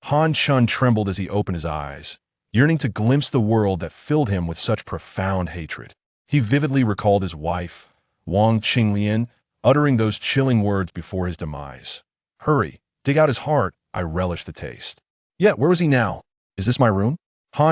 Chen trembled as he opened his eyes, yearning to glimpse the world that filled him with such profound hatred. He vividly recalled his wife, Wang Qinglian, uttering those chilling words before his demise. Hurry, dig out his heart, I relish the taste. Yet, where was he now? Is this my room?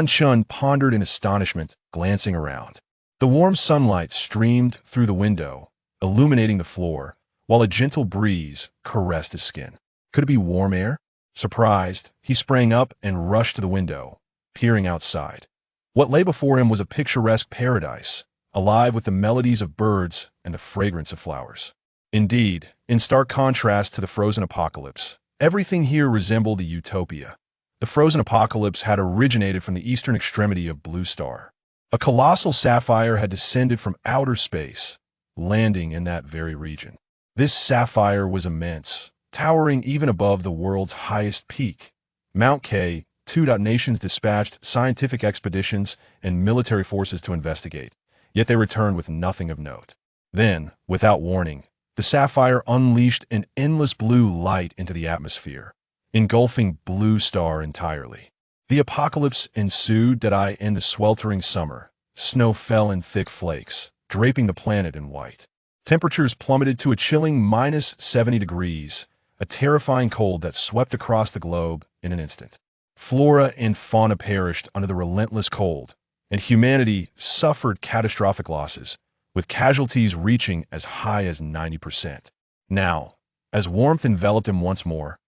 Chen pondered in astonishment, glancing around. The warm sunlight streamed through the window, illuminating the floor, while a gentle breeze caressed his skin. Could it be warm air? Surprised, he sprang up and rushed to the window, peering outside. What lay before him was a picturesque paradise, alive with the melodies of birds and the fragrance of flowers. Indeed, in stark contrast to the frozen apocalypse, everything here resembled a utopia. The frozen apocalypse had originated from the eastern extremity of Blue Star. A colossal sapphire had descended from outer space, landing in that very region. This sapphire was immense, towering even above the world's highest peak, Mount K. Nations dispatched scientific expeditions and military forces to investigate, yet they returned with nothing of note. Then, without warning, the sapphire unleashed an endless blue light into the atmosphere, engulfing Blue Star entirely. The apocalypse ensued in the sweltering summer. Snow fell in thick flakes, draping the planet in white. Temperatures plummeted to a chilling -70 degrees, a terrifying cold that swept across the globe in an instant. Flora and fauna perished under the relentless cold, and humanity suffered catastrophic losses, with casualties reaching as high as 90%. Now, as warmth enveloped him once more,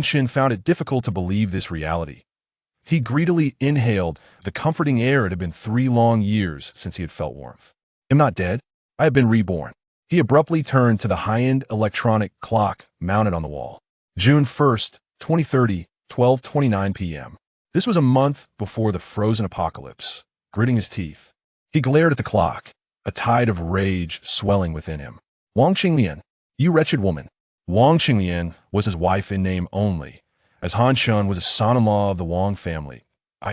Chen found it difficult to believe this reality. He greedily inhaled the comforting air. It had been 3 long years since he had felt warmth. I'm not dead. I have been reborn. He abruptly turned to the high-end electronic clock mounted on the wall. June 1st, 2030, 12:29 p.m. This was a month before the frozen apocalypse. Gritting his teeth, he glared at the clock, a tide of rage swelling within him. Wang Qinglian, you wretched woman. Wang Qinglian was his wife in name only, as Chen was a son-in-law of the Wang family.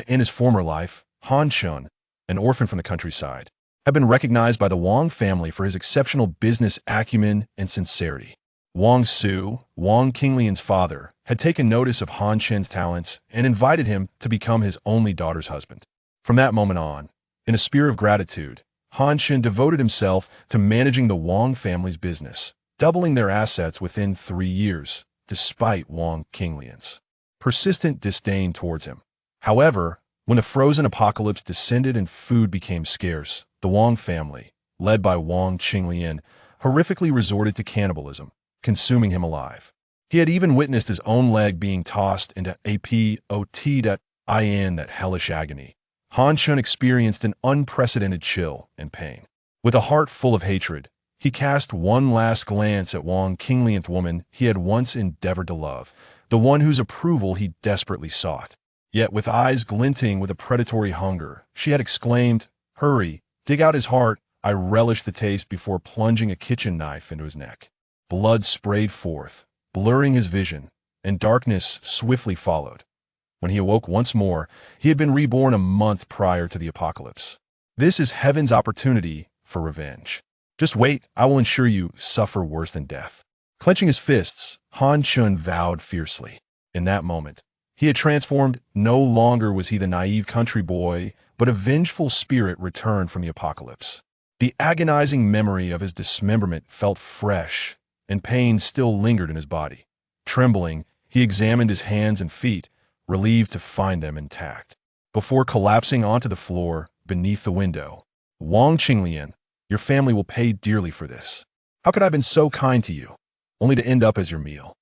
In his former life, Chen, an orphan from the countryside, had been recognized by the Wang family for his exceptional business acumen and sincerity. Wang Su, Wang Qinglian's father, had taken notice of Chen's talents and invited him to become his only daughter's husband. From that moment on, in a spirit of gratitude, Chen devoted himself to managing the Wang family's business, doubling their assets within 3 years, despite Wang Qinglian's persistent disdain towards him. However, when the frozen apocalypse descended and food became scarce, the Wang family, led by Wang Qinglian, horrifically resorted to cannibalism, consuming him alive. He had even witnessed his own leg being tossed into that hellish agony. Chen experienced an unprecedented chill and pain. With a heart full of hatred, he cast one last glance at Wang Qinglian's woman he had once endeavored to love, the one whose approval he desperately sought. Yet with eyes glinting with a predatory hunger, she had exclaimed, "Hurry, dig out his heart, I relish the taste," before plunging a kitchen knife into his neck. Blood sprayed forth, blurring his vision, and darkness swiftly followed. When he awoke once more, he had been reborn a month prior to the apocalypse. This is heaven's opportunity for revenge. Just wait, I will ensure you suffer worse than death. Clenching his fists, Chen vowed fiercely. In that moment, he had transformed. No longer was he the naive country boy, but a vengeful spirit returned from the apocalypse. The agonizing memory of his dismemberment felt fresh, and pain still lingered in his body. Trembling, he examined his hands and feet, relieved to find them intact. Before collapsing onto the floor beneath the window, Wang Qinglian, your family will pay dearly for this. How could I have been so kind to you, only to end up as your meal?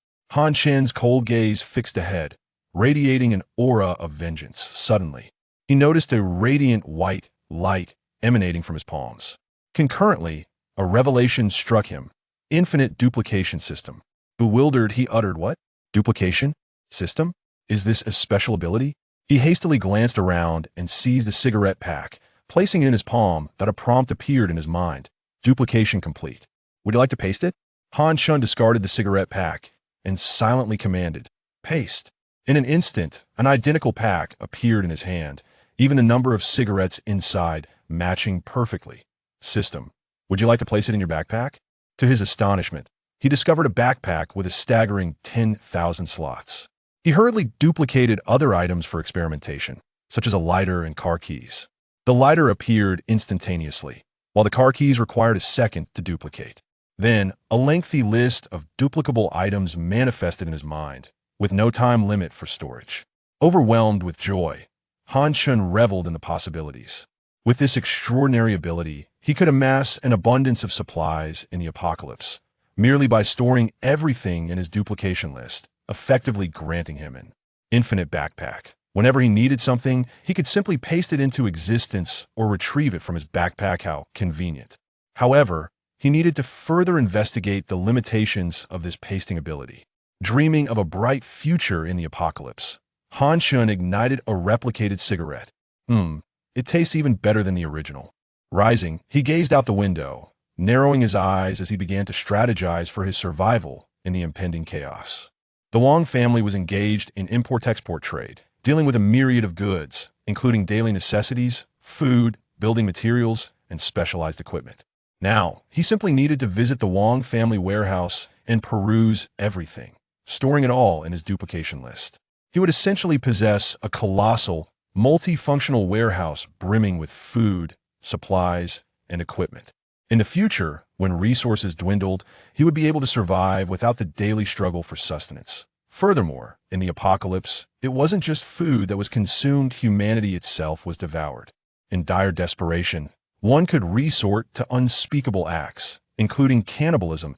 Chen's cold gaze fixed ahead, radiating an aura of vengeance. Suddenly, he noticed a radiant white light emanating from his palms. Concurrently, a revelation struck him. Infinite duplication system. Bewildered, he uttered, "What? Duplication? System? Is this a special ability?" He hastily glanced around and seized a cigarette pack, placing it in his palm. That a prompt appeared in his mind. Duplication complete. Would you like to paste it? Chen discarded the cigarette pack and silently commanded, "Paste." In an instant, an identical pack appeared in his hand, even the number of cigarettes inside matching perfectly. System. Would you like to place it in your backpack? To his astonishment, he discovered a backpack with a staggering 10,000 slots. He hurriedly duplicated other items for experimentation, such as a lighter and car keys. The lighter appeared instantaneously, while the car keys required a second to duplicate. Then, a lengthy list of duplicable items manifested in his mind, with no time limit for storage. Overwhelmed with joy, Han Chen reveled in the possibilities. With this extraordinary ability, he could amass an abundance of supplies in the apocalypse, merely by storing everything in his duplication list, effectively granting him an infinite backpack. Whenever he needed something, he could simply paste it into existence or retrieve it from his backpack. How convenient. However, he needed to further investigate the limitations of this pasting ability. Dreaming of a bright future in the apocalypse, Han Chen ignited a replicated cigarette. It tastes even better than the original. Rising, he gazed out the window, narrowing his eyes as he began to strategize for his survival in the impending chaos. The Wang family was engaged in import-export trade, dealing with a myriad of goods, including daily necessities, food, building materials, and specialized equipment. Now, he simply needed to visit the Wang family warehouse and peruse everything, storing it all in his duplication list. He would essentially possess a colossal, multifunctional warehouse brimming with food, supplies, and equipment. In the future, when resources dwindled, he would be able to survive without the daily struggle for sustenance. Furthermore, in the apocalypse, it wasn't just food that was consumed, humanity itself was devoured. In dire desperation, one could resort to unspeakable acts, including cannibalism.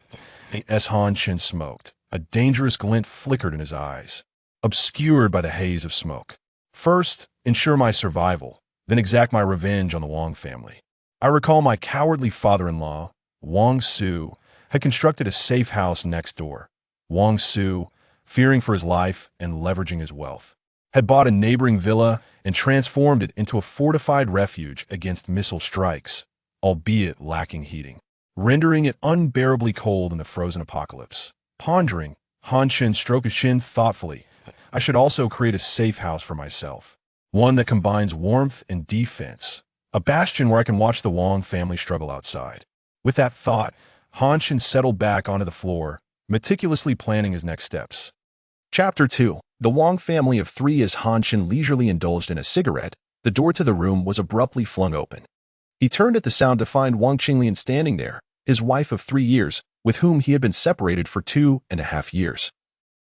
As Han Chen smoked, a dangerous glint flickered in his eyes, obscured by the haze of smoke. First, ensure my survival, then exact my revenge on the Wang family. I recall my cowardly father-in-law, Wang Su, had constructed a safe house next door. Wang Su, fearing for his life and leveraging his wealth, had bought a neighboring villa and transformed it into a fortified refuge against missile strikes, albeit lacking heating, rendering it unbearably cold in the frozen apocalypse. Pondering, Han Chen stroked his chin thoughtfully. I should also create a safe house for myself, one that combines warmth and defense, a bastion where I can watch the Wang family struggle outside. With that thought, Han Chen settled back onto the floor, meticulously planning his next steps. Chapter 2. The Wang family of three. As Han Chen leisurely indulged in a cigarette, the door to the room was abruptly flung open. He turned at the sound to find Wang Qinglian standing there, his wife of 3 years, with whom he had been separated for 2.5 years,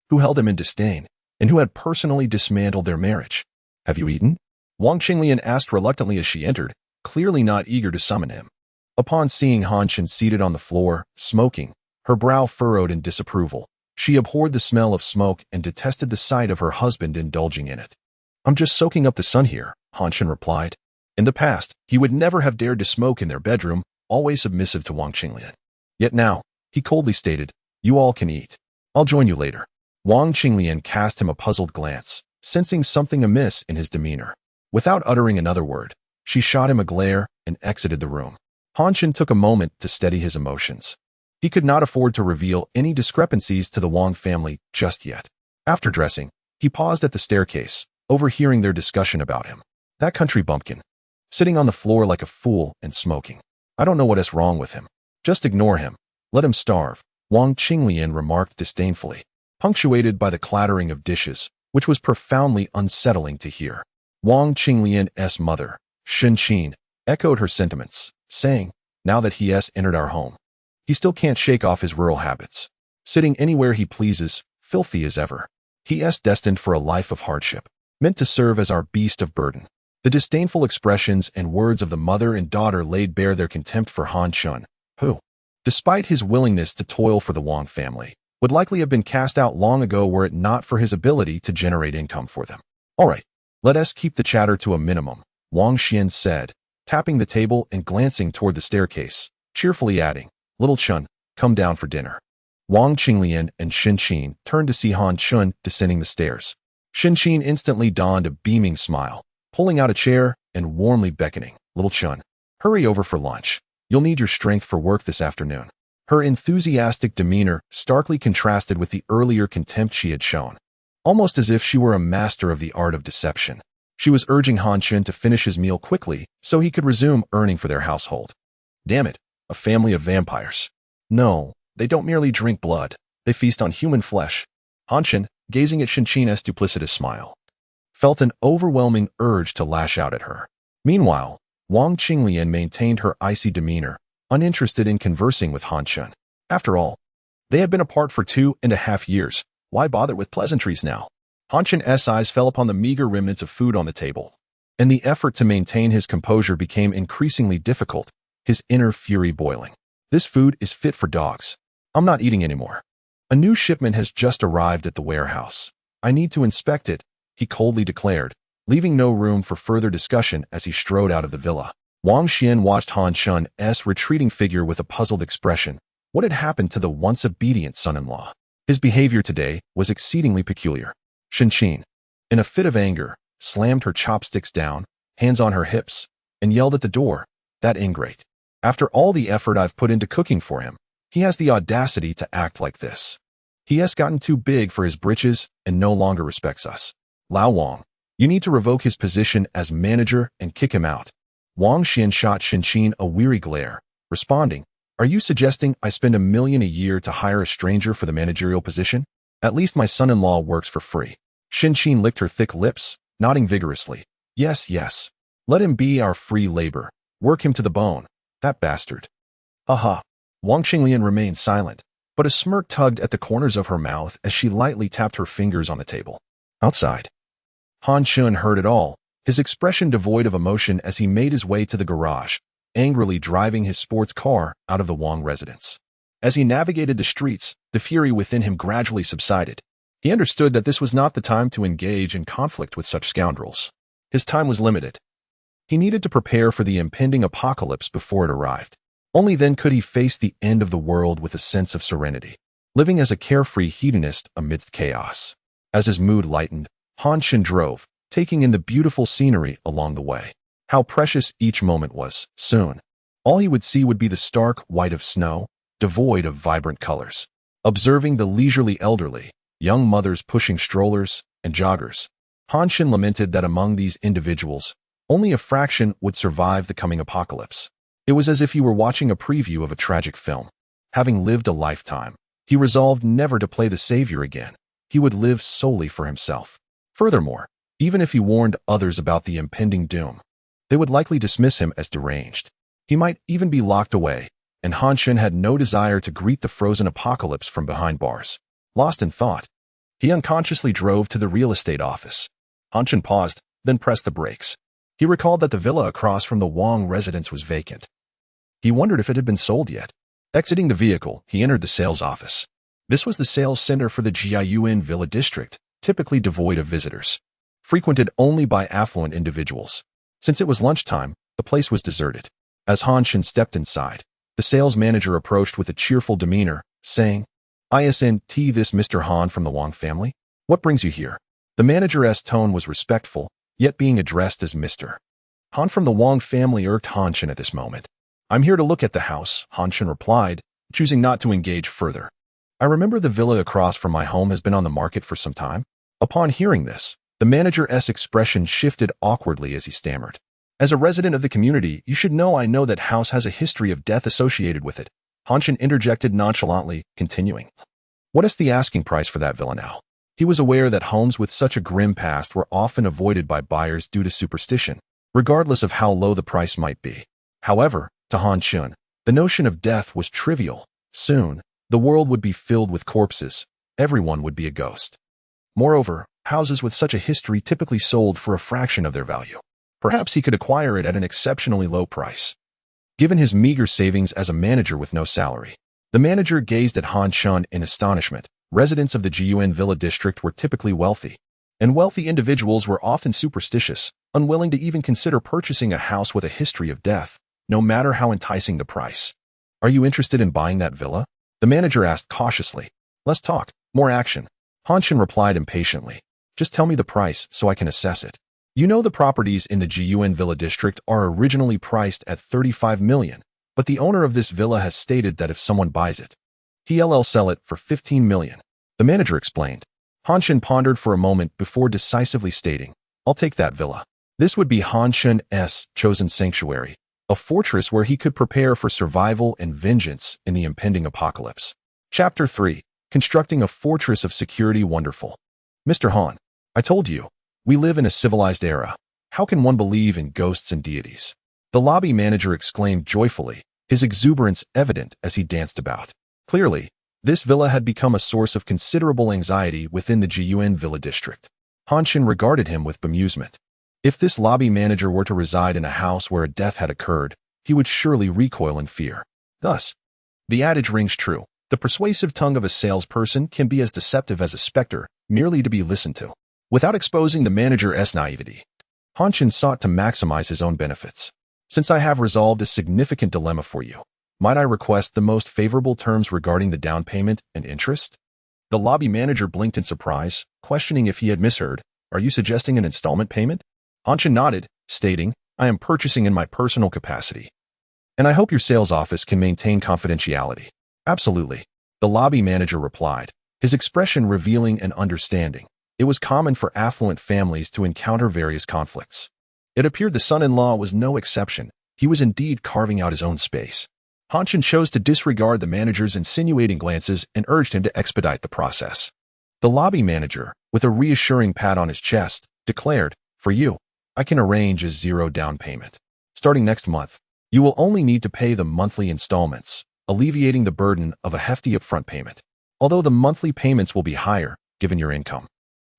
who held him in disdain, and who had personally dismantled their marriage. "Have you eaten?" Wang Qinglian asked reluctantly as she entered, clearly not eager to summon him. Upon seeing Han Chen seated on the floor, smoking, her brow furrowed in disapproval. She abhorred the smell of smoke and detested the sight of her husband indulging in it. "I'm just soaking up the sun here," Han Chen replied. In the past, he would never have dared to smoke in their bedroom, always submissive to Wang Qinglian. Yet now, he coldly stated, "You all can eat. I'll join you later." Wang Qinglian cast him a puzzled glance, sensing something amiss in his demeanor. Without uttering another word, she shot him a glare and exited the room. Han Chen took a moment to steady his emotions. He could not afford to reveal any discrepancies to the Wang family just yet. After dressing, he paused at the staircase, overhearing their discussion about him. That country bumpkin, sitting on the floor like a fool and smoking. I don't know what is wrong with him. Just ignore him. Let him starve, Wang Qinglian remarked disdainfully, punctuated by the clattering of dishes, which was profoundly unsettling to hear. Wang Qinglian's mother, Chen, echoed her sentiments, saying, "Now that he has entered our home, he still can't shake off his rural habits. Sitting anywhere he pleases, filthy as ever. He is destined for a life of hardship, meant to serve as our beast of burden." The disdainful expressions and words of the mother and daughter laid bare their contempt for Han Chen, who, despite his willingness to toil for the Wang family, would likely have been cast out long ago were it not for his ability to generate income for them. "All right, let us keep the chatter to a minimum," Wang Xian said, tapping the table and glancing toward the staircase, cheerfully adding, "Little Chen, come down for dinner." Wang Qinglian and Shen Qin turned to see Han Chen descending the stairs. Shen Qin instantly donned a beaming smile, pulling out a chair and warmly beckoning, "Little Chen, hurry over for lunch. You'll need your strength for work this afternoon." Her enthusiastic demeanor starkly contrasted with the earlier contempt she had shown, almost as if she were a master of the art of deception. She was urging Han Chen to finish his meal quickly so he could resume earning for their household. Damn it, a family of vampires. No, they don't merely drink blood, they feast on human flesh. Han Chen, gazing at Shinqin's duplicitous smile, felt an overwhelming urge to lash out at her. Meanwhile, Wang Qinglian maintained her icy demeanor, uninterested in conversing with Han Chen. After all, they had been apart for 2.5 years. Why bother with pleasantries now? Han Chen's eyes fell upon the meager remnants of food on the table, and the effort to maintain his composure became increasingly difficult, his inner fury boiling. This food is fit for dogs. I'm not eating anymore. A new shipment has just arrived at the warehouse. I need to inspect it, he coldly declared, leaving no room for further discussion as he strode out of the villa. Wang Xian watched Han Chen's retreating figure with a puzzled expression. What had happened to the once obedient son-in-law? His behavior today was exceedingly peculiar. Shinqin, in a fit of anger, slammed her chopsticks down, hands on her hips, and yelled at the door. That ingrate. After all the effort I've put into cooking for him, he has the audacity to act like this. He has gotten too big for his britches and no longer respects us. Lao Wang, you need to revoke his position as manager and kick him out. Wang Xian shot Shinqin a weary glare, responding, Are you suggesting I spend $1 million a year to hire a stranger for the managerial position? At least my son-in-law works for free. Shinqin licked her thick lips, nodding vigorously. Yes, yes. Let him be our free labor. Work him to the bone. That bastard. Aha. Wang Qinglian remained silent, but a smirk tugged at the corners of her mouth as she lightly tapped her fingers on the table. Outside, Han Chen heard it all, his expression devoid of emotion as he made his way to the garage, angrily driving his sports car out of the Wang residence. As he navigated the streets, the fury within him gradually subsided. He understood that this was not the time to engage in conflict with such scoundrels. His time was limited. He needed to prepare for the impending apocalypse before it arrived. Only then could he face the end of the world with a sense of serenity, living as a carefree hedonist amidst chaos. As his mood lightened, Han Chen drove, taking in the beautiful scenery along the way. How precious each moment was. Soon, all he would see would be the stark white of snow, devoid of vibrant colors. Observing the leisurely elderly, young mothers pushing strollers and joggers, Han Chen lamented that among these individuals, only a fraction would survive the coming apocalypse. It was as if he were watching a preview of a tragic film. Having lived a lifetime, he resolved never to play the savior again. He would live solely for himself. Furthermore, even if he warned others about the impending doom, they would likely dismiss him as deranged. He might even be locked away, and Han Chen had no desire to greet the frozen apocalypse from behind bars. Lost in thought, he unconsciously drove to the real estate office. Han Chen paused, then pressed the brakes. He recalled that the villa across from the Wang residence was vacant. He wondered if it had been sold yet. Exiting the vehicle, he entered the sales office. This was the sales center for the Jiayuan Villa district, typically devoid of visitors, frequented only by affluent individuals. Since it was lunchtime, the place was deserted. As Han Chen stepped inside, the sales manager approached with a cheerful demeanor, saying, "Isn't this Mr. Han from the Wang family? What brings you here?" The manager's tone was respectful, yet being addressed as Mr. Han from the Wang family irked Han Chen at this moment. "I'm here to look at the house," Han Chen replied, choosing not to engage further. "I remember the villa across from my home has been on the market for some time." Upon hearing this, the manager's expression shifted awkwardly as he stammered. "As a resident of the community, you should know I know that house has a history of death associated with it." Han Chen interjected nonchalantly, continuing, "What is the asking price for that villa now?" He was aware that homes with such a grim past were often avoided by buyers due to superstition, regardless of how low the price might be. However, to Han Chen, the notion of death was trivial. Soon, the world would be filled with corpses. Everyone would be a ghost. Moreover, houses with such a history typically sold for a fraction of their value. Perhaps he could acquire it at an exceptionally low price. Given his meager savings as a manager with no salary, the manager gazed at Han Chen in astonishment. Residents of the Jiayuan Villa district were typically wealthy, and wealthy individuals were often superstitious, unwilling to even consider purchasing a house with a history of death, no matter how enticing the price. "Are you interested in buying that villa?" the manager asked cautiously. "Less talk, more action," Han Chen replied impatiently. "Just tell me the price so I can assess it." "You know the properties in the Jiayuan Villa district are originally priced at 35 million, but the owner of this villa has stated that if someone buys it, he'll sell it for 15 million, the manager explained. Han Chen pondered for a moment before decisively stating, "I'll take that villa." This would be Han Chen's chosen sanctuary, a fortress where he could prepare for survival and vengeance in the impending apocalypse. Chapter 3. Constructing a Fortress of Security. Wonderful. Mr. Han, I told you, we live in a civilized era. How can one believe in ghosts and deities? The lobby manager exclaimed joyfully, his exuberance evident as he danced about. Clearly, this villa had become a source of considerable anxiety within the Jiyuan Villa district. Han Chen regarded him with bemusement. If this lobby manager were to reside in a house where a death had occurred, he would surely recoil in fear. Thus, the adage rings true. The persuasive tongue of a salesperson can be as deceptive as a specter, merely to be listened to. Without exposing the manager's naivety, Han Chen sought to maximize his own benefits. Since I have resolved a significant dilemma for you, might I request the most favorable terms regarding the down payment and interest? The lobby manager blinked in surprise, questioning if he had misheard. Are you suggesting an installment payment? Han Chen nodded, stating, I am purchasing in my personal capacity. And I hope your sales office can maintain confidentiality. Absolutely. The lobby manager replied, his expression revealing an understanding. It was common for affluent families to encounter various conflicts. It appeared the son-in-law was no exception. He was indeed carving out his own space. Han Chen chose to disregard the manager's insinuating glances and urged him to expedite the process. The lobby manager, with a reassuring pat on his chest, declared, for you, I can arrange a zero down payment. Starting next month, you will only need to pay the monthly installments, alleviating the burden of a hefty upfront payment. Although the monthly payments will be higher, given your income,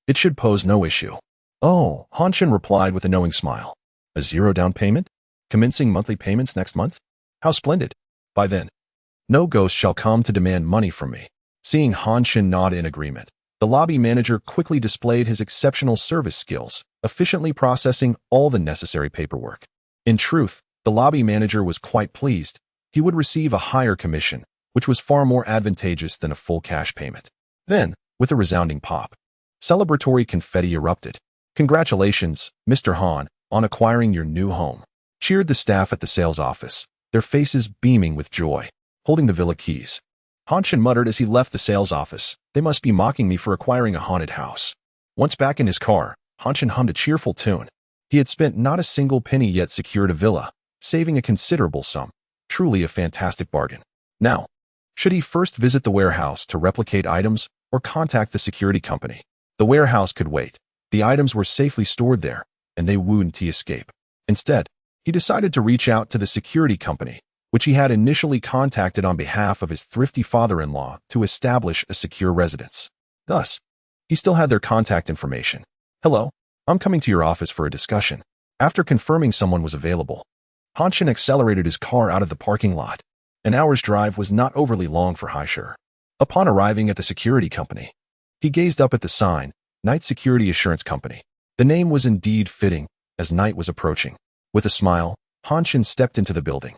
it should pose no issue. Oh, Han Chen replied with a knowing smile. A zero down payment? Commencing monthly payments next month? How splendid. By then, no ghost shall come to demand money from me. Seeing Han Chen nod in agreement, the lobby manager quickly displayed his exceptional service skills, efficiently processing all the necessary paperwork. In truth, the lobby manager was quite pleased. He would receive a higher commission, which was far more advantageous than a full cash payment. Then, with a resounding pop, celebratory confetti erupted. Congratulations, Mr. Han, on acquiring your new home, cheered the staff at the sales office, their faces beaming with joy. Holding the villa keys, Han Chen muttered as he left the sales office, they must be mocking me for acquiring a haunted house. Once back in his car, Han Chen hummed a cheerful tune. He had spent not a single penny yet secured a villa, saving a considerable sum. Truly a fantastic bargain. Now, should he first visit the warehouse to replicate items or contact the security company? The warehouse could wait. The items were safely stored there, and they wouldn't escape. Instead, he decided to reach out to the security company, which he had initially contacted on behalf of his thrifty father-in-law to establish a secure residence. Thus, he still had their contact information. Hello, I'm coming to your office for a discussion. After confirming someone was available, Han Chen accelerated his car out of the parking lot. An hour's drive was not overly long for Haishur. Upon arriving at the security company, he gazed up at the sign, Night Security Assurance Company. The name was indeed fitting, as night was approaching. With a smile, Han Chen stepped into the building.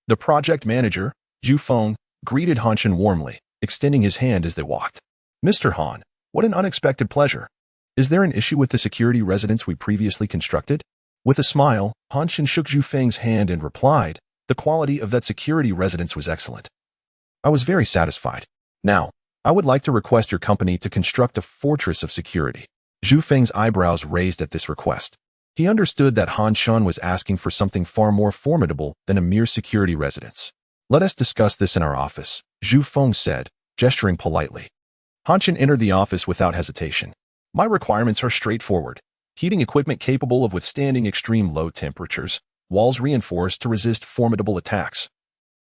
The project manager, Zhu Feng, greeted Han Chen warmly, extending his hand as they walked. Mr. Han, what an unexpected pleasure. Is there an issue with the security residence we previously constructed? With a smile, Han Chen shook Zhu Feng's hand and replied, the quality of that security residence was excellent. I was very satisfied. Now, I would like to request your company to construct a fortress of security. Zhu Feng's eyebrows raised at this request. He understood that Han Chen was asking for something far more formidable than a mere security residence. Let us discuss this in our office, Zhu Feng said, gesturing politely. Han Chen entered the office without hesitation. My requirements are straightforward. Heating equipment capable of withstanding extreme low temperatures, walls reinforced to resist formidable attacks,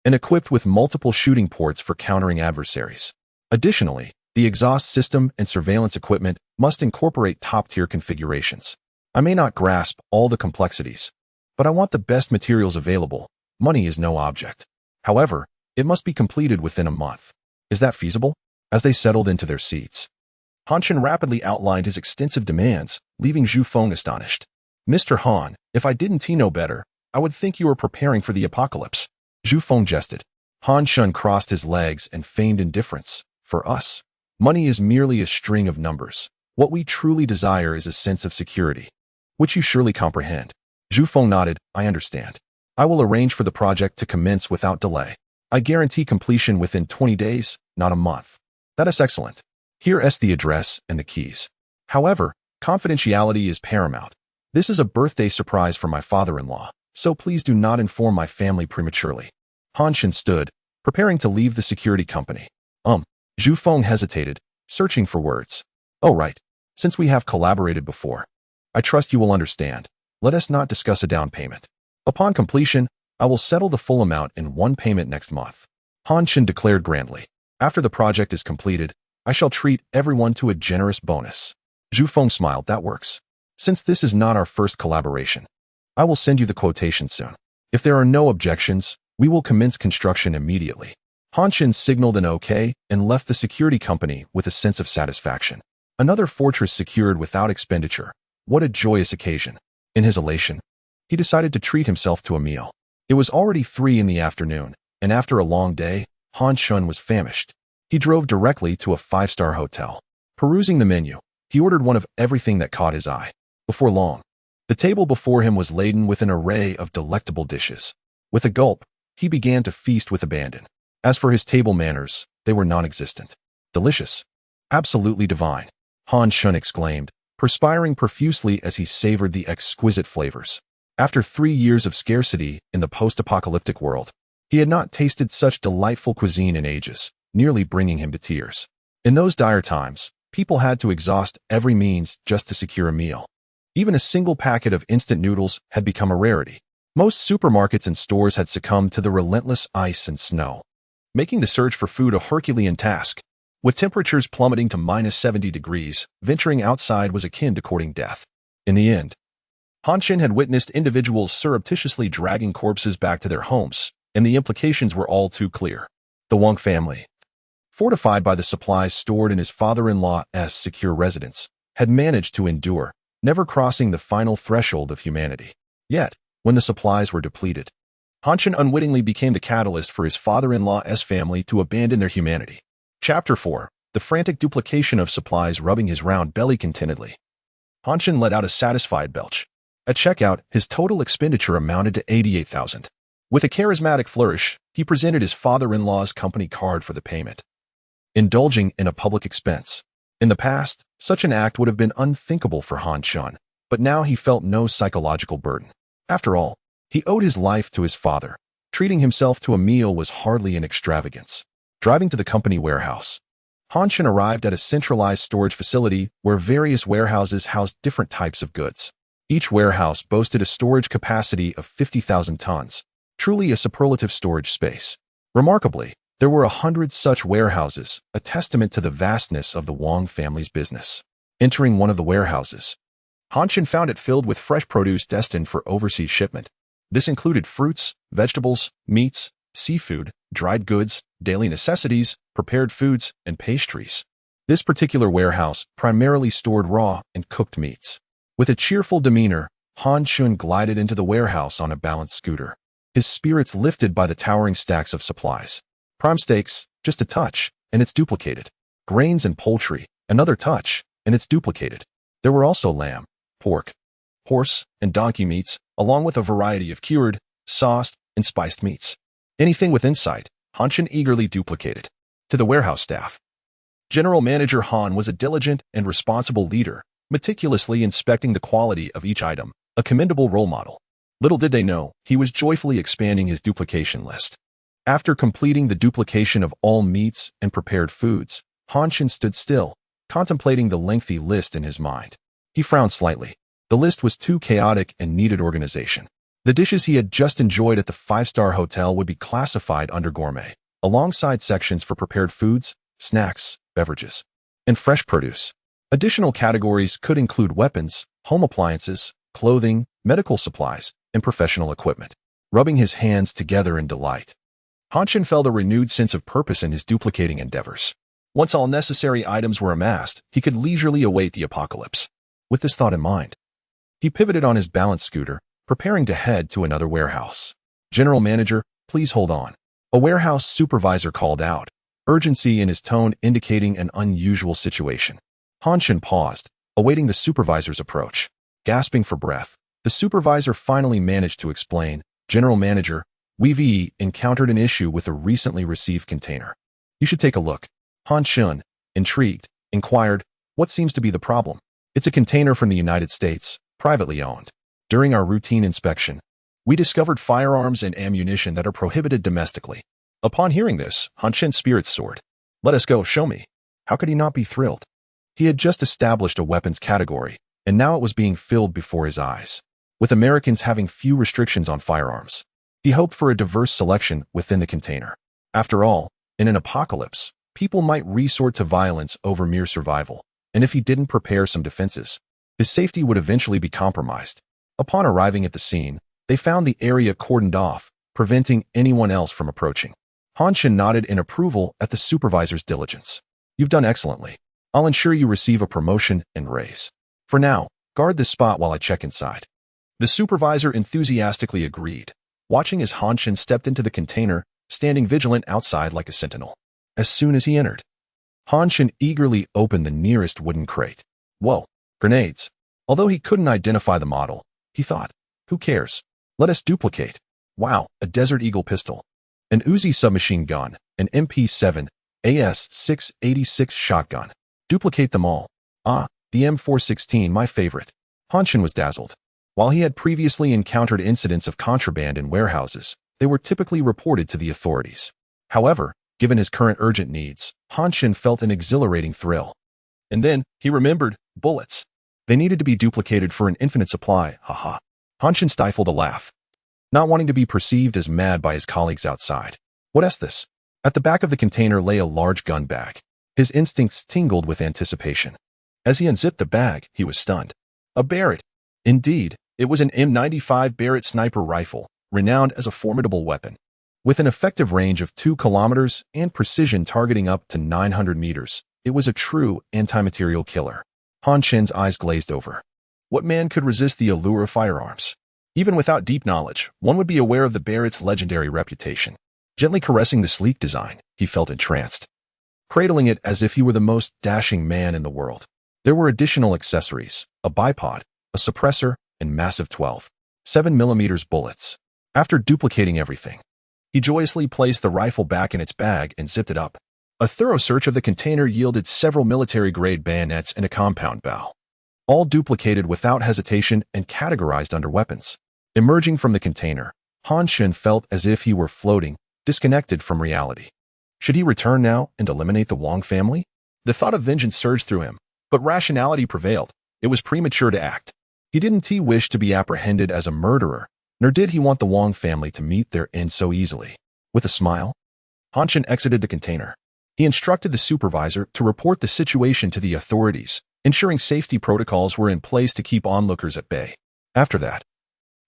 and equipped with multiple shooting ports for countering adversaries. Additionally, the exhaust system and surveillance equipment must incorporate top-tier configurations. I may not grasp all the complexities, but I want the best materials available. Money is no object. However, it must be completed within a month. Is that feasible? As they settled into their seats, Han Chen rapidly outlined his extensive demands, leaving Zhu Feng astonished. Mr. Han, if I didn't know better, I would think you were preparing for the apocalypse. Zhu Feng jested. Han Chen crossed his legs and feigned indifference. For us, money is merely a string of numbers. What we truly desire is a sense of security, which you surely comprehend. Zhu Feng nodded, I understand. I will arrange for the project to commence without delay. I guarantee completion within 20 days, not a month. That is excellent. Here is the address and the keys. However, confidentiality is paramount. This is a birthday surprise for my father-in-law, so please do not inform my family prematurely. Han Chen stood, preparing to leave the security company. Zhu Feng hesitated, searching for words. Oh right. Since we have collaborated before, I trust you will understand. Let us not discuss a down payment. Upon completion, I will settle the full amount in one payment next month. Han Chen declared grandly. After the project is completed, I shall treat everyone to a generous bonus. Zhu Feng smiled. That works. Since this is not our first collaboration, I will send you the quotation soon. If there are no objections, we will commence construction immediately. Han Chen signaled an okay and left the security company with a sense of satisfaction. Another fortress secured without expenditure. What a joyous occasion. In his elation, he decided to treat himself to a meal. It was already 3 in the afternoon, and after a long day, Han Chen was famished. He drove directly to a 5-star hotel. Perusing the menu, he ordered one of everything that caught his eye. Before long, the table before him was laden with an array of delectable dishes. With a gulp, he began to feast with abandon. As for his table manners, they were non-existent. Delicious. Absolutely divine, Han Chen exclaimed, perspiring profusely as he savored the exquisite flavors. After 3 years of scarcity in the post-apocalyptic world, he had not tasted such delightful cuisine in ages, nearly bringing him to tears. In those dire times, people had to exhaust every means just to secure a meal. Even a single packet of instant noodles had become a rarity. Most supermarkets and stores had succumbed to the relentless ice and snow, making the search for food a Herculean task. With temperatures plummeting to -70 degrees, venturing outside was akin to courting death. In the end, Han Chen had witnessed individuals surreptitiously dragging corpses back to their homes, and the implications were all too clear. The Wang family, fortified by the supplies stored in his father-in-law's secure residence, had managed to endure, never crossing the final threshold of humanity. Yet, when the supplies were depleted, Han Chen unwittingly became the catalyst for his father-in-law's family to abandon their humanity. Chapter 4. The frantic duplication of supplies. Rubbing his round belly contentedly, Han Chen let out a satisfied belch. At checkout, his total expenditure amounted to 88,000. With a charismatic flourish, he presented his father-in-law's company card for the payment. Indulging in a public expense. In the past, such an act would have been unthinkable for Han Chen, but now he felt no psychological burden. After all, he owed his life to his father. Treating himself to a meal was hardly an extravagance. Driving to the company warehouse, Han Chen arrived at a centralized storage facility where various warehouses housed different types of goods. Each warehouse boasted a storage capacity of 50,000 tons, truly a superlative storage space. Remarkably, there were 100 such warehouses, a testament to the vastness of the Wang family's business. Entering one of the warehouses, Han Chen found it filled with fresh produce destined for overseas shipment. This included fruits, vegetables, meats, seafood, dried goods, daily necessities, prepared foods, and pastries. This particular warehouse primarily stored raw and cooked meats. With a cheerful demeanor, Han Chen glided into the warehouse on a balanced scooter, his spirits lifted by the towering stacks of supplies. Prime steaks, just a touch, and it's duplicated. Grains and poultry, another touch, and it's duplicated. There were also lamb, pork, horse, and donkey meats, along with a variety of cured, sauced, and spiced meats. Anything within sight, Han Chen eagerly duplicated. To the warehouse staff, General Manager Han was a diligent and responsible leader, meticulously inspecting the quality of each item, a commendable role model. Little did they know, he was joyfully expanding his duplication list. After completing the duplication of all meats and prepared foods, Han Chen stood still, contemplating the lengthy list in his mind. He frowned slightly. The list was too chaotic and needed organization. The dishes he had just enjoyed at the 5-star hotel would be classified under gourmet, alongside sections for prepared foods, snacks, beverages, and fresh produce. Additional categories could include weapons, home appliances, clothing, medical supplies, and professional equipment. Rubbing his hands together in delight, Han Chen felt a renewed sense of purpose in his duplicating endeavors. Once all necessary items were amassed, he could leisurely await the apocalypse. With this thought in mind, he pivoted on his balance scooter, preparing to head to another warehouse. General Manager, please hold on. A warehouse supervisor called out, urgency in his tone indicating an unusual situation. Han Chen paused, awaiting the supervisor's approach. Gasping for breath, the supervisor finally managed to explain, General Manager, we've encountered an issue with a recently received container. You should take a look. Han Chen, intrigued, inquired, what seems to be the problem? It's a container from the United States, privately owned. During our routine inspection, we discovered firearms and ammunition that are prohibited domestically. Upon hearing this, Han Chen's spirits soared. Let us go, show me. How could he not be thrilled? He had just established a weapons category, and now it was being filled before his eyes. With Americans having few restrictions on firearms, he hoped for a diverse selection within the container. After all, in an apocalypse, people might resort to violence over mere survival, and if he didn't prepare some defenses, his safety would eventually be compromised. Upon arriving at the scene, they found the area cordoned off, preventing anyone else from approaching. Chen nodded in approval at the supervisor's diligence. You've done excellently. I'll ensure you receive a promotion and raise. For now, guard this spot while I check inside. The supervisor enthusiastically agreed, watching as Chen stepped into the container, standing vigilant outside like a sentinel. As soon as he entered, Chen eagerly opened the nearest wooden crate. Whoa, grenades. Although he couldn't identify the model, he thought, who cares? Let us duplicate. Wow, a Desert Eagle pistol, an Uzi submachine gun, an MP7, AS-686 shotgun. Duplicate them all. Ah, the M416, my favorite. Chen was dazzled. While he had previously encountered incidents of contraband in warehouses, they were typically reported to the authorities. However, given his current urgent needs, Chen felt an exhilarating thrill. And then, he remembered, bullets. They needed to be duplicated for an infinite supply, haha. Chen stifled a laugh, not wanting to be perceived as mad by his colleagues outside. What is this? At the back of the container lay a large gun bag. His instincts tingled with anticipation. As he unzipped the bag, he was stunned. A Barrett. Indeed, it was an M95 Barrett sniper rifle, renowned as a formidable weapon. With an effective range of 2 kilometers and precision targeting up to 900 meters, it was a true anti-material killer. Chen's eyes glazed over. What man could resist the allure of firearms? Even without deep knowledge, one would be aware of the Barrett's legendary reputation. Gently caressing the sleek design, he felt entranced, cradling it as if he were the most dashing man in the world. There were additional accessories, a bipod, a suppressor, and massive 12.7mm bullets. After duplicating everything, he joyously placed the rifle back in its bag and zipped it up. A thorough search of the container yielded several military-grade bayonets and a compound bow, all duplicated without hesitation and categorized under weapons. Emerging from the container, Chen felt as if he were floating, disconnected from reality. Should he return now and eliminate the Wong family? The thought of vengeance surged through him, but rationality prevailed. It was premature to act. He didn't wish to be apprehended as a murderer, nor did he want the Wong family to meet their end so easily. With a smile, Chen exited the container. He instructed the supervisor to report the situation to the authorities, ensuring safety protocols were in place to keep onlookers at bay. After that,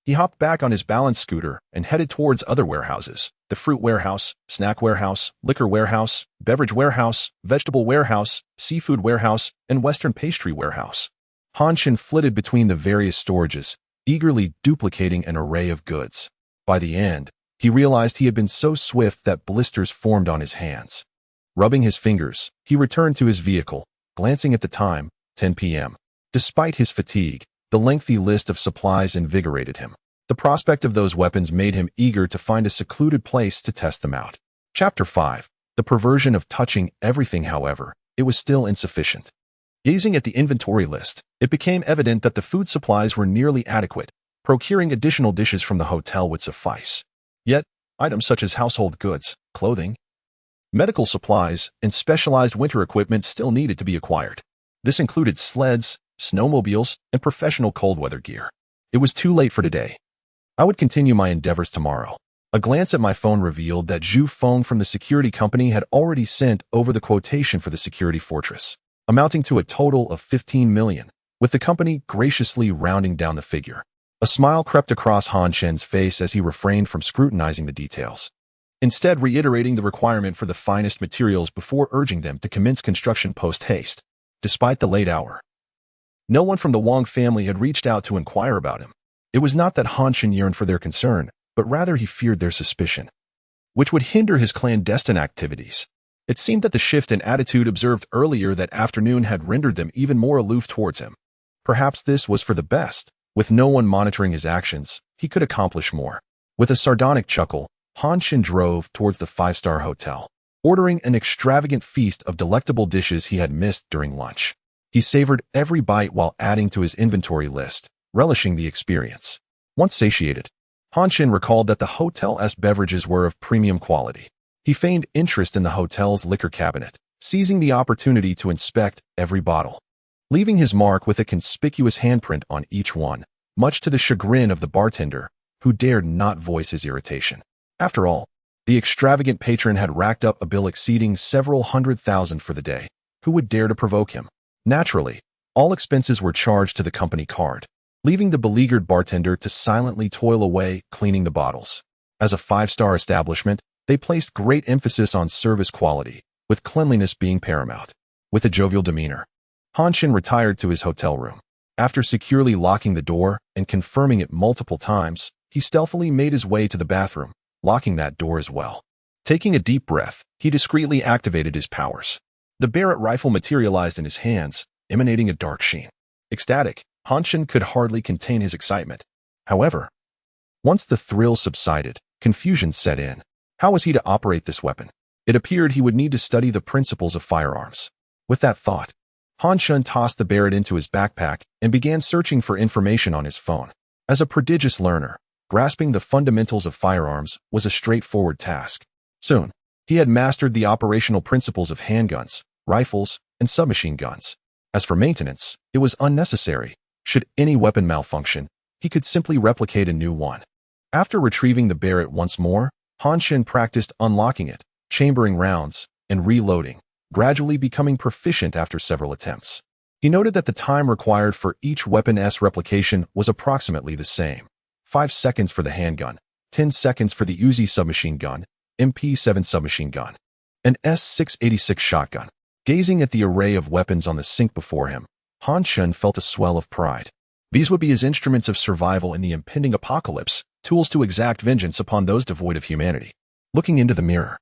he hopped back on his balance scooter and headed towards other warehouses: the fruit warehouse, snack warehouse, liquor warehouse, beverage warehouse, vegetable warehouse, seafood warehouse, and western pastry warehouse. Chen flitted between the various storages, eagerly duplicating an array of goods. By the end, he realized he had been so swift that blisters formed on his hands. Rubbing his fingers, he returned to his vehicle, glancing at the time, 10 p.m. Despite his fatigue, the lengthy list of supplies invigorated him. The prospect of those weapons made him eager to find a secluded place to test them out. Chapter 5. The perversion of touching everything. However, it was still insufficient. Gazing at the inventory list, it became evident that the food supplies were nearly adequate. Procuring additional dishes from the hotel would suffice. Yet, items such as household goods, clothing, medical supplies, and specialized winter equipment still needed to be acquired. This included sleds, snowmobiles, and professional cold weather gear. It was too late for today. I would continue my endeavors tomorrow. A glance at my phone revealed that Zhu Feng from the security company had already sent over the quotation for the security fortress, amounting to a total of 15 million, with the company graciously rounding down the figure. A smile crept across Chen's face as he refrained from scrutinizing the details, instead reiterating the requirement for the finest materials before urging them to commence construction post-haste. Despite the late hour, no one from the Wong family had reached out to inquire about him. It was not that Chen yearned for their concern, but rather he feared their suspicion, which would hinder his clandestine activities. It seemed that the shift in attitude observed earlier that afternoon had rendered them even more aloof towards him. Perhaps this was for the best. With no one monitoring his actions, he could accomplish more. With a sardonic chuckle, Chen drove towards the 5-star hotel, ordering an extravagant feast of delectable dishes he had missed during lunch. He savored every bite while adding to his inventory list, relishing the experience. Once satiated, Chen recalled that the hotel's beverages were of premium quality. He feigned interest in the hotel's liquor cabinet, seizing the opportunity to inspect every bottle, leaving his mark with a conspicuous handprint on each one, much to the chagrin of the bartender, who dared not voice his irritation. After all, the extravagant patron had racked up a bill exceeding several $100,000 for the day. Who would dare to provoke him? Naturally, all expenses were charged to the company card, leaving the beleaguered bartender to silently toil away cleaning the bottles. As a five-star establishment, they placed great emphasis on service quality, with cleanliness being paramount. With a jovial demeanor, Chen retired to his hotel room. After securely locking the door and confirming it multiple times, he stealthily made his way to the bathroom, locking that door as well. Taking a deep breath, he discreetly activated his powers. The Barrett rifle materialized in his hands, emanating a dark sheen. Ecstatic, Chen could hardly contain his excitement. However, once the thrill subsided, confusion set in. How was he to operate this weapon? It appeared he would need to study the principles of firearms. With that thought, Chen tossed the Barrett into his backpack and began searching for information on his phone. As a prodigious learner, grasping the fundamentals of firearms was a straightforward task. Soon, he had mastered the operational principles of handguns, rifles, and submachine guns. As for maintenance, it was unnecessary. Should any weapon malfunction, he could simply replicate a new one. After retrieving the Barrett once more, Chen practiced unlocking it, chambering rounds, and reloading, gradually becoming proficient after several attempts. He noted that the time required for each weapon's replication was approximately the same. 5 seconds for the handgun, 10 seconds for the Uzi submachine gun, MP7 submachine gun, and S686 shotgun. Gazing at the array of weapons on the sink before him, Chen felt a swell of pride. These would be his instruments of survival in the impending apocalypse, tools to exact vengeance upon those devoid of humanity. Looking into the mirror,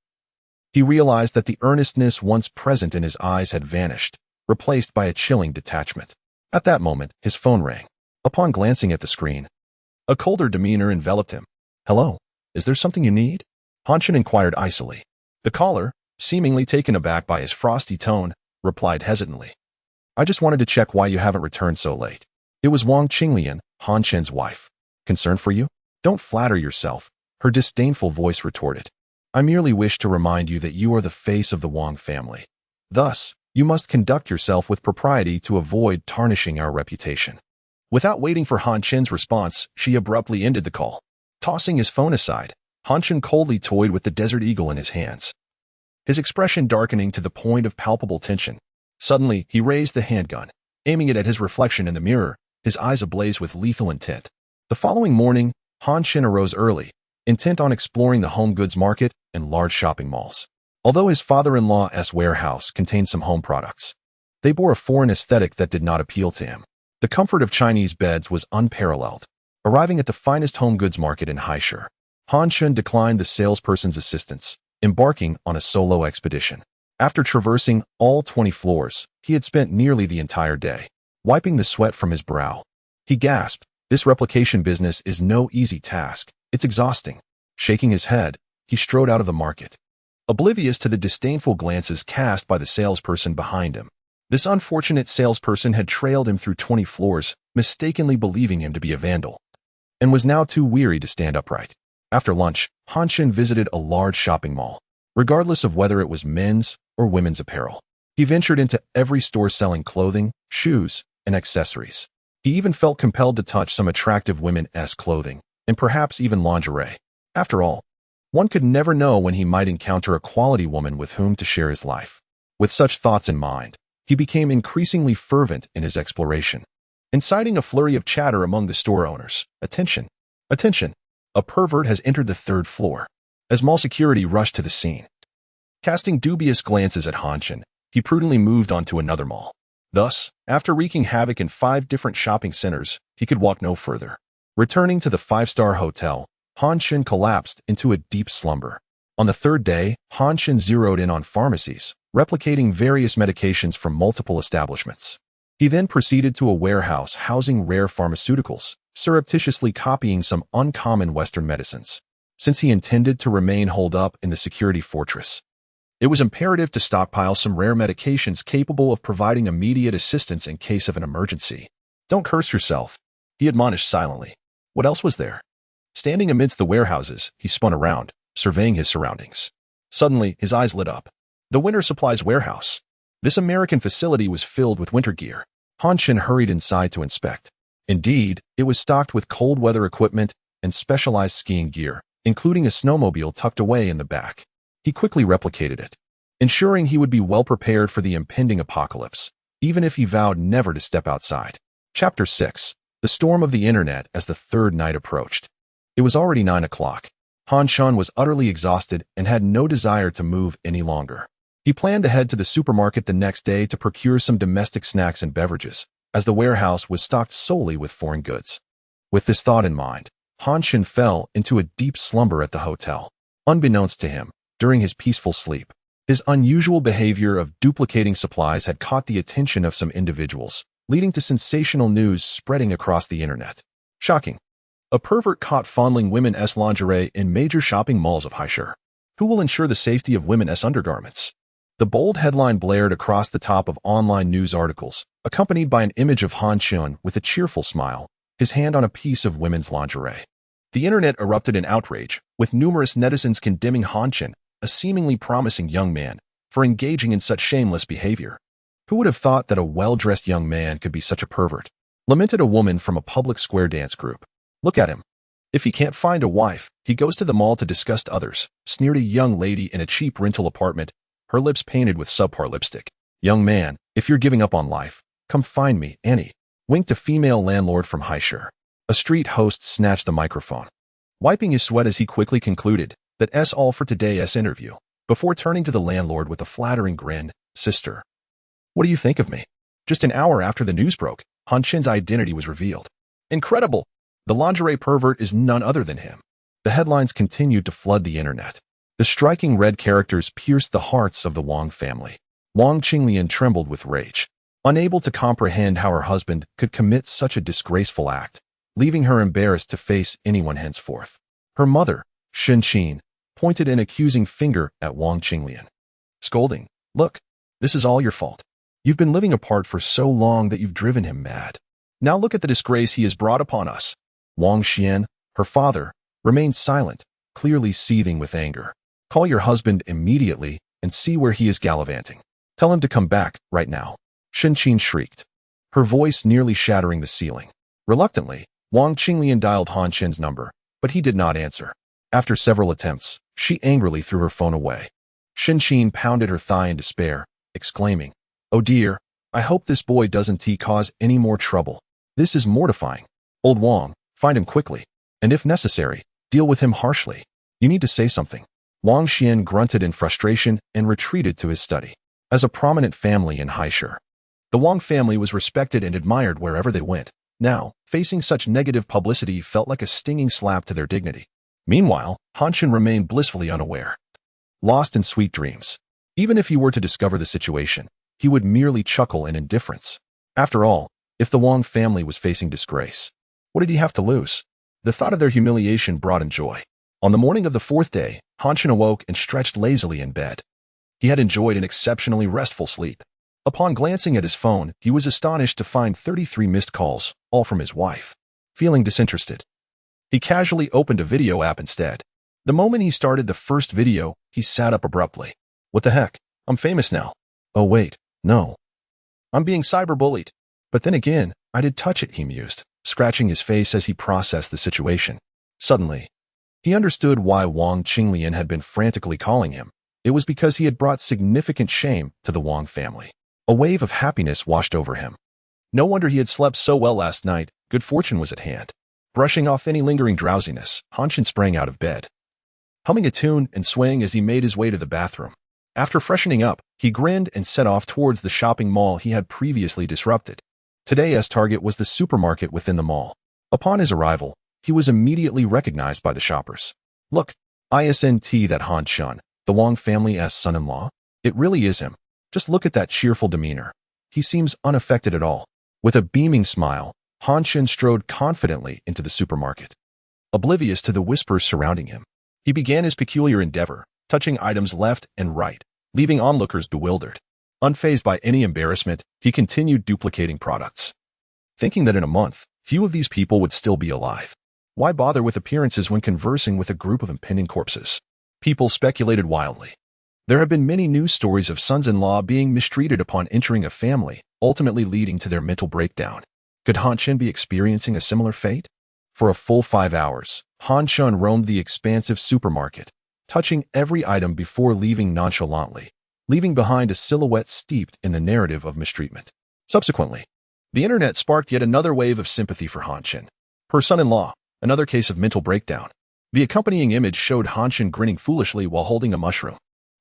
he realized that the earnestness once present in his eyes had vanished, replaced by a chilling detachment. At that moment, his phone rang. Upon glancing at the screen, a colder demeanor enveloped him. "Hello, is there something you need?" Chen inquired icily. The caller, seemingly taken aback by his frosty tone, replied hesitantly, "I just wanted to check why you haven't returned so late." It was Wang Qinglian, Chen's wife. "Concerned for you? Don't flatter yourself," her disdainful voice retorted. "I merely wish to remind you that you are the face of the Wang family. Thus, you must conduct yourself with propriety to avoid tarnishing our reputation." Without waiting for Chen's response, she abruptly ended the call. Tossing his phone aside, Chen coldly toyed with the Desert Eagle in his hands, his expression darkening to the point of palpable tension. Suddenly, he raised the handgun, aiming it at his reflection in the mirror, his eyes ablaze with lethal intent. The following morning, Chen arose early, intent on exploring the home goods market and large shopping malls. Although his father-in-law's warehouse contained some home products, they bore a foreign aesthetic that did not appeal to him. The comfort of Chinese beds was unparalleled. Arriving at the finest home goods market in Haishur, Chen declined the salesperson's assistance, embarking on a solo expedition. After traversing all 20 floors, he had spent nearly the entire day, wiping the sweat from his brow. He gasped, "This replication business is no easy task. It's exhausting." Shaking his head, he strode out of the market, oblivious to the disdainful glances cast by the salesperson behind him. This unfortunate salesperson had trailed him through 20 floors, mistakenly believing him to be a vandal, and was now too weary to stand upright. After lunch, Chen visited a large shopping mall. Regardless of whether it was men's or women's apparel, he ventured into every store selling clothing, shoes, and accessories. He even felt compelled to touch some attractive women's clothing, and perhaps even lingerie. After all, one could never know when he might encounter a quality woman with whom to share his life. With such thoughts in mind, he became increasingly fervent in his exploration, inciting a flurry of chatter among the store owners. "Attention! Attention! A pervert has entered the 3rd floor." As mall security rushed to the scene, casting dubious glances at Chen, he prudently moved on to another mall. Thus, after wreaking havoc in 5 different shopping centers, he could walk no further. Returning to the 5-star hotel, Chen collapsed into a deep slumber. On the 3rd day, Chen zeroed in on pharmacies, replicating various medications from multiple establishments. He then proceeded to a warehouse housing rare pharmaceuticals, surreptitiously copying some uncommon Western medicines. Since he intended to remain holed up in the security fortress, it was imperative to stockpile some rare medications capable of providing immediate assistance in case of an emergency. "Don't curse yourself," he admonished silently. What else was there? Standing amidst the warehouses, he spun around, surveying his surroundings. Suddenly, his eyes lit up. The winter supplies warehouse. This American facility was filled with winter gear. Han Chen hurried inside to inspect. Indeed, it was stocked with cold weather equipment and specialized skiing gear, including a snowmobile tucked away in the back. He quickly replicated it, ensuring he would be well prepared for the impending apocalypse, even if he vowed never to step outside. Chapter 6. The Storm of the Internet as the third night approached. It was already 9 o'clock. Han Chen was utterly exhausted and had no desire to move any longer. He planned to head to the supermarket the next day to procure some domestic snacks and beverages, as the warehouse was stocked solely with foreign goods. With this thought in mind, Han Chen fell into a deep slumber at the hotel. Unbeknownst to him, during his peaceful sleep, his unusual behavior of duplicating supplies had caught the attention of some individuals, leading to sensational news spreading across the internet. Shocking. A pervert caught fondling women's lingerie in major shopping malls of Haishur. Who will ensure the safety of women's undergarments? The bold headline blared across the top of online news articles, accompanied by an image of Han Chen with a cheerful smile, his hand on a piece of women's lingerie. The internet erupted in outrage, with numerous netizens condemning Han Chen, a seemingly promising young man, for engaging in such shameless behavior. Who would have thought that a well-dressed young man could be such a pervert? Lamented a woman from a public square dance group. Look at him. If he can't find a wife, he goes to the mall to disgust others, sneered a young lady in a cheap rental apartment, her lips painted with subpar lipstick. Young man, if you're giving up on life, come find me, Annie. Winked a female landlord from Haishur. A street host snatched the microphone, wiping his sweat as he quickly concluded, that's all for today's interview, before turning to the landlord with a flattering grin. Sister, what do you think of me? Just an hour after the news broke, Han Chen's identity was revealed. Incredible! The lingerie pervert is none other than him. The headlines continued to flood the internet. The striking red characters pierced the hearts of the Wang family. Wang Qinglian trembled with rage, unable to comprehend how her husband could commit such a disgraceful act, leaving her embarrassed to face anyone henceforth. Her mother, Shen Qin, pointed an accusing finger at Wang Qinglian, scolding, "Look, this is all your fault. You've been living apart for so long that you've driven him mad. Now look at the disgrace he has brought upon us." Wang Xian, her father, remained silent, clearly seething with anger. "Call your husband immediately and see where he is gallivanting. Tell him to come back right now," Shen Qin shrieked, her voice nearly shattering the ceiling. Reluctantly, Wang Qinglian dialed Han Chen's number, but he did not answer. After several attempts, she angrily threw her phone away. Shen Qin pounded her thigh in despair, exclaiming, "Oh dear, I hope this boy doesn't cause any more trouble. This is mortifying. Old Wang, find him quickly, and if necessary, deal with him harshly. You need to say something." Wang Xian grunted in frustration and retreated to his study. As a prominent family in Haishur, the Wang family was respected and admired wherever they went. Now, facing such negative publicity felt like a stinging slap to their dignity. Meanwhile, Han Chen remained blissfully unaware, lost in sweet dreams. Even if he were to discover the situation, he would merely chuckle in indifference. After all, if the Wang family was facing disgrace, what did he have to lose? The thought of their humiliation brought him joy. On the morning of the fourth day, Han Chen awoke and stretched lazily in bed. He had enjoyed an exceptionally restful sleep. Upon glancing at his phone, he was astonished to find 33 missed calls, all from his wife. Feeling disinterested, he casually opened a video app instead. The moment he started the first video, he sat up abruptly. What the heck? I'm famous now. Oh wait, no. I'm being cyberbullied. But then again, I did touch it, he mused, scratching his face as he processed the situation. Suddenly, he understood why Wang Qinglian had been frantically calling him. It was because he had brought significant shame to the Wang family. A wave of happiness washed over him. No wonder he had slept so well last night. Good fortune was at hand. Brushing off any lingering drowsiness, Han Chen sprang out of bed, humming a tune and swaying as he made his way to the bathroom. After freshening up, he grinned and set off towards the shopping mall he had previously disrupted. Today's target was the supermarket within the mall. Upon his arrival, he was immediately recognized by the shoppers. Look, isn't that Han Chen, the Wang family's son-in-law? It really is him. Just look at that cheerful demeanor. He seems unaffected at all. With a beaming smile, Han Chen strode confidently into the supermarket. Oblivious to the whispers surrounding him, he began his peculiar endeavor, touching items left and right, leaving onlookers bewildered. Unfazed by any embarrassment, he continued duplicating products, thinking that in a month, few of these people would still be alive. Why bother with appearances when conversing with a group of impending corpses? People speculated wildly. There have been many news stories of sons-in-law being mistreated upon entering a family, ultimately leading to their mental breakdown. Could Han Chen be experiencing a similar fate? For a full 5 hours, Han Chen roamed the expansive supermarket, touching every item before leaving nonchalantly, leaving behind a silhouette steeped in the narrative of mistreatment. Subsequently, the internet sparked yet another wave of sympathy for Han Chen. Her son-in-law, another case of mental breakdown. The accompanying image showed Han Chen grinning foolishly while holding a mushroom.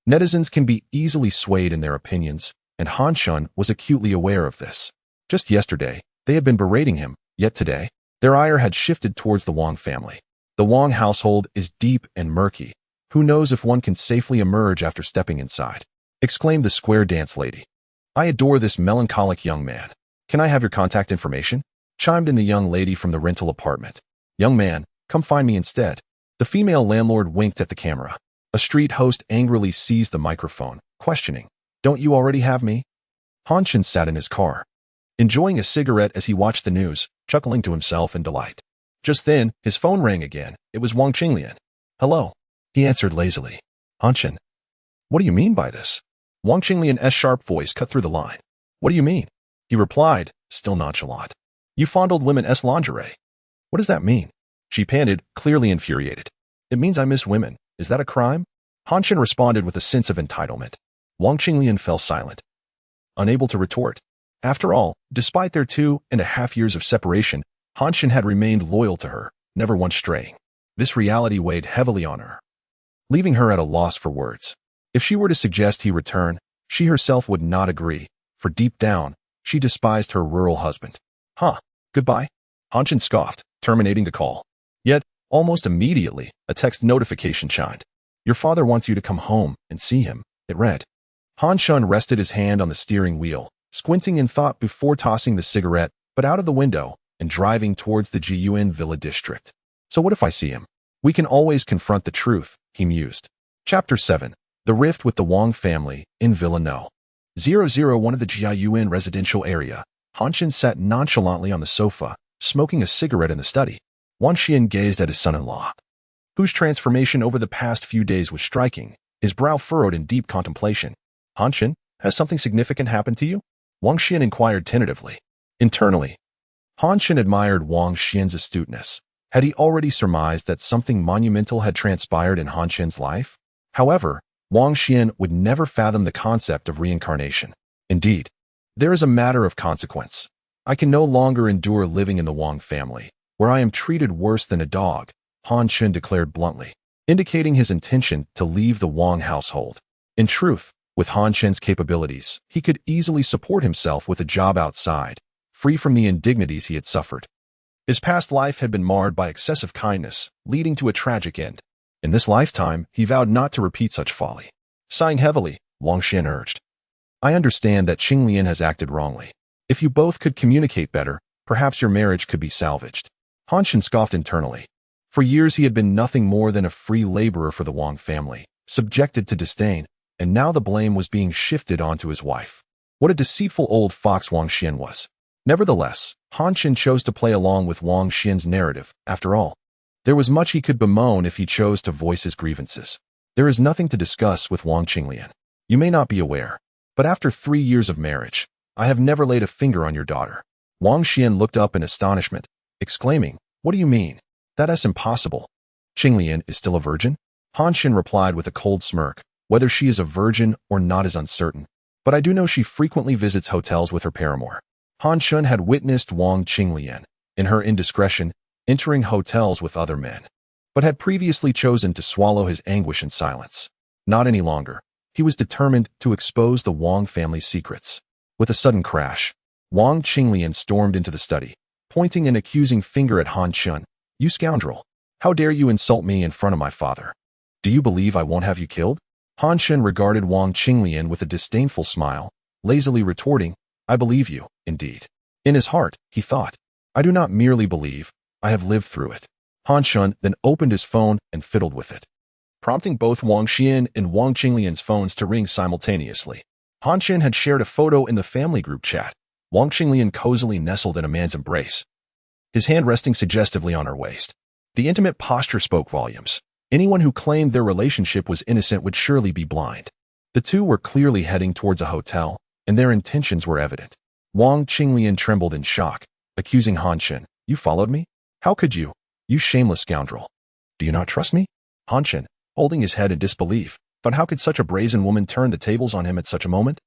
Netizens can be easily swayed in their opinions, and Han Chen was acutely aware of this. Just yesterday, they had been berating him, yet today, their ire had shifted towards the Wang family. The Wang household is deep and murky. Who knows if one can safely emerge after stepping inside? Exclaimed the square dance lady. I adore this melancholic young man. Can I have your contact information? Chimed in the young lady from the rental apartment. Young man, come find me instead. The female landlord winked at the camera. A street host angrily seized the microphone, questioning, Don't you already have me? Han Chen sat in his car, enjoying a cigarette as he watched the news, chuckling to himself in delight. Just then, his phone rang again. It was Wang Qinglian. Hello, he answered lazily. Han Chen, what do you mean by this? Wang Qinglian's sharp voice cut through the line. What do you mean? He replied, still nonchalant. You fondled women's lingerie. What does that mean? She panted, clearly infuriated. It means I miss women. Is that a crime? Han Chen responded with a sense of entitlement. Wang Qinglian fell silent, unable to retort. After all, despite their 2.5 years of separation, Han Chen had remained loyal to her, never once straying. This reality weighed heavily on her, leaving her at a loss for words. If she were to suggest he return, she herself would not agree, for deep down, she despised her rural husband. Goodbye? Han Chen scoffed, terminating the call. Yet, almost immediately, a text notification chimed. Your father wants you to come home and see him, it read. Han Chen rested his hand on the steering wheel, squinting in thought before tossing the cigarette, but out of the window, and driving towards the Jiyuan Villa district. So what if I see him? We can always confront the truth, he mused. Chapter 7. The Rift with the Wang Family, in Villa No. 001 of the Jiyuan residential area. Han Chen sat nonchalantly on the sofa, smoking a cigarette in the study. Wang Xian gazed at his son-in-law, whose transformation over the past few days was striking, his brow furrowed in deep contemplation. Han Chen, has something significant happened to you? Wang Xian inquired tentatively. Internally, Han Chen admired Wang Xian's astuteness. Had he already surmised that something monumental had transpired in Han Chen's life? However, Wang Xian would never fathom the concept of reincarnation. Indeed, there is a matter of consequence. I can no longer endure living in the Wang family, where I am treated worse than a dog, Han Chen declared bluntly, indicating his intention to leave the Wang household. In truth, with Han Chen's capabilities, he could easily support himself with a job outside, free from the indignities he had suffered. His past life had been marred by excessive kindness, leading to a tragic end. In this lifetime, he vowed not to repeat such folly. Sighing heavily, Wang Xian urged, I understand that Qinglian has acted wrongly. If you both could communicate better, perhaps your marriage could be salvaged. Han Chen scoffed internally. For years he had been nothing more than a free laborer for the Wang family, subjected to disdain, and now the blame was being shifted onto his wife. What a deceitful old fox Wang Xian was. Nevertheless, Han Chen chose to play along with Wang Xian's narrative. After all, there was much he could bemoan if he chose to voice his grievances. There is nothing to discuss with Wang Qinglian. You may not be aware, but after 3 years of marriage, I have never laid a finger on your daughter. Wang Xian looked up in astonishment, exclaiming, What do you mean? That is impossible. Qinglian is still a virgin? Han Chen replied with a cold smirk. Whether she is a virgin or not is uncertain, but I do know she frequently visits hotels with her paramour. Han Chen had witnessed Wang Qinglian, in her indiscretion, entering hotels with other men, but had previously chosen to swallow his anguish in silence. Not any longer. He was determined to expose the Wang family's secrets. With a sudden crash, Wang Qinglian stormed into the study, pointing an accusing finger at Han Chen. You scoundrel! How dare you insult me in front of my father? Do you believe I won't have you killed? Han Chen regarded Wang Qinglian with a disdainful smile, lazily retorting, I believe you, indeed. In his heart, he thought, I do not merely believe, I have lived through it. Han Chen then opened his phone and fiddled with it, prompting both Wang Xian and Wang Qinglian's phones to ring simultaneously. Han Chen had shared a photo in the family group chat. Wang Qinglian cozily nestled in a man's embrace, his hand resting suggestively on her waist. The intimate posture spoke volumes. Anyone who claimed their relationship was innocent would surely be blind. The two were clearly heading towards a hotel, and their intentions were evident. Wang Qinglian trembled in shock, accusing Han Chen. You followed me? How could you? You shameless scoundrel. Do you not trust me? Han Chen, holding his head in disbelief, but how could such a brazen woman turn the tables on him at such a moment?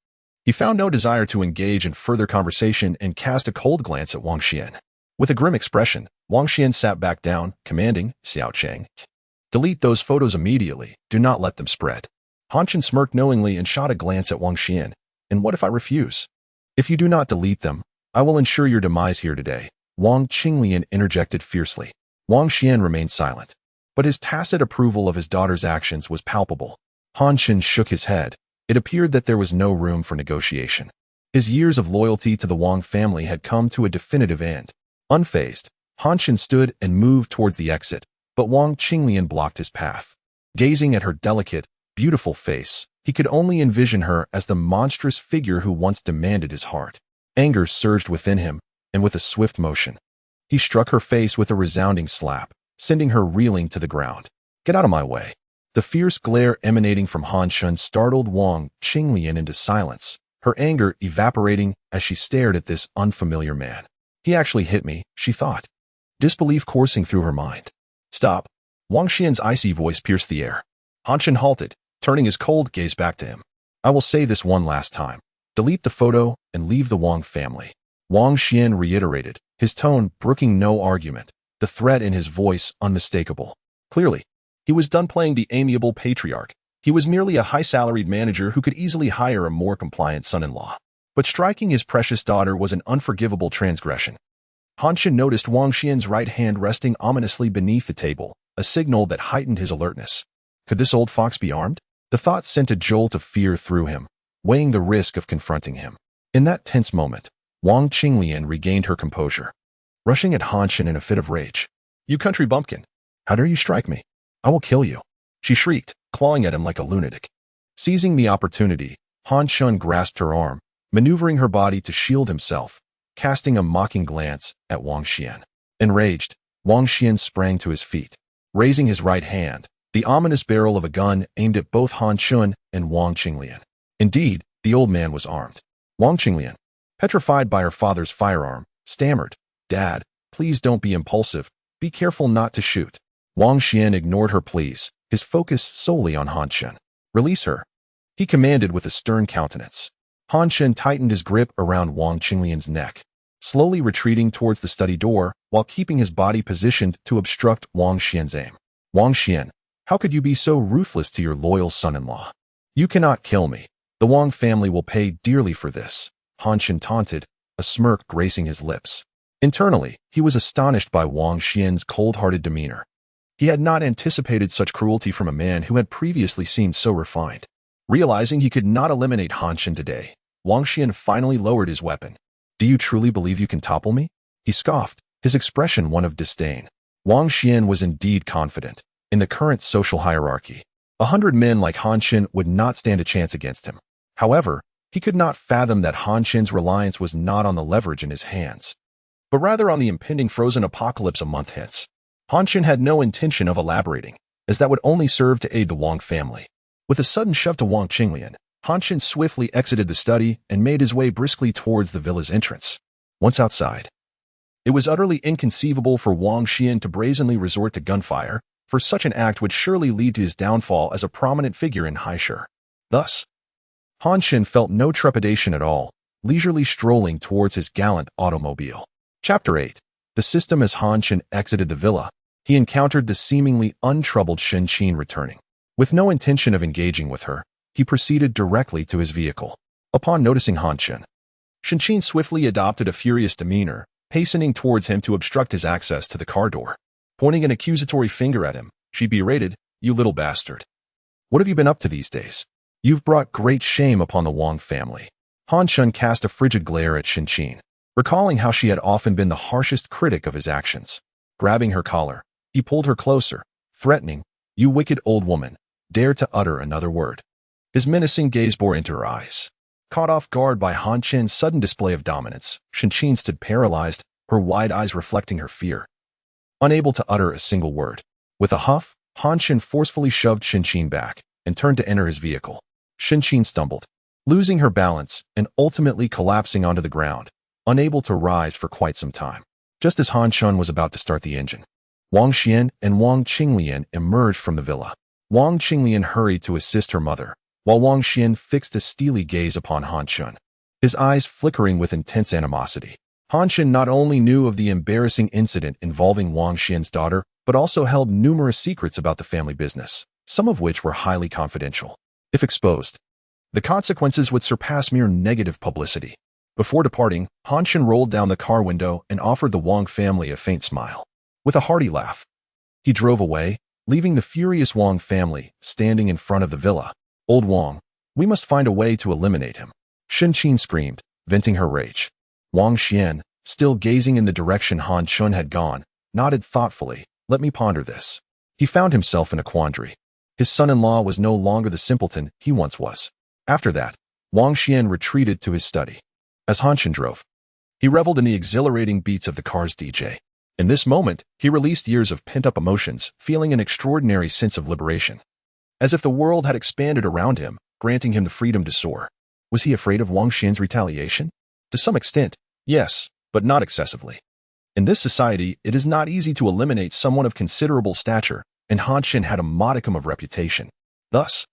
He found no desire to engage in further conversation and cast a cold glance at Wang Xian. With a grim expression, Wang Xian sat back down, commanding, Xiao Cheng, delete those photos immediately. Do not let them spread. Han Chen smirked knowingly and shot a glance at Wang Xian. And what if I refuse? If you do not delete them, I will ensure your demise here today. Wang Qinglian interjected fiercely. Wang Xian remained silent, but his tacit approval of his daughter's actions was palpable. Han Chen shook his head. It appeared that there was no room for negotiation. His years of loyalty to the Wang family had come to a definitive end. Unfazed, Han Chen stood and moved towards the exit, but Wang Qinglian blocked his path. Gazing at her delicate, beautiful face, he could only envision her as the monstrous figure who once demanded his heart. Anger surged within him, and with a swift motion, he struck her face with a resounding slap, sending her reeling to the ground. Get out of my way. The fierce glare emanating from Han Chen startled Wang Qinglian into silence, her anger evaporating as she stared at this unfamiliar man. He actually hit me, she thought, disbelief coursing through her mind. Stop. Wang Xian's icy voice pierced the air. Han Chen halted, turning his cold gaze back to him. I will say this one last time. Delete the photo and leave the Wang family. Wang Xian reiterated, his tone brooking no argument, the threat in his voice unmistakable. Clearly, he was done playing the amiable patriarch. He was merely a high-salaried manager who could easily hire a more compliant son-in-law. But striking his precious daughter was an unforgivable transgression. Han Chen noticed Wang Xian's right hand resting ominously beneath the table, a signal that heightened his alertness. Could this old fox be armed? The thought sent a jolt of fear through him, weighing the risk of confronting him. In that tense moment, Wang Qinglian regained her composure, rushing at Han Chen in a fit of rage. You country bumpkin! How dare you strike me? I will kill you! She shrieked, clawing at him like a lunatic. Seizing the opportunity, Han Chen grasped her arm, maneuvering her body to shield himself, casting a mocking glance at Wang Xian. Enraged, Wang Xian sprang to his feet. Raising his right hand, the ominous barrel of a gun aimed at both Han Chen and Wang Qinglian. Indeed, the old man was armed. Wang Qinglian, petrified by her father's firearm, stammered, Dad, please don't be impulsive. Be careful not to shoot. Wang Xian ignored her pleas, his focus solely on Han Chen. Release her, he commanded with a stern countenance. Han Chen tightened his grip around Wang Qinglian's neck, slowly retreating towards the study door while keeping his body positioned to obstruct Wang Xian's aim. Wang Xian, how could you be so ruthless to your loyal son-in-law? You cannot kill me. The Wang family will pay dearly for this, Han Chen taunted, a smirk gracing his lips. Internally, he was astonished by Wang Xian's cold-hearted demeanor. He had not anticipated such cruelty from a man who had previously seemed so refined. Realizing he could not eliminate Han Chen today, Wang Xian finally lowered his weapon. Do you truly believe you can topple me? He scoffed, his expression one of disdain. Wang Xian was indeed confident. In the current social hierarchy, 100 men like Han Chen would not stand a chance against him. However, he could not fathom that Han Chen's reliance was not on the leverage in his hands, but rather on the impending frozen apocalypse a month hence. Han Chen had no intention of elaborating, as that would only serve to aid the Wang family. With a sudden shove to Wang Qinglian, Han Chen swiftly exited the study and made his way briskly towards the villa's entrance. Once outside, it was utterly inconceivable for Wang Xian to brazenly resort to gunfire, for such an act would surely lead to his downfall as a prominent figure in Haisher. Thus, Han Chen felt no trepidation at all, leisurely strolling towards his gallant automobile. Chapter 8. The system. As Han Chen exited the villa, he encountered the seemingly untroubled Shen Qin returning. With no intention of engaging with her, he proceeded directly to his vehicle. Upon noticing Han Chen, Shen Qin swiftly adopted a furious demeanor, hastening towards him to obstruct his access to the car door. Pointing an accusatory finger at him, she berated, You little bastard. What have you been up to these days? You've brought great shame upon the Wang family. Han Chen cast a frigid glare at Shen Qin, recalling how she had often been the harshest critic of his actions. Grabbing her collar, he pulled her closer, threatening, You wicked old woman, dare to utter another word. His menacing gaze bore into her eyes. Caught off guard by Han Chen's sudden display of dominance, Shen Qin stood paralyzed, her wide eyes reflecting her fear. Unable to utter a single word, with a huff, Han Chen forcefully shoved Shen Qin back and turned to enter his vehicle. Chen stumbled, losing her balance and ultimately collapsing onto the ground, unable to rise for quite some time. Just as Han Chen was about to start the engine, Wang Xian and Wang Qinglian emerged from the villa. Wang Qinglian hurried to assist her mother, while Wang Xian fixed a steely gaze upon Han Chen, his eyes flickering with intense animosity. Han Chen not only knew of the embarrassing incident involving Wang Xian's daughter, but also held numerous secrets about the family business, some of which were highly confidential. If exposed, the consequences would surpass mere negative publicity. Before departing, Han Chen rolled down the car window and offered the Wang family a faint smile. With a hearty laugh, he drove away, leaving the furious Wang family standing in front of the villa. Old Wang, we must find a way to eliminate him, Chen screamed, venting her rage. Wang Xian, still gazing in the direction Han Chen had gone, nodded thoughtfully. Let me ponder this. He found himself in a quandary. His son-in-law was no longer the simpleton he once was. After that, Wang Xian retreated to his study. As Han Chen drove, he reveled in the exhilarating beats of the car's DJ. In this moment, he released years of pent-up emotions, feeling an extraordinary sense of liberation. As if the world had expanded around him, granting him the freedom to soar. Was he afraid of Wang Xian's retaliation? To some extent, yes, but not excessively. In this society, it is not easy to eliminate someone of considerable stature, and Han Chen had a modicum of reputation. Thus,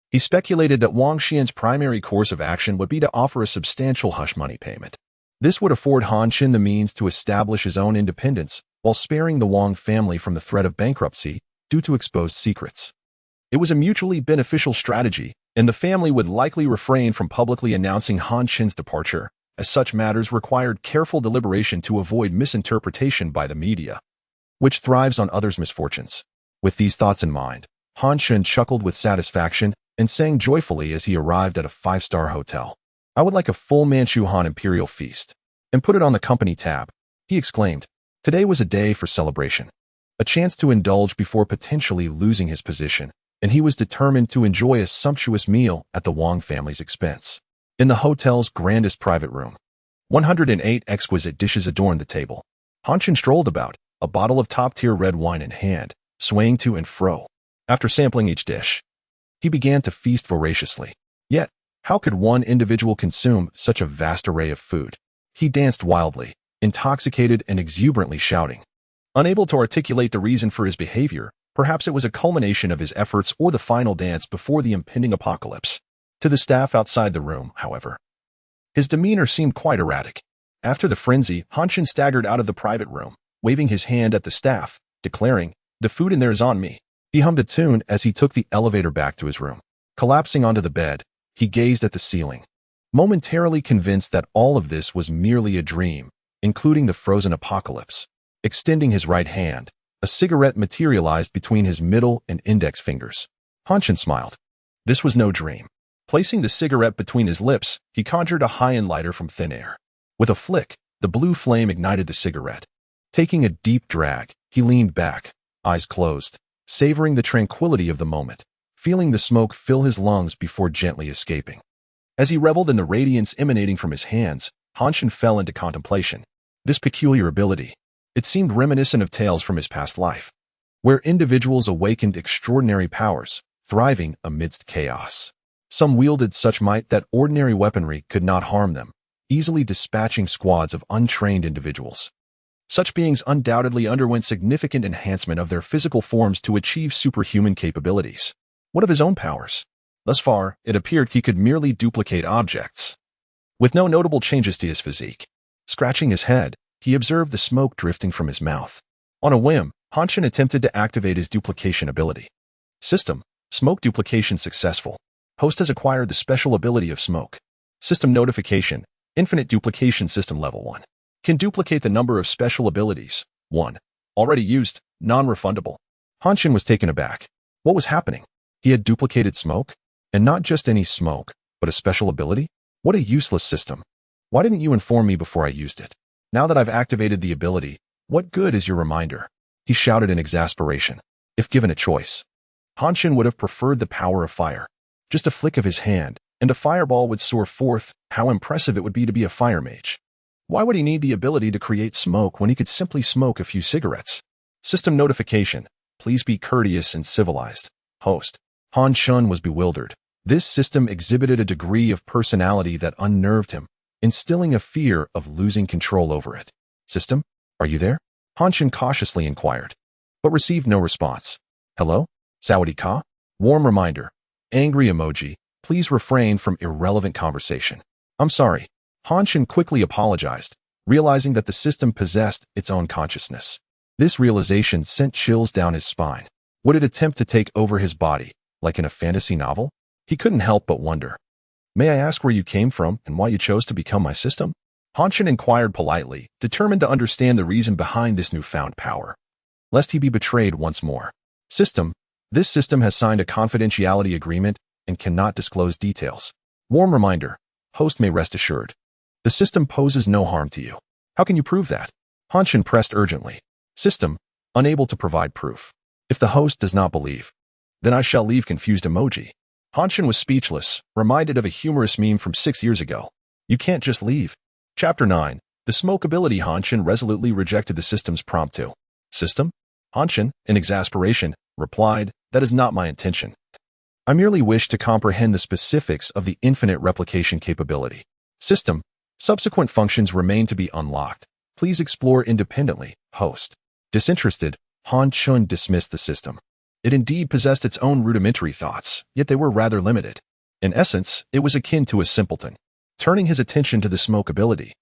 he speculated that Wang Xian's primary course of action would be to offer a substantial hush-money payment. This would afford Han Chen the means to establish his own independence while sparing the Wang family from the threat of bankruptcy due to exposed secrets. It was a mutually beneficial strategy, and the family would likely refrain from publicly announcing Han Chen's departure, as such matters required careful deliberation to avoid misinterpretation by the media, which thrives on others' misfortunes. With these thoughts in mind, Han Chen chuckled with satisfaction and sang joyfully as he arrived at a 5-star hotel. I would like a full Manchu Han Imperial feast, and put it on the company tab, he exclaimed. Today was a day for celebration, a chance to indulge before potentially losing his position, and he was determined to enjoy a sumptuous meal at the Wang family's expense. In the hotel's grandest private room, 108 exquisite dishes adorned the table. Han Chen strolled about, a bottle of top-tier red wine in hand, swaying to and fro. After sampling each dish, he began to feast voraciously. Yet, how could one individual consume such a vast array of food? He danced wildly, intoxicated and exuberantly shouting. Unable to articulate the reason for his behavior, perhaps it was a culmination of his efforts or the final dance before the impending apocalypse. To the staff outside the room, however, his demeanor seemed quite erratic. After the frenzy, Han Chen staggered out of the private room, waving his hand at the staff, declaring, "The food in there is on me." He hummed a tune as he took the elevator back to his room. Collapsing onto the bed, he gazed at the ceiling, momentarily convinced that all of this was merely a dream, including the frozen apocalypse. Extending his right hand, a cigarette materialized between his middle and index fingers. Han Chen smiled. This was no dream. Placing the cigarette between his lips, he conjured a high-end lighter from thin air. With a flick, the blue flame ignited the cigarette. Taking a deep drag, he leaned back, eyes closed, savoring the tranquility of the moment, feeling the smoke fill his lungs before gently escaping. As he reveled in the radiance emanating from his hands, Han Chen fell into contemplation. This peculiar ability, it seemed reminiscent of tales from his past life, where individuals awakened extraordinary powers, thriving amidst chaos. Some wielded such might that ordinary weaponry could not harm them, easily dispatching squads of untrained individuals. Such beings undoubtedly underwent significant enhancement of their physical forms to achieve superhuman capabilities. What of his own powers? Thus far, it appeared he could merely duplicate objects, with no notable changes to his physique. Scratching his head, he observed the smoke drifting from his mouth. On a whim, Han Chen attempted to activate his duplication ability. System: smoke duplication successful. Host has acquired the special ability of smoke. System notification: infinite duplication system level 1. Can duplicate the number of special abilities. 1. Already used, non-refundable. Han Chen was taken aback. What was happening? He had duplicated smoke? And not just any smoke, but a special ability? What a useless system. Why didn't you inform me before I used it? Now that I've activated the ability, what good is your reminder? He shouted in exasperation. If given a choice, Han Chen would have preferred the power of fire. Just a flick of his hand, and a fireball would soar forth. How impressive it would be to be a fire mage. Why would he need the ability to create smoke when he could simply smoke a few cigarettes? System notification: please be courteous and civilized. Host. Han Chen was bewildered. This system exhibited a degree of personality that unnerved him, instilling a fear of losing control over it. "System, are you there?" Han Chen cautiously inquired, but received no response. "Hello? Sawadee ka?" Warm reminder. Angry emoji. Please refrain from irrelevant conversation. "I'm sorry." Han Chen quickly apologized, realizing that the system possessed its own consciousness. This realization sent chills down his spine. Would it attempt to take over his body, like in a fantasy novel? He couldn't help but wonder. "May I ask where you came from and why you chose to become my system?" Han Chen inquired politely, determined to understand the reason behind this newfound power, lest he be betrayed once more. "System, this system has signed a confidentiality agreement and cannot disclose details." Warm reminder. Host may rest assured. The system poses no harm to you. "How can you prove that?" Han Chen pressed urgently. System, unable to provide proof. "If the host does not believe, then I shall leave." Confused emoji. Han Chen was speechless, reminded of a humorous meme from 6 years ago. "You can't just leave." Chapter 9. The Smoke Ability. Han Chen resolutely rejected the system's prompt to. "System?" Han Chen, in exasperation, replied, "That is not my intention. I merely wish to comprehend the specifics of the infinite replication capability." System. Subsequent functions remain to be unlocked. Please explore independently. Host. Disinterested, Han Chen dismissed the system. It indeed possessed its own rudimentary thoughts, yet they were rather limited. In essence, it was akin to a simpleton. Turning his attention to the smoke ability,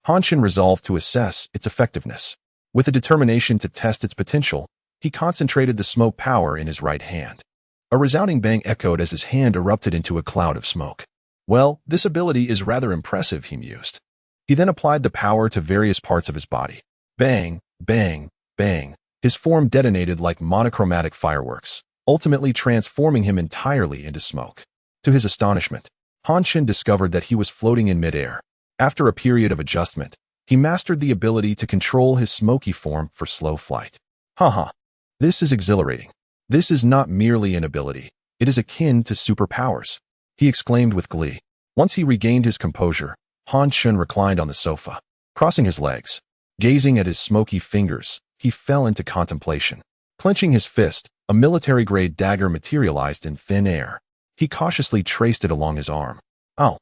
Han Chen resolved to assess its effectiveness. With a determination to test its potential, he concentrated the smoke power in his right hand. A resounding bang echoed as his hand erupted into a cloud of smoke. "Well, this ability is rather impressive," he mused. He then applied the power to various parts of his body. Bang, bang, bang. His form detonated like monochromatic fireworks, ultimately transforming him entirely into smoke. To his astonishment, Han Chen discovered that he was floating in midair. After a period of adjustment, he mastered the ability to control his smoky form for slow flight. Haha. This is exhilarating. This is not merely an ability. It is akin to superpowers, he exclaimed with glee. Once he regained his composure, Han Chen reclined on the sofa, crossing his legs. Gazing at his smoky fingers, he fell into contemplation. Clenching his fist, a military-grade dagger materialized in thin air. He cautiously traced it along his arm. "Oh,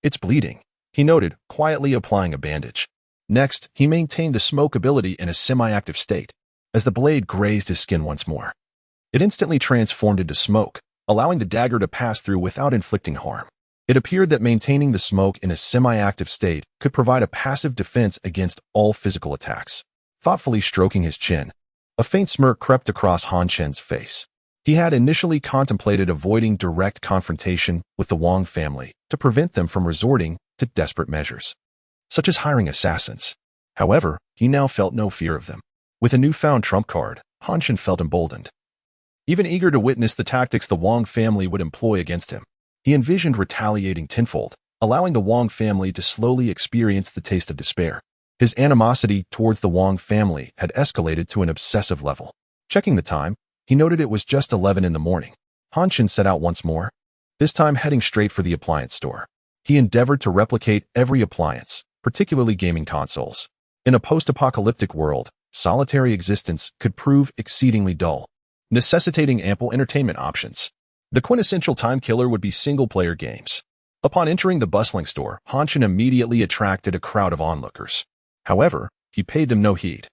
it's bleeding," he noted, quietly applying a bandage. Next, he maintained the smoke ability in a semi-active state. As the blade grazed his skin once more, it instantly transformed into smoke, allowing the dagger to pass through without inflicting harm. It appeared that maintaining the smoke in a semi-active state could provide a passive defense against all physical attacks. Thoughtfully stroking his chin, a faint smirk crept across Han Chen's face. He had initially contemplated avoiding direct confrontation with the Wang family to prevent them from resorting to desperate measures, such as hiring assassins. However, he now felt no fear of them. With a newfound trump card, Han Chen felt emboldened, even eager to witness the tactics the Wang family would employ against him. He envisioned retaliating tenfold, allowing the Wang family to slowly experience the taste of despair. His animosity towards the Wang family had escalated to an obsessive level. Checking the time, he noted it was just 11 in the morning. Han Chen set out once more, this time heading straight for the appliance store. He endeavored to replicate every appliance, particularly gaming consoles. In a post-apocalyptic world, solitary existence could prove exceedingly dull, necessitating ample entertainment options. The quintessential time killer would be single-player games. Upon entering the bustling store, Han Chen immediately attracted a crowd of onlookers. However, he paid them no heed,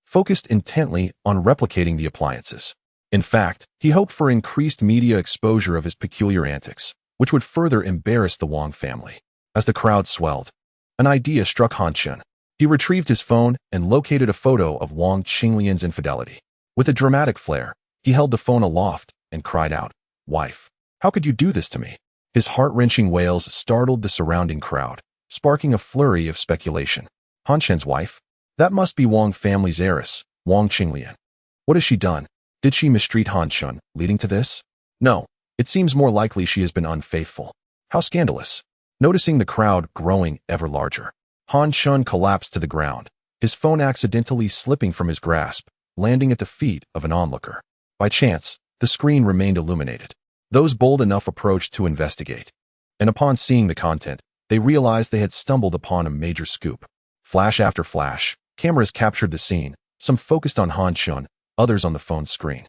focused intently on replicating the appliances. In fact, he hoped for increased media exposure of his peculiar antics, which would further embarrass the Wang family. As the crowd swelled, an idea struck Han Chen. He retrieved his phone and located a photo of Wang Qinglian's infidelity. With a dramatic flair, he held the phone aloft and cried out, "Wife, how could you do this to me?" His heart-wrenching wails startled the surrounding crowd, sparking a flurry of speculation. Han Chen's wife? That must be Wang family's heiress, Wang Qinglian. What has she done? Did she mistreat Han Chen, leading to this? No, it seems more likely she has been unfaithful. How scandalous. Noticing the crowd growing ever larger, Han Chen collapsed to the ground, his phone accidentally slipping from his grasp, landing at the feet of an onlooker. By chance, the screen remained illuminated. Those bold enough approached to investigate, and upon seeing the content, they realized they had stumbled upon a major scoop. Flash after flash, cameras captured the scene, some focused on Han Chen, others on the phone's screen.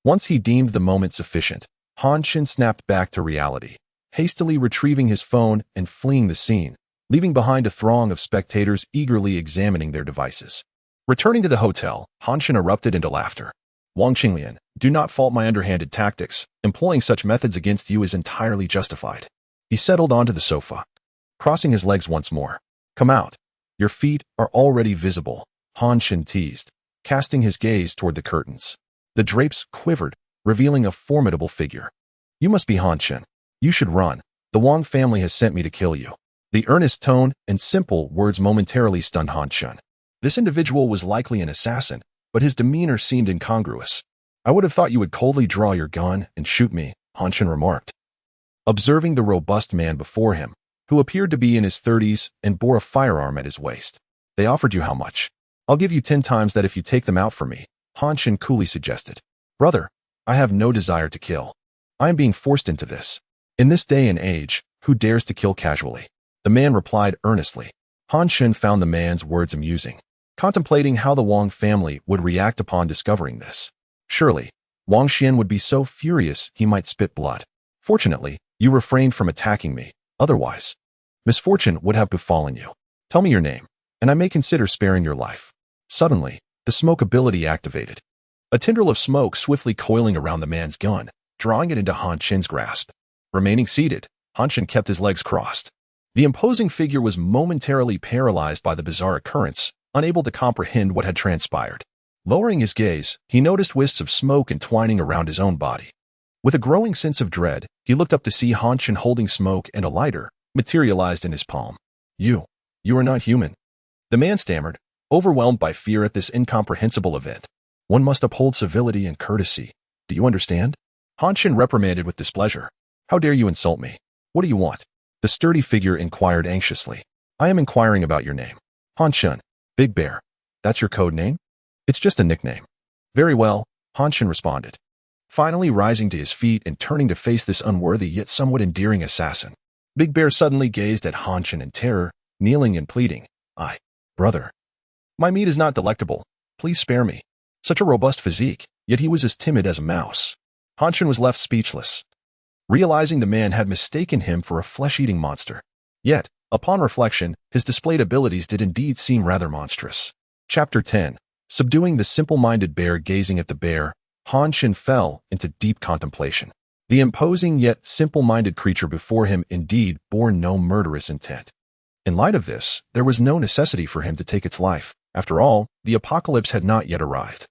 Once he deemed the moment sufficient, Han Chen snapped back to reality, hastily retrieving his phone and fleeing the scene, leaving behind a throng of spectators eagerly examining their devices. Returning to the hotel, Han Chen erupted into laughter. Wang Qinglian, do not fault my underhanded tactics. Employing such methods against you is entirely justified. He settled onto the sofa, crossing his legs once more. Come out. Your feet are already visible, Han Chen teased, casting his gaze toward the curtains. The drapes quivered, revealing a formidable figure. You must be Han Chen. You should run. The Wang family has sent me to kill you. The earnest tone and simple words momentarily stunned Han Chen. This individual was likely an assassin, but his demeanor seemed incongruous. I would have thought you would coldly draw your gun and shoot me, Han Chen remarked. Observing the robust man before him, who appeared to be in his 30s and bore a firearm at his waist. They offered you how much? I'll give you 10 times that if you take them out for me, Han Chen coolly suggested. Brother, I have no desire to kill. I am being forced into this. In this day and age, who dares to kill casually? The man replied earnestly. Han Chen found the man's words amusing, contemplating how the Wang family would react upon discovering this. Surely, Wang Xian would be so furious he might spit blood. Fortunately, you refrained from attacking me. Otherwise, misfortune would have befallen you. Tell me your name, and I may consider sparing your life. Suddenly, the smoke ability activated. A tendril of smoke swiftly coiling around the man's gun, drawing it into Han Chen's grasp. Remaining seated, Han Chen kept his legs crossed. The imposing figure was momentarily paralyzed by the bizarre occurrence, unable to comprehend what had transpired. Lowering his gaze, he noticed wisps of smoke entwining around his own body. With a growing sense of dread, he looked up to see Han Chen holding smoke and a lighter, materialized in his palm. You are not human. The man stammered, overwhelmed by fear at this incomprehensible event. One must uphold civility and courtesy. Do you understand? Han Chen reprimanded with displeasure. How dare you insult me? What do you want? The sturdy figure inquired anxiously. I am inquiring about your name. Han Chen, Big Bear. That's your code name? It's just a nickname. Very well, Han Chen responded, finally rising to his feet and turning to face this unworthy yet somewhat endearing assassin. Big Bear suddenly gazed at Han Chen in terror, kneeling and pleading. Brother. My meat is not delectable. Please spare me. Such a robust physique, yet he was as timid as a mouse. Han Chen was left speechless, realizing the man had mistaken him for a flesh-eating monster. Yet, upon reflection, his displayed abilities did indeed seem rather monstrous. Chapter 10. Subduing the simple-minded bear gazing at the bear, Han Chen fell into deep contemplation. The imposing yet simple-minded creature before him indeed bore no murderous intent. In light of this, there was no necessity for him to take its life. After all, the apocalypse had not yet arrived.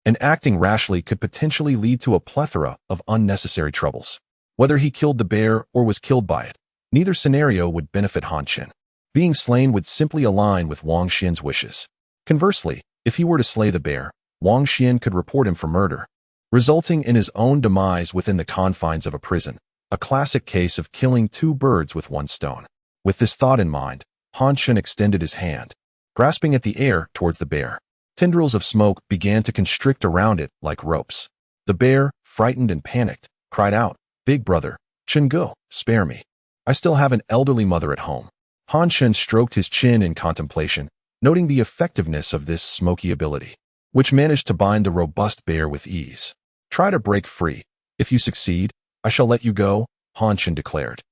And acting rashly could potentially lead to a plethora of unnecessary troubles. Whether he killed the bear or was killed by it, neither scenario would benefit Han Chen. Being slain would simply align with Wang Xian's wishes. Conversely, if he were to slay the bear, Wang Xian could report him for murder, resulting in his own demise within the confines of a prison, a classic case of killing two birds with one stone. With this thought in mind, Han Chen extended his hand, grasping at the air towards the bear. Tendrils of smoke began to constrict around it like ropes. The bear, frightened and panicked, cried out, Big brother, Chen Go, spare me. I still have an elderly mother at home. Han Chen stroked his chin in contemplation, noting the effectiveness of this smoky ability, which managed to bind the robust bear with ease. Try to break free. If you succeed, I shall let you go, Han Chen declared.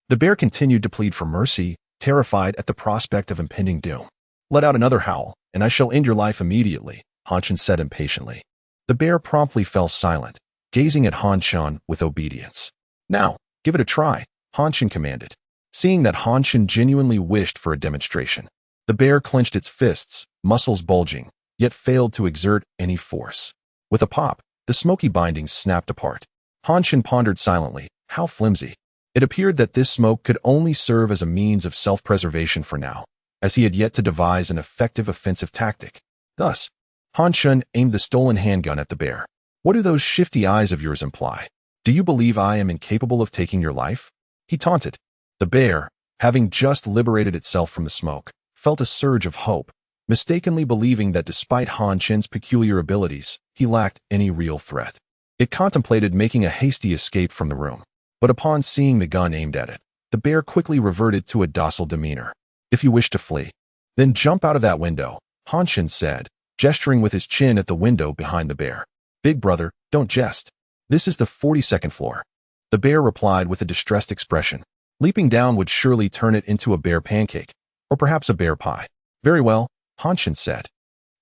The bear continued to plead for mercy, terrified at the prospect of impending doom. Let out another howl, and I shall end your life immediately, Han Chen said impatiently. The bear promptly fell silent, gazing at Han Chen with obedience. Now, give it a try, Han Chen commanded. Seeing that Han Chen genuinely wished for a demonstration, the bear clenched its fists, muscles bulging, yet failed to exert any force. With a pop, the smoky bindings snapped apart. Han Chen pondered silently, how flimsy. It appeared that this smoke could only serve as a means of self-preservation for now, as he had yet to devise an effective offensive tactic. Thus, Han Chen aimed the stolen handgun at the bear. What do those shifty eyes of yours imply? Do you believe I am incapable of taking your life? He taunted. The bear, having just liberated itself from the smoke, felt a surge of hope, mistakenly believing that despite Han Chen's peculiar abilities, he lacked any real threat. It contemplated making a hasty escape from the room, but upon seeing the gun aimed at it, the bear quickly reverted to a docile demeanor. If you wish to flee, then jump out of that window, Han Chen said, gesturing with his chin at the window behind the bear. Big brother, don't jest. This is the 42nd floor. The bear replied with a distressed expression. Leaping down would surely turn it into a bear pancake, or perhaps a bear pie. Very well, Chen said,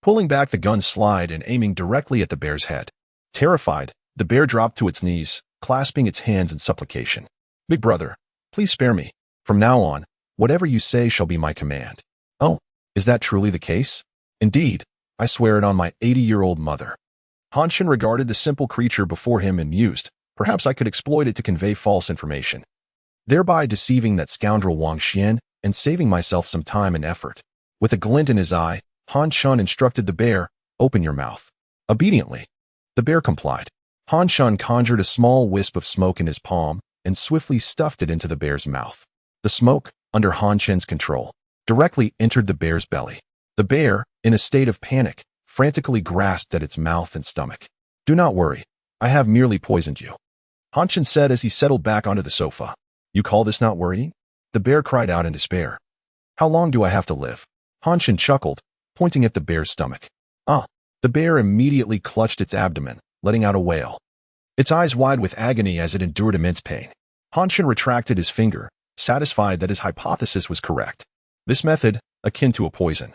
pulling back the gun's slide and aiming directly at the bear's head. Terrified, the bear dropped to its knees, clasping its hands in supplication. Big brother, please spare me. From now on, whatever you say shall be my command. Oh, is that truly the case? Indeed, I swear it on my 80-year-old mother. Chen regarded the simple creature before him and mused, perhaps I could exploit it to convey false information, thereby deceiving that scoundrel Wang Xian and saving myself some time and effort. With a glint in his eye, Chen instructed the bear, open your mouth. Obediently, the bear complied. Chen conjured a small wisp of smoke in his palm and swiftly stuffed it into the bear's mouth. The smoke, under Chen's control, directly entered the bear's belly. The bear, in a state of panic, frantically grasped at its mouth and stomach. Do not worry, I have merely poisoned you, Chen said as he settled back onto the sofa. You call this not worrying? The bear cried out in despair. How long do I have to live? Chen chuckled, pointing at the bear's stomach. Ah! The bear immediately clutched its abdomen, letting out a wail, its eyes wide with agony as it endured immense pain. Chen retracted his finger, satisfied that his hypothesis was correct. This method, akin to a poison,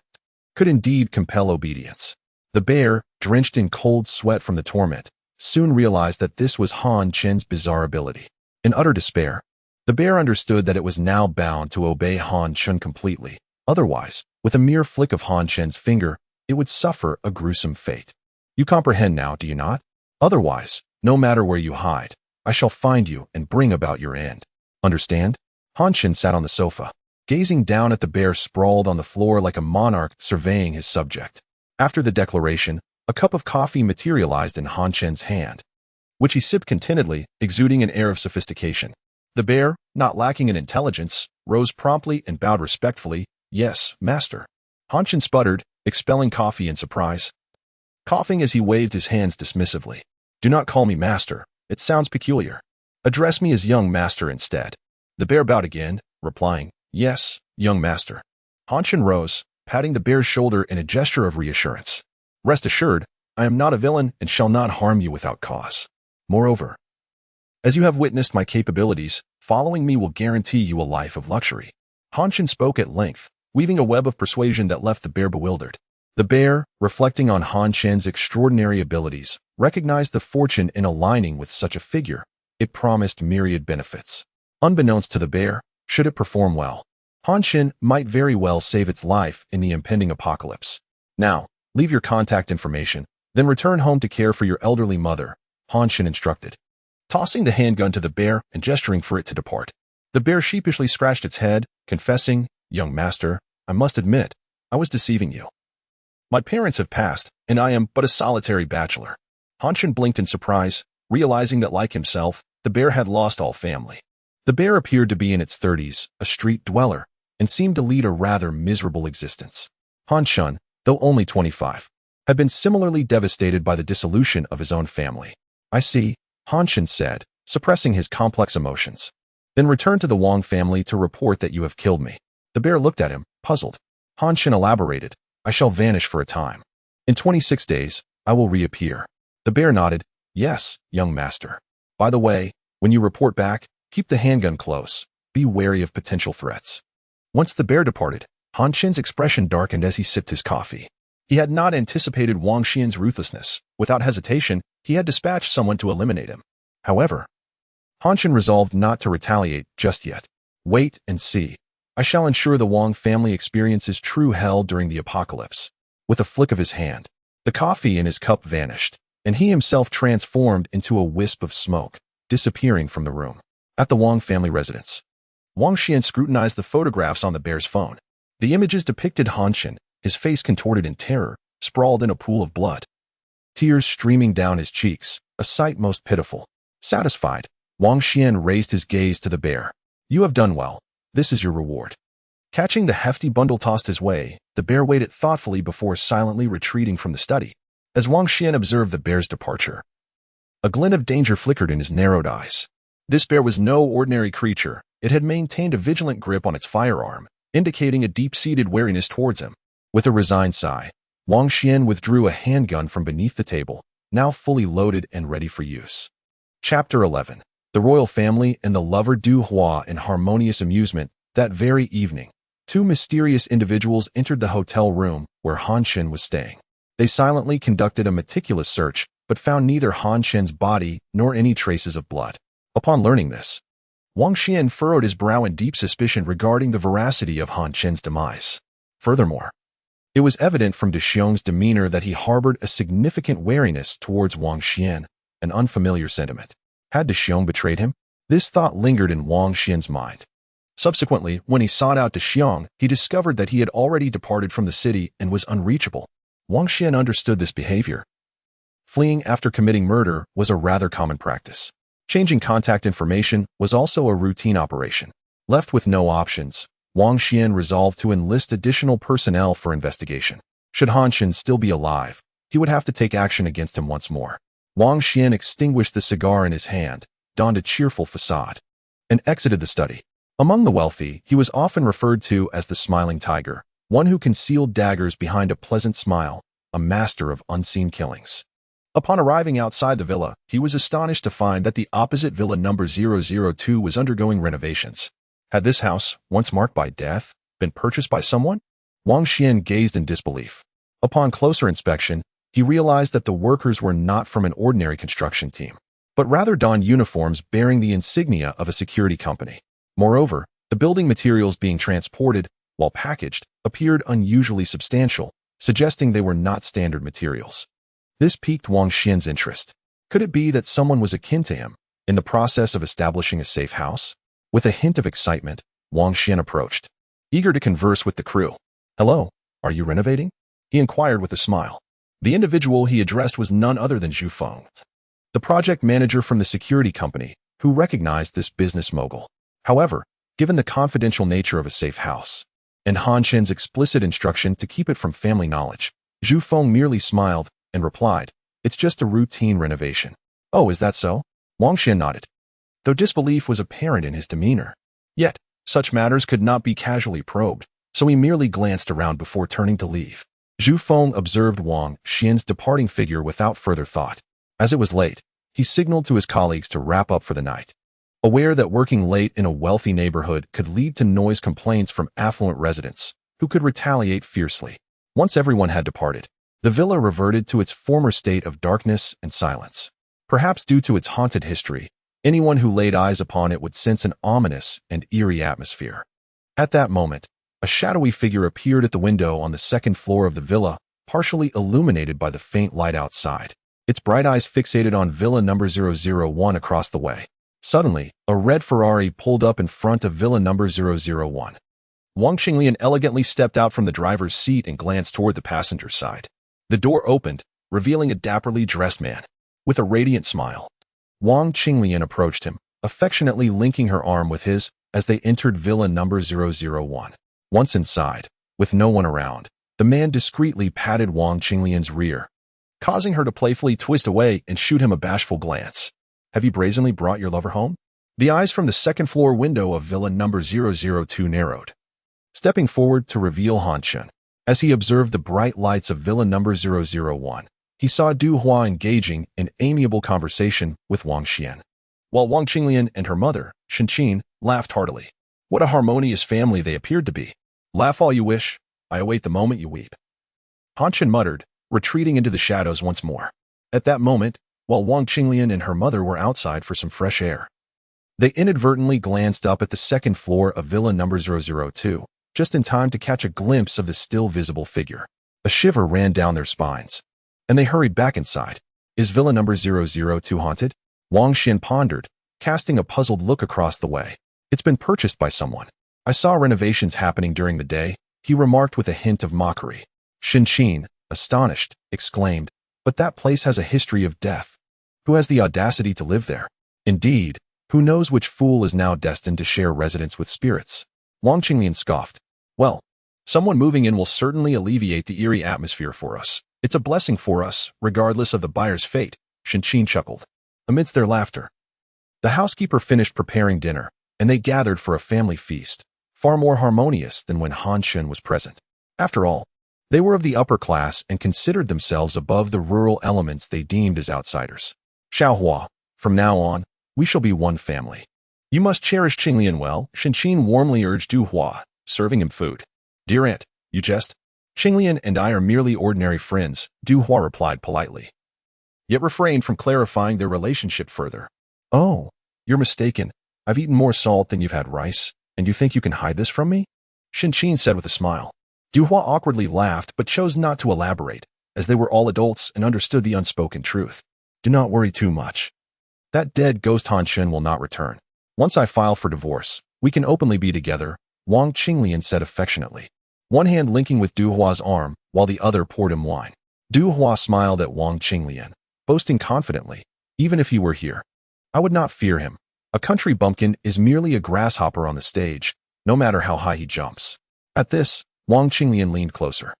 could indeed compel obedience. The bear, drenched in cold sweat from the torment, soon realized that this was Chen's bizarre ability. In utter despair, the bear understood that it was now bound to obey Chen completely. Otherwise, with a mere flick of Chen's finger, it would suffer a gruesome fate. You comprehend now, do you not? Otherwise, no matter where you hide, I shall find you and bring about your end. Understand? Chen sat on the sofa, gazing down at the bear sprawled on the floor like a monarch surveying his subject. After the declaration, a cup of coffee materialized in Chen's hand, which he sipped contentedly, exuding an air of sophistication. The bear, not lacking in intelligence, rose promptly and bowed respectfully. Yes, master. Chen sputtered, expelling coffee in surprise, coughing as he waved his hands dismissively. Do not call me master. It sounds peculiar. Address me as young master instead. The bear bowed again, replying, yes, young master. Chen rose, patting the bear's shoulder in a gesture of reassurance. Rest assured, I am not a villain and shall not harm you without cause. Moreover, as you have witnessed my capabilities, following me will guarantee you a life of luxury. Chen spoke at length, weaving a web of persuasion that left the bear bewildered. The bear, reflecting on Chen's extraordinary abilities, recognized the fortune in aligning with such a figure. It promised myriad benefits. Unbeknownst to the bear, should it perform well, Chen might very well save its life in the impending apocalypse. Now, leave your contact information, then return home to care for your elderly mother, Chen instructed, tossing the handgun to the bear and gesturing for it to depart. The bear sheepishly scratched its head, confessing, young master, I must admit, I was deceiving you. My parents have passed, and I am but a solitary bachelor. Chen blinked in surprise, realizing that like himself, the bear had lost all family. The bear appeared to be in its 30s, a street dweller, and seemed to lead a rather miserable existence. Chen, though only 25, had been similarly devastated by the dissolution of his own family. I see, Chen said, suppressing his complex emotions. Then return to the Wang family to report that you have killed me. The bear looked at him, puzzled. Chen elaborated, I shall vanish for a time. In 26 days, I will reappear. The bear nodded, yes, young master. By the way, when you report back, keep the handgun close. Be wary of potential threats. Once the bear departed, Chen's expression darkened as he sipped his coffee. He had not anticipated Wang Xian's ruthlessness. Without hesitation, he had dispatched someone to eliminate him. However, Chen resolved not to retaliate just yet. Wait and see. I shall ensure the Wang family experiences true hell during the apocalypse. With a flick of his hand, the coffee in his cup vanished, and he himself transformed into a wisp of smoke, disappearing from the room. At the Wang family residence, Wang Xian scrutinized the photographs on the bear's phone. The images depicted Chen, his face contorted in terror, sprawled in a pool of blood, tears streaming down his cheeks, a sight most pitiful. Satisfied, Wang Xian raised his gaze to the bear. You have done well. This is your reward. Catching the hefty bundle tossed his way, the bear waited thoughtfully before silently retreating from the study. As Wang Xian observed the bear's departure, a glint of danger flickered in his narrowed eyes. This bear was no ordinary creature. It had maintained a vigilant grip on its firearm, indicating a deep-seated wariness towards him. With a resigned sigh, Wang Xian withdrew a handgun from beneath the table, now fully loaded and ready for use. Chapter 11. The royal family and the lover Du Hua in harmonious amusement. That very evening, two mysterious individuals entered the hotel room where Han Chen was staying. They silently conducted a meticulous search, but found neither Han Chen's body nor any traces of blood. Upon learning this, Wang Xian furrowed his brow in deep suspicion regarding the veracity of Han Chen's demise. Furthermore, it was evident from De Xiong's demeanor that he harbored a significant wariness towards Wang Xian, an unfamiliar sentiment. Had De Xiong betrayed him? This thought lingered in Wang Xian's mind. Subsequently, when he sought out De Xiong, he discovered that he had already departed from the city and was unreachable. Wang Xian understood this behavior. Fleeing after committing murder was a rather common practice. Changing contact information was also a routine operation. Left with no options, Wang Xian resolved to enlist additional personnel for investigation. Should Han Chen still be alive, he would have to take action against him once more. Wang Xian extinguished the cigar in his hand, donned a cheerful facade, and exited the study. Among the wealthy, he was often referred to as the Smiling Tiger, one who concealed daggers behind a pleasant smile, a master of unseen killings. Upon arriving outside the villa, he was astonished to find that the opposite villa number 002 was undergoing renovations. Had this house, once marked by death, been purchased by someone? Wang Xian gazed in disbelief. Upon closer inspection, he realized that the workers were not from an ordinary construction team, but rather donned uniforms bearing the insignia of a security company. Moreover, the building materials being transported, while packaged, appeared unusually substantial, suggesting they were not standard materials. This piqued Wang Xian's interest. Could it be that someone was akin to him, in the process of establishing a safe house? With a hint of excitement, Wang Xian approached, eager to converse with the crew. "Hello, are you renovating?" he inquired with a smile. The individual he addressed was none other than Zhu Feng, the project manager from the security company, who recognized this business mogul. However, given the confidential nature of a safe house, and Han Chen's explicit instruction to keep it from family knowledge, Zhu Feng merely smiled and replied, "It's just a routine renovation." "Oh, is that so?" Wang Xian nodded, though disbelief was apparent in his demeanor. Yet, such matters could not be casually probed, so he merely glanced around before turning to leave. Zhu Feng observed Wang Xian's departing figure without further thought. As it was late, he signaled to his colleagues to wrap up for the night. Aware that working late in a wealthy neighborhood could lead to noise complaints from affluent residents, who could retaliate fiercely. Once everyone had departed, the villa reverted to its former state of darkness and silence. Perhaps due to its haunted history, anyone who laid eyes upon it would sense an ominous and eerie atmosphere. At that moment, a shadowy figure appeared at the window on the second floor of the villa, partially illuminated by the faint light outside. Its bright eyes fixated on villa number 001 across the way. Suddenly, a red Ferrari pulled up in front of villa number 001. Wang Qinglian elegantly stepped out from the driver's seat and glanced toward the passenger's side. The door opened, revealing a dapperly dressed man. With a radiant smile, Wang Qinglian approached him, affectionately linking her arm with his as they entered villa number 001. Once inside, with no one around, the man discreetly patted Wang Qinglian's rear, causing her to playfully twist away and shoot him a bashful glance. "Have you brazenly brought your lover home?" The eyes from the second-floor window of villa number 002 narrowed. Stepping forward to reveal Han Chen, as he observed the bright lights of villa number 001, he saw Du Hua engaging in amiable conversation with Wang Xian, while Wang Qinglian and her mother, Chen, laughed heartily. What a harmonious family they appeared to be. "Laugh all you wish, I await the moment you weep," Han Chen muttered, retreating into the shadows once more. At that moment, while Wang Qinglian and her mother were outside for some fresh air, they inadvertently glanced up at the second floor of villa number 002, just in time to catch a glimpse of the still visible figure. A shiver ran down their spines, and they hurried back inside. "Is villa number 002 haunted?" Wang Xian pondered, casting a puzzled look across the way. "It's been purchased by someone. I saw renovations happening during the day," he remarked with a hint of mockery. Chen, astonished, exclaimed, "But that place has a history of death. Who has the audacity to live there? Indeed, who knows which fool is now destined to share residence with spirits?" Wang Qinglian scoffed. "Well, someone moving in will certainly alleviate the eerie atmosphere for us. It's a blessing for us, regardless of the buyer's fate," Chen chuckled. Amidst their laughter, the housekeeper finished preparing dinner, and they gathered for a family feast, far more harmonious than when Han Chen was present. After all, they were of the upper class and considered themselves above the rural elements they deemed as outsiders. "Xiaohua, from now on, We shall be one family. You must cherish Qinglian well, Shen warmly urged Du Hua, serving him food. Dear aunt, you jest? Qinglian and I are merely ordinary friends, Du Hua replied politely, yet refrained from clarifying their relationship further. Oh, you're mistaken. I've eaten more salt than you've had rice, and you think you can hide this from me? Shen said with a smile. Du Hua awkwardly laughed but chose not to elaborate, as they were all adults and understood the unspoken truth. Do not worry too much. That dead ghost Han Chen will not return. Once I file for divorce, we can openly be together, Wang Qinglian said affectionately, one hand linking with Du Hua's arm while the other poured him wine. Du Hua smiled at Wang Qinglian, boasting confidently, even if he were here, I would not fear him. A country bumpkin is merely a grasshopper on the stage, no matter how high he jumps. At this, Wang Qinglian leaned closer,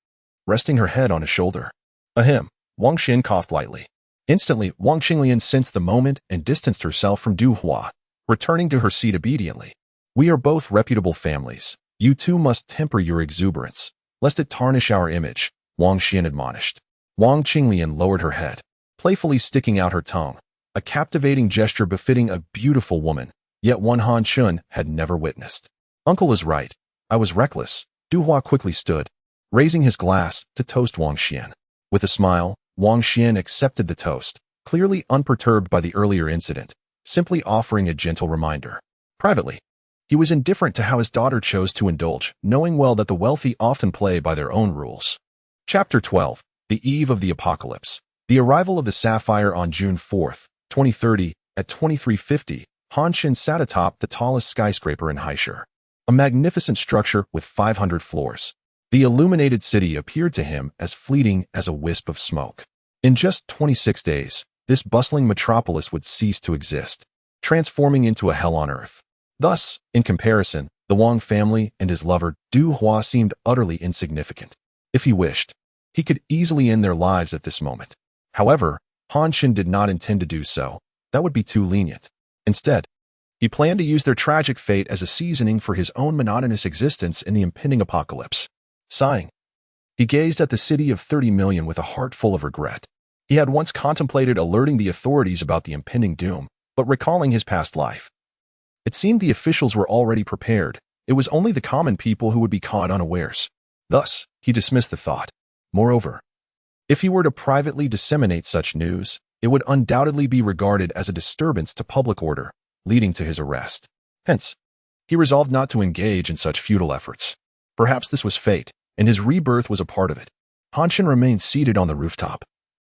resting her head on his shoulder. Ahem, Wang Xin coughed lightly. Instantly, Wang Qinglian sensed the moment and distanced herself from Du Hua, returning to her seat obediently. We are both reputable families. You too must temper your exuberance, lest it tarnish our image, Wang Xin admonished. Wang Qinglian lowered her head, playfully sticking out her tongue, a captivating gesture befitting a beautiful woman, yet one Han Chen had never witnessed. Uncle is right. I was reckless. Du Hua quickly stood, raising his glass to toast Wang Xian. With a smile, Wang Xian accepted the toast, clearly unperturbed by the earlier incident, simply offering a gentle reminder. Privately, he was indifferent to how his daughter chose to indulge, knowing well that the wealthy often play by their own rules. Chapter 12. The Eve of the Apocalypse. The arrival of the Sapphire on June 4, 2030, at 2350, Han Chen sat atop the tallest skyscraper in Haishur, a magnificent structure with 500 floors. The illuminated city appeared to him as fleeting as a wisp of smoke. In just 26 days, this bustling metropolis would cease to exist, transforming into a hell on earth. Thus, in comparison, the Wang family and his lover Du Hua seemed utterly insignificant. If he wished, he could easily end their lives at this moment. However, Han Chen did not intend to do so. That would be too lenient. Instead, he planned to use their tragic fate as a seasoning for his own monotonous existence in the impending apocalypse. Sighing, he gazed at the city of 30 million with a heart full of regret. He had once contemplated alerting the authorities about the impending doom, but recalling his past life, it seemed the officials were already prepared. It was only the common people who would be caught unawares. Thus, he dismissed the thought. Moreover, if he were to privately disseminate such news, it would undoubtedly be regarded as a disturbance to public order, leading to his arrest. Hence, he resolved not to engage in such futile efforts. Perhaps this was fate, and his rebirth was a part of it. Han Chen remained seated on the rooftop,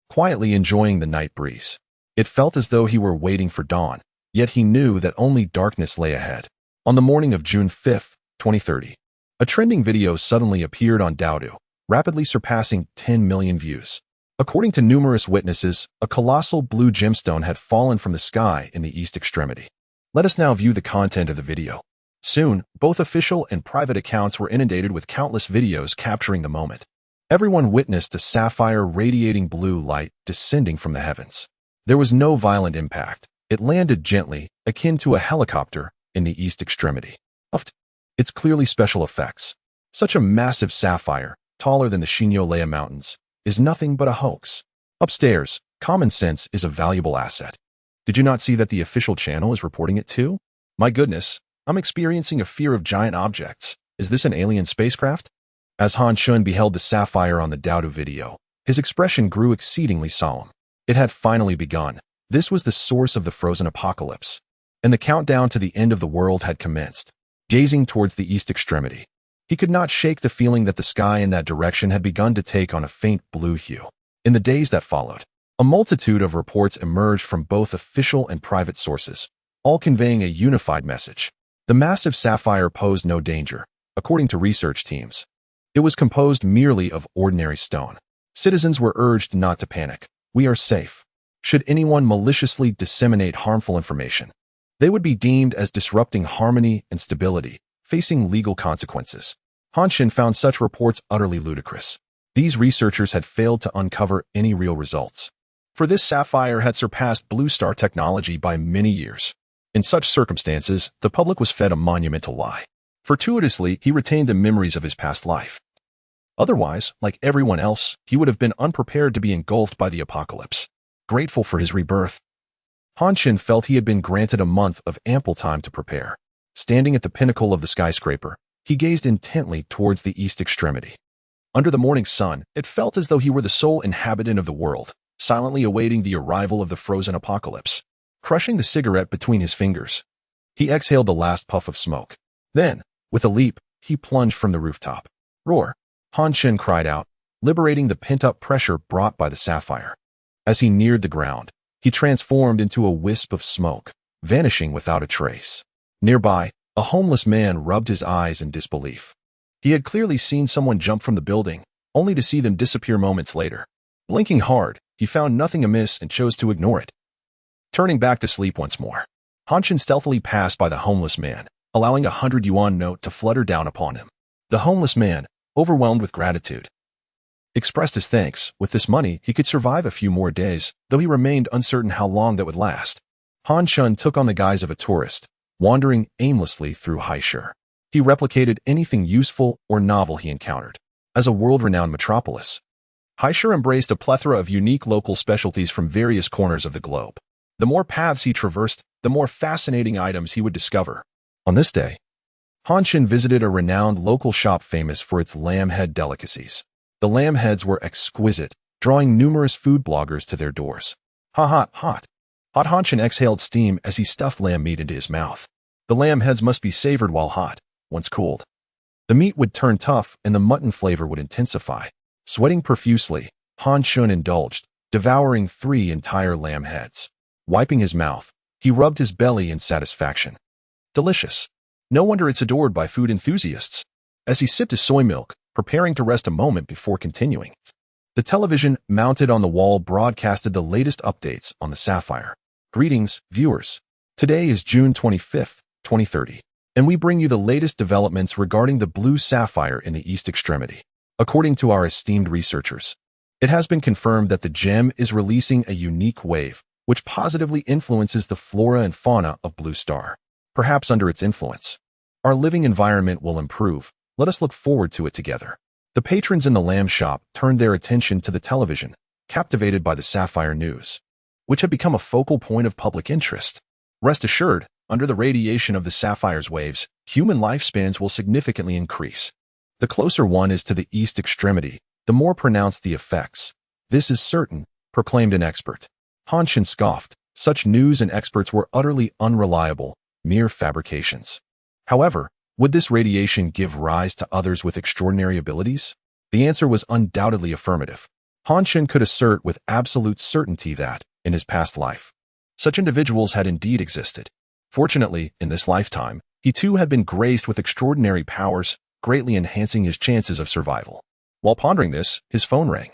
quietly enjoying the night breeze. It felt as though he were waiting for dawn, yet he knew that only darkness lay ahead. On the morning of June 5, 2030, a trending video suddenly appeared on Doudu, rapidly surpassing 10 million views. According to numerous witnesses, a colossal blue gemstone had fallen from the sky in the east extremity. Let us now view the content of the video. Soon, both official and private accounts were inundated with countless videos capturing the moment. Everyone witnessed a sapphire radiating blue light descending from the heavens. There was no violent impact. It landed gently, akin to a helicopter, in the east extremity. It's clearly special effects. Such a massive sapphire, taller than the Xinyolea Mountains, is nothing but a hoax. Upstairs, common sense is a valuable asset. Did you not see that the official channel is reporting it too? My goodness, I'm experiencing a fear of giant objects. Is this an alien spacecraft? As Han Chen beheld the sapphire on the Doudu video, his expression grew exceedingly solemn. It had finally begun. This was the source of the frozen apocalypse, and the countdown to the end of the world had commenced. Gazing towards the east extremity, he could not shake the feeling that the sky in that direction had begun to take on a faint blue hue. In the days that followed, a multitude of reports emerged from both official and private sources, all conveying a unified message. The massive sapphire posed no danger, according to research teams. It was composed merely of ordinary stone. Citizens were urged not to panic. We are safe. Should anyone maliciously disseminate harmful information, they would be deemed as disrupting harmony and stability, facing legal consequences. Han Chen found such reports utterly ludicrous. These researchers had failed to uncover any real results, for this sapphire had surpassed blue star technology by many years. In such circumstances, the public was fed a monumental lie. Fortuitously, he retained the memories of his past life. Otherwise, like everyone else, he would have been unprepared to be engulfed by the apocalypse. Grateful for his rebirth, Han Chen felt he had been granted a month of ample time to prepare. Standing at the pinnacle of the skyscraper, he gazed intently towards the east extremity. Under the morning sun, it felt as though he were the sole inhabitant of the world, silently awaiting the arrival of the frozen apocalypse. Crushing the cigarette between his fingers, he exhaled the last puff of smoke. Then, with a leap, he plunged from the rooftop. Roar! Han Chen cried out, liberating the pent-up pressure brought by the sapphire. As he neared the ground, he transformed into a wisp of smoke, vanishing without a trace. Nearby, a homeless man rubbed his eyes in disbelief. He had clearly seen someone jump from the building, only to see them disappear moments later. Blinking hard, he found nothing amiss and chose to ignore it. Turning back to sleep once more, Han Chen stealthily passed by the homeless man, allowing a 100 yuan note to flutter down upon him. The homeless man, overwhelmed with gratitude, expressed his thanks. With this money, he could survive a few more days, though he remained uncertain how long that would last. Han Chen took on the guise of a tourist, wandering aimlessly through Haishur. He replicated anything useful or novel he encountered. As a world-renowned metropolis, Haishur embraced a plethora of unique local specialties from various corners of the globe. The more paths he traversed, the more fascinating items he would discover. On this day, Han Chen visited a renowned local shop famous for its lamb head delicacies. The lamb heads were exquisite, drawing numerous food bloggers to their doors. Hot. Han Chen exhaled steam as he stuffed lamb meat into his mouth. The lamb heads must be savored while hot. Once cooled, the meat would turn tough and the mutton flavor would intensify. Sweating profusely, Han Chen indulged, devouring 3 entire lamb heads. Wiping his mouth, he rubbed his belly in satisfaction. Delicious. No wonder it's adored by food enthusiasts. As he sipped his soy milk, preparing to rest a moment before continuing, the television mounted on the wall broadcasted the latest updates on the sapphire. Greetings, viewers. Today is June 25th, 2030, and we bring you the latest developments regarding the blue sapphire in the east extremity. According to our esteemed researchers, it has been confirmed that the gem is releasing a unique wave, which positively influences the flora and fauna of Blue Star. Perhaps under its influence, our living environment will improve. Let us look forward to it together. The patrons in the lamb shop turned their attention to the television, captivated by the sapphire news, which had become a focal point of public interest. Rest assured, under the radiation of the sapphire's waves, human lifespans will significantly increase. The closer one is to the east extremity, the more pronounced the effects. This is certain, proclaimed an expert. Han Chen scoffed. Such news and experts were utterly unreliable, mere fabrications. However, would this radiation give rise to others with extraordinary abilities? The answer was undoubtedly affirmative. Han Chen could assert with absolute certainty that, in his past life, such individuals had indeed existed. Fortunately, in this lifetime, he too had been graced with extraordinary powers, greatly enhancing his chances of survival. While pondering this, his phone rang.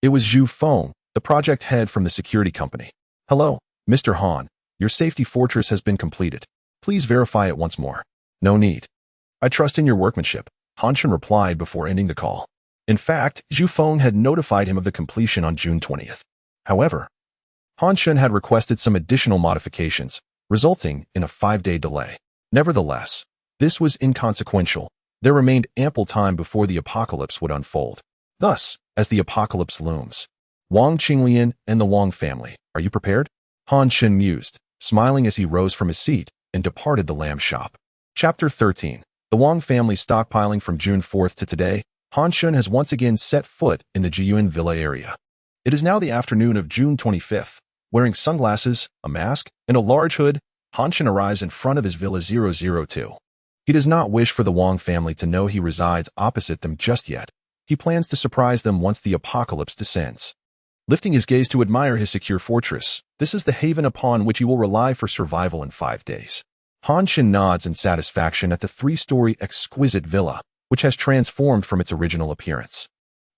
It was Zhu Feng, the project head from the security company. Hello, Mr. Han. Your safety fortress has been completed. Please verify it once more. No need. I trust in your workmanship, Han Chen replied before ending the call. In fact, Zhu Feng had notified him of the completion on June 20th. However, Han Chen had requested some additional modifications, resulting in a 5-day delay. Nevertheless, this was inconsequential. There remained ample time before the apocalypse would unfold. Thus, as the apocalypse looms, Wang Qinglian and the Wang family, are you prepared? Han Chen mused, smiling as he rose from his seat and departed the lamb shop. Chapter 13. The Wang family stockpiling. From June 4th to today, Han Chen has once again set foot in the Jiyuan Villa area. It is now the afternoon of June 25th. Wearing sunglasses, a mask, and a large hood, Han Chen arrives in front of his Villa 002. He does not wish for the Wang family to know he resides opposite them just yet. He plans to surprise them once the apocalypse descends. Lifting his gaze to admire his secure fortress, this is the haven upon which he will rely for survival in 5 days. Han Chen nods in satisfaction at the 3-story exquisite villa, which has transformed from its original appearance.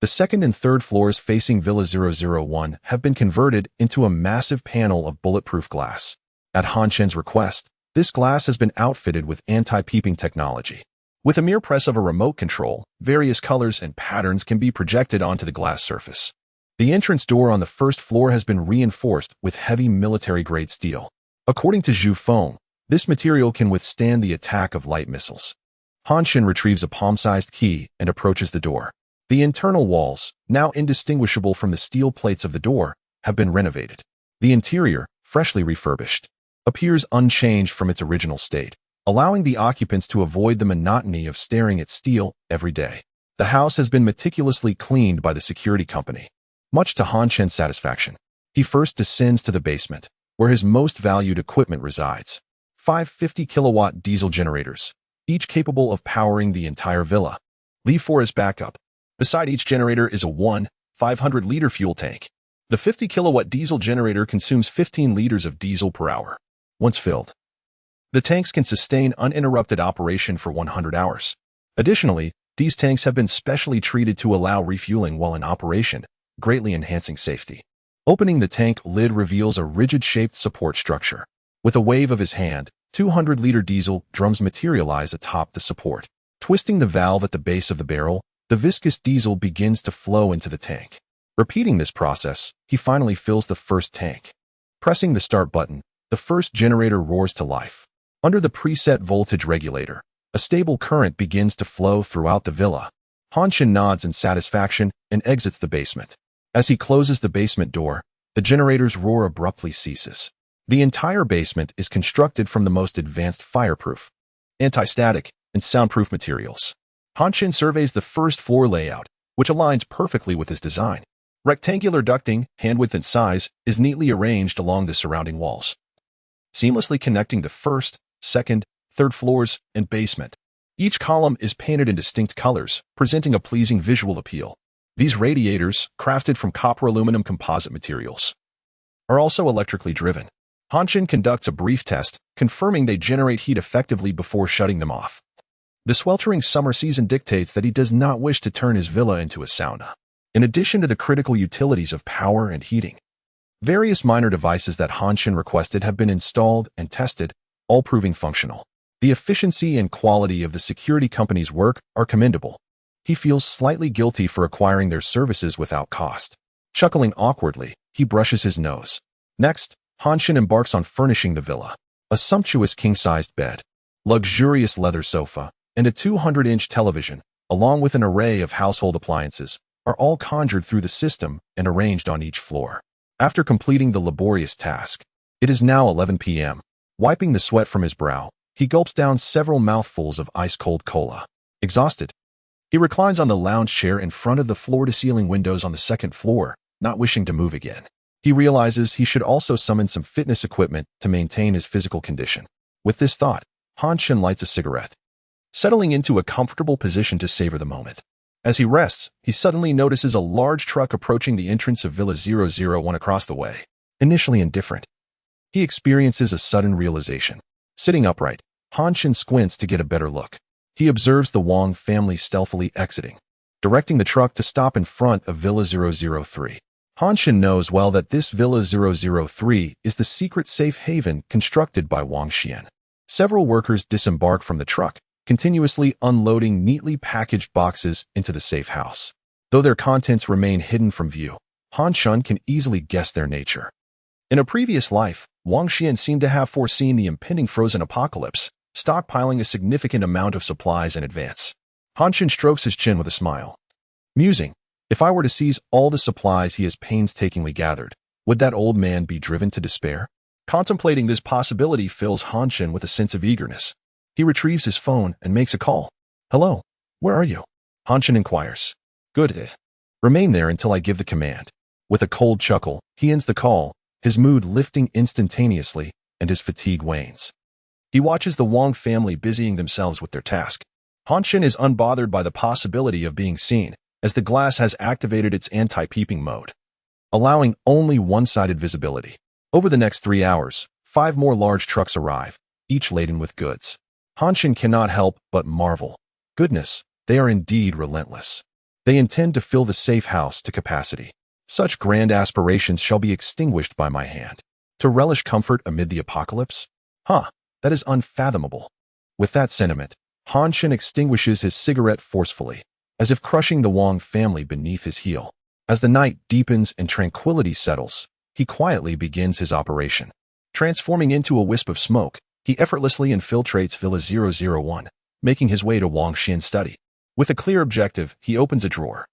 The second and third floors facing Villa 001 have been converted into a massive panel of bulletproof glass. At Han Chen's request, this glass has been outfitted with anti-peeping technology. With a mere press of a remote control, various colors and patterns can be projected onto the glass surface. The entrance door on the first floor has been reinforced with heavy military-grade steel. According to Zhu Feng, this material can withstand the attack of light missiles. Han Chen retrieves a palm-sized key and approaches the door. The internal walls, now indistinguishable from the steel plates of the door, have been renovated. The interior, freshly refurbished, appears unchanged from its original state, allowing the occupants to avoid the monotony of staring at steel every day. The house has been meticulously cleaned by the security company, much to Han Chen's satisfaction. He first descends to the basement, where his most valued equipment resides. 5 50-kilowatt diesel generators, each capable of powering the entire villa. Leave 4 as backup. Beside each generator is a 500-liter fuel tank. The 50-kilowatt diesel generator consumes 15 liters of diesel per hour. Once filled, the tanks can sustain uninterrupted operation for 100 hours. Additionally, these tanks have been specially treated to allow refueling while in operation, greatly enhancing safety. Opening the tank lid reveals a rigid-shaped support structure. With a wave of his hand, 200-liter diesel drums materialize atop the support. Twisting the valve at the base of the barrel, the viscous diesel begins to flow into the tank. Repeating this process, he finally fills the first tank. Pressing the start button, the first generator roars to life. Under the preset voltage regulator, a stable current begins to flow throughout the villa. Han Chen nods in satisfaction and exits the basement. As he closes the basement door, the generator's roar abruptly ceases. The entire basement is constructed from the most advanced fireproof, anti-static, and soundproof materials. Han Chen surveys the first floor layout, which aligns perfectly with his design. Rectangular ducting, hand width and size, is neatly arranged along the surrounding walls, seamlessly connecting the first, second, third floors and basement. Each column is painted in distinct colors, presenting a pleasing visual appeal. These radiators, crafted from copper aluminum composite materials, are also electrically driven. Han Chen conducts a brief test, confirming they generate heat effectively before shutting them off. The sweltering summer season dictates that he does not wish to turn his villa into a sauna. In addition to the critical utilities of power and heating, various minor devices that Han Chen requested have been installed and tested, all proving functional. The efficiency and quality of the security company's work are commendable. He feels slightly guilty for acquiring their services without cost. Chuckling awkwardly, he brushes his nose. Next, Han Chen embarks on furnishing the villa. A sumptuous king-sized bed, luxurious leather sofa, and a 200-inch television, along with an array of household appliances, are all conjured through the system and arranged on each floor. After completing the laborious task, it is now 11 p.m. Wiping the sweat from his brow, he gulps down several mouthfuls of ice-cold cola. Exhausted, he reclines on the lounge chair in front of the floor-to-ceiling windows on the second floor, not wishing to move again. He realizes he should also summon some fitness equipment to maintain his physical condition. With this thought, Han Chen lights a cigarette, settling into a comfortable position to savor the moment. As he rests, he suddenly notices a large truck approaching the entrance of Villa 001 across the way. Initially indifferent, he experiences a sudden realization. Sitting upright, Han Chen squints to get a better look. He observes the Wang family stealthily exiting, directing the truck to stop in front of Villa 003. Han Chen knows well that this Villa 003 is the secret safe haven constructed by Wang Xian. Several workers disembark from the truck, continuously unloading neatly packaged boxes into the safe house. Though their contents remain hidden from view, Han Chen can easily guess their nature. In a previous life, Wang Xian seemed to have foreseen the impending frozen apocalypse, stockpiling a significant amount of supplies in advance. Han Chen strokes his chin with a smile, musing, if I were to seize all the supplies he has painstakingly gathered, would that old man be driven to despair? Contemplating this possibility fills Han Chen with a sense of eagerness. He retrieves his phone and makes a call. Hello, where are you? Han Chen inquires. Good. Remain there until I give the command. With a cold chuckle, he ends the call, his mood lifting instantaneously, and his fatigue wanes. He watches the Wang family busying themselves with their task. Han Chen is unbothered by the possibility of being seen, as the glass has activated its anti-peeping mode, allowing only one-sided visibility. Over the next 3 hours, 5 more large trucks arrive, each laden with goods. Han Chen cannot help but marvel. Goodness, they are indeed relentless. They intend to fill the safe house to capacity. Such grand aspirations shall be extinguished by my hand. To relish comfort amid the apocalypse? That is unfathomable. With that sentiment, Han Chen extinguishes his cigarette forcefully, as if crushing the Wang family beneath his heel. As the night deepens and tranquility settles, he quietly begins his operation. Transforming into a wisp of smoke, he effortlessly infiltrates Villa 001, making his way to Wang Xian's study. With a clear objective, he opens a drawer.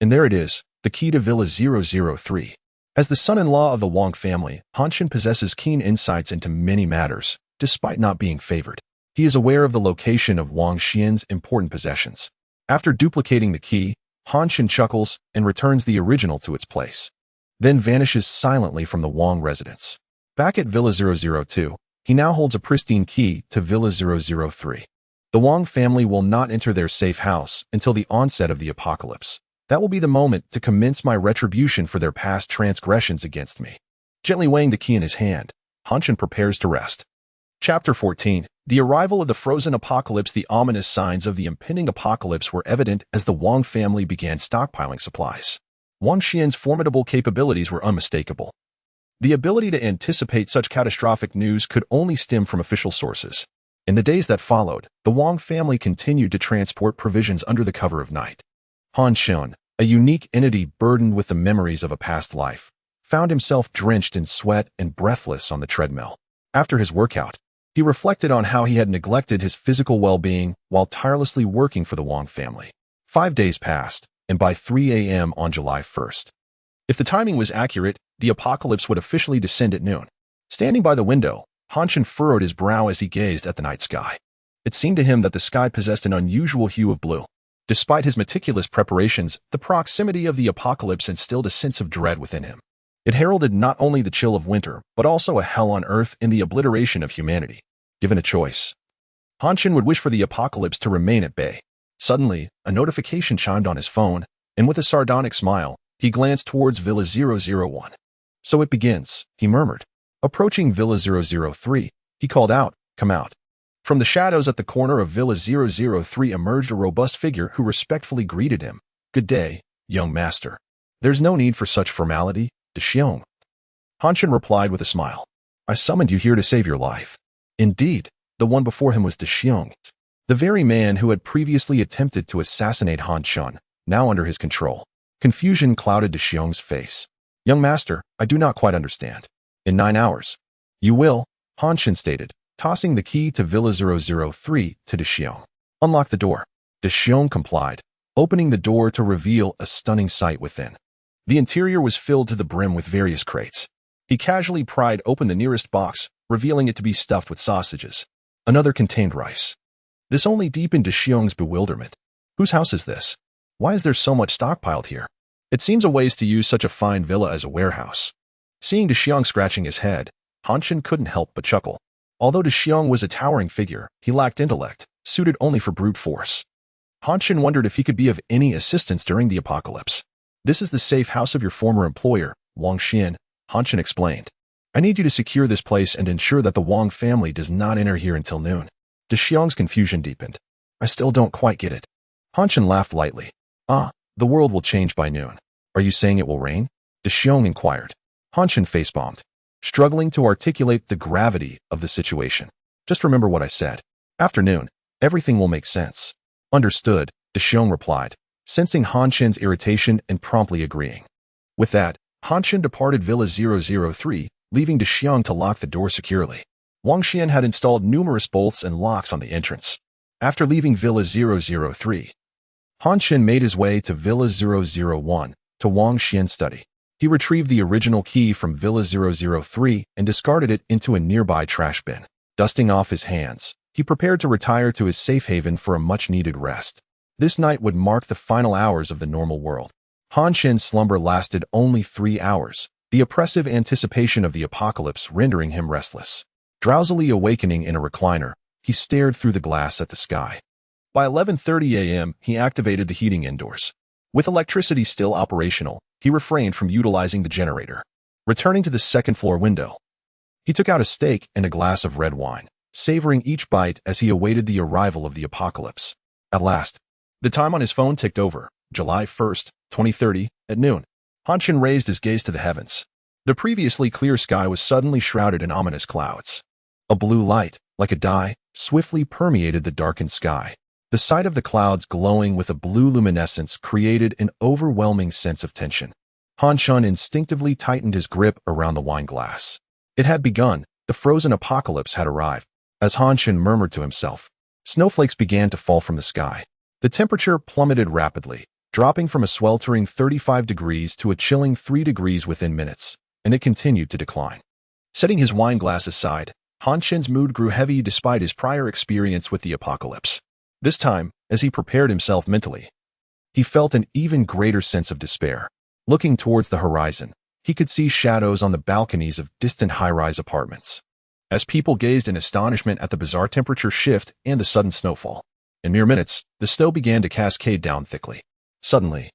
And there it is, the key to Villa 003. As the son-in-law of the Wang family, Han Chen possesses keen insights into many matters, despite not being favored. He is aware of the location of Wang Xian's important possessions. After duplicating the key, Han Chen chuckles and returns the original to its place, then vanishes silently from the Wang residence. Back at Villa 002, he now holds a pristine key to Villa 003. The Wang family will not enter their safe house until the onset of the apocalypse. That will be the moment to commence my retribution for their past transgressions against me. Gently weighing the key in his hand, Han Chen prepares to rest. Chapter 14. The arrival of the frozen apocalypse. The ominous signs of the impending apocalypse were evident as the Wang family began stockpiling supplies. Wang Xian's formidable capabilities were unmistakable. The ability to anticipate such catastrophic news could only stem from official sources. In the days that followed, the Wang family continued to transport provisions under the cover of night. Han Chen, a unique entity burdened with the memories of a past life, found himself drenched in sweat and breathless on the treadmill. After his workout, he reflected on how he had neglected his physical well-being while tirelessly working for the Wang family. 5 days passed, and by 3 a.m. on July 1st. If the timing was accurate, the apocalypse would officially descend at noon. Standing by the window, Han Chen furrowed his brow as he gazed at the night sky. It seemed to him that the sky possessed an unusual hue of blue. Despite his meticulous preparations, the proximity of the apocalypse instilled a sense of dread within him. It heralded not only the chill of winter, but also a hell on earth and the obliteration of humanity. Given a choice, Han Chen would wish for the apocalypse to remain at bay. Suddenly, a notification chimed on his phone, and with a sardonic smile, he glanced towards Villa 001. So it begins, he murmured. Approaching Villa 003, he called out, "Come out." From the shadows at the corner of Villa 003 emerged a robust figure who respectfully greeted him. "Good day, young master." "There's no need for such formality, De Xiong." Han Chen replied with a smile. "I summoned you here to save your life." Indeed, the one before him was De Xiong, the very man who had previously attempted to assassinate Han Chen, now under his control. Confusion clouded De Xiong's face. "Young master, I do not quite understand." "In 9 hours." "You will," Han Chen stated, tossing the key to Villa 003 to De Xiong. "Unlock the door." De Xiong complied, opening the door to reveal a stunning sight within. The interior was filled to the brim with various crates. He casually pried open the nearest box, revealing it to be stuffed with sausages. Another contained rice. This only deepened De Xiong's bewilderment. Whose house is this? Why is there so much stockpiled here? It seems a waste to use such a fine villa as a warehouse. Seeing De Xiong scratching his head, Han Chen couldn't help but chuckle. Although De Xiong was a towering figure, he lacked intellect, suited only for brute force. Han Chen wondered if he could be of any assistance during the apocalypse. "This is the safe house of your former employer, Wang Xian," Han Chen explained. "I need you to secure this place and ensure that the Wang family does not enter here until noon." De Xiong's confusion deepened. "I still don't quite get it." Han Chen laughed lightly. "Ah, the world will change by noon. Are you saying it will rain?" De Xiong inquired. Han Chen face-bombed, struggling to articulate the gravity of the situation. "Just remember what I said. After noon, everything will make sense." "Understood," De Xiong replied, sensing Han Chen's irritation and promptly agreeing. With that, Han Chen departed Villa 003, leaving De Xiong to lock the door securely. Wang Xian had installed numerous bolts and locks on the entrance. After leaving Villa 003, Han Chen made his way to Villa 001, to Wang Xian's study. He retrieved the original key from Villa 003 and discarded it into a nearby trash bin. Dusting off his hands, he prepared to retire to his safe haven for a much-needed rest. This night would mark the final hours of the normal world. Han Chen's slumber lasted only 3 hours, the oppressive anticipation of the apocalypse rendering him restless. Drowsily awakening in a recliner, he stared through the glass at the sky. By 11:30 a.m., he activated the heating indoors. With electricity still operational, he refrained from utilizing the generator. Returning to the second-floor window, he took out a steak and a glass of red wine, savoring each bite as he awaited the arrival of the apocalypse. At last, the time on his phone ticked over, July 1st, 2030, at noon. Han Chen raised his gaze to the heavens. The previously clear sky was suddenly shrouded in ominous clouds. A blue light, like a dye, swiftly permeated the darkened sky. The sight of the clouds glowing with a blue luminescence created an overwhelming sense of tension. Han Chen instinctively tightened his grip around the wine glass. It had begun. The frozen apocalypse had arrived. As Han Chen murmured to himself, snowflakes began to fall from the sky. The temperature plummeted rapidly, dropping from a sweltering 35 degrees to a chilling 3 degrees within minutes, and it continued to decline. Setting his wine glass aside, Han Chen's mood grew heavy despite his prior experience with the apocalypse. This time, as he prepared himself mentally, he felt an even greater sense of despair. Looking towards the horizon, he could see shadows on the balconies of distant high-rise apartments. As people gazed in astonishment at the bizarre temperature shift and the sudden snowfall, in mere minutes, the snow began to cascade down thickly. Suddenly,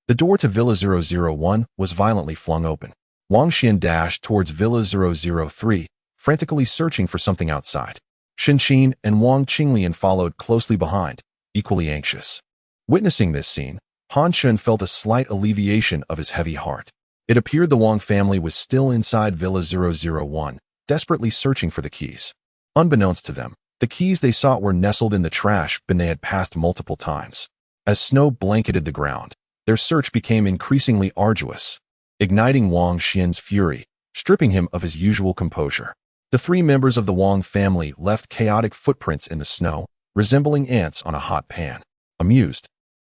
the door to Villa 001 was violently flung open. Wang Xian dashed towards Villa 003, frantically searching for something outside. Shen Qin and Wang Qinglian followed closely behind, equally anxious. Witnessing this scene, Han Chen felt a slight alleviation of his heavy heart. It appeared the Wang family was still inside Villa 001, desperately searching for the keys. Unbeknownst to them, the keys they sought were nestled in the trash bin they had passed multiple times. As snow blanketed the ground, their search became increasingly arduous, igniting Wang Xian's fury, stripping him of his usual composure. The three members of the Wang family left chaotic footprints in the snow, resembling ants on a hot pan. Amused,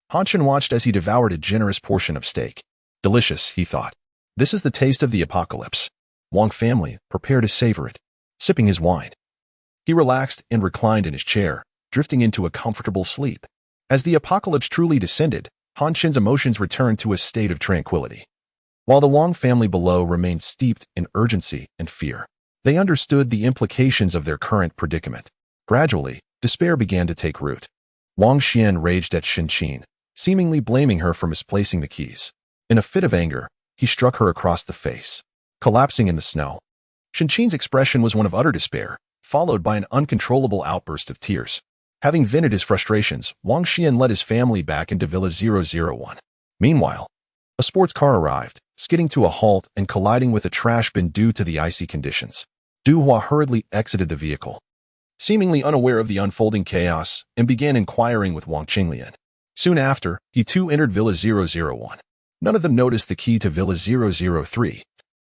Han Chen watched as he devoured a generous portion of steak. Delicious, he thought. This is the taste of the apocalypse. Wang family, prepare to savor it. Sipping his wine, he relaxed and reclined in his chair, drifting into a comfortable sleep. As the apocalypse truly descended, Han Chen's emotions returned to a state of tranquility. While the Wang family below remained steeped in urgency and fear, they understood the implications of their current predicament. Gradually, despair began to take root. Wang Xian raged at Shen Qin, seemingly blaming her for misplacing the keys. In a fit of anger, he struck her across the face, collapsing in the snow. Shen Qin's expression was one of utter despair, followed by an uncontrollable outburst of tears. Having vented his frustrations, Wang Xian led his family back into Villa 001. Meanwhile, a sports car arrived, skidding to a halt and colliding with a trash bin due to the icy conditions. Du Hua hurriedly exited the vehicle, seemingly unaware of the unfolding chaos, and began inquiring with Wang Qinglian. Soon after, he too entered Villa 001. None of them noticed the key to Villa 003,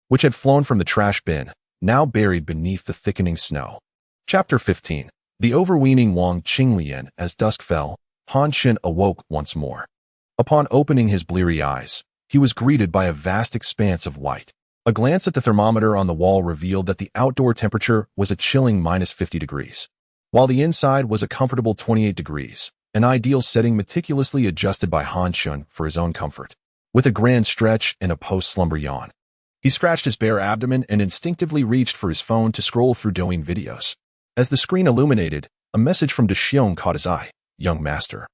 which had flown from the trash bin, now buried beneath the thickening snow. Chapter 15. The overweening Wang Qinglian. As dusk fell, Han Chen awoke once more. Upon opening his bleary eyes, he was greeted by a vast expanse of white. A glance at the thermometer on the wall revealed that the outdoor temperature was a chilling -50 degrees, while the inside was a comfortable 28 degrees, an ideal setting meticulously adjusted by Han Chen for his own comfort. With a grand stretch and a post-slumber yawn, he scratched his bare abdomen and instinctively reached for his phone to scroll through Douyin videos. As the screen illuminated, a message from De Xiong caught his eye. Young master,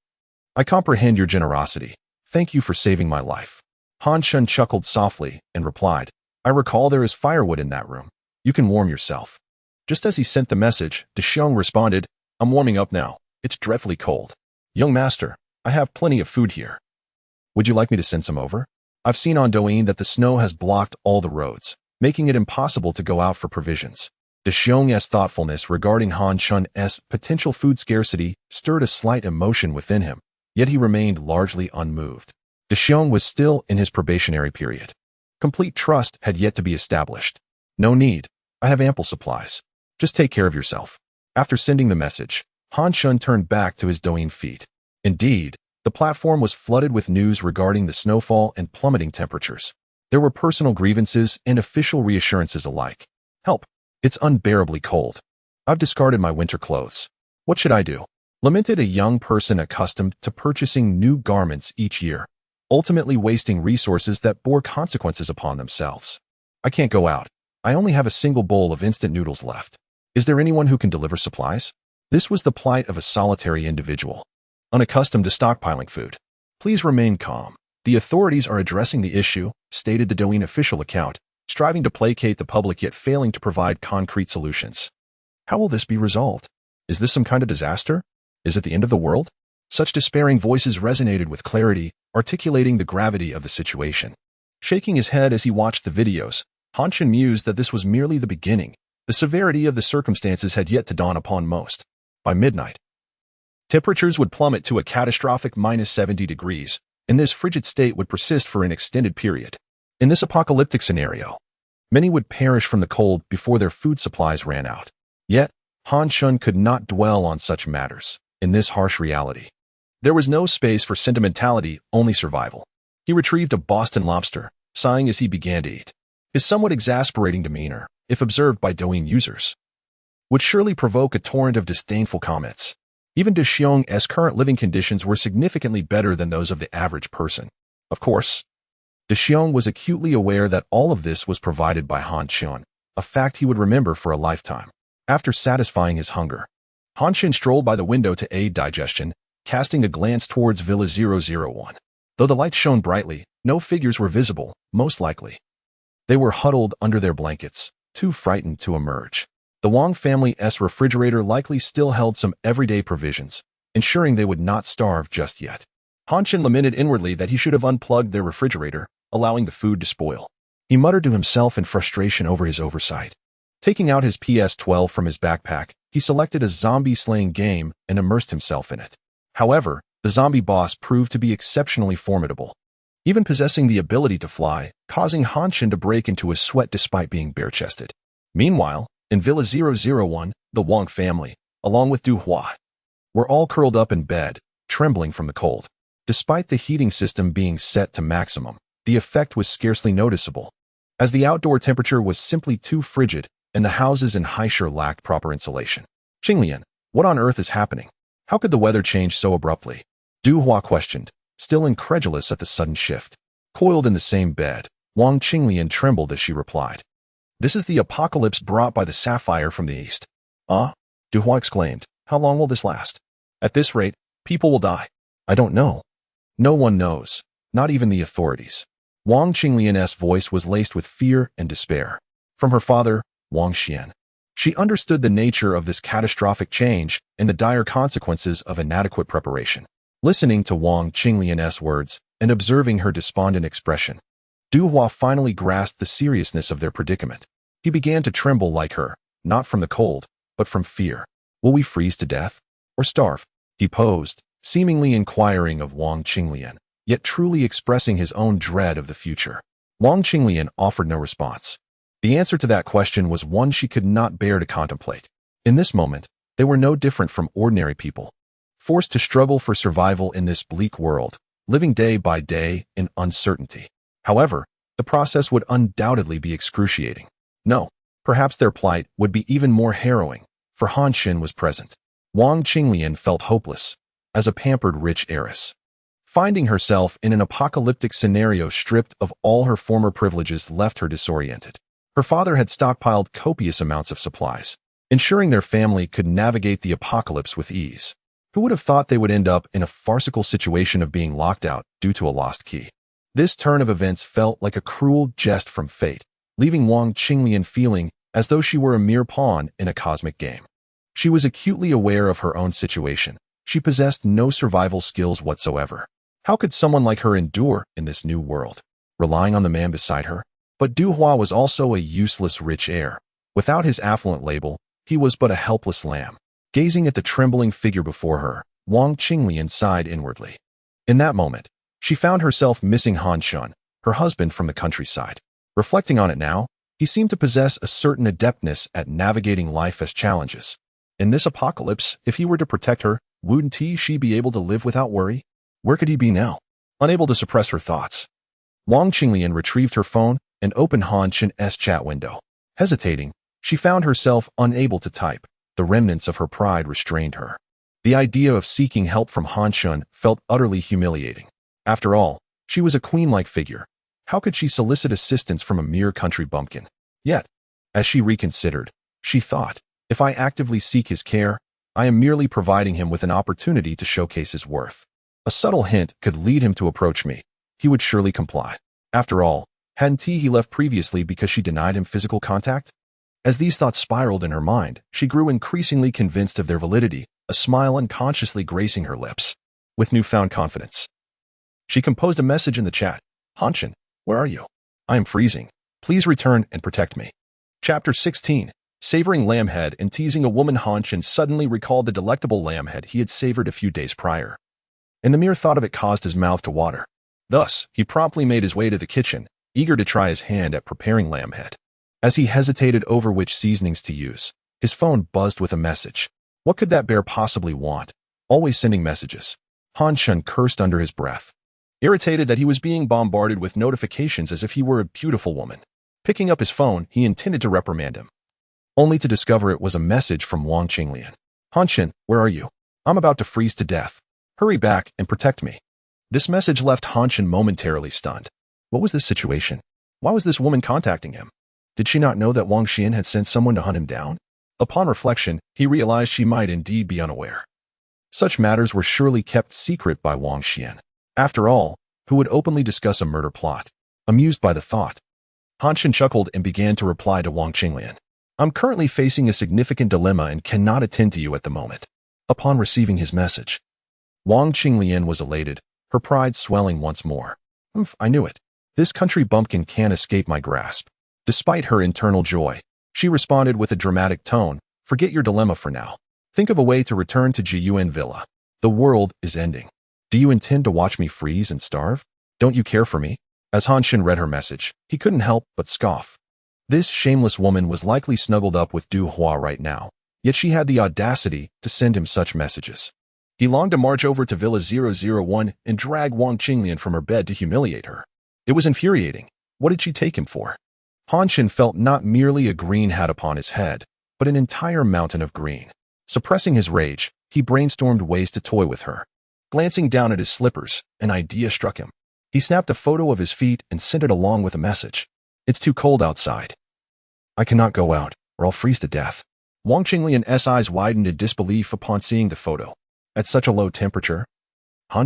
I comprehend your generosity. Thank you for saving my life. Han Chen chuckled softly and replied, I recall there is firewood in that room. You can warm yourself. Just as he sent the message, De Xiong responded, I'm warming up now. It's dreadfully cold. Young master, I have plenty of food here. Would you like me to send some over? I've seen on Douyin that the snow has blocked all the roads, making it impossible to go out for provisions. De Xiong's thoughtfulness regarding Han Chen's potential food scarcity stirred a slight emotion within him, yet he remained largely unmoved. De Xiong was still in his probationary period. Complete trust had yet to be established. No need. I have ample supplies. Just take care of yourself. After sending the message, Han Chen turned back to his Douyin feed. Indeed, the platform was flooded with news regarding the snowfall and plummeting temperatures. There were personal grievances and official reassurances alike. Help! It's unbearably cold. I've discarded my winter clothes. What should I do? Lamented a young person accustomed to purchasing new garments each year, ultimately wasting resources that bore consequences upon themselves. I can't go out. I only have a single bowl of instant noodles left. Is there anyone who can deliver supplies? This was the plight of a solitary individual, unaccustomed to stockpiling food. Please remain calm. The authorities are addressing the issue, stated the Douyin official account, striving to placate the public yet failing to provide concrete solutions. How will this be resolved? Is this some kind of disaster? Is it the end of the world? Such despairing voices resonated with clarity, articulating the gravity of the situation. Shaking his head as he watched the videos, Han Chen mused that this was merely the beginning. The severity of the circumstances had yet to dawn upon most. By midnight, temperatures would plummet to a catastrophic -70 degrees, and this frigid state would persist for an extended period. In this apocalyptic scenario, many would perish from the cold before their food supplies ran out. Yet, Han Chen could not dwell on such matters. In this harsh reality, There was no space for sentimentality, only survival. He retrieved a Boston lobster, sighing as he began to eat. His somewhat exasperating demeanor, if observed by Douyin users, would surely provoke a torrent of disdainful comments. Even De Xiong's current living conditions were significantly better than those of the average person. Of course, De Xiong was acutely aware that all of this was provided by Han Chen, a fact he would remember for a lifetime. After satisfying his hunger, Han Chen strolled by the window to aid digestion, casting a glance towards Villa 001. Though the lights shone brightly, no figures were visible, most likely. They were huddled under their blankets, too frightened to emerge. The Wang family's refrigerator likely still held some everyday provisions, ensuring they would not starve just yet. Han Chen lamented inwardly that he should have unplugged their refrigerator, allowing the food to spoil. He muttered to himself in frustration over his oversight. Taking out his PS-12 from his backpack, he selected a zombie-slaying game and immersed himself in it. However, the zombie boss proved to be exceptionally formidable, even possessing the ability to fly, causing Han Chen to break into a sweat despite being bare-chested. Meanwhile, in Villa 001, the Wang family, along with Du Hua, were all curled up in bed, trembling from the cold. Despite the heating system being set to maximum, the effect was scarcely noticeable, as the outdoor temperature was simply too frigid and the houses in Haishur lacked proper insulation. Qinglian, what on earth is happening? How could the weather change so abruptly? Du Hua questioned, still incredulous at the sudden shift. Coiled in the same bed, Wang Qinglian trembled as she replied. This is the apocalypse brought by the sapphire from the east. Ah? Du Hua exclaimed. How long will this last? At this rate, people will die. I don't know. No one knows, not even the authorities. Wang Qinglian's voice was laced with fear and despair. From her father, Wang Xian, she understood the nature of this catastrophic change and the dire consequences of inadequate preparation. Listening to Wang Qinglian's words and observing her despondent expression, Du Hua finally grasped the seriousness of their predicament. He began to tremble like her, not from the cold, but from fear. Will we freeze to death? Or starve? He posed, seemingly inquiring of Wang Qinglian, yet truly expressing his own dread of the future. Wang Qinglian offered no response. The answer to that question was one she could not bear to contemplate. In this moment, they were no different from ordinary people, forced to struggle for survival in this bleak world, living day by day in uncertainty. However, the process would undoubtedly be excruciating. No, perhaps their plight would be even more harrowing, for Han Chen was present. Wang Qinglian felt hopeless, as a pampered rich heiress, finding herself in an apocalyptic scenario stripped of all her former privileges left her disoriented. Her father had stockpiled copious amounts of supplies, ensuring their family could navigate the apocalypse with ease. Who would have thought they would end up in a farcical situation of being locked out due to a lost key? This turn of events felt like a cruel jest from fate, leaving Wang Qinglian feeling as though she were a mere pawn in a cosmic game. She was acutely aware of her own situation. She possessed no survival skills whatsoever. How could someone like her endure in this new world, relying on the man beside her? But Du Hua was also a useless rich heir. Without his affluent label, he was but a helpless lamb. Gazing at the trembling figure before her, Wang Qinglian sighed inwardly. In that moment, she found herself missing Han Chen, her husband from the countryside. Reflecting on it now, he seemed to possess a certain adeptness at navigating life as challenges. In this apocalypse, if he were to protect her, wouldn't she be able to live without worry? Where could he be now? Unable to suppress her thoughts, Wang Qinglian retrieved her phone and opened Han Chen's chat window. Hesitating, she found herself unable to type. The remnants of her pride restrained her. The idea of seeking help from Han Chen felt utterly humiliating. After all, she was a queen-like figure. How could she solicit assistance from a mere country bumpkin? Yet, as she reconsidered, she thought, if I actively seek his care, I am merely providing him with an opportunity to showcase his worth. A subtle hint could lead him to approach me. He would surely comply. After all, hadn't he left previously because she denied him physical contact? As these thoughts spiraled in her mind, she grew increasingly convinced of their validity, a smile unconsciously gracing her lips. With newfound confidence, she composed a message in the chat. Han Chen, where are you? I am freezing. Please return and protect me. Chapter 16. Savoring lamb head and teasing a woman. Han Chen suddenly recalled the delectable lamb head he had savored a few days prior, and the mere thought of it caused his mouth to water. Thus, he promptly made his way to the kitchen, eager to try his hand at preparing lamb head. As he hesitated over which seasonings to use, his phone buzzed with a message. What could that bear possibly want? Always sending messages. Chen cursed under his breath, irritated that he was being bombarded with notifications as if he were a beautiful woman. Picking up his phone, he intended to reprimand him, only to discover it was a message from Wang Qinglian. Chen, where are you? I'm about to freeze to death. Hurry back and protect me. This message left Chen momentarily stunned. What was this situation? Why was this woman contacting him? Did she not know that Wang Xian had sent someone to hunt him down? Upon reflection, he realized she might indeed be unaware. Such matters were surely kept secret by Wang Xian. After all, who would openly discuss a murder plot? Amused by the thought, Chen chuckled and began to reply to Wang Qinglian. I'm currently facing a significant dilemma and cannot attend to you at the moment. Upon receiving his message, Wang Qinglian was elated, her pride swelling once more. I knew it. This country bumpkin can't escape my grasp. Despite her internal joy, she responded with a dramatic tone, forget your dilemma for now. Think of a way to return to Jiyuan Villa. The world is ending. Do you intend to watch me freeze and starve? Don't you care for me? As Chen read her message, he couldn't help but scoff. This shameless woman was likely snuggled up with Du Hua right now, yet she had the audacity to send him such messages. He longed to march over to Villa 001 and drag Wang Qinglian from her bed to humiliate her. It was infuriating. What did she take him for? Chen felt not merely a green hat upon his head, but an entire mountain of green. Suppressing his rage, he brainstormed ways to toy with her. Glancing down at his slippers, an idea struck him. He snapped a photo of his feet and sent it along with a message. It's too cold outside. I cannot go out, or I'll freeze to death. Wang Qinglian's eyes widened in disbelief upon seeing the photo. At such a low temperature?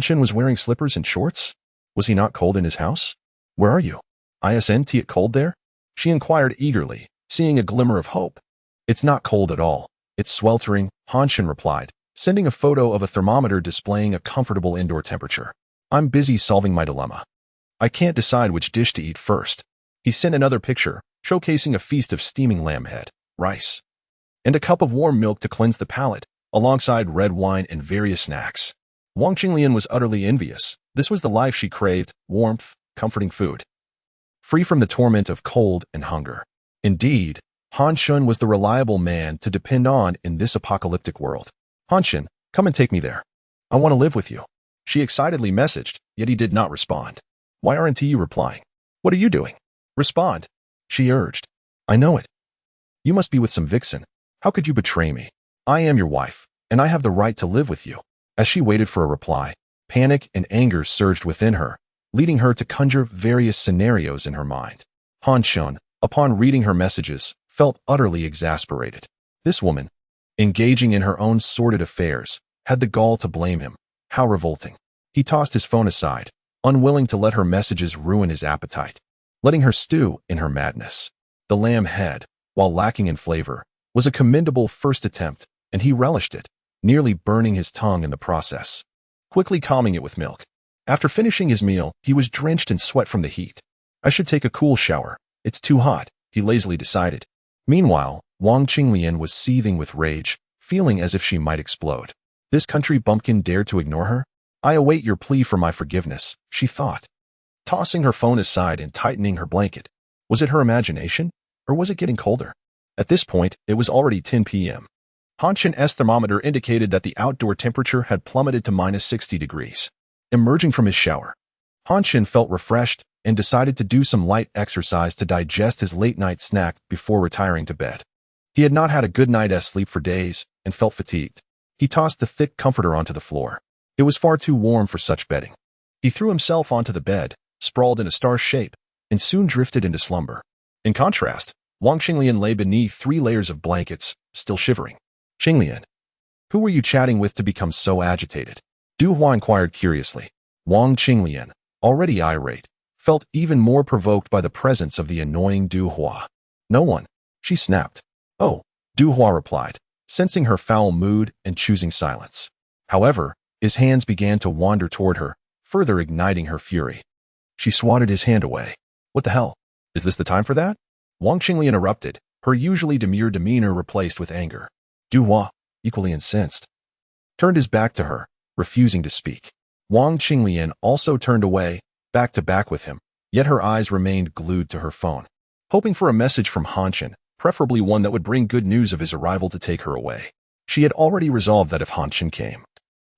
Chen was wearing slippers and shorts? Was he not cold in his house? Where are you? Isn't it cold there? She inquired eagerly, seeing a glimmer of hope. It's not cold at all. It's sweltering, Chen replied, sending a photo of a thermometer displaying a comfortable indoor temperature. I'm busy solving my dilemma. I can't decide which dish to eat first. He sent another picture, showcasing a feast of steaming lamb head, rice, and a cup of warm milk to cleanse the palate, alongside red wine and various snacks. Wang Qinglian was utterly envious. This was the life she craved, warmth, comforting food, free from the torment of cold and hunger. Indeed, Chen was the reliable man to depend on in this apocalyptic world. Chen, come and take me there. I want to live with you. She excitedly messaged, yet he did not respond. Why aren't you replying? What are you doing? Respond, she urged. I know it. You must be with some vixen. How could you betray me? I am your wife, and I have the right to live with you. As she waited for a reply, panic and anger surged within her, leading her to conjure various scenarios in her mind. Chen, upon reading her messages, felt utterly exasperated. This woman, engaging in her own sordid affairs, had the gall to blame him. How revolting. He tossed his phone aside, unwilling to let her messages ruin his appetite, letting her stew in her madness. The lamb head, while lacking in flavor, was a commendable first attempt, and he relished it, nearly burning his tongue in the process. Quickly calming it with milk. After finishing his meal, he was drenched in sweat from the heat. I should take a cool shower. It's too hot, he lazily decided. Meanwhile, Wang Qinglian was seething with rage, feeling as if she might explode. This country bumpkin dared to ignore her? I await your plea for my forgiveness, she thought, tossing her phone aside and tightening her blanket. Was it her imagination, or was it getting colder? At this point, it was already 10 p.m. Chen's thermometer indicated that the outdoor temperature had plummeted to minus 60 degrees. Emerging from his shower, Chen felt refreshed and decided to do some light exercise to digest his late-night snack before retiring to bed. He had not had a good night's sleep for days and felt fatigued. He tossed the thick comforter onto the floor. It was far too warm for such bedding. He threw himself onto the bed, sprawled in a star shape, and soon drifted into slumber. In contrast, Wang Qinglian lay beneath 3 layers of blankets, still shivering. Qinglian, who were you chatting with to become so agitated? Du Hua inquired curiously. Wang Qinglian, already irate, felt even more provoked by the presence of the annoying Du Hua. No one, she snapped. Oh, Du Hua replied, sensing her foul mood and choosing silence. However, his hands began to wander toward her, further igniting her fury. She swatted his hand away. What the hell? Is this the time for that? Wang Qinglian interrupted, her usually demure demeanor replaced with anger. Du Hua, equally incensed, turned his back to her, refusing to speak. Wang Qinglian also turned away, back to back with him, yet her eyes remained glued to her phone, hoping for a message from Chen, preferably one that would bring good news of his arrival to take her away. She had already resolved that if Chen came,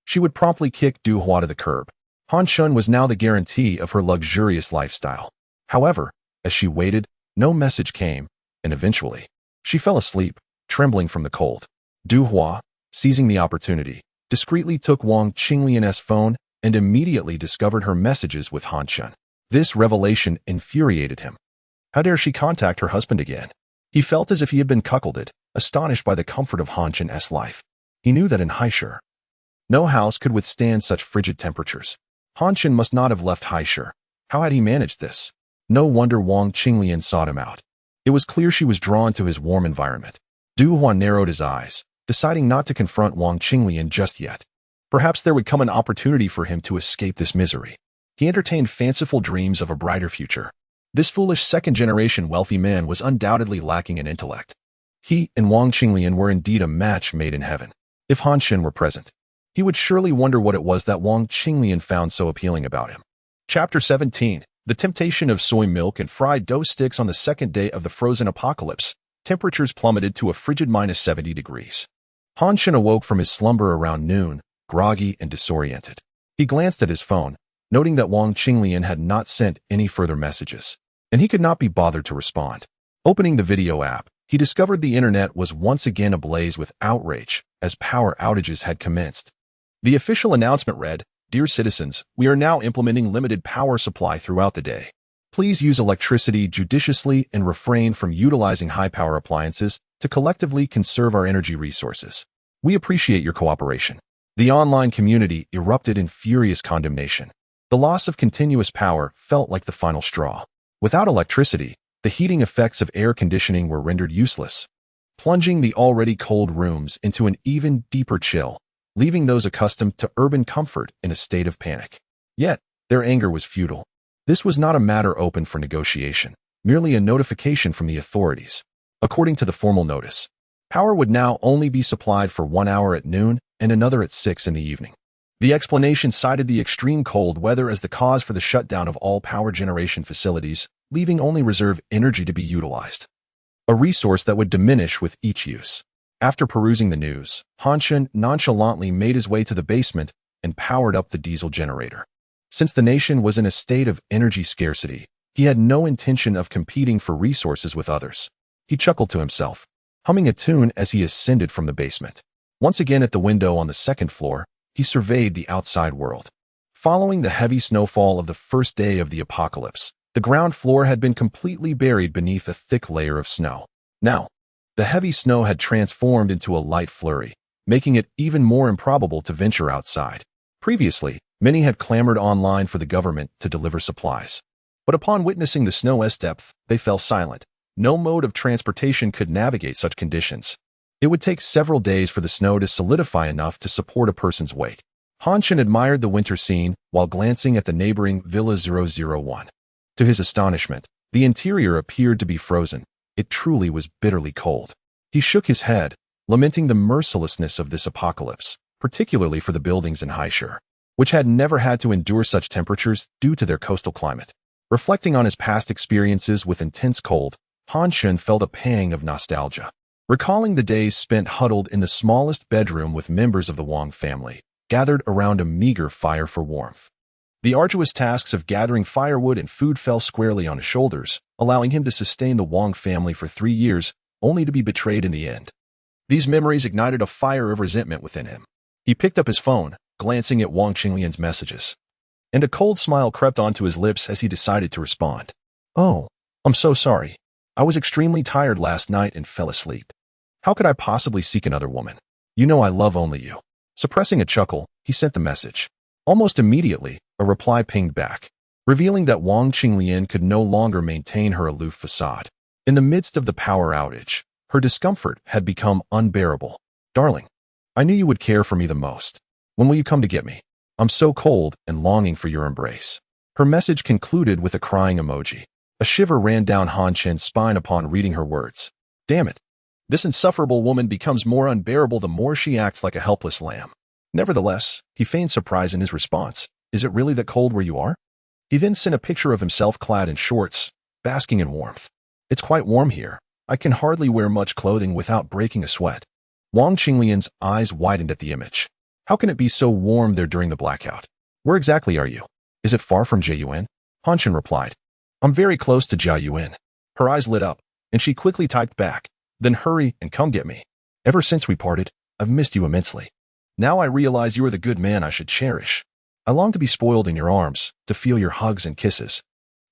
she would promptly kick Du Hua to the curb. Han Shun was now the guarantee of her luxurious lifestyle. However, as she waited, no message came, and eventually, she fell asleep, trembling from the cold. Du Hua, seizing the opportunity, discreetly took Wang Qinglian's phone and immediately discovered her messages with Han Shun. This revelation infuriated him. How dare she contact her husband again? He felt as if he had been cuckolded, astonished by the comfort of Han Shun's life. He knew that in Haishur, no house could withstand such frigid temperatures. Han Shun must not have left Haishur. How had he managed this? No wonder Wang Qinglian sought him out. It was clear she was drawn to his warm environment. Du Hua narrowed his eyes, deciding not to confront Wang Qinglian just yet. Perhaps there would come an opportunity for him to escape this misery. He entertained fanciful dreams of a brighter future. This foolish second-generation wealthy man was undoubtedly lacking in intellect. He and Wang Qinglian were indeed a match made in heaven. If Han Shun were present, he would surely wonder what it was that Wang Qinglian found so appealing about him. Chapter 17. The temptation of soy milk and fried dough sticks. On the second day of the frozen apocalypse, temperatures plummeted to a frigid -70 degrees. Han Shun awoke from his slumber around noon, groggy and disoriented. He glanced at his phone, noting that Wang Qinglian had not sent any further messages, and he could not be bothered to respond. Opening the video app, he discovered the internet was once again ablaze with outrage as power outages had commenced. The official announcement read, "Dear citizens, we are now implementing limited power supply throughout the day. Please use electricity judiciously and refrain from utilizing high-power appliances to collectively conserve our energy resources. We appreciate your cooperation." The online community erupted in furious condemnation. The loss of continuous power felt like the final straw. Without electricity, the heating effects of air conditioning were rendered useless, plunging the already cold rooms into an even deeper chill, leaving those accustomed to urban comfort in a state of panic. Yet, their anger was futile. This was not a matter open for negotiation, merely a notification from the authorities. According to the formal notice, power would now only be supplied for 1 hour at noon and another at 6 in the evening. The explanation cited the extreme cold weather as the cause for the shutdown of all power generation facilities, leaving only reserve energy to be utilized, a resource that would diminish with each use. After perusing the news, Han Shun nonchalantly made his way to the basement and powered up the diesel generator. Since the nation was in a state of energy scarcity, he had no intention of competing for resources with others. He chuckled to himself, humming a tune as he ascended from the basement. Once again at the window on the second floor, he surveyed the outside world. Following the heavy snowfall of the first day of the apocalypse, the ground floor had been completely buried beneath a thick layer of snow. Now, the heavy snow had transformed into a light flurry, making it even more improbable to venture outside. Previously, many had clamored online for the government to deliver supplies. But upon witnessing the snow's depth, they fell silent. No mode of transportation could navigate such conditions. It would take several days for the snow to solidify enough to support a person's weight. Han Shun admired the winter scene while glancing at the neighboring Villa 001. To his astonishment, the interior appeared to be frozen. It truly was bitterly cold. He shook his head, lamenting the mercilessness of this apocalypse, particularly for the buildings in Haishur, which had never had to endure such temperatures due to their coastal climate. Reflecting on his past experiences with intense cold, Han Shun felt a pang of nostalgia. Recalling the days spent huddled in the smallest bedroom with members of the Wang family, gathered around a meager fire for warmth. The arduous tasks of gathering firewood and food fell squarely on his shoulders, allowing him to sustain the Wang family for 3 years, only to be betrayed in the end. These memories ignited a fire of resentment within him. He picked up his phone, glancing at Wang Qinglian's messages, and a cold smile crept onto his lips as he decided to respond. "Oh, I'm so sorry. I was extremely tired last night and fell asleep. How could I possibly seek another woman? You know I love only you." Suppressing a chuckle, he sent the message. Almost immediately, a reply pinged back, revealing that Wang Qinglian could no longer maintain her aloof facade. In the midst of the power outage, her discomfort had become unbearable. "Darling, I knew you would care for me the most. When will you come to get me? I'm so cold and longing for your embrace." Her message concluded with a crying emoji. A shiver ran down Han Chen's spine upon reading her words. Damn it. This insufferable woman becomes more unbearable the more she acts like a helpless lamb. Nevertheless, he feigned surprise in his response. "Is it really that cold where you are?" He then sent a picture of himself clad in shorts, basking in warmth. "It's quite warm here. I can hardly wear much clothing without breaking a sweat." Wang Qinglian's eyes widened at the image. How can it be so warm there during the blackout? Where exactly are you? Is it far from Jiyuan? Han Chen replied. I'm very close to Jiyuan. Her eyes lit up, and she quickly typed back, then hurry and come get me. Ever since we parted, I've missed you immensely. Now I realize you are the good man I should cherish. I long to be spoiled in your arms, to feel your hugs and kisses.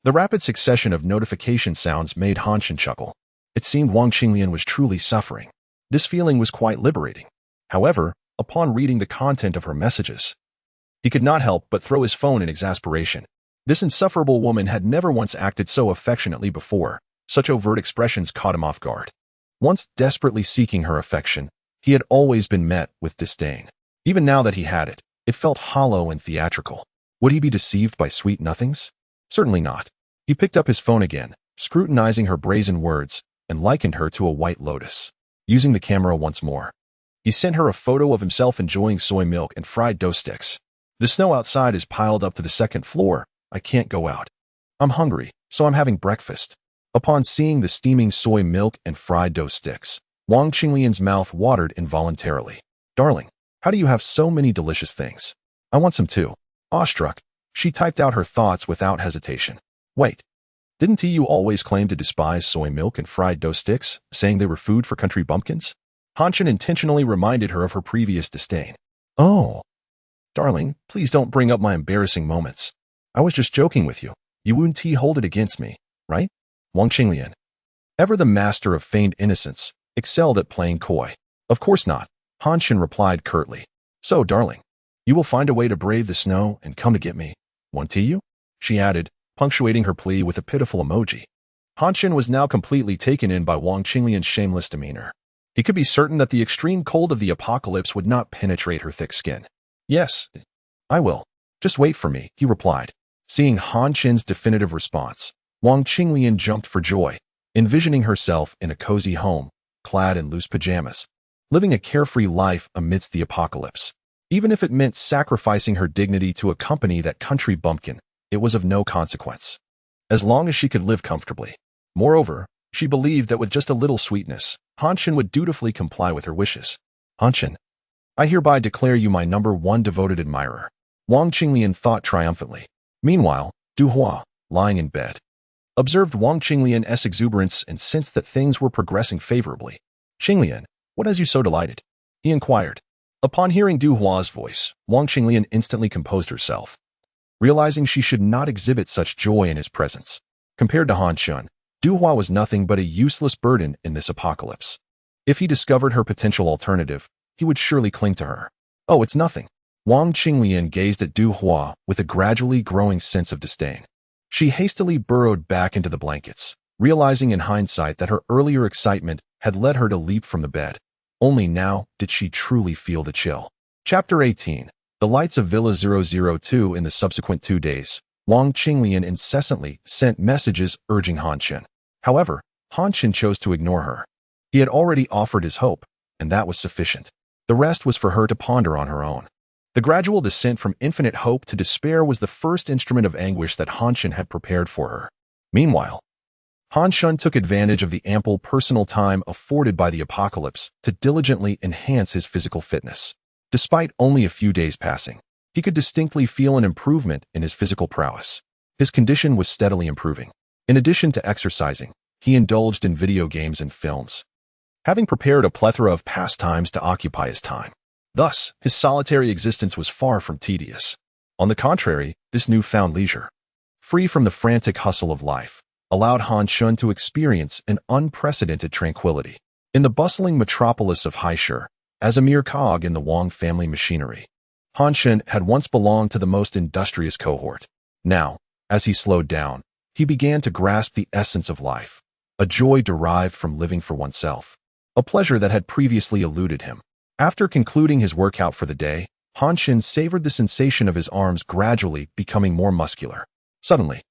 The rapid succession of notification sounds made Han Chen chuckle. It seemed Wang Qinglian was truly suffering. This feeling was quite liberating. However, upon reading the content of her messages, he could not help but throw his phone in exasperation. This insufferable woman had never once acted so affectionately before. Such overt expressions caught him off guard. Once desperately seeking her affection, he had always been met with disdain. Even now that he had it, it felt hollow and theatrical. Would he be deceived by sweet nothings? Certainly not. He picked up his phone again, scrutinizing her brazen words, and likened her to a white lotus. Using the camera once more, he sent her a photo of himself enjoying soy milk and fried dough sticks. The snow outside is piled up to the second floor. I can't go out. I'm hungry, so I'm having breakfast. Upon seeing the steaming soy milk and fried dough sticks, Wang Qinglian's mouth watered involuntarily. Darling, how do you have so many delicious things? I want some too. Awestruck, she typed out her thoughts without hesitation. Wait, didn't you always claim to despise soy milk and fried dough sticks, saying they were food for country bumpkins? Han Chen intentionally reminded her of her previous disdain. Oh, darling, please don't bring up my embarrassing moments. I was just joking with you. You wouldn't hold it against me, right? Wang Qinglian, ever the master of feigned innocence, excelled at playing coy. Of course not, Han Chen replied curtly. So, darling, you will find a way to brave the snow and come to get me. Want you? She added, punctuating her plea with a pitiful emoji. Han Chen was now completely taken in by Wang Qinglian's shameless demeanor. He could be certain that the extreme cold of the apocalypse would not penetrate her thick skin. Yes, I will. Just wait for me, he replied. Seeing Han Chen's definitive response, Wang Qinglian jumped for joy, envisioning herself in a cozy home, clad in loose pajamas, living a carefree life amidst the apocalypse. Even if it meant sacrificing her dignity to accompany that country bumpkin, it was of no consequence, as long as she could live comfortably. Moreover, she believed that with just a little sweetness, Han Chen would dutifully comply with her wishes. Han Chen, I hereby declare you my #1 devoted admirer. Wang Qinglian thought triumphantly. Meanwhile, Du Hua, lying in bed, observed Wang Qinglian's exuberance and sensed that things were progressing favorably. Qinglian, what has you so delighted? He inquired. Upon hearing Du Hua's voice, Wang Qinglian instantly composed herself, realizing she should not exhibit such joy in his presence. Compared to Han Chen, Du Hua was nothing but a useless burden in this apocalypse. If he discovered her potential alternative, he would surely cling to her. Oh, it's nothing. Wang Qinglian gazed at Du Hua with a gradually growing sense of disdain. She hastily burrowed back into the blankets, realizing in hindsight that her earlier excitement had led her to leap from the bed. Only now did she truly feel the chill. Chapter 18. The lights of Villa 002. In the subsequent 2 days, Wang Qinglian incessantly sent messages urging Han Chen. However, Han Chen chose to ignore her. He had already offered his hope, and that was sufficient. The rest was for her to ponder on her own. The gradual descent from infinite hope to despair was the first instrument of anguish that Han Chen had prepared for her. Meanwhile, Han Chen took advantage of the ample personal time afforded by the apocalypse to diligently enhance his physical fitness. Despite only a few days passing, he could distinctly feel an improvement in his physical prowess. His condition was steadily improving. In addition to exercising, he indulged in video games and films, having prepared a plethora of pastimes to occupy his time. Thus, his solitary existence was far from tedious. On the contrary, this newfound leisure, free from the frantic hustle of life, allowed Han Chen to experience an unprecedented tranquility. In the bustling metropolis of Haishur, as a mere cog in the Wang family machinery, Han Chen had once belonged to the most industrious cohort. Now, as he slowed down, he began to grasp the essence of life, a joy derived from living for oneself, a pleasure that had previously eluded him. After concluding his workout for the day, Han Chen savored the sensation of his arms gradually becoming more muscular. Suddenly,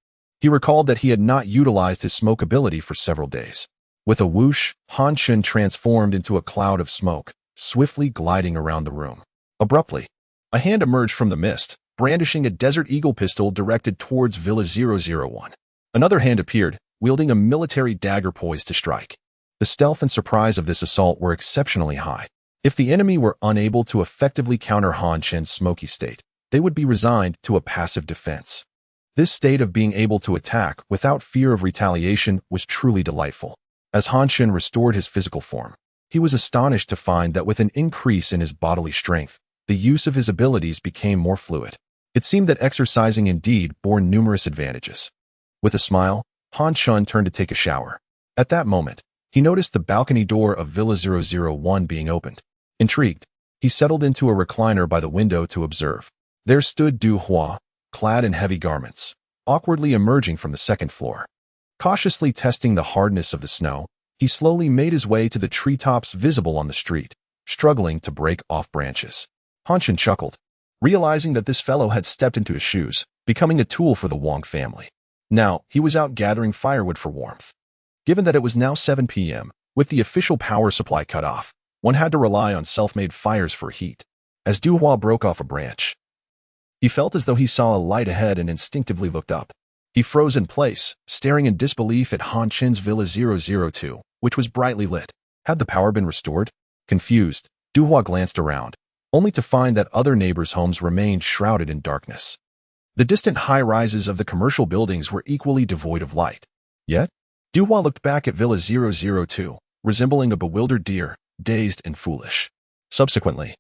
he recalled that he had not utilized his smoke ability for several days. With a whoosh, Han Chen transformed into a cloud of smoke, swiftly gliding around the room. Abruptly, a hand emerged from the mist, brandishing a Desert Eagle pistol directed towards Villa 001. Another hand appeared, wielding a military dagger poised to strike. The stealth and surprise of this assault were exceptionally high. If the enemy were unable to effectively counter Han Chen's smoky state, they would be resigned to a passive defense. This state of being able to attack without fear of retaliation was truly delightful. As Han Chen restored his physical form, he was astonished to find that with an increase in his bodily strength, the use of his abilities became more fluid. It seemed that exercising indeed bore numerous advantages. With a smile, Han Chen turned to take a shower. At that moment, he noticed the balcony door of Villa 001 being opened. Intrigued, he settled into a recliner by the window to observe. There stood Du Hua, clad in heavy garments, awkwardly emerging from the second floor. Cautiously testing the hardness of the snow, he slowly made his way to the treetops visible on the street, struggling to break off branches. Han Chen chuckled, realizing that this fellow had stepped into his shoes, becoming a tool for the Wang family. Now, he was out gathering firewood for warmth. Given that it was now 7 p.m., with the official power supply cut off, one had to rely on self-made fires for heat. As Du Hua broke off a branch, he felt as though he saw a light ahead and instinctively looked up. He froze in place, staring in disbelief at Han Chen's Villa 002, which was brightly lit. Had the power been restored? Confused, Du Hua glanced around, only to find that other neighbors' homes remained shrouded in darkness. The distant high-rises of the commercial buildings were equally devoid of light. Yet, Du Hua looked back at Villa 002, resembling a bewildered deer, dazed and foolish. Subsequently,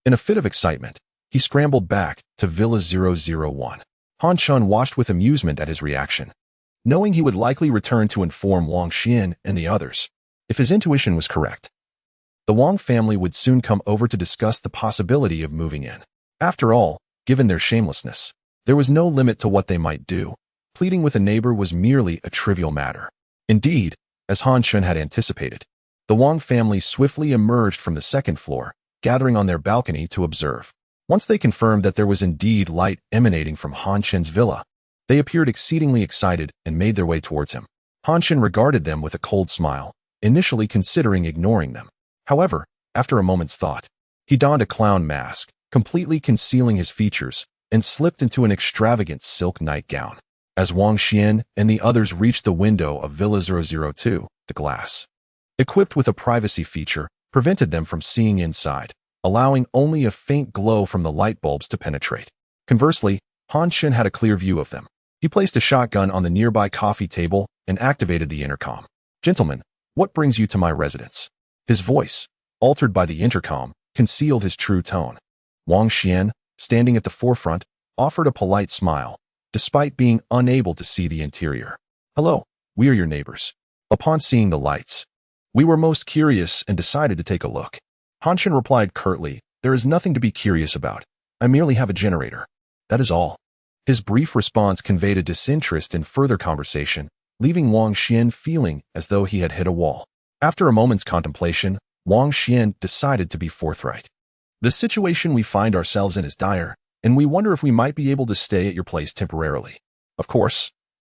in a fit of excitement, he scrambled back to Villa 001. Han Chen watched with amusement at his reaction, knowing he would likely return to inform Wang Xian and the others. If his intuition was correct, the Wang family would soon come over to discuss the possibility of moving in. After all, given their shamelessness, there was no limit to what they might do. Pleading with a neighbor was merely a trivial matter. Indeed, as Han Chen had anticipated, the Wang family swiftly emerged from the second floor, gathering on their balcony to observe. Once they confirmed that there was indeed light emanating from Han Chen's villa, they appeared exceedingly excited and made their way towards him. Han Chen regarded them with a cold smile, initially considering ignoring them. However, after a moment's thought, he donned a clown mask, completely concealing his features, and slipped into an extravagant silk nightgown. As Wang Xian and the others reached the window of Villa 002, the glass, equipped with a privacy feature, prevented them from seeing inside, allowing only a faint glow from the light bulbs to penetrate. Conversely, Han Chen had a clear view of them. He placed a shotgun on the nearby coffee table and activated the intercom. "Gentlemen, what brings you to my residence?" His voice, altered by the intercom, concealed his true tone. Wang Xian, standing at the forefront, offered a polite smile, despite being unable to see the interior. "Hello, we are your neighbors." Upon seeing the lights, "We were most curious and decided to take a look." Han Chen replied curtly, "There is nothing to be curious about. I merely have a generator. That is all." His brief response conveyed a disinterest in further conversation, leaving Wang Xian feeling as though he had hit a wall. After a moment's contemplation, Wang Xian decided to be forthright. "The situation we find ourselves in is dire, and we wonder if we might be able to stay at your place temporarily. Of course,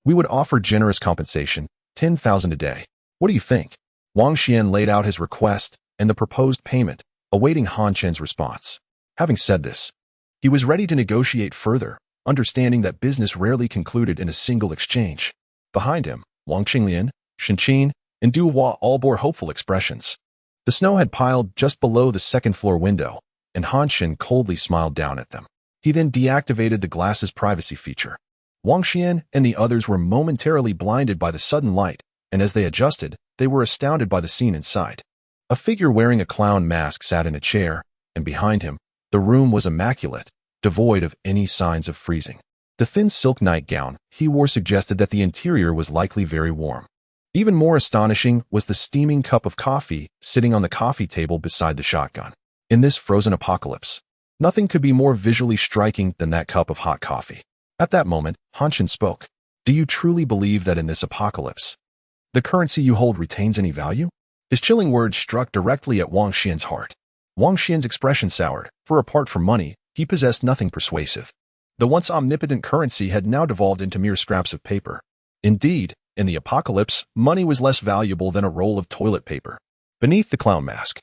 we would offer generous compensation, 10,000 a day. What do you think?" Wang Xian laid out his request and the proposed payment, awaiting Han Chen's response. Having said this, he was ready to negotiate further, understanding that business rarely concluded in a single exchange. Behind him, Wang Qinglian, Shen Qin, and Du Hua all bore hopeful expressions. The snow had piled just below the second-floor window, and Han Chen coldly smiled down at them. He then deactivated the glass's privacy feature. Wang Xian and the others were momentarily blinded by the sudden light, and as they adjusted, they were astounded by the scene inside. A figure wearing a clown mask sat in a chair, and behind him, the room was immaculate, devoid of any signs of freezing. The thin silk nightgown he wore suggested that the interior was likely very warm. Even more astonishing was the steaming cup of coffee sitting on the coffee table beside the shotgun. In this frozen apocalypse, nothing could be more visually striking than that cup of hot coffee. At that moment, Han Chen spoke. "Do you truly believe that in this apocalypse, the currency you hold retains any value?" His chilling words struck directly at Wang Xian's heart. Wang Xian's expression soured, for apart from money, he possessed nothing persuasive. The once omnipotent currency had now devolved into mere scraps of paper. Indeed, in the apocalypse, money was less valuable than a roll of toilet paper. Beneath the clown mask,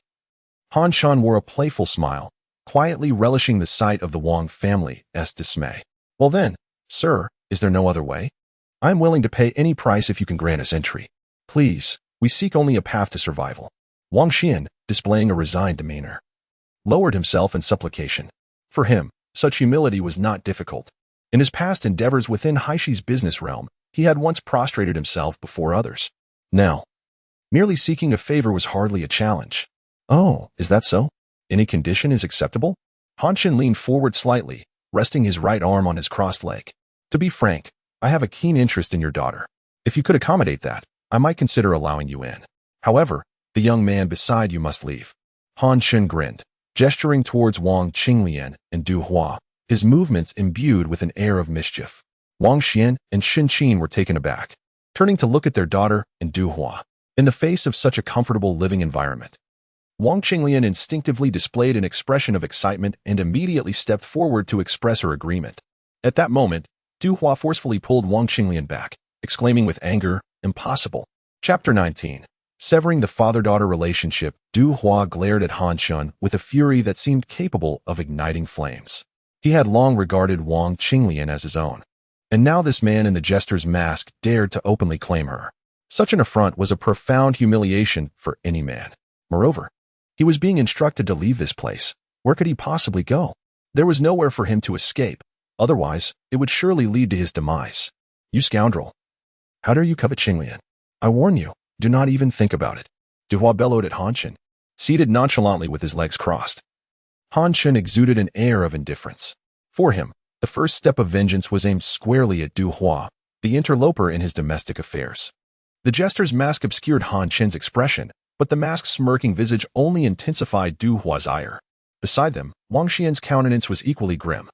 Han Chen wore a playful smile, quietly relishing the sight of the Wang family's dismay. "Well then, sir, is there no other way? I am willing to pay any price if you can grant us entry. Please, we seek only a path to survival." Wang Xian, displaying a resigned demeanor, lowered himself in supplication. For him, such humility was not difficult. In his past endeavors within Haishi's business realm, he had once prostrated himself before others. Now, merely seeking a favor was hardly a challenge. Oh, is that so? Any condition is acceptable? Han Chen leaned forward slightly, resting his right arm on his crossed leg. To be frank, I have a keen interest in your daughter. If you could accommodate that, I might consider allowing you in. However, the young man beside you must leave. Han Chen grinned, gesturing towards Wang Qinglian and Du Hua, his movements imbued with an air of mischief. Wang Xian and Xin Qin were taken aback, turning to look at their daughter and Du Hua. In the face of such a comfortable living environment, Wang Qinglian instinctively displayed an expression of excitement and immediately stepped forward to express her agreement. At that moment, Du Hua forcefully pulled Wang Qinglian back, exclaiming with anger, "Impossible." Chapter 19. Severing the father-daughter relationship, Du Hua glared at Han Chen with a fury that seemed capable of igniting flames. He had long regarded Wang Qinglian as his own, and now this man in the jester's mask dared to openly claim her. Such an affront was a profound humiliation for any man. Moreover, he was being instructed to leave this place. Where could he possibly go? There was nowhere for him to escape. Otherwise, it would surely lead to his demise. You scoundrel! How dare you covet Qinglian? I warn you, do not even think about it. Du Hua bellowed at Han Chen, seated nonchalantly with his legs crossed. Han Chen exuded an air of indifference. For him, the first step of vengeance was aimed squarely at Du Hua, the interloper in his domestic affairs. The jester's mask obscured Han Chen's expression, but the mask's smirking visage only intensified Du Hua's ire. Beside them, Wang Xian's countenance was equally grim.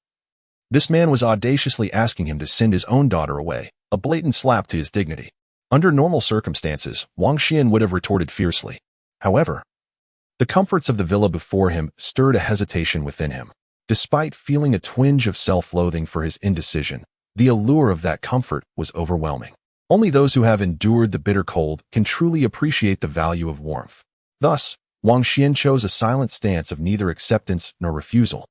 This man was audaciously asking him to send his own daughter away, a blatant slap to his dignity. Under normal circumstances, Wang Xian would have retorted fiercely. However, the comforts of the villa before him stirred a hesitation within him. Despite feeling a twinge of self-loathing for his indecision, the allure of that comfort was overwhelming. Only those who have endured the bitter cold can truly appreciate the value of warmth. Thus, Wang Xian chose a silent stance of neither acceptance nor refusal,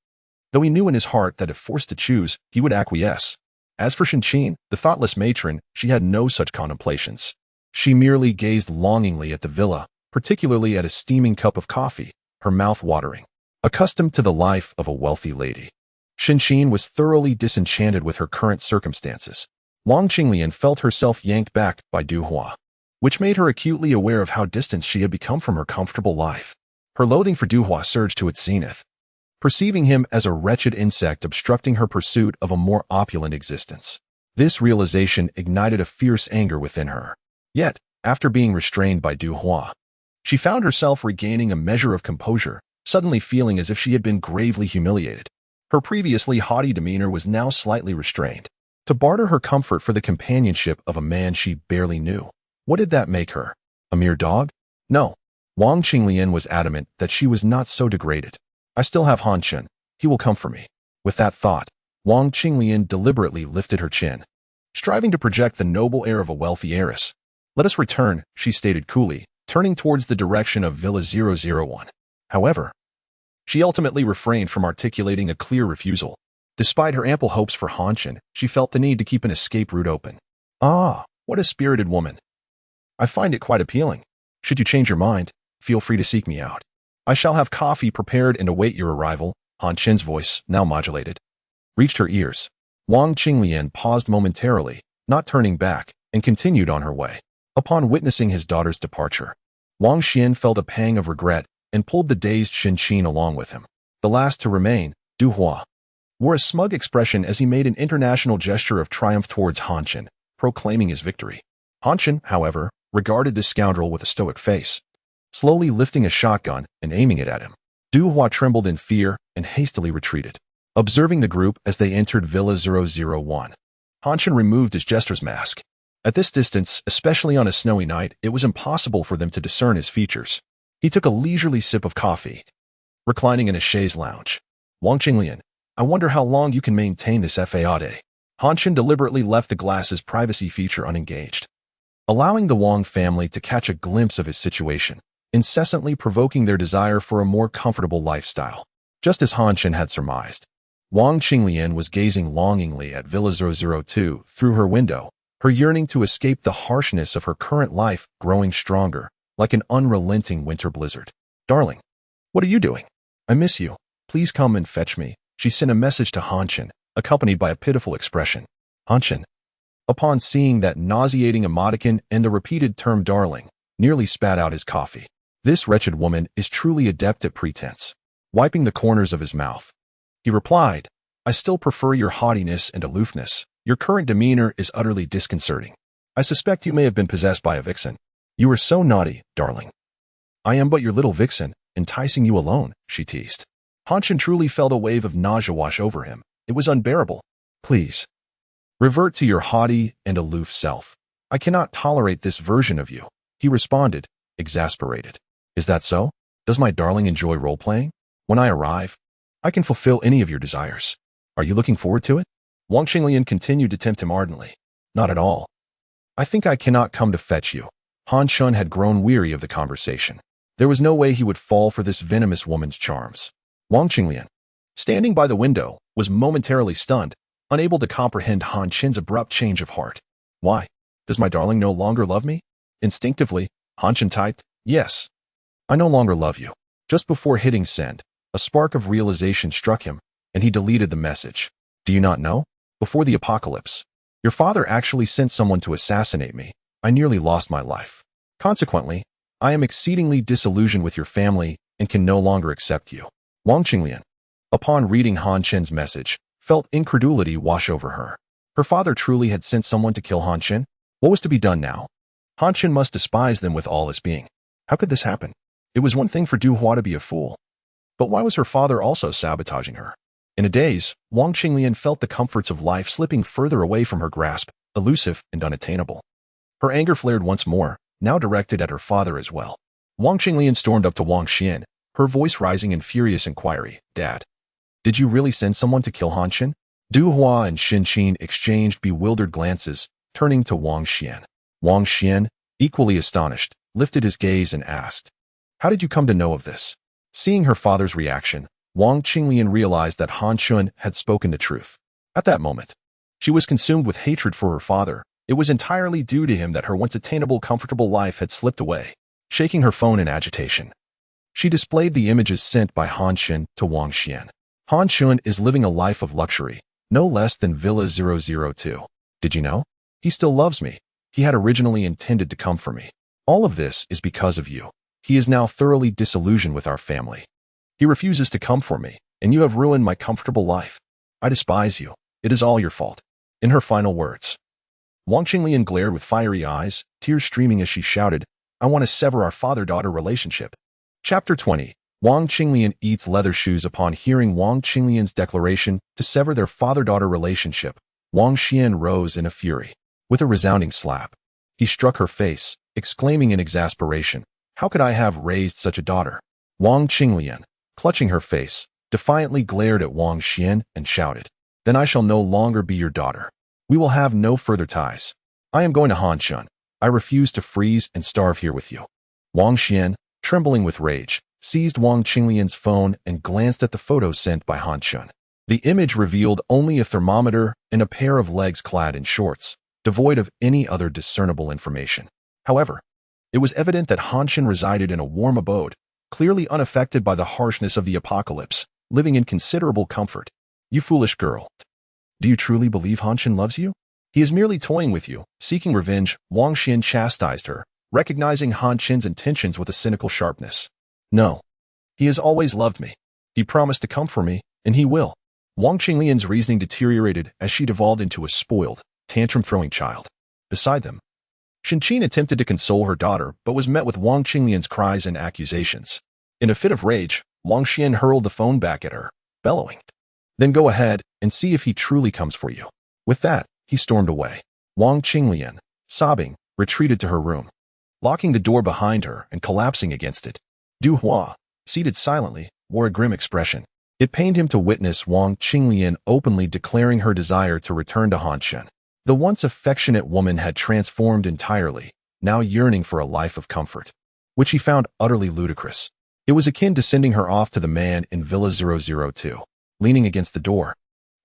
though he knew in his heart that if forced to choose, he would acquiesce. As for Xin Qin, the thoughtless matron, she had no such contemplations. She merely gazed longingly at the villa, particularly at a steaming cup of coffee, her mouth watering. Accustomed to the life of a wealthy lady, Xin Qin was thoroughly disenchanted with her current circumstances. Wang Qinglian felt herself yanked back by Du Hua, which made her acutely aware of how distant she had become from her comfortable life. Her loathing for Du Hua surged to its zenith, perceiving him as a wretched insect obstructing her pursuit of a more opulent existence. This realization ignited a fierce anger within her. Yet, after being restrained by Du Hua, she found herself regaining a measure of composure, suddenly feeling as if she had been gravely humiliated. Her previously haughty demeanor was now slightly restrained. To barter her comfort for the companionship of a man she barely knew. What did that make her? A mere dog? No. Wang Qinglian was adamant that she was not so degraded. I still have Han Chen. He will come for me. With that thought, Wang Qinglian deliberately lifted her chin, striving to project the noble air of a wealthy heiress. Let us return, she stated coolly, turning towards the direction of Villa 001. However, she ultimately refrained from articulating a clear refusal. Despite her ample hopes for Han Chen, she felt the need to keep an escape route open. Ah, what a spirited woman. I find it quite appealing. Should you change your mind, feel free to seek me out. I shall have coffee prepared and await your arrival. Han Chen's voice, now modulated, reached her ears. Wang Qinglian paused momentarily, not turning back, and continued on her way. Upon witnessing his daughter's departure, Wang Xian felt a pang of regret and pulled the dazed Xin Qin along with him. The last to remain, Du Hua, wore a smug expression as he made an international gesture of triumph towards Han Chen, proclaiming his victory. Han Chen, however, regarded this scoundrel with a stoic face, slowly lifting a shotgun and aiming it at him. Du Hua trembled in fear and hastily retreated. Observing the group as they entered Villa 001, Han Chen removed his jester's mask. At this distance, especially on a snowy night, it was impossible for them to discern his features. He took a leisurely sip of coffee, reclining in a chaise lounge. Wang Qinglian, I wonder how long you can maintain this fade. Han Chen deliberately left the glass's privacy feature unengaged, allowing the Wang family to catch a glimpse of his situation, incessantly provoking their desire for a more comfortable lifestyle. Just as Han Chen had surmised, Wang Qinglian was gazing longingly at Villa 002 through her window, her yearning to escape the harshness of her current life growing stronger, like an unrelenting winter blizzard. Darling, what are you doing? I miss you. Please come and fetch me. She sent a message to Han Chen, accompanied by a pitiful expression. Han Chen, upon seeing that nauseating emoticon and the repeated term darling, nearly spat out his coffee. This wretched woman is truly adept at pretense. Wiping the corners of his mouth, he replied, I still prefer your haughtiness and aloofness. Your current demeanor is utterly disconcerting. I suspect you may have been possessed by a vixen. You are so naughty, darling. I am but your little vixen, enticing you alone, she teased. Han Chen truly felt a wave of nausea wash over him. It was unbearable. Please, revert to your haughty and aloof self. I cannot tolerate this version of you, he responded, exasperated. Is that so? Does my darling enjoy role-playing? When I arrive, I can fulfill any of your desires. Are you looking forward to it? Wang Qinglian continued to tempt him ardently. Not at all. I think I cannot come to fetch you. Han Chen had grown weary of the conversation. There was no way he would fall for this venomous woman's charms. Wang Qinglian, standing by the window, was momentarily stunned, unable to comprehend Han Chen's abrupt change of heart. Why? Does my darling no longer love me? Instinctively, Han Chen typed, Yes. I no longer love you. Just before hitting send, a spark of realization struck him, and he deleted the message. Do you not know? Before the apocalypse, your father actually sent someone to assassinate me. I nearly lost my life. Consequently, I am exceedingly disillusioned with your family and can no longer accept you. Wang Qinglian, upon reading Han Chen's message, felt incredulity wash over her. Her father truly had sent someone to kill Han Chen? What was to be done now? Han Chen must despise them with all his being. How could this happen? It was one thing for Du Hua to be a fool. But why was her father also sabotaging her? In a daze, Wang Qinglian felt the comforts of life slipping further away from her grasp, elusive and unattainable. Her anger flared once more, now directed at her father as well. Wang Qinglian stormed up to Wang Xian, her voice rising in furious inquiry. Dad, did you really send someone to kill Han Chen? Du Hua and Xin Qin exchanged bewildered glances, turning to Wang Xian. Wang Xian, equally astonished, lifted his gaze and asked, How did you come to know of this? Seeing her father's reaction, Wang Qinglian realized that Han Chen had spoken the truth. At that moment, she was consumed with hatred for her father. It was entirely due to him that her once attainable, comfortable life had slipped away. Shaking her phone in agitation, she displayed the images sent by Han Chen to Wang Xian. Han Chen is living a life of luxury, no less than Villa 002. Did you know? He still loves me. He had originally intended to come for me. All of this is because of you. He is now thoroughly disillusioned with our family. He refuses to come for me, and you have ruined my comfortable life. I despise you. It is all your fault. In her final words, Wang Qinglian glared with fiery eyes, tears streaming as she shouted, I want to sever our father-daughter relationship. Chapter 20. Wang Qinglian eats leather shoes. Upon hearing Wang Qinglian's declaration to sever their father-daughter relationship, Wang Xian rose in a fury. With a resounding slap, he struck her face, exclaiming in exasperation, How could I have raised such a daughter? Wang Qinglian, clutching her face, defiantly glared at Wang Xian and shouted, Then I shall no longer be your daughter. We will have no further ties. I am going to Han Chen. I refuse to freeze and starve here with you. Wang Xian, trembling with rage, seized Wang Qinglian's phone and glanced at the photo sent by Han Chen. The image revealed only a thermometer and a pair of legs clad in shorts, devoid of any other discernible information. However, it was evident that Han Chen resided in a warm abode, clearly unaffected by the harshness of the apocalypse, living in considerable comfort. You foolish girl. Do you truly believe Han Chen loves you? He is merely toying with you, seeking revenge. Wang Xian chastised her, recognizing Han Chen's intentions with a cynical sharpness. No. He has always loved me. He promised to come for me, and he will. Wang Qinglian's reasoning deteriorated as she devolved into a spoiled, tantrum-throwing child. Beside them, Xin Qin attempted to console her daughter but was met with Wang Qinglian's cries and accusations. In a fit of rage, Wang Xian hurled the phone back at her, bellowing, Then go ahead and see if he truly comes for you. With that, he stormed away. Wang Qinglian, sobbing, retreated to her room, locking the door behind her and collapsing against it. Du Hua, seated silently, wore a grim expression. It pained him to witness Wang Qinglian openly declaring her desire to return to Han Chen. The once affectionate woman had transformed entirely, now yearning for a life of comfort, which he found utterly ludicrous. It was akin to sending her off to the man in Villa 002. Leaning against the door,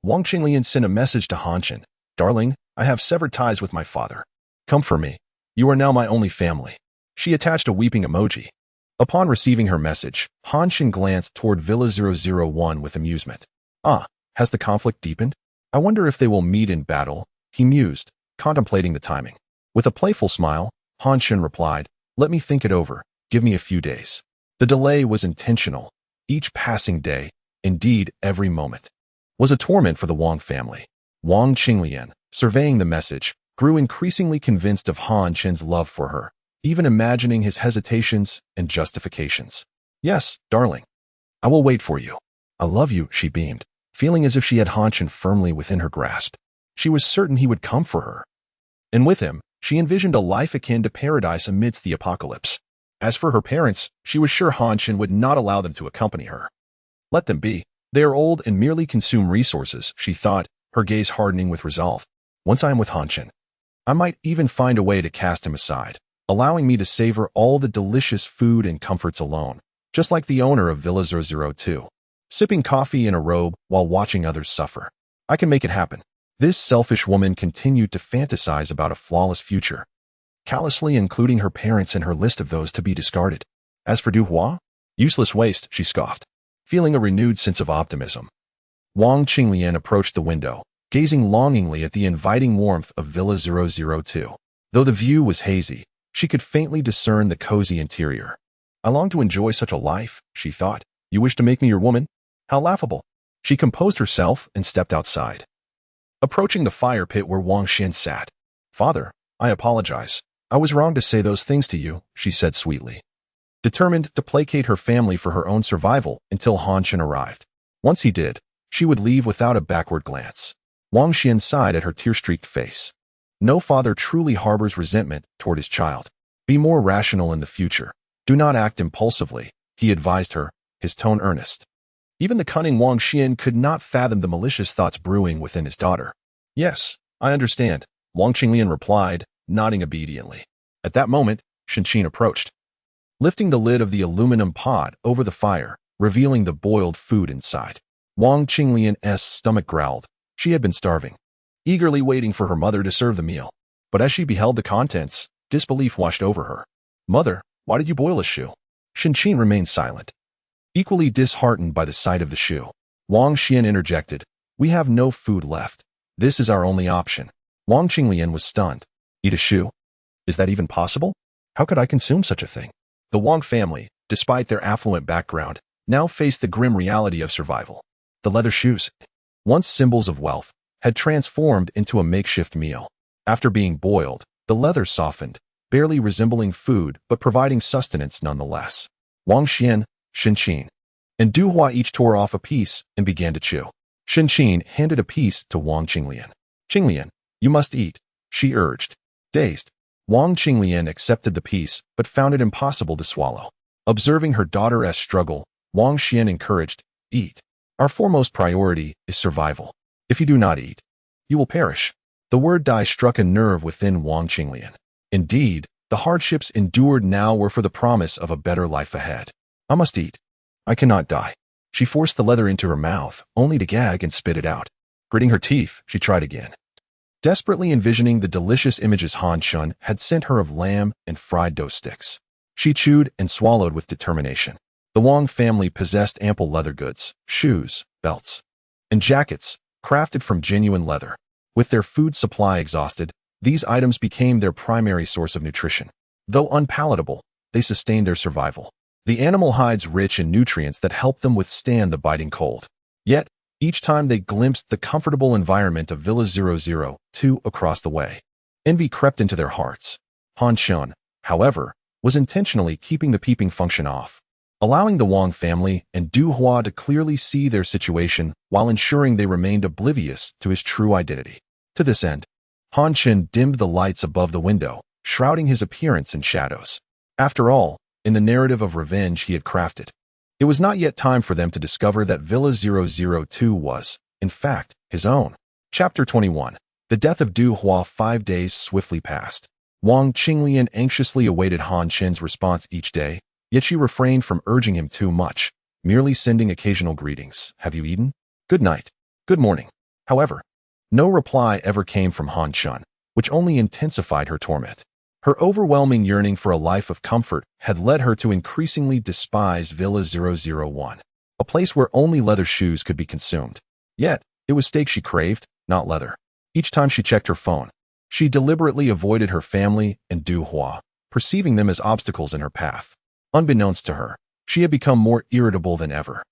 Wang Qinglian sent a message to Han Chen. Darling, I have severed ties with my father. Come for me. You are now my only family. She attached a weeping emoji. Upon receiving her message, Han Chen glanced toward Villa 001 with amusement. Ah, has the conflict deepened? I wonder if they will meet in battle, he mused, contemplating the timing. With a playful smile, Han Chen replied, let me think it over, give me a few days. The delay was intentional. Each passing day, indeed every moment, was a torment for the Wang family. Wang Qinglian, surveying the message, grew increasingly convinced of Han Chen's love for her, even imagining his hesitations and justifications. Yes, darling. I will wait for you. I love you, she beamed, feeling as if she had Han Chen firmly within her grasp. She was certain he would come for her. And with him, she envisioned a life akin to paradise amidst the apocalypse. As for her parents, she was sure Han Chen would not allow them to accompany her. Let them be. They are old and merely consume resources, she thought, her gaze hardening with resolve. Once I am with Han Chen, I might even find a way to cast him aside, allowing me to savor all the delicious food and comforts alone, just like the owner of Villa 002, sipping coffee in a robe while watching others suffer. I can make it happen. This selfish woman continued to fantasize about a flawless future, callously including her parents in her list of those to be discarded. As for Du Hua, useless waste, she scoffed, feeling a renewed sense of optimism. Wang Qinglian approached the window, gazing longingly at the inviting warmth of Villa 002. Though the view was hazy, she could faintly discern the cozy interior. I long to enjoy such a life, she thought. You wish to make me your woman? How laughable. She composed herself and stepped outside, approaching the fire pit where Wang Xin sat. Father, I apologize. I was wrong to say those things to you, she said sweetly, determined to placate her family for her own survival until Han Chen arrived. Once he did, she would leave without a backward glance. Wang Xin sighed at her tear-streaked face. No father truly harbors resentment toward his child. Be more rational in the future. Do not act impulsively, he advised her, his tone earnest. Even the cunning Wang Xian could not fathom the malicious thoughts brewing within his daughter. Yes, I understand, Wang Qinglian replied, nodding obediently. At that moment, Shen Qin approached, lifting the lid of the aluminum pot over the fire, revealing the boiled food inside. Wang Qinglian's stomach growled. She had been starving, eagerly waiting for her mother to serve the meal. But as she beheld the contents, disbelief washed over her. Mother, why did you boil a shoe? Shen Qin remained silent, equally disheartened by the sight of the shoe. Wang Xian interjected, we have no food left. This is our only option. Wang Qinglian was stunned. Eat a shoe? Is that even possible? How could I consume such a thing? The Wang family, despite their affluent background, now faced the grim reality of survival. The leather shoes, once symbols of wealth, had transformed into a makeshift meal. After being boiled, the leather softened, barely resembling food but providing sustenance nonetheless. Wang Xian, Shen Qin, and Du Hua each tore off a piece and began to chew. Shen Qin handed a piece to Wang Qinglian. Qinglian, you must eat, she urged. Dazed, Wang Qinglian accepted the piece but found it impossible to swallow. Observing her daughter's struggle, Wang Xian encouraged, eat. Our foremost priority is survival. If you do not eat, you will perish. The word die struck a nerve within Wang Qinglian. Indeed, the hardships endured now were for the promise of a better life ahead. I must eat. I cannot die. She forced the leather into her mouth, only to gag and spit it out. Gritting her teeth, she tried again, desperately envisioning the delicious images Han Chen had sent her of lamb and fried dough sticks. She chewed and swallowed with determination. The Wang family possessed ample leather goods, shoes, belts, and jackets, crafted from genuine leather. With their food supply exhausted, these items became their primary source of nutrition. Though unpalatable, they sustained their survival. The animal hides rich in nutrients that helped them withstand the biting cold. Yet, each time they glimpsed the comfortable environment of Villa 002 across the way, envy crept into their hearts. Han Chen, however, was intentionally keeping the peeping function off, allowing the Wang family and Du Hua to clearly see their situation while ensuring they remained oblivious to his true identity. To this end, Han Chen dimmed the lights above the window, shrouding his appearance in shadows. After all, in the narrative of revenge he had crafted, it was not yet time for them to discover that Villa 002 was, in fact, his own. Chapter 21. The death of Du Hua. 5 days swiftly passed. Wang Qinglian anxiously awaited Han Chen's response each day, yet she refrained from urging him too much, merely sending occasional greetings. Have you eaten? Good night. Good morning. However, no reply ever came from Han Chen, which only intensified her torment. Her overwhelming yearning for a life of comfort had led her to increasingly despise Villa 001, a place where only leather shoes could be consumed. Yet, it was steak she craved, not leather. Each time she checked her phone, she deliberately avoided her family and Du Hua, perceiving them as obstacles in her path. Unbeknownst to her, she had become more irritable than ever,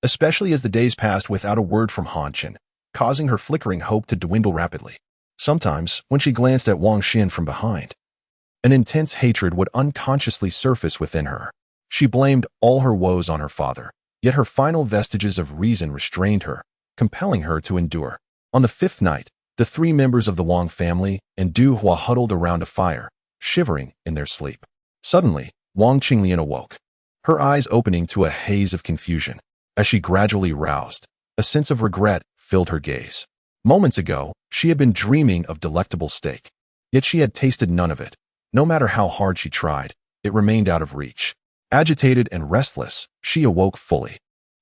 especially as the days passed without a word from Chen, causing her flickering hope to dwindle rapidly. Sometimes, when she glanced at Wang Xin from behind, an intense hatred would unconsciously surface within her. She blamed all her woes on her father, yet her final vestiges of reason restrained her, compelling her to endure. On the fifth night, the three members of the Wang family and Du Hua huddled around a fire, shivering in their sleep. Suddenly, Wang Qinglian awoke, her eyes opening to a haze of confusion. As she gradually roused, a sense of regret filled her gaze. Moments ago, she had been dreaming of delectable steak, yet she had tasted none of it. No matter how hard she tried, it remained out of reach. Agitated and restless, she awoke fully.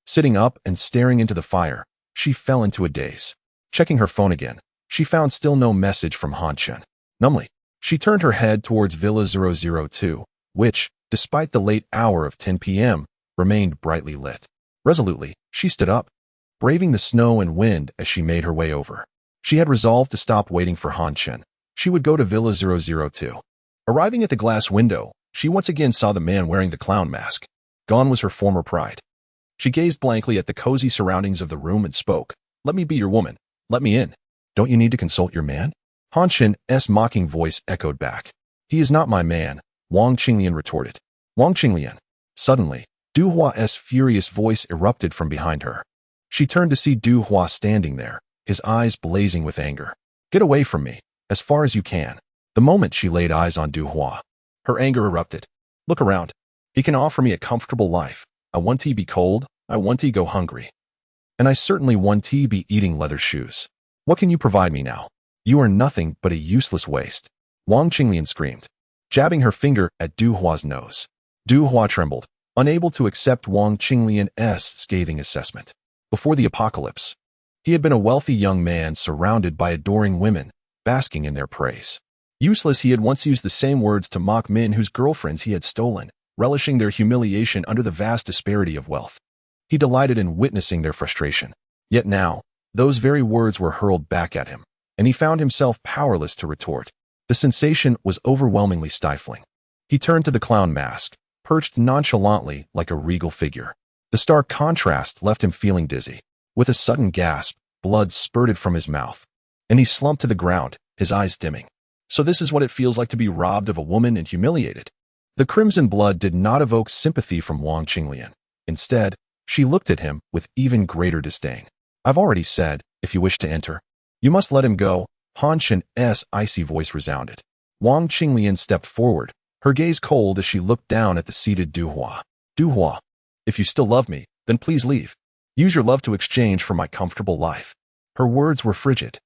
Sitting up and staring into the fire, she fell into a daze. Checking her phone again, she found still no message from Chen. Numbly, she turned her head towards Villa 002, which, despite the late hour of 10 p.m., remained brightly lit. Resolutely, she stood up, braving the snow and wind as she made her way over. She had resolved to stop waiting for Chen. She would go to Villa 002. Arriving at the glass window, she once again saw the man wearing the clown mask. Gone was her former pride. She gazed blankly at the cozy surroundings of the room and spoke. "Let me be your woman. Let me in." "Don't you need to consult your man?" Chen's mocking voice echoed back. "He is not my man," Wang Qinglian retorted. "Wang Qinglian." Suddenly, Du Hua's furious voice erupted from behind her. She turned to see Du Hua standing there, his eyes blazing with anger. "Get away from me, as far as you can." The moment she laid eyes on Du Hua, her anger erupted. "Look around. He can offer me a comfortable life. I want he be cold, I want he go hungry. And I certainly want he be eating leather shoes. What can you provide me now? You are nothing but a useless waste." Wang Qinglian screamed, jabbing her finger at Du Hua's nose. Du Hua trembled, unable to accept Wang Qinglian's scathing assessment. Before the apocalypse, he had been a wealthy young man surrounded by adoring women, basking in their praise. Useless, he had once used the same words to mock men whose girlfriends he had stolen, relishing their humiliation under the vast disparity of wealth. He delighted in witnessing their frustration. Yet now, those very words were hurled back at him, and he found himself powerless to retort. The sensation was overwhelmingly stifling. He turned to the clown mask, perched nonchalantly like a regal figure. The stark contrast left him feeling dizzy. With a sudden gasp, blood spurted from his mouth, and he slumped to the ground, his eyes dimming. So this is what it feels like to be robbed of a woman and humiliated. The crimson blood did not evoke sympathy from Wang Qinglian. Instead, she looked at him with even greater disdain. "I've already said, if you wish to enter, you must let him go." Chen's icy voice resounded. Wang Qinglian stepped forward, her gaze cold as she looked down at the seated Du Hua. "Du Hua, if you still love me, then please leave. Use your love to exchange for my comfortable life." Her words were frigid,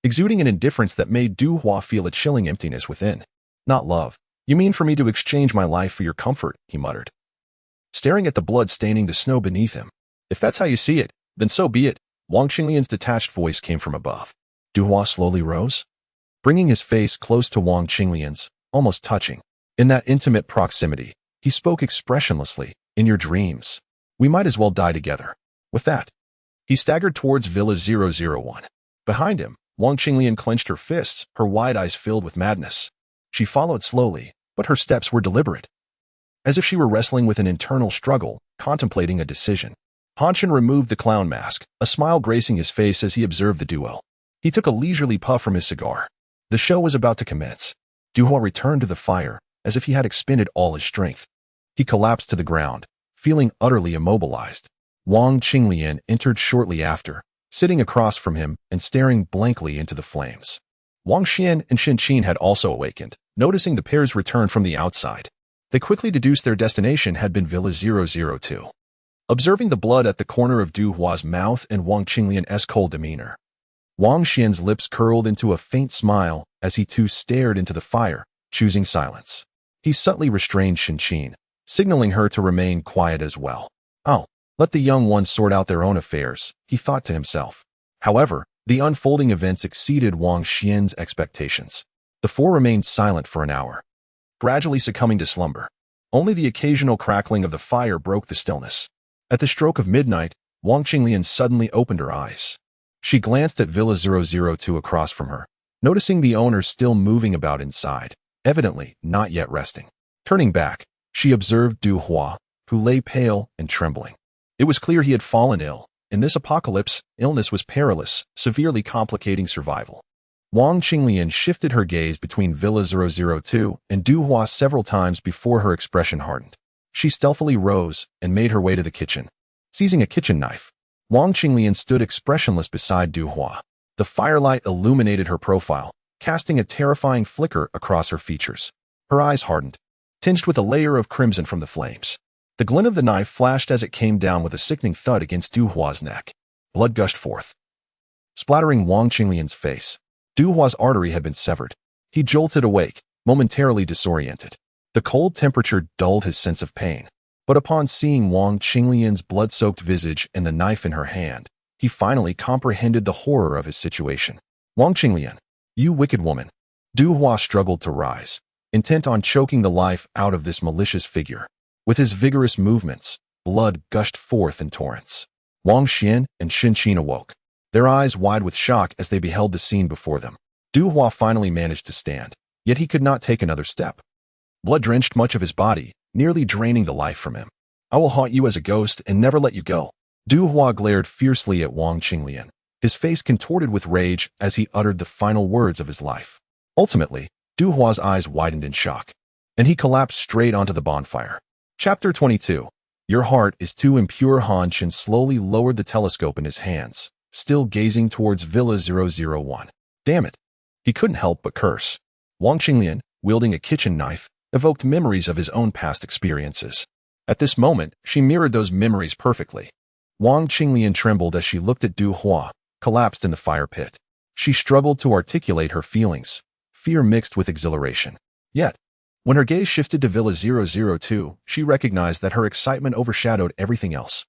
exuding an indifference that made Du Hua feel a chilling emptiness within. "Not love. You mean for me to exchange my life for your comfort," he muttered, staring at the blood staining the snow beneath him. "If that's how you see it, then so be it." Wang Qinglian's detached voice came from above. Du Hua slowly rose, bringing his face close to Wang Qinglian's, almost touching. In that intimate proximity, he spoke expressionlessly. "In your dreams, we might as well die together." With that, he staggered towards Villa 001. Behind him, Wang Qinglian clenched her fists, her wide eyes filled with madness. She followed slowly, but her steps were deliberate, as if she were wrestling with an internal struggle, contemplating a decision. Chen removed the clown mask, a smile gracing his face as he observed the duo. He took a leisurely puff from his cigar. The show was about to commence. Du Hua returned to the fire, as if he had expended all his strength. He collapsed to the ground, feeling utterly immobilized. Wang Qinglian entered shortly after, sitting across from him and staring blankly into the flames. Wang Xian and Shen Qin had also awakened, noticing the pair's return from the outside. They quickly deduced their destination had been Villa 002. Observing the blood at the corner of Du Hua's mouth and Wang Qinglian's cold demeanor, Wang Xian's lips curled into a faint smile as he too stared into the fire, choosing silence. He subtly restrained Shen Qin, signaling her to remain quiet as well. "Oh, let the young ones sort out their own affairs," he thought to himself. However, the unfolding events exceeded Wang Xian's expectations. The four remained silent for an hour, gradually succumbing to slumber. Only the occasional crackling of the fire broke the stillness. At the stroke of midnight, Wang Qinglian suddenly opened her eyes. She glanced at Villa 002 across from her, noticing the owner still moving about inside, evidently not yet resting. Turning back, she observed Du Hua, who lay pale and trembling. It was clear he had fallen ill. In this apocalypse, illness was perilous, severely complicating survival. Wang Qinglian shifted her gaze between Villa 002 and Du Hua several times before her expression hardened. She stealthily rose and made her way to the kitchen. Seizing a kitchen knife, Wang Qinglian stood expressionless beside Du Hua. The firelight illuminated her profile, casting a terrifying flicker across her features. Her eyes hardened, tinged with a layer of crimson from the flames. The glint of the knife flashed as it came down with a sickening thud against Du Hua's neck. Blood gushed forth, splattering Wang Qinglian's face. Du Hua's artery had been severed. He jolted awake, momentarily disoriented. The cold temperature dulled his sense of pain. But upon seeing Wang Qinglian's blood-soaked visage and the knife in her hand, he finally comprehended the horror of his situation. Wang Qinglian, you wicked woman. Du Hua struggled to rise, intent on choking the life out of this malicious figure. With his vigorous movements, blood gushed forth in torrents. Wang Xian and Shen Qin awoke, their eyes wide with shock as they beheld the scene before them. Du Hua finally managed to stand, yet he could not take another step. Blood drenched much of his body, nearly draining the life from him. I will haunt you as a ghost and never let you go. Du Hua glared fiercely at Wang Qinglian, his face contorted with rage as he uttered the final words of his life. Ultimately, Du Hua's eyes widened in shock, and he collapsed straight onto the bonfire. Chapter 22. Your heart is too impure. Han Chen slowly lowered the telescope in his hands, still gazing towards Villa 001. Damn it. He couldn't help but curse. Wang Qinglian, wielding a kitchen knife, evoked memories of his own past experiences. At this moment, she mirrored those memories perfectly. Wang Qinglian trembled as she looked at Du Hua, collapsed in the fire pit. She struggled to articulate her feelings, fear mixed with exhilaration. Yet, when her gaze shifted to Villa 002, she recognized that her excitement overshadowed everything else.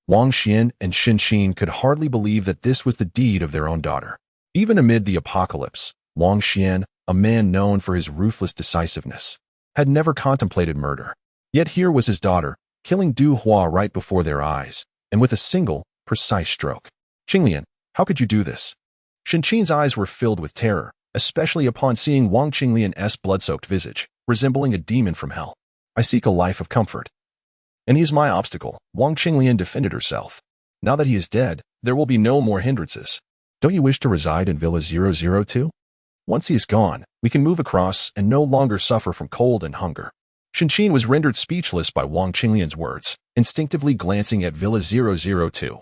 Wang Xian and Shen Qin could hardly believe that this was the deed of their own daughter. Even amid the apocalypse, Wang Xian, a man known for his ruthless decisiveness, had never contemplated murder. Yet here was his daughter, killing Du Hua right before their eyes, and with a single, precise stroke. Qinglian, how could you do this? Shen Qin's eyes were filled with terror, especially upon seeing Wang Qinglian's blood-soaked visage, resembling a demon from hell. I seek a life of comfort, and he is my obstacle. Wang Qinglian defended herself. Now that he is dead, there will be no more hindrances. Don't you wish to reside in Villa 002? Once he is gone, we can move across and no longer suffer from cold and hunger. Shen Qin was rendered speechless by Wang Qinglian's words, instinctively glancing at Villa 002,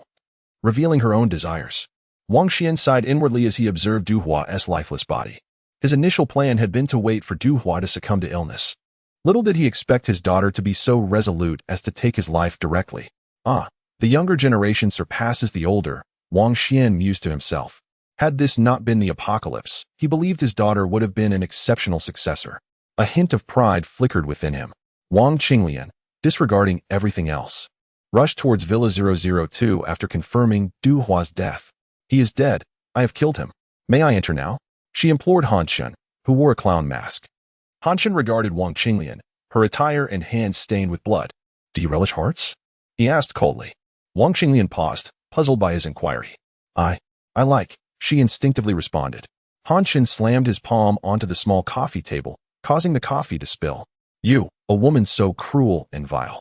revealing her own desires. Wang Xian sighed inwardly as he observed Du Hua's lifeless body. His initial plan had been to wait for Du Hua to succumb to illness. Little did he expect his daughter to be so resolute as to take his life directly. Ah, the younger generation surpasses the older, Wang Xian mused to himself. Had this not been the apocalypse, he believed his daughter would have been an exceptional successor. A hint of pride flickered within him. Wang Qinglian, disregarding everything else, rushed towards Villa 002 after confirming Du Hua's death. He is dead. I have killed him. May I enter now? She implored Han Chen, who wore a clown mask. Han Chen regarded Wang Qinglian, her attire and hands stained with blood. Do you relish hearts? He asked coldly. Wang Qinglian paused, puzzled by his inquiry. I like, she instinctively responded. Han Chen slammed his palm onto the small coffee table, causing the coffee to spill. You, a woman so cruel and vile.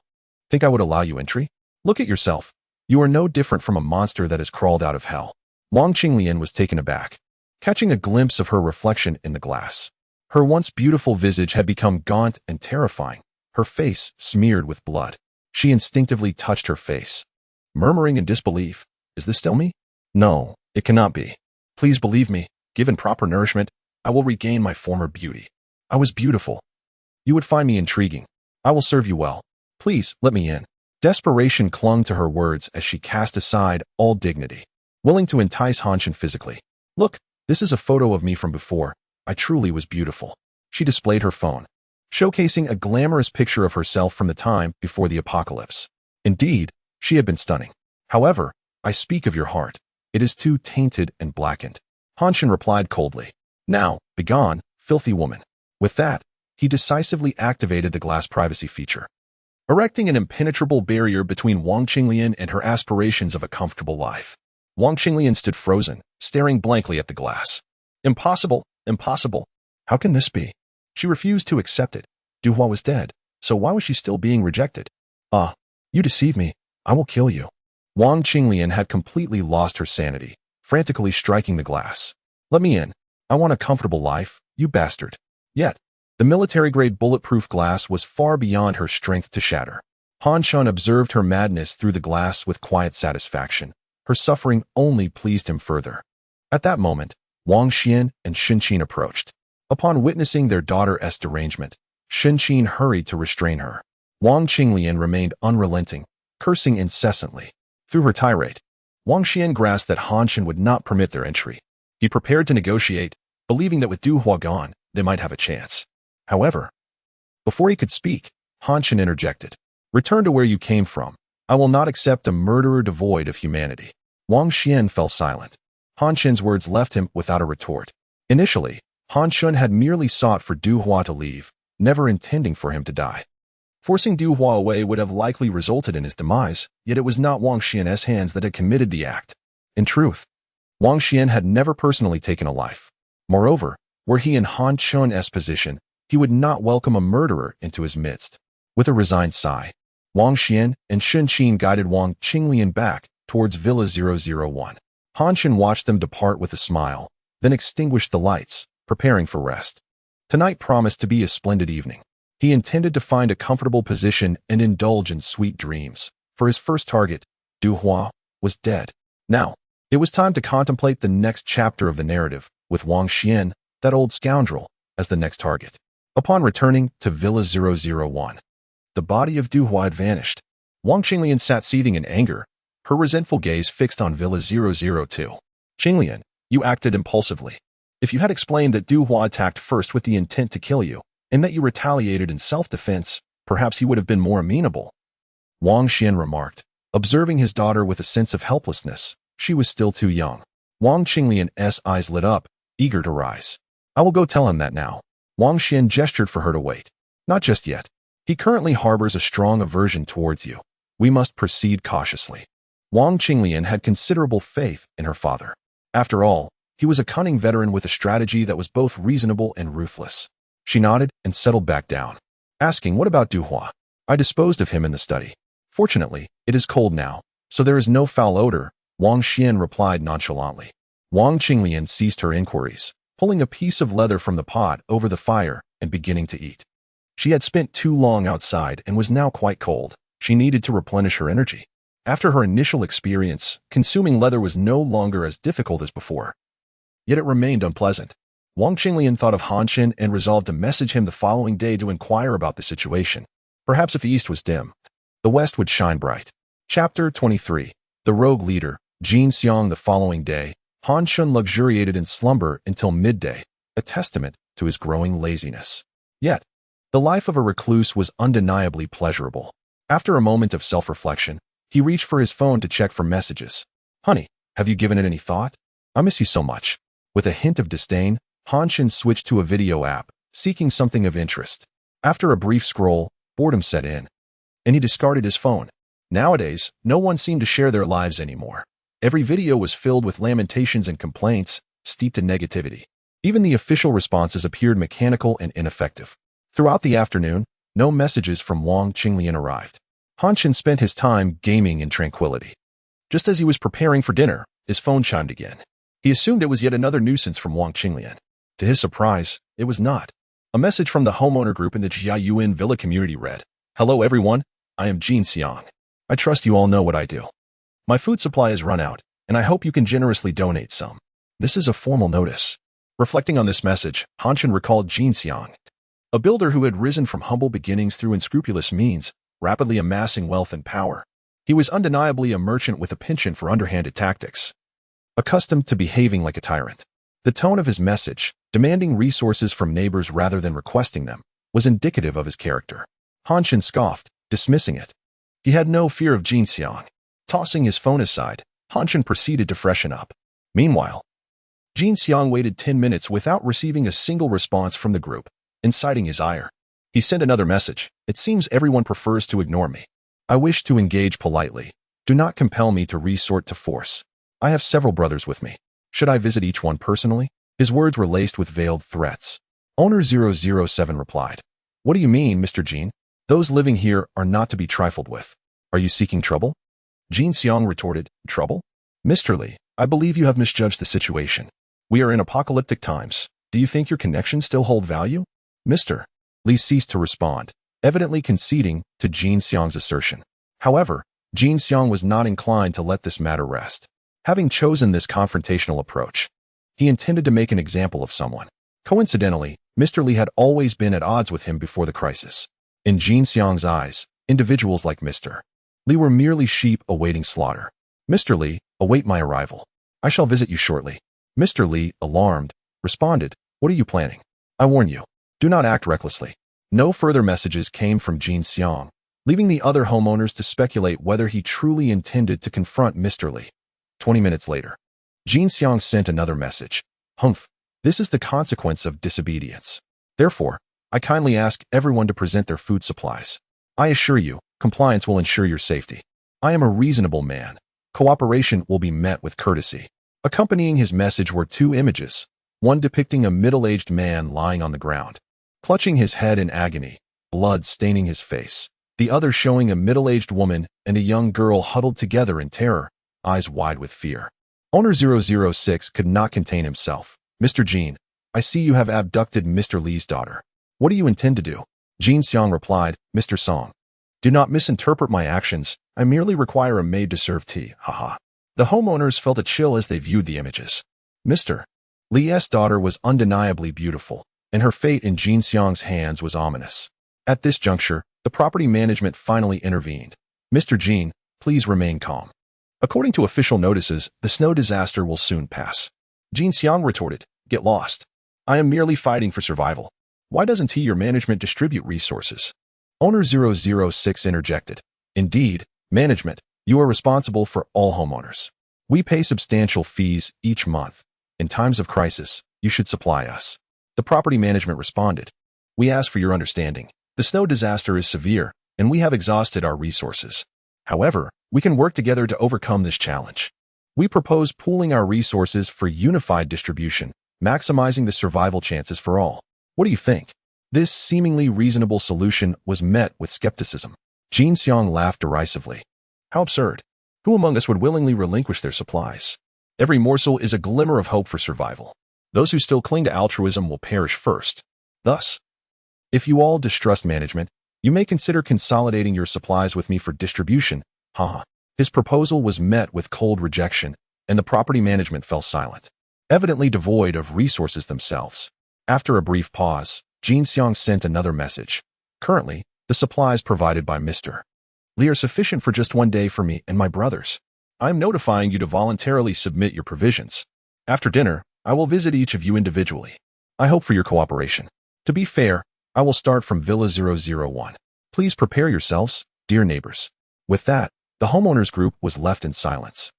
Think I would allow you entry? Look at yourself. You are no different from a monster that has crawled out of hell. Wang Qinglian was taken aback, catching a glimpse of her reflection in the glass. Her once beautiful visage had become gaunt and terrifying, her face smeared with blood. She instinctively touched her face, murmuring in disbelief, Is this still me? No, it cannot be. Please believe me, given proper nourishment, I will regain my former beauty. I was beautiful. You would find me intriguing. I will serve you well. Please, let me in. Desperation clung to her words as she cast aside all dignity, willing to entice Han Chen physically. Look, this is a photo of me from before. I truly was beautiful. She displayed her phone, showcasing a glamorous picture of herself from the time before the apocalypse. Indeed, she had been stunning. However, I speak of your heart. It is too tainted and blackened. Han Chen replied coldly. Now, begone, filthy woman. With that, he decisively activated the glass privacy feature, erecting an impenetrable barrier between Wang Qinglian and her aspirations of a comfortable life. Wang Qinglian stood frozen, staring blankly at the glass. Impossible, impossible. How can this be? She refused to accept it. Duhua was dead, so why was she still being rejected? Ah, you deceive me. I will kill you. Wang Qinglian had completely lost her sanity, frantically striking the glass. Let me in. I want a comfortable life, you bastard. Yet, the military-grade bulletproof glass was far beyond her strength to shatter. Han Shun observed her madness through the glass with quiet satisfaction. Her suffering only pleased him further. At that moment, Wang Xian and Shen Qin approached. Upon witnessing their daughter's derangement, Shen Qin hurried to restrain her. Wang Qinglian remained unrelenting, cursing incessantly. Through her tirade, Wang Xian grasped that Han Shun would not permit their entry. He prepared to negotiate, believing that with Duhua gone, they might have a chance. However, before he could speak, Han Shun interjected. Return to where you came from. I will not accept a murderer devoid of humanity. Wang Xian fell silent. Han Shun's words left him without a retort. Initially, Han Shun had merely sought for Duhua to leave, never intending for him to die. Forcing Duhua away would have likely resulted in his demise, yet it was not Wang Xian's hands that had committed the act. In truth, Wang Xian had never personally taken a life. Moreover, were he in Han Shun's position, he would not welcome a murderer into his midst. With a resigned sigh, Wang Xian and Shen Qin guided Wang Qinglian back towards Villa 001. Han Shun watched them depart with a smile, then extinguished the lights, preparing for rest. Tonight promised to be a splendid evening. He intended to find a comfortable position and indulge in sweet dreams, for his first target, Duhua, was dead. Now, it was time to contemplate the next chapter of the narrative, with Wang Xian, that old scoundrel, as the next target. Upon returning to Villa 001, the body of Duhua had vanished. Wang Qinglian sat seething in anger, her resentful gaze fixed on Villa 002. Qinglian, you acted impulsively. If you had explained that Duhua attacked first with the intent to kill you, and that you retaliated in self-defense, perhaps he would have been more amenable. Wang Xian remarked, observing his daughter with a sense of helplessness. She was still too young. Wang Qinglian's eyes lit up, eager to rise. I will go tell him that now. Wang Xian gestured for her to wait. Not just yet. He currently harbors a strong aversion towards you. We must proceed cautiously. Wang Qinglian had considerable faith in her father. After all, he was a cunning veteran with a strategy that was both reasonable and ruthless. She nodded and settled back down, asking, what about Duhua? I disposed of him in the study. Fortunately, it is cold now, so there is no foul odor, Wang Xian replied nonchalantly. Wang Qinglian ceased her inquiries, pulling a piece of leather from the pot over the fire and beginning to eat. She had spent too long outside and was now quite cold. She needed to replenish her energy. After her initial experience, consuming leather was no longer as difficult as before. Yet it remained unpleasant. Wang Qinglian thought of Han Shun and resolved to message him the following day to inquire about the situation. Perhaps if the east was dim, the west would shine bright. Chapter 23. The Rogue Leader, Jin Xiang. The following day, Han Shun luxuriated in slumber until midday, a testament to his growing laziness. Yet, the life of a recluse was undeniably pleasurable. After a moment of self-reflection, he reached for his phone to check for messages. Honey, have you given it any thought? I miss you so much. With a hint of disdain, Han Shun switched to a video app, seeking something of interest. After a brief scroll, boredom set in, and he discarded his phone. Nowadays, no one seemed to share their lives anymore. Every video was filled with lamentations and complaints, steeped in negativity. Even the official responses appeared mechanical and ineffective. Throughout the afternoon, no messages from Wang Qinglian arrived. Han Shun spent his time gaming in tranquility. Just as he was preparing for dinner, his phone chimed again. He assumed it was yet another nuisance from Wang Qinglian. To his surprise, it was not. A message from the homeowner group in the Jiayuan Villa community read, Hello everyone, I am Jin Xiang. I trust you all know what I do. My food supply has run out, and I hope you can generously donate some. This is a formal notice. Reflecting on this message, Han Shun recalled Jin Xiang, a builder who had risen from humble beginnings through unscrupulous means, rapidly amassing wealth and power. He was undeniably a merchant with a penchant for underhanded tactics, accustomed to behaving like a tyrant. The tone of his message, demanding resources from neighbors rather than requesting them, was indicative of his character. Han Shun scoffed, dismissing it. He had no fear of Jin Xiang. Tossing his phone aside, Han Shun proceeded to freshen up. Meanwhile, Jin Xiang waited 10 minutes without receiving a single response from the group, inciting his ire. He sent another message. It seems everyone prefers to ignore me. I wish to engage politely. Do not compel me to resort to force. I have several brothers with me. Should I visit each one personally? His words were laced with veiled threats. Owner 007 replied. What do you mean, Mr. Jin? Those living here are not to be trifled with. Are you seeking trouble? Jin Xiang retorted, Trouble? Mr. Li, I believe you have misjudged the situation. We are in apocalyptic times. Do you think your connections still hold value? Mr. Li ceased to respond, evidently conceding to Jin Xiang's assertion. However, Jin Xiang was not inclined to let this matter rest. Having chosen this confrontational approach, he intended to make an example of someone. Coincidentally, Mr. Li had always been at odds with him before the crisis. In Jin Xiang's eyes, individuals like Mr. Li were merely sheep awaiting slaughter. Mr. Li, await my arrival. I shall visit you shortly. Mr. Li, alarmed, responded, What are you planning? I warn you, do not act recklessly. No further messages came from Jin Xiang, leaving the other homeowners to speculate whether he truly intended to confront Mr. Li. 20 minutes later, Jin Xiang sent another message. Humph, this is the consequence of disobedience. Therefore, I kindly ask everyone to present their food supplies. I assure you, compliance will ensure your safety. I am a reasonable man. Cooperation will be met with courtesy. Accompanying his message were two images, one depicting a middle-aged man lying on the ground, clutching his head in agony, blood staining his face. The other showing a middle-aged woman and a young girl huddled together in terror, eyes wide with fear. Owner 006 could not contain himself. Mr. Jin, I see you have abducted Mr. Li's daughter. What do you intend to do? Jin Xiang replied, Mr. Song, do not misinterpret my actions. I merely require a maid to serve tea, haha. The homeowners felt a chill as they viewed the images. Mr. Li's daughter was undeniably beautiful, and her fate in Jin Xiang's hands was ominous. At this juncture, the property management finally intervened. Mr. Jin, please remain calm. According to official notices, the snow disaster will soon pass. Jin Xiang retorted, Get lost. I am merely fighting for survival. Why doesn't he, your management, distribute resources? Owner 006 interjected. Indeed, management, you are responsible for all homeowners. We pay substantial fees each month. In times of crisis, you should supply us. The property management responded. We ask for your understanding. The snow disaster is severe, and we have exhausted our resources. However, we can work together to overcome this challenge. We propose pooling our resources for unified distribution, maximizing the survival chances for all. What do you think? This seemingly reasonable solution was met with skepticism. Jin Xiang laughed derisively. How absurd. Who among us would willingly relinquish their supplies? Every morsel is a glimmer of hope for survival. Those who still cling to altruism will perish first. Thus, if you all distrust management, you may consider consolidating your supplies with me for distribution. Haha. His proposal was met with cold rejection, and the property management fell silent, evidently devoid of resources themselves. After a brief pause, Jin Xiang sent another message. Currently, the supplies provided by Mr. Li are sufficient for just one day for me and my brothers. I am notifying you to voluntarily submit your provisions. After dinner, I will visit each of you individually. I hope for your cooperation. To be fair, I will start from Villa 001. Please prepare yourselves, dear neighbors. With that, the homeowners group was left in silence,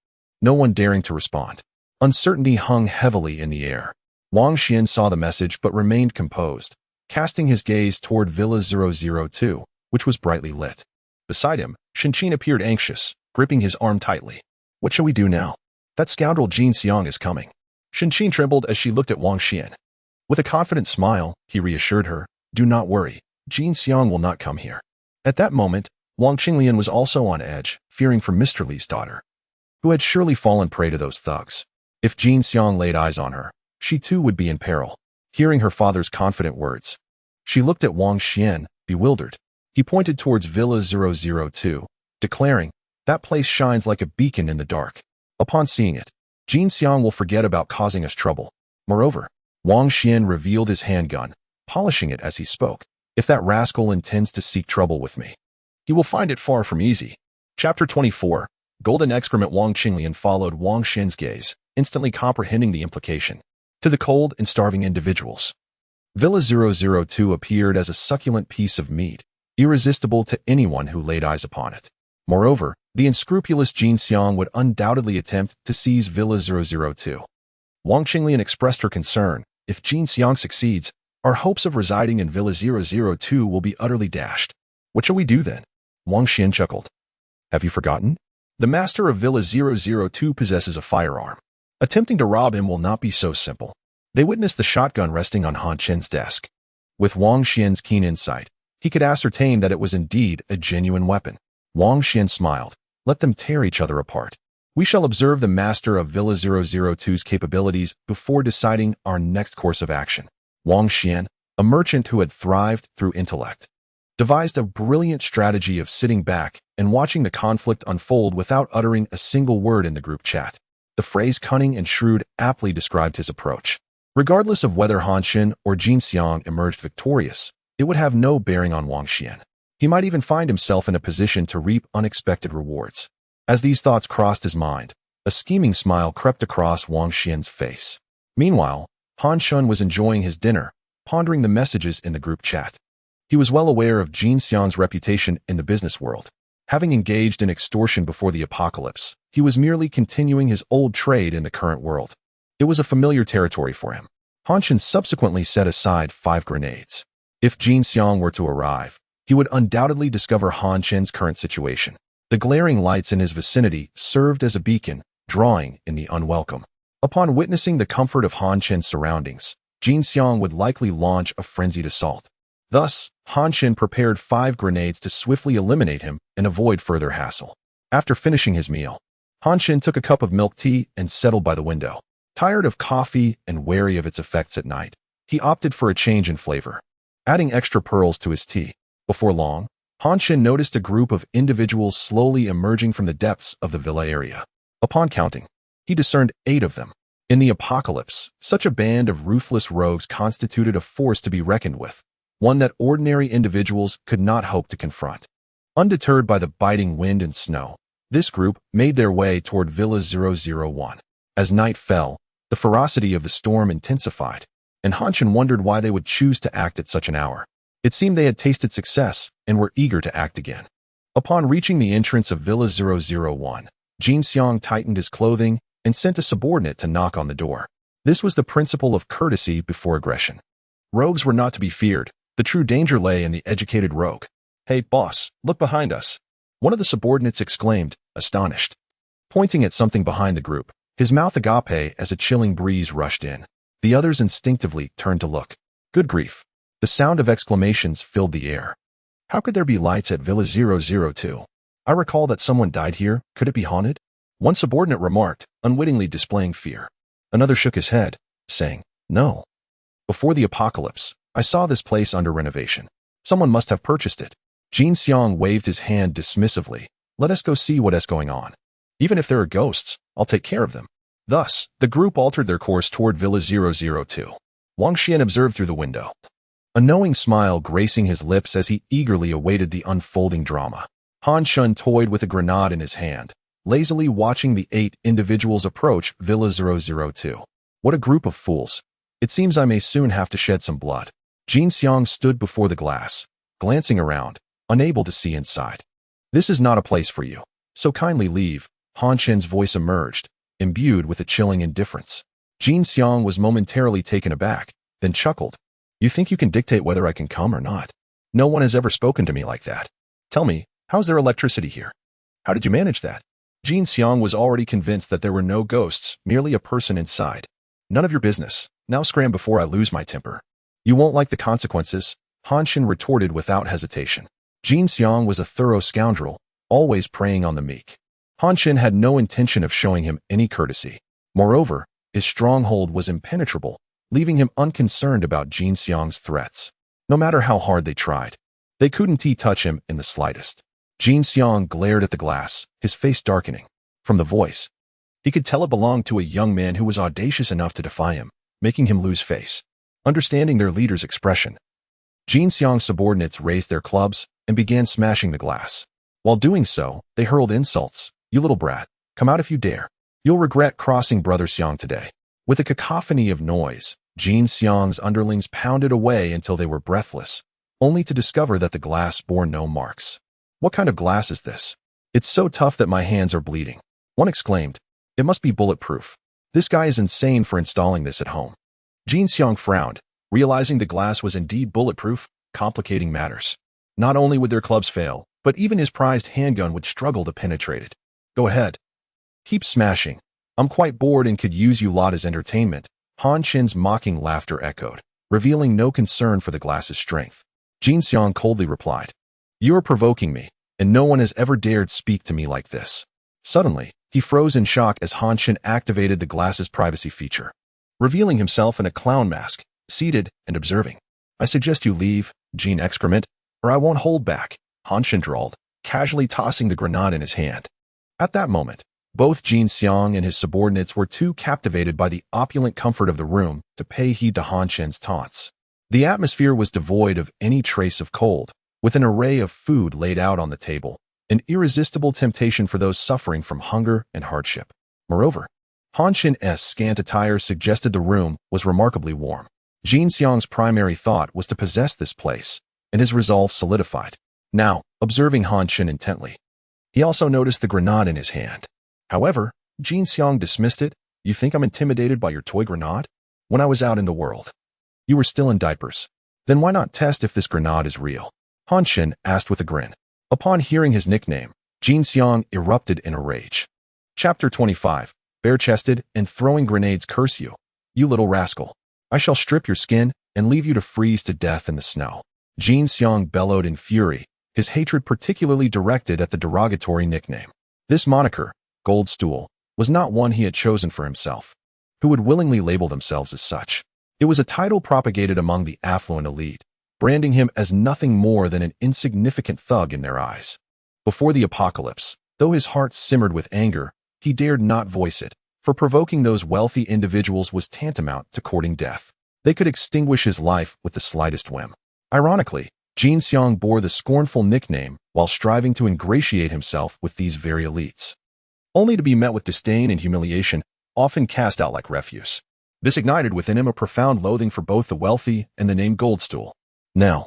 no one daring to respond. Uncertainty hung heavily in the air. Wang Xian saw the message but remained composed, casting his gaze toward Villa 002, which was brightly lit. Beside him, Chen appeared anxious, gripping his arm tightly. What shall we do now? That scoundrel Jin Xiang is coming. Chen trembled as she looked at Wang Xian. With a confident smile, he reassured her, Do not worry, Jin Xiang will not come here. At that moment, Wang Qinglian was also on edge, fearing for Mr. Li's daughter, who had surely fallen prey to those thugs. If Jin Xiang laid eyes on her, she too would be in peril. Hearing her father's confident words, she looked at Wang Xian, bewildered. He pointed towards Villa 002, declaring, That place shines like a beacon in the dark. Upon seeing it, Jin Xiang will forget about causing us trouble. Moreover, Wang Xian revealed his handgun, polishing it as he spoke. If that rascal intends to seek trouble with me, he will find it far from easy. Chapter 24. Golden excrement. Wang Qinglian followed Wang Xian's gaze, instantly comprehending the implication. To the cold and starving individuals, Villa 002 appeared as a succulent piece of meat, irresistible to anyone who laid eyes upon it. Moreover, the unscrupulous Jin Xiang would undoubtedly attempt to seize Villa 002. Wang Qinglian expressed her concern. If Jin Xiang succeeds, our hopes of residing in Villa 002 will be utterly dashed. What shall we do then? Wang Xian chuckled. Have you forgotten? The master of Villa 002 possesses a firearm. Attempting to rob him will not be so simple. They witnessed the shotgun resting on Han Chen's desk. With Wang Xian's keen insight, he could ascertain that it was indeed a genuine weapon. Wang Xian smiled. Let them tear each other apart. We shall observe the master of Villa 002's capabilities before deciding our next course of action. Wang Xian, a merchant who had thrived through intellect, devised a brilliant strategy of sitting back and watching the conflict unfold without uttering a single word in the group chat. The phrase cunning and shrewd aptly described his approach. Regardless of whether Han Chen or Jin Xiang emerged victorious, it would have no bearing on Wang Xian. He might even find himself in a position to reap unexpected rewards. As these thoughts crossed his mind, a scheming smile crept across Wang Xian's face. Meanwhile, Han Chen was enjoying his dinner, pondering the messages in the group chat. He was well aware of Jin Xiang's reputation in the business world. Having engaged in extortion before the apocalypse, he was merely continuing his old trade in the current world. It was a familiar territory for him. Han Chen subsequently set aside 5 grenades. If Jin Xiang were to arrive, he would undoubtedly discover Han Chen's current situation. The glaring lights in his vicinity served as a beacon, drawing in the unwelcome. Upon witnessing the comfort of Han Chen's surroundings, Jin Xiang would likely launch a frenzied assault. Thus, Han Chen prepared 5 grenades to swiftly eliminate him and avoid further hassle. After finishing his meal, Han Chen took a cup of milk tea and settled by the window. Tired of coffee and wary of its effects at night, he opted for a change in flavor, adding extra pearls to his tea. Before long, Han Chen noticed a group of individuals slowly emerging from the depths of the villa area. Upon counting, he discerned 8 of them. In the apocalypse, such a band of ruthless rogues constituted a force to be reckoned with, one that ordinary individuals could not hope to confront. Undeterred by the biting wind and snow, this group made their way toward Villa 001. As night fell, the ferocity of the storm intensified, and Han Chen wondered why they would choose to act at such an hour. It seemed they had tasted success and were eager to act again. Upon reaching the entrance of Villa 001, Jin Xiang tightened his clothing and sent a subordinate to knock on the door. This was the principle of courtesy before aggression. Rogues were not to be feared. The true danger lay in the educated rogue. Hey, boss, look behind us. One of the subordinates exclaimed, astonished. Pointing at something behind the group, his mouth agape as a chilling breeze rushed in. The others instinctively turned to look. Good grief. The sound of exclamations filled the air. How could there be lights at Villa 002? I recall that someone died here. Could it be haunted? One subordinate remarked, unwittingly displaying fear. Another shook his head, saying, No. Before the apocalypse, I saw this place under renovation. Someone must have purchased it. Jin Xiang waved his hand dismissively. Let us go see what is going on. Even if there are ghosts, I'll take care of them. Thus, the group altered their course toward Villa 002. Wang Xian observed through the window, a knowing smile gracing his lips as he eagerly awaited the unfolding drama. Han Chen toyed with a grenade in his hand, lazily watching the 8 individuals approach Villa 002. What a group of fools. It seems I may soon have to shed some blood. Jin Xiang stood before the glass, glancing around, unable to see inside. This is not a place for you, so kindly leave. Han Chen's voice emerged, imbued with a chilling indifference. Jin Xiang was momentarily taken aback, then chuckled. You think you can dictate whether I can come or not? No one has ever spoken to me like that. Tell me, how's there electricity here? How did you manage that? Jin Xiang was already convinced that there were no ghosts, merely a person inside. None of your business. Now scram before I lose my temper. You won't like the consequences, Han Chen retorted without hesitation. Jin Xiang was a thorough scoundrel, always preying on the meek. Han Chen had no intention of showing him any courtesy. Moreover, his stronghold was impenetrable, leaving him unconcerned about Jin Xiang's threats. No matter how hard they tried, they couldn't touch him in the slightest. Jin Xiang glared at the glass, his face darkening. From the voice, he could tell it belonged to a young man who was audacious enough to defy him, making him lose face. Understanding their leader's expression, Jin Xiang's subordinates raised their clubs and began smashing the glass. While doing so, they hurled insults. You little brat, come out if you dare. You'll regret crossing Brother Xiang today. With a cacophony of noise, Jin Xiang's underlings pounded away until they were breathless, only to discover that the glass bore no marks. What kind of glass is this? It's so tough that my hands are bleeding. One exclaimed. It must be bulletproof. This guy is insane for installing this at home. Jin Xiang frowned, realizing the glass was indeed bulletproof, complicating matters. Not only would their clubs fail, but even his prized handgun would struggle to penetrate it. Go ahead. Keep smashing. I'm quite bored and could use you lot as entertainment. Han Chen's mocking laughter echoed, revealing no concern for the glass's strength. Jin Xiang coldly replied, "You are provoking me, and no one has ever dared speak to me like this." Suddenly, he froze in shock as Han Chen activated the glass's privacy feature, revealing himself in a clown mask, seated and observing. "I suggest you leave, Jin excrement, or I won't hold back," Han Chen drawled, casually tossing the grenade in his hand. At that moment, both Jin Xiang and his subordinates were too captivated by the opulent comfort of the room to pay heed to Han Chen's taunts. The atmosphere was devoid of any trace of cold, with an array of food laid out on the table, an irresistible temptation for those suffering from hunger and hardship. Moreover, Han Chen's scant attire suggested the room was remarkably warm. Jin Xiang's primary thought was to possess this place, and his resolve solidified. Now, observing Han Chen intently, he also noticed the grenade in his hand. However, Jin Xiang dismissed it. "You think I'm intimidated by your toy grenade? When I was out in the world, you were still in diapers. Then why not test if this grenade is real?" Han Chen asked with a grin. Upon hearing his nickname, Jin Xiang erupted in a rage. Chapter 25. Bare-chested and throwing grenades curse you. "You little rascal. I shall strip your skin and leave you to freeze to death in the snow." Jin Xiang bellowed in fury, his hatred particularly directed at the derogatory nickname. This moniker, Goldstool, was not one he had chosen for himself. Who would willingly label themselves as such? It was a title propagated among the affluent elite, branding him as nothing more than an insignificant thug in their eyes. Before the apocalypse, though his heart simmered with anger, he dared not voice it, for provoking those wealthy individuals was tantamount to courting death. They could extinguish his life with the slightest whim. Ironically, Jin Xiang bore the scornful nickname while striving to ingratiate himself with these very elites, only to be met with disdain and humiliation, often cast out like refuse. This ignited within him a profound loathing for both the wealthy and the name Goldstool. Now,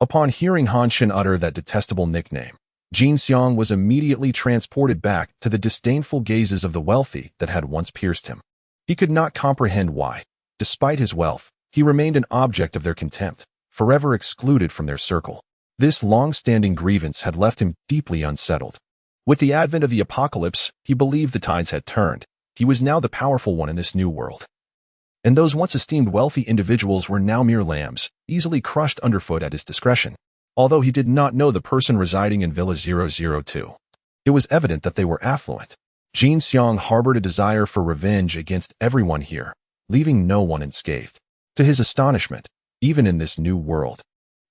upon hearing Han Chen utter that detestable nickname, Jin Xiang was immediately transported back to the disdainful gazes of the wealthy that had once pierced him. He could not comprehend why, despite his wealth, he remained an object of their contempt, forever excluded from their circle. This long-standing grievance had left him deeply unsettled. With the advent of the apocalypse, he believed the tides had turned. He was now the powerful one in this new world. And those once esteemed wealthy individuals were now mere lambs, easily crushed underfoot at his discretion. Although he did not know the person residing in Villa 002, it was evident that they were affluent. Jin Xiang harbored a desire for revenge against everyone here, leaving no one unscathed. To his astonishment, even in this new world,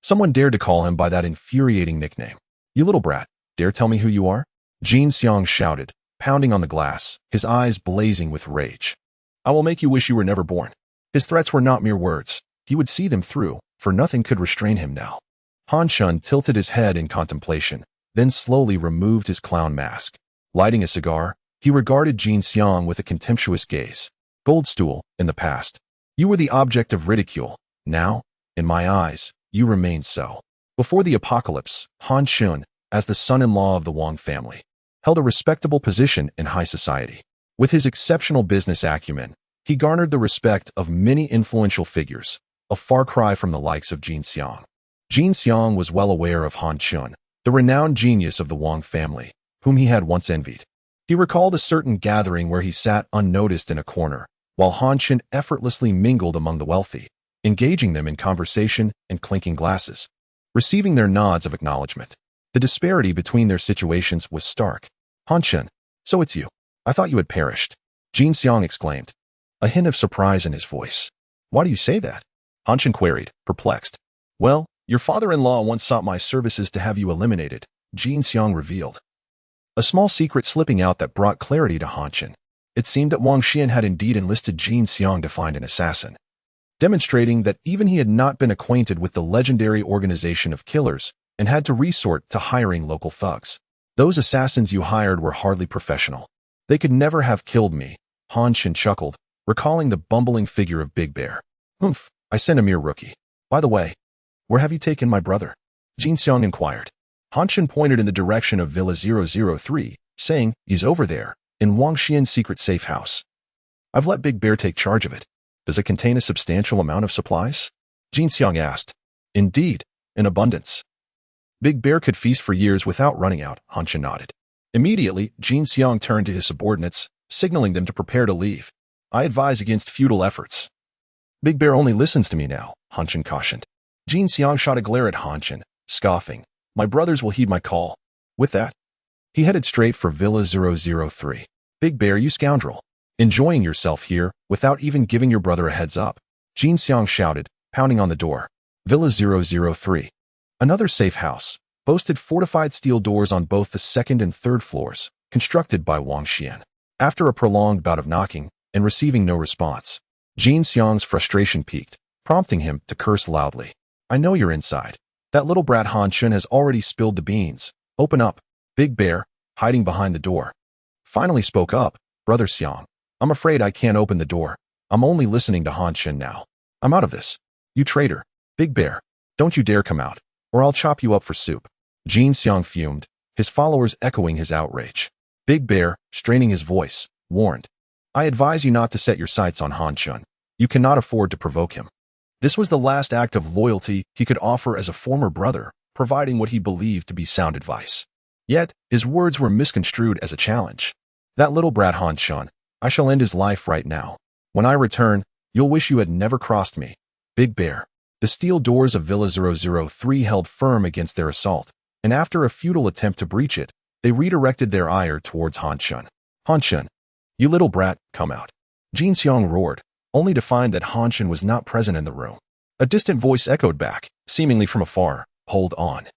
someone dared to call him by that infuriating nickname. "You little brat, dare tell me who you are?" Jin Xiang shouted, pounding on the glass, his eyes blazing with rage. "I will make you wish you were never born." His threats were not mere words. He would see them through, for nothing could restrain him now. Han Chen tilted his head in contemplation, then slowly removed his clown mask. Lighting a cigar, he regarded Jin Xiang with a contemptuous gaze. "Goldstool, in the past, you were the object of ridicule. Now, in my eyes, you remain so." Before the apocalypse, Han Chen, as the son-in-law of the Wang family, held a respectable position in high society. With his exceptional business acumen, he garnered the respect of many influential figures, a far cry from the likes of Jin Xiang. Jin Xiang was well aware of Han Chen, the renowned genius of the Wang family, whom he had once envied. He recalled a certain gathering where he sat unnoticed in a corner, while Han Chen effortlessly mingled among the wealthy, engaging them in conversation and clinking glasses, receiving their nods of acknowledgement. The disparity between their situations was stark. "Han Chen, so it's you. I thought you had perished," Jin Xiang exclaimed, a hint of surprise in his voice. "Why do you say that?" Han Chen queried, perplexed. "Well, your father-in-law once sought my services to have you eliminated," Jin Xiang revealed, a small secret slipping out that brought clarity to Han Chen. It seemed that Wang Xian had indeed enlisted Jin Xiang to find an assassin, demonstrating that even he had not been acquainted with the legendary organization of killers and had to resort to hiring local thugs. "Those assassins you hired were hardly professional. They could never have killed me," Han Chen chuckled, recalling the bumbling figure of Big Bear. "Humph, I sent a mere rookie. By the way, where have you taken my brother?" Jin Xiang inquired. Han Chen pointed in the direction of Villa 003, saying, "He's over there, in Wang Xian's secret safe house." I've let Big Bear take charge of it. Does it contain a substantial amount of supplies? Jin Xiang asked. Indeed, in abundance. Big Bear could feast for years without running out, Han Chen nodded. Immediately, Jin Xiang turned to his subordinates, signaling them to prepare to leave. I advise against futile efforts. Big Bear only listens to me now, Han Chen cautioned. Jin Xiang shot a glare at Han Chen, scoffing. My brothers will heed my call. With that, he headed straight for Villa 003. Big Bear, you scoundrel. Enjoying yourself here without even giving your brother a heads up, Jin Xiang shouted, pounding on the door. Villa 003. Another safe house, boasted fortified steel doors on both the second and third floors, constructed by Wang Xian. After a prolonged bout of knocking and receiving no response, Jin Xiang's frustration peaked, prompting him to curse loudly. I know you're inside. That little brat Han Chen has already spilled the beans. Open up. Big Bear, hiding behind the door, finally spoke up. Brother Xiang, I'm afraid I can't open the door. I'm only listening to Han Chen now. I'm out of this. You traitor. Big Bear, don't you dare come out, or I'll chop you up for soup. Jin Xiang fumed, his followers echoing his outrage. Big Bear, straining his voice, warned. I advise you not to set your sights on Han Chen. You cannot afford to provoke him. This was the last act of loyalty he could offer as a former brother, providing what he believed to be sound advice. Yet, his words were misconstrued as a challenge. That little brat Han Chen, I shall end his life right now. When I return, you'll wish you had never crossed me. Big Bear. The steel doors of Villa 003 held firm against their assault, and after a futile attempt to breach it, they redirected their ire towards Han Chen. Han Chen, you little brat, come out. Jin Xiang roared, only to find that Han Chen was not present in the room. A distant voice echoed back, seemingly from afar, hold on.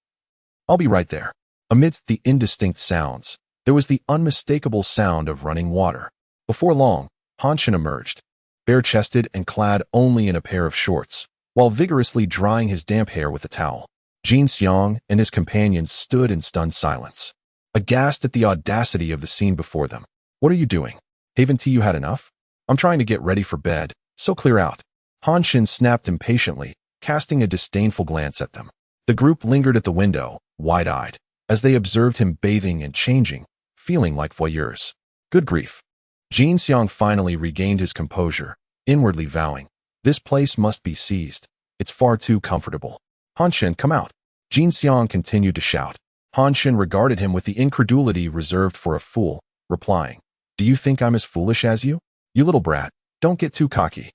I'll be right there. Amidst the indistinct sounds, there was the unmistakable sound of running water. Before long, Han Chen emerged, bare-chested and clad only in a pair of shorts, while vigorously drying his damp hair with a towel. Jin Xiang and his companions stood in stunned silence, aghast at the audacity of the scene before them. What are you doing? Haven't you had enough? I'm trying to get ready for bed, so clear out. Han Chen snapped impatiently, casting a disdainful glance at them. The group lingered at the window, wide-eyed, as they observed him bathing and changing, feeling like voyeurs. Good grief. Jin Xiang finally regained his composure, inwardly vowing, this place must be seized. It's far too comfortable. Han Chen, come out. Jin Xiang continued to shout. Han Chen regarded him with the incredulity reserved for a fool, replying, do you think I'm as foolish as you? You little brat, don't get too cocky.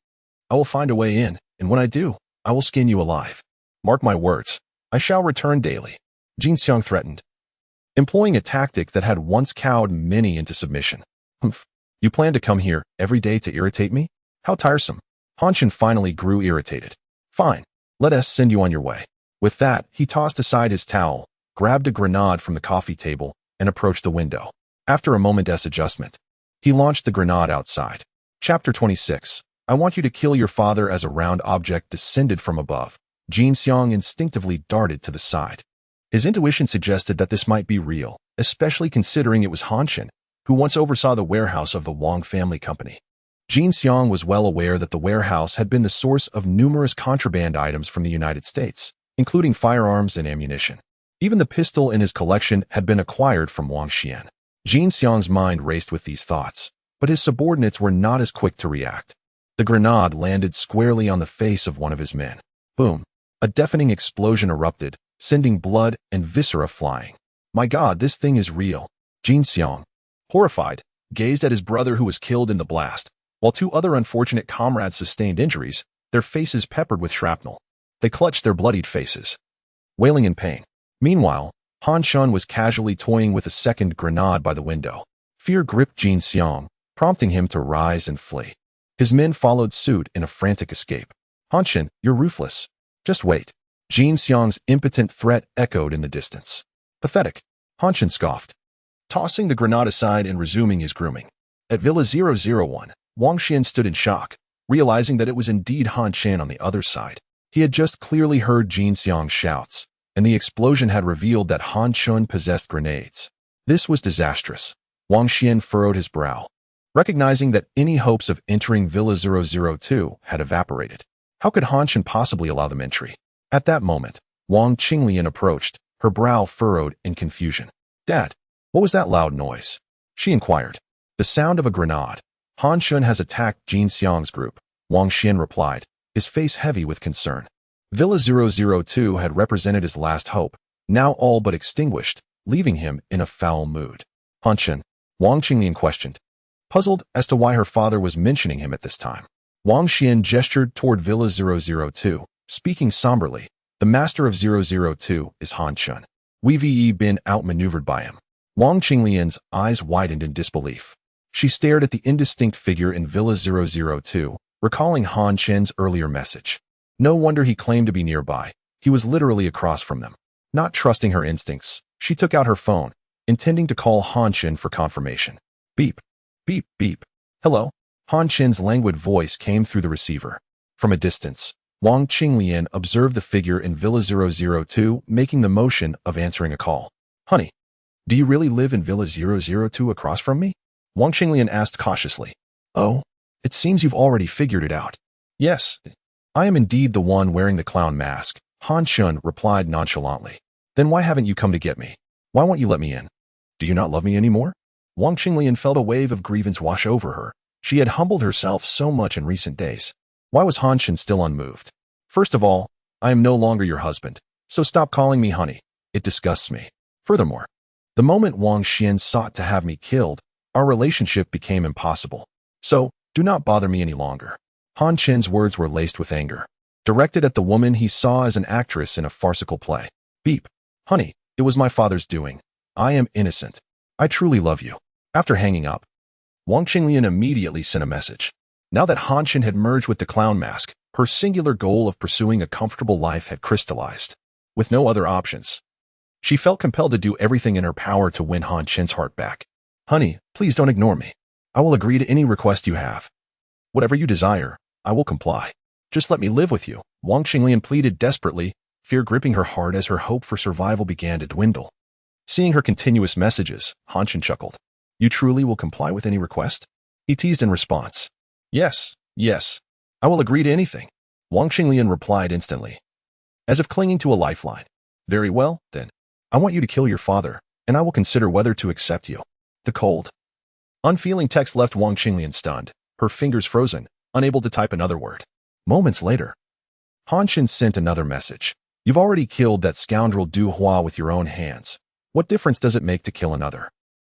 I will find a way in, and when I do, I will skin you alive. Mark my words, I shall return daily. Jin Xiang threatened, employing a tactic that had once cowed many into submission. Humph, you plan to come here every day to irritate me? How tiresome. Han Chen finally grew irritated. Fine, let us send you on your way. With that, he tossed aside his towel, grabbed a grenade from the coffee table, and approached the window. After a moment's adjustment, he launched the grenade outside. Chapter 26. I want you to kill your father as a round object descended from above. Jin Xiang instinctively darted to the side. His intuition suggested that this might be real, especially considering it was Han Chen, who once oversaw the warehouse of the Wang family company. Jin Xiang was well aware that the warehouse had been the source of numerous contraband items from the United States, including firearms and ammunition. Even the pistol in his collection had been acquired from Wang Xian. Jin Xiang's mind raced with these thoughts, but his subordinates were not as quick to react. The grenade landed squarely on the face of one of his men. Boom! A deafening explosion erupted, sending blood and viscera flying. My God, this thing is real. Jin Xiang, horrified, gazed at his brother who was killed in the blast, while two other unfortunate comrades sustained injuries, their faces peppered with shrapnel. They clutched their bloodied faces, wailing in pain. Meanwhile, Han Chen was casually toying with a second grenade by the window. Fear gripped Jin Xiang, prompting him to rise and flee. His men followed suit in a frantic escape. Han Chen, you're ruthless. Just wait. Jin Xiang's impotent threat echoed in the distance. Pathetic. Han Chen scoffed, tossing the grenade aside and resuming his grooming. At Villa 001, Wang Xian stood in shock, realizing that it was indeed Han Chen on the other side. He had just clearly heard Jin Xiang's shouts, and the explosion had revealed that Han Chen possessed grenades. This was disastrous. Wang Xian furrowed his brow, recognizing that any hopes of entering Villa 002 had evaporated. How could Han Chen possibly allow them entry? At that moment, Wang Qinglian approached, her brow furrowed in confusion. Dad, what was that loud noise? She inquired. The sound of a grenade. Han Shun has attacked Jin Xiang's group, Wang Xian replied, his face heavy with concern. Villa 002 had represented his last hope, now all but extinguished, leaving him in a foul mood. Han Shun, Wang Qinglian questioned, puzzled as to why her father was mentioning him at this time. Wang Xian gestured toward Villa 002, speaking somberly, the master of 002 is Han Shun. We've been outmaneuvered by him. Wang Qinglian's eyes widened in disbelief. She stared at the indistinct figure in Villa 002, recalling Han Chen's earlier message. No wonder he claimed to be nearby. He was literally across from them. Not trusting her instincts, she took out her phone, intending to call Han Chen for confirmation. Beep. Beep, beep. Hello? Han Chen's languid voice came through the receiver. From a distance, Wang Qinglian observed the figure in Villa 002 making the motion of answering a call. Honey, do you really live in Villa 002 across from me? Wang Qinglian asked cautiously. Oh, it seems you've already figured it out. Yes, I am indeed the one wearing the clown mask, Han Shun replied nonchalantly. Then why haven't you come to get me? Why won't you let me in? Do you not love me anymore? Wang Qinglian felt a wave of grievance wash over her. She had humbled herself so much in recent days. Why was Han Shun still unmoved? First of all, I am no longer your husband, so stop calling me honey. It disgusts me. Furthermore, the moment Wang Xian sought to have me killed, our relationship became impossible. So, do not bother me any longer. Han Chen's words were laced with anger, directed at the woman he saw as an actress in a farcical play. Beep. Honey, it was my father's doing. I am innocent. I truly love you. After hanging up, Wang Qinglian immediately sent a message. Now that Han Chen had merged with the clown mask, her singular goal of pursuing a comfortable life had crystallized. With no other options, she felt compelled to do everything in her power to win Han Chen's heart back. Honey, please don't ignore me. I will agree to any request you have. Whatever you desire, I will comply. Just let me live with you, Wang Qinglian pleaded desperately, fear gripping her heart as her hope for survival began to dwindle. Seeing her continuous messages, Han Chen chuckled. You truly will comply with any request? He teased in response. Yes, yes. I will agree to anything, Wang Qinglian replied instantly, as if clinging to a lifeline. Very well, then. I want you to kill your father, and I will consider whether to accept you. The cold, unfeeling text left Wang Qinglian stunned, her fingers frozen, unable to type another word. Moments later, Han Chen sent another message. You've already killed that scoundrel Du Hua with your own hands. What difference does it make to kill another?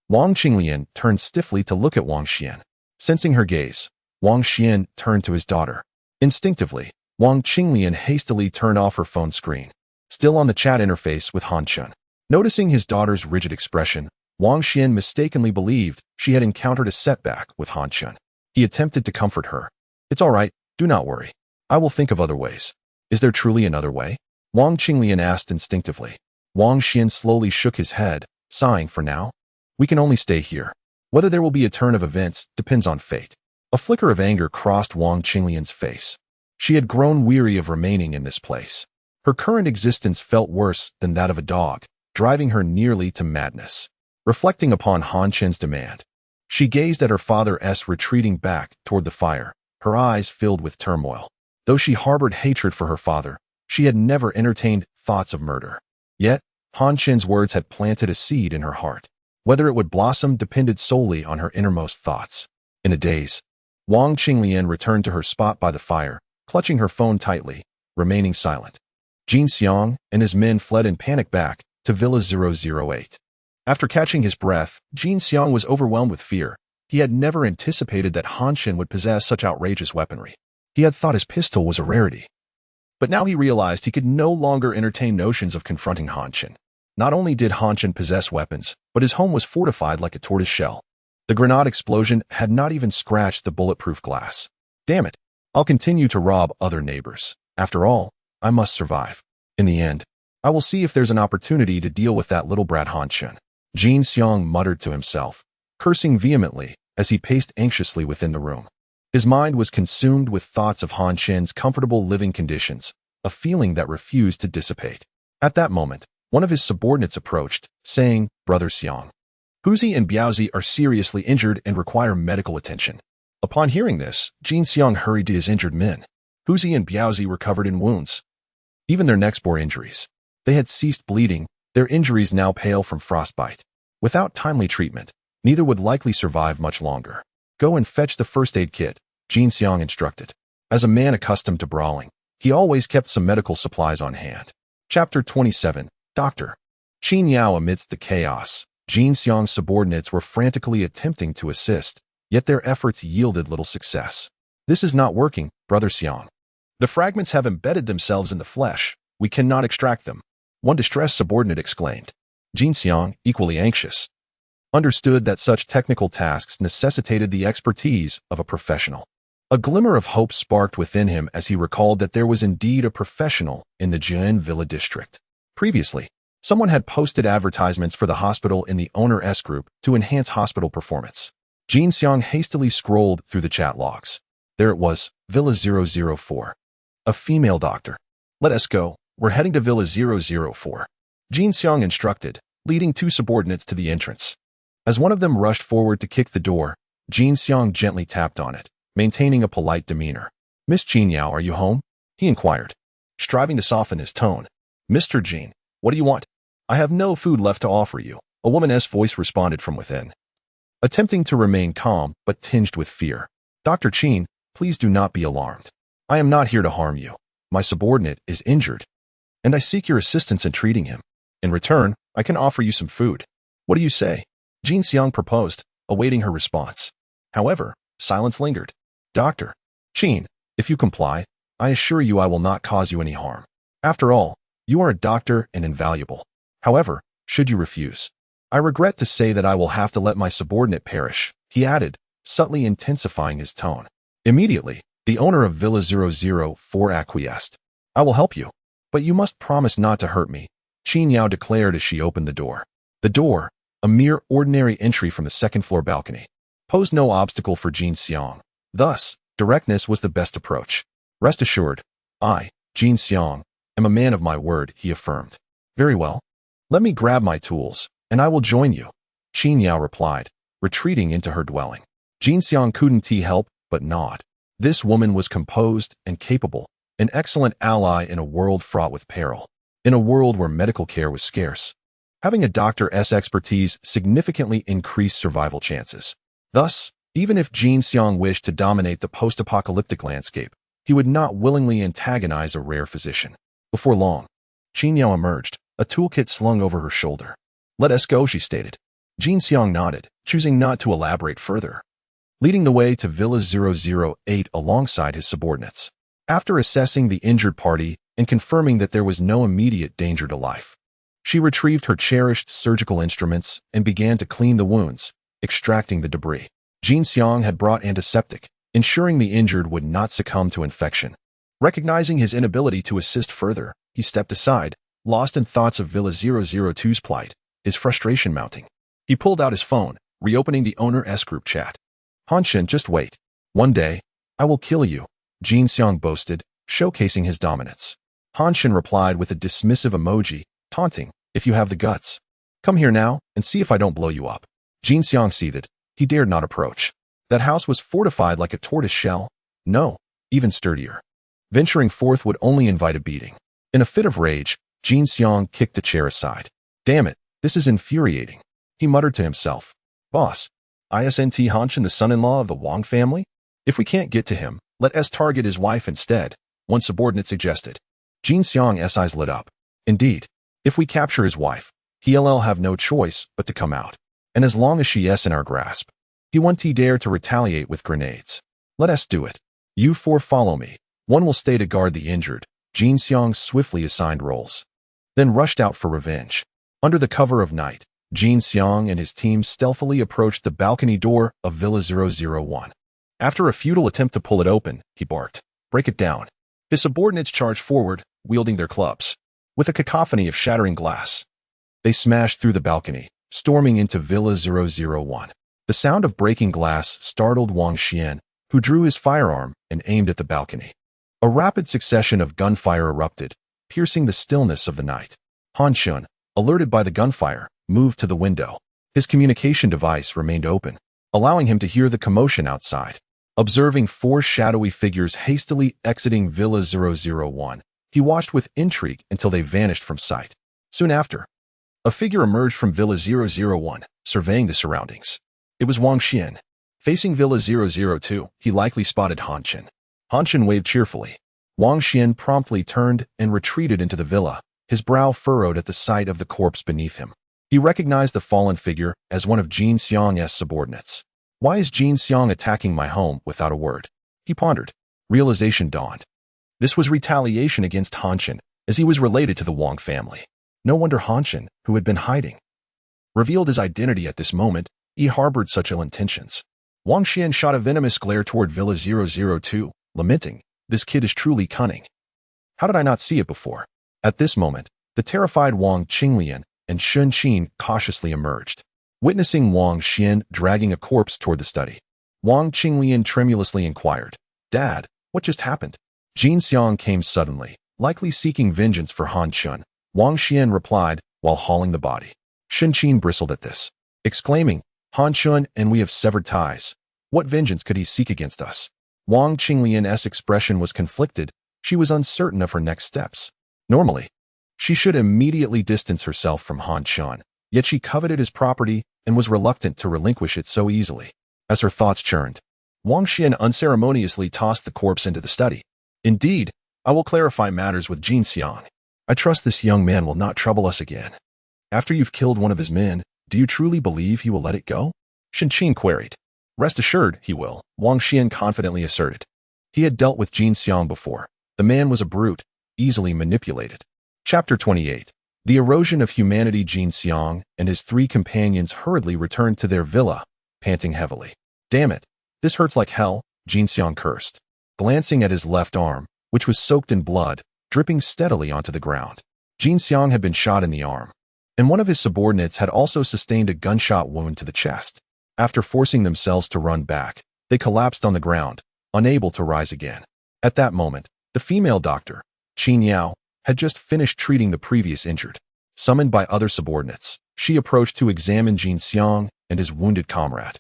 Wang Qinglian turned stiffly to look at Wang Xian. Sensing her gaze, Wang Xian turned to his daughter. Instinctively, Wang Qinglian hastily turned off her phone screen, still on the chat interface with Han Chen. Noticing his daughter's rigid expression, Wang Xian mistakenly believed she had encountered a setback with Han Chen. He attempted to comfort her. It's all right, do not worry. I will think of other ways. Is there truly another way? Wang Qinglian asked instinctively. Wang Xian slowly shook his head, sighing for now. We can only stay here. Whether there will be a turn of events depends on fate. A flicker of anger crossed Wang Qinglian's face. She had grown weary of remaining in this place. Her current existence felt worse than that of a dog, driving her nearly to madness. Reflecting upon Han Chen's demand, she gazed at her father's retreating back toward the fire, her eyes filled with turmoil. Though she harbored hatred for her father, she had never entertained thoughts of murder. Yet, Han Chen's words had planted a seed in her heart. Whether it would blossom depended solely on her innermost thoughts. In a daze, Wang Qinglian returned to her spot by the fire, clutching her phone tightly, remaining silent. Jin Xiang and his men fled in panic back to Villa 008. After catching his breath, Jin Xiang was overwhelmed with fear. He had never anticipated that Han Chen would possess such outrageous weaponry. He had thought his pistol was a rarity. But now he realized he could no longer entertain notions of confronting Han Chen. Not only did Han Chen possess weapons, but his home was fortified like a tortoise shell. The grenade explosion had not even scratched the bulletproof glass. Damn it, I'll continue to rob other neighbors. After all, I must survive. In the end, I will see if there's an opportunity to deal with that little brat Han Chen. Jin Xiang muttered to himself, cursing vehemently as he paced anxiously within the room. His mind was consumed with thoughts of Han Chen's comfortable living conditions, a feeling that refused to dissipate. At that moment, one of his subordinates approached, saying, Brother Xiang, Huzi and Biaozi are seriously injured and require medical attention. Upon hearing this, Jin Xiang hurried to his injured men. Huzi and Biaozi were covered in wounds. Even their necks bore injuries. They had ceased bleeding, their injuries now pale from frostbite. Without timely treatment, neither would likely survive much longer. Go and fetch the first aid kit, Jin Xiang instructed. As a man accustomed to brawling, he always kept some medical supplies on hand. Chapter 27, Doctor. Qin Yao. Amidst the chaos, Jin Xiang's subordinates were frantically attempting to assist, yet their efforts yielded little success. This is not working, Brother Xiang. The fragments have embedded themselves in the flesh. We cannot extract them, one distressed subordinate exclaimed. Jin Xiang, equally anxious, understood that such technical tasks necessitated the expertise of a professional. A glimmer of hope sparked within him as he recalled that there was indeed a professional in the Jian Villa district. Previously, someone had posted advertisements for the hospital in the Owner S group to enhance hospital performance. Jin Xiang hastily scrolled through the chat logs. There it was, Villa 004. A female doctor. Let us go. We're heading to Villa 004. Jin Xiang instructed, leading two subordinates to the entrance. As one of them rushed forward to kick the door, Jin Xiang gently tapped on it, maintaining a polite demeanor. Miss Qin Yao, are you home? He inquired, striving to soften his tone. Mr. Jin, what do you want? I have no food left to offer you, a woman's voice responded from within. Attempting to remain calm, but tinged with fear. Dr. Qin, please do not be alarmed. I am not here to harm you. My subordinate is injured, and I seek your assistance in treating him. In return, I can offer you some food. What do you say? Jin Xiang proposed, awaiting her response. However, silence lingered. Dr. Qin, if you comply, I assure you I will not cause you any harm. After all, you are a doctor and invaluable. However, should you refuse, I regret to say that I will have to let my subordinate perish, he added, subtly intensifying his tone. Immediately, the owner of Villa 004 acquiesced. I will help you, but you must promise not to hurt me, Qin Yao declared as she opened the door. The door, a mere ordinary entry from the second-floor balcony, posed no obstacle for Jin Xiang. Thus, directness was the best approach. Rest assured, I, Jin Xiang, am a man of my word, he affirmed. Very well. Let me grab my tools, and I will join you, Qin Yao replied, retreating into her dwelling. Jin Xiang couldn't help but nod. This woman was composed and capable, an excellent ally in a world fraught with peril. In a world where medical care was scarce, having a doctor's expertise significantly increased survival chances. Thus, even if Jin Xiang wished to dominate the post-apocalyptic landscape, he would not willingly antagonize a rare physician. Before long, Qin Yao emerged, a toolkit slung over her shoulder. Let us go, she stated. Jin Xiang nodded, choosing not to elaborate further, leading the way to Villa 008 alongside his subordinates. After assessing the injured party and confirming that there was no immediate danger to life, she retrieved her cherished surgical instruments and began to clean the wounds, extracting the debris. Jin Xiang had brought antiseptic, ensuring the injured would not succumb to infection. Recognizing his inability to assist further, he stepped aside, lost in thoughts of Villa 002's plight, his frustration mounting. He pulled out his phone, reopening the Owner S group chat. Chen, just wait. One day, I will kill you, Jin Xiang boasted, showcasing his dominance. Chen replied with a dismissive emoji, taunting, if you have the guts. Come here now, and see if I don't blow you up. Jin Xiang seethed. He dared not approach. That house was fortified like a tortoise shell. No, even sturdier. Venturing forth would only invite a beating. In a fit of rage, Jin Xiang kicked a chair aside. Damn it, this is infuriating. He muttered to himself. Boss, isn't Chen the son-in-law of the Wang family? If we can't get to him, let us target his wife instead, one subordinate suggested. Jin Xiang's eyes lit up. Indeed, if we capture his wife, he'll have no choice but to come out. And as long as she's in our grasp, he won't dare to retaliate with grenades. Let us do it. You four follow me. One will stay to guard the injured. Jin Xiang swiftly assigned roles, then rushed out for revenge. Under the cover of night, Jin Xiang and his team stealthily approached the balcony door of Villa 001. After a futile attempt to pull it open, he barked, break it down. His subordinates charged forward, wielding their clubs. With a cacophony of shattering glass, they smashed through the balcony, storming into Villa 001. The sound of breaking glass startled Wang Xian, who drew his firearm and aimed at the balcony. A rapid succession of gunfire erupted, piercing the stillness of the night. Chen, alerted by the gunfire, moved to the window. His communication device remained open, allowing him to hear the commotion outside. Observing four shadowy figures hastily exiting Villa 001, he watched with intrigue until they vanished from sight. Soon after, a figure emerged from Villa 001, surveying the surroundings. It was Wang Xian. Facing Villa 002, he likely spotted Han Chen. Han Chen waved cheerfully. Wang Xian promptly turned and retreated into the villa, his brow furrowed at the sight of the corpse beneath him. He recognized the fallen figure as one of Jin Xiang's subordinates. Why is Jin Xiang attacking my home without a word? He pondered. Realization dawned. This was retaliation against Han Chen, as he was related to the Wang family. No wonder Han Chen, who had been hiding, revealed his identity at this moment. He harbored such ill intentions. Wang Xian shot a venomous glare toward Villa 002, lamenting, "This kid is truly cunning. How did I not see it before?" At this moment, the terrified Wang Qinglian and Shun Qin cautiously emerged. Witnessing Wang Xian dragging a corpse toward the study, Wang Qinglian tremulously inquired, "Dad, what just happened?" Jin Xiang came suddenly, likely seeking vengeance for Han Chen. Wang Xian replied while hauling the body. Shun Qin bristled at this, exclaiming, "Han Chen and we have severed ties. What vengeance could he seek against us?" Wang Qinglian's expression was conflicted. She was uncertain of her next steps. Normally, she should immediately distance herself from Han Chen, yet she coveted his property and was reluctant to relinquish it so easily. As her thoughts churned, Wang Xian unceremoniously tossed the corpse into the study. "Indeed, I will clarify matters with Jin Xiang. I trust this young man will not trouble us again. After you've killed one of his men, do you truly believe he will let it go?" Shen Qin queried. "Rest assured, he will," Wang Xian confidently asserted. He had dealt with Jin Xiang before. The man was a brute, easily manipulated. Chapter 28. The erosion of humanity. Jin Xiang and his three companions hurriedly returned to their villa, panting heavily. "Damn it, this hurts like hell," Jin Xiang cursed, glancing at his left arm, which was soaked in blood, dripping steadily onto the ground. Jin Xiang had been shot in the arm, and one of his subordinates had also sustained a gunshot wound to the chest. After forcing themselves to run back, they collapsed on the ground, unable to rise again. At that moment, the female doctor, Qin Yao, had just finished treating the previous injured. Summoned by other subordinates, she approached to examine Jin Xiang and his wounded comrade.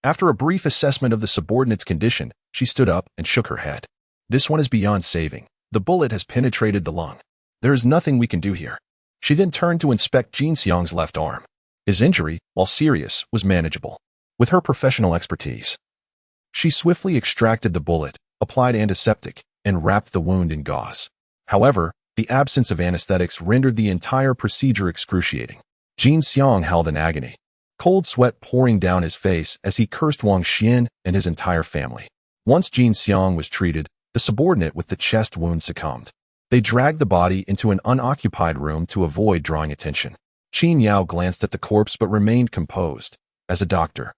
After a brief assessment of the subordinate's condition, she stood up and shook her head. "This one is beyond saving. The bullet has penetrated the lung. There is nothing we can do here." She then turned to inspect Jin Xiang's left arm. His injury, while serious, was manageable. With her professional expertise, she swiftly extracted the bullet, applied antiseptic, and wrapped the wound in gauze. However, the absence of anesthetics rendered the entire procedure excruciating. Jin Xiang howled in agony, cold sweat pouring down his face as he cursed Wang Xian and his entire family. Once Jin Xiang was treated, the subordinate with the chest wound succumbed. They dragged the body into an unoccupied room to avoid drawing attention. Qin Yao glanced at the corpse but remained composed. As a doctor,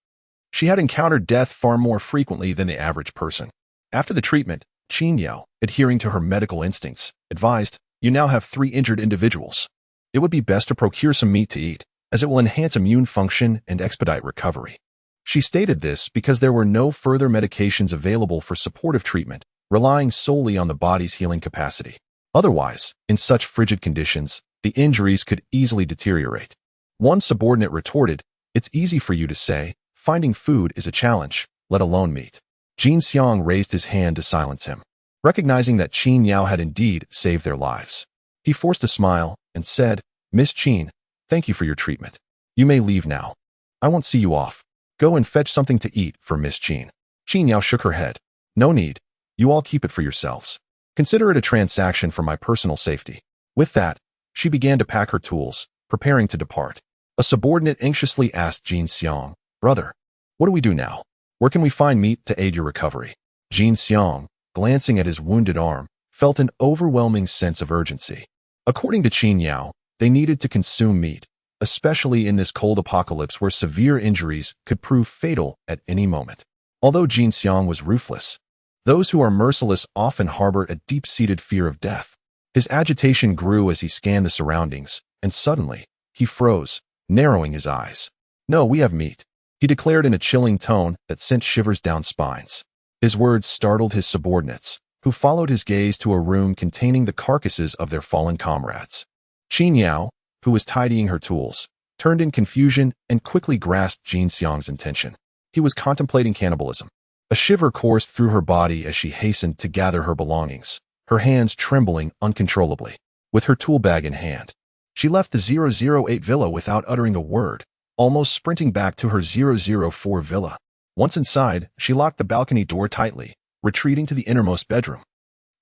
she had encountered death far more frequently than the average person. After the treatment, Qin Yao, adhering to her medical instincts, advised, "You now have 3 injured individuals. It would be best to procure some meat to eat, as it will enhance immune function and expedite recovery." She stated this because there were no further medications available for supportive treatment, relying solely on the body's healing capacity. Otherwise, in such frigid conditions, the injuries could easily deteriorate. One subordinate retorted, "It's easy for you to say, finding food is a challenge, let alone meat." Jin Xiang raised his hand to silence him, recognizing that Qin Yao had indeed saved their lives. He forced a smile and said, "Miss Qin, thank you for your treatment. You may leave now. I won't see you off. Go and fetch something to eat for Miss Qin." Qin Yao shook her head. "No need. You all keep it for yourselves. Consider it a transaction for my personal safety." With that, she began to pack her tools, preparing to depart. A subordinate anxiously asked Jin Xiang, "Brother, what do we do now? Where can we find meat to aid your recovery?" Jin Xiang, glancing at his wounded arm, felt an overwhelming sense of urgency. According to Qin Yao, they needed to consume meat, especially in this cold apocalypse where severe injuries could prove fatal at any moment. Although Jin Xiang was ruthless, those who are merciless often harbor a deep-seated fear of death. His agitation grew as he scanned the surroundings, and suddenly, he froze, narrowing his eyes. "No, we have meat," he declared in a chilling tone that sent shivers down spines. His words startled his subordinates, who followed his gaze to a room containing the carcasses of their fallen comrades. Qin Yao, who was tidying her tools, turned in confusion and quickly grasped Jin Xiang's intention. He was contemplating cannibalism. A shiver coursed through her body as she hastened to gather her belongings, her hands trembling uncontrollably. With her tool bag in hand, she left the 008 villa without uttering a word, almost sprinting back to her 004 villa. Once inside, she locked the balcony door tightly, retreating to the innermost bedroom.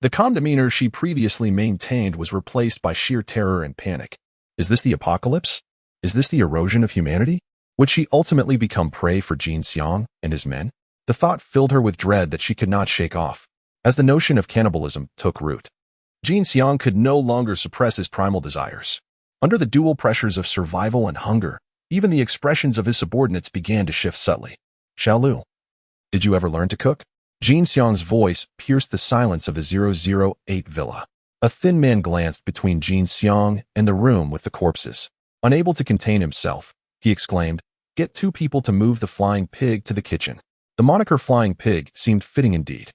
The calm demeanor she previously maintained was replaced by sheer terror and panic. Is this the apocalypse? Is this the erosion of humanity? Would she ultimately become prey for Jin Xiang and his men? The thought filled her with dread that she could not shake off, as the notion of cannibalism took root. Jin Xiang could no longer suppress his primal desires. Under the dual pressures of survival and hunger, even the expressions of his subordinates began to shift subtly. Xiaolu, did you ever learn to cook? Jin Xiang's voice pierced the silence of the 008 villa. A thin man glanced between Jin Xiang and the room with the corpses. Unable to contain himself, he exclaimed, "Get 2 people to move the flying pig to the kitchen." The moniker flying pig seemed fitting indeed.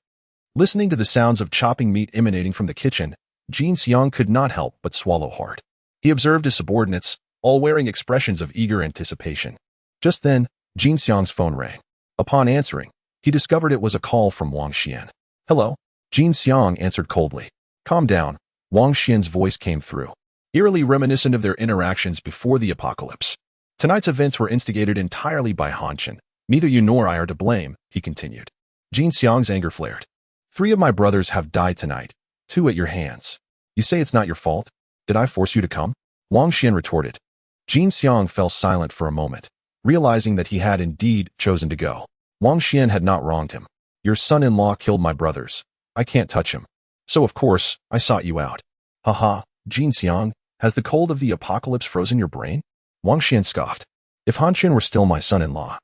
Listening to the sounds of chopping meat emanating from the kitchen, Jin Xiang could not help but swallow hard. He observed his subordinates, all wearing expressions of eager anticipation. Just then, Jin Xiang's phone rang. Upon answering, he discovered it was a call from Wang Xian. "Hello?" Jin Xiang answered coldly. "Calm down," Wang Xian's voice came through, eerily reminiscent of their interactions before the apocalypse. "Tonight's events were instigated entirely by Han Chen. Neither you nor I are to blame," he continued. Jin Xiang's anger flared. "3 of my brothers have died tonight, 2 at your hands. You say it's not your fault? Did I force you to come?" Wang Xian retorted. Jin Xiang fell silent for a moment, realizing that he had indeed chosen to go. Wang Xian had not wronged him. "Your son-in-law killed my brothers. I can't touch him. So of course, I sought you out." "Haha, Jin Xiang, has the cold of the apocalypse frozen your brain?" Wang Xian scoffed. "If Han Chen were still my son-in-law,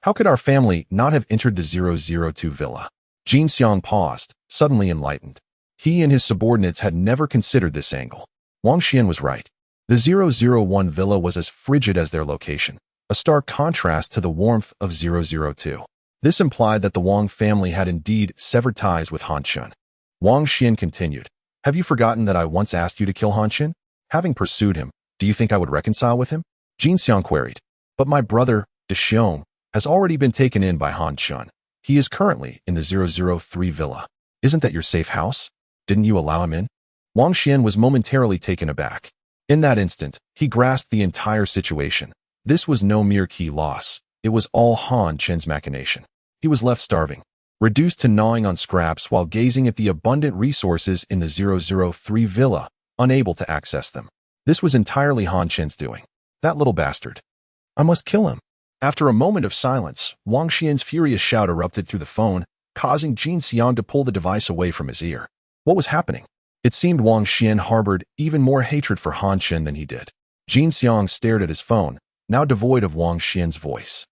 how could our family not have entered the 002 villa?" Jin Xiang paused, suddenly enlightened. He and his subordinates had never considered this angle. Wang Xian was right. The 001 villa was as frigid as their location, a stark contrast to the warmth of 002. This implied that the Wang family had indeed severed ties with Han Chen. Wang Xian continued, "Have you forgotten that I once asked you to kill Han Chen? Having pursued him, do you think I would reconcile with him?" Jin Xiang queried. "But my brother, Dexiong, has already been taken in by Han Chen. He is currently in the 003 villa. Isn't that your safe house? Didn't you allow him in?" Wang Xian was momentarily taken aback. In that instant, he grasped the entire situation. This was no mere key loss. It was all Han Chen's machination. He was left starving, reduced to gnawing on scraps while gazing at the abundant resources in the 003 villa, unable to access them. This was entirely Han Chen's doing. That little bastard. "I must kill him." After a moment of silence, Wang Xian's furious shout erupted through the phone, causing Jin Xiang to pull the device away from his ear. What was happening? It seemed Wang Xian harbored even more hatred for Han Chen than he did. Jin Xiang stared at his phone, now devoid of Wang Xian's voice.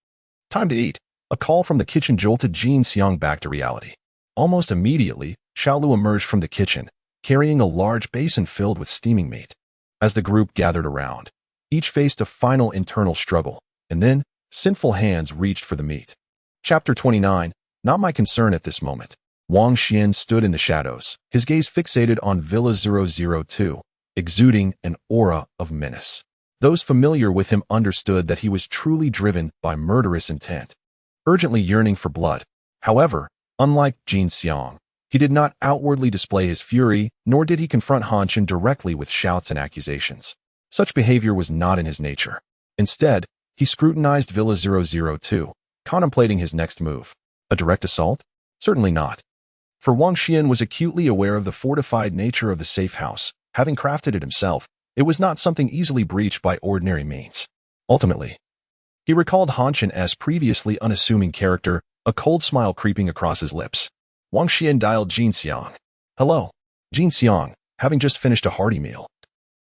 "Time to eat." A call from the kitchen jolted Jin Xiang back to reality. Almost immediately, Xiaolu emerged from the kitchen, carrying a large basin filled with steaming meat. As the group gathered around, each faced a final internal struggle, and then sinful hands reached for the meat. Chapter 29, Not my concern at this moment. Wang Xian stood in the shadows, his gaze fixated on Villa 002, exuding an aura of menace. Those familiar with him understood that he was truly driven by murderous intent, urgently yearning for blood. However, unlike Jin Xiang, he did not outwardly display his fury, nor did he confront Han Chen directly with shouts and accusations. Such behavior was not in his nature. Instead, he scrutinized Villa 002, contemplating his next move. A direct assault? Certainly not. For Wang Xian was acutely aware of the fortified nature of the safe house. Having crafted it himself, it was not something easily breached by ordinary means. Ultimately, he recalled Han Chen's previously unassuming character, a cold smile creeping across his lips. Wang Xian dialed Jin Xiang. "Hello." Jin Xiang, having just finished a hearty meal,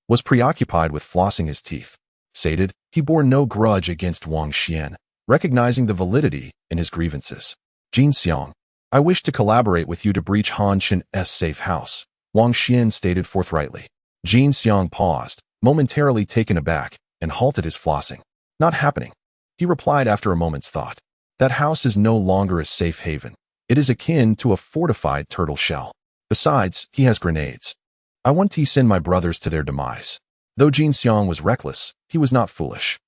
was preoccupied with flossing his teeth. Sated, he bore no grudge against Wang Xian, recognizing the validity in his grievances. "Jin Xiang, I wish to collaborate with you to breach Han Chen's safe house," Wang Xian stated forthrightly. Jin Xiang paused, momentarily taken aback, and halted his flossing. "Not happening," he replied after a moment's thought. "That house is no longer a safe haven. It is akin to a fortified turtle shell. Besides, he has grenades. I want to send my brothers to their demise." Though Jin Xiang was reckless, he was not foolish.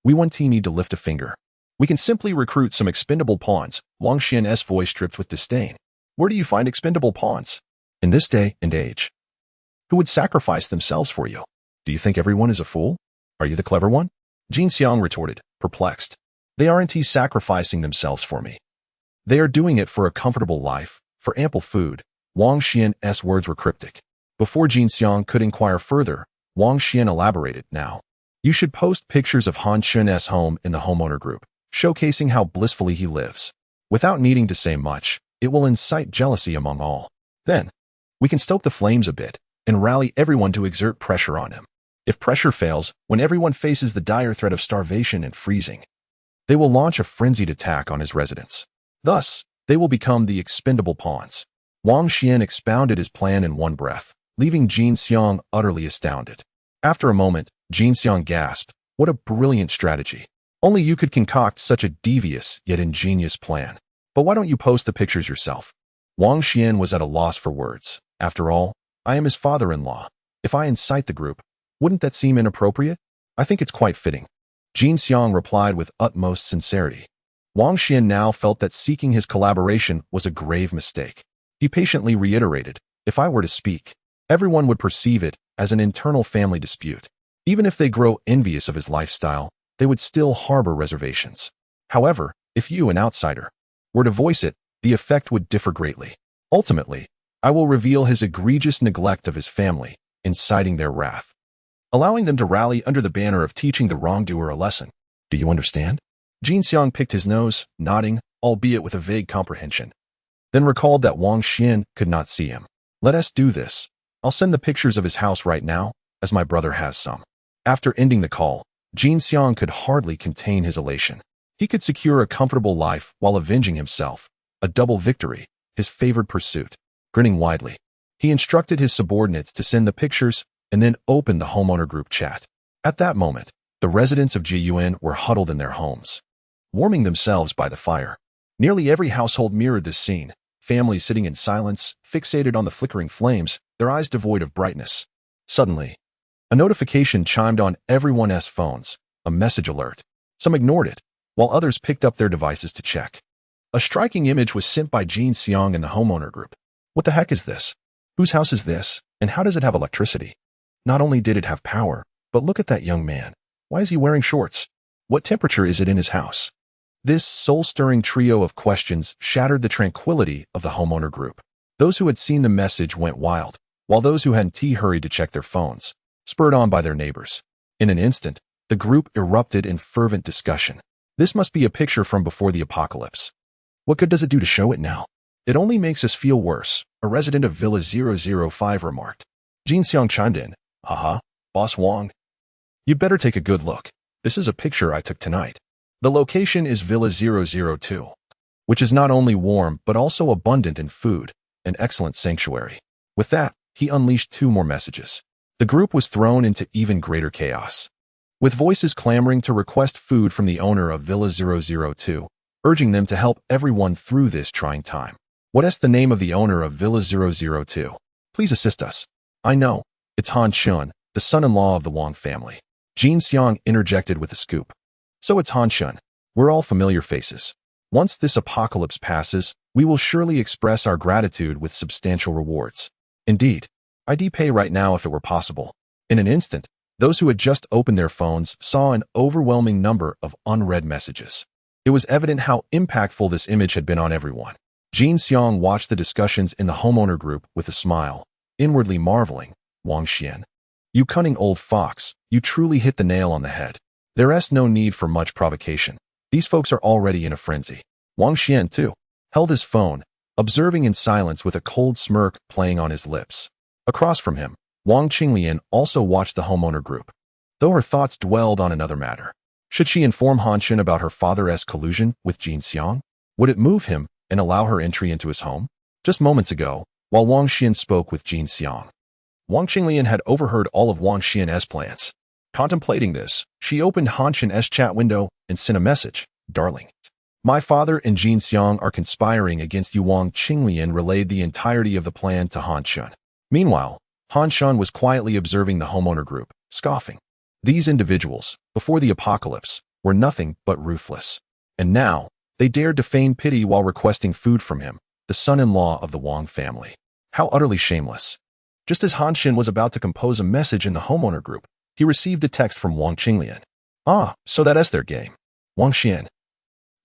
We want to need to lift a finger. We can simply recruit some expendable pawns," Wang Xian's voice dripped with disdain. "Where do you find expendable pawns? In this day and age? Who would sacrifice themselves for you? Do you think everyone is a fool? Are you the clever one?" Jin Xiang retorted, perplexed. They aren't sacrificing themselves for me. They are doing it for a comfortable life, for ample food. Wang Xian's words were cryptic. Before Jin Xiang could inquire further, Wang Xian elaborated, now, you should post pictures of Han Chen's home in the homeowner group, showcasing how blissfully he lives. Without needing to say much, it will incite jealousy among all. Then, we can stoke the flames a bit and rally everyone to exert pressure on him. If pressure fails, when everyone faces the dire threat of starvation and freezing, they will launch a frenzied attack on his residence. Thus, they will become the expendable pawns. Wang Xian expounded his plan in one breath, leaving Jin Xiang utterly astounded. After a moment, Jin Xiang gasped, what a brilliant strategy. Only you could concoct such a devious yet ingenious plan. But why don't you post the pictures yourself? Wang Xian was at a loss for words. After all, I am his father-in-law. If I incite the group, wouldn't that seem inappropriate? I think it's quite fitting. Jin Xiang replied with utmost sincerity. Wang Xian now felt that seeking his collaboration was a grave mistake. He patiently reiterated, if I were to speak, everyone would perceive it as an internal family dispute. Even if they grow envious of his lifestyle, they would still harbor reservations. However, if you, an outsider, were to voice it, the effect would differ greatly. Ultimately, I will reveal his egregious neglect of his family, inciting their wrath, allowing them to rally under the banner of teaching the wrongdoer a lesson. Do you understand? Jin Xiang picked his nose, nodding, albeit with a vague comprehension, then recalled that Wang Xian could not see him. Let us do this. I'll send the pictures of his house right now, as my brother has some. After ending the call, Jin Xiang could hardly contain his elation. He could secure a comfortable life while avenging himself, a double victory, his favored pursuit. Grinning widely, he instructed his subordinates to send the pictures and then opened the homeowner group chat. At that moment, the residents of Jiyuan were huddled in their homes, warming themselves by the fire. Nearly every household mirrored this scene, families sitting in silence, fixated on the flickering flames, their eyes devoid of brightness. Suddenly, a notification chimed on everyone's phones, a message alert. Some ignored it, while others picked up their devices to check. A striking image was sent by Jin Xiang in the homeowner group. What the heck is this? Whose house is this, and how does it have electricity? Not only did it have power, but look at that young man. Why is he wearing shorts? What temperature is it in his house? This soul-stirring trio of questions shattered the tranquility of the homeowner group. Those who had seen the message went wild, while those who hadn't hurried to check their phones, spurred on by their neighbors. In an instant, the group erupted in fervent discussion. This must be a picture from before the apocalypse. What good does it do to show it now? It only makes us feel worse, a resident of Villa 005 remarked. Jin Xiang chimed in, haha, Boss Wang. You'd better take a good look. This is a picture I took tonight. The location is Villa 002, which is not only warm but also abundant in food, an excellent sanctuary. With that, he unleashed 2 more messages. The group was thrown into even greater chaos, with voices clamoring to request food from the owner of Villa 002, urging them to help everyone through this trying time. What is the name of the owner of Villa 002? Please assist us. I know. It's Han Chen, the son-in-law of the Wang family. Jin Xiang interjected with a scoop. So it's Han Chen. We're all familiar faces. Once this apocalypse passes, we will surely express our gratitude with substantial rewards. Indeed, I'd pay right now if it were possible. In an instant, those who had just opened their phones saw an overwhelming number of unread messages. It was evident how impactful this image had been on everyone. Jin Xiang watched the discussions in the homeowner group with a smile, inwardly marveling, Wang Xian. You cunning old fox, you truly hit the nail on the head. There's no need for much provocation. These folks are already in a frenzy. Wang Xian, too, held his phone, observing in silence with a cold smirk playing on his lips. Across from him, Wang Qinglian also watched the homeowner group, though her thoughts dwelled on another matter. Should she inform Han Chen about her father's collusion with Jin Xiang? Would it move him and allow her entry into his home? Just moments ago, while Wang Xian spoke with Jin Xiang, Wang Qinglian had overheard all of Wang Xian's plans. Contemplating this, she opened Han Chen's chat window and sent a message. Darling, my father and Jin Xiang are conspiring against you. Wang Qinglian relayed the entirety of the plan to Han Chen. Meanwhile, Han Chen was quietly observing the homeowner group, scoffing. These individuals, before the apocalypse, were nothing but ruthless. And now, they dared to feign pity while requesting food from him, the son-in-law of the Wang family. How utterly shameless. Just as Han Chen was about to compose a message in the homeowner group, he received a text from Wang Qinglian. Ah, so that's their game. Wang Xian,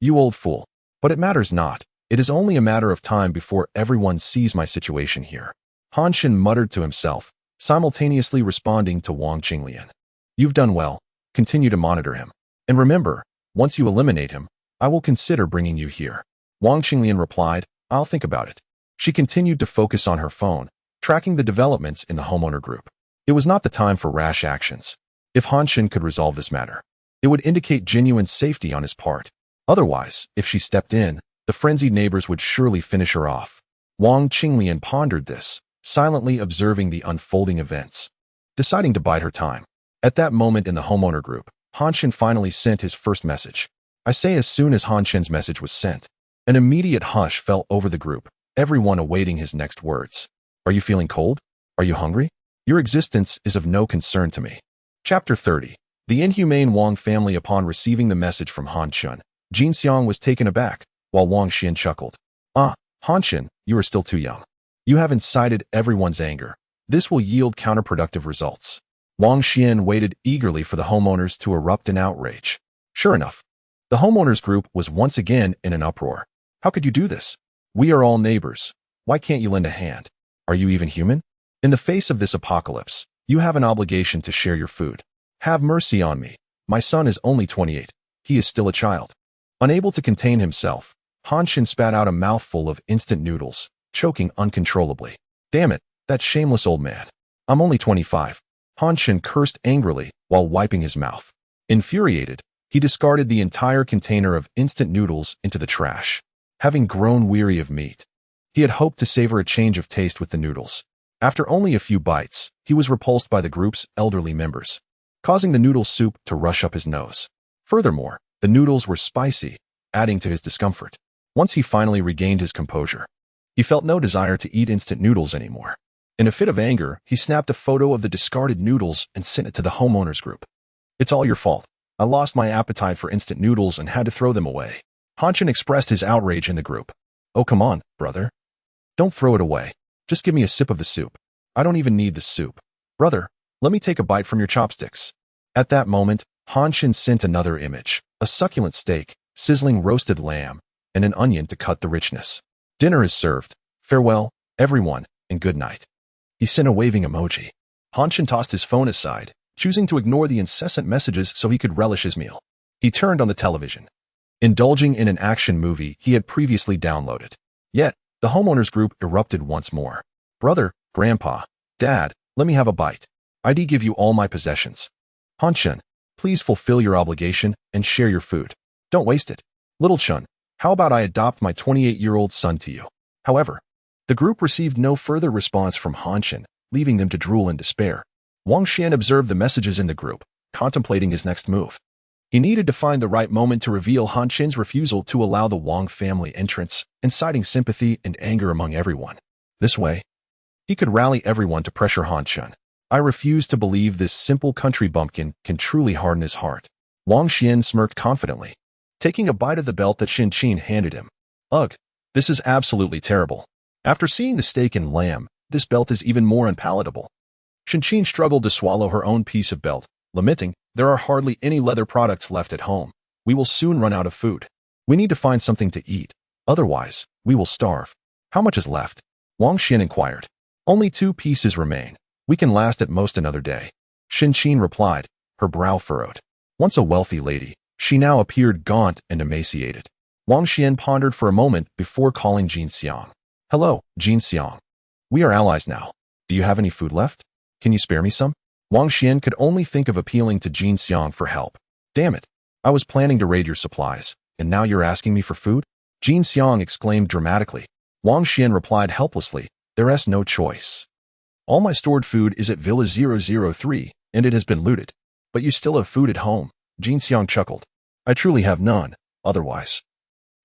You old fool. But it matters not. It is only a matter of time before everyone sees my situation here. Han Chen muttered to himself, simultaneously responding to Wang Qinglian. You've done well. Continue to monitor him. And remember, once you eliminate him, I will consider bringing you here. Wang Qinglian replied, I'll think about it. She continued to focus on her phone, tracking the developments in the homeowner group. It was not the time for rash actions. If Han Chen could resolve this matter, it would indicate genuine safety on his part. Otherwise, if she stepped in, the frenzied neighbors would surely finish her off. Wang Qinglian pondered this, silently observing the unfolding events, deciding to bide her time. At that moment in the homeowner group, Han Chen finally sent his first message. I say as soon as Han Chen's message was sent, an immediate hush fell over the group, everyone awaiting his next words. Are you feeling cold? Are you hungry? Your existence is of no concern to me. Chapter 30. The inhumane Wang family. Upon receiving the message from Han Chen, Jin Xiang was taken aback, while Wang Xian chuckled. Han Chen, you are still too young. You have incited everyone's anger. This will yield counterproductive results. Wang Xian waited eagerly for the homeowners to erupt in outrage. Sure enough, the homeowners group was once again in an uproar. How could you do this? We are all neighbors. Why can't you lend a hand? Are you even human? In the face of this apocalypse, you have an obligation to share your food. Have mercy on me. My son is only 28. He is still a child. Unable to contain himself, Han Chen spat out a mouthful of instant noodles, choking uncontrollably. Damn it, that shameless old man. I'm only 25. Han Chen cursed angrily while wiping his mouth. Infuriated, he discarded the entire container of instant noodles into the trash. Having grown weary of meat, he had hoped to savor a change of taste with the noodles. After only a few bites, he was repulsed by the group's elderly members, causing the noodle soup to rush up his nose. Furthermore, the noodles were spicy, adding to his discomfort. Once he finally regained his composure, he felt no desire to eat instant noodles anymore. In a fit of anger, he snapped a photo of the discarded noodles and sent it to the homeowners group. It's all your fault. I lost my appetite for instant noodles and had to throw them away. Han Chen expressed his outrage in the group. Oh, come on, brother. Don't throw it away. Just give me a sip of the soup. I don't even need the soup. Brother, let me take a bite from your chopsticks. At that moment, Han Chen sent another image, a succulent steak, sizzling roasted lamb, and an onion to cut the richness. Dinner is served. Farewell, everyone, and good night. He sent a waving emoji. Han Chen tossed his phone aside, choosing to ignore the incessant messages so he could relish his meal. He turned on the television, indulging in an action movie he had previously downloaded. Yet, the homeowners group erupted once more. Brother, Grandpa, Dad, let me have a bite. I'd give you all my possessions. Han Chen, please fulfill your obligation and share your food. Don't waste it. Little Chen, how about I adopt my 28-year-old son to you? However, the group received no further response from Han Chen, leaving them to drool in despair. Wang Xian observed the messages in the group, contemplating his next move. He needed to find the right moment to reveal Han Chen's refusal to allow the Wang family entrance, inciting sympathy and anger among everyone. This way, he could rally everyone to pressure Han Chen. I refuse to believe this simple country bumpkin can truly harden his heart. Wang Xian smirked confidently, taking a bite of the belt that Shen Qin handed him. Ugh, this is absolutely terrible. After seeing the steak and lamb, this belt is even more unpalatable. Shen Qin struggled to swallow her own piece of belt, lamenting, there are hardly any leather products left at home. We will soon run out of food. We need to find something to eat. Otherwise, we will starve. How much is left? Wang Xian inquired. Only 2 pieces remain. We can last at most another day. Shen Qin replied, her brow furrowed. Once a wealthy lady, she now appeared gaunt and emaciated. Wang Xian pondered for a moment before calling Jin Xiang. Hello, Jin Xiang. We are allies now. Do you have any food left? Can you spare me some? Wang Xian could only think of appealing to Jin Xiang for help. Damn it. I was planning to raid your supplies, and now you're asking me for food? Jin Xiang exclaimed dramatically. Wang Xian replied helplessly, there is no choice. All my stored food is at Villa 003, and it has been looted. But you still have food at home. Jin Xiang chuckled. I truly have none, otherwise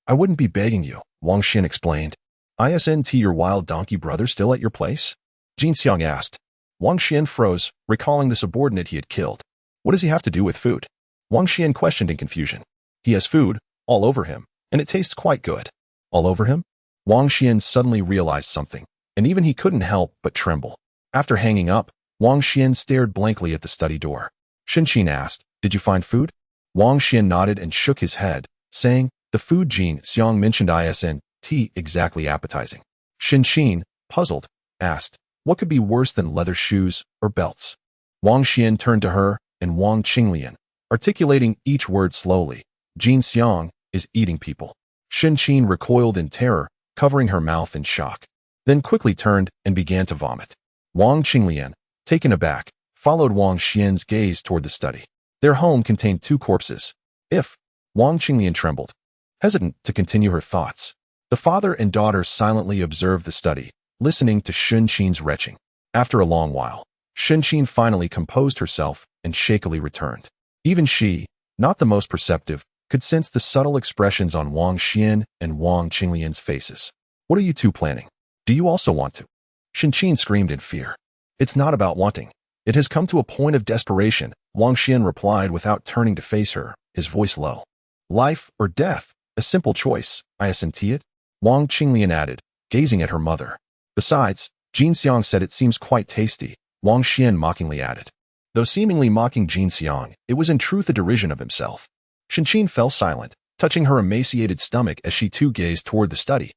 I wouldn't be begging you, Wang Xian explained. Isn't your wild donkey brother still at your place? Jin Xiang asked. Wang Xian froze, recalling the subordinate he had killed. What does he have to do with food? Wang Xian questioned in confusion. He has food, all over him, and it tastes quite good. All over him? Wang Xian suddenly realized something, and even he couldn't help but tremble. After hanging up, Wang Xian stared blankly at the study door. Shen Qin asked, did you find food? Wang Xian nodded and shook his head, saying, The food Jin Xiang mentioned isn't exactly appetizing. Qin, puzzled, asked, what could be worse than leather shoes or belts? Wang Xian turned to her, and Wang Qinglian, articulating each word slowly. Jin Xiang is eating people. Qin recoiled in terror, covering her mouth in shock, then quickly turned and began to vomit. Wang Qinglian, taken aback, followed Wang Xian's gaze toward the study. Their home contained 2 corpses. Wang Qinglian trembled, hesitant to continue her thoughts. The father and daughter silently observed the study, listening to Qin's retching. After a long while, Qin finally composed herself and shakily returned. Even she, not the most perceptive, could sense the subtle expressions on Wang Xian and Wang Qinglian's faces. What are you two planning? Do you also want to? Qin screamed in fear. It's not about wanting. It has come to a point of desperation, Wang Xian replied without turning to face her, his voice low. Life or death, a simple choice, I assent it, Wang Qinglian added, gazing at her mother. Besides, Jin Xiang said it seems quite tasty, Wang Xian mockingly added. Though seemingly mocking Jin Xiang, it was in truth a derision of himself. Qin fell silent, touching her emaciated stomach as she too gazed toward the study.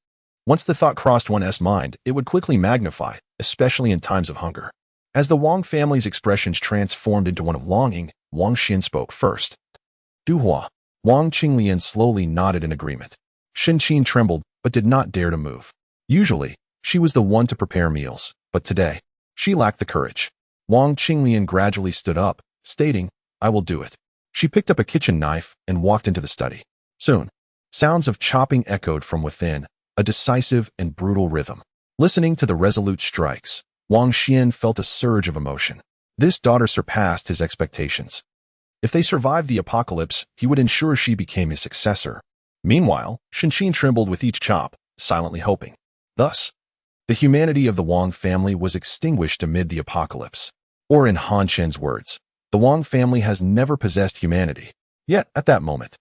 Once the thought crossed one's mind, it would quickly magnify, especially in times of hunger. As the Wang family's expressions transformed into one of longing, Wang Xian spoke first. Duhua. Wang Qinglian slowly nodded in agreement. Qin trembled, but did not dare to move. Usually, she was the one to prepare meals, but today, she lacked the courage. Wang Qinglian gradually stood up, stating, I will do it. She picked up a kitchen knife and walked into the study. Soon, sounds of chopping echoed from within, a decisive and brutal rhythm. Listening to the resolute strikes, Wang Xian felt a surge of emotion. This daughter surpassed his expectations. If they survived the apocalypse, he would ensure she became his successor. Meanwhile, Qin trembled with each chop, silently hoping. Thus, the humanity of the Wang family was extinguished amid the apocalypse. Or in Han Chen's words, the Wang family has never possessed humanity. Yet, at that moment,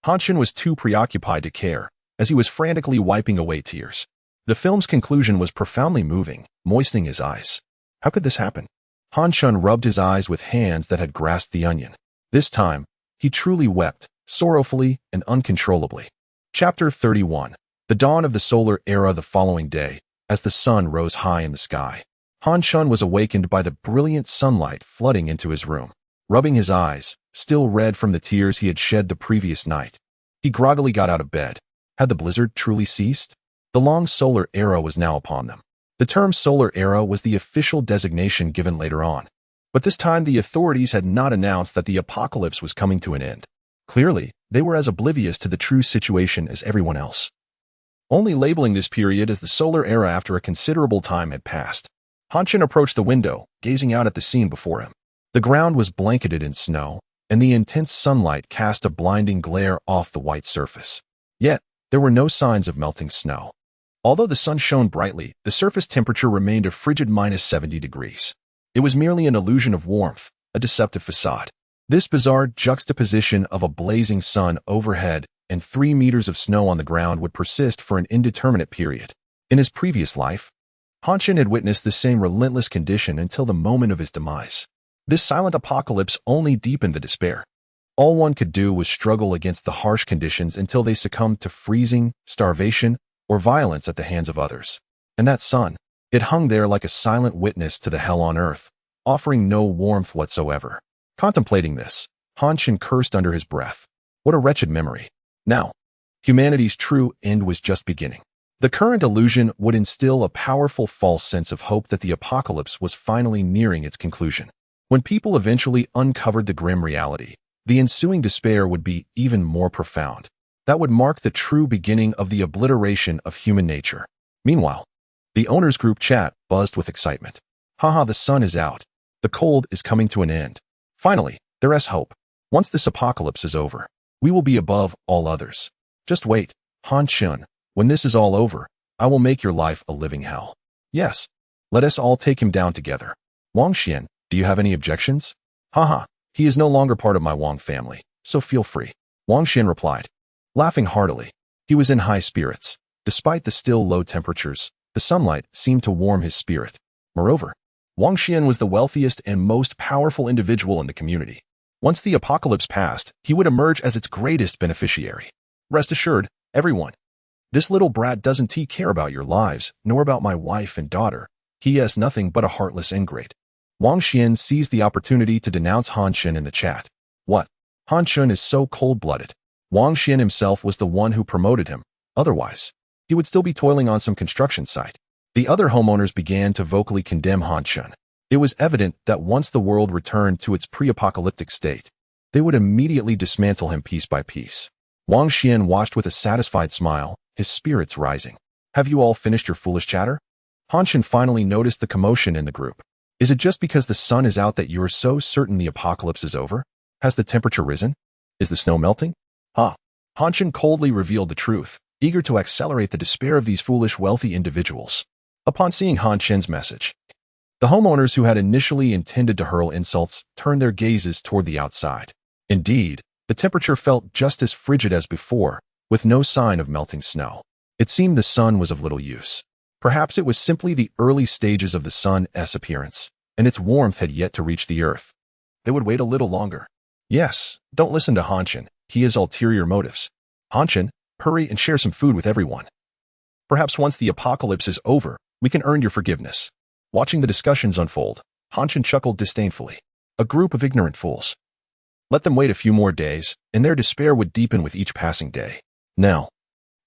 Han Chen was too preoccupied to care, as he was frantically wiping away tears. The film's conclusion was profoundly moving, moistening his eyes. How could this happen? Han Chen rubbed his eyes with hands that had grasped the onion. This time, he truly wept, sorrowfully and uncontrollably. Chapter 31. The dawn of the solar era the following day, as the sun rose high in the sky. Han Chen was awakened by the brilliant sunlight flooding into his room. Rubbing his eyes, still red from the tears he had shed the previous night, he groggily got out of bed. Had the blizzard truly ceased? The long solar era was now upon them. The term solar era was the official designation given later on. But this time the authorities had not announced that the apocalypse was coming to an end. Clearly, they were as oblivious to the true situation as everyone else. Only labeling this period as the solar era after a considerable time had passed. Han Chen approached the window, gazing out at the scene before him. The ground was blanketed in snow, and the intense sunlight cast a blinding glare off the white surface. Yet, there were no signs of melting snow. Although the sun shone brightly, the surface temperature remained a frigid -70 degrees. It was merely an illusion of warmth, a deceptive facade. This bizarre juxtaposition of a blazing sun overhead and 3 meters of snow on the ground would persist for an indeterminate period. In his previous life, Han Chen had witnessed the same relentless condition until the moment of his demise. This silent apocalypse only deepened the despair. All one could do was struggle against the harsh conditions until they succumbed to freezing, starvation, or violence at the hands of others. And that sun, it hung there like a silent witness to the hell on earth, offering no warmth whatsoever. Contemplating this, Han Chen cursed under his breath. What a wretched memory. Now, humanity's true end was just beginning. The current illusion would instill a powerful false sense of hope that the apocalypse was finally nearing its conclusion. When people eventually uncovered the grim reality, the ensuing despair would be even more profound. That would mark the true beginning of the obliteration of human nature. Meanwhile, the owners' group chat buzzed with excitement. Haha, the sun is out. The cold is coming to an end. Finally, there is hope. Once this apocalypse is over, we will be above all others. Just wait, Han Chen. When this is all over, I will make your life a living hell. Yes, let us all take him down together. Wang Xian, do you have any objections? Haha, he is no longer part of my Wang family, so feel free. Wang Xian replied, laughing heartily. He was in high spirits. Despite the still low temperatures, the sunlight seemed to warm his spirit. Moreover, Wang Xian was the wealthiest and most powerful individual in the community. Once the apocalypse passed, he would emerge as its greatest beneficiary. Rest assured, everyone, this little brat doesn't care about your lives, nor about my wife and daughter. He is nothing but a heartless ingrate. Wang Xian seized the opportunity to denounce Han Chen in the chat. What? Han Chen is so cold-blooded. Wang Xian himself was the one who promoted him. Otherwise, he would still be toiling on some construction site. The other homeowners began to vocally condemn Han Chen. It was evident that once the world returned to its pre-apocalyptic state, they would immediately dismantle him piece by piece. Wang Xian watched with a satisfied smile, his spirits rising. Have you all finished your foolish chatter? Han Chen finally noticed the commotion in the group. Is it just because the sun is out that you're so certain the apocalypse is over? Has the temperature risen? Is the snow melting? Han Chen coldly revealed the truth, eager to accelerate the despair of these foolish wealthy individuals. Upon seeing Han Chen's message, the homeowners who had initially intended to hurl insults turned their gazes toward the outside. Indeed, the temperature felt just as frigid as before, with no sign of melting snow. It seemed the sun was of little use. Perhaps it was simply the early stages of the sun's appearance, and its warmth had yet to reach the earth. They would wait a little longer. Yes, don't listen to Han Chen. He has ulterior motives. Han Chen, hurry and share some food with everyone. Perhaps once the apocalypse is over, we can earn your forgiveness. Watching the discussions unfold, Han Chen chuckled disdainfully. A group of ignorant fools. Let them wait a few more days, and their despair would deepen with each passing day. Now,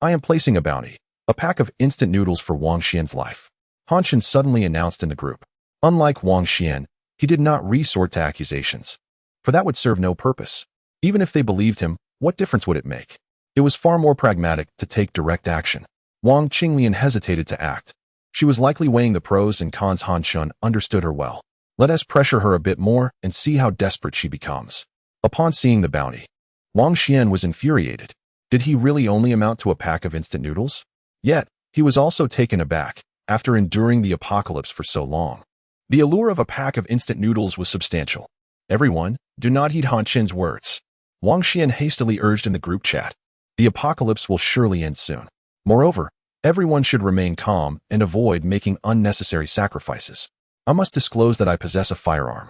I am placing a bounty, a pack of instant noodles for Wang Xian's life. Han Chen suddenly announced in the group. Unlike Wang Xian, he did not resort to accusations, for that would serve no purpose. Even if they believed him, what difference would it make? It was far more pragmatic to take direct action. Wang Qinglian hesitated to act. She was likely weighing the pros and cons. Han Chen understood her well. Let us pressure her a bit more and see how desperate she becomes. Upon seeing the bounty, Wang Xian was infuriated. Did he really only amount to a pack of instant noodles? Yet, he was also taken aback, after enduring the apocalypse for so long. The allure of a pack of instant noodles was substantial. Everyone, do not heed Han Chen's words. Wang Xian hastily urged in the group chat. The apocalypse will surely end soon. Moreover, everyone should remain calm and avoid making unnecessary sacrifices. I must disclose that I possess a firearm.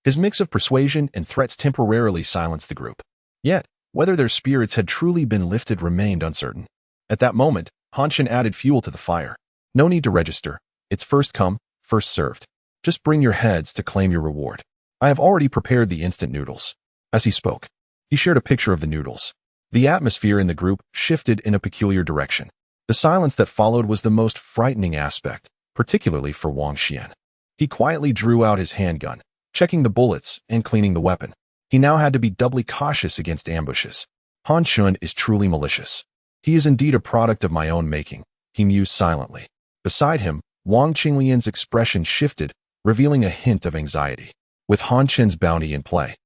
His mix of persuasion and threats temporarily silenced the group. Yet, whether their spirits had truly been lifted remained uncertain. At that moment, Han Chen added fuel to the fire. No need to register. It's first come, first served. Just bring your heads to claim your reward. I have already prepared the instant noodles. As he spoke, he shared a picture of the noodles. The atmosphere in the group shifted in a peculiar direction. The silence that followed was the most frightening aspect, particularly for Wang Xian. He quietly drew out his handgun, checking the bullets and cleaning the weapon. He now had to be doubly cautious against ambushes. Han Chen is truly malicious. He is indeed a product of my own making, he mused silently. Beside him, Wang Qinglian's expression shifted, revealing a hint of anxiety. With Han Chen's bounty in play,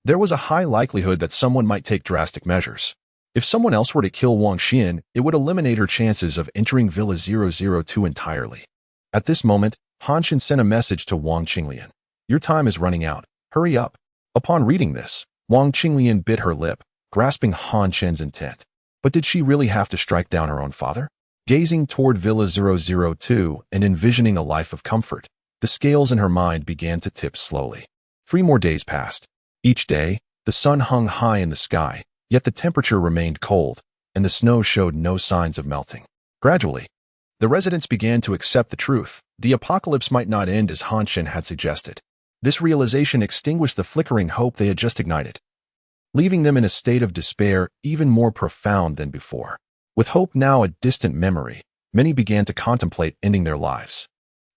there was a high likelihood that someone might take drastic measures. If someone else were to kill Wang Xian, it would eliminate her chances of entering Villa 002 entirely. At this moment, Han Chen sent a message to Wang Qinglian. Your time is running out. Hurry up. Upon reading this, Wang Qinglian bit her lip, grasping Han Chen's intent. But did she really have to strike down her own father? Gazing toward Villa 002 and envisioning a life of comfort, the scales in her mind began to tip slowly. 3 more days passed. Each day, the sun hung high in the sky, yet the temperature remained cold, and the snow showed no signs of melting. Gradually, the residents began to accept the truth. The apocalypse might not end as Han Chen had suggested. This realization extinguished the flickering hope they had just ignited, leaving them in a state of despair even more profound than before. With hope now a distant memory, many began to contemplate ending their lives.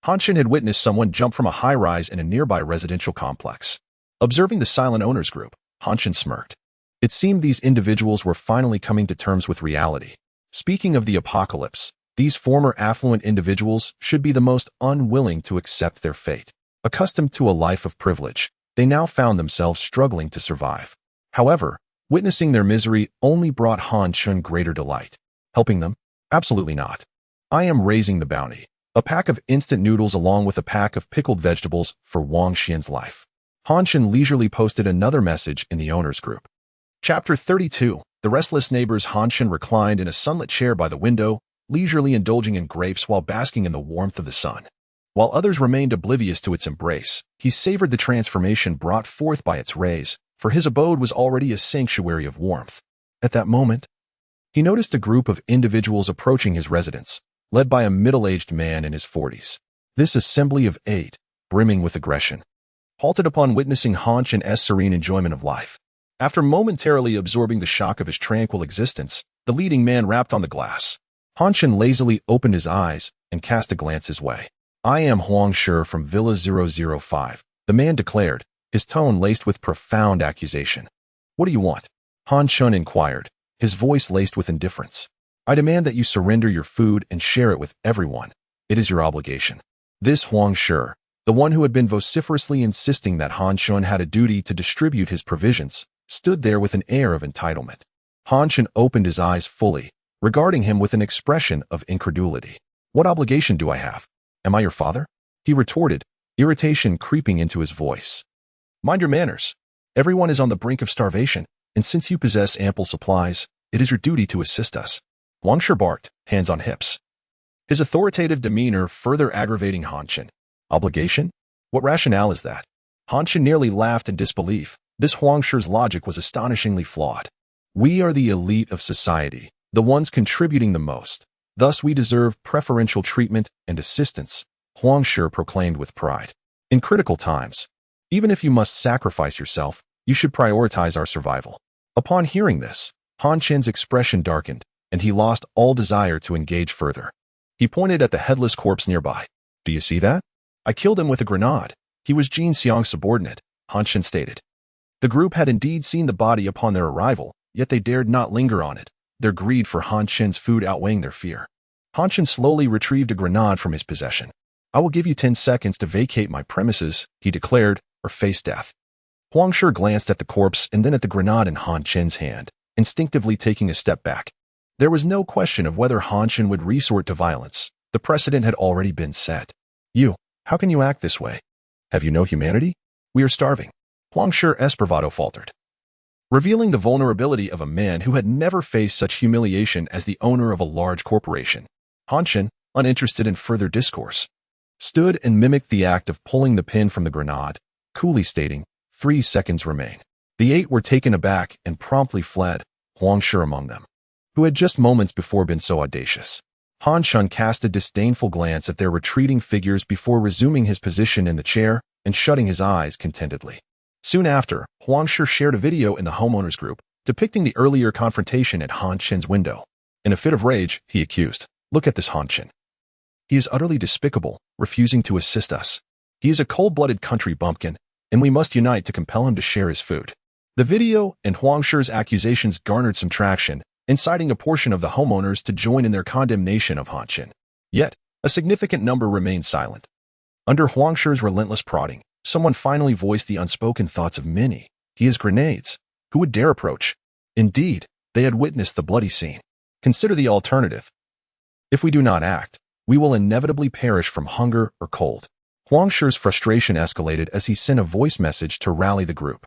Han Chen had witnessed someone jump from a high-rise in a nearby residential complex. Observing the silent owners group, Han Chen smirked. It seemed these individuals were finally coming to terms with reality. Speaking of the apocalypse, these former affluent individuals should be the most unwilling to accept their fate. Accustomed to a life of privilege, they now found themselves struggling to survive. However, witnessing their misery only brought Han Chen greater delight. Helping them? Absolutely not. I am raising the bounty. A pack of instant noodles along with a pack of pickled vegetables for Wang Xian's life. Han Chen leisurely posted another message in the owners group. Chapter 32. The restless neighbors. Han Chen reclined in a sunlit chair by the window, leisurely indulging in grapes while basking in the warmth of the sun. While others remained oblivious to its embrace, he savored the transformation brought forth by its rays, for his abode was already a sanctuary of warmth. At that moment, He noticed a group of individuals approaching his residence, led by a middle-aged man in his 40s. This assembly of 8, brimming with aggression, halted upon witnessing Han Chen's serene enjoyment of life. After momentarily absorbing the shock of his tranquil existence, the leading man rapped on the glass. Han Chen lazily opened his eyes and cast a glance his way. "I am Huang Shi from Villa 005, the man declared, his tone laced with profound accusation. "What do you want?" Han Chen inquired, his voice laced with indifference. "I demand that you surrender your food and share it with everyone. It is your obligation." This Huang Shi, the one who had been vociferously insisting that Han Chen had a duty to distribute his provisions, stood there with an air of entitlement. Han Chen opened his eyes fully, regarding him with an expression of incredulity. "What obligation do I have? Am I your father?" he retorted, irritation creeping into his voice. "Mind your manners. Everyone is on the brink of starvation, and since you possess ample supplies, it is your duty to assist us." Huang Shi barked, hands on hips, his authoritative demeanor further aggravating Han Chen. "Obligation? What rationale is that?" Han Chen nearly laughed in disbelief. This Huang Shi's logic was astonishingly flawed. "We are the elite of society, the ones contributing the most. Thus we deserve preferential treatment and assistance," Huang Shi proclaimed with pride. "In critical times, even if you must sacrifice yourself, you should prioritize our survival." Upon hearing this, Han Chen's expression darkened, and he lost all desire to engage further. He pointed at the headless corpse nearby. "Do you see that? I killed him with a grenade. He was Jin Xiang's subordinate," Han Chen stated. The group had indeed seen the body upon their arrival, yet they dared not linger on it, their greed for Han Chen's food outweighing their fear. Han Chen slowly retrieved a grenade from his possession. "I will give you 10 seconds to vacate my premises," he declared, "or face death." Huang Shi glanced at the corpse and then at the grenade in Han Chen's hand, instinctively taking a step back. There was no question of whether Han Chen would resort to violence. The precedent had already been set. How can you act this way? Have you no humanity? We are starving." Huang Shi's bravado faltered, revealing the vulnerability of a man who had never faced such humiliation as the owner of a large corporation. Han Chen, uninterested in further discourse, stood and mimicked the act of pulling the pin from the grenade, coolly stating, 3 seconds remain. The 8 were taken aback and promptly fled, Huang Shi among them, who had just moments before been so audacious. Han Chen cast a disdainful glance at their retreating figures before resuming his position in the chair and shutting his eyes contentedly. Soon after, Huang Shi shared a video in the homeowners group, depicting the earlier confrontation at Han Chen's window. In a fit of rage, he accused, "Look at this Han Chen. He is utterly despicable, refusing to assist us. He is a cold-blooded country bumpkin, and we must unite to compel him to share his food." The video and Huang Shi's accusations garnered some traction, inciting a portion of the homeowners to join in their condemnation of Han Chen. Yet, a significant number remained silent. Under Huang Shi's relentless prodding, someone finally voiced the unspoken thoughts of many. "He has grenades. Who would dare approach?" Indeed, they had witnessed the bloody scene. Consider the alternative. "If we do not act, we will inevitably perish from hunger or cold." Huang Shi's frustration escalated as he sent a voice message to rally the group.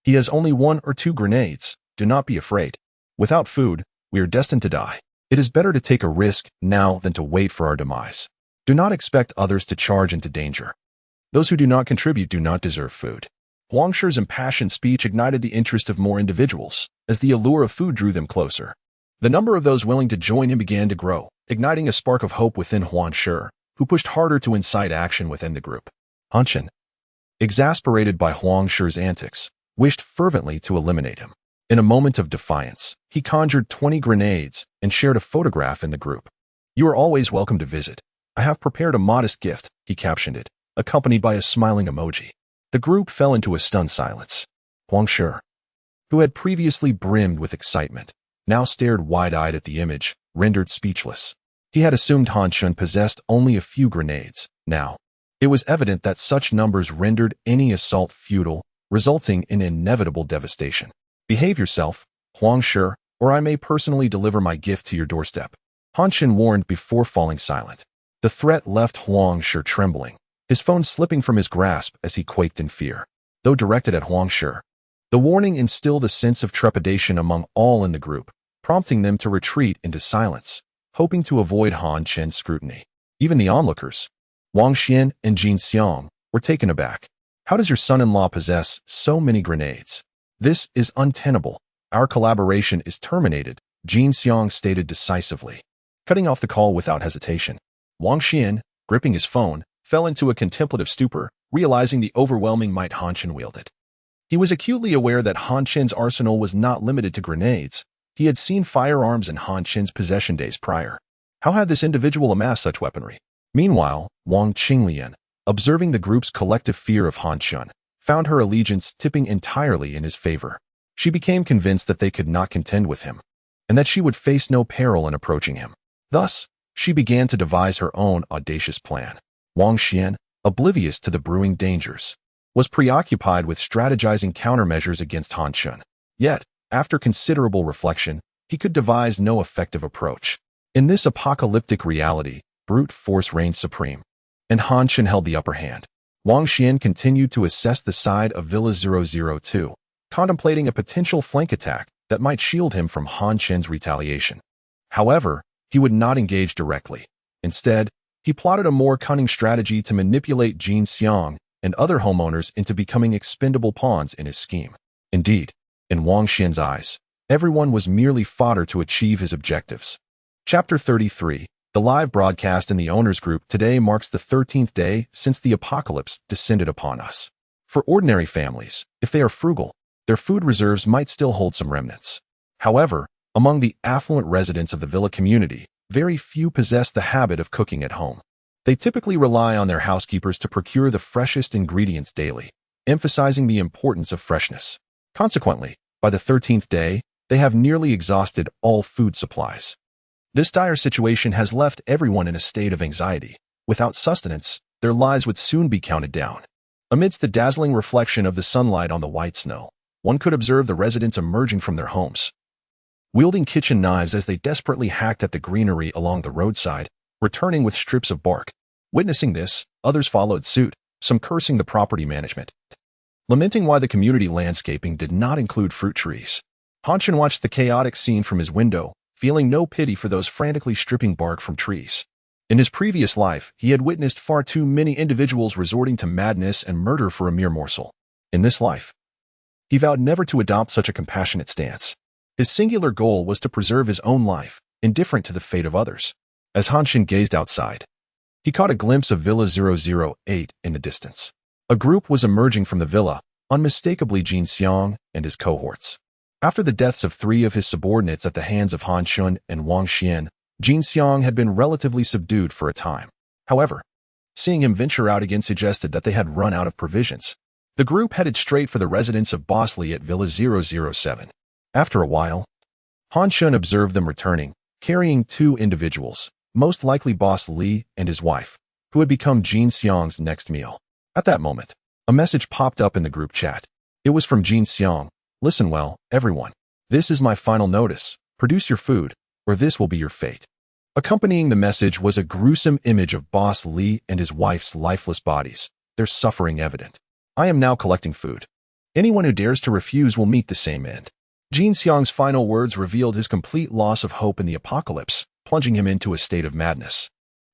"He has only 1 or 2 grenades. Do not be afraid. Without food, we are destined to die. It is better to take a risk now than to wait for our demise. Do not expect others to charge into danger. Those who do not contribute do not deserve food." Huang Shi's impassioned speech ignited the interest of more individuals, as the allure of food drew them closer. The number of those willing to join him began to grow, igniting a spark of hope within Huang Shi, who pushed harder to incite action within the group. Han Chen, exasperated by Huang Shi's antics, wished fervently to eliminate him. In a moment of defiance, he conjured 20 grenades and shared a photograph in the group. "You are always welcome to visit. I have prepared a modest gift," he captioned it, accompanied by a smiling emoji. The group fell into a stunned silence. Huang Shi, who had previously brimmed with excitement, now stared wide-eyed at the image, rendered speechless. He had assumed Han Chen possessed only a few grenades. Now, it was evident that such numbers rendered any assault futile, resulting in inevitable devastation. "Behave yourself, Huang Shi, or I may personally deliver my gift to your doorstep," Han Chen warned before falling silent. The threat left Huang Shi trembling, his phone slipping from his grasp as he quaked in fear. Though directed at Huang Shi, the warning instilled a sense of trepidation among all in the group, prompting them to retreat into silence, hoping to avoid Han Chen's scrutiny. Even the onlookers, Wang Xian and Jin Xiang, were taken aback. "How does your son-in-law possess so many grenades? This is untenable. Our collaboration is terminated," Jin Xiang stated decisively, cutting off the call without hesitation. Wang Xian, gripping his phone, fell into a contemplative stupor, realizing the overwhelming might Han Chen wielded. He was acutely aware that Han Chen's arsenal was not limited to grenades. He had seen firearms in Han Chen's possession days prior. How had this individual amassed such weaponry? Meanwhile, Wang Qinglian, observing the group's collective fear of Han Chen, found her allegiance tipping entirely in his favor. She became convinced that they could not contend with him, and that she would face no peril in approaching him. Thus, she began to devise her own audacious plan. Wang Xian, oblivious to the brewing dangers, was preoccupied with strategizing countermeasures against Han Chen. Yet, after considerable reflection, he could devise no effective approach. In this apocalyptic reality, brute force reigned supreme, and Han Chen held the upper hand. Wang Xian continued to assess the side of Villa 002, contemplating a potential flank attack that might shield him from Han Chen's retaliation. However, he would not engage directly. Instead, he plotted a more cunning strategy to manipulate Jin Xiang and other homeowners into becoming expendable pawns in his scheme. Indeed, in Wang Xian's eyes, everyone was merely fodder to achieve his objectives. Chapter 33. The live broadcast in the owners group today marks the 13th day since the apocalypse descended upon us. For ordinary families, if they are frugal, their food reserves might still hold some remnants. However, among the affluent residents of the villa community, very few possess the habit of cooking at home. They typically rely on their housekeepers to procure the freshest ingredients daily, emphasizing the importance of freshness. Consequently, by the 13th day, they have nearly exhausted all food supplies. This dire situation has left everyone in a state of anxiety. Without sustenance, their lives would soon be counted down. Amidst the dazzling reflection of the sunlight on the white snow, one could observe the residents emerging from their homes, wielding kitchen knives as they desperately hacked at the greenery along the roadside, returning with strips of bark. Witnessing this, others followed suit, some cursing the property management, lamenting why the community landscaping did not include fruit trees. Han Chen watched the chaotic scene from his window, feeling no pity for those frantically stripping bark from trees. In his previous life, he had witnessed far too many individuals resorting to madness and murder for a mere morsel. In this life, he vowed never to adopt such a compassionate stance. His singular goal was to preserve his own life, indifferent to the fate of others. As Han Chen gazed outside, he caught a glimpse of Villa 008 in the distance. A group was emerging from the villa, unmistakably Jin Xiang and his cohorts. After the deaths of 3 of his subordinates at the hands of Han Chen and Wang Xian, Jin Xiang had been relatively subdued for a time. However, seeing him venture out again suggested that they had run out of provisions. The group headed straight for the residence of Boss Li at Villa 007. After a while, Han Chen observed them returning, carrying 2 individuals, most likely Boss Li and his wife, who had become Jin Xiang's next meal. At that moment, a message popped up in the group chat. It was from Jin Xiang. Listen well, everyone. This is my final notice. Produce your food, or this will be your fate. Accompanying the message was a gruesome image of Boss Li and his wife's lifeless bodies, their suffering evident. I am now collecting food. Anyone who dares to refuse will meet the same end. Jin Xiang's final words revealed his complete loss of hope in the apocalypse, plunging him into a state of madness.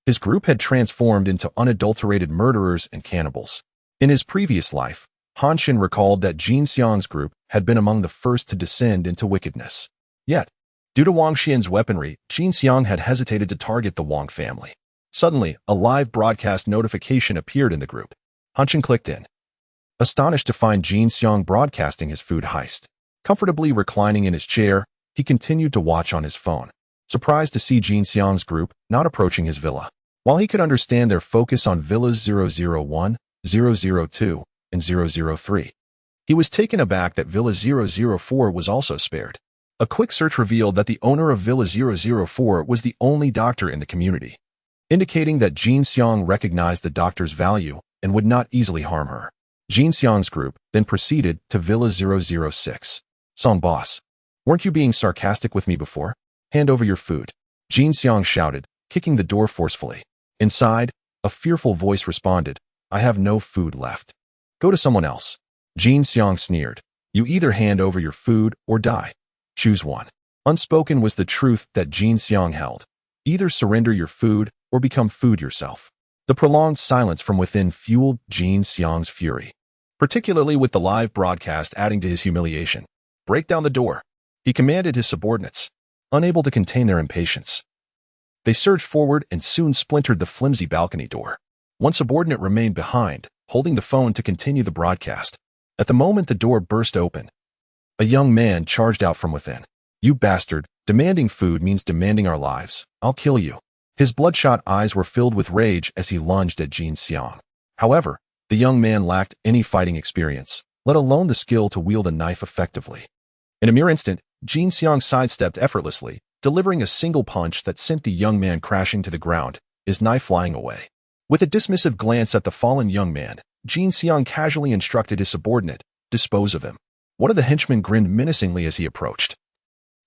His group had transformed into unadulterated murderers and cannibals. In his previous life, Han Chen recalled that Jin Xiang's group had been among the first to descend into wickedness. Yet, due to Wang Xian's weaponry, Jin Xiang had hesitated to target the Wang family. Suddenly, a live broadcast notification appeared in the group. Han Chen clicked in, astonished to find Jin Xiang broadcasting his food heist. Comfortably reclining in his chair, he continued to watch on his phone, surprised to see Jin Xiang's group not approaching his villa. While he could understand their focus on villas 001, 002, and 003, he was taken aback that Villa 004 was also spared. A quick search revealed that the owner of Villa 004 was the only doctor in the community, indicating that Jin Xiang recognized the doctor's value and would not easily harm her. Jin Xiang's group then proceeded to Villa 006. Song boss, weren't you being sarcastic with me before? Hand over your food. Jin Xiang shouted, kicking the door forcefully. Inside, a fearful voice responded, I have no food left. Go to someone else. Jin Xiang sneered. You either hand over your food or die. Choose one. Unspoken was the truth that Jin Xiang held. Either surrender your food or become food yourself. The prolonged silence from within fueled Jin Xiang's fury, particularly with the live broadcast adding to his humiliation. Break down the door. He commanded his subordinates. unable to contain their impatience. They surged forward and soon splintered the flimsy balcony door. One subordinate remained behind, holding the phone to continue the broadcast. At the moment the door burst open, a young man charged out from within. "You bastard, demanding food means demanding our lives. I'll kill you." His bloodshot eyes were filled with rage as he lunged at Jin Xiang. However, the young man lacked any fighting experience, let alone the skill to wield a knife effectively. In a mere instant, Jin Xiang sidestepped effortlessly, delivering a single punch that sent the young man crashing to the ground, his knife flying away. With a dismissive glance at the fallen young man, Jin Xiang casually instructed his subordinate, "Dispose of him." One of the henchmen grinned menacingly as he approached,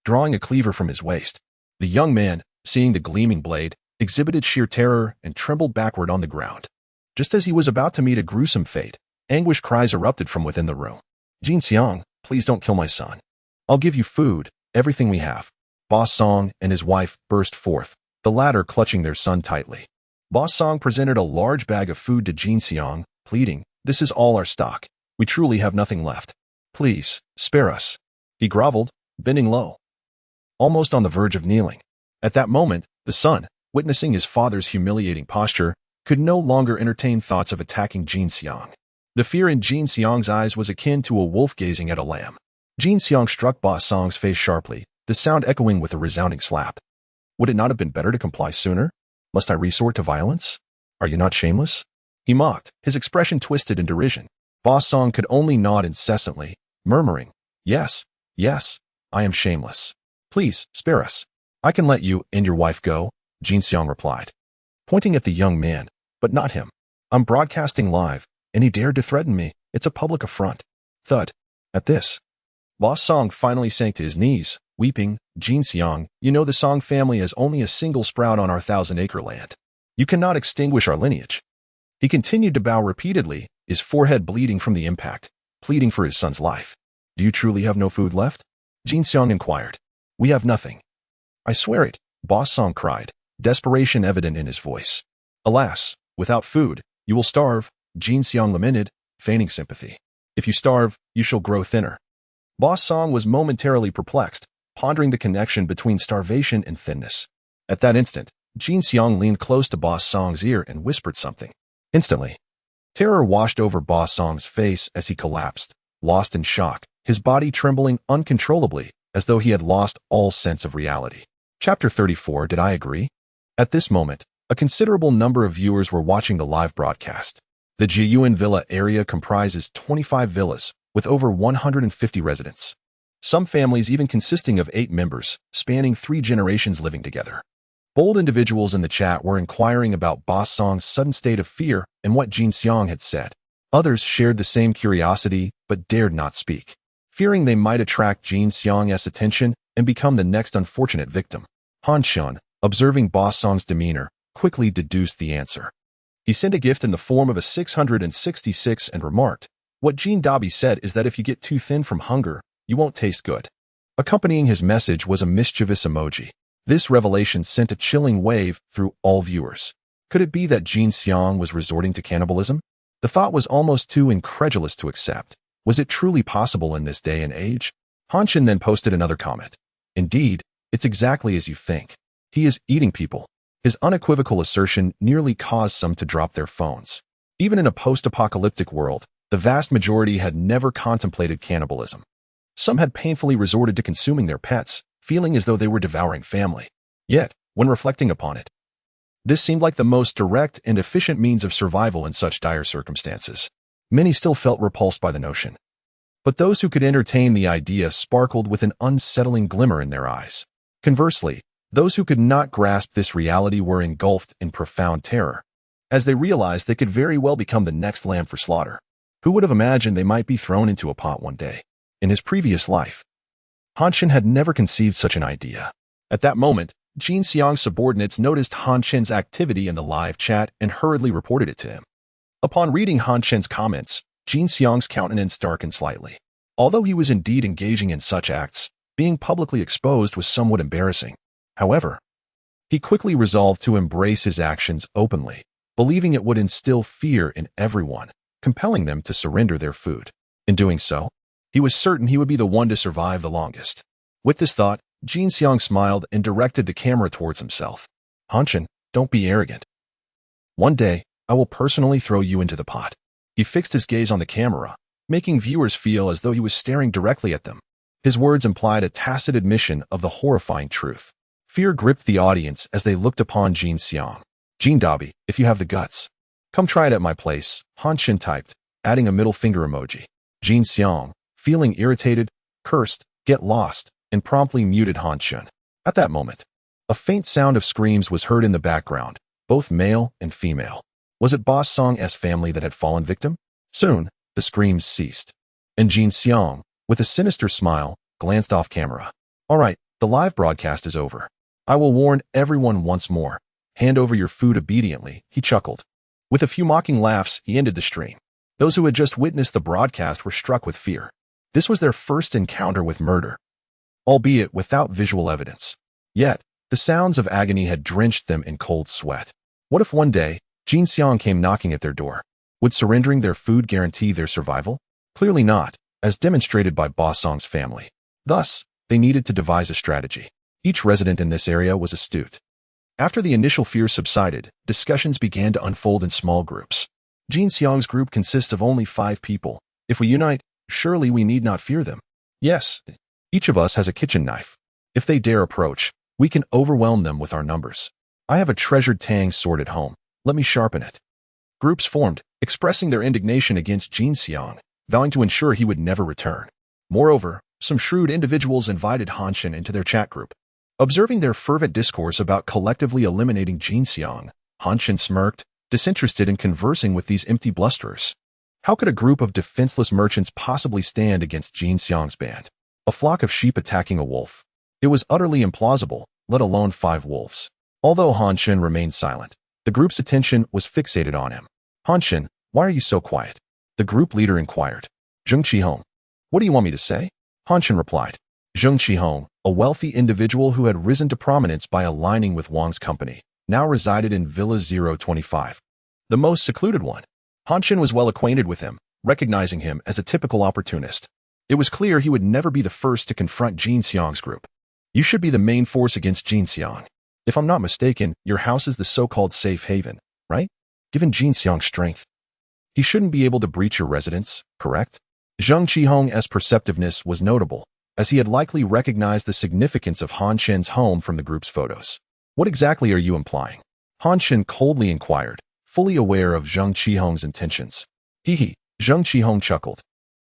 drawing a cleaver from his waist. The young man, seeing the gleaming blade, exhibited sheer terror and trembled backward on the ground. Just as he was about to meet a gruesome fate, anguished cries erupted from within the room. "Jin Xiang, please don't kill my son. I'll give you food, everything we have." Boss Song and his wife burst forth, the latter clutching their son tightly. Boss Song presented a large bag of food to Jin Xiang, pleading, "This is all our stock. We truly have nothing left. Please, spare us." He groveled, bending low, almost on the verge of kneeling. At that moment, the son, witnessing his father's humiliating posture, could no longer entertain thoughts of attacking Jin Xiang. The fear in Jin Xiang's eyes was akin to a wolf gazing at a lamb. Jin Xiang struck Boss Song's face sharply, the sound echoing with a resounding slap. "Would it not have been better to comply sooner? Must I resort to violence? Are you not shameless?" He mocked, his expression twisted in derision. Boss Song could only nod incessantly, murmuring, "Yes, yes, I am shameless. Please, spare us." "I can let you and your wife go," Jin Xiang replied, pointing at the young man, "but not him. I'm broadcasting live, and he dared to threaten me. It's a public affront." Thud. At this, Boss Song finally sank to his knees, weeping, "Jin Xiang, you know the Song family is only a single sprout on our 1,000-acre land. You cannot extinguish our lineage." He continued to bow repeatedly, his forehead bleeding from the impact, pleading for his son's life. "Do you truly have no food left?" Jin Xiang inquired. "We have nothing." "I swear it," Boss Song cried, desperation evident in his voice. "Alas, without food, you will starve," Jin Xiang lamented, feigning sympathy. "If you starve, you shall grow thinner." Boss Song was momentarily perplexed, pondering the connection between starvation and thinness. At that instant, Jin Xiang leaned close to Boss Song's ear and whispered something. Instantly, terror washed over Boss Song's face as he collapsed, lost in shock, his body trembling uncontrollably, as though he had lost all sense of reality. Chapter 34. Did I agree? At this moment, a considerable number of viewers were watching the live broadcast. The Jiyuan Villa area comprises 25 villas, with over 150 residents. Some families even consisting of 8 members, spanning 3 generations living together. Bold individuals in the chat were inquiring about Boss Song's sudden state of fear and what Jin Xiang had said. Others shared the same curiosity, but dared not speak, fearing they might attract Jin Xiang's attention and become the next unfortunate victim. Han Chen, observing Boss Song's demeanor, quickly deduced the answer. He sent a gift in the form of a 666 and remarked, "What Jin Dabi said is that if you get too thin from hunger, you won't taste good." Accompanying his message was a mischievous emoji. This revelation sent a chilling wave through all viewers. Could it be that Jin Xiang was resorting to cannibalism? The thought was almost too incredulous to accept. Was it truly possible in this day and age? Han Chen then posted another comment. "Indeed, it's exactly as you think. He is eating people." His unequivocal assertion nearly caused some to drop their phones. Even in a post-apocalyptic world, the vast majority had never contemplated cannibalism. Some had painfully resorted to consuming their pets, feeling as though they were devouring family. Yet, when reflecting upon it, this seemed like the most direct and efficient means of survival in such dire circumstances. Many still felt repulsed by the notion. But those who could entertain the idea sparkled with an unsettling glimmer in their eyes. Conversely, those who could not grasp this reality were engulfed in profound terror, as they realized they could very well become the next lamb for slaughter. Who would have imagined they might be thrown into a pot one day? In his previous life, Han Chen had never conceived such an idea. At that moment, Jin Xiang's subordinates noticed Han Chen's activity in the live chat and hurriedly reported it to him. Upon reading Han Chen's comments, Jin Xiang's countenance darkened slightly. Although he was indeed engaging in such acts, being publicly exposed was somewhat embarrassing. However, he quickly resolved to embrace his actions openly, believing it would instill fear in everyone, compelling them to surrender their food. In doing so, he was certain he would be the one to survive the longest. With this thought, Jin Xiang smiled and directed the camera towards himself. Han Chen, don't be arrogant. One day, I will personally throw you into the pot. He fixed his gaze on the camera, making viewers feel as though he was staring directly at them. His words implied a tacit admission of the horrifying truth. Fear gripped the audience as they looked upon Jin Xiang. Jin Dabi, if you have the guts, come try it at my place, Han Chen typed, adding a middle finger emoji. Jin Xiang, feeling irritated, cursed, get lost, and promptly muted Han Chen. At that moment, a faint sound of screams was heard in the background, both male and female. Was it Boss Song's family that had fallen victim? Soon, the screams ceased, and Jin Xiang, with a sinister smile, glanced off camera. All right, the live broadcast is over. I will warn everyone once more. Hand over your food obediently, he chuckled. With a few mocking laughs, he ended the stream. Those who had just witnessed the broadcast were struck with fear. This was their first encounter with murder, albeit without visual evidence. Yet, the sounds of agony had drenched them in cold sweat. What if one day, Jin Xiang came knocking at their door? Would surrendering their food guarantee their survival? Clearly not, as demonstrated by Boss Song's family. Thus, they needed to devise a strategy. Each resident in this area was astute. After the initial fear subsided, discussions began to unfold in small groups. Jin Xiang's group consists of only 5 people. If we unite, surely we need not fear them. Yes, each of us has a kitchen knife. If they dare approach, we can overwhelm them with our numbers. I have a treasured Tang sword at home. Let me sharpen it. Groups formed, expressing their indignation against Jin Xiang, vowing to ensure he would never return. Moreover, some shrewd individuals invited Han Chen into their chat group. Observing their fervent discourse about collectively eliminating Jin Xiang, Han Chen smirked, disinterested in conversing with these empty blusterers. How could a group of defenseless merchants possibly stand against Jin Xiang's band? A flock of sheep attacking a wolf. It was utterly implausible, let alone 5 wolves. Although Han Chen remained silent, the group's attention was fixated on him. Han Chen, why are you so quiet? The group leader inquired. Zheng Qihong. What do you want me to say? Han Chen replied. Zheng Qihong, a wealthy individual who had risen to prominence by aligning with Wang's company, now resided in Villa 025, the most secluded one. Han Chen was well acquainted with him, recognizing him as a typical opportunist. It was clear he would never be the first to confront Jin Xiang's group. You should be the main force against Jin Xiang. If I'm not mistaken, your house is the so-called safe haven, right? Given Jin Xiang's strength, he shouldn't be able to breach your residence, correct? Zheng Qihong's perceptiveness was notable, as he had likely recognized the significance of Han Chen's home from the group's photos. What exactly are you implying? Han Chen coldly inquired, fully aware of Zheng Qihong's intentions. Hee, Zheng Qihong chuckled.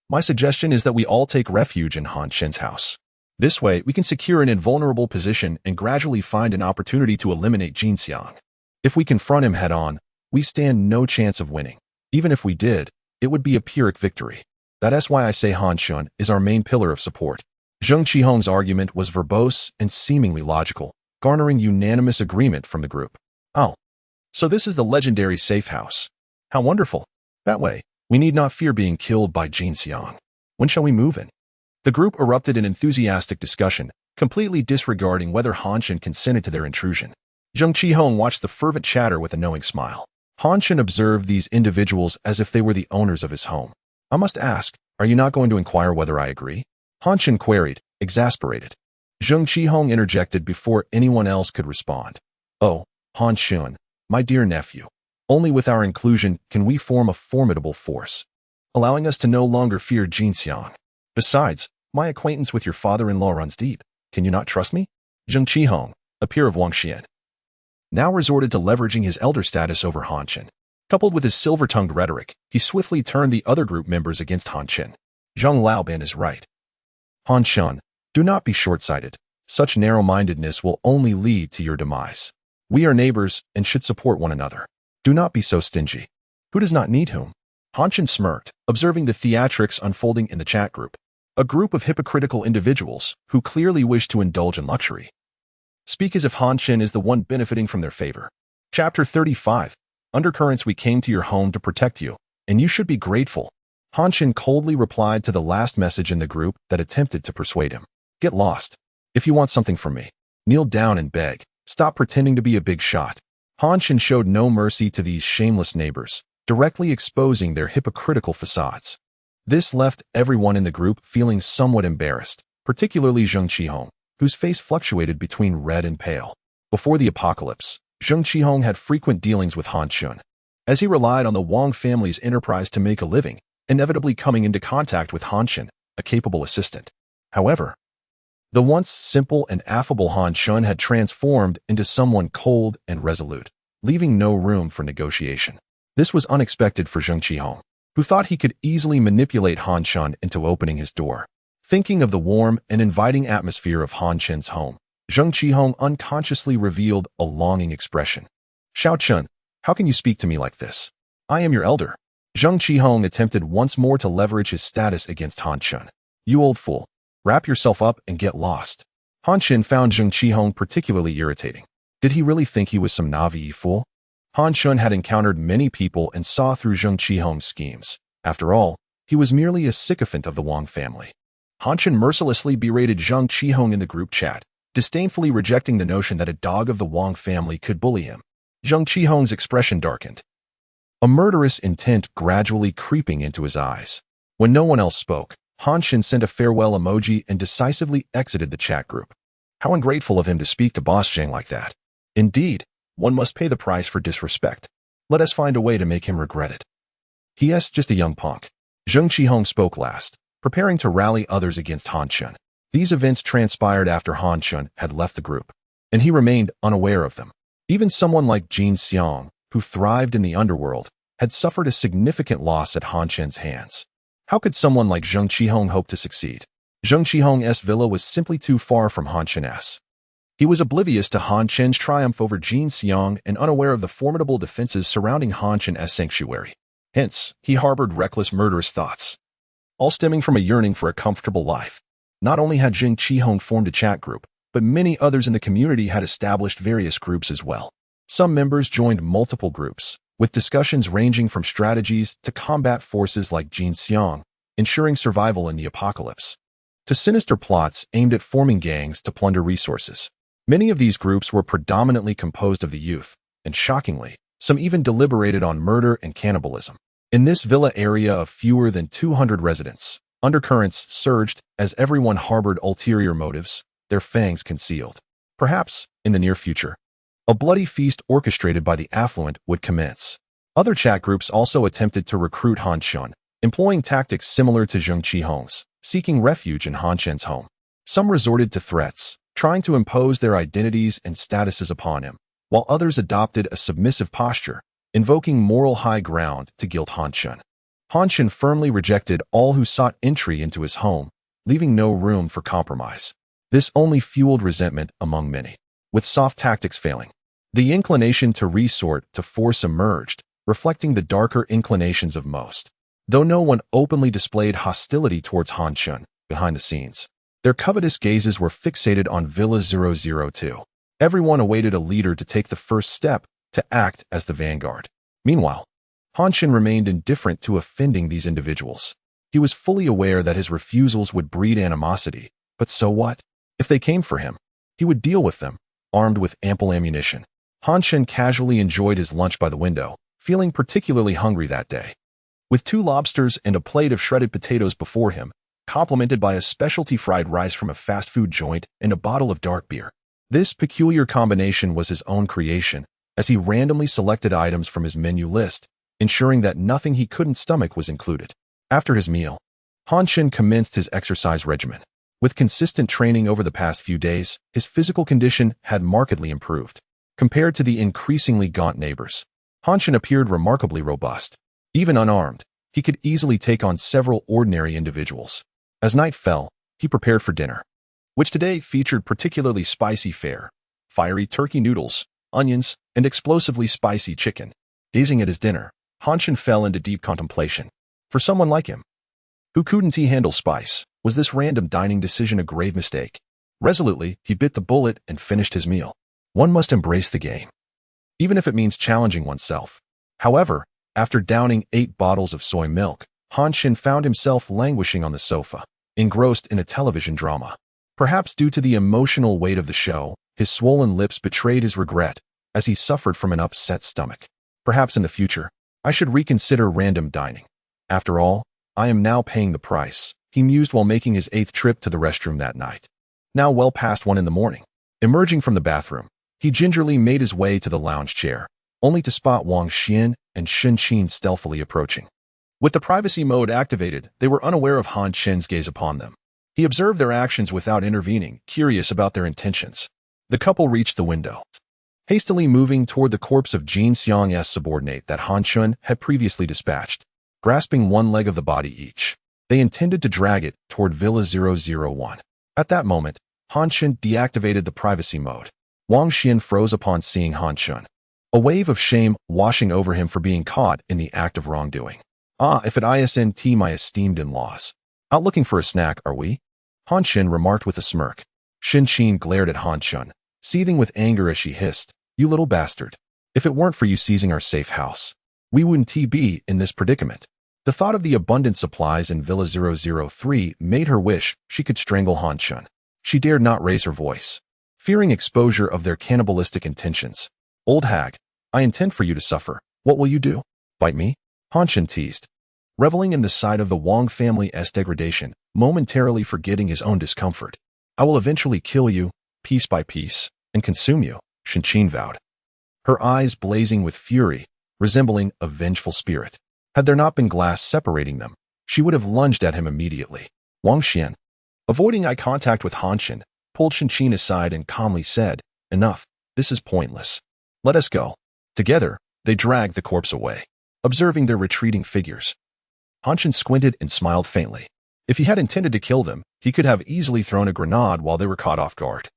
My suggestion is that we all take refuge in Han Chen's house. This way, we can secure an invulnerable position and gradually find an opportunity to eliminate Jin Xiang. If we confront him head-on, we stand no chance of winning. Even if we did, it would be a Pyrrhic victory. That's why I say Han Chen is our main pillar of support. Zheng Qihong's argument was verbose and seemingly logical, garnering unanimous agreement from the group. Oh, so this is the legendary safe house. How wonderful. That way, we need not fear being killed by Jin Xiang. When shall we move in? The group erupted in enthusiastic discussion, completely disregarding whether Han Chen consented to their intrusion. Zheng Qihong watched the fervent chatter with a knowing smile. Han Chen observed these individuals as if they were the owners of his home. I must ask, are you not going to inquire whether I agree? Han Chen queried, exasperated. Zheng Qihong interjected before anyone else could respond. Oh, Han Chen, my dear nephew, only with our inclusion can we form a formidable force, allowing us to no longer fear Jin Xiang. Besides, my acquaintance with your father-in-law runs deep. Can you not trust me? Zheng Qihong, a peer of Wang Xian, now resorted to leveraging his elder status over Han Chen. Coupled with his silver-tongued rhetoric, he swiftly turned the other group members against Han Chen. Zhang Laoban is right. Han Chen, do not be short-sighted. Such narrow-mindedness will only lead to your demise. We are neighbors and should support one another. Do not be so stingy. Who does not need whom? Han Chen smirked, observing the theatrics unfolding in the chat group. A group of hypocritical individuals who clearly wish to indulge in luxury. Speak as if Han Chen is the one benefiting from their favor. Chapter 35. Undercurrents. We came to your home to protect you, and you should be grateful. Han Chen coldly replied to the last message in the group that attempted to persuade him. Get lost. If you want something from me, kneel down and beg. Stop pretending to be a big shot. Han Chen showed no mercy to these shameless neighbors, directly exposing their hypocritical facades. This left everyone in the group feeling somewhat embarrassed, particularly Zheng Qihong. whose face fluctuated between red and pale. Before the apocalypse, Zheng Qihong had frequent dealings with Han Chen, as he relied on the Wang family's enterprise to make a living, inevitably coming into contact with Han Chen, a capable assistant. However, the once simple and affable Han Chen had transformed into someone cold and resolute, leaving no room for negotiation. This was unexpected for Zheng Qihong, who thought he could easily manipulate Han Chen into opening his door. Thinking of the warm and inviting atmosphere of Han Chen's home, Zheng Qihong unconsciously revealed a longing expression. "Xiao Chen, how can you speak to me like this? I am your elder." Zheng Qihong attempted once more to leverage his status against Han Chen. "You old fool. Wrap yourself up and get lost." Han Chen found Zheng Qihong particularly irritating. Did he really think he was some Navi fool? Han Chen had encountered many people and saw through Zheng Qihong's schemes. After all, he was merely a sycophant of the Wang family. Han Chen mercilessly berated Zheng Qihong in the group chat, disdainfully rejecting the notion that a dog of the Wang family could bully him. Zheng Qihong's expression darkened, a murderous intent gradually creeping into his eyes. When no one else spoke, Han Chen sent a farewell emoji and decisively exited the chat group. How ungrateful of him to speak to Boss Zheng like that. Indeed, one must pay the price for disrespect. Let us find a way to make him regret it. He is just a young punk. Zheng Qihong spoke last, preparing to rally others against Han Chen. These events transpired after Han Chen had left the group, and he remained unaware of them. Even someone like Jin Xiang, who thrived in the underworld, had suffered a significant loss at Han Chen's hands. How could someone like Zheng Qihong hope to succeed? Zheng Qihong's villa was simply too far from Han Chen's. He was oblivious to Han Chen's triumph over Jin Xiang and unaware of the formidable defenses surrounding Han Chen's sanctuary. Hence, he harbored reckless, murderous thoughts, all stemming from a yearning for a comfortable life. Not only had Zheng Qihong formed a chat group, but many others in the community had established various groups as well. Some members joined multiple groups, with discussions ranging from strategies to combat forces like Jin Xiang, ensuring survival in the apocalypse, to sinister plots aimed at forming gangs to plunder resources. Many of these groups were predominantly composed of the youth, and shockingly, some even deliberated on murder and cannibalism. In this villa area of fewer than 200 residents, undercurrents surged as everyone harbored ulterior motives, their fangs concealed. Perhaps, in the near future, a bloody feast orchestrated by the affluent would commence. Other chat groups also attempted to recruit Han Chen, employing tactics similar to Zheng Qihong's, seeking refuge in Han Chen's home. Some resorted to threats, trying to impose their identities and statuses upon him, while others adopted a submissive posture, invoking moral high ground to guilt Han Chen. Han Chen firmly rejected all who sought entry into his home, leaving no room for compromise. This only fueled resentment among many. With soft tactics failing, the inclination to resort to force emerged, reflecting the darker inclinations of most. Though no one openly displayed hostility towards Han Chen, behind the scenes, their covetous gazes were fixated on Villa 002. Everyone awaited a leader to take the first step, to act as the vanguard. Meanwhile, Han Chen remained indifferent to offending these individuals. He was fully aware that his refusals would breed animosity, but so what? If they came for him, he would deal with them, armed with ample ammunition. Han Chen casually enjoyed his lunch by the window, feeling particularly hungry that day. With 2 lobsters and a plate of shredded potatoes before him, complemented by a specialty fried rice from a fast food joint and a bottle of dark beer. This peculiar combination was his own creation, as he randomly selected items from his menu list, ensuring that nothing he couldn't stomach was included. After his meal, Han Chen commenced his exercise regimen. With consistent training over the past few days, his physical condition had markedly improved. Compared to the increasingly gaunt neighbors, Han Chen appeared remarkably robust. Even unarmed, he could easily take on several ordinary individuals. As night fell, he prepared for dinner, which today featured particularly spicy fare, fiery turkey noodles, onions, and explosively spicy chicken. Gazing at his dinner, Han Chen fell into deep contemplation. For someone like him, who couldn't handle spice, was this random dining decision a grave mistake? Resolutely, he bit the bullet and finished his meal. One must embrace the game, even if it means challenging oneself. However, after downing 8 bottles of soy milk, Han Chen found himself languishing on the sofa, engrossed in a television drama. Perhaps due to the emotional weight of the show, his swollen lips betrayed his regret, as he suffered from an upset stomach. Perhaps in the future, I should reconsider random dining. After all, I am now paying the price, he mused while making his 8th trip to the restroom that night. now well past 1 in the morning. Emerging from the bathroom, he gingerly made his way to the lounge chair, only to spot Wang Xian and Shen Qin stealthily approaching. With the privacy mode activated, they were unaware of Han Chen's gaze upon them. He observed their actions without intervening, curious about their intentions. The couple reached the window, hastily moving toward the corpse of Jin Xiang's subordinate that Han Chen had previously dispatched. Grasping one leg of the body each, they intended to drag it toward Villa 001. At that moment, Han Chen deactivated the privacy mode. Wang Xian froze upon seeing Han Chen, a wave of shame washing over him for being caught in the act of wrongdoing. "Ah, if at ISNT, my esteemed in-laws. Out looking for a snack, are we?" Han Chen remarked with a smirk. Shen Qin glared at Han Chen, seething with anger as she hissed, "You little bastard. If it weren't for you seizing our safe house, we wouldn't be in this predicament." The thought of the abundant supplies in Villa 003 made her wish she could strangle Han Chen. She dared not raise her voice, fearing exposure of their cannibalistic intentions. "Old hag, I intend for you to suffer. What will you do? Bite me?" Han Chen teased, reveling in the sight of the Wang family's degradation, momentarily forgetting his own discomfort. "I will eventually kill you, piece by piece, and consume you," Shen Qin vowed, her eyes blazing with fury, resembling a vengeful spirit. Had there not been glass separating them, she would have lunged at him immediately. Wang Xian, avoiding eye contact with Han Chen, pulled Shen Qin aside and calmly said, "Enough, this is pointless. Let us go." Together, they dragged the corpse away, observing their retreating figures. Han Chen squinted and smiled faintly. If he had intended to kill them, he could have easily thrown a grenade while they were caught off guard.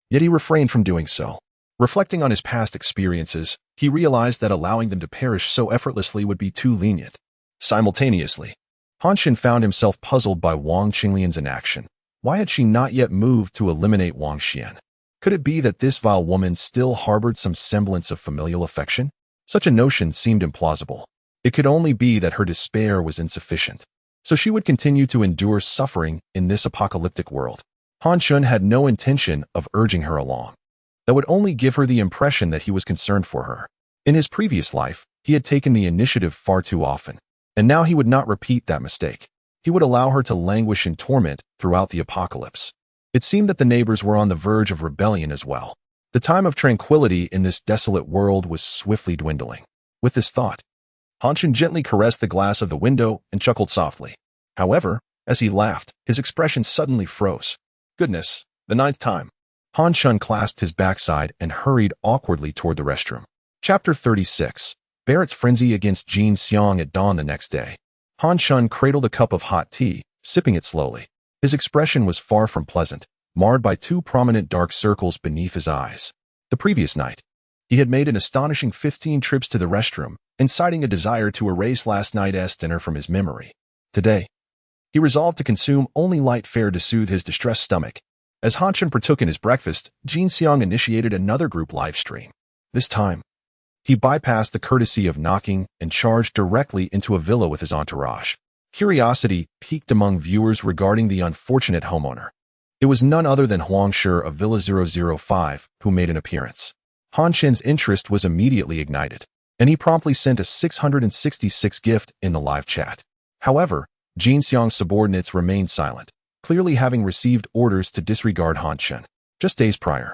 Yet he refrained from doing so. Reflecting on his past experiences, he realized that allowing them to perish so effortlessly would be too lenient. Simultaneously, Han Chen found himself puzzled by Wang Qinglian's inaction. Why had she not yet moved to eliminate Wang Xian? Could it be that this vile woman still harbored some semblance of familial affection? Such a notion seemed implausible. It could only be that her despair was insufficient, so she would continue to endure suffering in this apocalyptic world. Han Chen had no intention of urging her along. That would only give her the impression that he was concerned for her. In his previous life, he had taken the initiative far too often, and now he would not repeat that mistake. He would allow her to languish in torment throughout the apocalypse. It seemed that the neighbors were on the verge of rebellion as well. The time of tranquility in this desolate world was swiftly dwindling. With this thought, Han Chen gently caressed the glass of the window and chuckled softly. However, as he laughed, his expression suddenly froze. "Goodness, the 9th time." Han Chen clasped his backside and hurried awkwardly toward the restroom. Chapter 36. Barrett's frenzy against Jin Xiang at dawn the next day. Han Chen cradled a cup of hot tea, sipping it slowly. His expression was far from pleasant, marred by 2 prominent dark circles beneath his eyes. The previous night, he had made an astonishing 15 trips to the restroom, inciting a desire to erase last night's dinner from his memory. Today, he resolved to consume only light fare to soothe his distressed stomach. As Han Chen partook in his breakfast, Jin Xiang initiated another group live stream. This time, he bypassed the courtesy of knocking and charged directly into a villa with his entourage. Curiosity piqued among viewers regarding the unfortunate homeowner. It was none other than Huang Shi of Villa 005 who made an appearance. Han Chen's interest was immediately ignited, and he promptly sent a 666 gift in the live chat. However, Jin Xiang's subordinates remained silent, clearly having received orders to disregard Han Chen. Just days prior,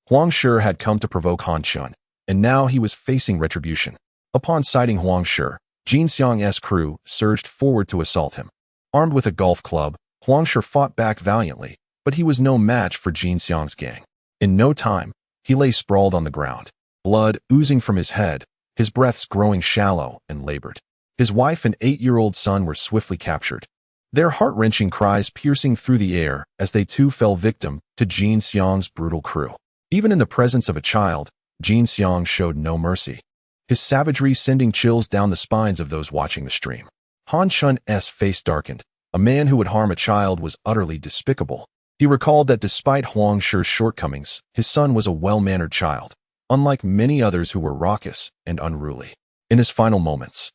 Huang Shi had come to provoke Han Chen, and now he was facing retribution. Upon sighting Huang Shi, Jin Xiang's crew surged forward to assault him. Armed with a golf club, Huang Shi fought back valiantly, but he was no match for Jin Xiang's gang. In no time, he lay sprawled on the ground, blood oozing from his head, his breaths growing shallow and labored. His wife and 8-year-old son were swiftly captured, their heart-wrenching cries piercing through the air as they too fell victim to Jin Xiang's brutal crew. Even in the presence of a child, Jin Xiang showed no mercy, his savagery sending chills down the spines of those watching the stream. Han Chen's face darkened. A man who would harm a child was utterly despicable. He recalled that despite Huang Shi's shortcomings, his son was a well-mannered child, unlike many others who were raucous and unruly. In his final moments,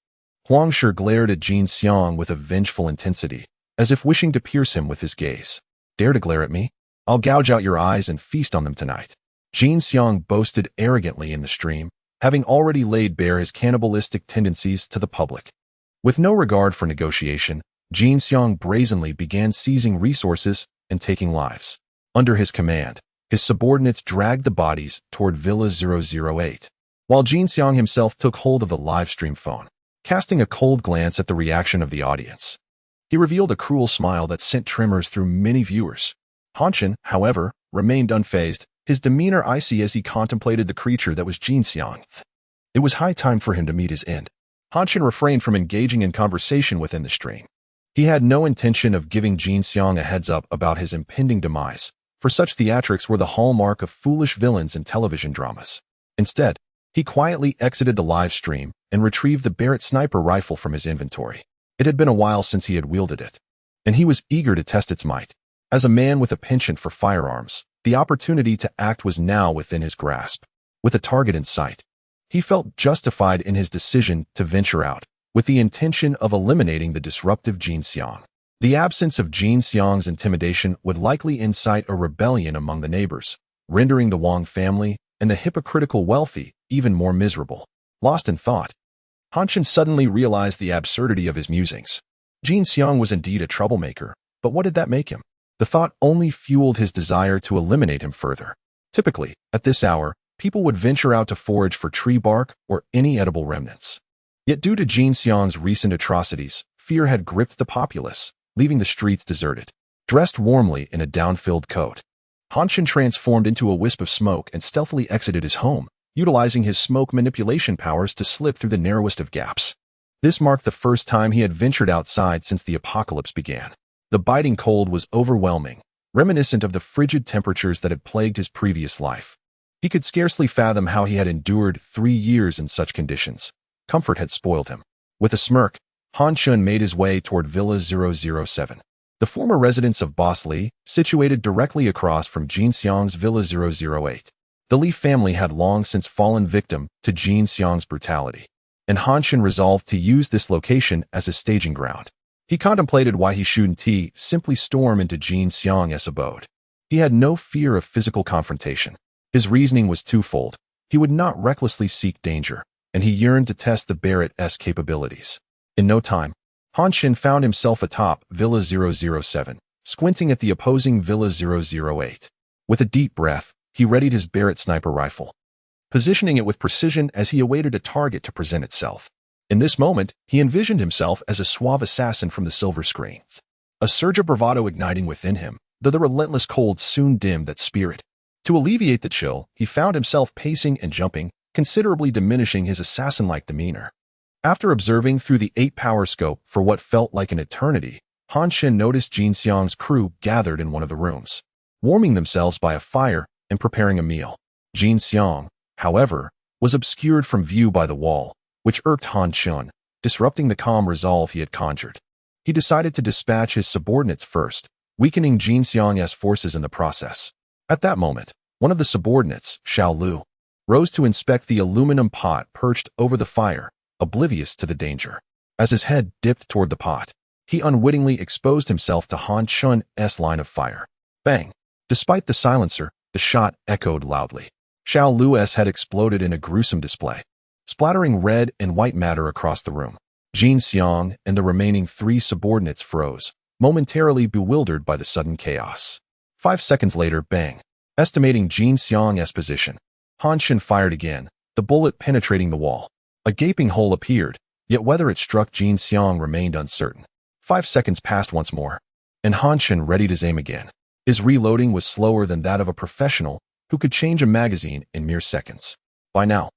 Huang Shi glared at Jin Xiang with a vengeful intensity, as if wishing to pierce him with his gaze. "Dare to glare at me? I'll gouge out your eyes and feast on them tonight." Jin Xiang boasted arrogantly in the stream, having already laid bare his cannibalistic tendencies to the public. With no regard for negotiation, Jin Xiang brazenly began seizing resources and taking lives. Under his command, his subordinates dragged the bodies toward Villa 008, while Jin Xiang himself took hold of the live-stream phone, casting a cold glance at the reaction of the audience. He revealed a cruel smile that sent tremors through many viewers. Han Chen, however, remained unfazed, his demeanor icy as he contemplated the creature that was Jin Xiang. It was high time for him to meet his end. Han Chen refrained from engaging in conversation within the stream. He had no intention of giving Jin Xiang a heads-up about his impending demise, for such theatrics were the hallmark of foolish villains in television dramas. Instead, he quietly exited the live stream and retrieved the Barrett sniper rifle from his inventory. It had been a while since he had wielded it, and he was eager to test its might. As a man with a penchant for firearms, the opportunity to act was now within his grasp. With a target in sight, he felt justified in his decision to venture out, with the intention of eliminating the disruptive Jin Xiang. The absence of Jin Xiang's intimidation would likely incite a rebellion among the neighbors, rendering the Wang family and the hypocritical wealthy even more miserable. Lost in thought, Han Chen suddenly realized the absurdity of his musings. Jin Xiang was indeed a troublemaker, but what did that make him? The thought only fueled his desire to eliminate him further. Typically, at this hour, people would venture out to forage for tree bark or any edible remnants. Yet due to Jin Xiang's recent atrocities, fear had gripped the populace, leaving the streets deserted. Dressed warmly in a down-filled coat, Han Chen transformed into a wisp of smoke and stealthily exited his home, utilizing his smoke manipulation powers to slip through the narrowest of gaps. This marked the first time he had ventured outside since the apocalypse began. The biting cold was overwhelming, reminiscent of the frigid temperatures that had plagued his previous life. He could scarcely fathom how he had endured 3 years in such conditions. Comfort had spoiled him. With a smirk, Han Chen made his way toward Villa 007, the former residence of Boss Li, situated directly across from Jin Xiang's Villa 008. The Li family had long since fallen victim to Jin Xiang's brutality, and Han Chen resolved to use this location as a staging ground. He contemplated why he shouldn't simply storm into Jin Xiang's abode. He had no fear of physical confrontation. His reasoning was twofold. He would not recklessly seek danger, and he yearned to test the Barrett's capabilities. In no time, Han Chen found himself atop Villa 007, squinting at the opposing Villa 008. With a deep breath, he readied his Barrett sniper rifle, positioning it with precision as he awaited a target to present itself. In this moment, he envisioned himself as a suave assassin from the silver screen, a surge of bravado igniting within him, though the relentless cold soon dimmed that spirit. To alleviate the chill, he found himself pacing and jumping, considerably diminishing his assassin-like demeanor. After observing through the 8-power scope for what felt like an eternity, Han Chen noticed Jin Xiang's crew gathered in one of the rooms, warming themselves by a fire and preparing a meal. Jin Xiang, however, was obscured from view by the wall, which irked Han Chen, disrupting the calm resolve he had conjured. He decided to dispatch his subordinates first, weakening Jin Xiang's forces in the process. At that moment, one of the subordinates, Xiao Lu, rose to inspect the aluminum pot perched over the fire, oblivious to the danger. As his head dipped toward the pot, he unwittingly exposed himself to Han Chen's line of fire. Bang! Despite the silencer, the shot echoed loudly. Xiao Lu's head exploded in a gruesome display, splattering red and white matter across the room. Jin Xiang and the remaining 3 subordinates froze, momentarily bewildered by the sudden chaos. 5 seconds later, bang! Estimating Jin Xiang's position, Han Chen fired again, the bullet penetrating the wall. A gaping hole appeared, yet whether it struck Jin Xiang remained uncertain. 5 seconds passed once more, and Han Chen readied his aim again. His reloading was slower than that of a professional who could change a magazine in mere seconds. By now,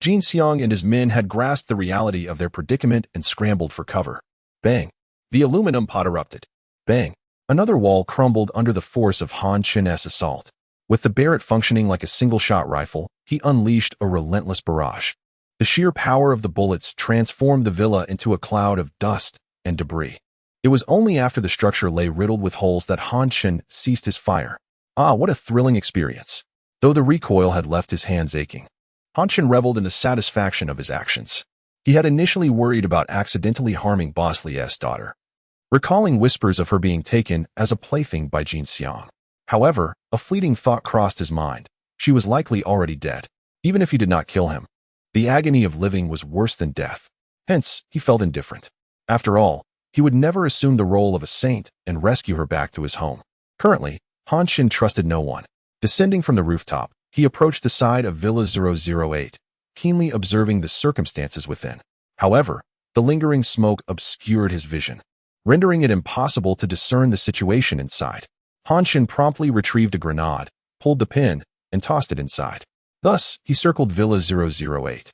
Jin Xiang and his men had grasped the reality of their predicament and scrambled for cover. Bang! The aluminum pot erupted. Bang! Another wall crumbled under the force of Han Chen's assault. With the Barrett functioning like a single-shot rifle, he unleashed a relentless barrage. The sheer power of the bullets transformed the villa into a cloud of dust and debris. It was only after the structure lay riddled with holes that Han Chen ceased his fire. Ah, what a thrilling experience! Though the recoil had left his hands aching, Han Chen reveled in the satisfaction of his actions. He had initially worried about accidentally harming Boss Li's daughter, recalling whispers of her being taken as a plaything by Jin Xiang. However, a fleeting thought crossed his mind. She was likely already dead. Even if he did not kill him, the agony of living was worse than death. Hence, he felt indifferent. After all, he would never assume the role of a saint and rescue her back to his home. Currently, Han Chen trusted no one. Descending from the rooftop, he approached the side of Villa 008, keenly observing the circumstances within. However, the lingering smoke obscured his vision, rendering it impossible to discern the situation inside. Han Chen promptly retrieved a grenade, pulled the pin, and tossed it inside. Thus, he circled Villa 008,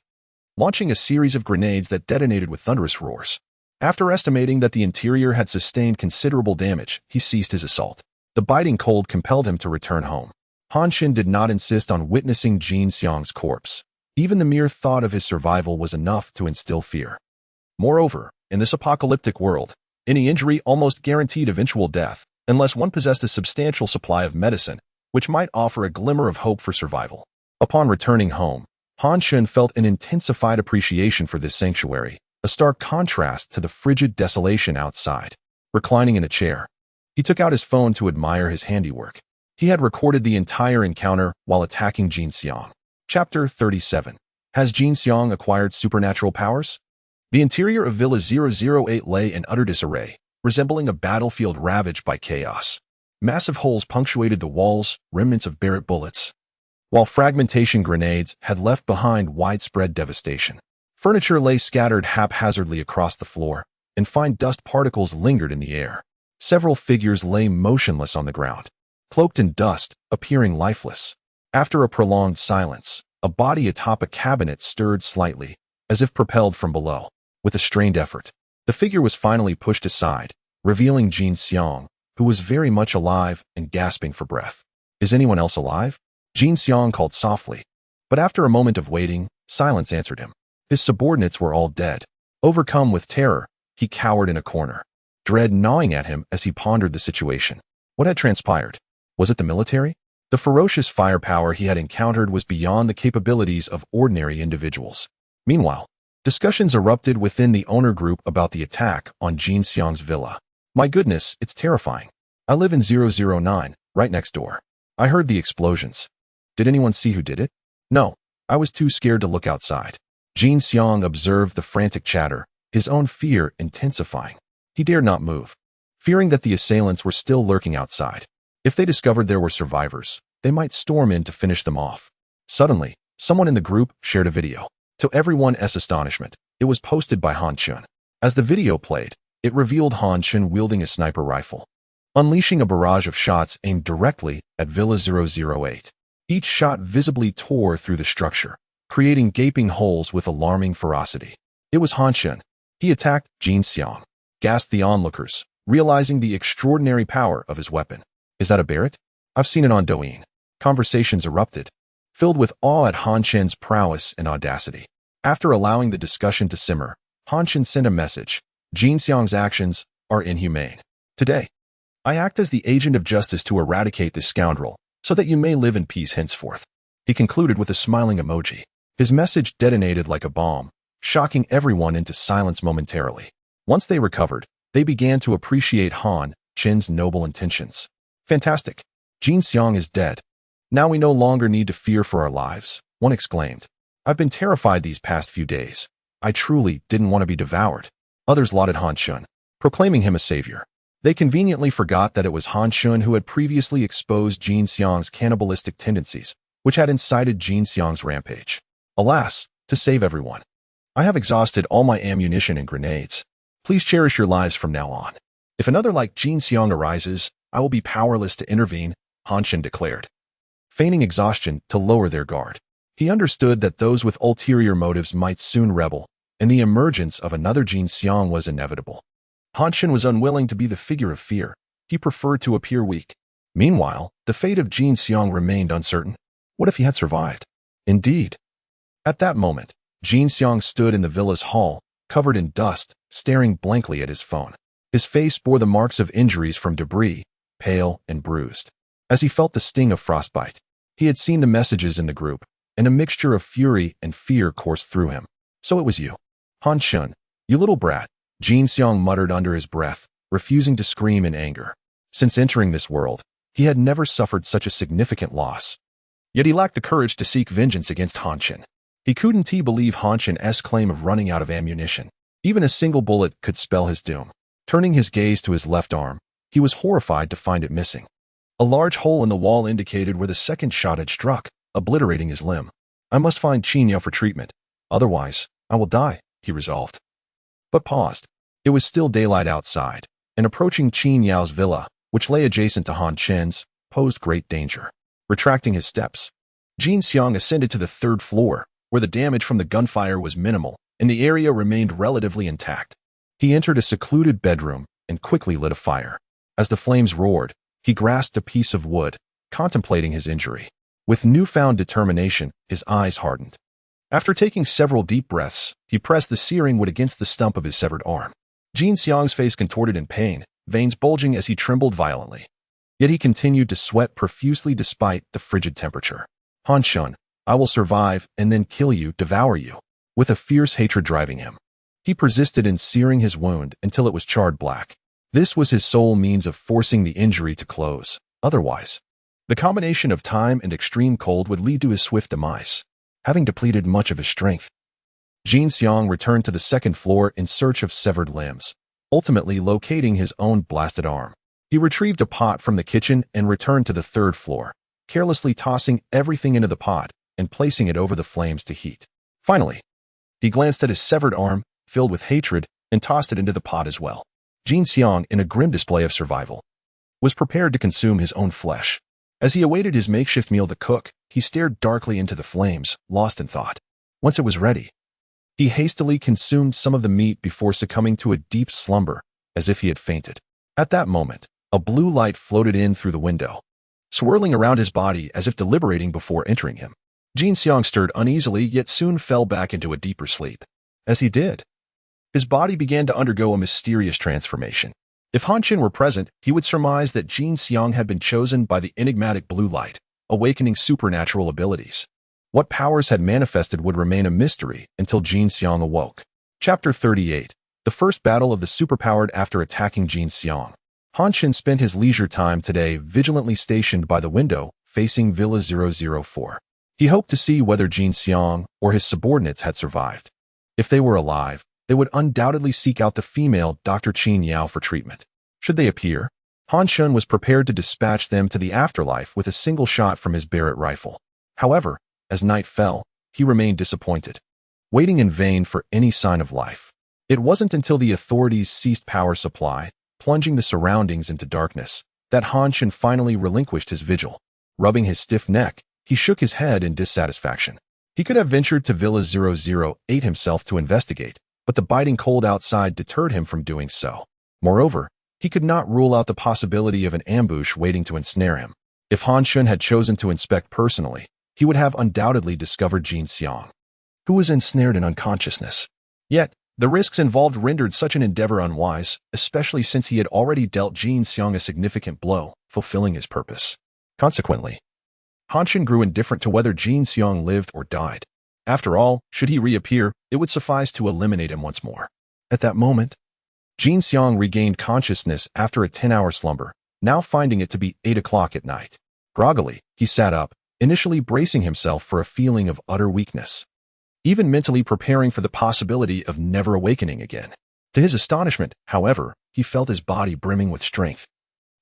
launching a series of grenades that detonated with thunderous roars. After estimating that the interior had sustained considerable damage, he ceased his assault. The biting cold compelled him to return home. Han Chen did not insist on witnessing Jin Xiang's corpse. Even the mere thought of his survival was enough to instill fear. Moreover, in this apocalyptic world, any injury almost guaranteed eventual death, unless one possessed a substantial supply of medicine, which might offer a glimmer of hope for survival. Upon returning home, Han Chen felt an intensified appreciation for this sanctuary, a stark contrast to the frigid desolation outside. Reclining in a chair, he took out his phone to admire his handiwork. He had recorded the entire encounter while attacking Jin Xiang. Chapter 37. Has Jin Xiang acquired supernatural powers? The interior of Villa 008 lay in utter disarray, resembling a battlefield ravaged by chaos. Massive holes punctuated the walls, remnants of Barrett bullets, while fragmentation grenades had left behind widespread devastation. Furniture lay scattered haphazardly across the floor, and fine dust particles lingered in the air. Several figures lay motionless on the ground, cloaked in dust, appearing lifeless. After a prolonged silence, a body atop a cabinet stirred slightly, as if propelled from below. With a strained effort, the figure was finally pushed aside, revealing Jin Xiang, who was very much alive and gasping for breath. Is anyone else alive? Jin Xiang called softly, but after a moment of waiting, silence answered him. His subordinates were all dead. Overcome with terror, he cowered in a corner, dread gnawing at him as he pondered the situation. What had transpired? Was it the military? The ferocious firepower he had encountered was beyond the capabilities of ordinary individuals. Meanwhile, discussions erupted within the owner group about the attack on Jin Xiang's villa. My goodness, it's terrifying. I live in 009, right next door. I heard the explosions. Did anyone see who did it? No, I was too scared to look outside. Jin Xiang observed the frantic chatter, his own fear intensifying. He dared not move, fearing that the assailants were still lurking outside. If they discovered there were survivors, they might storm in to finish them off. Suddenly, someone in the group shared a video. To everyone's astonishment, it was posted by Han Chen. As the video played, it revealed Han Chen wielding a sniper rifle, unleashing a barrage of shots aimed directly at Villa 008. Each shot visibly tore through the structure, creating gaping holes with alarming ferocity. It was Han Chen. He attacked Jin Xiang. Gasped the onlookers, realizing the extraordinary power of his weapon. Is that a Barrett? I've seen it on Douyin. Conversations erupted, filled with awe at Han Chen's prowess and audacity. After allowing the discussion to simmer, Han Chen sent a message. Jin Xiang's actions are inhumane. Today, I act as the agent of justice to eradicate this scoundrel, so that you may live in peace henceforth. He concluded with a smiling emoji. His message detonated like a bomb, shocking everyone into silence momentarily. Once they recovered, they began to appreciate Han Chen's noble intentions. Fantastic. Jin Xiang is dead. Now we no longer need to fear for our lives, one exclaimed. I've been terrified these past few days. I truly didn't want to be devoured. Others lauded Han Chen, proclaiming him a savior. They conveniently forgot that it was Han Chen who had previously exposed Jin Xiang's cannibalistic tendencies, which had incited Jin Xiang's rampage. Alas, to save everyone, I have exhausted all my ammunition and grenades. Please cherish your lives from now on. If another like Jin Xiang arises, I will be powerless to intervene, Han Chen declared, feigning exhaustion to lower their guard. He understood that those with ulterior motives might soon rebel, and the emergence of another Jin Xiang was inevitable. Han Chen was unwilling to be the figure of fear. He preferred to appear weak. Meanwhile, the fate of Jin Xiang remained uncertain. What if he had survived? Indeed. At that moment, Jin Xiang stood in the villa's hall, covered in dust, staring blankly at his phone. His face bore the marks of injuries from debris, pale and bruised. As he felt the sting of frostbite, he had seen the messages in the group, and a mixture of fury and fear coursed through him. So it was you. Han Chen, you little brat, Jin Xiang muttered under his breath, refusing to scream in anger. Since entering this world, he had never suffered such a significant loss. Yet he lacked the courage to seek vengeance against Han Chen. He couldn't believe Han Chen's claim of running out of ammunition. Even a single bullet could spell his doom. Turning his gaze to his left arm, he was horrified to find it missing. A large hole in the wall indicated where the second shot had struck, obliterating his limb. I must find Chen Yao for treatment. Otherwise, I will die, he resolved. But paused. It was still daylight outside, and approaching Chen Yao's villa, which lay adjacent to Han Chen's, posed great danger. Retracting his steps, Jin Xiang ascended to the third floor, where the damage from the gunfire was minimal, and the area remained relatively intact. He entered a secluded bedroom and quickly lit a fire. As the flames roared, he grasped a piece of wood, contemplating his injury. With newfound determination, his eyes hardened. After taking several deep breaths, he pressed the searing wood against the stump of his severed arm. Jin Xiang's face contorted in pain, veins bulging as he trembled violently. Yet he continued to sweat profusely despite the frigid temperature. Han Shun, I will survive and then kill you, devour you. With a fierce hatred driving him, he persisted in searing his wound until it was charred black. This was his sole means of forcing the injury to close. Otherwise, the combination of time and extreme cold would lead to his swift demise. Having depleted much of his strength, Jin Xiang returned to the second floor in search of severed limbs, ultimately locating his own blasted arm. He retrieved a pot from the kitchen and returned to the third floor, carelessly tossing everything into the pot and placing it over the flames to heat. Finally, he glanced at his severed arm, filled with hatred, and tossed it into the pot as well. Jin Xiang, in a grim display of survival, was prepared to consume his own flesh. As he awaited his makeshift meal to cook, he stared darkly into the flames, lost in thought. Once it was ready, he hastily consumed some of the meat before succumbing to a deep slumber, as if he had fainted. At that moment, a blue light floated in through the window, swirling around his body as if deliberating before entering him. Jin Xiang stirred uneasily, yet soon fell back into a deeper sleep. As he did, his body began to undergo a mysterious transformation. If Han Chen were present, he would surmise that Jin Xiang had been chosen by the enigmatic blue light, awakening supernatural abilities. What powers had manifested would remain a mystery until Jin Xiang awoke. Chapter 38. The first battle of the superpowered after attacking Jin Xiang. Han Chen spent his leisure time today vigilantly stationed by the window facing Villa 004. He hoped to see whether Jin Xiang or his subordinates had survived. If they were alive, they would undoubtedly seek out the female Dr. Chen Yao for treatment. Should they appear, Han Shun was prepared to dispatch them to the afterlife with a single shot from his Barrett rifle. However, as night fell, he remained disappointed, waiting in vain for any sign of life. It wasn't until the authorities ceased power supply, plunging the surroundings into darkness, that Han Shun finally relinquished his vigil. Rubbing his stiff neck, he shook his head in dissatisfaction. He could have ventured to Villa 008 himself to investigate, but the biting cold outside deterred him from doing so. Moreover, he could not rule out the possibility of an ambush waiting to ensnare him. If Han Shun had chosen to inspect personally, he would have undoubtedly discovered Jin Xiang, who was ensnared in unconsciousness. Yet, the risks involved rendered such an endeavor unwise, especially since he had already dealt Jin Xiang a significant blow, fulfilling his purpose. Consequently, Han Shun grew indifferent to whether Jin Xiang lived or died. After all, should he reappear, it would suffice to eliminate him once more. At that moment, Jin Xiang regained consciousness after a 10-hour slumber, now finding it to be 8 o'clock at night. Groggily, he sat up, initially bracing himself for a feeling of utter weakness, even mentally preparing for the possibility of never awakening again. To his astonishment, however, he felt his body brimming with strength,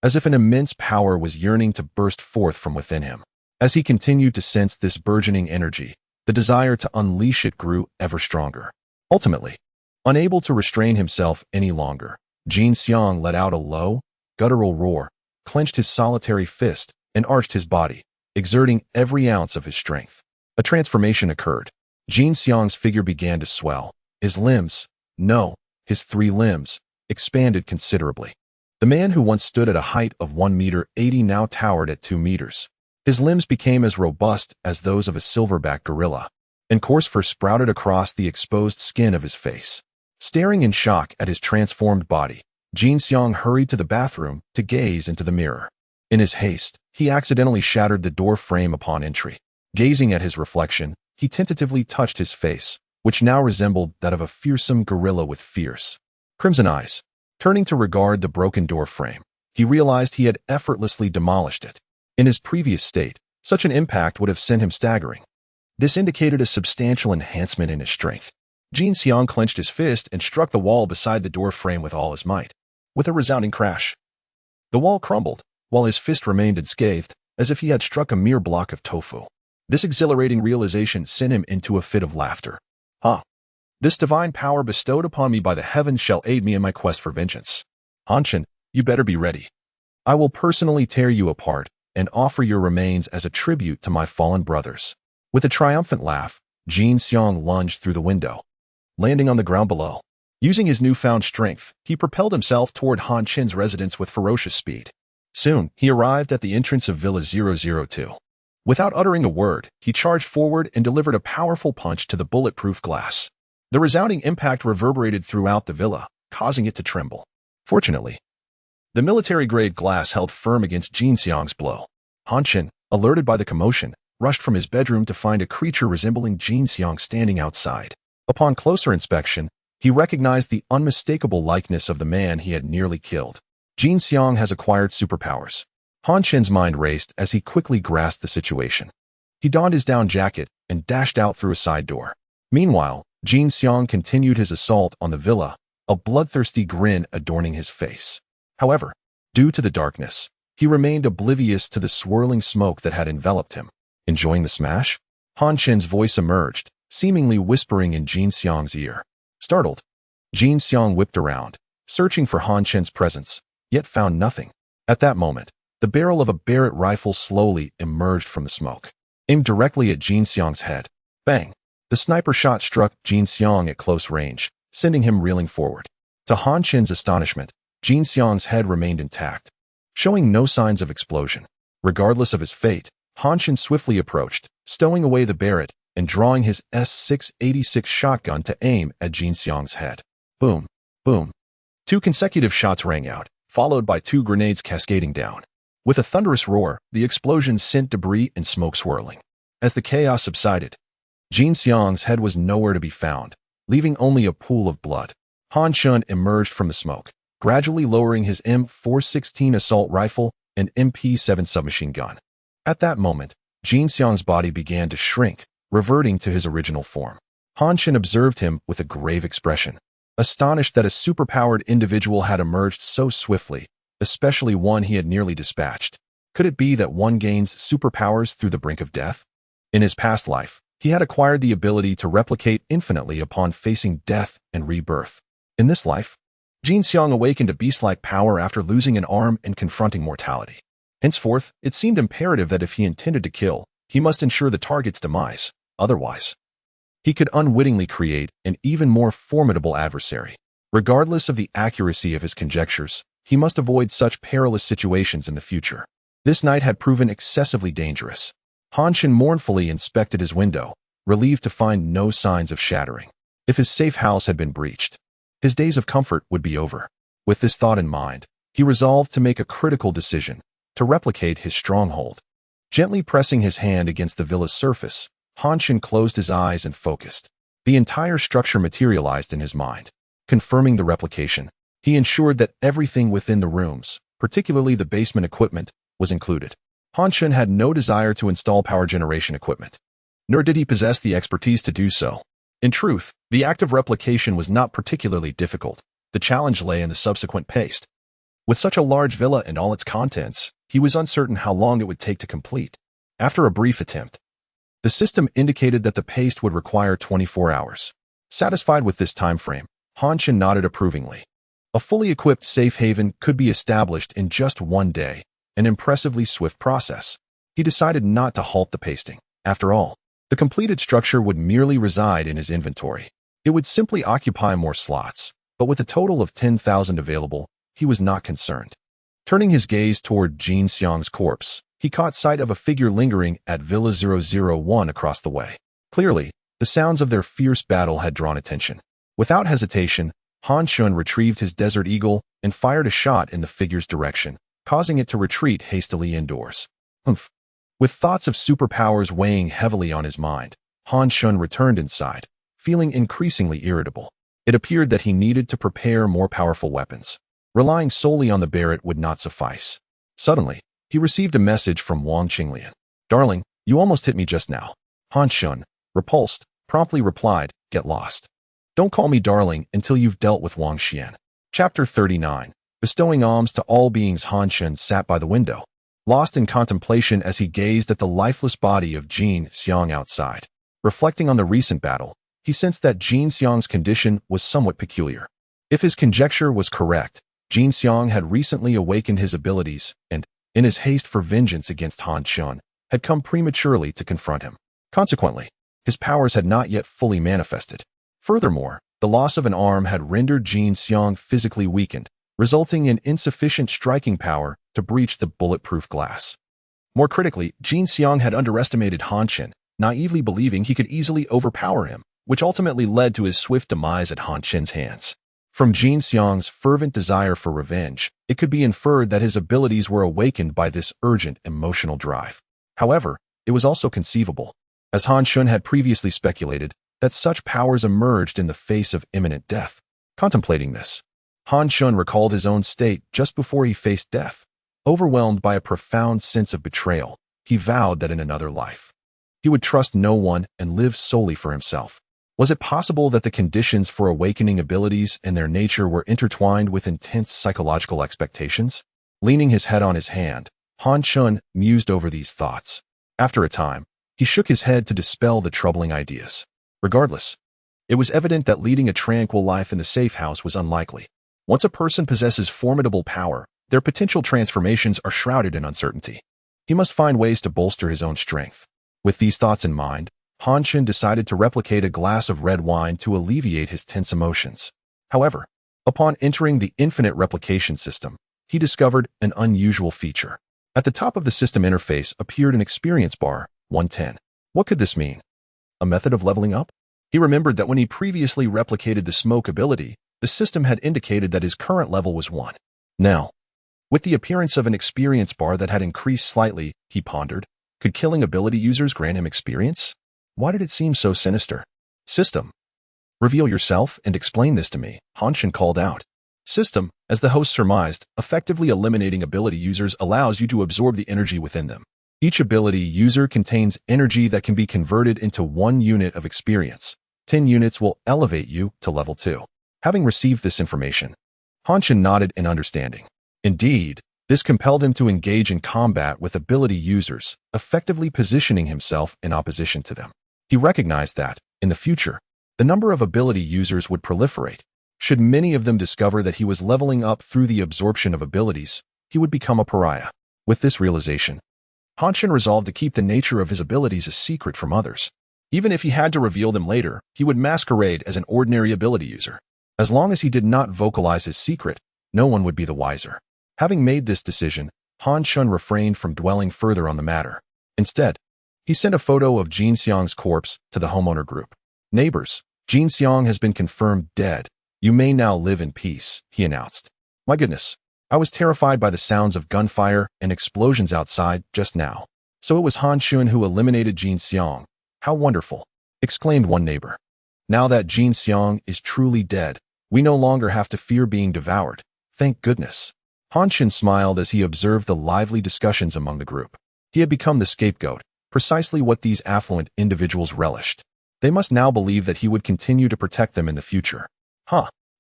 as if an immense power was yearning to burst forth from within him. As he continued to sense this burgeoning energy, the desire to unleash it grew ever stronger. Ultimately, unable to restrain himself any longer, Jin Xiang let out a low, guttural roar, clenched his solitary fist, and arched his body, exerting every ounce of his strength. A transformation occurred. Jin Xiang's figure began to swell. His limbs, no, his 3 limbs, expanded considerably. The man who once stood at a height of 1.80 meters now towered at 2 meters. His limbs became as robust as those of a silverback gorilla, and coarse fur sprouted across the exposed skin of his face. Staring in shock at his transformed body, Jin Xiang hurried to the bathroom to gaze into the mirror. In his haste, he accidentally shattered the door frame upon entry. Gazing at his reflection, he tentatively touched his face, which now resembled that of a fearsome gorilla with fierce, crimson eyes. Turning to regard the broken door frame, he realized he had effortlessly demolished it. In his previous state, such an impact would have sent him staggering. This indicated a substantial enhancement in his strength. Jin Xiang clenched his fist and struck the wall beside the door frame with all his might. With a resounding crash, the wall crumbled, while his fist remained unscathed, as if he had struck a mere block of tofu. This exhilarating realization sent him into a fit of laughter. This divine power bestowed upon me by the heavens shall aid me in my quest for vengeance. Han Chen, you better be ready. I will personally tear you apart and offer your remains as a tribute to my fallen brothers. With a triumphant laugh, Jin Xiang lunged through the window, landing on the ground below. Using his newfound strength, he propelled himself toward Han Chen's residence with ferocious speed. Soon, he arrived at the entrance of Villa 002. Without uttering a word, he charged forward and delivered a powerful punch to the bulletproof glass. The resounding impact reverberated throughout the villa, causing it to tremble. Fortunately, the military-grade glass held firm against Jin Xiang's blow. Han Chen, alerted by the commotion, rushed from his bedroom to find a creature resembling Jin Xiang standing outside. Upon closer inspection, he recognized the unmistakable likeness of the man he had nearly killed. Jin Xiang has acquired superpowers. Han Chen's mind raced as he quickly grasped the situation. He donned his down jacket and dashed out through a side door. Meanwhile, Jin Xiang continued his assault on the villa, a bloodthirsty grin adorning his face. However, due to the darkness, he remained oblivious to the swirling smoke that had enveloped him. Enjoying the smash? Han Chen's voice emerged, seemingly whispering in Jin Xiang's ear. Startled, Jin Xiang whipped around, searching for Han Chen's presence, yet found nothing. At that moment, the barrel of a Barrett rifle slowly emerged from the smoke, aimed directly at Jin Xiang's head. Bang! The sniper shot struck Jin Xiang at close range, sending him reeling forward. To Han Chen's astonishment, Jin Xiang's head remained intact, showing no signs of explosion. Regardless of his fate, Han Chen swiftly approached, stowing away the Barrett and drawing his S686 shotgun to aim at Jin Xiang's head. Boom, boom. 2 consecutive shots rang out, followed by 2 grenades cascading down. With a thunderous roar, the explosions sent debris and smoke swirling. As the chaos subsided, Jin Xiang's head was nowhere to be found, leaving only a pool of blood. Han Chen emerged from the smoke, gradually lowering his M416 assault rifle and MP7 submachine gun. At that moment, Jin Xiang's body began to shrink, reverting to his original form. Han Chen observed him with a grave expression, astonished that a superpowered individual had emerged so swiftly, especially one he had nearly dispatched. Could it be that one gains superpowers through the brink of death? In his past life, he had acquired the ability to replicate infinitely upon facing death and rebirth. In this life, Jin Xiang awakened a beast-like power after losing an arm and confronting mortality. Henceforth, it seemed imperative that if he intended to kill, he must ensure the target's demise. Otherwise, he could unwittingly create an even more formidable adversary. Regardless of the accuracy of his conjectures, he must avoid such perilous situations in the future. This night had proven excessively dangerous. Han Chen mournfully inspected his window, relieved to find no signs of shattering. If his safe house had been breached, his days of comfort would be over. With this thought in mind, he resolved to make a critical decision, to replicate his stronghold. Gently pressing his hand against the villa's surface, Han Chen closed his eyes and focused. The entire structure materialized in his mind. Confirming the replication, he ensured that everything within the rooms, particularly the basement equipment, was included. Han Chen had no desire to install power generation equipment, nor did he possess the expertise to do so. In truth, the act of replication was not particularly difficult. The challenge lay in the subsequent paste. With such a large villa and all its contents, he was uncertain how long it would take to complete. After a brief attempt, the system indicated that the paste would require 24 hours. Satisfied with this time frame, Han Chen nodded approvingly. A fully equipped safe haven could be established in just 1 day, an impressively swift process. He decided not to halt the pasting. After all, the completed structure would merely reside in his inventory. It would simply occupy more slots, but with a total of 10,000 available, he was not concerned. Turning his gaze toward Jin Xiang's corpse, he caught sight of a figure lingering at Villa 001 across the way. Clearly, the sounds of their fierce battle had drawn attention. Without hesitation, Han Chen retrieved his Desert Eagle and fired a shot in the figure's direction, causing it to retreat hastily indoors. With thoughts of superpowers weighing heavily on his mind, Han Chen returned inside, feeling increasingly irritable. It appeared that he needed to prepare more powerful weapons. Relying solely on the Barrett would not suffice. Suddenly, he received a message from Wang Qinglian. "Darling, you almost hit me just now." Han Chen, repulsed, promptly replied, "Get lost. Don't call me darling until you've dealt with Wang Xian." Chapter 39. Bestowing alms to all beings. Han Chen sat by the window, lost in contemplation as he gazed at the lifeless body of Jin Xiang outside. Reflecting on the recent battle, he sensed that Jin Xiang's condition was somewhat peculiar. If his conjecture was correct, Jin Xiang had recently awakened his abilities and, in his haste for vengeance against Han Chen, had come prematurely to confront him. Consequently, his powers had not yet fully manifested. Furthermore, the loss of an arm had rendered Jin Xiang physically weakened, resulting in insufficient striking power to breach the bulletproof glass. More critically, Jin Xiang had underestimated Han Chen, naively believing he could easily overpower him, which ultimately led to his swift demise at Han Chen's hands. From Jin Xiang's fervent desire for revenge, it could be inferred that his abilities were awakened by this urgent emotional drive. However, it was also conceivable, as Han Chen had previously speculated, that such powers emerged in the face of imminent death. Contemplating this, Han Chen recalled his own state just before he faced death. Overwhelmed by a profound sense of betrayal, he vowed that in another life, he would trust no one and live solely for himself. Was it possible that the conditions for awakening abilities and their nature were intertwined with intense psychological expectations? Leaning his head on his hand, Han Chen mused over these thoughts. After a time, he shook his head to dispel the troubling ideas. Regardless, it was evident that leading a tranquil life in the safe house was unlikely. Once a person possesses formidable power, their potential transformations are shrouded in uncertainty. He must find ways to bolster his own strength. With these thoughts in mind, Han Chen decided to replicate a glass of red wine to alleviate his tense emotions. However, upon entering the infinite replication system, he discovered an unusual feature. At the top of the system interface appeared an experience bar, 110. What could this mean? A method of leveling up? He remembered that when he previously replicated the smoke ability, the system had indicated that his current level was 1. Now, with the appearance of an experience bar that had increased slightly, he pondered, could killing ability users grant him experience? Why did it seem so sinister? System, reveal yourself and explain this to me, Han Chen called out. System, as the host surmised, effectively eliminating ability users allows you to absorb the energy within them. Each ability user contains energy that can be converted into 1 unit of experience. 10 units will elevate you to level 2. Having received this information, Han Chen nodded in understanding. Indeed, this compelled him to engage in combat with ability users, effectively positioning himself in opposition to them. He recognized that, in the future, the number of ability users would proliferate. Should many of them discover that he was leveling up through the absorption of abilities, he would become a pariah. With this realization, Han Chen resolved to keep the nature of his abilities a secret from others. Even if he had to reveal them later, he would masquerade as an ordinary ability user. As long as he did not vocalize his secret, no one would be the wiser. Having made this decision, Han Chen refrained from dwelling further on the matter. Instead, he sent a photo of Jin Xiang's corpse to the homeowner group. Neighbors, Jin Xiang has been confirmed dead. You may now live in peace, he announced. My goodness, I was terrified by the sounds of gunfire and explosions outside just now. So it was Han Chen who eliminated Jin Xiang. How wonderful, exclaimed one neighbor. Now that Jin Xiang is truly dead, we no longer have to fear being devoured. Thank goodness. Han Chen smiled as he observed the lively discussions among the group. He had become the scapegoat, precisely what these affluent individuals relished. They must now believe that he would continue to protect them in the future.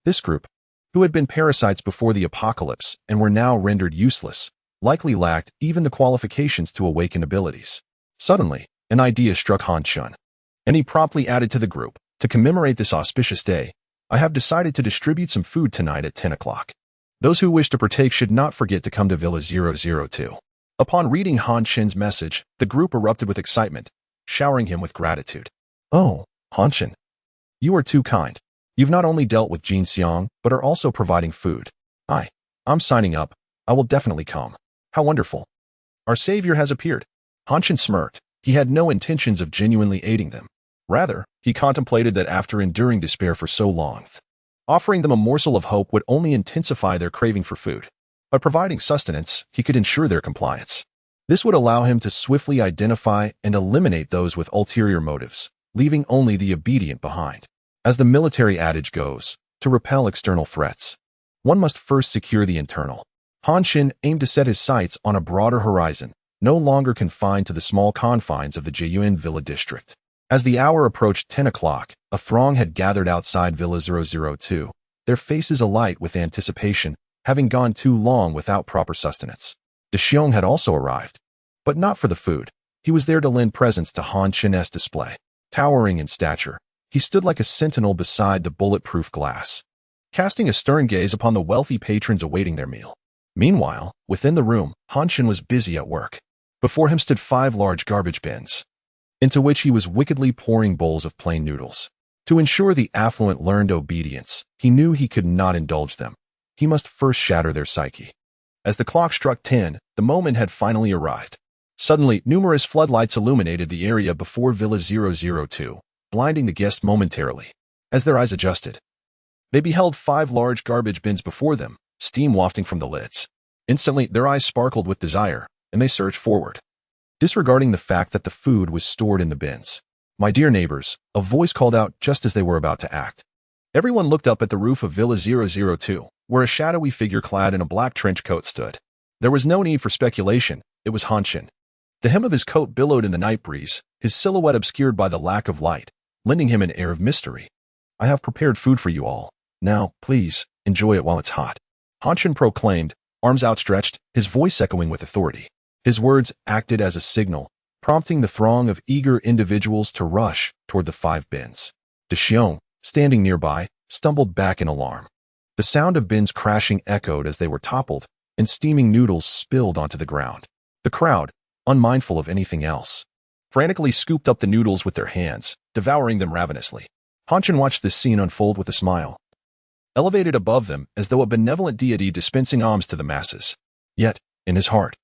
This group, who had been parasites before the apocalypse and were now rendered useless, likely lacked even the qualifications to awaken abilities. Suddenly, an idea struck Han Chen, and he promptly added to the group, to commemorate this auspicious day, I have decided to distribute some food tonight at 10 o'clock. Those who wish to partake should not forget to come to Villa 002. Upon reading Han Chen's message, the group erupted with excitement, showering him with gratitude. Oh, Han Chen, you are too kind. You've not only dealt with Jin Xiang, but are also providing food. I'm signing up. I will definitely come. How wonderful. Our savior has appeared. Han Chen smirked. He had no intentions of genuinely aiding them. Rather, he contemplated that after enduring despair for so long, offering them a morsel of hope would only intensify their craving for food. By providing sustenance, he could ensure their compliance. This would allow him to swiftly identify and eliminate those with ulterior motives, leaving only the obedient behind. As the military adage goes, to repel external threats, one must first secure the internal. Han Chen aimed to set his sights on a broader horizon, no longer confined to the small confines of the Jiyuan Villa district. As the hour approached 10 o'clock, a throng had gathered outside Villa 002, their faces alight with anticipation, having gone too long without proper sustenance. De Xiong had also arrived, but not for the food. He was there to lend presence to Han Chen's display. Towering in stature, he stood like a sentinel beside the bulletproof glass, casting a stern gaze upon the wealthy patrons awaiting their meal. Meanwhile, within the room, Han Chen was busy at work. Before him stood 5 large garbage bins, into which he was wickedly pouring bowls of plain noodles. To ensure the affluent learned obedience, he knew he could not indulge them. He must first shatter their psyche. As the clock struck 10, the moment had finally arrived. Suddenly, numerous floodlights illuminated the area before Villa 002, blinding the guests momentarily. As their eyes adjusted, they beheld 5 large garbage bins before them, steam wafting from the lids. Instantly, their eyes sparkled with desire, and they surged forward, disregarding the fact that the food was stored in the bins. "My dear neighbors," a voice called out just as they were about to act. Everyone looked up at the roof of Villa 002, where a shadowy figure clad in a black trench coat stood. There was no need for speculation. It was Han Chen. The hem of his coat billowed in the night breeze, his silhouette obscured by the lack of light, lending him an air of mystery. "I have prepared food for you all. Now, please, enjoy it while it's hot," Han Chen proclaimed, arms outstretched, his voice echoing with authority. His words acted as a signal, prompting the throng of eager individuals to rush toward the 5 bins. De Xiong, standing nearby, stumbled back in alarm. The sound of bins crashing echoed as they were toppled, and steaming noodles spilled onto the ground. The crowd, unmindful of anything else, frantically scooped up the noodles with their hands, devouring them ravenously. Han Chen watched this scene unfold with a smile, elevated above them as though a benevolent deity dispensing alms to the masses. Yet, in his heart,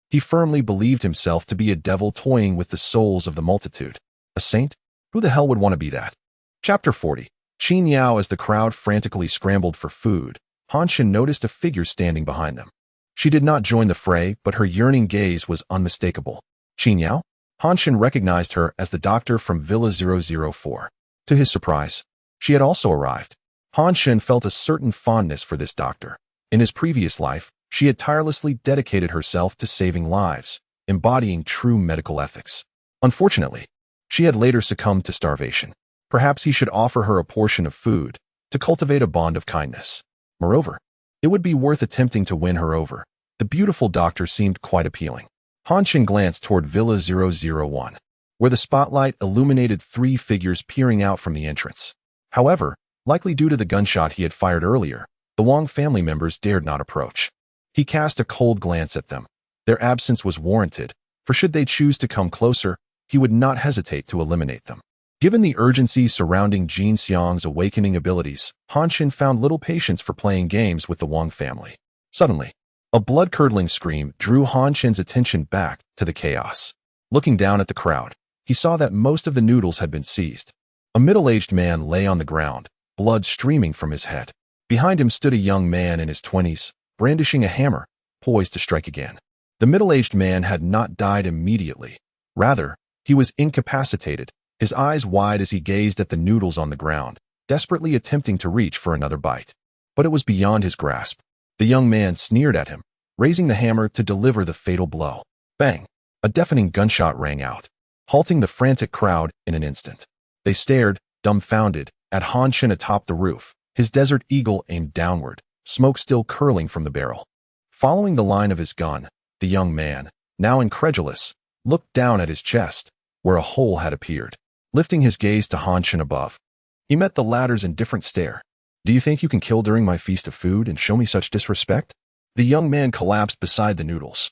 he firmly believed himself to be a devil toying with the souls of the multitude. A saint? Who the hell would want to be that? Chapter 40. Qin Yao. As the crowd frantically scrambled for food, Han Chen noticed a figure standing behind them. She did not join the fray, but her yearning gaze was unmistakable. Qin Yao? Han Chen recognized her as the doctor from Villa 004. To his surprise, she had also arrived. Han Chen felt a certain fondness for this doctor. In his previous life, she had tirelessly dedicated herself to saving lives, embodying true medical ethics. Unfortunately, she had later succumbed to starvation. Perhaps he should offer her a portion of food to cultivate a bond of kindness. Moreover, it would be worth attempting to win her over. The beautiful doctor seemed quite appealing. Han Chen glanced toward Villa 001, where the spotlight illuminated 3 figures peering out from the entrance. However, likely due to the gunshot he had fired earlier, the Wang family members dared not approach. He cast a cold glance at them. Their absence was warranted, for should they choose to come closer, he would not hesitate to eliminate them. Given the urgency surrounding Jin Xiang's awakening abilities, Han Chen found little patience for playing games with the Wang family. Suddenly, a blood-curdling scream drew Han Chen's attention back to the chaos. Looking down at the crowd, he saw that most of the noodles had been seized. A middle-aged man lay on the ground, blood streaming from his head. Behind him stood a young man in his 20s, brandishing a hammer, poised to strike again. The middle-aged man had not died immediately. Rather, he was incapacitated, his eyes wide as he gazed at the noodles on the ground, desperately attempting to reach for another bite. But it was beyond his grasp. The young man sneered at him, raising the hammer to deliver the fatal blow. Bang! A deafening gunshot rang out, halting the frantic crowd in an instant. They stared, dumbfounded, at Han Chen atop the roof, his Desert Eagle aimed downward, smoke still curling from the barrel. Following the line of his gun, the young man, now incredulous, looked down at his chest, where a hole had appeared. Lifting his gaze to Han Chen above, he met the latter's indifferent stare. "Do you think you can kill during my feast of food and show me such disrespect?" The young man collapsed beside the noodles,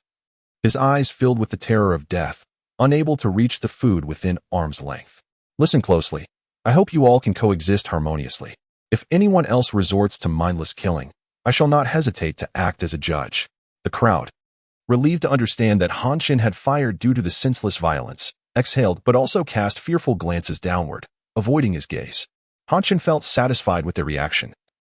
his eyes filled with the terror of death, unable to reach the food within arm's length. "Listen closely. I hope you all can coexist harmoniously. If anyone else resorts to mindless killing, I shall not hesitate to act as a judge." The crowd, relieved to understand that Han Chen had fired due to the senseless violence, exhaled but also cast fearful glances downward, avoiding his gaze. Han Chen felt satisfied with their reaction.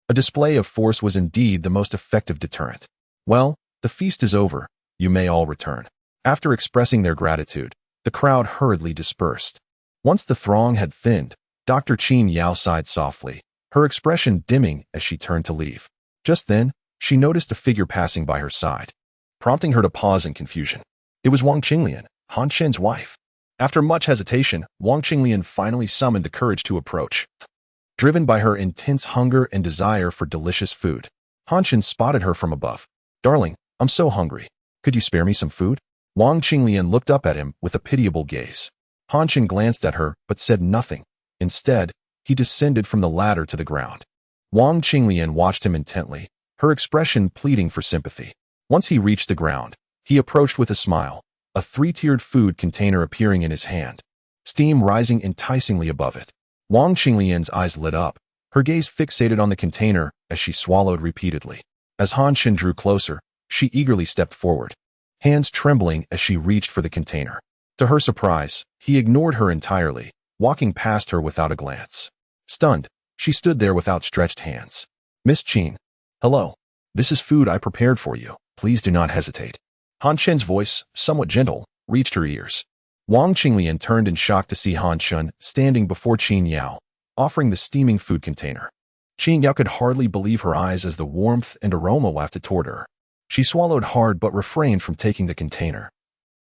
A display of force was indeed the most effective deterrent. "Well, the feast is over. You may all return." After expressing their gratitude, the crowd hurriedly dispersed. Once the throng had thinned, Dr. Qin Yao sighed softly, her expression dimming as she turned to leave. Just then, she noticed a figure passing by her side, prompting her to pause in confusion. It was Wang Qinglian, Han Chen's wife. After much hesitation, Wang Qinglian finally summoned the courage to approach. Driven by her intense hunger and desire for delicious food, Han Chen spotted her from above. "Darling, I'm so hungry. Could you spare me some food?" Wang Qinglian looked up at him with a pitiable gaze. Han Chen glanced at her but said nothing. Instead, he descended from the ladder to the ground. Wang Qinglian watched him intently, her expression pleading for sympathy. Once he reached the ground, he approached with a smile, a three-tiered food container appearing in his hand, steam rising enticingly above it. Wang Qinglian's eyes lit up, her gaze fixated on the container as she swallowed repeatedly. As Han Chen drew closer, she eagerly stepped forward, hands trembling as she reached for the container. To her surprise, he ignored her entirely, walking past her without a glance. Stunned, she stood there with outstretched hands. "Miss Chen, hello. This is food I prepared for you. Please do not hesitate." Han Chen's voice, somewhat gentle, reached her ears. Wang Qinglian turned in shock to see Han Chen standing before Qin Yao, offering the steaming food container. Qin Yao could hardly believe her eyes as the warmth and aroma wafted toward her. She swallowed hard but refrained from taking the container.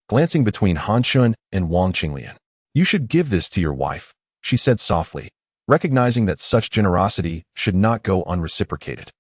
Glancing between Han Chen and Wang Qinglian, "You should give this to your wife," she said softly, recognizing that such generosity should not go unreciprocated.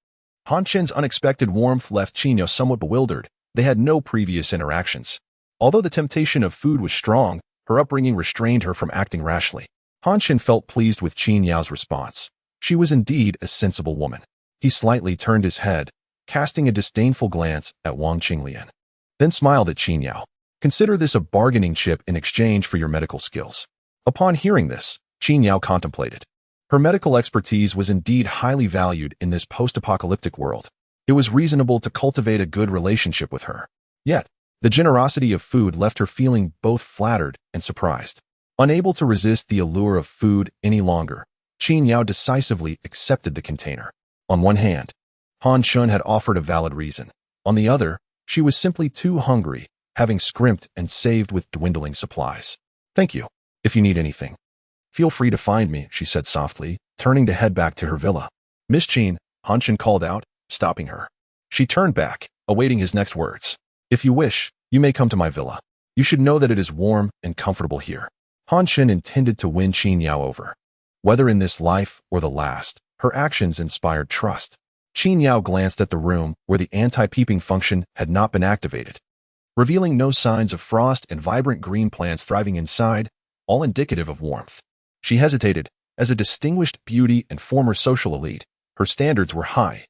Han Chen's unexpected warmth left Qin Yao somewhat bewildered. They had no previous interactions. Although the temptation of food was strong, her upbringing restrained her from acting rashly. Han Chen felt pleased with Qin Yao's response. She was indeed a sensible woman. He slightly turned his head, casting a disdainful glance at Wang Qinglian, then smiled at Qin Yao. "Consider this a bargaining chip in exchange for your medical skills." Upon hearing this, Qin Yao contemplated. Her medical expertise was indeed highly valued in this post-apocalyptic world. It was reasonable to cultivate a good relationship with her. Yet, the generosity of food left her feeling both flattered and surprised. Unable to resist the allure of food any longer, Qin Yao decisively accepted the container. On one hand, Han Chen had offered a valid reason. On the other, she was simply too hungry, having scrimped and saved with dwindling supplies. "Thank you. If you need anything, feel free to find me," she said softly, turning to head back to her villa. "Miss Chen," Han Chen called out, stopping her. She turned back, awaiting his next words. "If you wish, you may come to my villa. You should know that it is warm and comfortable here." Han Chen intended to win Qin Yao over. Whether in this life or the last, her actions inspired trust. Qin Yao glanced at the room where the anti-peeping function had not been activated, revealing no signs of frost and vibrant green plants thriving inside, all indicative of warmth. She hesitated. As a distinguished beauty and former social elite, her standards were high,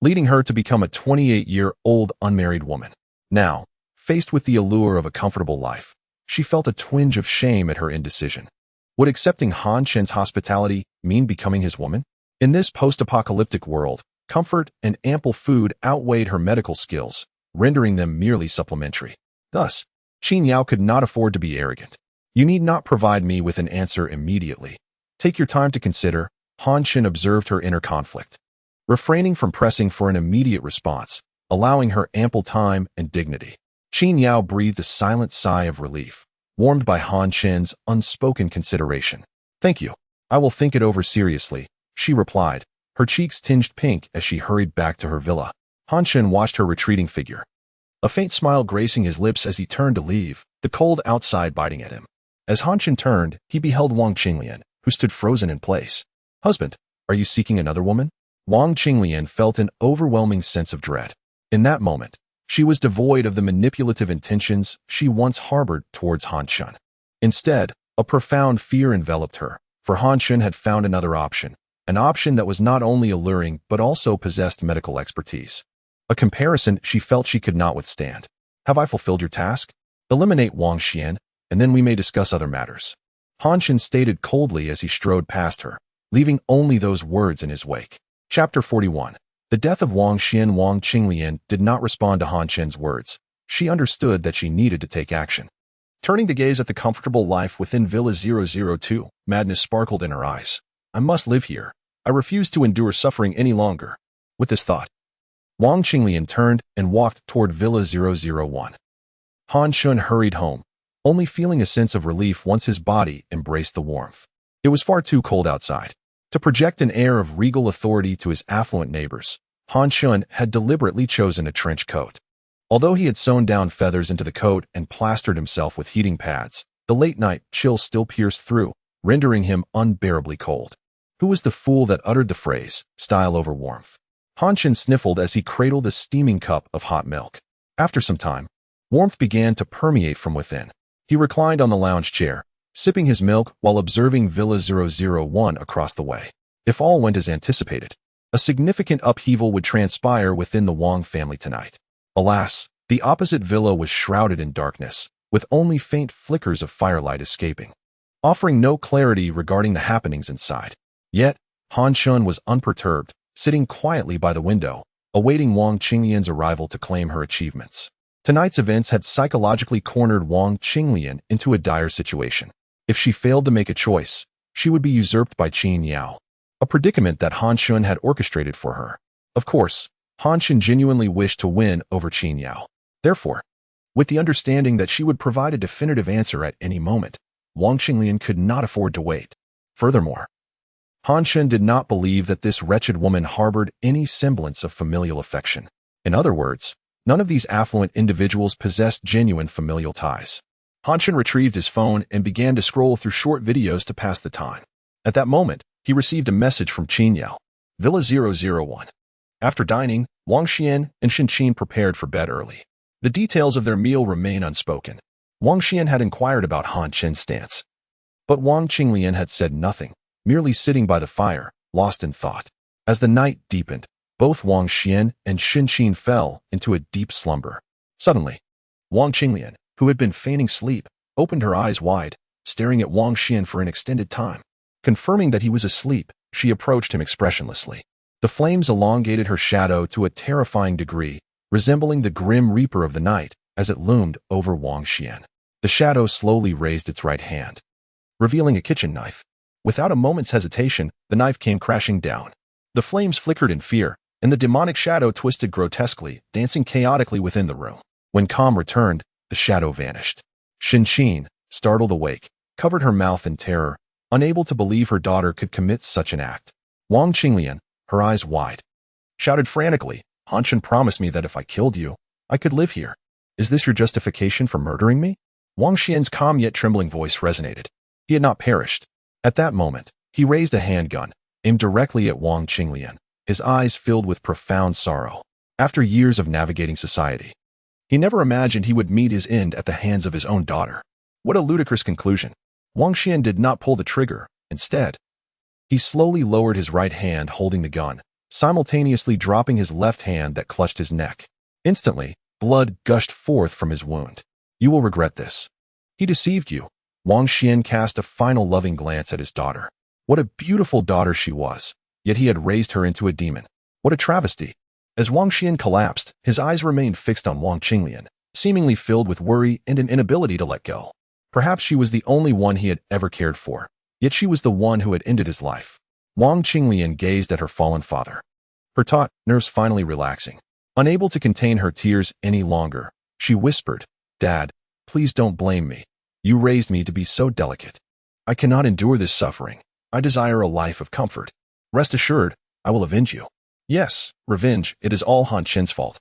leading her to become a 28-year-old unmarried woman. Now, faced with the allure of a comfortable life, she felt a twinge of shame at her indecision. Would accepting Han Chen's hospitality mean becoming his woman? In this post-apocalyptic world, comfort and ample food outweighed her medical skills, rendering them merely supplementary. Thus, Qin Yao could not afford to be arrogant. "You need not provide me with an answer immediately. Take your time to consider." Han Chen observed her inner conflict, refraining from pressing for an immediate response, allowing her ample time and dignity. Qin Yao breathed a silent sigh of relief, warmed by Han Chen's unspoken consideration. "Thank you. I will think it over seriously," she replied, her cheeks tinged pink as she hurried back to her villa. Han Chen watched her retreating figure, a faint smile gracing his lips as he turned to leave, the cold outside biting at him. As Han Chen turned, he beheld Wang Qinglian, who stood frozen in place. "Husband, are you seeking another woman?" Wang Qinglian felt an overwhelming sense of dread. In that moment, she was devoid of the manipulative intentions she once harbored towards Han Chen. Instead, a profound fear enveloped her, for Han Chen had found another option, an option that was not only alluring but also possessed medical expertise. A comparison she felt she could not withstand. "Have I fulfilled your task? Eliminate Wang Xian, and then we may discuss other matters," Han Chen stated coldly as he strode past her, leaving only those words in his wake. Chapter 41. The death of Wang Xian. Wang Qinglian did not respond to Han Chen's words. She understood that she needed to take action. Turning to gaze at the comfortable life within Villa 002, madness sparkled in her eyes. "I must live here. I refuse to endure suffering any longer." With this thought, Wang Qinglian turned and walked toward Villa 001. Han Chen hurried home, only feeling a sense of relief once his body embraced the warmth. It was far too cold outside. To project an air of regal authority to his affluent neighbors, Han Chen had deliberately chosen a trench coat. Although he had sewn down feathers into the coat and plastered himself with heating pads, the late-night chill still pierced through, rendering him unbearably cold. Who was the fool that uttered the phrase, "style over warmth"? Han Chen sniffled as he cradled a steaming cup of hot milk. After some time, warmth began to permeate from within. He reclined on the lounge chair, sipping his milk while observing Villa 001 across the way. If all went as anticipated, a significant upheaval would transpire within the Wang family tonight. Alas, the opposite villa was shrouded in darkness, with only faint flickers of firelight escaping, offering no clarity regarding the happenings inside. Yet, Han Chen was unperturbed, sitting quietly by the window, awaiting Wang Qinglian's arrival to claim her achievements. Tonight's events had psychologically cornered Wang Qinglian into a dire situation. If she failed to make a choice, she would be usurped by Qin Yao, a predicament that Han Chen had orchestrated for her. Of course, Han Chen genuinely wished to win over Qin Yao. Therefore, with the understanding that she would provide a definitive answer at any moment, Wang Qinglian could not afford to wait. Furthermore, Han Chen did not believe that this wretched woman harbored any semblance of familial affection. In other words, none of these affluent individuals possessed genuine familial ties. Han Chen retrieved his phone and began to scroll through short videos to pass the time. At that moment, he received a message from Qin Yao. Villa 001. After dining, Wang Xian and Shen Qin prepared for bed early. The details of their meal remain unspoken. Wang Xian had inquired about Han Chen's stance, but Wang Qinglian had said nothing, merely sitting by the fire, lost in thought. As the night deepened, both Wang Xian and Shen Qin fell into a deep slumber. Suddenly, Wang Qinglian, who had been feigning sleep, opened her eyes wide, staring at Wang Xian for an extended time. Confirming that he was asleep, she approached him expressionlessly. The flames elongated her shadow to a terrifying degree, resembling the grim reaper of the night as it loomed over Wang Xian. The shadow slowly raised its right hand, revealing a kitchen knife. Without a moment's hesitation, the knife came crashing down. The flames flickered in fear, and the demonic shadow twisted grotesquely, dancing chaotically within the room. When calm returned, the shadow vanished. Shen Qin, startled awake, covered her mouth in terror, unable to believe her daughter could commit such an act. Wang Qinglian, her eyes wide, shouted frantically, Han Chen promised me that if I killed you, I could live here. Is this your justification for murdering me? Wang Xian's calm yet trembling voice resonated. He had not perished. At that moment, he raised a handgun, aimed directly at Wang Qinglian, his eyes filled with profound sorrow. After years of navigating society, he never imagined he would meet his end at the hands of his own daughter. What a ludicrous conclusion. Wang Xian did not pull the trigger. Instead, he slowly lowered his right hand holding the gun, simultaneously dropping his left hand that clutched his neck. Instantly, blood gushed forth from his wound. You will regret this. He deceived you. Wang Xian cast a final loving glance at his daughter. What a beautiful daughter she was, yet he had raised her into a demon. What a travesty. As Wang Xian collapsed, his eyes remained fixed on Wang Qinglian, seemingly filled with worry and an inability to let go. Perhaps she was the only one he had ever cared for, yet she was the one who had ended his life. Wang Qinglian gazed at her fallen father, her taut nerves finally relaxing. Unable to contain her tears any longer, she whispered, Dad, please don't blame me. You raised me to be so delicate. I cannot endure this suffering. I desire a life of comfort. Rest assured, I will avenge you. Yes, revenge, it is all Han Chen's fault.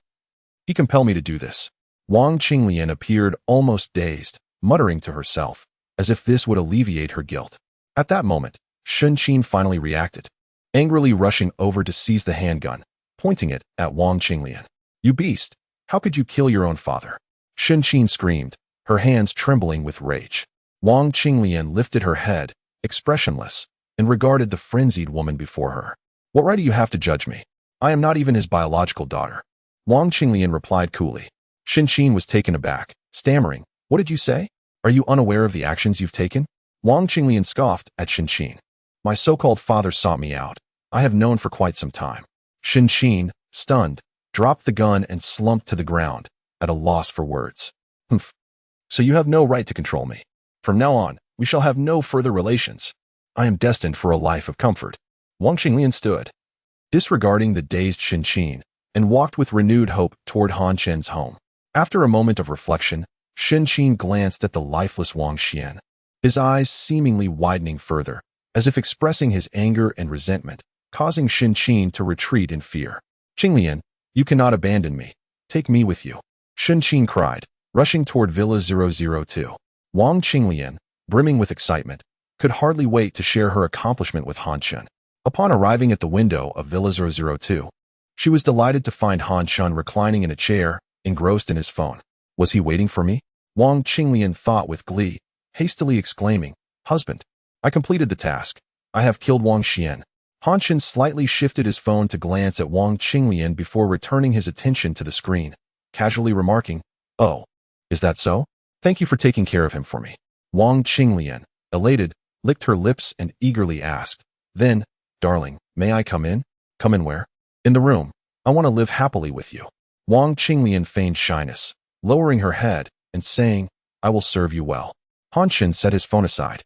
He compelled me to do this. Wang Qinglian appeared almost dazed, muttering to herself, as if this would alleviate her guilt. At that moment, Shen Qin finally reacted, angrily rushing over to seize the handgun, pointing it at Wang Qinglian. You beast! How could you kill your own father? Shen Qin screamed, her hands trembling with rage. Wang Qinglian lifted her head, expressionless, and regarded the frenzied woman before her. What right do you have to judge me? I am not even his biological daughter. Wang Qinglian replied coolly. Shen Qin was taken aback, stammering, What did you say? Are you unaware of the actions you've taken? Wang Qinglian scoffed at Shen Qin. My so-called father sought me out. I have known for quite some time. Shen Qin, stunned, dropped the gun and slumped to the ground, at a loss for words. Humph. So you have no right to control me. From now on, we shall have no further relations. I am destined for a life of comfort. Wang Qinglian stood, disregarding the dazed Shen Qin, and walked with renewed hope toward Han Chen's home. After a moment of reflection, Shen Qin glanced at the lifeless Wang Xian, his eyes seemingly widening further, as if expressing his anger and resentment, causing Shen Qin to retreat in fear. Qinglian, you cannot abandon me. Take me with you. Shen Qin cried, rushing toward Villa 002. Wang Qinglian, brimming with excitement, could hardly wait to share her accomplishment with Han Chen. Upon arriving at the window of Villa 002, She was delighted to find Han Chen reclining in a chair, engrossed in his phone. Was he waiting for me? Wang Qinglian thought with glee, hastily exclaiming, "Husband, I completed the task. I have killed Wang Xian." Han Chen slightly shifted his phone to glance at Wang Qinglian before returning his attention to the screen, casually remarking, "Oh, is that so? Thank you for taking care of him for me." Wang Qinglian, elated, licked her lips and eagerly asked, "Then, darling, may I come in?" "Come in where?" "In the room. I want to live happily with you." Wang Qinglian feigned shyness, lowering her head and saying, "I will serve you well." Han Chen set his phone aside,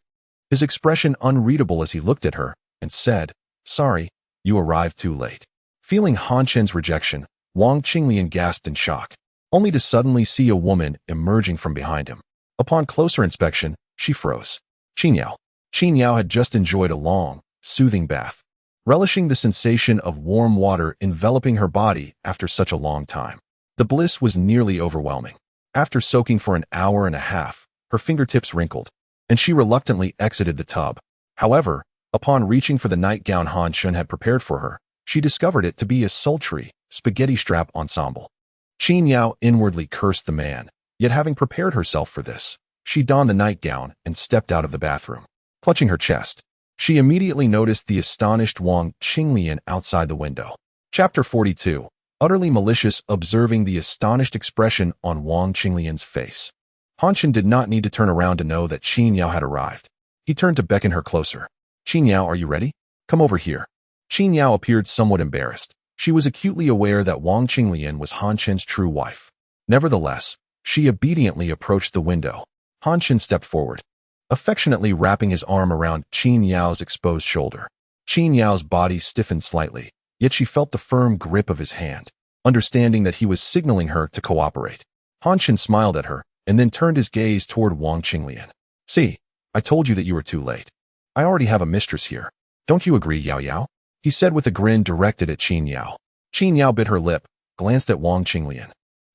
his expression unreadable as he looked at her, and said, "Sorry, you arrived too late." Feeling Han Chen's rejection, Wang Qinglian gasped in shock, only to suddenly see a woman emerging from behind him. Upon closer inspection, she froze. Qin Yao. Qin Yao had just enjoyed a long, soothing bath, relishing the sensation of warm water enveloping her body after such a long time. The bliss was nearly overwhelming. After soaking for an hour and a half, her fingertips wrinkled, and she reluctantly exited the tub. However, upon reaching for the nightgown Han Chen had prepared for her, she discovered it to be a sultry, spaghetti strap ensemble. Qin Yao inwardly cursed the man, yet having prepared herself for this, she donned the nightgown and stepped out of the bathroom. Clutching her chest, she immediately noticed the astonished Wang Qinglian outside the window. Chapter 42. Utterly malicious. Observing the astonished expression on Wang Qinglian's face, Han Chen did not need to turn around to know that Qin Yao had arrived. He turned to beckon her closer. "Qin Yao, are you ready? Come over here." Qin Yao appeared somewhat embarrassed. She was acutely aware that Wang Qinglian was Han Chen's true wife. Nevertheless, she obediently approached the window. Han Chen stepped forward, affectionately wrapping his arm around Qin Yao's exposed shoulder. Qin Yao's body stiffened slightly, yet she felt the firm grip of his hand, understanding that he was signaling her to cooperate. Han Chen smiled at her, and then turned his gaze toward Wang Qinglian. "See, I told you that you were too late. I already have a mistress here. Don't you agree, Yao Yao?" he said with a grin directed at Qin Yao. Qin Yao bit her lip, glanced at Wang Qinglian,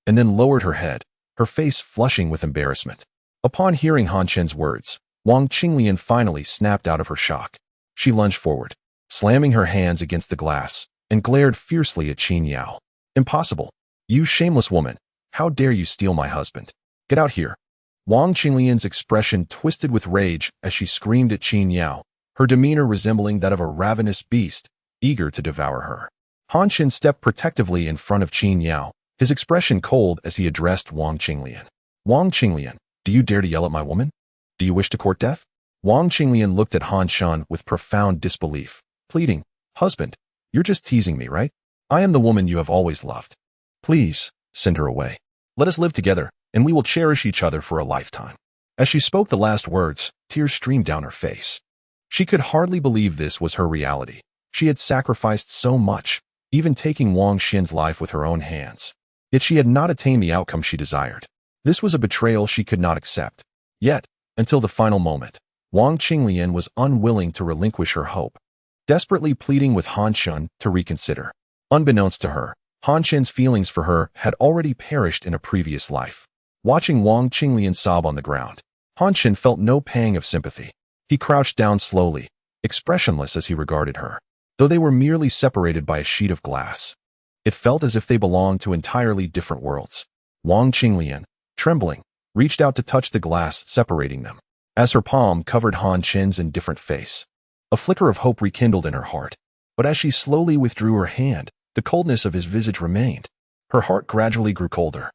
and then lowered her head, her face flushing with embarrassment. Upon hearing Han Chen's words, Wang Qinglian finally snapped out of her shock. She lunged forward, slamming her hands against the glass, and glared fiercely at Qin Yao. "Impossible! You shameless woman! How dare you steal my husband? Get out here!" Wang Qinglian's expression twisted with rage as she screamed at Qin Yao, her demeanor resembling that of a ravenous beast, eager to devour her. Han Chen stepped protectively in front of Qin Yao, his expression cold as he addressed Wang Qinglian. "Wang Qinglian, do you dare to yell at my woman? Do you wish to court death?" Wang Qinglian looked at Han Chen with profound disbelief, pleading, "Husband, you're just teasing me, right? I am the woman you have always loved. Please, send her away. Let us live together, and we will cherish each other for a lifetime." As she spoke the last words, tears streamed down her face. She could hardly believe this was her reality. She had sacrificed so much, even taking Wang Xian's life with her own hands. Yet she had not attained the outcome she desired. This was a betrayal she could not accept. Yet, until the final moment, Wang Qinglian was unwilling to relinquish her hope, desperately pleading with Han Chen to reconsider. Unbeknownst to her, Han Chen's feelings for her had already perished in a previous life. Watching Wang Qinglian sob on the ground, Han Chen felt no pang of sympathy. He crouched down slowly, expressionless as he regarded her, though they were merely separated by a sheet of glass. It felt as if they belonged to entirely different worlds. Wang Qinglian, trembling, reached out to touch the glass separating them. As her palm covered Han Chen's indifferent face, a flicker of hope rekindled in her heart. But as she slowly withdrew her hand, the coldness of his visage remained. Her heart gradually grew colder,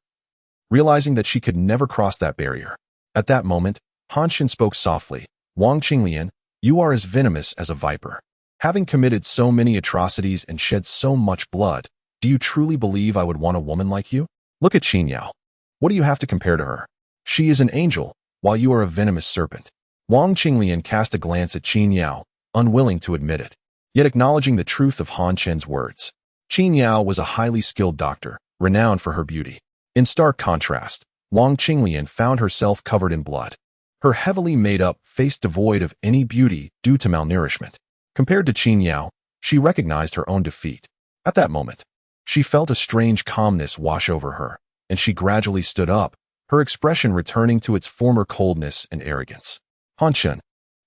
realizing that she could never cross that barrier. At that moment, Han Chen spoke softly. "Wang Qinglian, you are as venomous as a viper. Having committed so many atrocities and shed so much blood, do you truly believe I would want a woman like you? Look at Qin Yao. What do you have to compare to her? She is an angel, while you are a venomous serpent." Wang Qinglian cast a glance at Qin Yao, unwilling to admit it, yet acknowledging the truth of Han Chen's words. Qin Yao was a highly skilled doctor, renowned for her beauty. In stark contrast, Wang Qinglian found herself covered in blood, her heavily made-up face devoid of any beauty due to malnourishment. Compared to Qin Yao, she recognized her own defeat. At that moment, she felt a strange calmness wash over her, and she gradually stood up, her expression returning to its former coldness and arrogance. "Han Chen,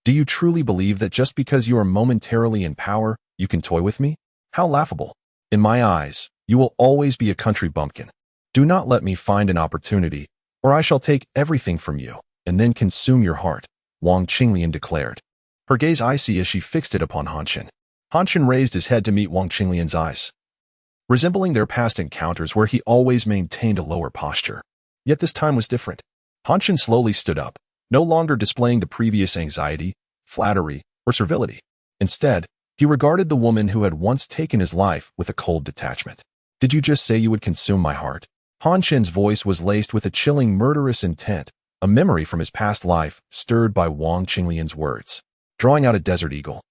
do you truly believe that just because you are momentarily in power, you can toy with me? How laughable. In my eyes, you will always be a country bumpkin. Do not let me find an opportunity, or I shall take everything from you, and then consume your heart," Wang Qinglian declared. Her gaze icy as she fixed it upon Han Chen. Han Chen raised his head to meet Wang Qinglian's eyes, resembling their past encounters where he always maintained a lower posture. Yet this time was different. Han Chen slowly stood up, no longer displaying the previous anxiety, flattery, or servility. Instead, he regarded the woman who had once taken his life with a cold detachment. "Did you just say you would consume my heart?" Han Chen's voice was laced with a chilling murderous intent, a memory from his past life stirred by Wang Qinglian's words. Drawing out a desert eagle,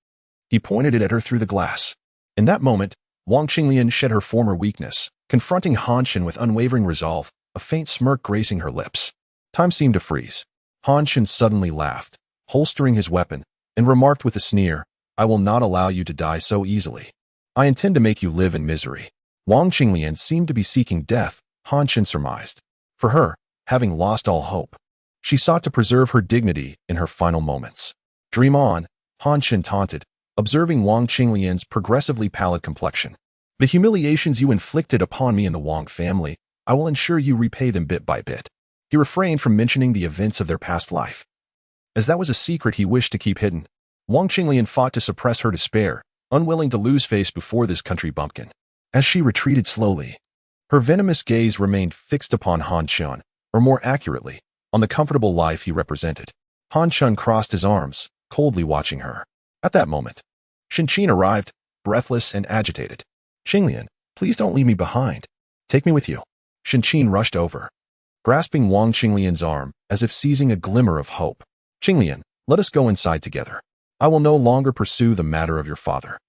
he pointed it at her through the glass. In that moment, Wang Qinglian shed her former weakness, confronting Han Chen with unwavering resolve, a faint smirk gracing her lips. Time seemed to freeze. Han Chen suddenly laughed, holstering his weapon, and remarked with a sneer, "I will not allow you to die so easily. I intend to make you live in misery." Wang Qinglian seemed to be seeking death, Han Chen surmised. For her, having lost all hope, she sought to preserve her dignity in her final moments. "Dream on," Han Chen taunted, observing Wang Qinglian's progressively pallid complexion. "The humiliations you inflicted upon me and the Wang family, I will ensure you repay them bit by bit." He refrained from mentioning the events of their past life, as that was a secret he wished to keep hidden. Wang Qinglian fought to suppress her despair, unwilling to lose face before this country bumpkin. As she retreated slowly, her venomous gaze remained fixed upon Han Chen, or more accurately, on the comfortable life he represented. Han Chen crossed his arms, coldly watching her. At that moment, Chen arrived, breathless and agitated. "Qinglian, please don't leave me behind. Take me with you." Chen rushed over, grasping Wang Qinglian's arm as if seizing a glimmer of hope. "Qinglian, let us go inside together. I will no longer pursue the matter of your father.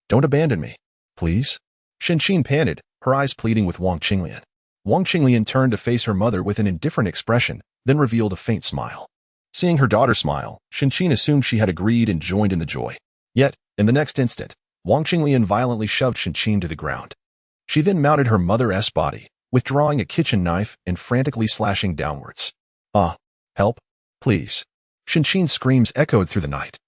Don't abandon me, please." Chen panted, her eyes pleading with Wang Qinglian. Wang Qinglian turned to face her mother with an indifferent expression, then revealed a faint smile. Seeing her daughter smile, Chen assumed she had agreed and joined in the joy. Yet, in the next instant, Wang Qinglian violently shoved Chen to the ground. She then mounted her mother's body, withdrawing a kitchen knife and frantically slashing downwards. "Ah, help, please." Chen's screams echoed through the night.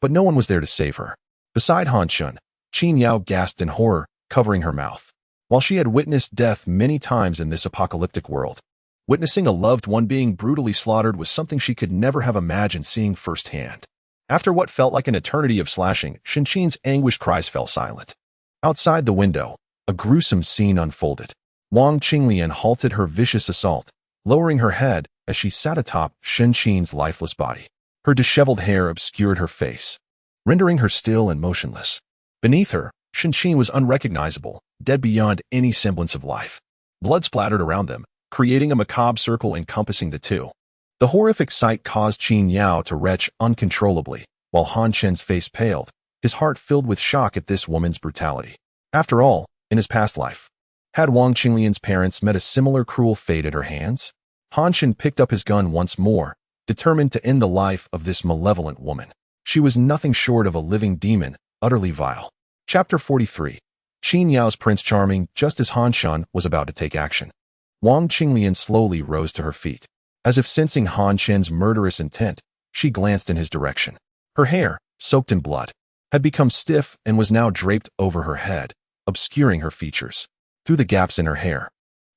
But no one was there to save her. Beside Han Chen, Qin Yao gasped in horror, covering her mouth. While she had witnessed death many times in this apocalyptic world, witnessing a loved one being brutally slaughtered was something she could never have imagined seeing firsthand. After what felt like an eternity of slashing, Chen's anguished cries fell silent. Outside the window, a gruesome scene unfolded. Wang Qinglian halted her vicious assault, lowering her head as she sat atop Chen's lifeless body. Her disheveled hair obscured her face, rendering her still and motionless. Beneath her, Chen was unrecognizable, dead beyond any semblance of life. Blood splattered around them, creating a macabre circle encompassing the two. The horrific sight caused Qin Yao to retch uncontrollably, while Han Chen's face paled, his heart filled with shock at this woman's brutality. After all, in his past life, had Wang Qinglian's parents met a similar cruel fate at her hands? Han Chen picked up his gun once more, determined to end the life of this malevolent woman. She was nothing short of a living demon, utterly vile. Chapter 43. Qin Yao's Prince Charming. Just as Han Chen was about to take action, Wang Qinglian slowly rose to her feet. As if sensing Han Chen's murderous intent, she glanced in his direction. Her hair, soaked in blood, had become stiff and was now draped over her head, obscuring her features. Through the gaps in her hair,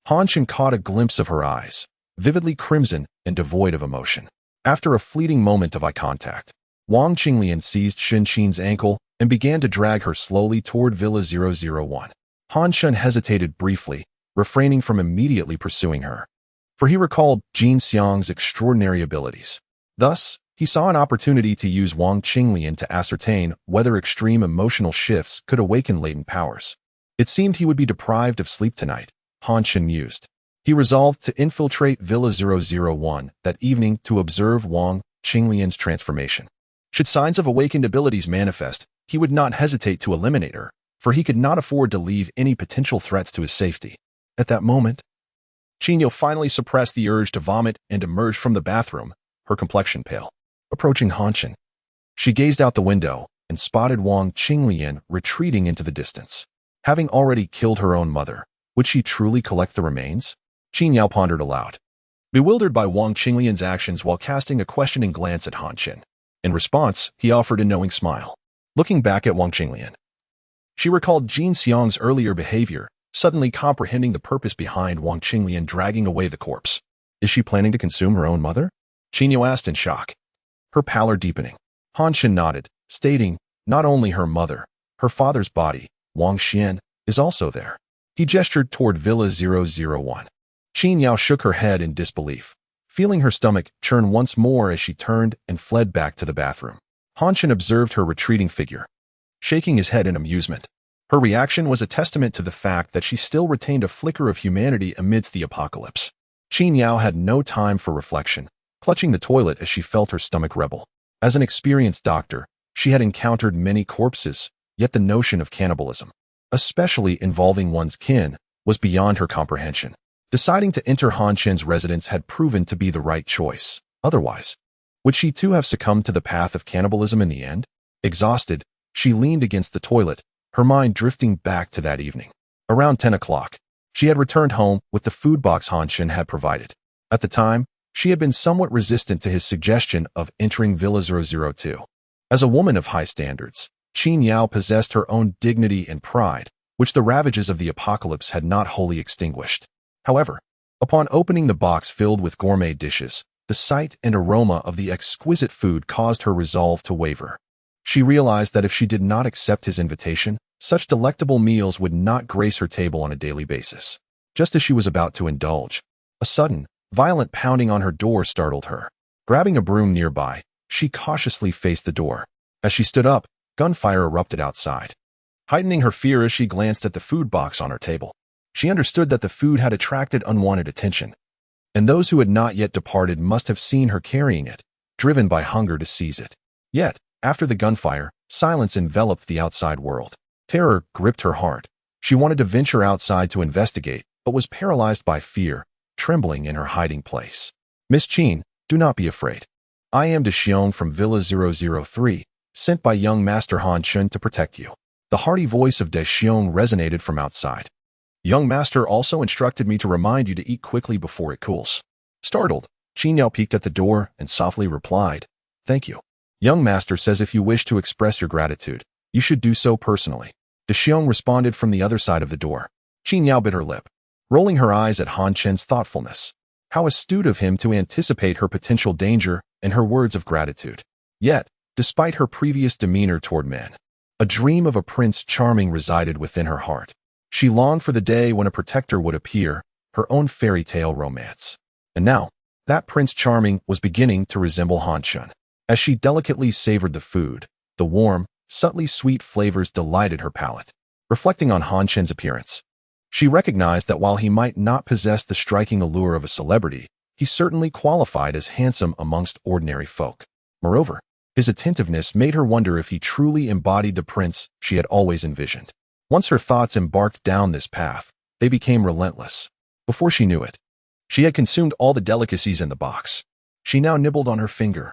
Han Chen caught a glimpse of her eyes, vividly crimson and devoid of emotion. After a fleeting moment of eye contact, Wang Qinglian seized Chen's ankle and began to drag her slowly toward Villa 001. Han Chen hesitated briefly, refraining from immediately pursuing her, for he recalled Jin Xiang's extraordinary abilities. Thus, he saw an opportunity to use Wang Qinglian to ascertain whether extreme emotional shifts could awaken latent powers. It seemed he would be deprived of sleep tonight, Han Chen mused. He resolved to infiltrate Villa 001 that evening to observe Wang Qinglian's transformation. Should signs of awakened abilities manifest, he would not hesitate to eliminate her, for he could not afford to leave any potential threats to his safety. At that moment, Qin Yao finally suppressed the urge to vomit and emerged from the bathroom, her complexion pale. Approaching Han Chen, she gazed out the window and spotted Wang Qinglian retreating into the distance. Having already killed her own mother, would she truly collect the remains? Qin Yao pondered aloud, bewildered by Wang Qinglian's actions while casting a questioning glance at Han Chen. In response, he offered a knowing smile. Looking back at Wang Qinglian, She recalled Jin Xiang's earlier behavior, suddenly comprehending the purpose behind Wang Qinglian dragging away the corpse. Is she planning to consume her own mother? Qinyo asked in shock, her pallor deepening. Han Shen nodded, stating, not only her mother, her father's body, Wang Xian, is also there. He gestured toward Villa 001. Qin Yao shook her head in disbelief, feeling her stomach churn once more as she turned and fled back to the bathroom. Han Shen observed her retreating figure, shaking his head in amusement. Her reaction was a testament to the fact that she still retained a flicker of humanity amidst the apocalypse. Qin Yao had no time for reflection, clutching the toilet as she felt her stomach rebel. As an experienced doctor, she had encountered many corpses, yet the notion of cannibalism, especially involving one's kin, was beyond her comprehension. Deciding to enter Han Shen's residence had proven to be the right choice. Otherwise, would she too have succumbed to the path of cannibalism in the end? Exhausted, she leaned against the toilet, her mind drifting back to that evening. Around 10 o'clock, she had returned home with the food box Han Shen had provided. At the time, she had been somewhat resistant to his suggestion of entering Villa 002. As a woman of high standards, Qin Yao possessed her own dignity and pride, which the ravages of the apocalypse had not wholly extinguished. However, upon opening the box filled with gourmet dishes, the sight and aroma of the exquisite food caused her resolve to waver. She realized that if she did not accept his invitation, such delectable meals would not grace her table on a daily basis. Just as she was about to indulge, a sudden, violent pounding on her door startled her. Grabbing a broom nearby, she cautiously faced the door. As she stood up, gunfire erupted outside, heightening her fear as she glanced at the food box on her table. She understood that the food had attracted unwanted attention, and those who had not yet departed must have seen her carrying it, driven by hunger to seize it. Yet, after the gunfire, silence enveloped the outside world. Terror gripped her heart. She wanted to venture outside to investigate, but was paralyzed by fear, trembling in her hiding place. Miss Qin, do not be afraid. I am De Xiong from Villa 003, sent by young Master Han Shen to protect you. The hearty voice of De Xiong resonated from outside. Young Master also instructed me to remind you to eat quickly before it cools. Startled, Qin Yao peeked at the door and softly replied, Thank you. Young Master says if you wish to express your gratitude, you should do so personally. De Xiong responded from the other side of the door. Qin Yao bit her lip, rolling her eyes at Han Chen's thoughtfulness. How astute of him to anticipate her potential danger and her words of gratitude. Yet, despite her previous demeanor toward men, a dream of a Prince Charming resided within her heart. She longed for the day when a protector would appear, her own fairy tale romance. And now, that Prince Charming was beginning to resemble Han Shen. As she delicately savored the food, the warm, subtly sweet flavors delighted her palate. Reflecting on Han Shen's appearance, she recognized that while he might not possess the striking allure of a celebrity, he certainly qualified as handsome amongst ordinary folk. Moreover, his attentiveness made her wonder if he truly embodied the prince she had always envisioned. Once her thoughts embarked down this path, they became relentless. Before she knew it, she had consumed all the delicacies in the box. She now nibbled on her finger,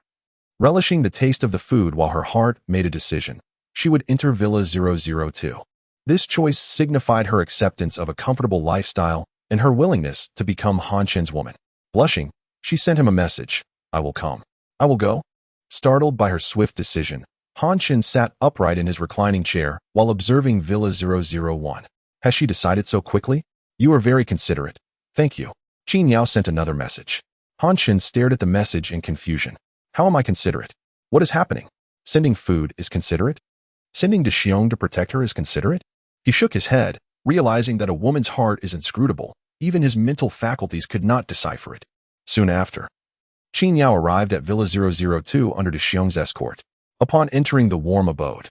relishing the taste of the food while her heart made a decision. She would enter Villa 002. This choice signified her acceptance of a comfortable lifestyle and her willingness to become Han Shen's woman. Blushing, she sent him a message. I will come. I will go. Startled by her swift decision, Han Shen sat upright in his reclining chair while observing Villa 001. Has she decided so quickly? You are very considerate. Thank you. Qin Yao sent another message. Han Shen stared at the message in confusion. How am I considerate? What is happening? Sending food is considerate? Sending De Xiong to protect her is considerate? He shook his head, realizing that a woman's heart is inscrutable. Even his mental faculties could not decipher it. Soon after, Qin Yao arrived at Villa 002 under De Xiong's escort. Upon entering the warm abode,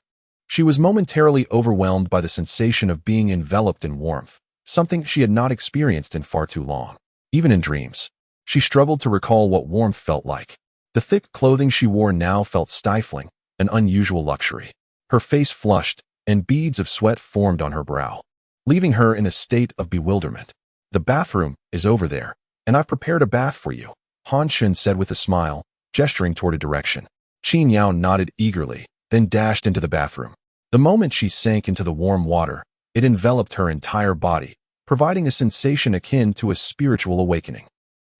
she was momentarily overwhelmed by the sensation of being enveloped in warmth, something she had not experienced in far too long. Even in dreams, she struggled to recall what warmth felt like. The thick clothing she wore now felt stifling, an unusual luxury. Her face flushed, and beads of sweat formed on her brow, leaving her in a state of bewilderment. The bathroom is over there, and I've prepared a bath for you, Han Shen said with a smile, gesturing toward a direction. Qin Yao nodded eagerly, then dashed into the bathroom. The moment she sank into the warm water, it enveloped her entire body, providing a sensation akin to a spiritual awakening.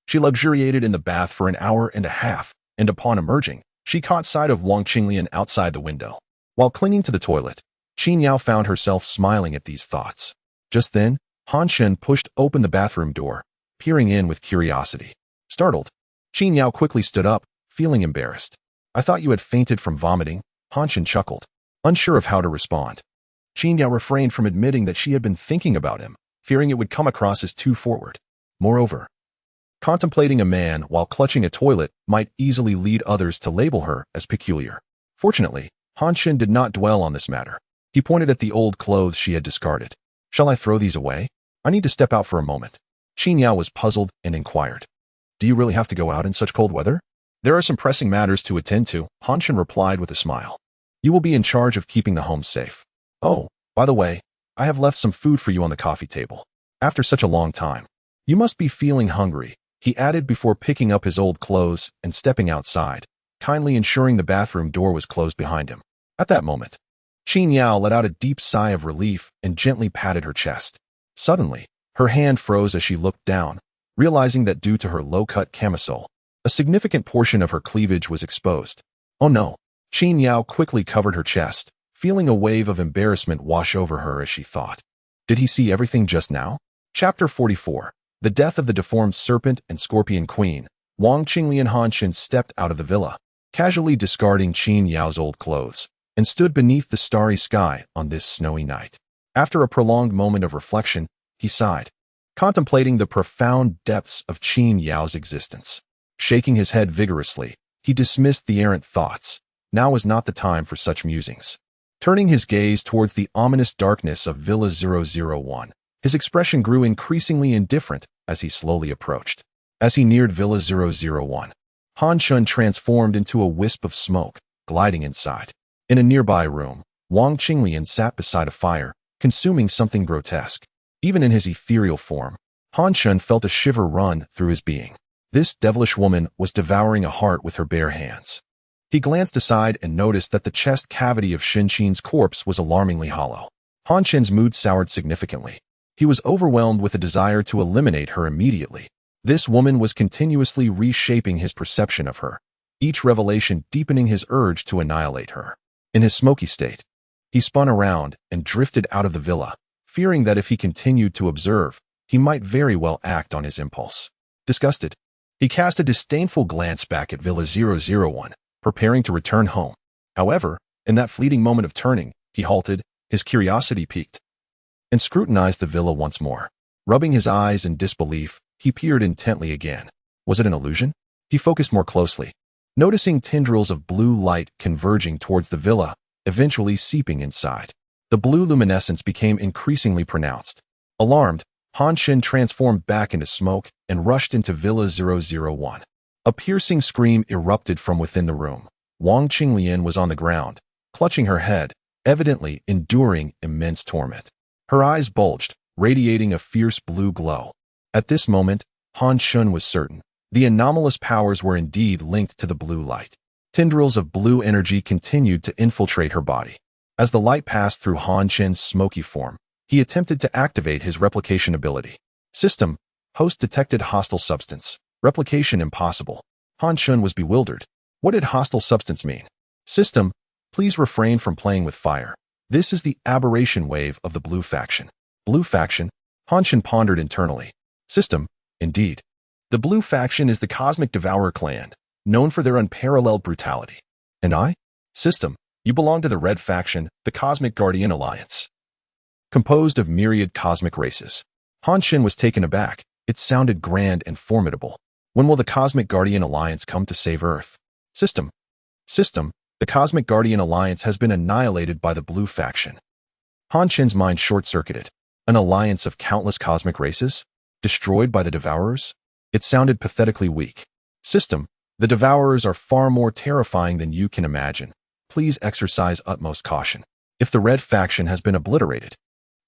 She luxuriated in the bath for an hour and a half, and upon emerging, she caught sight of Wang Qinglian outside the window. While clinging to the toilet, Qin Yao found herself smiling at these thoughts. Just then, Han Shen pushed open the bathroom door, peering in with curiosity. Startled, Qin Yao quickly stood up, feeling embarrassed. I thought you had fainted from vomiting, Han Shen chuckled, unsure of how to respond. Qin Yao refrained from admitting that she had been thinking about him, fearing it would come across as too forward. Moreover, contemplating a man while clutching a toilet might easily lead others to label her as peculiar. Fortunately, Han Shen did not dwell on this matter. He pointed at the old clothes she had discarded. Shall I throw these away? I need to step out for a moment. Qin Yao was puzzled and inquired. Do you really have to go out in such cold weather? There are some pressing matters to attend to, Han Shen replied with a smile. You will be in charge of keeping the home safe. Oh, by the way, I have left some food for you on the coffee table. After such a long time. You must be feeling hungry, he added before picking up his old clothes and stepping outside, kindly ensuring the bathroom door was closed behind him. At that moment, Qin Yao let out a deep sigh of relief and gently patted her chest. Suddenly, her hand froze as she looked down, realizing that due to her low-cut camisole, a significant portion of her cleavage was exposed. Oh no! Qin Yao quickly covered her chest, feeling a wave of embarrassment wash over her as she thought. Did he see everything just now? Chapter 44. The Death of the Deformed Serpent and Scorpion Queen. Wang Qingli and Han Shen stepped out of the villa, casually discarding Qin Yao's old clothes, and stood beneath the starry sky on this snowy night. After a prolonged moment of reflection, he sighed, contemplating the profound depths of Qin Yao's existence. Shaking his head vigorously, he dismissed the errant thoughts. Now was not the time for such musings. Turning his gaze towards the ominous darkness of Villa 001, his expression grew increasingly indifferent as he slowly approached. As he neared Villa 001, Han Shen transformed into a wisp of smoke, gliding inside. In a nearby room, Wang Qinglian sat beside a fire, consuming something grotesque. Even in his ethereal form, Han Shen felt a shiver run through his being. This devilish woman was devouring a heart with her bare hands. He glanced aside and noticed that the chest cavity of Shen Qin's corpse was alarmingly hollow. Han Shen's mood soured significantly. He was overwhelmed with a desire to eliminate her immediately. This woman was continuously reshaping his perception of her, each revelation deepening his urge to annihilate her. In his smoky state, he spun around and drifted out of the villa, fearing that if he continued to observe, he might very well act on his impulse. Disgusted, he cast a disdainful glance back at Villa 001, preparing to return home. However, in that fleeting moment of turning, he halted, his curiosity piqued, and scrutinized the villa once more. Rubbing his eyes in disbelief, he peered intently again. Was it an illusion? He focused more closely, noticing tendrils of blue light converging towards the villa, eventually seeping inside. The blue luminescence became increasingly pronounced. Alarmed, Han Shen transformed back into smoke and rushed into Villa 001. A piercing scream erupted from within the room. Wang Qinglian was on the ground, clutching her head, evidently enduring immense torment. Her eyes bulged, radiating a fierce blue glow. At this moment, Han Shen was certain. The anomalous powers were indeed linked to the blue light. Tendrils of blue energy continued to infiltrate her body. As the light passed through Han Shen's smoky form, he attempted to activate his replication ability. System: host detected hostile substance. Replication impossible. Han Shen was bewildered. What did hostile substance mean? System: please refrain from playing with fire. This is the aberration wave of the blue faction. Blue faction? Han Shen pondered internally. System: indeed. The blue faction is the Cosmic Devourer clan, known for their unparalleled brutality. And I? System: you belong to the red faction, the Cosmic Guardian Alliance, composed of myriad cosmic races. Han Shen was taken aback. It sounded grand and formidable. When will the Cosmic Guardian Alliance come to save Earth? System: the Cosmic Guardian Alliance has been annihilated by the blue faction. Han Shen's mind short-circuited. An alliance of countless cosmic races? Destroyed by the Devourers? It sounded pathetically weak. System: the Devourers are far more terrifying than you can imagine. Please exercise utmost caution. If the red faction has been obliterated,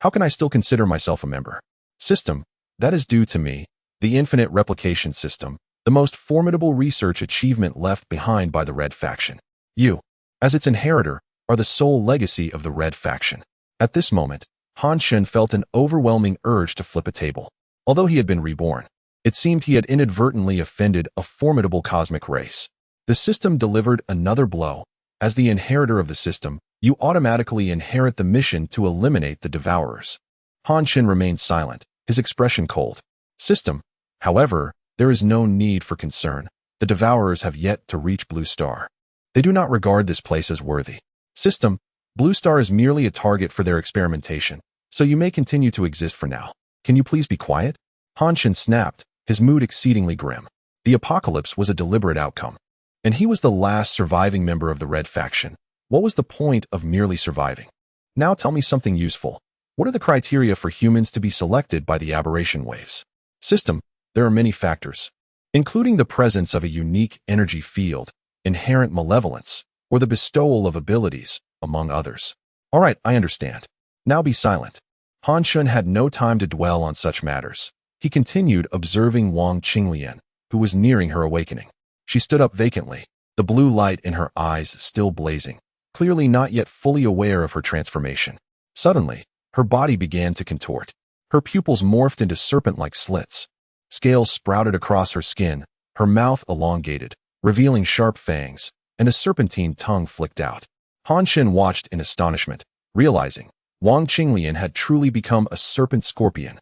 how can I still consider myself a member? System: that is due to me, the Infinite Replication System, the most formidable research achievement left behind by the red faction. You, as its inheritor, are the sole legacy of the red faction. At this moment, Han Shen felt an overwhelming urge to flip a table. Although he had been reborn, it seemed he had inadvertently offended a formidable cosmic race. The system delivered another blow. As the inheritor of the system, You automatically inherit the mission to eliminate the devourers. Han Chen remained silent, his expression cold. System. However, there is no need for concern. The devourers have yet to reach Blue Star. They do not regard this place as worthy. System. Blue Star is merely a target for their experimentation, so you may continue to exist for now. Can you please be quiet? Han Chen snapped, his mood exceedingly grim. The apocalypse was a deliberate outcome, and he was the last surviving member of the Red faction. What was the point of merely surviving? Now tell me something useful. What are the criteria for humans to be selected by the aberration waves? System. There are many factors, including the presence of a unique energy field, inherent malevolence, or the bestowal of abilities, among others. All right, I understand. Now be silent. Han Chen had no time to dwell on such matters. He continued observing Wang Qinglian, who was nearing her awakening. She stood up vacantly, the blue light in her eyes still blazing, clearly not yet fully aware of her transformation. Suddenly, her body began to contort. Her pupils morphed into serpent-like slits. Scales sprouted across her skin, her mouth elongated, revealing sharp fangs, and a serpentine tongue flicked out. Han Chen watched in astonishment, realizing Wang Qinglian had truly become a serpent scorpion.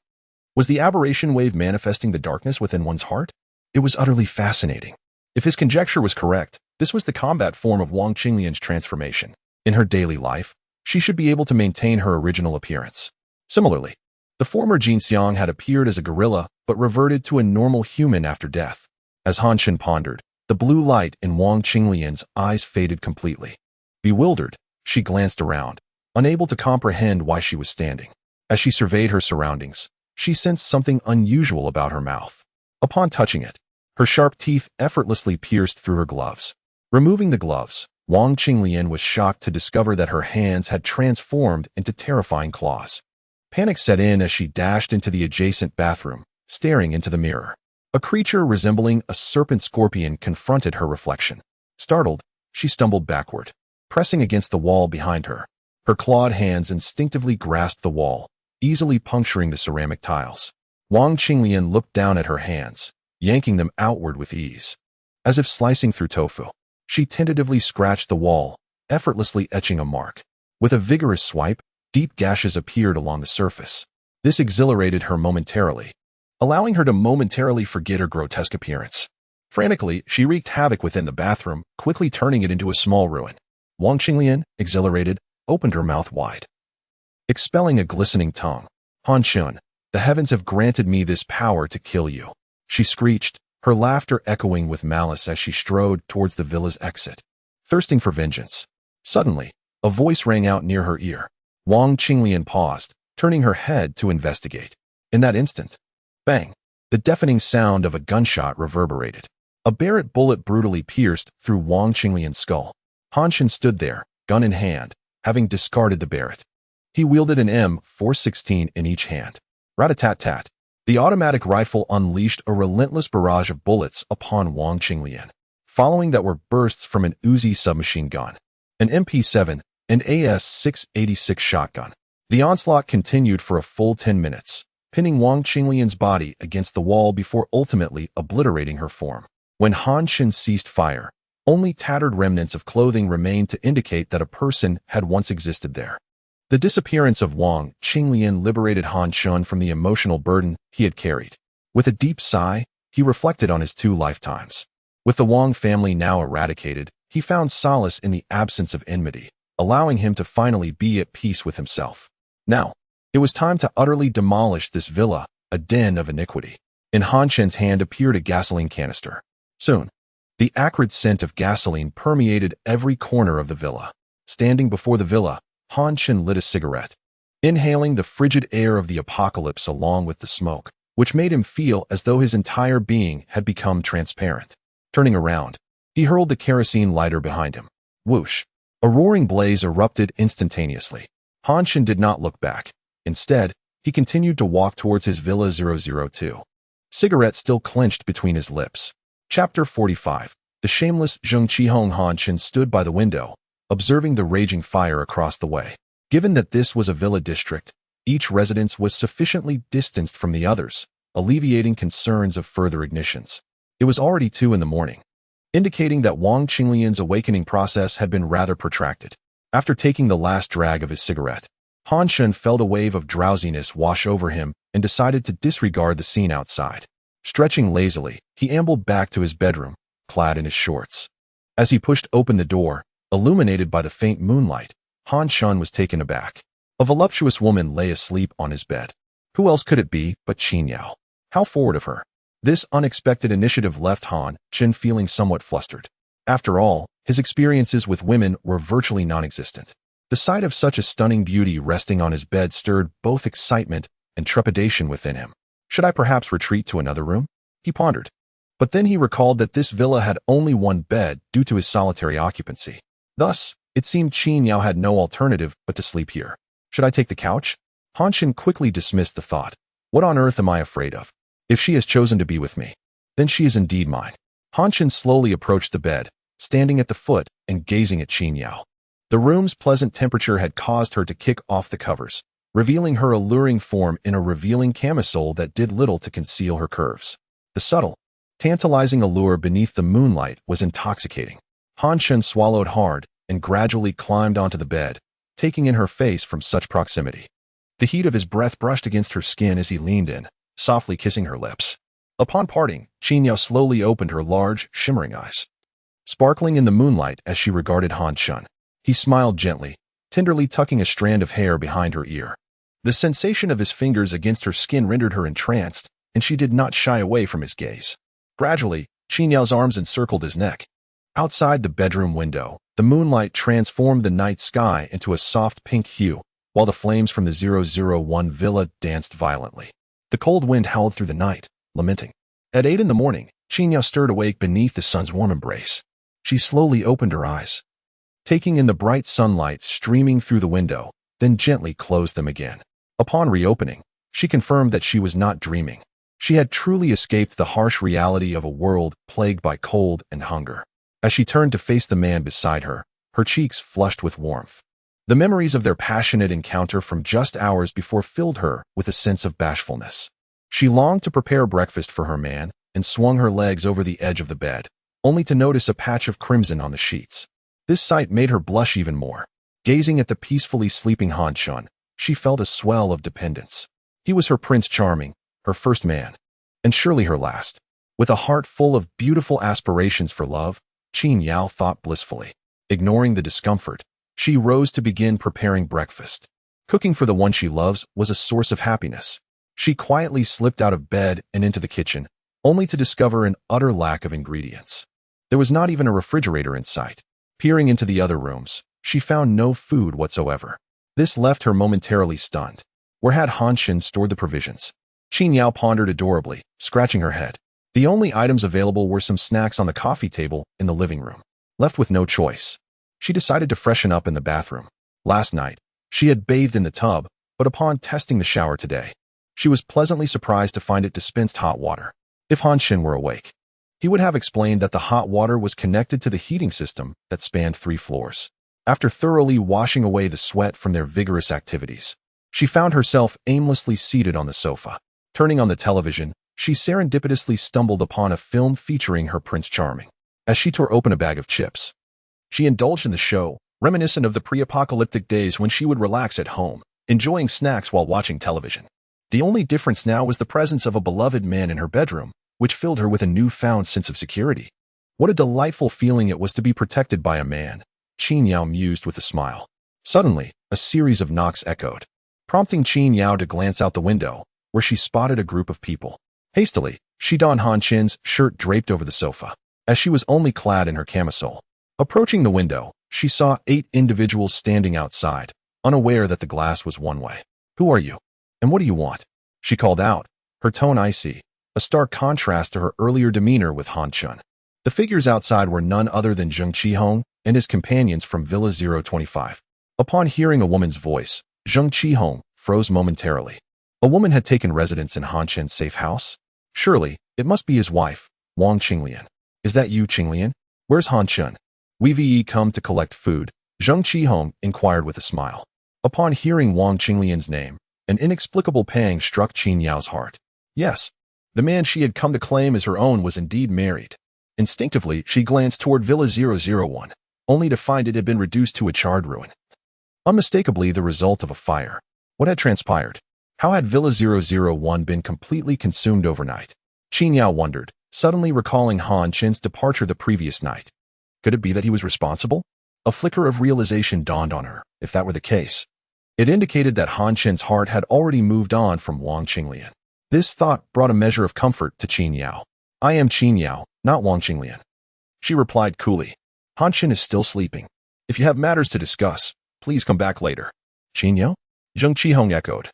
Was the aberration wave manifesting the darkness within one's heart? It was utterly fascinating. If his conjecture was correct, this was the combat form of Wang Qinglian's transformation. In her daily life, she should be able to maintain her original appearance. Similarly, the former Jin Xiang had appeared as a gorilla but reverted to a normal human after death. As Han Chen pondered, the blue light in Wang Qinglian's eyes faded completely. Bewildered, she glanced around, unable to comprehend why she was standing. As she surveyed her surroundings, she sensed something unusual about her mouth. Upon touching it, her sharp teeth effortlessly pierced through her gloves. Removing the gloves, Wang Qinglian was shocked to discover that her hands had transformed into terrifying claws. Panic set in as she dashed into the adjacent bathroom, staring into the mirror. A creature resembling a serpent scorpion confronted her reflection. Startled, she stumbled backward, pressing against the wall behind her. Her clawed hands instinctively grasped the wall, easily puncturing the ceramic tiles. Wang Qinglian looked down at her hands, yanking them outward with ease. As if slicing through tofu, she tentatively scratched the wall, effortlessly etching a mark. With a vigorous swipe, deep gashes appeared along the surface. This exhilarated her momentarily, allowing her to momentarily forget her grotesque appearance. Frantically, she wreaked havoc within the bathroom, quickly turning it into a small ruin. Wang Qinglian, exhilarated, opened her mouth wide, expelling a glistening tongue. Han Chen, the heavens have granted me this power to kill you, she screeched, her laughter echoing with malice as she strode towards the villa's exit, thirsting for vengeance. Suddenly, a voice rang out near her ear. Wang Qinglian paused, turning her head to investigate. In that instant, bang! The deafening sound of a gunshot reverberated. A Barrett bullet brutally pierced through Wang Qinglian's skull. Han Chen stood there, gun in hand, having discarded the Barrett. He wielded an M416 in each hand. Rat-a-tat-tat. The automatic rifle unleashed a relentless barrage of bullets upon Wang Qinglian. Following that were bursts from an Uzi submachine gun, an MP7, and AS-686 shotgun. The onslaught continued for a full 10 minutes, pinning Wang Qinglian's body against the wall before ultimately obliterating her form. When Han Chen ceased fire, only tattered remnants of clothing remained to indicate that a person had once existed there. The disappearance of Wang Qinglian liberated Han Chen from the emotional burden he had carried. With a deep sigh, he reflected on his 2 lifetimes. With the Wang family now eradicated, he found solace in the absence of enmity, allowing him to finally be at peace with himself. Now, it was time to utterly demolish this villa, a den of iniquity. In Han Chen's hand appeared a gasoline canister. Soon, the acrid scent of gasoline permeated every corner of the villa. Standing before the villa, Han Chen lit a cigarette, inhaling the frigid air of the apocalypse along with the smoke, which made him feel as though his entire being had become transparent. Turning around, he hurled the kerosene lighter behind him. Whoosh! A roaring blaze erupted instantaneously. Han Chen did not look back. Instead, he continued to walk towards his Villa 002. Cigarette still clenched between his lips. Chapter 45. The shameless Zheng Qihong. Han Chen stood by the window, observing the raging fire across the way. Given that this was a villa district, each residence was sufficiently distanced from the others, alleviating concerns of further ignitions. It was already 2 in the morning, indicating that Wang Qinglian's awakening process had been rather protracted. After taking the last drag of his cigarette, Han Chen felt a wave of drowsiness wash over him and decided to disregard the scene outside. Stretching lazily, he ambled back to his bedroom, clad in his shorts. As he pushed open the door, illuminated by the faint moonlight, Han Chen was taken aback. A voluptuous woman lay asleep on his bed. Who else could it be but Qin Yao? How forward of her. This unexpected initiative left Han Chen feeling somewhat flustered. After all, his experiences with women were virtually non-existent. The sight of such a stunning beauty resting on his bed stirred both excitement and trepidation within him. Should I perhaps retreat to another room? He pondered. But then he recalled that this villa had only one bed due to his solitary occupancy. Thus, it seemed Qin Yao had no alternative but to sleep here. Should I take the couch? Han Chen quickly dismissed the thought. What on earth am I afraid of? If she has chosen to be with me, then she is indeed mine. Han Chen slowly approached the bed, standing at the foot and gazing at Qin Yao. The room's pleasant temperature had caused her to kick off the covers, revealing her alluring form in a revealing camisole that did little to conceal her curves. The subtle, tantalizing allure beneath the moonlight was intoxicating. Han Chen swallowed hard and gradually climbed onto the bed, taking in her face from such proximity. The heat of his breath brushed against her skin as he leaned in, softly kissing her lips. Upon parting, Qin Yao slowly opened her large, shimmering eyes, sparkling in the moonlight as she regarded Han Chen. He smiled gently, tenderly tucking a strand of hair behind her ear. The sensation of his fingers against her skin rendered her entranced, and she did not shy away from his gaze. Gradually, Qin Yao's arms encircled his neck. Outside the bedroom window, the moonlight transformed the night sky into a soft pink hue, while the flames from the 001 villa danced violently. The cold wind howled through the night, lamenting. At 8 in the morning, Qin Yao stirred awake beneath the sun's warm embrace. She slowly opened her eyes, taking in the bright sunlight streaming through the window, then gently closed them again. Upon reopening, she confirmed that she was not dreaming. She had truly escaped the harsh reality of a world plagued by cold and hunger. As she turned to face the man beside her, her cheeks flushed with warmth. The memories of their passionate encounter from just hours before filled her with a sense of bashfulness. She longed to prepare breakfast for her man and swung her legs over the edge of the bed, only to notice a patch of crimson on the sheets. This sight made her blush even more. Gazing at the peacefully sleeping Han Chen, she felt a swell of dependence. He was her Prince Charming, her first man, and surely her last. With a heart full of beautiful aspirations for love, Qin Yao thought blissfully. Ignoring the discomfort, she rose to begin preparing breakfast. Cooking for the one she loves was a source of happiness. She quietly slipped out of bed and into the kitchen, only to discover an utter lack of ingredients. There was not even a refrigerator in sight. Peering into the other rooms, she found no food whatsoever. This left her momentarily stunned. Where had Han Chen stored the provisions? Qin Yao pondered adorably, scratching her head. The only items available were some snacks on the coffee table in the living room. Left with no choice, she decided to freshen up in the bathroom. Last night, she had bathed in the tub, but upon testing the shower today, she was pleasantly surprised to find it dispensed hot water. If Han Chen were awake, he would have explained that the hot water was connected to the heating system that spanned 3 floors. After thoroughly washing away the sweat from their vigorous activities, she found herself aimlessly seated on the sofa. Turning on the television, she serendipitously stumbled upon a film featuring her Prince Charming. As she tore open a bag of chips, she indulged in the show, reminiscent of the pre-apocalyptic days when she would relax at home, enjoying snacks while watching television. The only difference now was the presence of a beloved man in her bedroom, which filled her with a newfound sense of security. What a delightful feeling it was to be protected by a man, Qin Yao mused with a smile. Suddenly, a series of knocks echoed, prompting Qin Yao to glance out the window, where she spotted a group of people. Hastily, she donned Han Chen's shirt draped over the sofa, as she was only clad in her camisole. Approaching the window, she saw 8 individuals standing outside, unaware that the glass was one way. "Who are you? And what do you want?" she called out, her tone icy, a stark contrast to her earlier demeanor with Han Chen. The figures outside were none other than Zheng Qihong and his companions from Villa 025. Upon hearing a woman's voice, Zheng Qihong froze momentarily. A woman had taken residence in Han Chen's safe house? Surely, it must be his wife, Wang Qinglian. "Is that you, Qinglian? Where's Han Chen?" "We've come to collect food," Zheng Qihong inquired with a smile. Upon hearing Wang Qinglian's name, an inexplicable pang struck Qin Yao's heart. Yes, the man she had come to claim as her own was indeed married. Instinctively, she glanced toward Villa 001. only to find it had been reduced to a charred ruin. Unmistakably the result of a fire. What had transpired? How had Villa 001 been completely consumed overnight? Qin Yao wondered, suddenly recalling Han Chen's departure the previous night. Could it be that he was responsible? A flicker of realization dawned on her, if that were the case. It indicated that Han Chen's heart had already moved on from Wang Qinglian. This thought brought a measure of comfort to Qin Yao. I am Qin Yao, not Wang Qinglian. She replied coolly. Han Chen is still sleeping. If you have matters to discuss, please come back later. Qin Yao? Zheng Qihong echoed,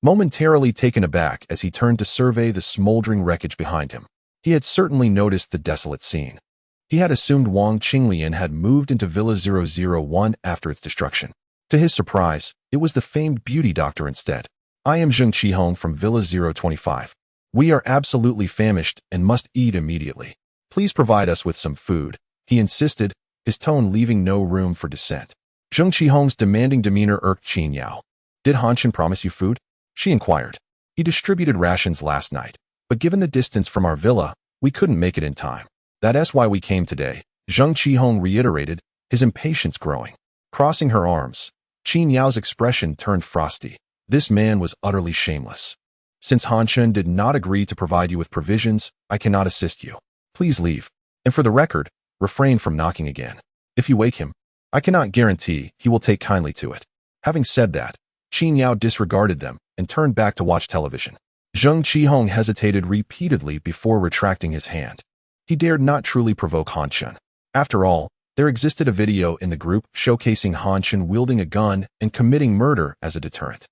momentarily taken aback as he turned to survey the smoldering wreckage behind him. He had certainly noticed the desolate scene. He had assumed Wang Qinglian had moved into Villa 001 after its destruction. To his surprise, it was the famed beauty doctor instead. I am Zheng Qihong from Villa 025. We are absolutely famished and must eat immediately. Please provide us with some food, he insisted, his tone leaving no room for dissent. Zheng Qihong's demanding demeanor irked Qin Yao. Did Han Chen promise you food? She inquired. He distributed rations last night, but given the distance from our villa, we couldn't make it in time. That's why we came today, Zheng Qihong reiterated, his impatience growing. Crossing her arms, Qin Yao's expression turned frosty. This man was utterly shameless. Since Han Chen did not agree to provide you with provisions, I cannot assist you. Please leave. And for the record, refrain from knocking again. If you wake him, I cannot guarantee he will take kindly to it. Having said that, Qin Yao disregarded them and turned back to watch television. Zheng Qihong hesitated repeatedly before retracting his hand. He dared not truly provoke Han Chen. After all, there existed a video in the group showcasing Han Chen wielding a gun and committing murder as a deterrent.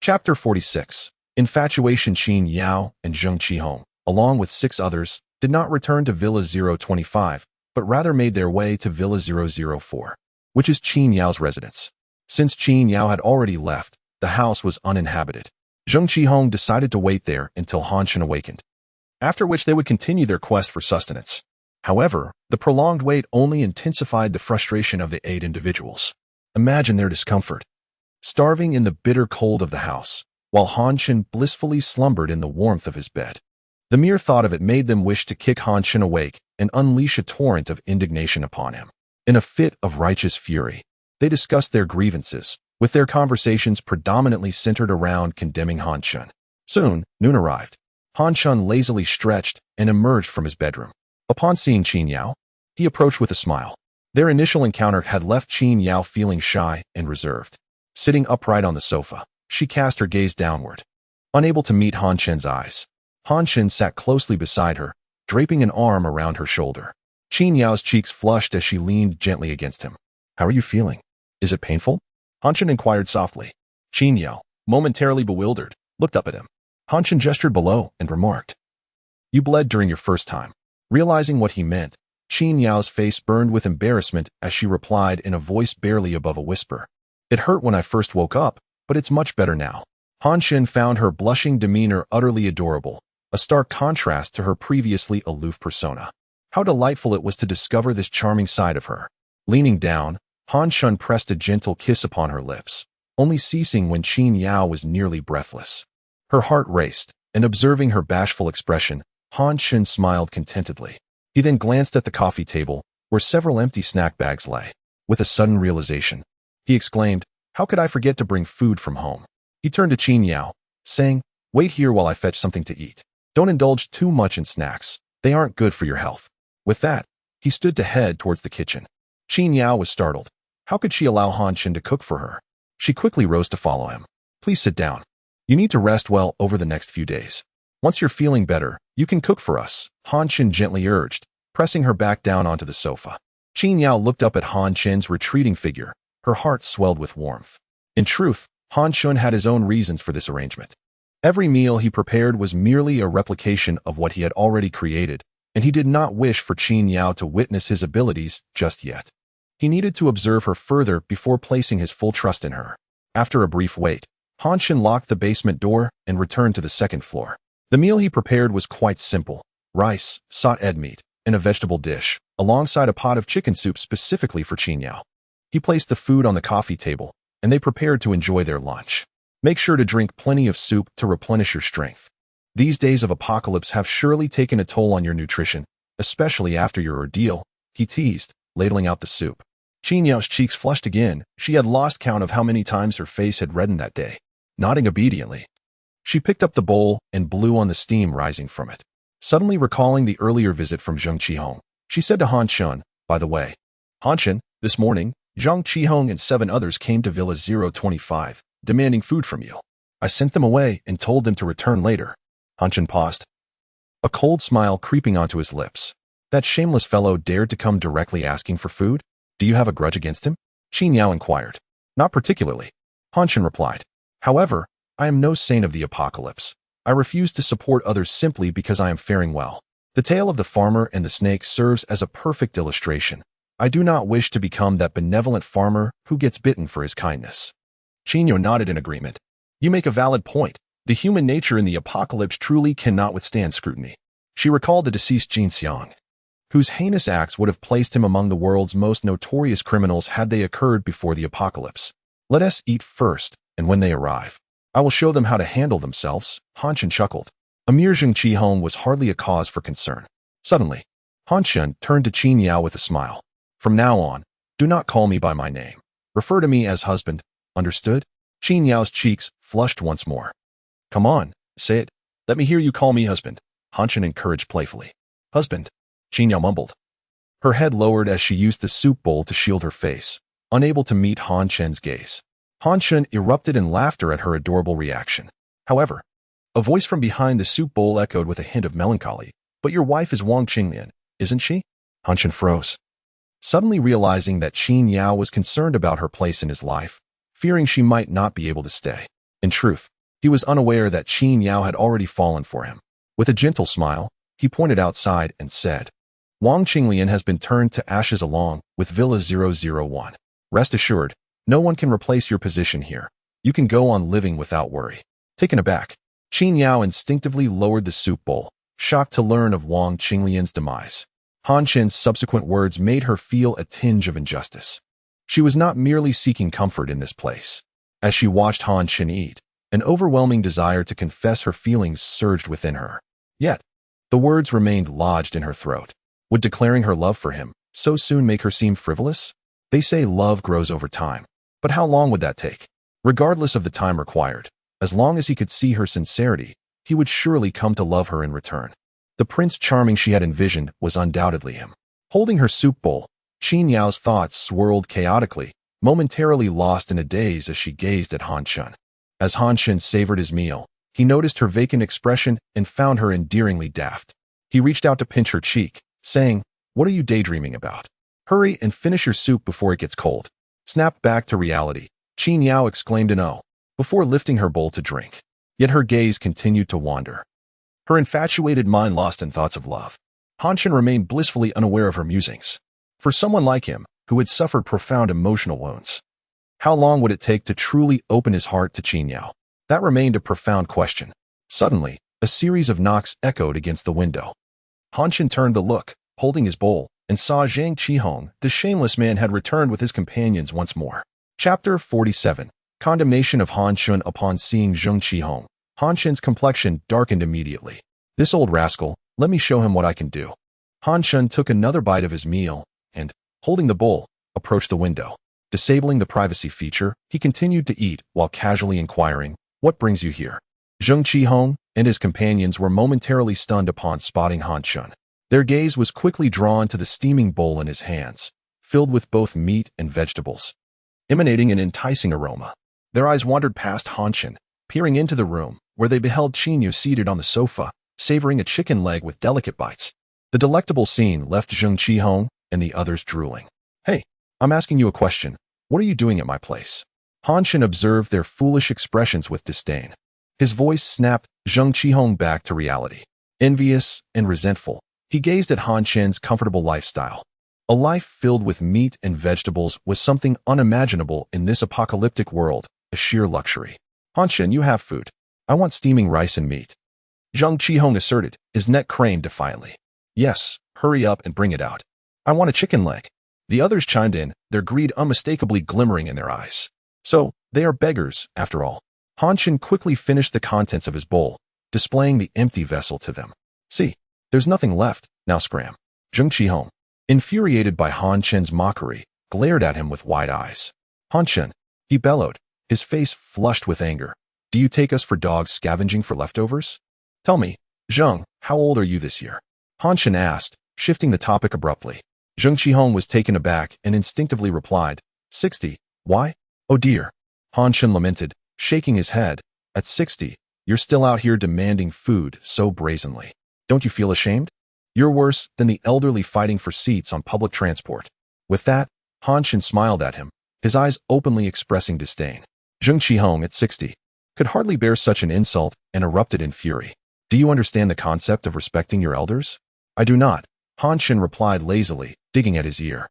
Chapter 46. Infatuation. Qin Yao and Zheng Qihong, along with 6 others, did not return to Villa 025, but rather made their way to Villa 004, which is Qin Yao's residence. Since Qin Yao had already left, the house was uninhabited. Zheng Qihong decided to wait there until Han Chen awakened, after which they would continue their quest for sustenance. However, the prolonged wait only intensified the frustration of the 8 individuals. Imagine their discomfort. Starving in the bitter cold of the house, while Han Chen blissfully slumbered in the warmth of his bed. The mere thought of it made them wish to kick Han Chen awake and unleash a torrent of indignation upon him. In a fit of righteous fury, they discussed their grievances, with their conversations predominantly centered around condemning Han Chen. Soon, noon arrived. Han Chen lazily stretched and emerged from his bedroom. Upon seeing Qin Yao, he approached with a smile. Their initial encounter had left Qin Yao feeling shy and reserved. Sitting upright on the sofa, she cast her gaze downward. Unable to meet Han Chen's eyes, Han Chen sat closely beside her, draping an arm around her shoulder. Qin Yao's cheeks flushed as she leaned gently against him. How are you feeling? Is it painful? Han Chen inquired softly. Qin Yao, momentarily bewildered, looked up at him. Han Chen gestured below and remarked, You bled during your first time. Realizing what he meant, Qin Yao's face burned with embarrassment as she replied in a voice barely above a whisper. It hurt when I first woke up, but it's much better now. Han Chen found her blushing demeanor utterly adorable, a stark contrast to her previously aloof persona. How delightful it was to discover this charming side of her. Leaning down, Han Chen pressed a gentle kiss upon her lips, only ceasing when Qin Yao was nearly breathless. Her heart raced, and observing her bashful expression, Han Chen smiled contentedly. He then glanced at the coffee table, where several empty snack bags lay. With a sudden realization, he exclaimed, How could I forget to bring food from home? He turned to Qin Yao, saying, Wait here while I fetch something to eat. Don't indulge too much in snacks. They aren't good for your health. With that, he stood to head towards the kitchen. Qin Yao was startled. How could she allow Han Chen to cook for her? She quickly rose to follow him. Please sit down. You need to rest well over the next few days. Once you're feeling better, you can cook for us, Han Chen gently urged, pressing her back down onto the sofa. Qin Yao looked up at Han Chen's retreating figure. Her heart swelled with warmth. In truth, Han Chen had his own reasons for this arrangement. Every meal he prepared was merely a replication of what he had already created, and he did not wish for Qin Yao to witness his abilities just yet. He needed to observe her further before placing his full trust in her. After a brief wait, Han Chen locked the basement door and returned to the second floor. The meal he prepared was quite simple: rice, sautéed meat, and a vegetable dish, alongside a pot of chicken soup specifically for Qin Yao. He placed the food on the coffee table, and they prepared to enjoy their lunch. Make sure to drink plenty of soup to replenish your strength. These days of apocalypse have surely taken a toll on your nutrition, especially after your ordeal, he teased, ladling out the soup. Qin Yao's cheeks flushed again. She had lost count of how many times her face had reddened that day. Nodding obediently, she picked up the bowl and blew on the steam rising from it. Suddenly recalling the earlier visit from Zheng Qihong, she said to Han Chen, "By the way, Han Chen, this morning, Zhang Qihong and 7 others came to Villa 025, demanding food from you. I sent them away and told them to return later." Han Chen paused, a cold smile creeping onto his lips. That shameless fellow dared to come directly asking for food? Do you have a grudge against him? Qin Yao inquired. Not particularly, Han Chen replied. However, I am no saint of the apocalypse. I refuse to support others simply because I am faring well. The tale of the farmer and the snake serves as a perfect illustration. I do not wish to become that benevolent farmer who gets bitten for his kindness. Qin Yao nodded in agreement. You make a valid point. The human nature in the apocalypse truly cannot withstand scrutiny. She recalled the deceased Jin Xiang, whose heinous acts would have placed him among the world's most notorious criminals had they occurred before the apocalypse. Let us eat first, and when they arrive, I will show them how to handle themselves. Han Chen chuckled. A mere Zheng Qihong was hardly a cause for concern. Suddenly, Han Chen turned to Qin Yao with a smile. From now on, do not call me by my name. Refer to me as husband. Understood? Qin Yao's cheeks flushed once more. Come on, say it. Let me hear you call me husband, Han Chen encouraged playfully. Husband, Qin Yao mumbled. Her head lowered as she used the soup bowl to shield her face, unable to meet Han Chen's gaze. Han Chen erupted in laughter at her adorable reaction. However, a voice from behind the soup bowl echoed with a hint of melancholy. But your wife is Wang Qinglian, isn't she? Han Chen froze, suddenly realizing that Qin Yao was concerned about her place in his life, fearing she might not be able to stay. In truth, he was unaware that Qin Yao had already fallen for him. With a gentle smile, he pointed outside and said, Wang Qinglian has been turned to ashes along with Villa 001. Rest assured, no one can replace your position here. You can go on living without worry. Taken aback, Qin Yao instinctively lowered the soup bowl, shocked to learn of Wang Qinglian's demise. Han Chen's subsequent words made her feel a tinge of injustice. She was not merely seeking comfort in this place. As she watched Han Chen eat, an overwhelming desire to confess her feelings surged within her. Yet, the words remained lodged in her throat. Would declaring her love for him so soon make her seem frivolous? They say love grows over time. But how long would that take? Regardless of the time required, as long as he could see her sincerity, he would surely come to love her in return. The Prince Charming she had envisioned was undoubtedly him. Holding her soup bowl, Qin Yao's thoughts swirled chaotically, momentarily lost in a daze as she gazed at Han Chen. As Han Chen savored his meal, he noticed her vacant expression and found her endearingly daft. He reached out to pinch her cheek, saying, What are you daydreaming about? Hurry and finish your soup before it gets cold. Snapped back to reality, Qin Yao exclaimed in awe, before lifting her bowl to drink. Yet her gaze continued to wander, her infatuated mind lost in thoughts of love. Han Chen remained blissfully unaware of her musings. For someone like him, who had suffered profound emotional wounds, how long would it take to truly open his heart to Qin Yao? That remained a profound question. Suddenly, a series of knocks echoed against the window. Han Chen turned to look, holding his bowl, and saw Zhang Qihong, the shameless man, had returned with his companions once more. Chapter 47. Condemnation of Han Chen. Upon seeing Zhang Qihong, Han Chen's complexion darkened immediately. This old rascal, let me show him what I can do. Han Chen took another bite of his meal, and, holding the bowl, approached the window. Disabling the privacy feature, he continued to eat while casually inquiring, What brings you here? Zhang Qihong and his companions were momentarily stunned upon spotting Han Chen. Their gaze was quickly drawn to the steaming bowl in his hands, filled with both meat and vegetables, emanating an enticing aroma. Their eyes wandered past Han Chen, peering into the room, where they beheld Qin Yao seated on the sofa, savoring a chicken leg with delicate bites. The delectable scene left Zhang Qihong and the others drooling. Hey, I'm asking you a question. What are you doing at my place? Han Chen observed their foolish expressions with disdain. His voice snapped Zhang Qihong back to reality. Envious and resentful, he gazed at Han Chen's comfortable lifestyle. A life filled with meat and vegetables was something unimaginable in this apocalyptic world, a sheer luxury. Han Chen, you have food. I want steaming rice and meat. Zhang Qihong asserted, his neck craned defiantly. Yes, hurry up and bring it out. I want a chicken leg. The others chimed in, their greed unmistakably glimmering in their eyes. So, they are beggars, after all. Han Chen quickly finished the contents of his bowl, displaying the empty vessel to them. See, there's nothing left, now scram. Zhang Qihong, infuriated by Han Chen's mockery, glared at him with wide eyes. Han Chen, he bellowed, his face flushed with anger. Do you take us for dogs scavenging for leftovers? Tell me, Zheng, how old are you this year? Han Chen asked, shifting the topic abruptly. Zheng Qihong was taken aback and instinctively replied, 60. Why? Oh dear. Han Chen lamented, shaking his head. At 60, you're still out here demanding food so brazenly. Don't you feel ashamed? You're worse than the elderly fighting for seats on public transport. With that, Han Chen smiled at him, his eyes openly expressing disdain. Zheng Qihong, at 60, could hardly bear such an insult and erupted in fury. Do you understand the concept of respecting your elders? I do not, Han Chen replied lazily, digging at his ear.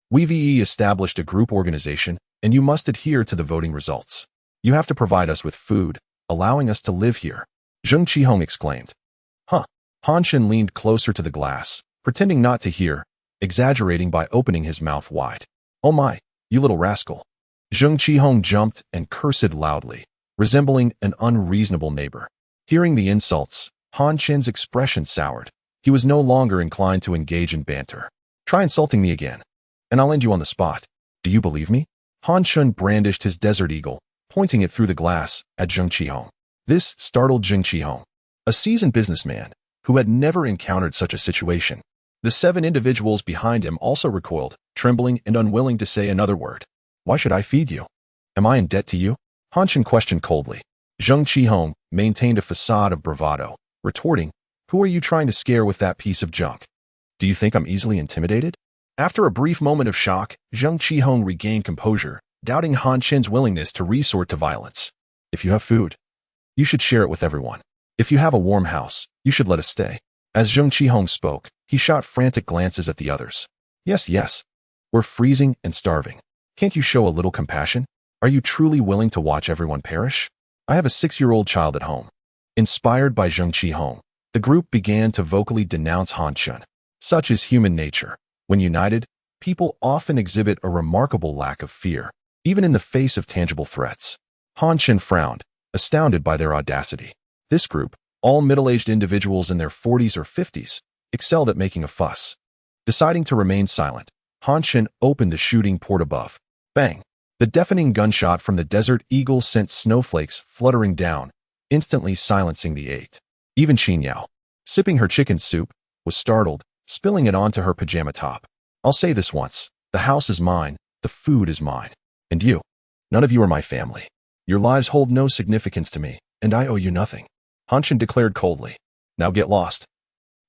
We've established a group organization, and you must adhere to the voting results. You have to provide us with food, allowing us to live here. Zheng Qihong exclaimed. Huh. Han Chen leaned closer to the glass, pretending not to hear, exaggerating by opening his mouth wide. Oh my, you little rascal. Zheng Qihong jumped and cursed loudly, resembling an unreasonable neighbor. Hearing the insults, Han Chen's expression soured. He was no longer inclined to engage in banter. Try insulting me again, and I'll end you on the spot. Do you believe me? Han Chen brandished his desert eagle, pointing it through the glass at Zheng Qihong. This startled Zheng Qihong, a seasoned businessman who had never encountered such a situation. The 7 individuals behind him also recoiled, trembling and unwilling to say another word. Why should I feed you? Am I in debt to you? Han Chen questioned coldly. Zheng Qihong maintained a facade of bravado, retorting, Who are you trying to scare with that piece of junk? Do you think I'm easily intimidated? After a brief moment of shock, Zheng Qihong regained composure, doubting Han Chen's willingness to resort to violence. If you have food, you should share it with everyone. If you have a warm house, you should let us stay. As Zheng Qihong spoke, he shot frantic glances at the others. Yes. We're freezing and starving. Can't you show a little compassion? Are you truly willing to watch everyone perish? I have a 6-year-old child at home. Inspired by Zheng Qihong, the group began to vocally denounce Han Chen. Such is human nature. When united, people often exhibit a remarkable lack of fear, even in the face of tangible threats. Han Chen frowned, astounded by their audacity. This group, all middle-aged individuals in their 40s or 50s, excelled at making a fuss. Deciding to remain silent, Han Chen opened the shooting port above. Bang! The deafening gunshot from the Desert Eagle sent snowflakes fluttering down, instantly silencing the 8. Even Qin Yao, sipping her chicken soup, was startled, spilling it onto her pajama top. I'll say this once, the house is mine, the food is mine. And you? None of you are my family. Your lives hold no significance to me, and I owe you nothing. Han Chen declared coldly. Now get lost,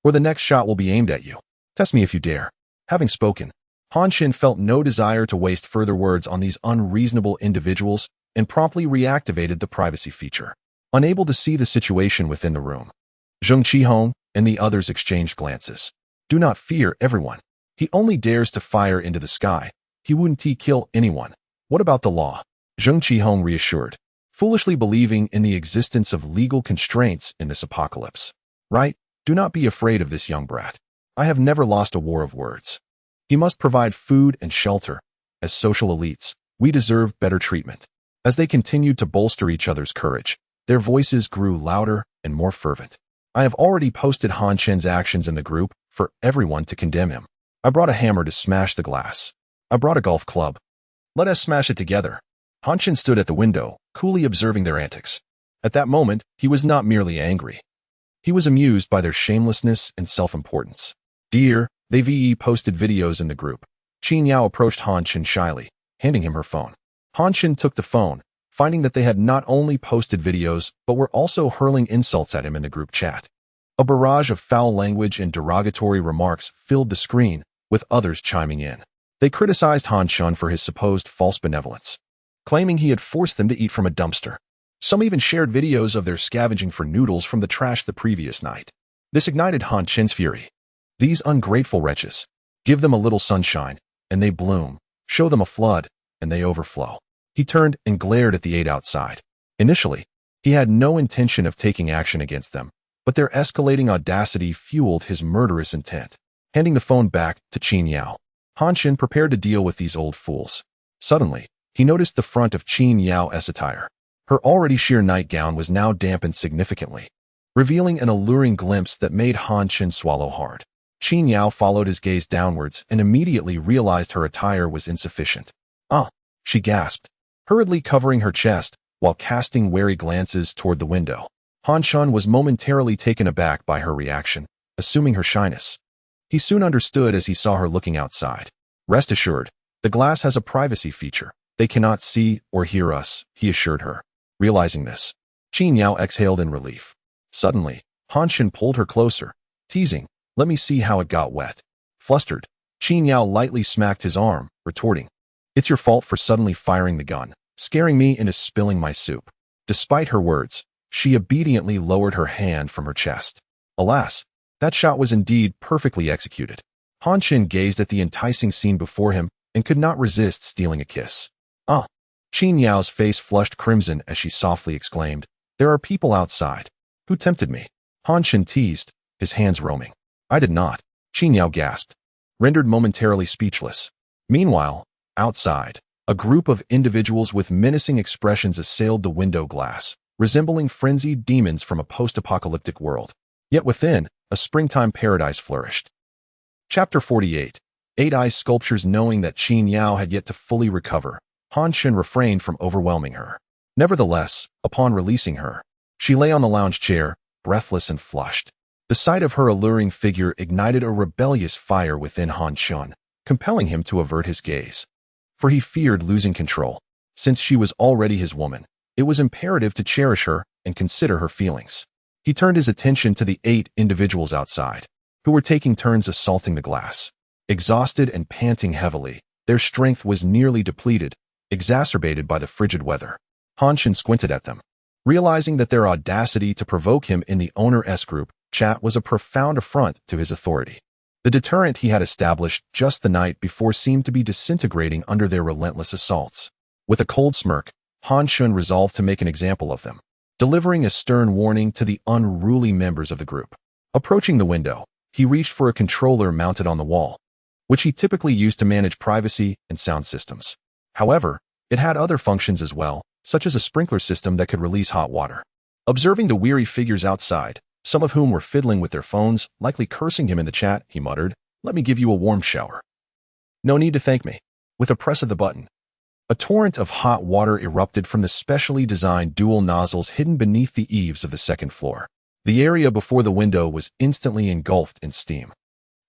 or the next shot will be aimed at you. Test me if you dare. Having spoken, Han Chen felt no desire to waste further words on these unreasonable individuals and promptly reactivated the privacy feature. Unable to see the situation within the room, Zheng Qihong and the others exchanged glances. Do not fear everyone. He only dares to fire into the sky. He wouldn't kill anyone. What about the law? Zheng Qihong reassured, foolishly believing in the existence of legal constraints in this apocalypse. Right? Do not be afraid of this young brat. I have never lost a war of words. He must provide food and shelter. As social elites, we deserve better treatment. As they continued to bolster each other's courage, their voices grew louder and more fervent. I have already posted Han Chen's actions in the group for everyone to condemn him. I brought a hammer to smash the glass. I brought a golf club. Let us smash it together. Han Chen stood at the window, coolly observing their antics. At that moment, he was not merely angry. He was amused by their shamelessness and self-importance. Dear, they posted videos in the group. Qin Yao approached Han Chen shyly, handing him her phone. Han Chen took the phone, finding that they had not only posted videos, but were also hurling insults at him in the group chat. A barrage of foul language and derogatory remarks filled the screen, with others chiming in. They criticized Han Chen for his supposed false benevolence, claiming he had forced them to eat from a dumpster. Some even shared videos of their scavenging for noodles from the trash the previous night. This ignited Han Chen's fury. These ungrateful wretches. Give them a little sunshine, and they bloom. Show them a flood, and they overflow. He turned and glared at the 8 outside. Initially, he had no intention of taking action against them, but their escalating audacity fueled his murderous intent. Handing the phone back to Qin Yao, Han Chen prepared to deal with these old fools. Suddenly, he noticed the front of Qin Yao's attire. Her already sheer nightgown was now dampened significantly, revealing an alluring glimpse that made Han Chen swallow hard. Qin Yao followed his gaze downwards and immediately realized her attire was insufficient. Ah, she gasped, hurriedly covering her chest while casting wary glances toward the window. Han Shan was momentarily taken aback by her reaction, assuming her shyness. He soon understood as he saw her looking outside. Rest assured, the glass has a privacy feature. They cannot see or hear us, he assured her. Realizing this, Qin Yao exhaled in relief. Suddenly, Han Shan pulled her closer, teasing, "Let me see how it got wet." Flustered, Qin Yao lightly smacked his arm, retorting, "It's your fault for suddenly firing the gun, scaring me into spilling my soup." Despite her words, she obediently lowered her hand from her chest. Alas, that shot was indeed perfectly executed. Han Shan gazed at the enticing scene before him and could not resist stealing a kiss. Ah! Qin Yao's face flushed crimson as she softly exclaimed, "There are people outside. Who tempted me?" Han Shan teased, his hands roaming. "I did not," Qin Yao gasped, rendered momentarily speechless. Meanwhile, outside, a group of individuals with menacing expressions assailed the window glass, resembling frenzied demons from a post-apocalyptic world. Yet within, a springtime paradise flourished. Chapter 48. Eight Eyes Sculptures. Knowing that Qin Yao had yet to fully recover, Han Shan refrained from overwhelming her. Nevertheless, upon releasing her, she lay on the lounge chair, breathless and flushed. The sight of her alluring figure ignited a rebellious fire within Han Shan, compelling him to avert his gaze. For he feared losing control. Since she was already his woman, it was imperative to cherish her and consider her feelings. He turned his attention to the 8 individuals outside, who were taking turns assaulting the glass. Exhausted and panting heavily, their strength was nearly depleted, exacerbated by the frigid weather. Han Shan squinted at them, realizing that their audacity to provoke him in the Owner S group chat was a profound affront to his authority. The deterrent he had established just the night before seemed to be disintegrating under their relentless assaults. With a cold smirk, Han Shan resolved to make an example of them, delivering a stern warning to the unruly members of the group. Approaching the window, he reached for a controller mounted on the wall, which he typically used to manage privacy and sound systems. However, it had other functions as well, such as a sprinkler system that could release hot water. Observing the weary figures outside, some of whom were fiddling with their phones, likely cursing him in the chat, he muttered, "Let me give you a warm shower." "No need to thank me." With a press of the button, a torrent of hot water erupted from the specially designed dual nozzles hidden beneath the eaves of the second floor. The area before the window was instantly engulfed in steam.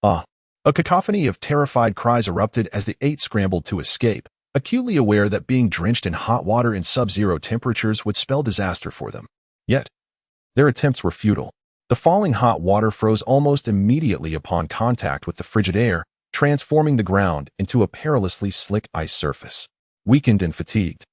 Ah! A cacophony of terrified cries erupted as the 8 scrambled to escape, acutely aware that being drenched in hot water in sub-zero temperatures would spell disaster for them. Yet, their attempts were futile. The falling hot water froze almost immediately upon contact with the frigid air, transforming the ground into a perilously slick ice surface. Weakened and fatigued,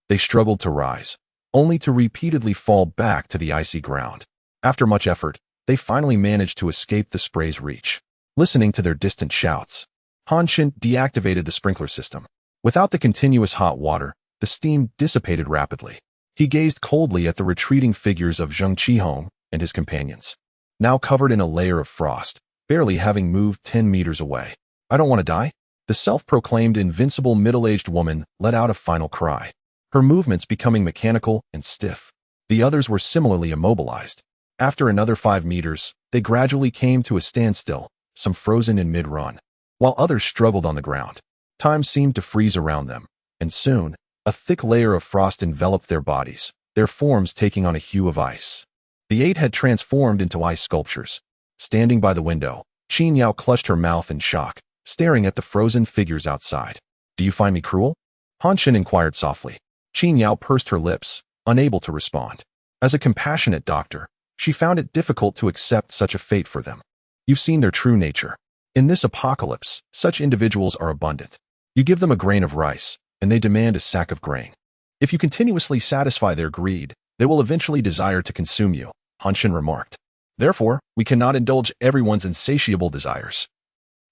they struggled to rise, only to repeatedly fall back to the icy ground. After much effort, they finally managed to escape the spray's reach. Listening to their distant shouts, Han Shan deactivated the sprinkler system. Without the continuous hot water, the steam dissipated rapidly. He gazed coldly at the retreating figures of Zheng Qihong and his companions, now covered in a layer of frost, barely having moved 10 meters away. "I don't want to die?" The self-proclaimed invincible middle-aged woman let out a final cry, her movements becoming mechanical and stiff. The others were similarly immobilized. After another 5 meters, they gradually came to a standstill, some frozen in mid-run, while others struggled on the ground. Time seemed to freeze around them, and soon, a thick layer of frost enveloped their bodies, their forms taking on a hue of ice. The 8 had transformed into ice sculptures. Standing by the window, Qin Yao clutched her mouth in shock, staring at the frozen figures outside. "Do you find me cruel?" Han Shan inquired softly. Qin Yao pursed her lips, unable to respond. As a compassionate doctor, she found it difficult to accept such a fate for them. "You've seen their true nature. In this apocalypse, such individuals are abundant. You give them a grain of rice, and they demand a sack of grain. If you continuously satisfy their greed, they will eventually desire to consume you," Han Shan remarked. "Therefore, we cannot indulge everyone's insatiable desires.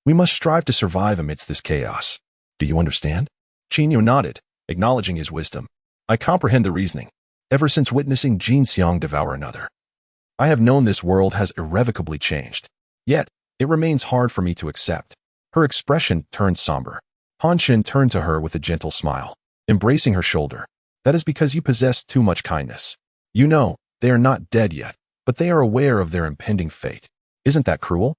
We must strive to survive amidst this chaos. Do you understand?" Qin Yao nodded, acknowledging his wisdom. "I comprehend the reasoning. Ever since witnessing Jin Xiang devour another, I have known this world has irrevocably changed. Yet, it remains hard for me to accept." Her expression turned somber. Han Shan turned to her with a gentle smile, embracing her shoulder. "That is because you possess too much kindness. You know, they are not dead yet, but they are aware of their impending fate. Isn't that cruel?"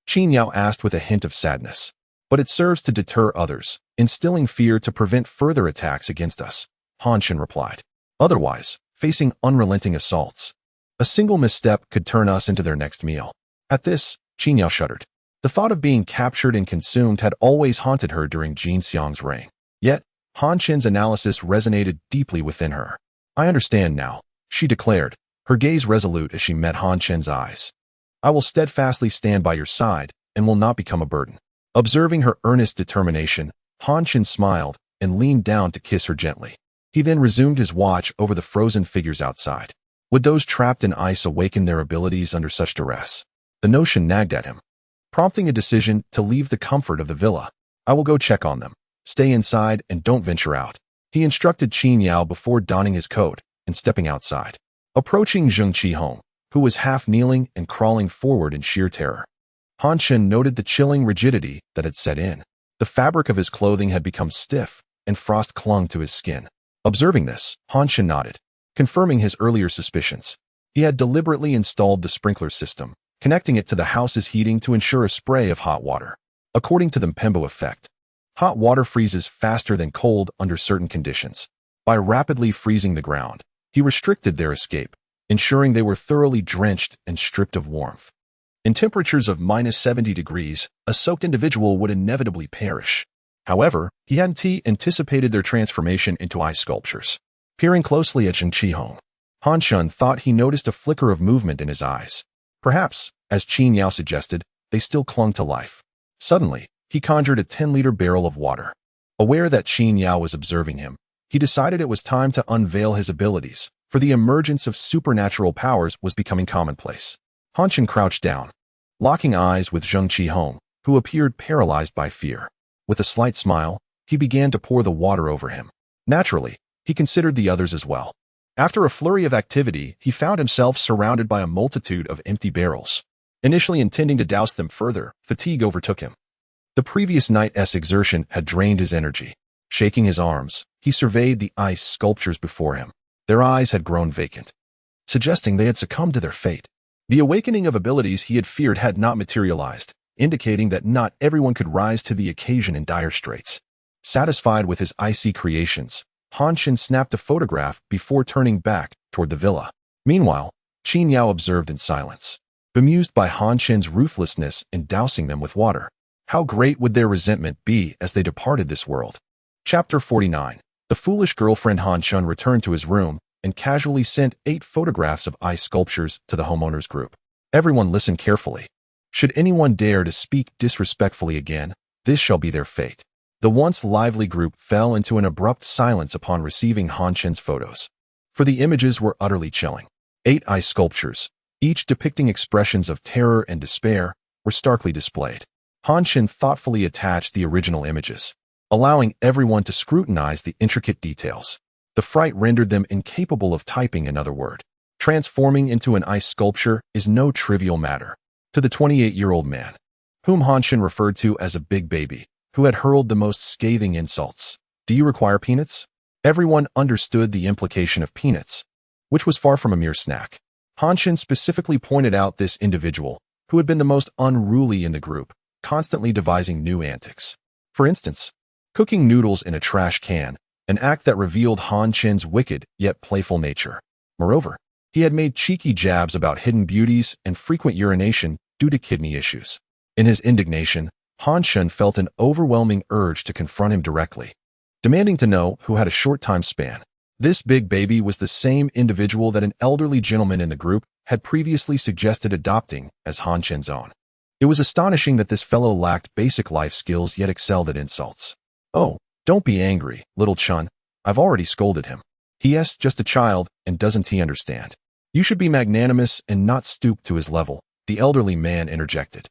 Qin Yao asked with a hint of sadness. But it serves to deter others, instilling fear to prevent further attacks against us, Han Chen replied. Otherwise, facing unrelenting assaults. A single misstep could turn us into their next meal. At this, Qin Yao shuddered. The thought of being captured and consumed had always haunted her during Jin Xiang's reign. Yet, Han Chen's analysis resonated deeply within her. I understand now, she declared, her gaze resolute as she met Han Chen's eyes. I will steadfastly stand by your side and will not become a burden. Observing her earnest determination, Han Chen smiled and leaned down to kiss her gently. He then resumed his watch over the frozen figures outside. Would those trapped in ice awaken their abilities under such duress? The notion nagged at him, prompting a decision to leave the comfort of the villa. I will go check on them. Stay inside and don't venture out. He instructed Qin Yao before donning his coat and stepping outside. Approaching Zheng Qihong, who was half kneeling and crawling forward in sheer terror. Han Chen noted the chilling rigidity that had set in. The fabric of his clothing had become stiff, and frost clung to his skin. Observing this, Han Chen nodded, confirming his earlier suspicions. He had deliberately installed the sprinkler system, connecting it to the house's heating to ensure a spray of hot water. According to the Mpembo effect, hot water freezes faster than cold under certain conditions. By rapidly freezing the ground, he restricted their escape, ensuring they were thoroughly drenched and stripped of warmth. In temperatures of -70 degrees, a soaked individual would inevitably perish. However, he hadn't anticipated their transformation into ice sculptures. Peering closely at Zheng Qihong, Han Chen thought he noticed a flicker of movement in his eyes. Perhaps, as Qin Yao suggested, they still clung to life. Suddenly, he conjured a 10-liter barrel of water. Aware that Qin Yao was observing him, he decided it was time to unveil his abilities, for the emergence of supernatural powers was becoming commonplace. Han Chen crouched down, locking eyes with Zheng Qihong, who appeared paralyzed by fear. With a slight smile, he began to pour the water over him. Naturally, he considered the others as well. After a flurry of activity, he found himself surrounded by a multitude of empty barrels. Initially intending to douse them further, fatigue overtook him. The previous night's exertion had drained his energy. Shaking his arms, he surveyed the ice sculptures before him. Their eyes had grown vacant, suggesting they had succumbed to their fate. The awakening of abilities he had feared had not materialized, indicating that not everyone could rise to the occasion in dire straits. Satisfied with his icy creations, Han Chen snapped a photograph before turning back toward the villa. Meanwhile, Qin Yao observed in silence, bemused by Han Chen's ruthlessness in dousing them with water. How great would their resentment be as they departed this world? Chapter 49. The foolish girlfriend. Han Chen returned to his room and casually sent 8 photographs of ice sculptures to the homeowners group. Everyone listened carefully. Should anyone dare to speak disrespectfully again, this shall be their fate. The once lively group fell into an abrupt silence upon receiving Han Chen's photos, for the images were utterly chilling. 8 ice sculptures, each depicting expressions of terror and despair, were starkly displayed. Han Chen thoughtfully attached the original images, allowing everyone to scrutinize the intricate details. The fright rendered them incapable of typing another word. Transforming into an ice sculpture is no trivial matter. To the 28-year-old man, whom Han Chen referred to as a big baby, who had hurled the most scathing insults. Do you require peanuts? Everyone understood the implication of peanuts, which was far from a mere snack. Han Chen specifically pointed out this individual, who had been the most unruly in the group, constantly devising new antics. For instance, cooking noodles in a trash can, an act that revealed Han Chen's wicked yet playful nature. Moreover, he had made cheeky jabs about hidden beauties and frequent urination due to kidney issues. In his indignation, Han Chen felt an overwhelming urge to confront him directly, demanding to know who had a short time span. This big baby was the same individual that an elderly gentleman in the group had previously suggested adopting as Han Chen's own. It was astonishing that this fellow lacked basic life skills yet excelled at insults. Oh, don't be angry, little Chen. I've already scolded him. He's just a child, and doesn't he understand? You should be magnanimous and not stoop to his level, the elderly man interjected,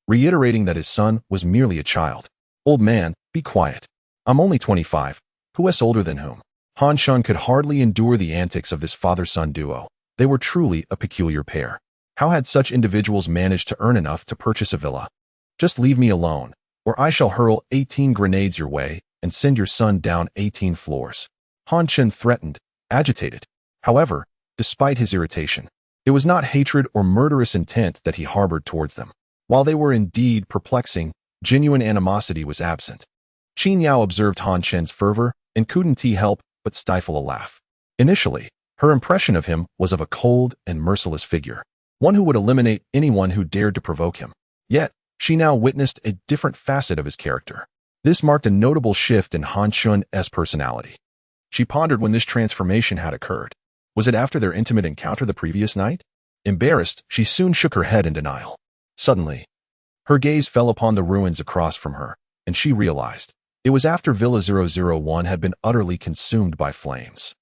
reiterating that his son was merely a child. Old man, be quiet. I'm only 25. Who's older than whom? Han Chen could hardly endure the antics of this father-son duo. They were truly a peculiar pair. How had such individuals managed to earn enough to purchase a villa? Just leave me alone, or I shall hurl 18 grenades your way and send your son down 18 floors. Han Chen threatened, agitated. However, despite his irritation, it was not hatred or murderous intent that he harbored towards them. While they were indeed perplexing, genuine animosity was absent. Qin Yao observed Han Chen's fervor and couldn't help but stifle a laugh. Initially, her impression of him was of a cold and merciless figure, one who would eliminate anyone who dared to provoke him. Yet, she now witnessed a different facet of his character. This marked a notable shift in Han Chen's personality. She pondered when this transformation had occurred. Was it after their intimate encounter the previous night? Embarrassed, she soon shook her head in denial. Suddenly, her gaze fell upon the ruins across from her, and she realized it was after Villa 001 had been utterly consumed by flames.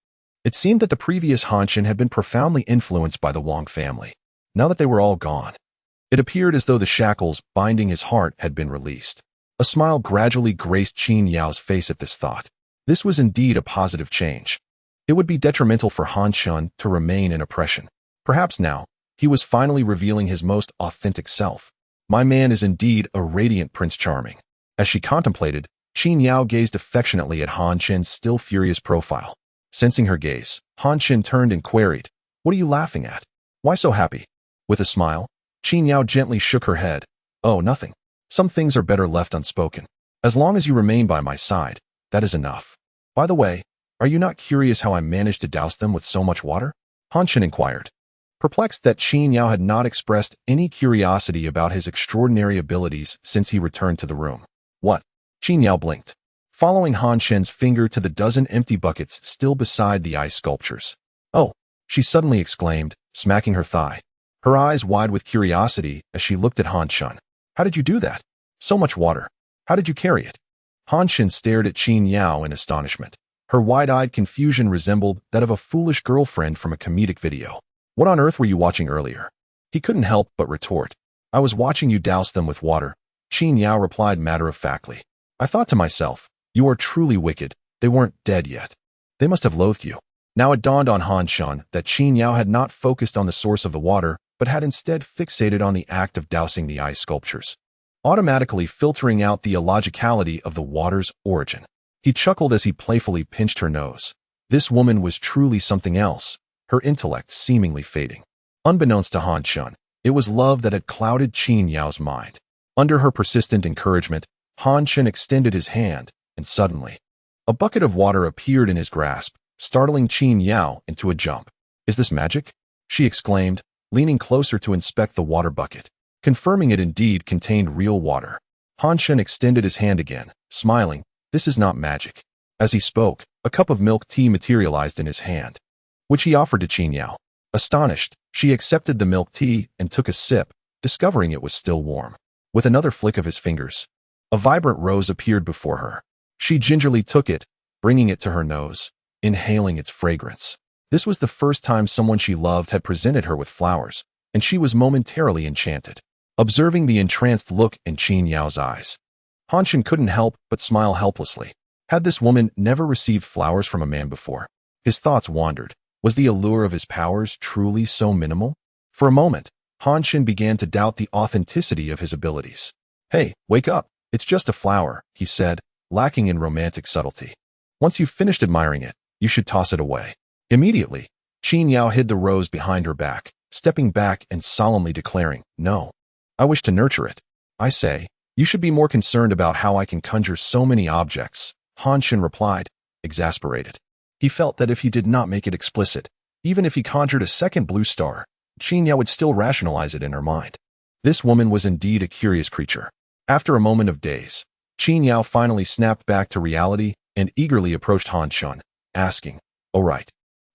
It seemed that the previous Han Chen had been profoundly influenced by the Wang family. Now that they were all gone, it appeared as though the shackles binding his heart had been released. A smile gradually graced Qin Yao's face at this thought. This was indeed a positive change. It would be detrimental for Han Chen to remain in oppression. Perhaps now, he was finally revealing his most authentic self. My man is indeed a radiant Prince Charming. As she contemplated, Qin Yao gazed affectionately at Han Chen's still furious profile. Sensing her gaze, Han Chen turned and queried, "What are you laughing at? Why so happy?" With a smile, Qin Yao gently shook her head. "Oh, nothing. Some things are better left unspoken. As long as you remain by my side, that is enough. By the way, are you not curious how I managed to douse them with so much water?" Han Chen inquired, perplexed that Qin Yao had not expressed any curiosity about his extraordinary abilities since he returned to the room. "What?" Qin Yao blinked, following Han Chen's finger to the dozen empty buckets still beside the ice sculptures. "Oh," she suddenly exclaimed, smacking her thigh, her eyes wide with curiosity as she looked at Han Chen. "How did you do that? So much water. How did you carry it?" Han Chen stared at Qin Yao in astonishment. Her wide-eyed confusion resembled that of a foolish girlfriend from a comedic video. "What on earth were you watching earlier?" He couldn't help but retort. "I was watching you douse them with water," Qin Yao replied matter-of-factly. "I thought to myself, you are truly wicked. They weren't dead yet. They must have loathed you." Now it dawned on Han Chen that Qin Yao had not focused on the source of the water, but had instead fixated on the act of dousing the ice sculptures, automatically filtering out the illogicality of the water's origin. He chuckled as he playfully pinched her nose. This woman was truly something else, her intellect seemingly fading. Unbeknownst to Han Chen, it was love that had clouded Qin Yao's mind. Under her persistent encouragement, Han Chen extended his hand, and suddenly, a bucket of water appeared in his grasp, startling Qin Yao into a jump. "Is this magic?" she exclaimed, leaning closer to inspect the water bucket, confirming it indeed contained real water. Han Chen extended his hand again, smiling. "This is not magic." As he spoke, a cup of milk tea materialized in his hand, which he offered to Qin Yao. Astonished, she accepted the milk tea and took a sip, discovering it was still warm. With another flick of his fingers, a vibrant rose appeared before her. She gingerly took it, bringing it to her nose, inhaling its fragrance. This was the first time someone she loved had presented her with flowers, and she was momentarily enchanted. Observing the entranced look in Qin Yao's eyes, Han Chen couldn't help but smile helplessly. Had this woman never received flowers from a man before? His thoughts wandered. Was the allure of his powers truly so minimal? For a moment, Han Chen began to doubt the authenticity of his abilities. "Hey, wake up. It's just a flower," he said, lacking in romantic subtlety. "Once you've finished admiring it, you should toss it away." Immediately, Qin Yao hid the rose behind her back, stepping back and solemnly declaring, "No, I wish to nurture it. I say, you should be more concerned about how I can conjure so many objects," Han Chen replied, exasperated. He felt that if he did not make it explicit, even if he conjured a second blue star, Qin Yao would still rationalize it in her mind. This woman was indeed a curious creature. After a moment of daze, Qin Yao finally snapped back to reality and eagerly approached Han Chen, asking, "Oh right,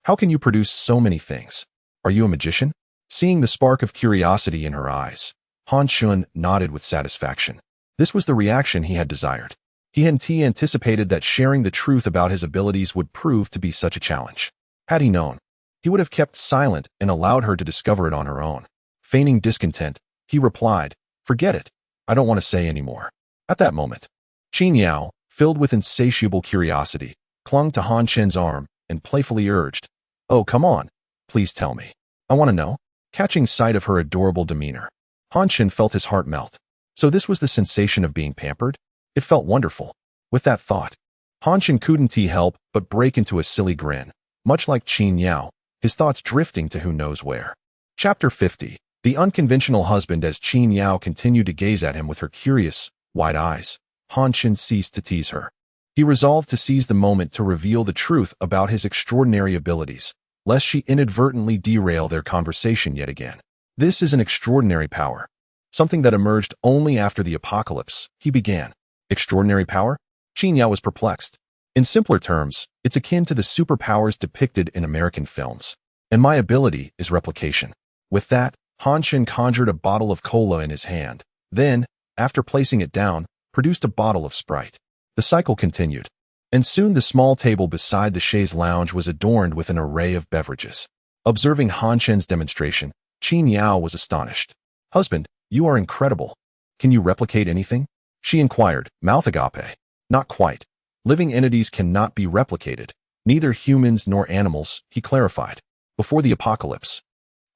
how can you produce so many things? Are you a magician?" Seeing the spark of curiosity in her eyes, Han Chen nodded with satisfaction. This was the reaction he had desired. He hadn't anticipated that sharing the truth about his abilities would prove to be such a challenge. Had he known, he would have kept silent and allowed her to discover it on her own. Feigning discontent, he replied, "Forget it. I don't want to say any more." At that moment, Qin Yao, filled with insatiable curiosity, clung to Han Chen's arm and playfully urged, "Oh, come on. Please tell me. I want to know." Catching sight of her adorable demeanor, Han Chen felt his heart melt. So this was the sensation of being pampered? It felt wonderful. With that thought, Han Chen couldn't help but break into a silly grin, much like Qin Yao, his thoughts drifting to who knows where. Chapter 50. The unconventional husband as Qin Yao continued to gaze at him with her curious, wide eyes. Han Chen ceased to tease her. He resolved to seize the moment to reveal the truth about his extraordinary abilities, lest she inadvertently derail their conversation yet again. This is an extraordinary power. Something that emerged only after the apocalypse, he began. Extraordinary power? Qin Yao was perplexed. In simpler terms, it's akin to the superpowers depicted in American films. And my ability is replication. With that, Han Chen conjured a bottle of cola in his hand. Then, after placing it down, produced a bottle of Sprite. The cycle continued. And soon the small table beside the chaise lounge was adorned with an array of beverages. Observing Han Chen's demonstration, Qin Yao was astonished. Husband, you are incredible. Can you replicate anything? She inquired, mouth agape. Not quite. Living entities cannot be replicated. Neither humans nor animals, he clarified. Before the apocalypse,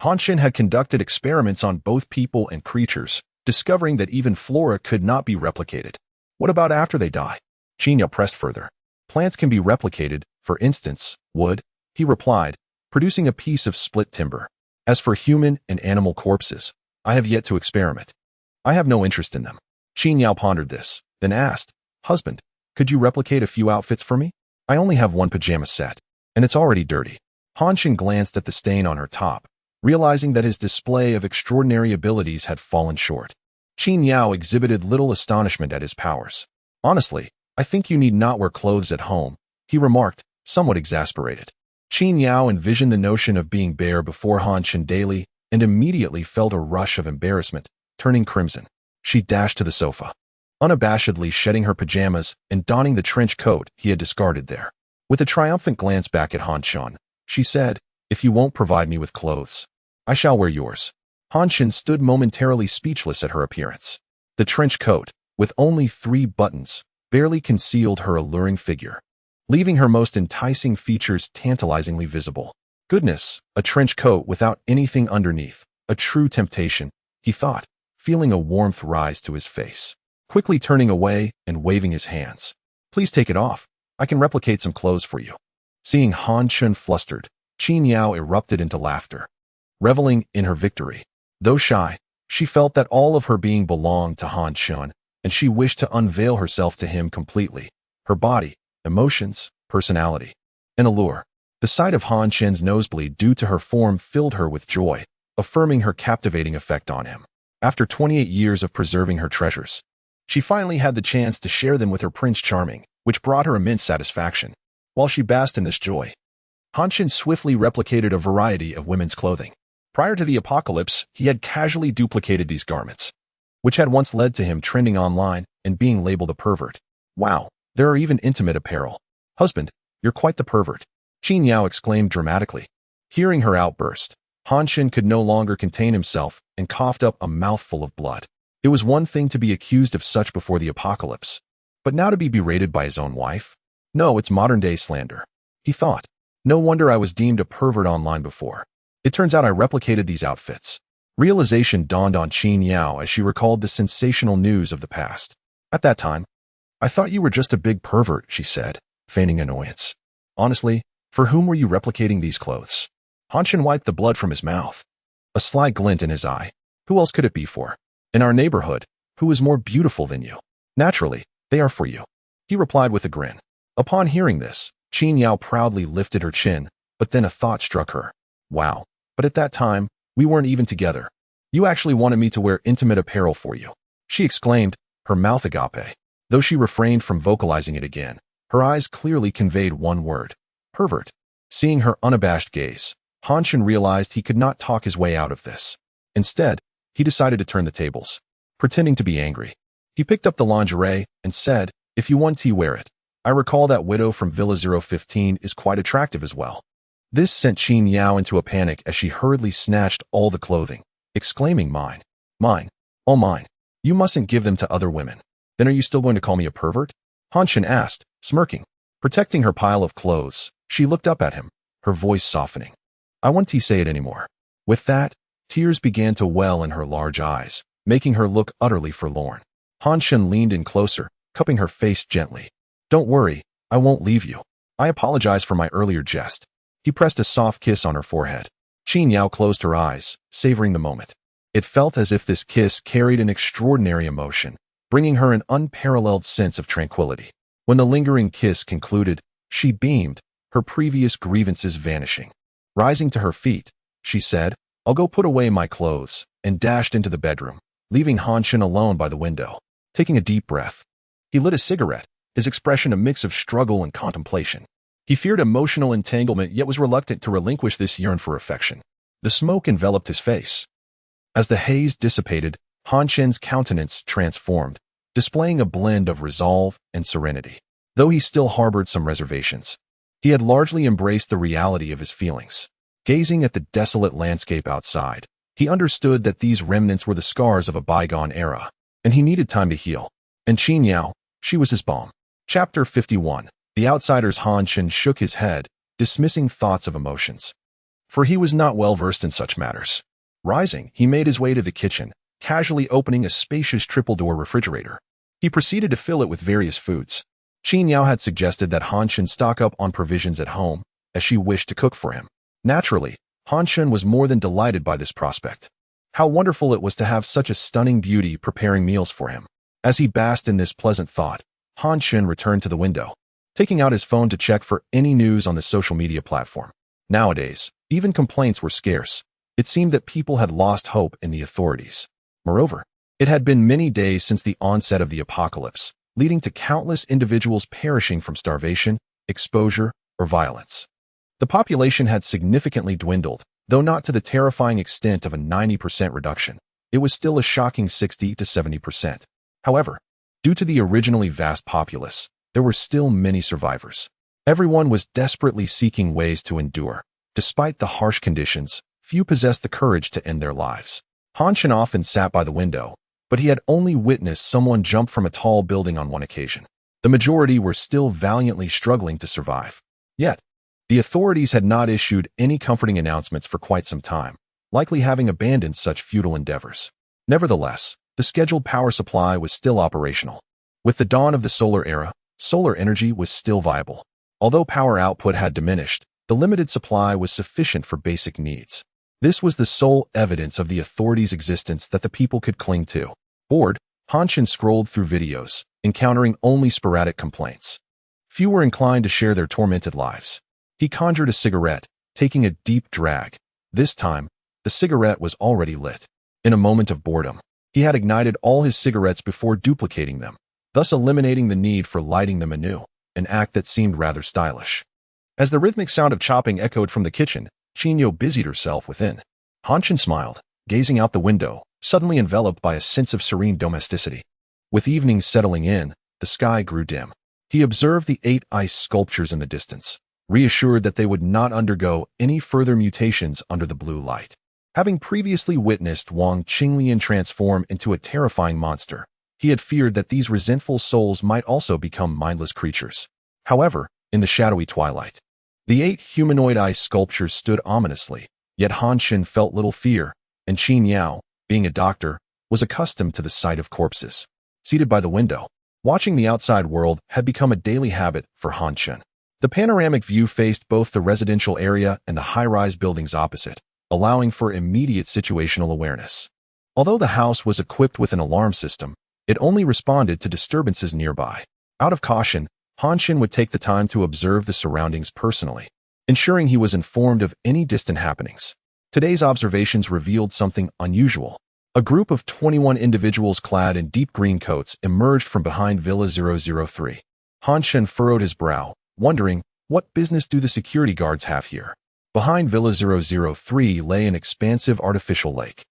Han Chen had conducted experiments on both people and creatures, discovering that even flora could not be replicated. What about after they die? Qin Yao pressed further. Plants can be replicated, for instance, wood, he replied, producing a piece of split timber. As for human and animal corpses, I have yet to experiment. I have no interest in them. Qin Yao pondered this, then asked, Husband, could you replicate a few outfits for me? I only have one pajama set, and it's already dirty. Han Chen glanced at the stain on her top, realizing that his display of extraordinary abilities had fallen short. Qin Yao exhibited little astonishment at his powers. Honestly, I think you need not wear clothes at home, he remarked, somewhat exasperated. Qin Yao envisioned the notion of being bare before Han Chen daily and immediately felt a rush of embarrassment, turning crimson. She dashed to the sofa, unabashedly shedding her pajamas and donning the trench coat he had discarded there. With a triumphant glance back at Han Chen, she said, If you won't provide me with clothes, I shall wear yours. Han Chen stood momentarily speechless at her appearance. The trench coat, with only 3 buttons, barely concealed her alluring figure, leaving her most enticing features tantalizingly visible. Goodness, a trench coat without anything underneath, a true temptation, he thought, feeling a warmth rise to his face. Quickly turning away and waving his hands. Please take it off. I can replicate some clothes for you. Seeing Han Chen flustered, Qin Yao erupted into laughter, reveling in her victory. Though shy, she felt that all of her being belonged to Han Chen, and she wished to unveil herself to him completely. Her body, emotions, personality, and allure. The sight of Han Chen's nosebleed due to her form filled her with joy, affirming her captivating effect on him. After 28 years of preserving her treasures, she finally had the chance to share them with her Prince Charming, which brought her immense satisfaction. While she basked in this joy, Han Chen swiftly replicated a variety of women's clothing. Prior to the apocalypse, he had casually duplicated these garments, which had once led to him trending online and being labeled a pervert. Wow, there are even intimate apparel. Husband, you're quite the pervert, Qin Yao exclaimed dramatically. Hearing her outburst, Han Chen could no longer contain himself and coughed up a mouthful of blood. It was one thing to be accused of such before the apocalypse, but now to be berated by his own wife? No, it's modern-day slander, he thought. No wonder I was deemed a pervert online before. It turns out I replicated these outfits. Realization dawned on Qin Yao as she recalled the sensational news of the past. At that time, I thought you were just a big pervert, she said, feigning annoyance. Honestly, for whom were you replicating these clothes? Han Chen wiped the blood from his mouth, a sly glint in his eye. Who else could it be for? In our neighborhood, who is more beautiful than you? Naturally, they are for you, he replied with a grin. Upon hearing this, Qin Yao proudly lifted her chin, but then a thought struck her. Wow, but at that time, we weren't even together. You actually wanted me to wear intimate apparel for you, she exclaimed, her mouth agape. Though she refrained from vocalizing it again, her eyes clearly conveyed one word: pervert. Seeing her unabashed gaze, Han Chen realized he could not talk his way out of this. Instead, he decided to turn the tables. Pretending to be angry, he picked up the lingerie and said, If you want to wear it. I recall that widow from Villa 015 is quite attractive as well. This sent Qin Yao into a panic as she hurriedly snatched all the clothing, exclaiming, Mine, mine, all mine. You mustn't give them to other women. Then are you still going to call me a pervert? Han Chen asked, smirking. Protecting her pile of clothes, she looked up at him, her voice softening. I won't say it anymore. With that, tears began to well in her large eyes, making her look utterly forlorn. Han Chen leaned in closer, cupping her face gently. Don't worry, I won't leave you. I apologize for my earlier jest. He pressed a soft kiss on her forehead. Qin Yao closed her eyes, savoring the moment. It felt as if this kiss carried an extraordinary emotion, bringing her an unparalleled sense of tranquility. When the lingering kiss concluded, she beamed, her previous grievances vanishing. Rising to her feet, she said, "I'll go put away my clothes," and dashed into the bedroom, leaving Han Chen alone by the window. Taking a deep breath, he lit a cigarette, his expression a mix of struggle and contemplation. He feared emotional entanglement yet was reluctant to relinquish this yearn for affection. The smoke enveloped his face. As the haze dissipated, Han Chen's countenance transformed, displaying a blend of resolve and serenity. Though he still harbored some reservations, he had largely embraced the reality of his feelings. Gazing at the desolate landscape outside, he understood that these remnants were the scars of a bygone era, and he needed time to heal. And Qin Yao, she was his balm. Chapter 51. The outsider's Han Chen shook his head, dismissing thoughts of emotions. For he was not well versed in such matters. Rising, he made his way to the kitchen, casually opening a spacious triple-door refrigerator. He proceeded to fill it with various foods. Qin Yao had suggested that Han Chen stock up on provisions at home, as she wished to cook for him. Naturally, Han Chen was more than delighted by this prospect. How wonderful it was to have such a stunning beauty preparing meals for him. As he basked in this pleasant thought, Han Chen returned to the window, taking out his phone to check for any news on the social media platform. Nowadays, even complaints were scarce. It seemed that people had lost hope in the authorities. Moreover, it had been many days since the onset of the apocalypse, leading to countless individuals perishing from starvation, exposure, or violence. The population had significantly dwindled, though not to the terrifying extent of a 90% reduction. It was still a shocking 60 to 70%. However, due to the originally vast populace, there were still many survivors. Everyone was desperately seeking ways to endure. Despite the harsh conditions, few possessed the courage to end their lives. Han Chen often sat by the window, but he had only witnessed someone jump from a tall building on one occasion. The majority were still valiantly struggling to survive. Yet, the authorities had not issued any comforting announcements for quite some time, likely having abandoned such futile endeavors. Nevertheless, the scheduled power supply was still operational. With the dawn of the solar era, solar energy was still viable. Although power output had diminished, the limited supply was sufficient for basic needs. This was the sole evidence of the authorities' existence that the people could cling to. Bored, Han Chen scrolled through videos, encountering only sporadic complaints. Few were inclined to share their tormented lives. He conjured a cigarette, taking a deep drag. This time, the cigarette was already lit. In a moment of boredom, he had ignited all his cigarettes before duplicating them, thus eliminating the need for lighting them anew, an act that seemed rather stylish. As the rhythmic sound of chopping echoed from the kitchen, Qin Yao busied herself within. Han Chen smiled, gazing out the window, suddenly enveloped by a sense of serene domesticity. With evening settling in, the sky grew dim. He observed the 8 ice sculptures in the distance, reassured that they would not undergo any further mutations under the blue light. Having previously witnessed Wang Qinglian transform into a terrifying monster, he had feared that these resentful souls might also become mindless creatures. However, in the shadowy twilight, the 8 humanoid ice sculptures stood ominously, yet Han Chen felt little fear, and Qin Yao, being a doctor, was accustomed to the sight of corpses. Seated by the window, watching the outside world had become a daily habit for Han Chen. The panoramic view faced both the residential area and the high-rise buildings opposite, allowing for immediate situational awareness. Although the house was equipped with an alarm system, it only responded to disturbances nearby. Out of caution, Han Chen would take the time to observe the surroundings personally, ensuring he was informed of any distant happenings. Today's observations revealed something unusual. A group of 21 individuals clad in deep green coats emerged from behind Villa 003. Han Chen furrowed his brow, wondering, what business do the security guards have here? Behind Villa 003 lay an expansive artificial lake,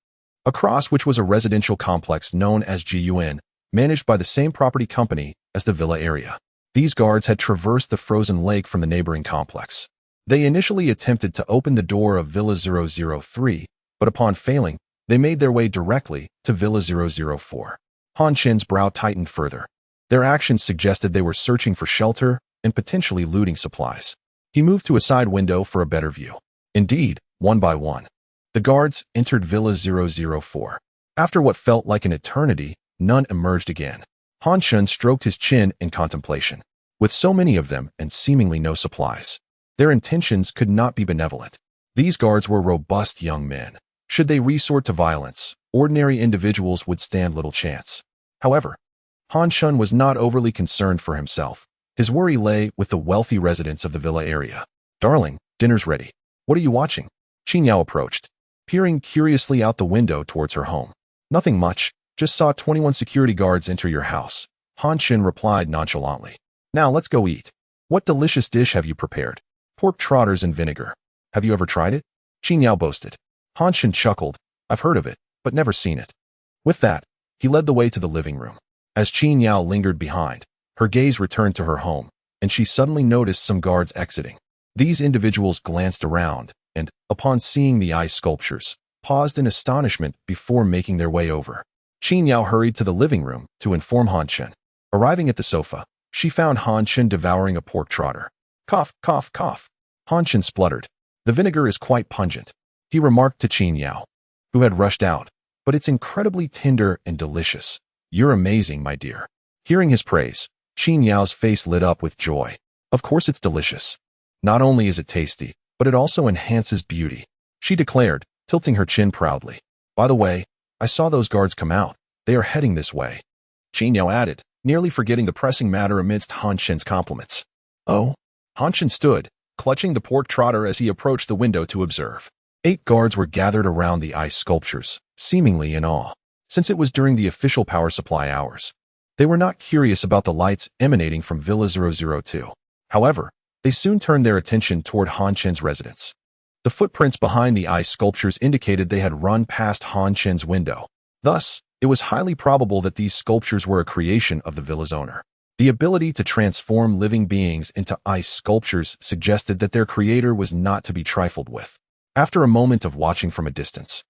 across which was a residential complex known as GUN, managed by the same property company as the villa area. These guards had traversed the frozen lake from the neighboring complex. They initially attempted to open the door of Villa 003, but upon failing, they made their way directly to Villa 004. Han Chen's brow tightened further. Their actions suggested they were searching for shelter and potentially looting supplies. He moved to a side window for a better view. Indeed, one by one, the guards entered Villa 004. After what felt like an eternity, none emerged again. Han Chen stroked his chin in contemplation. With so many of them and seemingly no supplies, their intentions could not be benevolent. These guards were robust young men. Should they resort to violence, ordinary individuals would stand little chance. However, Han Chen was not overly concerned for himself. His worry lay with the wealthy residents of the villa area. "Darling, dinner's ready. What are you watching?" Qin Yao approached, peering curiously out the window towards her home. "Nothing much. Just saw 21 security guards enter your house," Han Chen replied nonchalantly. "Now let's go eat. What delicious dish have you prepared?" "Pork trotters and vinegar. Have you ever tried it?" Qin Yao boasted. Han Chen chuckled. "I've heard of it, but never seen it." With that, he led the way to the living room. As Qin Yao lingered behind, her gaze returned to her home, and she suddenly noticed some guards exiting. These individuals glanced around and, upon seeing the ice sculptures, paused in astonishment before making their way over. Qin Yao hurried to the living room to inform Han Chen. Arriving at the sofa, she found Han Chen devouring a pork trotter. "Cough, cough, cough." Han Chen spluttered. "The vinegar is quite pungent," he remarked to Qin Yao, who had rushed out, "but it's incredibly tender and delicious. You're amazing, my dear." Hearing his praise, Qin Yao's face lit up with joy. "Of course it's delicious. Not only is it tasty, but it also enhances beauty," she declared, tilting her chin proudly. "By the way, I saw those guards come out. They are heading this way," Qin Yao added, nearly forgetting the pressing matter amidst Han Chen's compliments. "Oh?" Han Chen stood, clutching the pork trotter as he approached the window to observe. 8 guards were gathered around the ice sculptures, seemingly in awe. Since it was during the official power supply hours, they were not curious about the lights emanating from Villa 002. However, they soon turned their attention toward Han Chen's residence. The footprints behind the ice sculptures indicated they had run past Han Chen's window. Thus, it was highly probable that these sculptures were a creation of the villa's owner. The ability to transform living beings into ice sculptures suggested that their creator was not to be trifled with. After a moment of watching from a distance,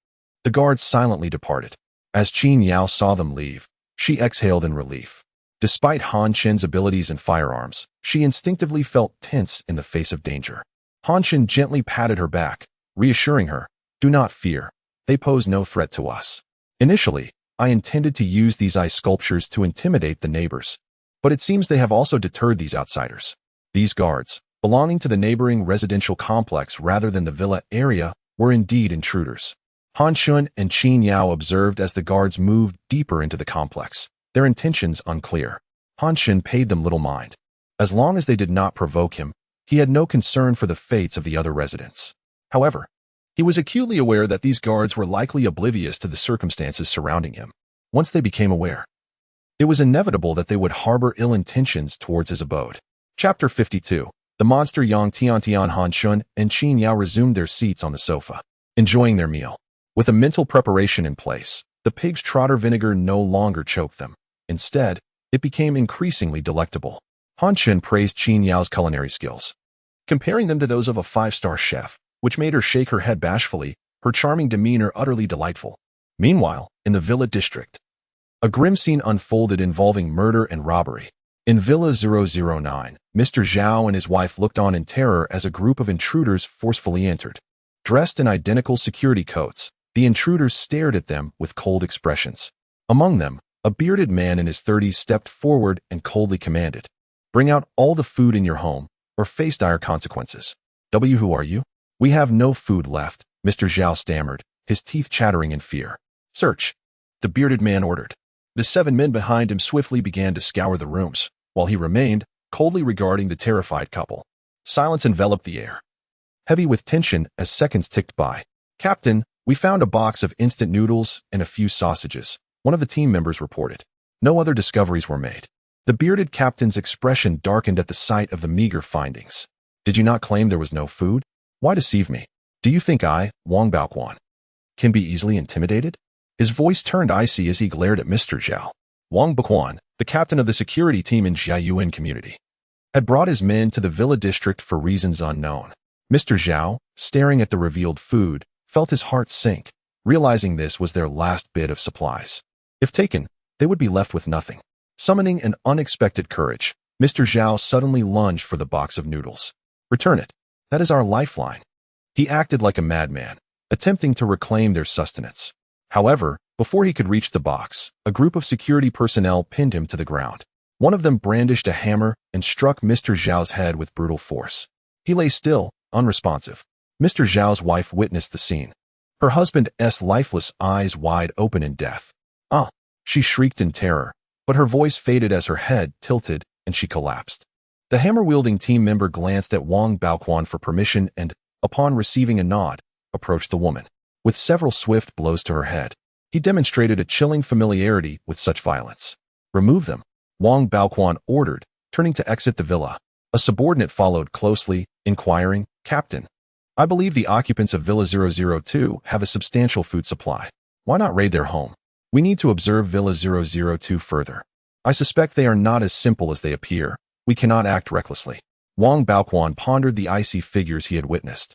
the guards silently departed. As Qin Yao saw them leave, she exhaled in relief. Despite Han Chen's abilities and firearms, she instinctively felt tense in the face of danger. Han Chen gently patted her back, reassuring her, "Do not fear. They pose no threat to us. Initially, I intended to use these ice sculptures to intimidate the neighbors, but it seems they have also deterred these outsiders." These guards, belonging to the neighboring residential complex rather than the villa area, were indeed intruders. Han Chen and Qin Yao observed as the guards moved deeper into the complex, their intentions unclear. Han Chen paid them little mind. As long as they did not provoke him, he had no concern for the fates of the other residents. However, he was acutely aware that these guards were likely oblivious to the circumstances surrounding him. Once they became aware, it was inevitable that they would harbor ill intentions towards his abode. Chapter 52. The monster Yang Tiantian. Han Chen and Qin Yao resumed their seats on the sofa, enjoying their meal. With a mental preparation in place, the pig's trotter vinegar no longer choked them. Instead, it became increasingly delectable. Han Chen praised Qin Yao's culinary skills, comparing them to those of a 5-star chef, which made her shake her head bashfully, her charming demeanor utterly delightful. Meanwhile, in the Villa district, a grim scene unfolded involving murder and robbery. In Villa 009, Mr. Zhao and his wife looked on in terror as a group of intruders forcefully entered. Dressed in identical security coats, the intruders stared at them with cold expressions. Among them, a bearded man in his 30s stepped forward and coldly commanded, "Bring out all the food in your home, or face dire consequences." Who are you?" "We have no food left," Mr. Zhao stammered, his teeth chattering in fear. "Search," the bearded man ordered. The 7 men behind him swiftly began to scour the rooms, while he remained, coldly regarding the terrified couple. Silence enveloped the air, heavy with tension as seconds ticked by. "Captain, we found a box of instant noodles and a few sausages," one of the team members reported. No other discoveries were made. The bearded captain's expression darkened at the sight of the meager findings. "Did you not claim there was no food? Why deceive me? Do you think I, Wang Baoquan, can be easily intimidated?" His voice turned icy as he glared at Mr. Zhao. Wang Baoquan, the captain of the security team in Jiayuan community, had brought his men to the Villa district for reasons unknown. Mr. Zhao, staring at the revealed food, felt his heart sink, realizing this was their last bit of supplies. If taken, they would be left with nothing. Summoning an unexpected courage, Mr. Zhao suddenly lunged for the box of noodles. "Return it. That is our lifeline." He acted like a madman, attempting to reclaim their sustenance. However, before he could reach the box, a group of security personnel pinned him to the ground. One of them brandished a hammer and struck Mr. Zhao's head with brutal force. He lay still, unresponsive. Mr. Zhao's wife witnessed the scene. her husband's lifeless eyes wide open in death. "Ah!" she shrieked in terror, but her voice faded as her head tilted and she collapsed. The hammer-wielding team member glanced at Wang Baoquan for permission and, upon receiving a nod, approached the woman. With several swift blows to her head, he demonstrated a chilling familiarity with such violence. "Remove them," Wang Baoquan ordered, turning to exit the villa. A subordinate followed closely, inquiring, "Captain, I believe the occupants of Villa 002 have a substantial food supply. Why not raid their home? We need to observe Villa 002 further. I suspect they are not as simple as they appear. We cannot act recklessly." Wang Baoquan pondered the icy figures he had witnessed,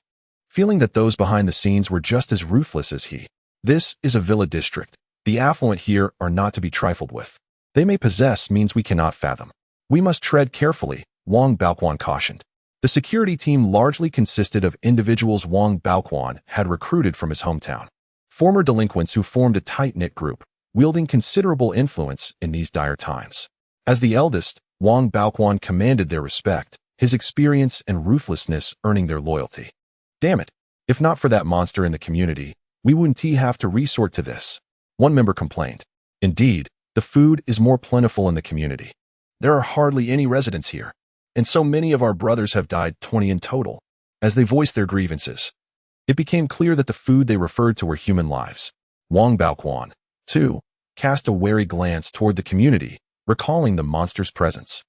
feeling that those behind the scenes were just as ruthless as he. This is a villa district. The affluent here are not to be trifled with. They may possess means we cannot fathom. We must tread carefully, Wang Baoquan cautioned. The security team largely consisted of individuals Wang Baoquan had recruited from his hometown. Former delinquents who formed a tight-knit group, wielding considerable influence in these dire times. As the eldest, Wang Baoquan commanded their respect, his experience and ruthlessness earning their loyalty. "Damn it, if not for that monster in the community, we wouldn't have to resort to this," one member complained. "Indeed, the food is more plentiful in the community. There are hardly any residents here, and so many of our brothers have died, 20 in total." As they voiced their grievances, it became clear that the food they referred to were human lives. Wang Baoquan, too, cast a wary glance toward the community, recalling the monster's presence.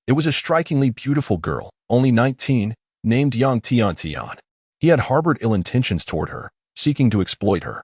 It was a strikingly beautiful girl, only 19, named Yang Tian. He had harbored ill intentions toward her, seeking to exploit her.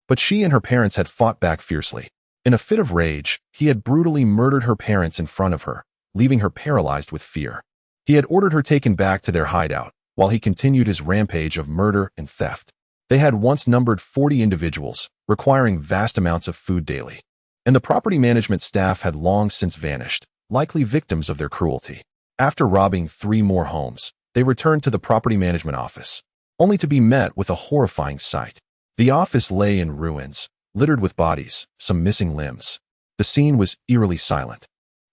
But she and her parents had fought back fiercely. In a fit of rage, he had brutally murdered her parents in front of her, leaving her paralyzed with fear. He had ordered her taken back to their hideout, while he continued his rampage of murder and theft. They had once numbered 40 individuals, requiring vast amounts of food daily. And the property management staff had long since vanished, likely victims of their cruelty. After robbing 3 more homes, they returned to the property management office, only to be met with a horrifying sight. The office lay in ruins, littered with bodies, some missing limbs. The scene was eerily silent,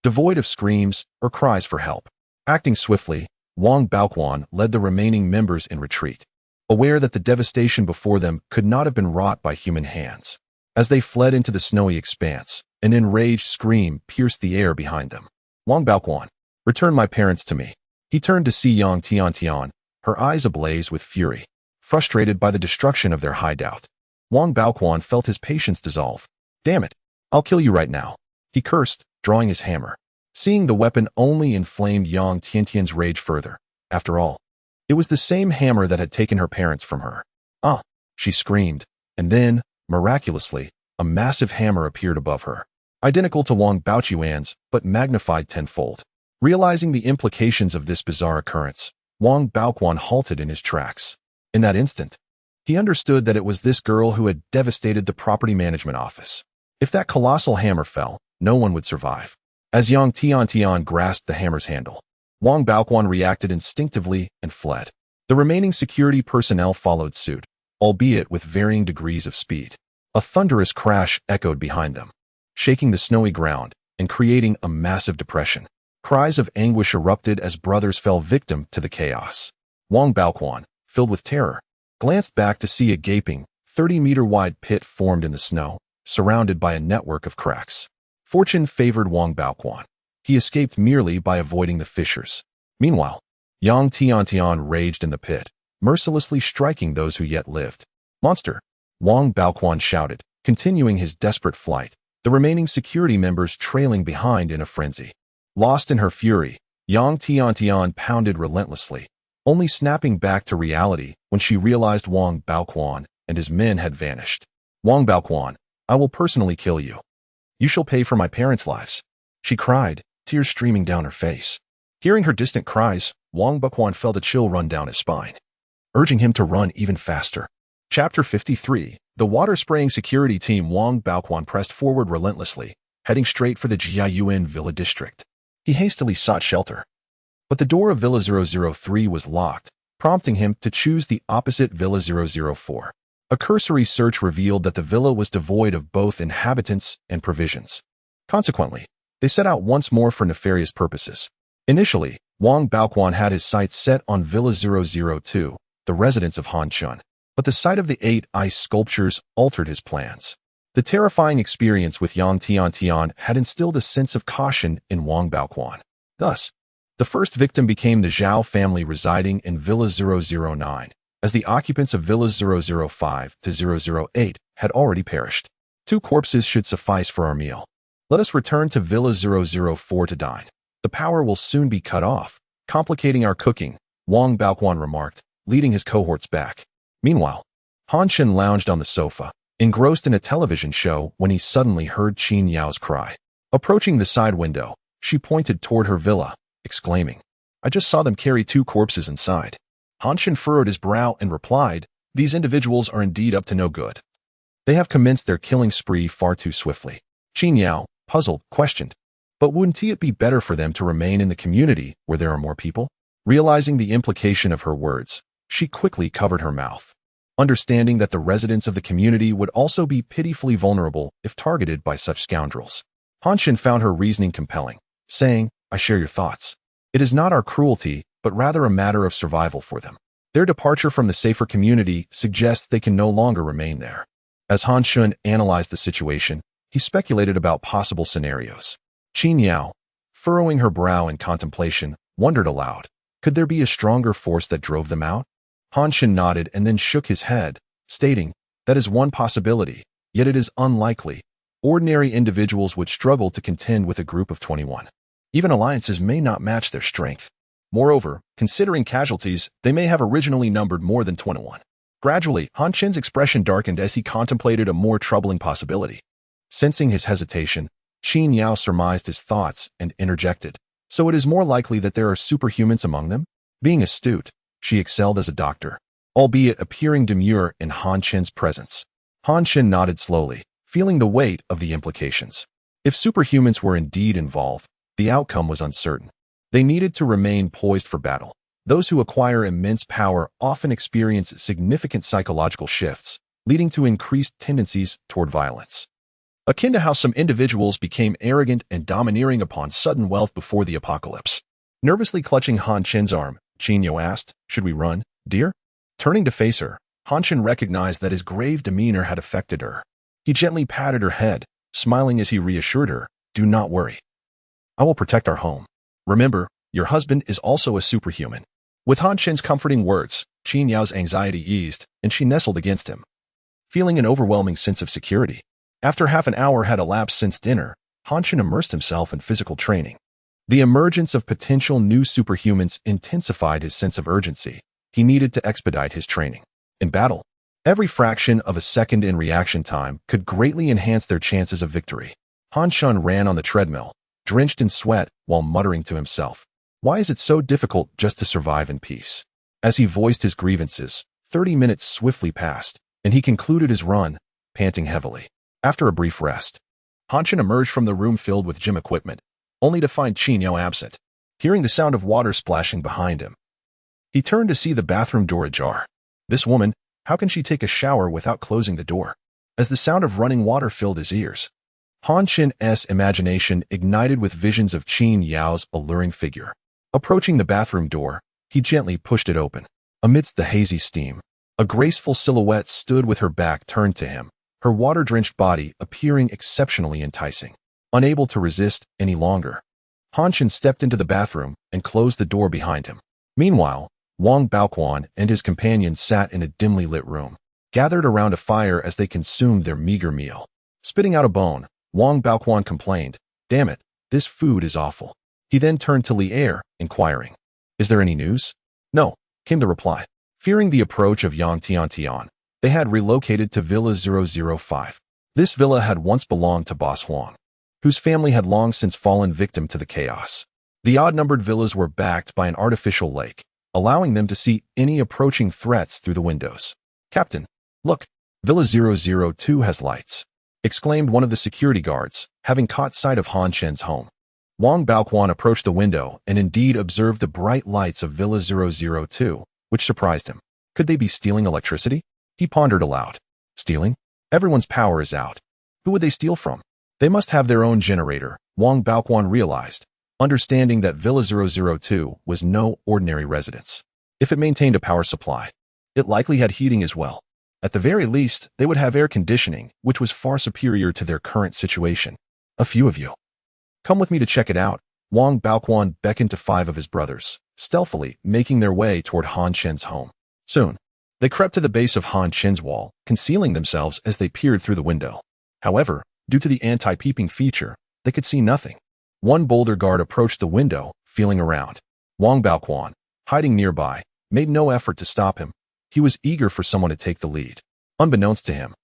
devoid of screams or cries for help. Acting swiftly, Wang Baoquan led the remaining members in retreat, aware that the devastation before them could not have been wrought by human hands. As they fled into the snowy expanse, an enraged scream pierced the air behind them. "Wang Baoquan, return my parents to me." He turned to see Yang Tian, her eyes ablaze with fury, frustrated by the destruction of their hideout. Wang Baoquan felt his patience dissolve. "Damn it, I'll kill you right now," he cursed, drawing his hammer. Seeing the weapon only inflamed Yang Tian's rage further. After all, it was the same hammer that had taken her parents from her. "Ah!" she screamed, and then, miraculously, a massive hammer appeared above her, identical to Wang Baoquan's, but magnified tenfold. Realizing the implications of this bizarre occurrence, Wang Baoquan halted in his tracks. In that instant, he understood that it was this girl who had devastated the property management office. If that colossal hammer fell, no one would survive. As Yang Tian grasped the hammer's handle, Wang Baoquan reacted instinctively and fled. The remaining security personnel followed suit, albeit with varying degrees of speed. A thunderous crash echoed behind them, shaking the snowy ground and creating a massive depression. Cries of anguish erupted as brothers fell victim to the chaos. Wang Baoquan, filled with terror, glanced back to see a gaping, 30-meter-wide pit formed in the snow, surrounded by a network of cracks. Fortune favored Wang Baoquan. He escaped merely by avoiding the fissures. Meanwhile, Yang Tian raged in the pit, mercilessly striking those who yet lived. "Monster!" Wang Baoquan shouted, continuing his desperate flight, the remaining security members trailing behind in a frenzy. Lost in her fury, Yang Tian pounded relentlessly, only snapping back to reality when she realized Wang Baoquan and his men had vanished. "Wang Baoquan, I will personally kill you. You shall pay for my parents' lives," she cried, tears streaming down her face. Hearing her distant cries, Wang Baoquan felt a chill run down his spine, urging him to run even faster. Chapter 53. The water-spraying security team. Wang Baoquan pressed forward relentlessly, heading straight for the Jiayuan Villa district. He hastily sought shelter, but the door of Villa 003 was locked, prompting him to choose the opposite Villa 004. A cursory search revealed that the villa was devoid of both inhabitants and provisions. Consequently, they set out once more for nefarious purposes. Initially, Wang Baoquan had his sights set on Villa 002, the residence of Han Chen. but the sight of the 8 ice sculptures altered his plans. The terrifying experience with Yang Tiantian had instilled a sense of caution in Wang Baoquan. Thus, the first victim became the Zhao family residing in Villa 009, as the occupants of Villas 005 to 008 had already perished. 2 corpses should suffice for our meal. Let us return to Villa 004 to dine. The power will soon be cut off, complicating our cooking, Wang Baoquan remarked, leading his cohorts back. Meanwhile, Han Chen lounged on the sofa, engrossed in a television show when he suddenly heard Qin Yao's cry. Approaching the side window, she pointed toward her villa, exclaiming, "I just saw them carry 2 corpses inside." Han Chen furrowed his brow and replied, "These individuals are indeed up to no good. They have commenced their killing spree far too swiftly." Qin Yao, puzzled, questioned, "But wouldn't it be better for them to remain in the community where there are more people?" Realizing the implication of her words, she quickly covered her mouth, understanding that the residents of the community would also be pitifully vulnerable if targeted by such scoundrels. Han Chen found her reasoning compelling, saying, "I share your thoughts. It is not our cruelty, but rather a matter of survival for them. Their departure from the safer community suggests they can no longer remain there." As Han Chen analyzed the situation, he speculated about possible scenarios. Qin Yao, furrowing her brow in contemplation, wondered aloud, could there be a stronger force that drove them out? Han Chen nodded and then shook his head, stating, "That is one possibility, yet it is unlikely. Ordinary individuals would struggle to contend with a group of 21. Even alliances may not match their strength. Moreover, considering casualties, they may have originally numbered more than 21. Gradually, Han Chen's expression darkened as he contemplated a more troubling possibility. Sensing his hesitation, Qin Yao surmised his thoughts and interjected, "So it is more likely that there are superhumans among them?" Being astute, she excelled as a doctor, albeit appearing demure in Han Chen's presence. Han Chen nodded slowly, feeling the weight of the implications. If superhumans were indeed involved, the outcome was uncertain. They needed to remain poised for battle. Those who acquire immense power often experience significant psychological shifts, leading to increased tendencies toward violence. Akin to how some individuals became arrogant and domineering upon sudden wealth before the apocalypse. Nervously clutching Han Chen's arm, Qin Yao asked, "Should we run, dear?" Turning to face her, Han Chen recognized that his grave demeanor had affected her. He gently patted her head, smiling as he reassured her, "Do not worry. I will protect our home. Remember, your husband is also a superhuman." With Han Chen's comforting words, Qin Yao's anxiety eased, and she nestled against him, feeling an overwhelming sense of security. After half an hour had elapsed since dinner, Han Chen immersed himself in physical training. The emergence of potential new superhumans intensified his sense of urgency. He needed to expedite his training. In battle, every fraction of a second in reaction time could greatly enhance their chances of victory. Han Chen ran on the treadmill, drenched in sweat, while muttering to himself, "Why is it so difficult just to survive in peace?" As he voiced his grievances, 30 minutes swiftly passed, and he concluded his run, panting heavily. After a brief rest, Han Chen emerged from the room filled with gym equipment, only to find Qin Yao absent. Hearing the sound of water splashing behind him, he turned to see the bathroom door ajar. This woman, how can she take a shower without closing the door? As the sound of running water filled his ears, Han Chen's imagination ignited with visions of Qin Yao's alluring figure. Approaching the bathroom door, he gently pushed it open. Amidst the hazy steam, a graceful silhouette stood with her back turned to him, her water-drenched body appearing exceptionally enticing. Unable to resist any longer, Han Chen stepped into the bathroom and closed the door behind him. Meanwhile, Wang Baoquan and his companions sat in a dimly lit room, gathered around a fire as they consumed their meager meal. Spitting out a bone, Wang Baoquan complained, "Damn it, this food is awful." He then turned to Li Er, inquiring, "Is there any news?" "No," came the reply. Fearing the approach of Yang Tiantian, they had relocated to Villa 005. This villa had once belonged to Boss Huang, whose family had long since fallen victim to the chaos. The odd-numbered villas were backed by an artificial lake, allowing them to see any approaching threats through the windows. "Captain, look, Villa 002 has lights," exclaimed one of the security guards, having caught sight of Han Chen's home. Wang Baoquan approached the window and indeed observed the bright lights of Villa 002, which surprised him. Could they be stealing electricity? He pondered aloud. Stealing? Everyone's power is out. Who would they steal from? They must have their own generator, Wang Baoquan realized, understanding that Villa 002 was no ordinary residence. If it maintained a power supply, it likely had heating as well. At the very least, they would have air conditioning, which was far superior to their current situation. A few of you. Come with me to check it out. Wang Baoquan beckoned to 5 of his brothers, stealthily making their way toward Han Chen's home. Soon, they crept to the base of Han Chen's wall, concealing themselves as they peered through the window. However, due to the anti-peeping feature, they could see nothing. One boulder guard approached the window, feeling around. Wang Baoquan, hiding nearby, made no effort to stop him. He was eager for someone to take the lead. Unbeknownst to him,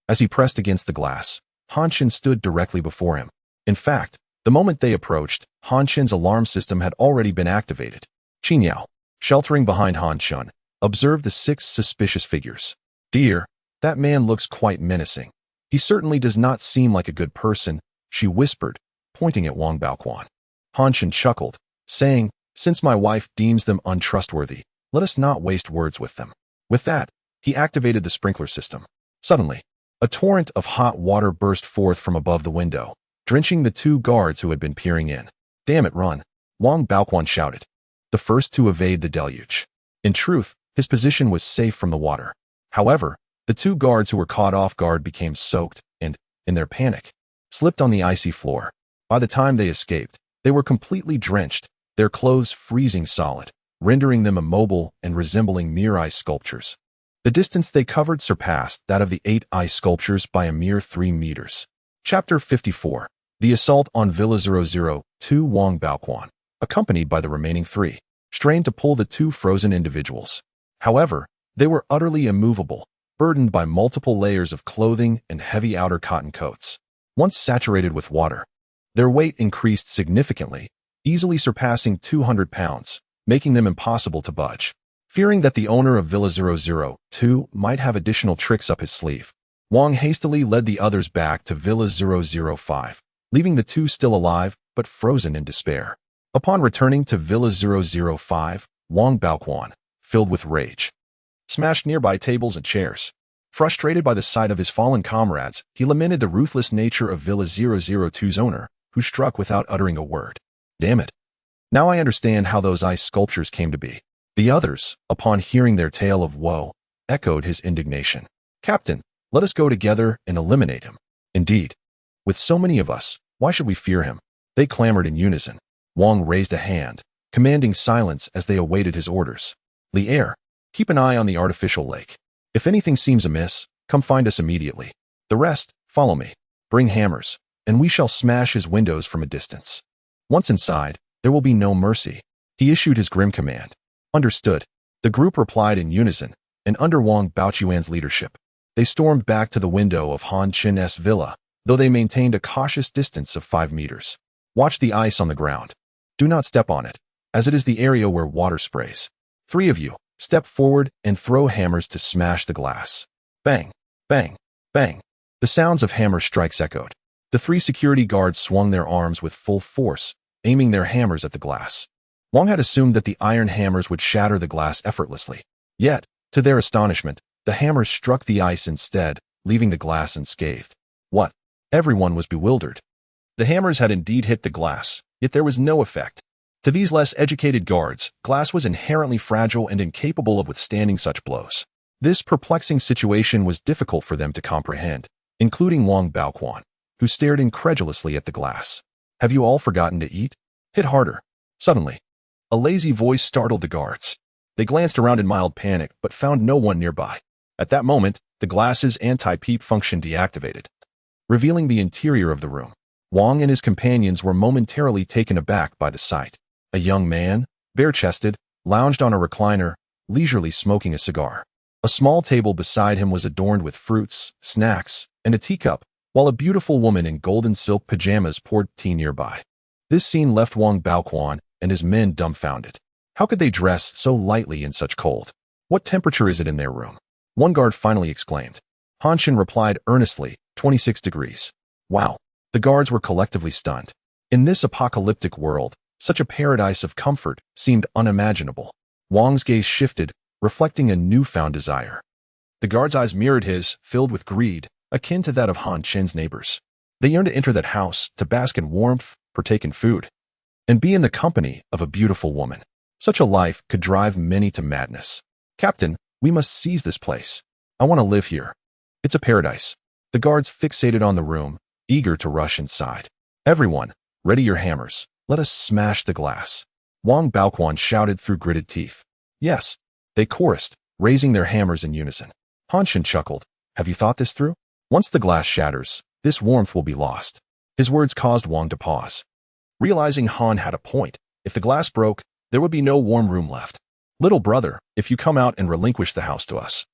as he pressed against the glass, Han Chen stood directly before him. In fact, the moment they approached, Han Chen's alarm system had already been activated. Qin Yao, sheltering behind Han Chen, observed the 6 suspicious figures. Dear, that man looks quite menacing. He certainly does not seem like a good person, she whispered, pointing at Wang Baoquan. Han Chen chuckled, saying, since my wife deems them untrustworthy, let us not waste words with them. With that, he activated the sprinkler system. Suddenly, a torrent of hot water burst forth from above the window, drenching the 2 guards who had been peering in. Damn it, run! Wang Baoquan shouted, the first to evade the deluge. In truth, his position was safe from the water. However, the 2 guards who were caught off guard became soaked and, in their panic, slipped on the icy floor. By the time they escaped, they were completely drenched, their clothes freezing solid, rendering them immobile and resembling mere ice sculptures. The distance they covered surpassed that of the 8 ice sculptures by a mere 3 meters. Chapter 54. The Assault on Villa 002. Wang Baoquan, accompanied by the remaining 3, strained to pull the 2 frozen individuals. However, they were utterly immovable, burdened by multiple layers of clothing and heavy outer cotton coats. Once saturated with water, their weight increased significantly, easily surpassing 200 pounds, making them impossible to budge. Fearing that the owner of Villa 002 might have additional tricks up his sleeve, Wang hastily led the others back to Villa 005, leaving the 2 still alive but frozen in despair. Upon returning to Villa 005, Wang Baoquan, filled with rage, smashed nearby tables and chairs. Frustrated by the sight of his fallen comrades, he lamented the ruthless nature of Villa 002's owner, who struck without uttering a word. Damn it. Now I understand how those ice sculptures came to be. The others, upon hearing their tale of woe, echoed his indignation. Captain, let us go together and eliminate him. Indeed, with so many of us, why should we fear him? They clamored in unison. Wang raised a hand, commanding silence as they awaited his orders. Li'er, keep an eye on the artificial lake. If anything seems amiss, come find us immediately. The rest, follow me. Bring hammers, and we shall smash his windows from a distance. Once inside, there will be no mercy. He issued his grim command. Understood. The group replied in unison, and under Wang Baoquan's leadership, they stormed back to the window of Han Chen's villa, though they maintained a cautious distance of 5 meters. Watch the ice on the ground. Do not step on it, as it is the area where water sprays. 3 of you, step forward and throw hammers to smash the glass. Bang, bang, bang. The sounds of hammer strikes echoed. The 3 security guards swung their arms with full force, aiming their hammers at the glass. Wang had assumed that the iron hammers would shatter the glass effortlessly. Yet, to their astonishment, the hammers struck the ice instead, leaving the glass unscathed. What? Everyone was bewildered. The hammers had indeed hit the glass, yet there was no effect. To these less educated guards, glass was inherently fragile and incapable of withstanding such blows. This perplexing situation was difficult for them to comprehend, including Wang Baoquan, who stared incredulously at the glass. Have you all forgotten to eat? Hit harder. Suddenly, a lazy voice startled the guards. They glanced around in mild panic, but found no one nearby. At that moment, the glass's anti-peep function deactivated, revealing the interior of the room. Wang and his companions were momentarily taken aback by the sight. A young man, bare-chested, lounged on a recliner, leisurely smoking a cigar. A small table beside him was adorned with fruits, snacks, and a teacup, while a beautiful woman in golden silk pajamas poured tea nearby. This scene left Wang Baoquan and his men dumbfounded. How could they dress so lightly in such cold? What temperature is it in their room? One guard finally exclaimed. Han Chen replied earnestly, 26 degrees. Wow. The guards were collectively stunned. In this apocalyptic world, such a paradise of comfort seemed unimaginable. Wang's gaze shifted, reflecting a newfound desire. The guard's eyes mirrored his, filled with greed, akin to that of Han Chen's neighbors. They yearned to enter that house, to bask in warmth, partake in food, and be in the company of a beautiful woman. Such a life could drive many to madness. Captain, we must seize this place. I want to live here. It's a paradise. The guards fixated on the room, eager to rush inside. Everyone, ready your hammers. Let us smash the glass. Wang Baoquan shouted through gritted teeth. Yes, they chorused, raising their hammers in unison. Han Chen chuckled. Have you thought this through? Once the glass shatters, this warmth will be lost. His words caused Wang to pause. Realizing Han had a point, if the glass broke, there would be no warm room left. Little brother, if you come out and relinquish the house to us.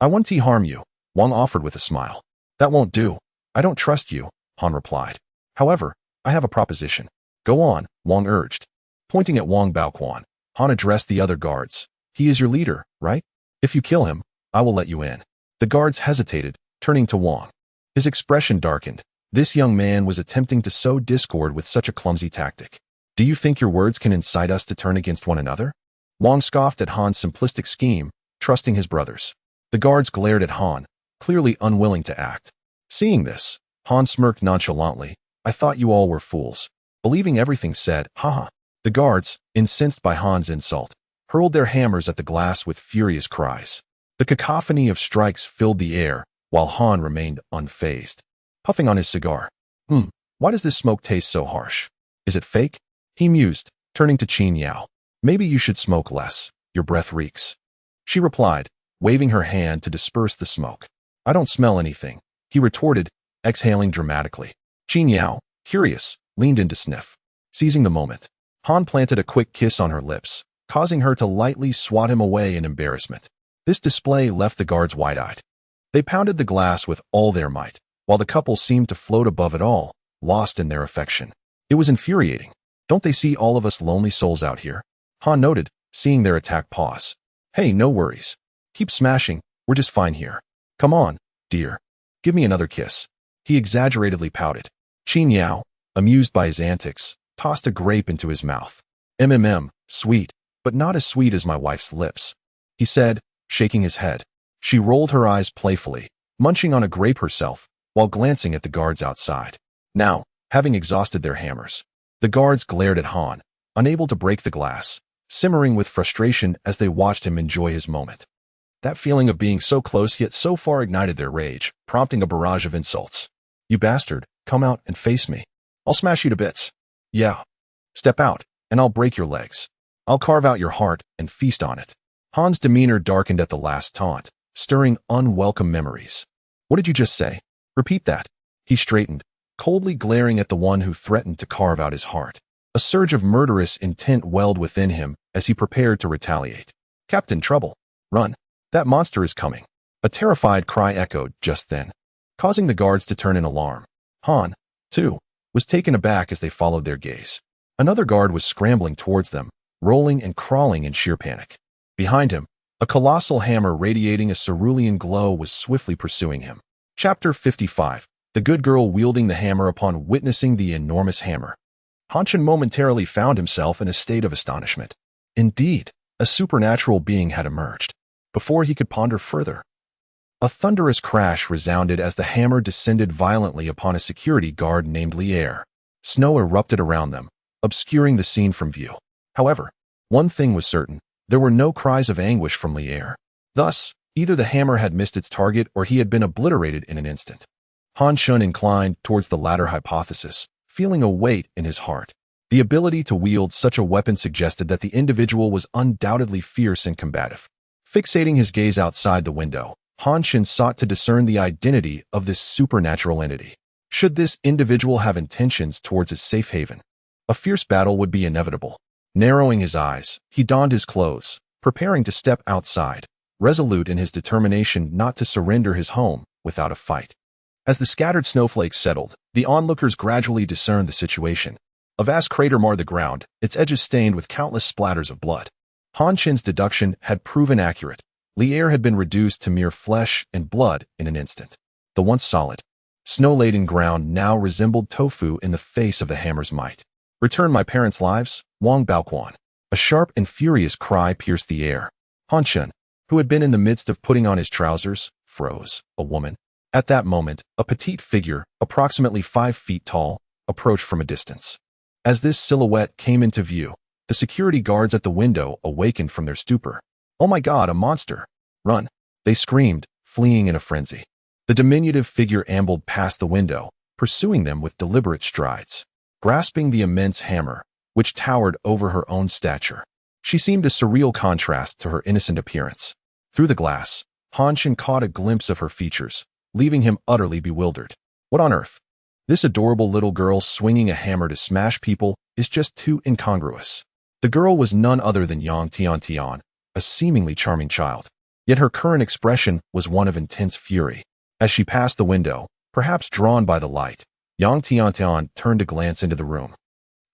I won't harm you, Wang offered with a smile. That won't do. I don't trust you, Han replied. However, I have a proposition. Go on, Wang urged. Pointing at Wang Baoquan, Han addressed the other guards. He is your leader, right? If you kill him, I will let you in. The guards hesitated, turning to Wang. His expression darkened. This young man was attempting to sow discord with such a clumsy tactic. Do you think your words can incite us to turn against one another? Wang scoffed at Han's simplistic scheme, trusting his brothers. The guards glared at Han, clearly unwilling to act. Seeing this, Han smirked nonchalantly. I thought you all were fools. Believing everything said, haha. The guards, incensed by Han's insult, hurled their hammers at the glass with furious cries. The cacophony of strikes filled the air, while Han remained unfazed. Puffing on his cigar. Why does this smoke taste so harsh? Is it fake? He mused, turning to Qin Yao. Maybe you should smoke less. Your breath reeks. She replied, waving her hand to disperse the smoke. I don't smell anything, he retorted, exhaling dramatically. Qin Yao, curious, leaned in to sniff. Seizing the moment, Han planted a quick kiss on her lips, causing her to lightly swat him away in embarrassment. This display left the guards wide-eyed. They pounded the glass with all their might, while the couple seemed to float above it all, lost in their affection. It was infuriating. Don't they see all of us lonely souls out here? Han noted, seeing their attack pause. Hey, no worries. Keep smashing, we're just fine here. Come on, dear. Give me another kiss. He exaggeratedly pouted. Qin Yao, amused by his antics, tossed a grape into his mouth. Sweet, but not as sweet as my wife's lips, he said, shaking his head. She rolled her eyes playfully, munching on a grape herself, while glancing at the guards outside. Now, having exhausted their hammers, the guards glared at Han, unable to break the glass, simmering with frustration as they watched him enjoy his moment. That feeling of being so close yet so far ignited their rage, prompting a barrage of insults. You bastard, come out and face me. I'll smash you to bits. Yeah. Step out, and I'll break your legs. I'll carve out your heart and feast on it. Han's demeanor darkened at the last taunt, stirring unwelcome memories. What did you just say? Repeat that. He straightened, coldly glaring at the one who threatened to carve out his heart. A surge of murderous intent welled within him as he prepared to retaliate. Captain Trouble, run. That monster is coming. A terrified cry echoed just then, causing the guards to turn in alarm. Han, too, was taken aback as they followed their gaze. Another guard was scrambling towards them, rolling and crawling in sheer panic. Behind him, a colossal hammer radiating a cerulean glow was swiftly pursuing him. Chapter 55. The good girl wielding the hammer upon witnessing the enormous hammer. Han Chen momentarily found himself in a state of astonishment. Indeed, a supernatural being had emerged. Before he could ponder further, a thunderous crash resounded as the hammer descended violently upon a security guard named Lier. Snow erupted around them, obscuring the scene from view. However, one thing was certain, there were no cries of anguish from Lier. Thus, either the hammer had missed its target or he had been obliterated in an instant. Han Chen inclined towards the latter hypothesis, feeling a weight in his heart. The ability to wield such a weapon suggested that the individual was undoubtedly fierce and combative. Fixating his gaze outside the window, Han Chen sought to discern the identity of this supernatural entity. Should this individual have intentions towards his safe haven, a fierce battle would be inevitable. Narrowing his eyes, he donned his clothes, preparing to step outside, resolute in his determination not to surrender his home without a fight. As the scattered snowflakes settled, the onlookers gradually discerned the situation. A vast crater marred the ground, its edges stained with countless splatters of blood. Han Chen's deduction had proven accurate. Lier had been reduced to mere flesh and blood in an instant. The once solid, snow-laden ground now resembled tofu in the face of the hammer's might. Return my parents' lives, Wang Baoquan. A sharp and furious cry pierced the air. Han Chen, who had been in the midst of putting on his trousers, froze. A woman. At that moment, a petite figure, approximately 5 feet tall, approached from a distance. As this silhouette came into view, the security guards at the window awakened from their stupor. Oh my God, a monster! Run! They screamed, fleeing in a frenzy. The diminutive figure ambled past the window, pursuing them with deliberate strides, grasping the immense hammer, which towered over her own stature. She seemed a surreal contrast to her innocent appearance. Through the glass, Chen caught a glimpse of her features, leaving him utterly bewildered. What on earth? This adorable little girl swinging a hammer to smash people is just too incongruous. The girl was none other than Yang Tiantian, a seemingly charming child. Yet her current expression was one of intense fury. As she passed the window, perhaps drawn by the light, Yang Tiantian turned to glance into the room,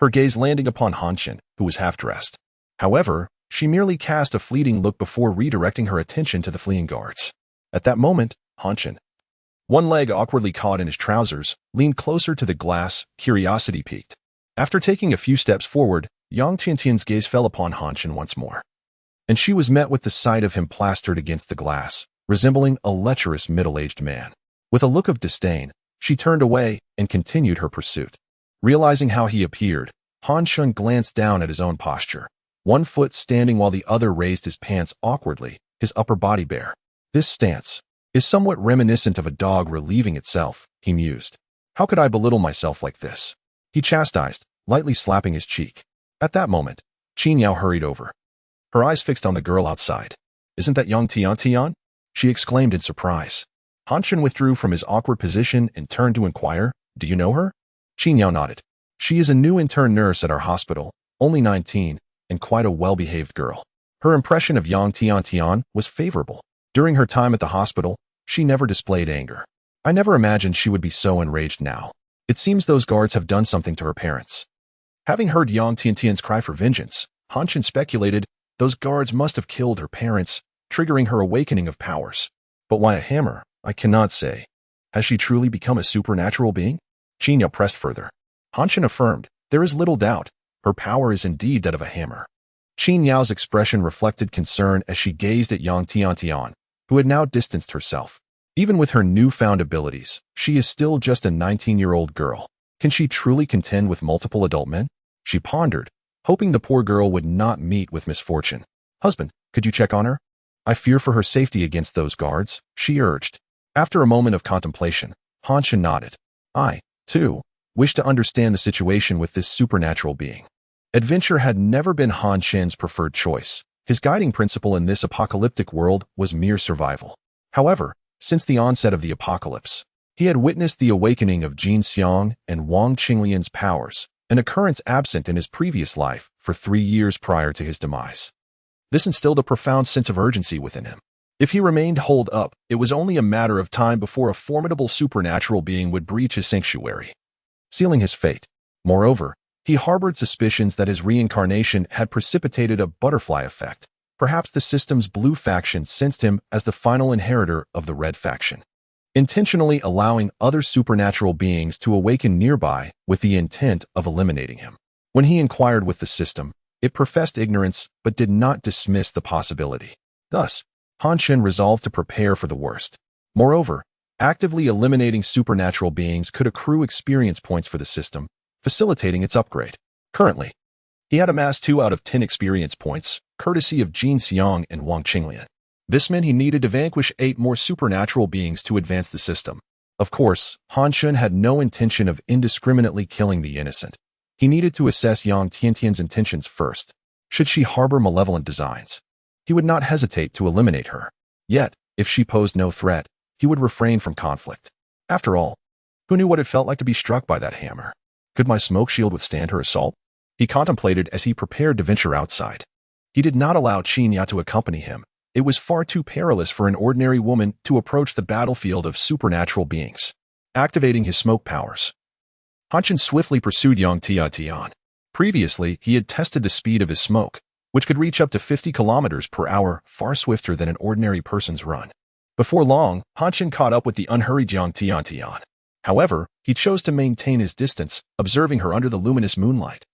her gaze landing upon Chen, who was half-dressed. However, she merely cast a fleeting look before redirecting her attention to the fleeing guards. At that moment, Chen, one leg awkwardly caught in his trousers, leaned closer to the glass, curiosity piqued. After taking a few steps forward, Yang Tiantian's gaze fell upon Chen once more, and she was met with the sight of him plastered against the glass, resembling a lecherous middle-aged man. With a look of disdain, she turned away and continued her pursuit. Realizing how he appeared, Chen glanced down at his own posture, one foot standing while the other raised his pants awkwardly, his upper body bare. This stance is somewhat reminiscent of a dog relieving itself, he mused. How could I belittle myself like this? He chastised, lightly slapping his cheek. At that moment, Qin Yao hurried over, her eyes fixed on the girl outside. Isn't that Yang Tiantian? She exclaimed in surprise. Chen withdrew from his awkward position and turned to inquire, do you know her? Qin Yao nodded. She is a new intern nurse at our hospital, only 19, and quite a well-behaved girl. Her impression of Yang Tiantian was favorable. During her time at the hospital, she never displayed anger. I never imagined she would be so enraged now. It seems those guards have done something to her parents. Having heard Yang Tiantian's cry for vengeance, Chen speculated those guards must have killed her parents, triggering her awakening of powers. But why a hammer? I cannot say. Has she truly become a supernatural being? Qin Yao pressed further. Chen affirmed, there is little doubt. Her power is indeed that of a hammer. Qin Yao's expression reflected concern as she gazed at Yang Tiantian, who had now distanced herself. Even with her newfound abilities, she is still just a 19-year-old girl. Can she truly contend with multiple adult men? She pondered, hoping the poor girl would not meet with misfortune. Husband, could you check on her? I fear for her safety against those guards, she urged. After a moment of contemplation, Chen nodded. I, too, wish to understand the situation with this supernatural being. Adventure had never been Chen's preferred choice. His guiding principle in this apocalyptic world was mere survival. However, since the onset of the apocalypse, he had witnessed the awakening of Jin Xiang and Wang Qinglian's powers, an occurrence absent in his previous life for 3 years prior to his demise. This instilled a profound sense of urgency within him. If he remained holed up, it was only a matter of time before a formidable supernatural being would breach his sanctuary, sealing his fate. Moreover, he harbored suspicions that his reincarnation had precipitated a butterfly effect. Perhaps the system's blue faction sensed him as the final inheritor of the red faction, intentionally allowing other supernatural beings to awaken nearby with the intent of eliminating him. When he inquired with the system, it professed ignorance but did not dismiss the possibility. Thus, Chen resolved to prepare for the worst. Moreover, actively eliminating supernatural beings could accrue experience points for the system, facilitating its upgrade. Currently, he had amassed 2 out of 10 experience points, courtesy of Jin Xiang and Wang Qinglian. This meant he needed to vanquish 8 more supernatural beings to advance the system. Of course, Chen had no intention of indiscriminately killing the innocent. He needed to assess Yang Tiantian's intentions first. Should she harbor malevolent designs, he would not hesitate to eliminate her. Yet, if she posed no threat, he would refrain from conflict. After all, who knew what it felt like to be struck by that hammer? Could my smoke shield withstand her assault? He contemplated as he prepared to venture outside. He did not allow Qin Yao to accompany him. It was far too perilous for an ordinary woman to approach the battlefield of supernatural beings. Activating his smoke powers, Chen swiftly pursued Yang Tiantian. Previously, he had tested the speed of his smoke, which could reach up to 50 kilometers per hour, far swifter than an ordinary person's run. Before long, Chen caught up with the unhurried Yang Tiantian. However, he chose to maintain his distance, observing her under the luminous moonlight.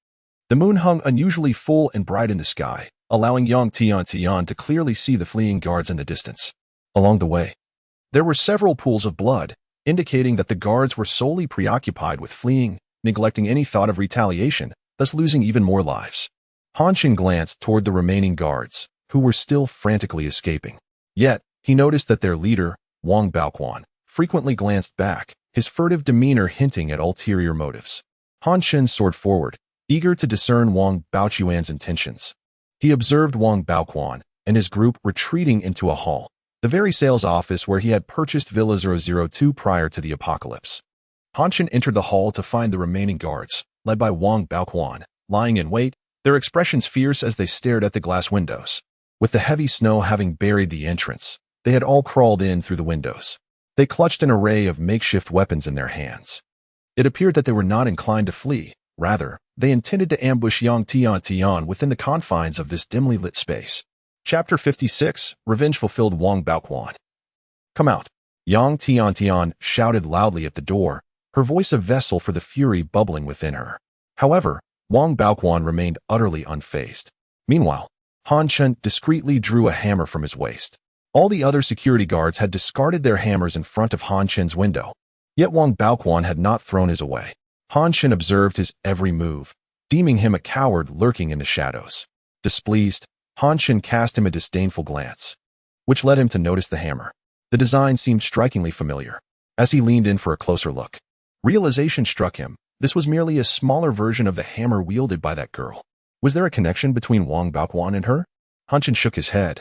The moon hung unusually full and bright in the sky, allowing Yang Tiantian to clearly see the fleeing guards in the distance. Along the way, there were several pools of blood, indicating that the guards were solely preoccupied with fleeing, neglecting any thought of retaliation, thus losing even more lives. Chen glanced toward the remaining guards, who were still frantically escaping. Yet, he noticed that their leader, Wang Baoquan frequently glanced back, his furtive demeanor hinting at ulterior motives. Han Chen soared forward, eager to discern Wang Baoquan's intentions. He observed Wang Baoquan and his group retreating into a hall, the very sales office where he had purchased Villa 002 prior to the apocalypse. Han Chen entered the hall to find the remaining guards, led by Wang Baoquan, lying in wait, their expressions fierce as they stared at the glass windows. With the heavy snow having buried the entrance, they had all crawled in through the windows. They clutched an array of makeshift weapons in their hands. It appeared that they were not inclined to flee. Rather, they intended to ambush Yang Tian within the confines of this dimly lit space. Chapter 56, Revenge Fulfilled. Wang Baoquan. Come out. Yang Tian shouted loudly at the door, her voice a vessel for the fury bubbling within her. However, Wang Baoquan remained utterly unfazed. Meanwhile, Han Chen discreetly drew a hammer from his waist. All the other security guards had discarded their hammers in front of Han Chen's window. Yet Wang Baoquan had not thrown his away. Han Chen observed his every move, deeming him a coward lurking in the shadows. Displeased, Han Chen cast him a disdainful glance, which led him to notice the hammer. The design seemed strikingly familiar. As he leaned in for a closer look, realization struck him. This was merely a smaller version of the hammer wielded by that girl. Was there a connection between Wang Baoquan and her? Han Chen shook his head,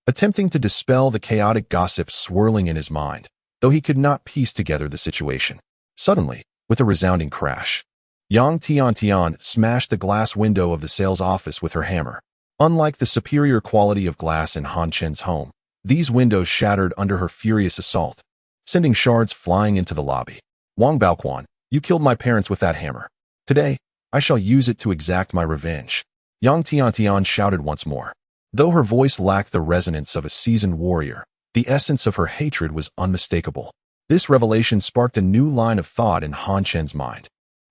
attempting to dispel the chaotic gossip swirling in his mind, though he could not piece together the situation. Suddenly, with a resounding crash, Yang Tian smashed the glass window of the sales office with her hammer. Unlike the superior quality of glass in Han Chen's home, these windows shattered under her furious assault, sending shards flying into the lobby. Wang Baoquan, you killed my parents with that hammer. Today, I shall use it to exact my revenge. Yang Tian shouted once more. Though her voice lacked the resonance of a seasoned warrior, the essence of her hatred was unmistakable. This revelation sparked a new line of thought in Han Chen's mind.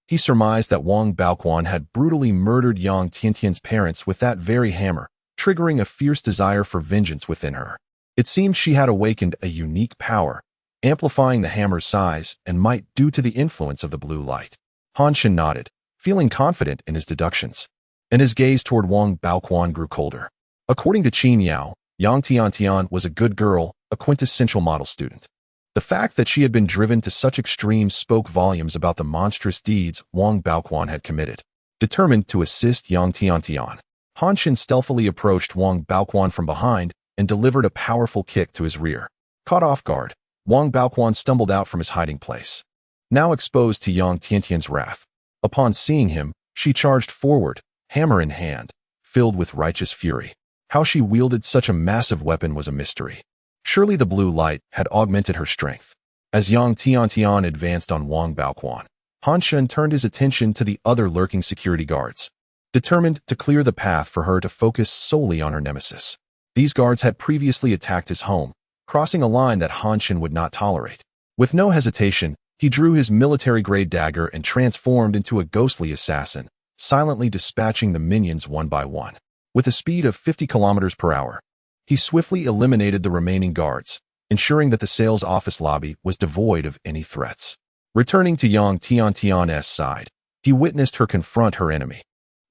He surmised that Wang Baoquan had brutally murdered Yang Tian's parents with that very hammer, triggering a fierce desire for vengeance within her. It seemed she had awakened a unique power, amplifying the hammer's size and might due to the influence of the blue light. Han Chen nodded, feeling confident in his deductions, and his gaze toward Wang Baoquan grew colder. According to Qin Yao, Yang Tian was a good girl, a quintessential model student. The fact that she had been driven to such extremes spoke volumes about the monstrous deeds Wang Baoquan had committed. Determined to assist Yang Tian, Han Chen stealthily approached Wang Baoquan from behind and delivered a powerful kick to his rear. Caught off guard, Wang Baoquan stumbled out from his hiding place, now exposed to Yang Tian's wrath. Upon seeing him, she charged forward, hammer in hand, filled with righteous fury. How she wielded such a massive weapon was a mystery. Surely the blue light had augmented her strength. As Yang Tian advanced on Wang Baoquan, Han Chen turned his attention to the other lurking security guards, determined to clear the path for her to focus solely on her nemesis. These guards had previously attacked his home, crossing a line that Han Chen would not tolerate. With no hesitation, he drew his military-grade dagger and transformed into a ghostly assassin, silently dispatching the minions one by one. With a speed of 50 kilometers per hour, he swiftly eliminated the remaining guards, ensuring that the sales office lobby was devoid of any threats. Returning to Yang Tian's side, he witnessed her confront her enemy.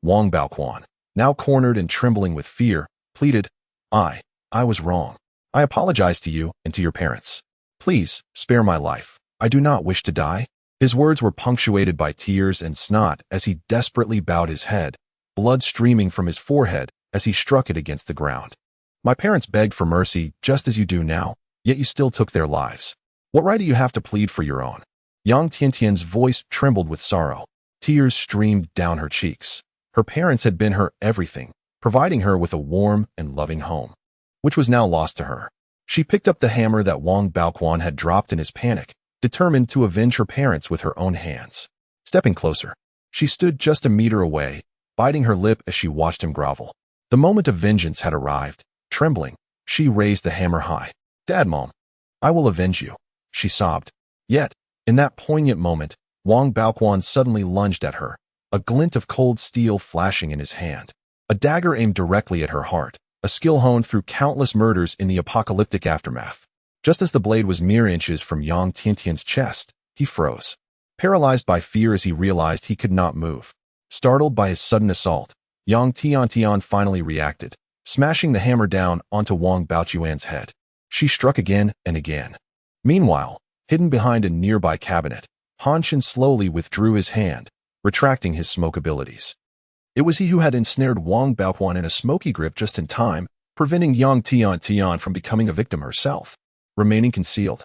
Wang Baoquan, now cornered and trembling with fear, pleaded, I was wrong. I apologize to you and to your parents. Please, spare my life. I do not wish to die. His words were punctuated by tears and snot as he desperately bowed his head, blood streaming from his forehead as he struck it against the ground. My parents begged for mercy just as you do now, yet you still took their lives. What right do you have to plead for your own? Yang Tian's voice trembled with sorrow. Tears streamed down her cheeks. Her parents had been her everything, providing her with a warm and loving home, which was now lost to her. She picked up the hammer that Wang Baoquan had dropped in his panic, determined to avenge her parents with her own hands. Stepping closer, she stood just a meter away, biting her lip as she watched him grovel. The moment of vengeance had arrived. Trembling, she raised the hammer high. Dad, Mom, I will avenge you, she sobbed. Yet, in that poignant moment, Wang Baoquan suddenly lunged at her, a glint of cold steel flashing in his hand. A dagger aimed directly at her heart, a skill honed through countless murders in the apocalyptic aftermath. Just as the blade was mere inches from Yang Tian's chest, he froze, paralyzed by fear as he realized he could not move. Startled by his sudden assault, Yang Tian finally reacted, smashing the hammer down onto Wang Baoquan's head. She struck again and again, Meanwhile, hidden behind a nearby cabinet, Han Chen slowly withdrew his hand, retracting his smoke abilities. It was he who had ensnared Wang Baoquan in a smoky grip just in time, preventing Yang Tian from becoming a victim herself. Remaining concealed,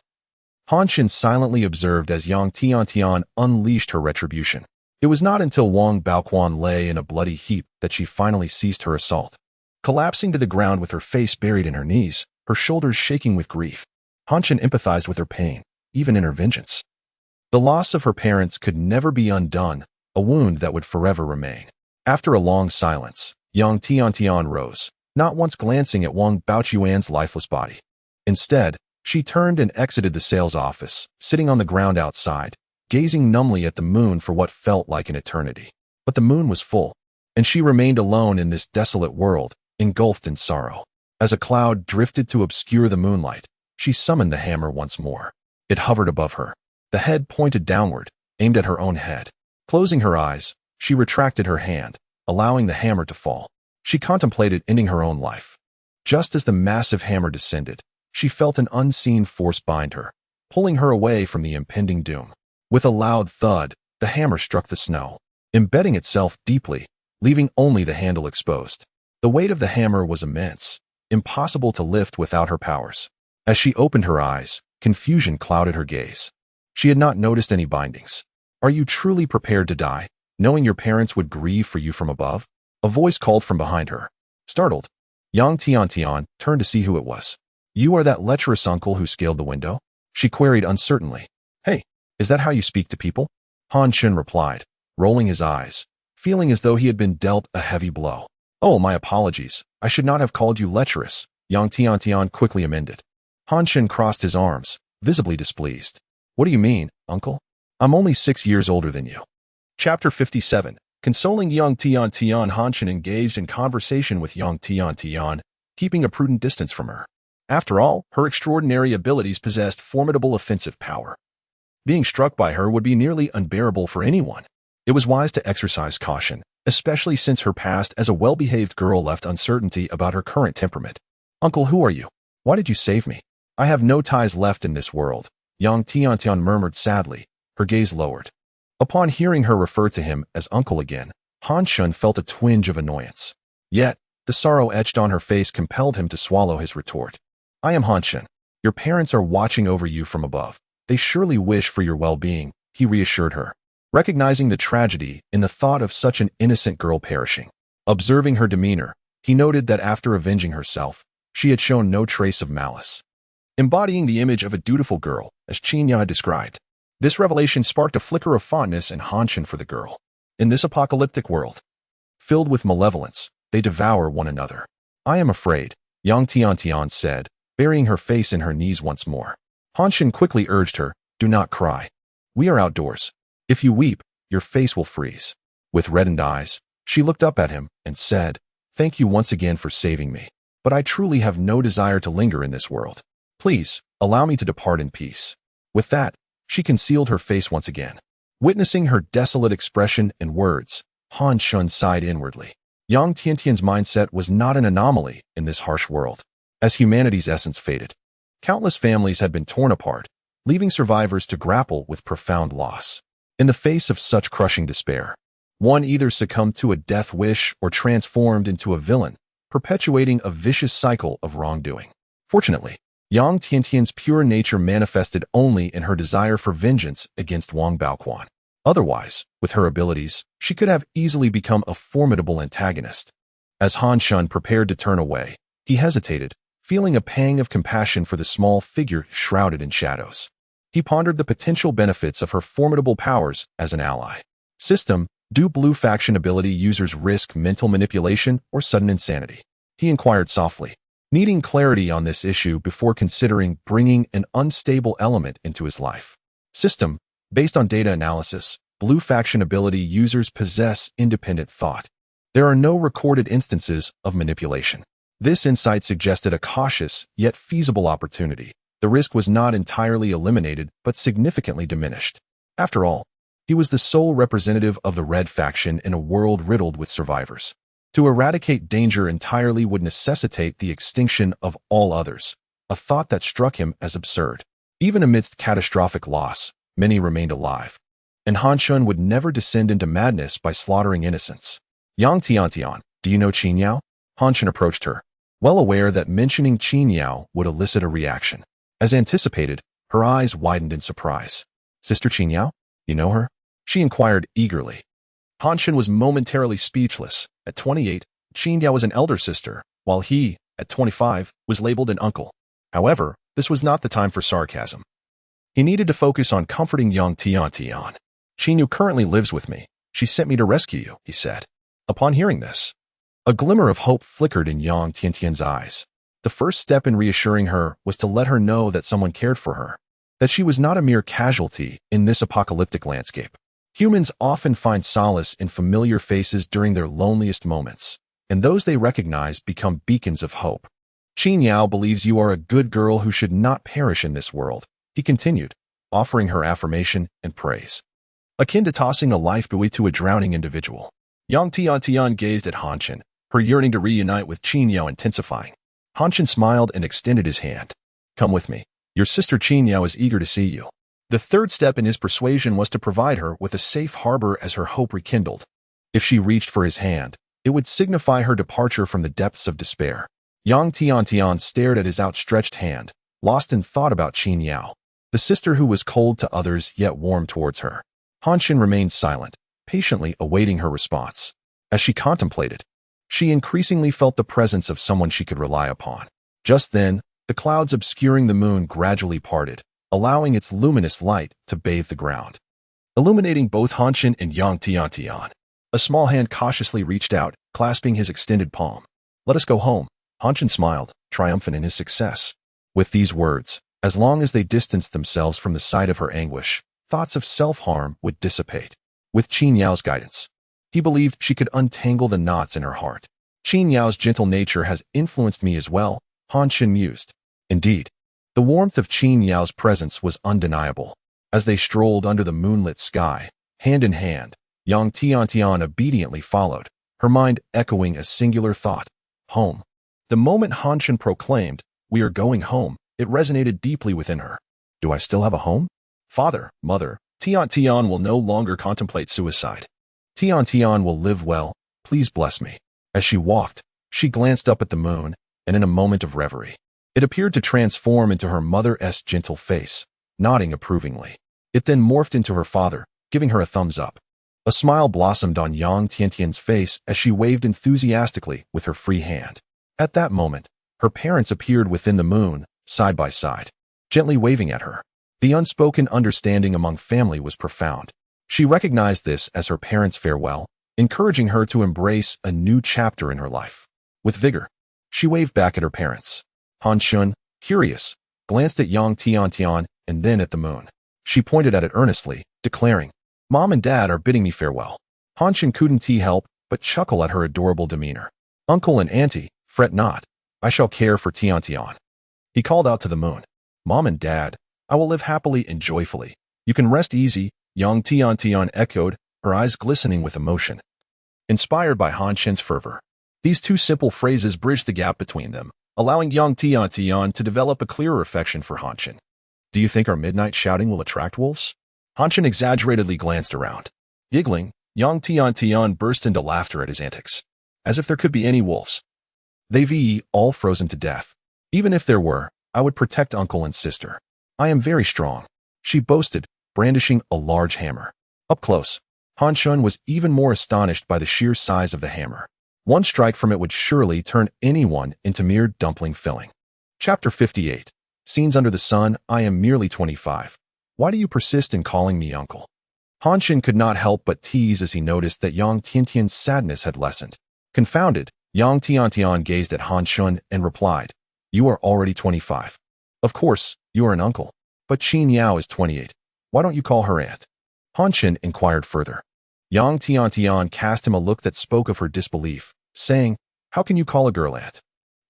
Han Chen silently observed as Yang Tian unleashed her retribution. It was not until Wang Baoquan lay in a bloody heap that she finally ceased her assault. Collapsing to the ground with her face buried in her knees, her shoulders shaking with grief, Han Chen empathized with her pain, even in her vengeance. The loss of her parents could never be undone, a wound that would forever remain. After a long silence, Yang Tian rose, not once glancing at Wang Baoquan's lifeless body. Instead, she turned and exited the sales office, sitting on the ground outside, gazing numbly at the moon for what felt like an eternity. But the moon was full, and she remained alone in this desolate world, engulfed in sorrow. As a cloud drifted to obscure the moonlight, she summoned the hammer once more. It hovered above her. The head pointed downward, aimed at her own head. Closing her eyes, she retracted her hand, allowing the hammer to fall. She contemplated ending her own life. Just as the massive hammer descended, she felt an unseen force bind her, pulling her away from the impending doom. With a loud thud, the hammer struck the snow, embedding itself deeply, leaving only the handle exposed. The weight of the hammer was immense, impossible to lift without her powers. As she opened her eyes, confusion clouded her gaze. She had not noticed any bindings. "Are you truly prepared to die, knowing your parents would grieve for you from above?" A voice called from behind her. Startled, Yang Tian turned to see who it was. "You are that lecherous uncle who scaled the window?" she queried uncertainly. "Hey, is that how you speak to people?" Han Chen replied, rolling his eyes, feeling as though he had been dealt a heavy blow. "Oh, my apologies. I should not have called you lecherous," Yang Tian quickly amended. Han Chen crossed his arms, visibly displeased. "What do you mean, uncle? I'm only 6 years older than you." Chapter 57. Consoling Yang Tian, Han Chen engaged in conversation with Yang Tian, keeping a prudent distance from her. After all, her extraordinary abilities possessed formidable offensive power. Being struck by her would be nearly unbearable for anyone. It was wise to exercise caution, especially since her past as a well-behaved girl left uncertainty about her current temperament. "Uncle, who are you? Why did you save me? I have no ties left in this world," Yang Tian murmured sadly, her gaze lowered. Upon hearing her refer to him as uncle again, Han Chen felt a twinge of annoyance. Yet, the sorrow etched on her face compelled him to swallow his retort. "I am Han Chen. Your parents are watching over you from above. They surely wish for your well-being," he reassured her, recognizing the tragedy in the thought of such an innocent girl perishing. Observing her demeanor, he noted that after avenging herself, she had shown no trace of malice. Embodying the image of a dutiful girl, as Chen had described. This revelation sparked a flicker of fondness in Han Chen for the girl. In this apocalyptic world, filled with malevolence, they devour one another. "I am afraid," Yang Tian said, burying her face in her knees once more. Han Chen quickly urged her, "Do not cry. We are outdoors. If you weep, your face will freeze." With reddened eyes, she looked up at him and said, "Thank you once again for saving me, but I truly have no desire to linger in this world. Please, allow me to depart in peace." With that, she concealed her face once again. Witnessing her desolate expression and words, Han Chen sighed inwardly. Yang Tian's mindset was not an anomaly in this harsh world. As humanity's essence faded, countless families had been torn apart, leaving survivors to grapple with profound loss. In the face of such crushing despair, one either succumbed to a death wish or transformed into a villain, perpetuating a vicious cycle of wrongdoing. Fortunately, Yang Tian's pure nature manifested only in her desire for vengeance against Wang Baoquan. Otherwise, with her abilities, she could have easily become a formidable antagonist. As Han Chen prepared to turn away, he hesitated, feeling a pang of compassion for the small figure shrouded in shadows. He pondered the potential benefits of her formidable powers as an ally. System: do blue faction ability users risk mental manipulation or sudden insanity? He inquired softly, needing clarity on this issue before considering bringing an unstable element into his life. System: based on data analysis, blue faction ability users possess independent thought. There are no recorded instances of manipulation. This insight suggested a cautious, yet feasible opportunity. The risk was not entirely eliminated, but significantly diminished. After all, he was the sole representative of the Red faction in a world riddled with survivors. To eradicate danger entirely would necessitate the extinction of all others, a thought that struck him as absurd. Even amidst catastrophic loss, many remained alive. And Han Shun would never descend into madness by slaughtering innocents. Yang Tiantian, do you know Qin Yao? Han Shun approached her, well aware that mentioning Qin Yao would elicit a reaction. As anticipated, her eyes widened in surprise. Sister Qin Yao? You know her? She inquired eagerly. Han Shun was momentarily speechless. At 28, Qin Yao was an elder sister, while he, at 25, was labeled an uncle. However, this was not the time for sarcasm. He needed to focus on comforting young Tiantian. Qin Yu currently lives with me. She sent me to rescue you, he said. Upon hearing this, a glimmer of hope flickered in Yang Tiantian's eyes. The first step in reassuring her was to let her know that someone cared for her, that she was not a mere casualty in this apocalyptic landscape. Humans often find solace in familiar faces during their loneliest moments, and those they recognize become beacons of hope. Qin Yao believes you are a good girl who should not perish in this world, he continued, offering her affirmation and praise, akin to tossing a life buoy to a drowning individual. Yang Tiantian gazed at Han Shun, her yearning to reunite with Qin Yao intensifying. Han Shun smiled and extended his hand. Come with me. Your sister Qin Yao is eager to see you. The third step in his persuasion was to provide her with a safe harbor as her hope rekindled. If she reached for his hand, it would signify her departure from the depths of despair. Yang Tiantian stared at his outstretched hand, lost in thought about Qin Yao, the sister who was cold to others yet warm towards her. Han Shun remained silent, patiently awaiting her response. As she contemplated, she increasingly felt the presence of someone she could rely upon. Just then, the clouds obscuring the moon gradually parted, allowing its luminous light to bathe the ground, illuminating both Han Shun and Yang Tiantian. A small hand cautiously reached out, clasping his extended palm. Let us go home. Han Shun smiled, triumphant in his success. With these words, as long as they distanced themselves from the sight of her anguish, thoughts of self-harm would dissipate. With Qin Yao's guidance, he believed she could untangle the knots in her heart. Qin Yao's gentle nature has influenced me as well, Han Shun mused. Indeed, the warmth of Qin Yao's presence was undeniable. As they strolled under the moonlit sky, hand in hand, Yang Tiantian obediently followed, her mind echoing a singular thought: home. The moment Han Shun proclaimed, "We are going home," it resonated deeply within her. Do I still have a home? Father, mother, Tiantian will no longer contemplate suicide. Tiantian will live well, please bless me. As she walked, she glanced up at the moon, and in a moment of reverie, it appeared to transform into her mother's gentle face, nodding approvingly. It then morphed into her father, giving her a thumbs up. A smile blossomed on Yang Tiantian's face as she waved enthusiastically with her free hand. At that moment, her parents appeared within the moon, side by side, gently waving at her. The unspoken understanding among family was profound. She recognized this as her parents' farewell, encouraging her to embrace a new chapter in her life. With vigor, she waved back at her parents. Han Shun, curious, glanced at Yang Tiantian and then at the moon. She pointed at it earnestly, declaring, Mom and Dad are bidding me farewell. Han Shun couldn't help but chuckle at her adorable demeanor. Uncle and Auntie, fret not. I shall care for Tiantian. He called out to the moon. Mom and Dad, I will live happily and joyfully. You can rest easy, Yang Tiantian echoed, her eyes glistening with emotion. Inspired by Han Shun's fervor, these two simple phrases bridged the gap between them, allowing Yang Tiantian to develop a clearer affection for Han Shun. Do you think our midnight shouting will attract wolves? Han Shun exaggeratedly glanced around. Giggling, Yang Tiantian burst into laughter at his antics. As if there could be any wolves. They've all frozen to death. Even if there were, I would protect uncle and sister. I am very strong, she boasted, brandishing a large hammer. Up close, Han Shun was even more astonished by the sheer size of the hammer. One strike from it would surely turn anyone into mere dumpling filling. Chapter 58. Scenes under the sun. I am merely 25. Why do you persist in calling me uncle? Han Shun could not help but tease as he noticed that Yang Tiantian's sadness had lessened. Confounded, Yang Tiantian gazed at Han Shun and replied, You are already 25. Of course, you are an uncle. But Qin Yao is 28. Why don't you call her aunt? Han Shun inquired further. Yang Tiantian cast him a look that spoke of her disbelief, saying, How can you call a girl aunt?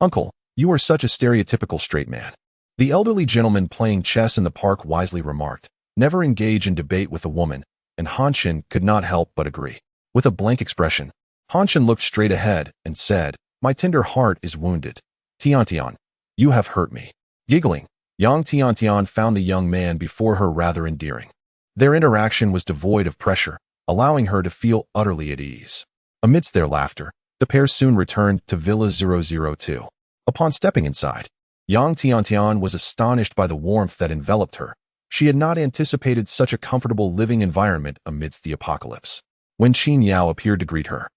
Uncle, you are such a stereotypical straight man. The elderly gentleman playing chess in the park wisely remarked, Never engage in debate with a woman, and Han Shun could not help but agree. With a blank expression, Han Shun looked straight ahead and said, My tender heart is wounded. Tiantian, you have hurt me. Giggling, Yang Tiantian found the young man before her rather endearing. Their interaction was devoid of pressure, allowing her to feel utterly at ease. Amidst their laughter, the pair soon returned to Villa 002. Upon stepping inside, Yang Tiantian was astonished by the warmth that enveloped her. She had not anticipated such a comfortable living environment amidst the apocalypse. When Qin Yao appeared to greet her,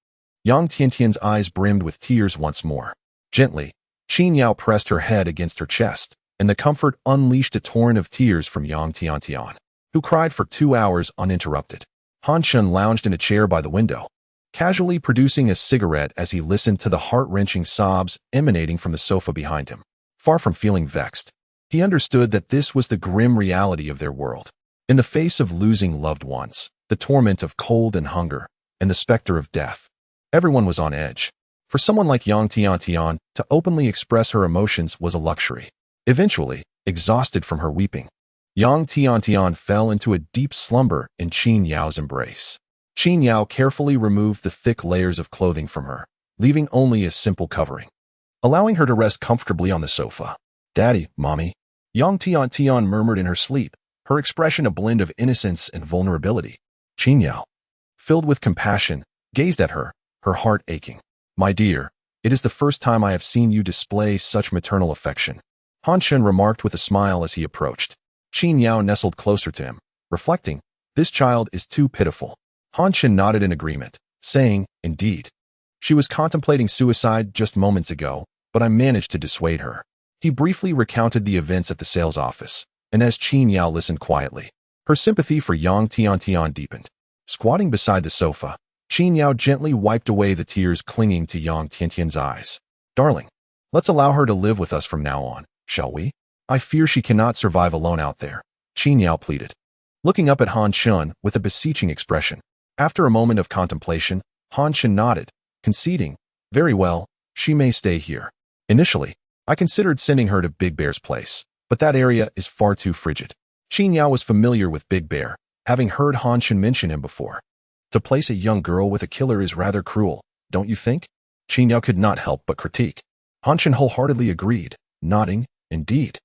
Yang Tiantian's eyes brimmed with tears once more. Gently, Qin Yao pressed her head against her chest, and the comfort unleashed a torrent of tears from Yang Tiantian, who cried for 2 hours uninterrupted. Han Chen lounged in a chair by the window, casually producing a cigarette as he listened to the heart-wrenching sobs emanating from the sofa behind him. Far from feeling vexed, he understood that this was the grim reality of their world. In the face of losing loved ones, the torment of cold and hunger, and the specter of death, everyone was on edge. For someone like Yang Tiantian, to openly express her emotions was a luxury. Eventually, exhausted from her weeping, Yang Tiantian fell into a deep slumber in Qin Yao's embrace. Qin Yao carefully removed the thick layers of clothing from her, leaving only a simple covering, allowing her to rest comfortably on the sofa. "Daddy, Mommy," Yang Tiantian murmured in her sleep, her expression a blend of innocence and vulnerability. Qin Yao, filled with compassion, gazed at her, her heart aching. "My dear, it is the first time I have seen you display such maternal affection," Han Chen remarked with a smile as he approached. Qin Yao nestled closer to him, reflecting, "This child is too pitiful." Han Chen nodded in agreement, saying, "Indeed. She was contemplating suicide just moments ago, but I managed to dissuade her." He briefly recounted the events at the sales office, and as Qin Yao listened quietly, her sympathy for Yang Tiantian deepened. Squatting beside the sofa, Qin Yao gently wiped away the tears clinging to Yang Tiantian's eyes. "Darling, let's allow her to live with us from now on, shall we? I fear she cannot survive alone out there," Qin Yao pleaded, looking up at Han Chen with a beseeching expression. After a moment of contemplation, Han Chen nodded, conceding, "Very well, she may stay here. Initially, I considered sending her to Big Bear's place, but that area is far too frigid." Qin Yao was familiar with Big Bear, having heard Han Chen mention him before. "To place a young girl with a killer is rather cruel, don't you think?" Qin Yao could not help but critique. Han Chen wholeheartedly agreed, nodding, "Indeed.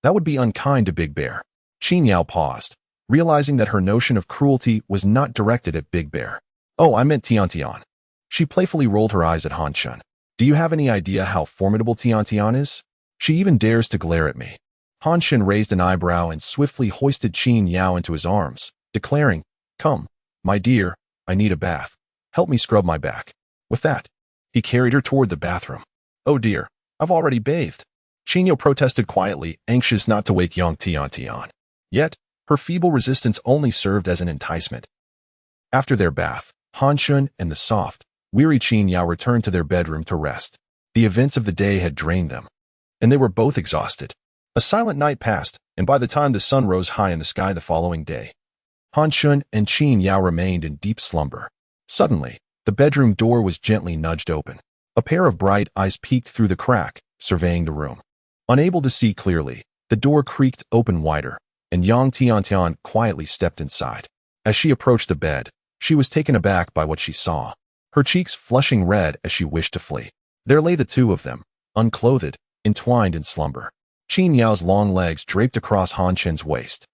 That would be unkind to Big Bear." Qin Yao paused, realizing that her notion of cruelty was not directed at Big Bear. "Oh, I meant Tiantian." She playfully rolled her eyes at Han Chen. "Do you have any idea how formidable Tiantian is? She even dares to glare at me." Han Chen raised an eyebrow and swiftly hoisted Qin Yao into his arms, declaring, "Come, my dear, I need a bath. Help me scrub my back." With that, he carried her toward the bathroom. "Oh dear, I've already bathed." Qin Yao protested quietly, anxious not to wake Yang Tiantian. Yet, her feeble resistance only served as an enticement. After their bath, Han Chen and the soft, weary Qin Yao returned to their bedroom to rest. The events of the day had drained them, and they were both exhausted. A silent night passed, and by the time the sun rose high in the sky the following day, Han Chen and Qin Yao remained in deep slumber. Suddenly, the bedroom door was gently nudged open. A pair of bright eyes peeked through the crack, surveying the room. Unable to see clearly, the door creaked open wider, and Yang Tiantian quietly stepped inside. As she approached the bed, she was taken aback by what she saw, her cheeks flushing red as she wished to flee. There lay the two of them, unclothed, entwined in slumber. Qin Yao's long legs draped across Han Chen's waist,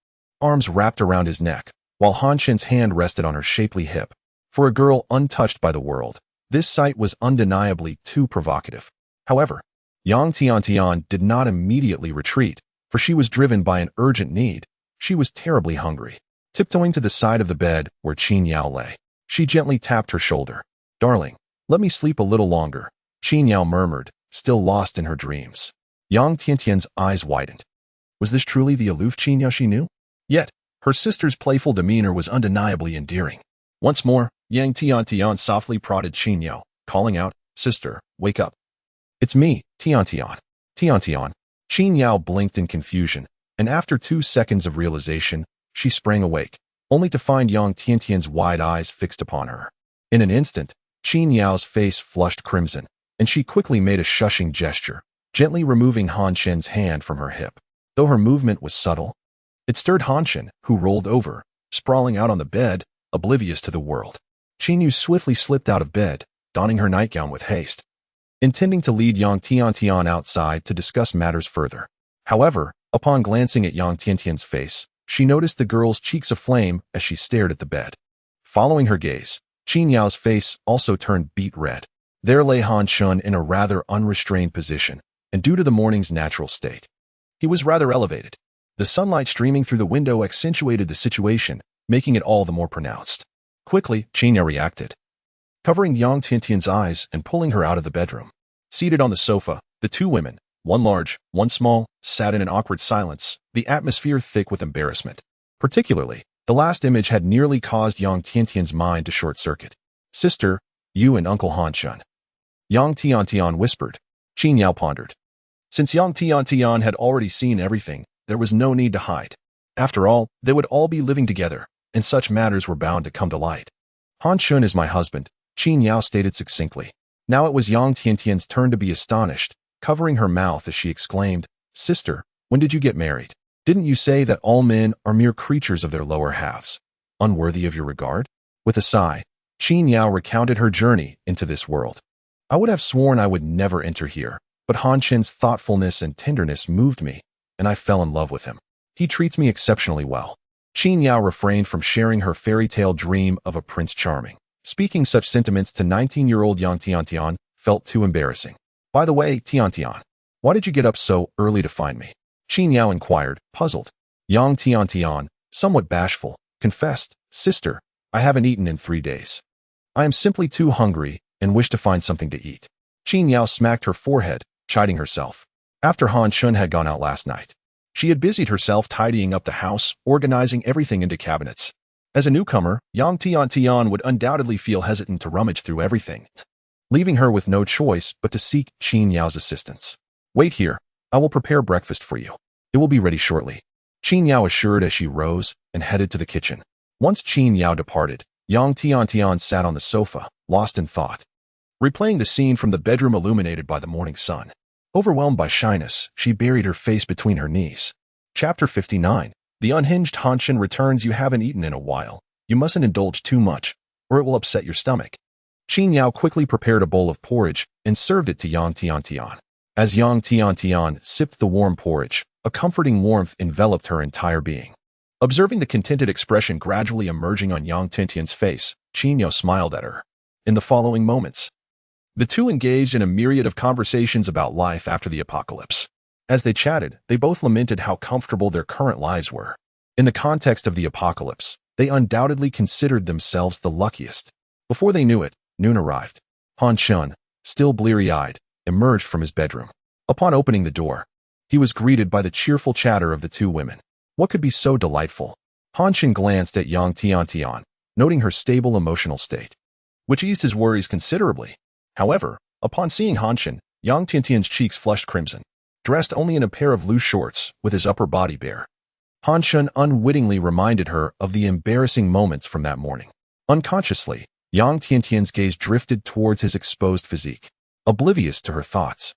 arms wrapped around his neck, while Han Chen's hand rested on her shapely hip. For a girl untouched by the world, this sight was undeniably too provocative. However, Yang Tiantian did not immediately retreat, for she was driven by an urgent need. She was terribly hungry. Tiptoeing to the side of the bed where Qin Yao lay, she gently tapped her shoulder. "Darling, let me sleep a little longer," Qin Yao murmured, still lost in her dreams. Yang Tiantian's eyes widened. Was this truly the aloof Qin Yao she knew? Yet, her sister's playful demeanor was undeniably endearing. Once more, Yang Tiantian softly prodded Qin Yao, calling out, "Sister, wake up." "It's me, Tiantian." "Tiantian." Qin Yao blinked in confusion, and after 2 seconds of realization, she sprang awake, only to find Yang Tiantian's wide eyes fixed upon her. In an instant, Qin Yao's face flushed crimson, and she quickly made a shushing gesture, gently removing Han Chen's hand from her hip. Though her movement was subtle, it stirred Han Chen, who rolled over, sprawling out on the bed, oblivious to the world. Qin Yu swiftly slipped out of bed, donning her nightgown with haste, intending to lead Yang Tiantian outside to discuss matters further. However, Upon glancing at Yang Tiantian's face, she noticed the girl's cheeks aflame as she stared at the bed. Following her gaze, Qin Yao's face also turned beet red. There lay Han Chen in a rather unrestrained position, and due to the morning's natural state, he was rather elevated. The sunlight streaming through the window accentuated the situation, making it all the more pronounced. Quickly, Qin Yao reacted, covering Yang Tiantian's eyes and pulling her out of the bedroom. Seated on the sofa, the two women, one large, one small, sat in an awkward silence, the atmosphere thick with embarrassment. Particularly, the last image had nearly caused Yang Tiantian's mind to short-circuit. "Sister, you and Uncle Han Chen." Yang Tiantian whispered. Qin Yao pondered. Since Yang Tiantian had already seen everything, there was no need to hide. After all, they would all be living together, and such matters were bound to come to light. "Han Chen is my husband," Qin Yao stated succinctly. Now it was Yang Tiantian's turn to be astonished, covering her mouth as she exclaimed, "Sister, when did you get married? Didn't you say that all men are mere creatures of their lower halves, unworthy of your regard?" With a sigh, Qin Yao recounted her journey into this world. "I would have sworn I would never enter here, but Han Chen's thoughtfulness and tenderness moved me, and I fell in love with him. He treats me exceptionally well." Qin Yao refrained from sharing her fairy tale dream of a Prince Charming. Speaking such sentiments to 19-year-old Yang Tiantian felt too embarrassing. "By the way, Tiantian, why did you get up so early to find me?" Qin Yao inquired, puzzled. Yang Tiantian, somewhat bashful, confessed, "Sister, I haven't eaten in 3 days. I am simply too hungry and wish to find something to eat." Qin Yao smacked her forehead, chiding herself. After Han Chen had gone out last night, she had busied herself tidying up the house, organizing everything into cabinets. As a newcomer, Yang Tiantian would undoubtedly feel hesitant to rummage through everything, leaving her with no choice but to seek Qin Yao's assistance. "Wait here, I will prepare breakfast for you. It will be ready shortly," Qin Yao assured as she rose and headed to the kitchen. Once Qin Yao departed, Yang Tiantian sat on the sofa, lost in thought, replaying the scene from the bedroom illuminated by the morning sun. Overwhelmed by shyness, she buried her face between her knees. Chapter 59. The unhinged Han Chen returns. "You haven't eaten in a while. You mustn't indulge too much, or it will upset your stomach." Qin Yao quickly prepared a bowl of porridge and served it to Yang Tiantian. As Yang Tiantian sipped the warm porridge, a comforting warmth enveloped her entire being. Observing the contented expression gradually emerging on Yang Tiantian's face, Qin Yao smiled at her. In the following moments, the two engaged in a myriad of conversations about life after the apocalypse. As they chatted, they both lamented how comfortable their current lives were. In the context of the apocalypse, they undoubtedly considered themselves the luckiest. Before they knew it, noon arrived. Han Chen, still bleary-eyed, emerged from his bedroom. Upon opening the door, he was greeted by the cheerful chatter of the two women. What could be so delightful? Han Chen glanced at Yang Tiantian, noting her stable emotional state, which eased his worries considerably. However, upon seeing Han Chen, Yang Tiantian's cheeks flushed crimson. Dressed only in a pair of loose shorts, with his upper body bare, Han Chen unwittingly reminded her of the embarrassing moments from that morning. Unconsciously, Yang Tiantian's gaze drifted towards his exposed physique, oblivious to her thoughts.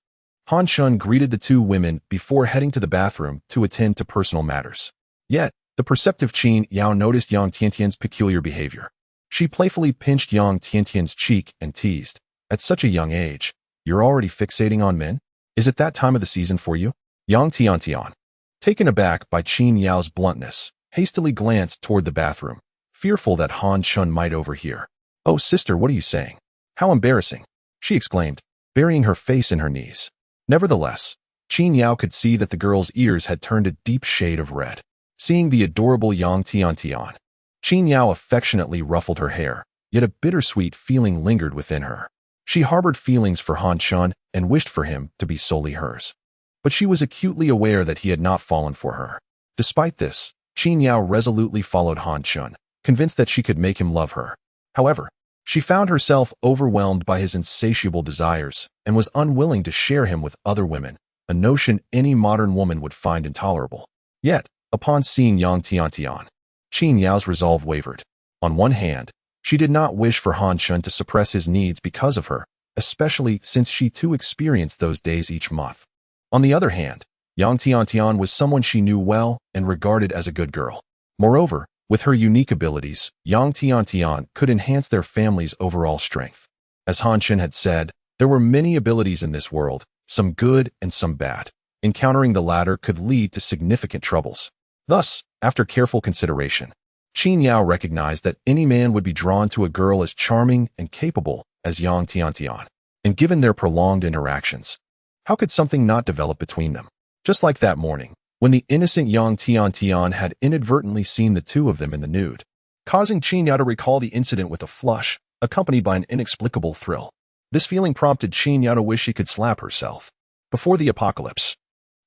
Han Chen greeted the two women before heading to the bathroom to attend to personal matters. Yet, the perceptive Qin Yao noticed Yang Tiantian's peculiar behavior. She playfully pinched Yang Tiantian's cheek and teased, "At such a young age, you're already fixating on men? Is it that time of the season for you?" Yang Tiantian, taken aback by Qin Yao's bluntness, hastily glanced toward the bathroom, fearful that Han Chen might overhear. "Oh, sister, what are you saying? How embarrassing!" she exclaimed, burying her face in her knees. Nevertheless, Qin Yao could see that the girl's ears had turned a deep shade of red. Seeing the adorable Yang Tiantian, Qin Yao affectionately ruffled her hair, yet a bittersweet feeling lingered within her. She harbored feelings for Han Chen and wished for him to be solely hers. But she was acutely aware that he had not fallen for her. Despite this, Qin Yao resolutely followed Han Chen, convinced that she could make him love her. However, she found herself overwhelmed by his insatiable desires and was unwilling to share him with other women, a notion any modern woman would find intolerable. Yet, upon seeing Yang Tiantian, Qin Yao's resolve wavered. On one hand, she did not wish for Han Chen to suppress his needs because of her, especially since she too experienced those days each month. On the other hand, Yang Tiantian was someone she knew well and regarded as a good girl. Moreover, with her unique abilities, Yang Tiantian could enhance their family's overall strength. As Han Chen had said, there were many abilities in this world, some good and some bad. encountering the latter could lead to significant troubles. Thus, after careful consideration, Qin Yao recognized that any man would be drawn to a girl as charming and capable as Yang Tiantian. And given their prolonged interactions, how could something not develop between them? Just like that morning, when the innocent Yang Tiantian had inadvertently seen the two of them in the nude, causing Qin Yao to recall the incident with a flush, accompanied by an inexplicable thrill. This feeling prompted Qin Yao to wish she could slap herself. Before the apocalypse,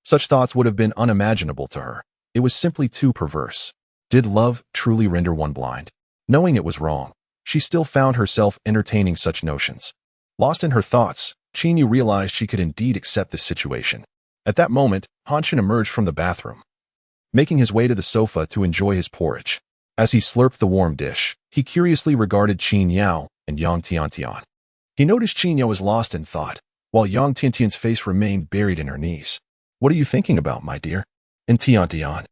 such thoughts would have been unimaginable to her. It was simply too perverse. Did love truly render one blind? Knowing it was wrong, she still found herself entertaining such notions. Lost in her thoughts, Qin Yu realized she could indeed accept this situation. At that moment, Han Chen emerged from the bathroom, making his way to the sofa to enjoy his porridge. As he slurped the warm dish, he curiously regarded Qin Yao and Yang Tiantian. He noticed Qin Yao was lost in thought, while Yang Tiantian's face remained buried in her knees. "What are you thinking about, my dear?" "And Tiantian,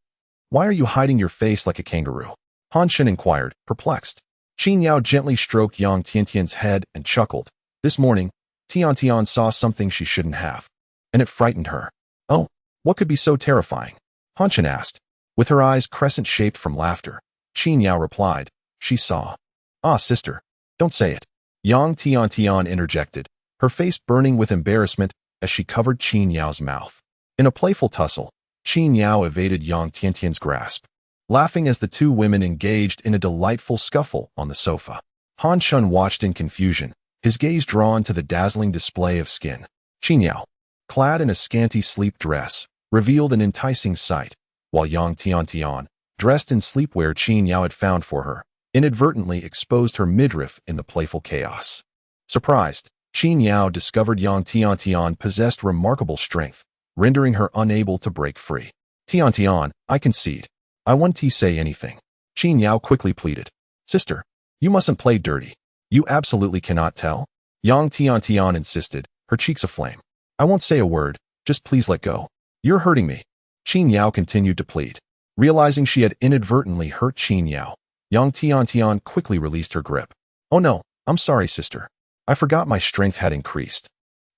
why are you hiding your face like a kangaroo?" Han Chen inquired, perplexed. Qin Yao gently stroked Yang Tiantian's head and chuckled. This morning, Tiantian saw something she shouldn't have, and it frightened her. "Oh, what could be so terrifying?" Han Chen asked. With her eyes crescent-shaped from laughter, Qin Yao replied, "She saw." "Ah, sister, don't say it." Yang Tiantian interjected, her face burning with embarrassment as she covered Qin Yao's mouth. In a playful tussle, Qin Yao evaded Yang Tiantian's grasp, laughing as the two women engaged in a delightful scuffle on the sofa. Han Chen watched in confusion, his gaze drawn to the dazzling display of skin. Qin Yao, clad in a scanty sleep dress, revealed an enticing sight, while Yang Tiantian, dressed in sleepwear Qin Yao had found for her, inadvertently exposed her midriff in the playful chaos. Surprised, Qin Yao discovered Yang Tiantian possessed remarkable strength, rendering her unable to break free. "Tiantian, I concede. I won't say anything." Qin Yao quickly pleaded. "Sister, you mustn't play dirty. You absolutely cannot tell." Yang Tiantian insisted, her cheeks aflame. "I won't say a word, just please let go. You're hurting me." Qin Yao continued to plead. Realizing she had inadvertently hurt Qin Yao, Yang Tiantian quickly released her grip. "Oh no, I'm sorry, sister. I forgot my strength had increased."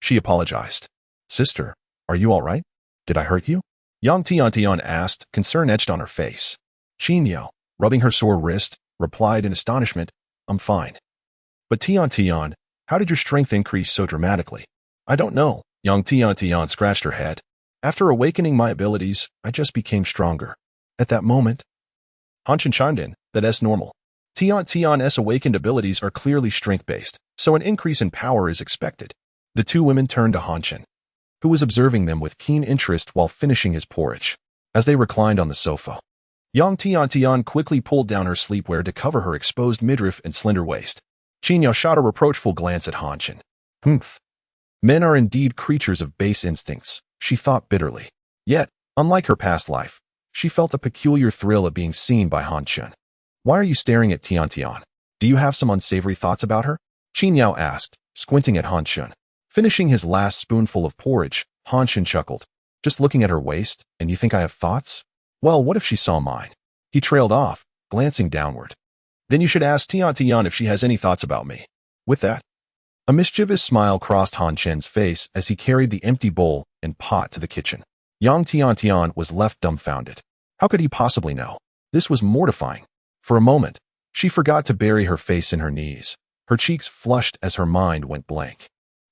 She apologized. "Sister, are you all right? Did I hurt you?" Yang Tiantian asked, concern etched on her face. Qin Yao, rubbing her sore wrist, replied in astonishment, "I'm fine." "But Tiantian, how did your strength increase so dramatically?" "I don't know." Yang Tiantian scratched her head. "After awakening my abilities, I just became stronger." At that moment, Han Chen chimed in, "That's normal. Tiantian's awakened abilities are clearly strength-based, so an increase in power is expected." The two women turned to Han Chen, who was observing them with keen interest while finishing his porridge. As they reclined on the sofa, Yang Tiantian quickly pulled down her sleepwear to cover her exposed midriff and slender waist. Qin Yao shot a reproachful glance at Han Chen. "Humph. Men are indeed creatures of base instincts," she thought bitterly. Yet, unlike her past life, she felt a peculiar thrill at being seen by Han Chen. "Why are you staring at Tiantian? Do you have some unsavory thoughts about her?" Qin Yao asked, squinting at Han Chen. Finishing his last spoonful of porridge, Han Chen chuckled. "Just looking at her waist, and you think I have thoughts? Well, what if she saw mine?" He trailed off, glancing downward. "Then you should ask Tiantian if she has any thoughts about me." With that, a mischievous smile crossed Han Chen's face as he carried the empty bowl and pot to the kitchen. Yang Tiantian was left dumbfounded. How could he possibly know? This was mortifying. For a moment, she forgot to bury her face in her knees. Her cheeks flushed as her mind went blank.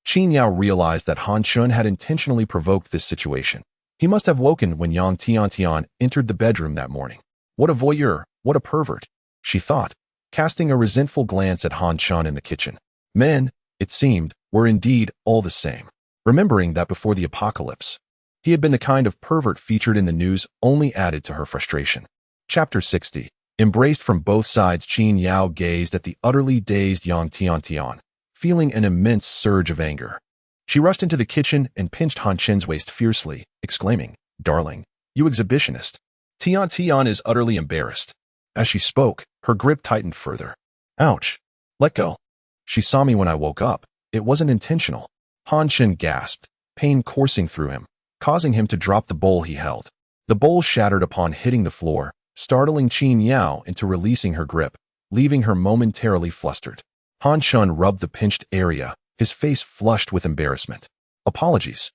Qin Yao realized that Han Chen had intentionally provoked this situation. He must have woken when Yang Tiantian entered the bedroom that morning. What a voyeur, what a pervert, she thought, casting a resentful glance at Han Chen in the kitchen. Men, it seemed, were indeed all the same. Remembering that before the apocalypse, he had been the kind of pervert featured in the news only added to her frustration. Chapter 60. Embraced from both sides, Qin Yao gazed at the utterly dazed Yang Tiantian, feeling an immense surge of anger. She rushed into the kitchen and pinched Han Chen's waist fiercely, exclaiming, "Darling, you exhibitionist." Tiantian is utterly embarrassed. As she spoke, her grip tightened further. "Ouch. Let go. She saw me when I woke up. It wasn't intentional." Han Chen gasped, pain coursing through him, causing him to drop the bowl he held. The bowl shattered upon hitting the floor, startling Qin Yao into releasing her grip, leaving her momentarily flustered. Han Chen rubbed the pinched area, his face flushed with embarrassment. "Apologies.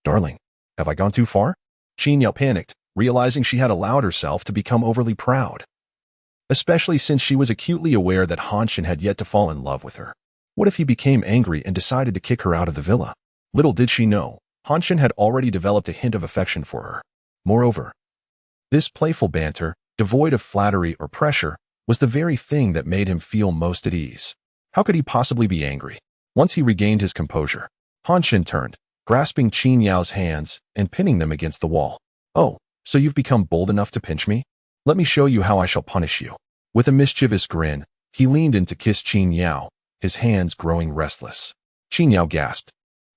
Darling, Have I gone too far? Chen Yao panicked, realizing she had allowed herself to become overly proud, especially since she was acutely aware that Han Chen had yet to fall in love with her. What if he became angry and decided to kick her out of the villa? Little did she know, Han Chen had already developed a hint of affection for her. Moreover, this playful banter, devoid of flattery or pressure, was the very thing that made him feel most at ease. How could he possibly be angry? Once he regained his composure, Han Chen turned, grasping Chen Yao's hands and pinning them against the wall. Oh, so you've become bold enough to pinch me? Let me show you how I shall punish you. With a mischievous grin, he leaned in to kiss Chen Yao, his hands growing restless. Chen Yao gasped,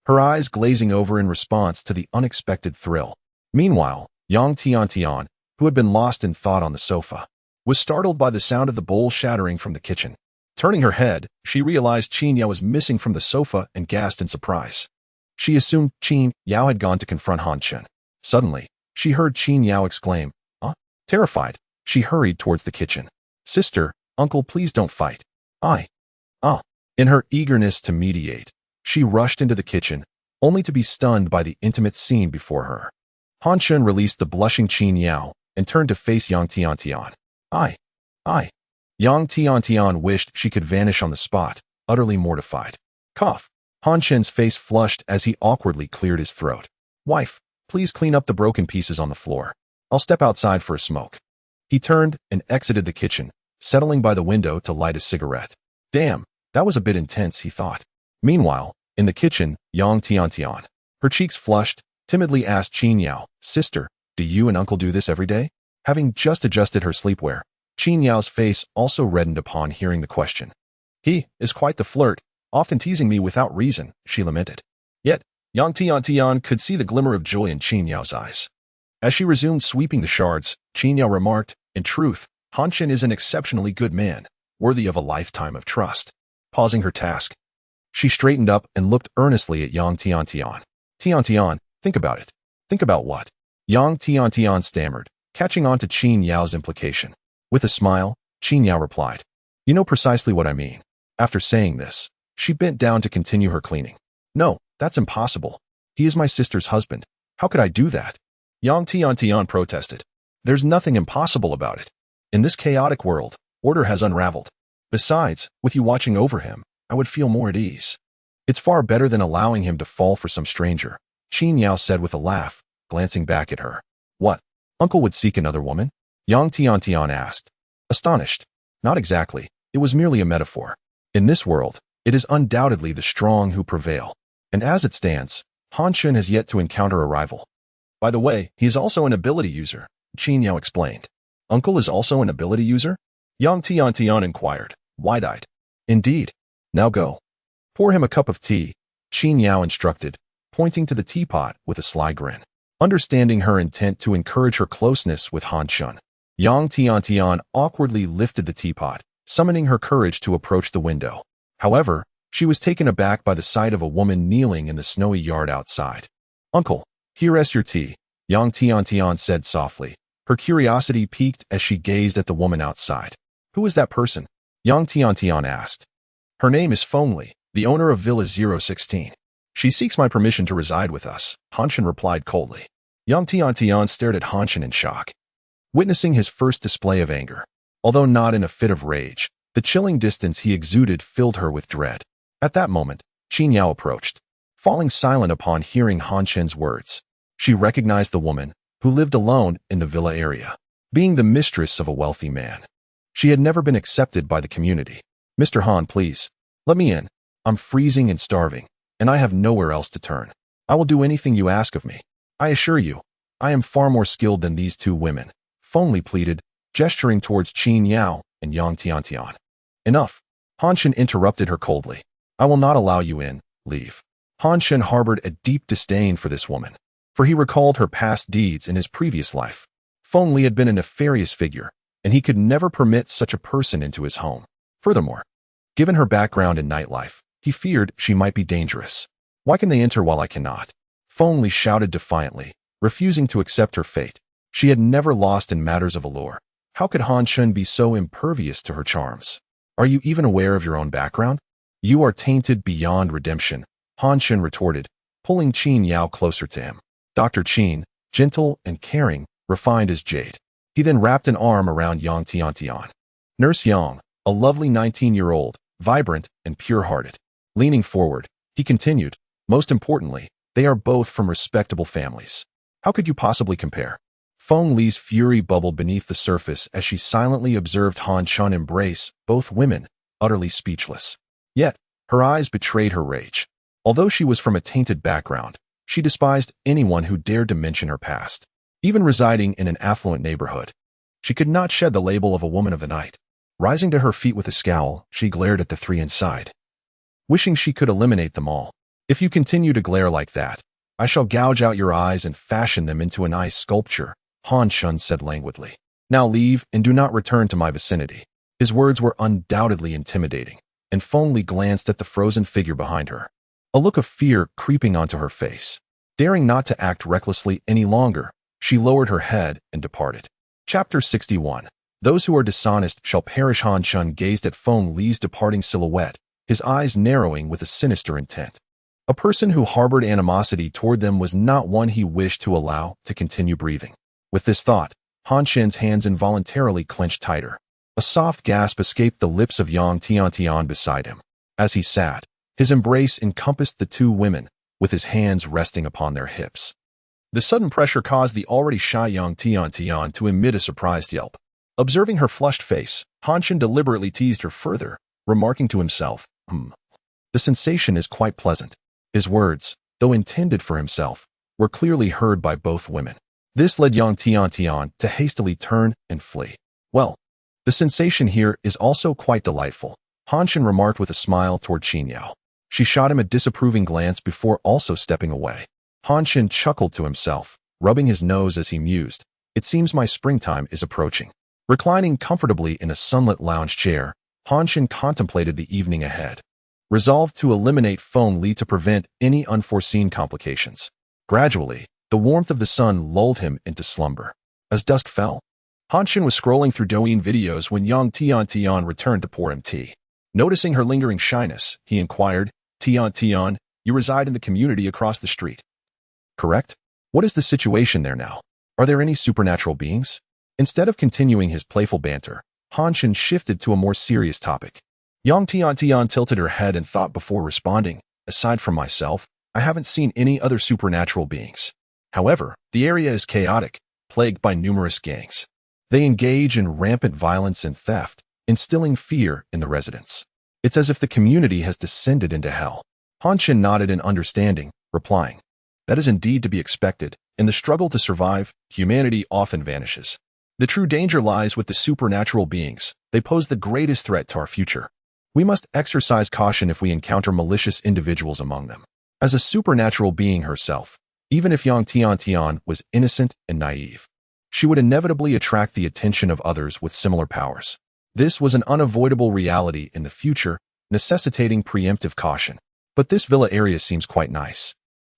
her eyes glazing over in response to the unexpected thrill. Meanwhile, Yang Tiantian, who had been lost in thought on the sofa, was startled by the sound of the bowl shattering from the kitchen. Turning her head, she realized Chen Yao was missing from the sofa and gasped in surprise. She assumed Chen Yao had gone to confront Han Chen. Suddenly, she heard Chen Yao exclaim, "Ah!" Terrified, she hurried towards the kitchen. "Sister, uncle, please don't fight. Ah." In her eagerness to mediate, she rushed into the kitchen, only to be stunned by the intimate scene before her. Han Chen released the blushing Chen Yao and turned to face Yang Tiantian. I. Yang Tiantian wished she could vanish on the spot, utterly mortified. Cough. Han Chen's face flushed as he awkwardly cleared his throat. Wife, please clean up the broken pieces on the floor. I'll step outside for a smoke. He turned and exited the kitchen, settling by the window to light a cigarette. Damn, that was a bit intense, he thought. Meanwhile, in the kitchen, Yang Tiantian, her cheeks flushed, timidly asked Chen Yao, Sister, do you and uncle do this every day? Having just adjusted her sleepwear, Chen Yao's face also reddened upon hearing the question. He is quite the flirt, often teasing me without reason, she lamented. Yet, Yang Tiantian could see the glimmer of joy in Chen Yao's eyes. As she resumed sweeping the shards, Chen Yao remarked, In truth, Han Chen is an exceptionally good man, worthy of a lifetime of trust. Pausing her task, she straightened up and looked earnestly at Yang Tiantian. Tiantian, think about it. Think about what? Yang Tiantian stammered, catching on to Chen Yao's implication. With a smile, Chen Yao replied, You know precisely what I mean. After saying this, she bent down to continue her cleaning. No, that's impossible. He is my sister's husband. How could I do that? Yang Tiantian protested. There's nothing impossible about it. In this chaotic world, order has unraveled. Besides, with you watching over him, I would feel more at ease. It's far better than allowing him to fall for some stranger, Chen Yao said with a laugh, glancing back at her. What? Uncle would seek another woman? Yang Tiantian asked. Astonished. Not exactly. It was merely a metaphor. In this world, it is undoubtedly the strong who prevail. And as it stands, Han Chen has yet to encounter a rival. By the way, he is also an ability user, Chen Yao explained. Uncle is also an ability user? Yang Tiantian inquired, wide-eyed. Indeed. Now go. Pour him a cup of tea, Chen Yao instructed, pointing to the teapot with a sly grin. Understanding her intent to encourage her closeness with Han Chen, Yang Tiantian awkwardly lifted the teapot, summoning her courage to approach the window. However, she was taken aback by the sight of a woman kneeling in the snowy yard outside. Uncle, here is your tea, Yang Tiantian said softly. Her curiosity piqued as she gazed at the woman outside. Who is that person? Yang Tiantian asked. Her name is Fengli, the owner of Villa 016. She seeks my permission to reside with us, Han Chen replied coldly. Yang Tiantian stared at Han Chen in shock, witnessing his first display of anger. Although not in a fit of rage, the chilling distance he exuded filled her with dread. At that moment, Chen Yao approached. Falling silent upon hearing Han Chen's words, she recognized the woman, who lived alone in the villa area, being the mistress of a wealthy man. She had never been accepted by the community. Mr. Han, please, let me in. I'm freezing and starving, and I have nowhere else to turn. I will do anything you ask of me. I assure you, I am far more skilled than these two women, Fengli pleaded, gesturing towards Chen Yao and Yang Tiantian. Enough. Han Chen interrupted her coldly. I will not allow you in. Leave. Han Chen harbored a deep disdain for this woman, for he recalled her past deeds in his previous life. Fengli had been a nefarious figure, and he could never permit such a person into his home. Furthermore, given her background in nightlife, he feared she might be dangerous. Why can they enter while I cannot? Fengli shouted defiantly, refusing to accept her fate. She had never lost in matters of allure. How could Han Chen be so impervious to her charms? Are you even aware of your own background? You are tainted beyond redemption, Han Chen retorted, pulling Chen Yao closer to him. Dr. Chen, gentle and caring, refined as jade. He then wrapped an arm around Yang Tiantian. Nurse Yang, a lovely 19-year-old, vibrant and pure-hearted. Leaning forward, he continued, most importantly, they are both from respectable families. How could you possibly compare? Feng Li's fury bubbled beneath the surface as she silently observed Han Chen embrace both women, utterly speechless. Yet, her eyes betrayed her rage. Although she was from a tainted background, she despised anyone who dared to mention her past. Even residing in an affluent neighborhood, she could not shed the label of a woman of the night. Rising to her feet with a scowl, she glared at the three inside, wishing she could eliminate them all. If you continue to glare like that, I shall gouge out your eyes and fashion them into an ice sculpture, Han Chen said languidly. Now leave and do not return to my vicinity. His words were undoubtedly intimidating, and Feng Li glanced at the frozen figure behind her, a look of fear creeping onto her face. Daring not to act recklessly any longer, she lowered her head and departed. Chapter 61. Those who are dishonest shall perish. Han Chen gazed at Feng Li's departing silhouette, his eyes narrowing with a sinister intent. A person who harbored animosity toward them was not one he wished to allow to continue breathing. With this thought, Han Chen's hands involuntarily clenched tighter. A soft gasp escaped the lips of Yang Tiantian beside him. As he sat, his embrace encompassed the two women, with his hands resting upon their hips. The sudden pressure caused the already shy Yang Tiantian to emit a surprised yelp. Observing her flushed face, Han Chen deliberately teased her further, remarking to himself, The sensation is quite pleasant. His words, though intended for himself, were clearly heard by both women. This led Yang Tiantian to hastily turn and flee. Well, the sensation here is also quite delightful, Han Chen remarked with a smile toward Qin Yao. She shot him a disapproving glance before also stepping away. Han Chen chuckled to himself, rubbing his nose as he mused. It seems my springtime is approaching. Reclining comfortably in a sunlit lounge chair, Han Chen contemplated the evening ahead, resolved to eliminate Feng Li to prevent any unforeseen complications. Gradually, the warmth of the sun lulled him into slumber. As dusk fell, Han Chen was scrolling through Douyin videos when Yang Tiantian returned to pour him tea. Noticing her lingering shyness, he inquired, Tiantian, you reside in the community across the street, correct? What is the situation there now? Are there any supernatural beings? Instead of continuing his playful banter, Han Chen shifted to a more serious topic. Yang Tiantian tilted her head and thought before responding, aside from myself, I haven't seen any other supernatural beings. However, the area is chaotic, plagued by numerous gangs. They engage in rampant violence and theft, instilling fear in the residents. It's as if the community has descended into hell. Han Chen nodded in understanding, replying, That is indeed to be expected. In the struggle to survive, humanity often vanishes. The true danger lies with the supernatural beings. They pose the greatest threat to our future. We must exercise caution if we encounter malicious individuals among them. As a supernatural being herself, even if Yang Tiantian was innocent and naive, she would inevitably attract the attention of others with similar powers. This was an unavoidable reality in the future, necessitating preemptive caution. But this villa area seems quite nice.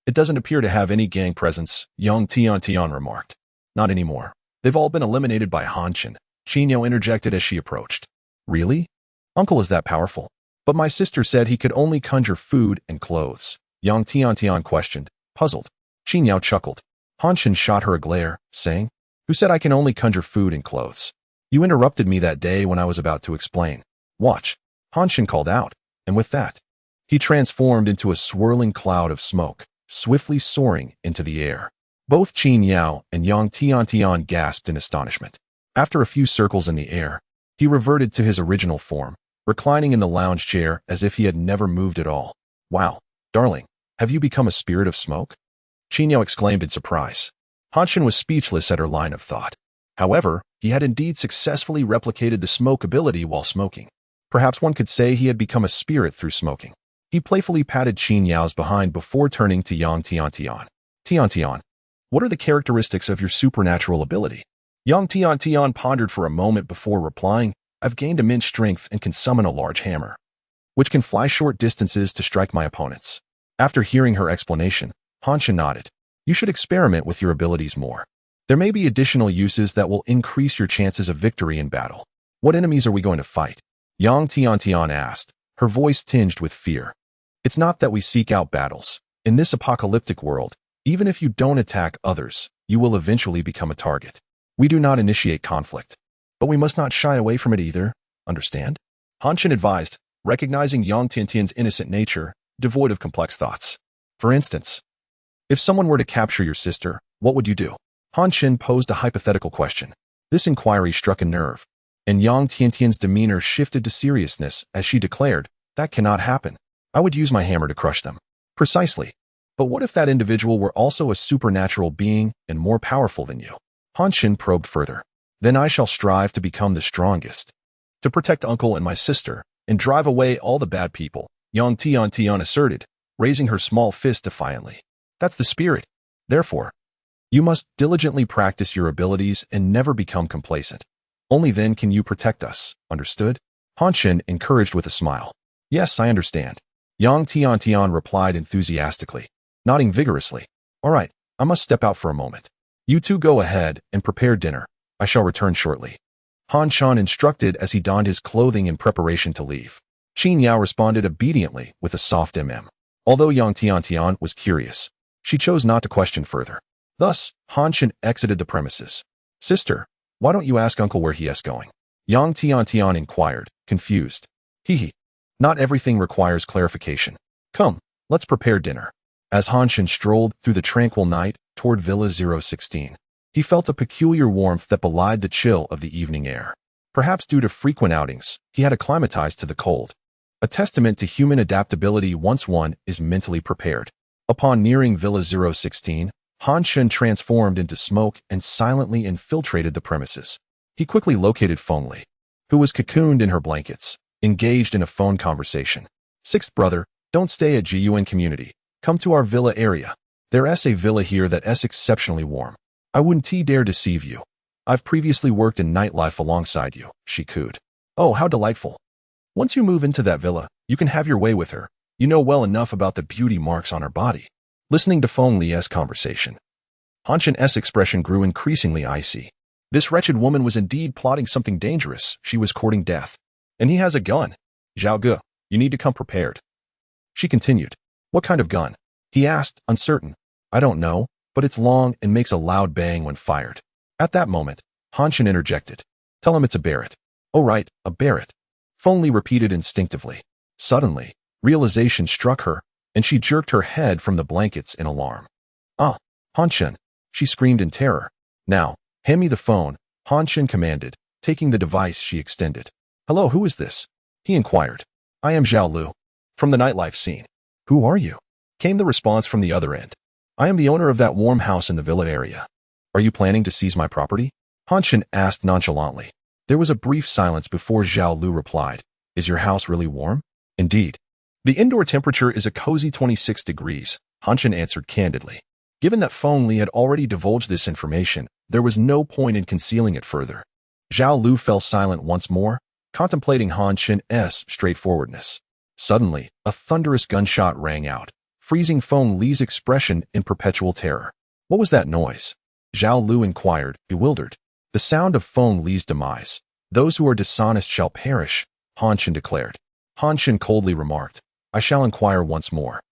It doesn't appear to have any gang presence, Yang Tiantian remarked. Not anymore. They've all been eliminated by Han Chen, Qin Yao interjected as she approached. Really? Uncle is that powerful? But my sister said he could only conjure food and clothes, Yang Tiantian questioned, puzzled. Qin Yao chuckled. Han Chen shot her a glare, saying, Who said I can only conjure food and clothes? You interrupted me that day when I was about to explain. Watch. Han Chen called out, and with that, he transformed into a swirling cloud of smoke, swiftly soaring into the air. Both Qin Yao and Yang Tiantian gasped in astonishment. After a few circles in the air, he reverted to his original form, reclining in the lounge chair as if he had never moved at all. Wow, darling, have you become a spirit of smoke? Qin Yao exclaimed in surprise. Han Chen was speechless at her line of thought. However, he had indeed successfully replicated the smoke ability while smoking. Perhaps one could say he had become a spirit through smoking. He playfully patted Qin Yao's behind before turning to Yang Tiantian. Tiantian, what are the characteristics of your supernatural ability? Yang Tiantian pondered for a moment before replying, I've gained immense strength and can summon a large hammer, which can fly short distances to strike my opponents. After hearing her explanation, Han Chen nodded. You should experiment with your abilities more. There may be additional uses that will increase your chances of victory in battle. What enemies are we going to fight? Yang Tiantian asked, her voice tinged with fear. It's not that we seek out battles. In this apocalyptic world, Even if you don't attack others, you will eventually become a target. We do not initiate conflict, but we must not shy away from it either, understand? Han Chen advised, recognizing Yang Tiantian's innocent nature, devoid of complex thoughts. For instance, if someone were to capture your sister, what would you do? Han Chen posed a hypothetical question. This inquiry struck a nerve, and Yang Tiantian's demeanor shifted to seriousness as she declared, that cannot happen. I would use my hammer to crush them. Precisely. But what if that individual were also a supernatural being and more powerful than you? Han Chen probed further. Then I shall strive to become the strongest, to protect uncle and my sister, and drive away all the bad people, Yang Tiantian asserted, raising her small fist defiantly. That's the spirit. Therefore, you must diligently practice your abilities and never become complacent. Only then can you protect us, understood? Han Chen encouraged with a smile. Yes, I understand. Yang Tiantian replied enthusiastically, nodding vigorously. All right, I must step out for a moment. You two go ahead and prepare dinner. I shall return shortly. Han Chen instructed as he donned his clothing in preparation to leave. Qin Yao responded obediently with a soft Although Yang Tiantian was curious, she chose not to question further. Thus, Han Chen exited the premises. Sister, why don't you ask uncle where he is going? Yang Tiantian inquired, confused. Hee. Not everything requires clarification. Come, let's prepare dinner. As Han Chen strolled through the tranquil night toward Villa 016, he felt a peculiar warmth that belied the chill of the evening air. Perhaps due to frequent outings, he had acclimatized to the cold. A testament to human adaptability once one is mentally prepared. Upon nearing Villa 016, Han Chen transformed into smoke and silently infiltrated the premises. He quickly located Feng Li, who was cocooned in her blankets, engaged in a phone conversation. Sixth brother, don't stay at GUN community. Come to our villa area. There's a villa here that's exceptionally warm. I wouldn't dare deceive you. I've previously worked in nightlife alongside you, she cooed. Oh, how delightful. Once you move into that villa, you can have your way with her. You know well enough about the beauty marks on her body. Listening to Feng Li's conversation, Han Chen's expression grew increasingly icy. This wretched woman was indeed plotting something dangerous. She was courting death. And he has a gun. Zhao Ge, you need to come prepared. She continued. What kind of gun? He asked, uncertain. I don't know, but it's long and makes a loud bang when fired. At that moment, Han Chen interjected. Tell him it's a Barrett. Oh right, a Barrett. Feng Li repeated instinctively. Suddenly, realization struck her, and she jerked her head from the blankets in alarm. Ah, Han Chen, she screamed in terror. Now, hand me the phone, Han Chen commanded, taking the device she extended. Hello, who is this? He inquired. I am Zhao Lu, from the nightlife scene. Who are you? Came the response from the other end. I am the owner of that warm house in the villa area. Are you planning to seize my property? Han Chen asked nonchalantly. There was a brief silence before Zhao Lu replied. Is your house really warm? Indeed. The indoor temperature is a cozy 26 degrees, Han Chen answered candidly. Given that Feng Li had already divulged this information, there was no point in concealing it further. Zhao Lu fell silent once more, contemplating Han Chen's straightforwardness. Suddenly, a thunderous gunshot rang out, freezing Feng Li's expression in perpetual terror. What was that noise? Zhao Lu inquired, bewildered. The sound of Feng Li's demise. Those who are dishonest shall perish, Han Chen declared. Han Chen coldly remarked, I shall inquire once more.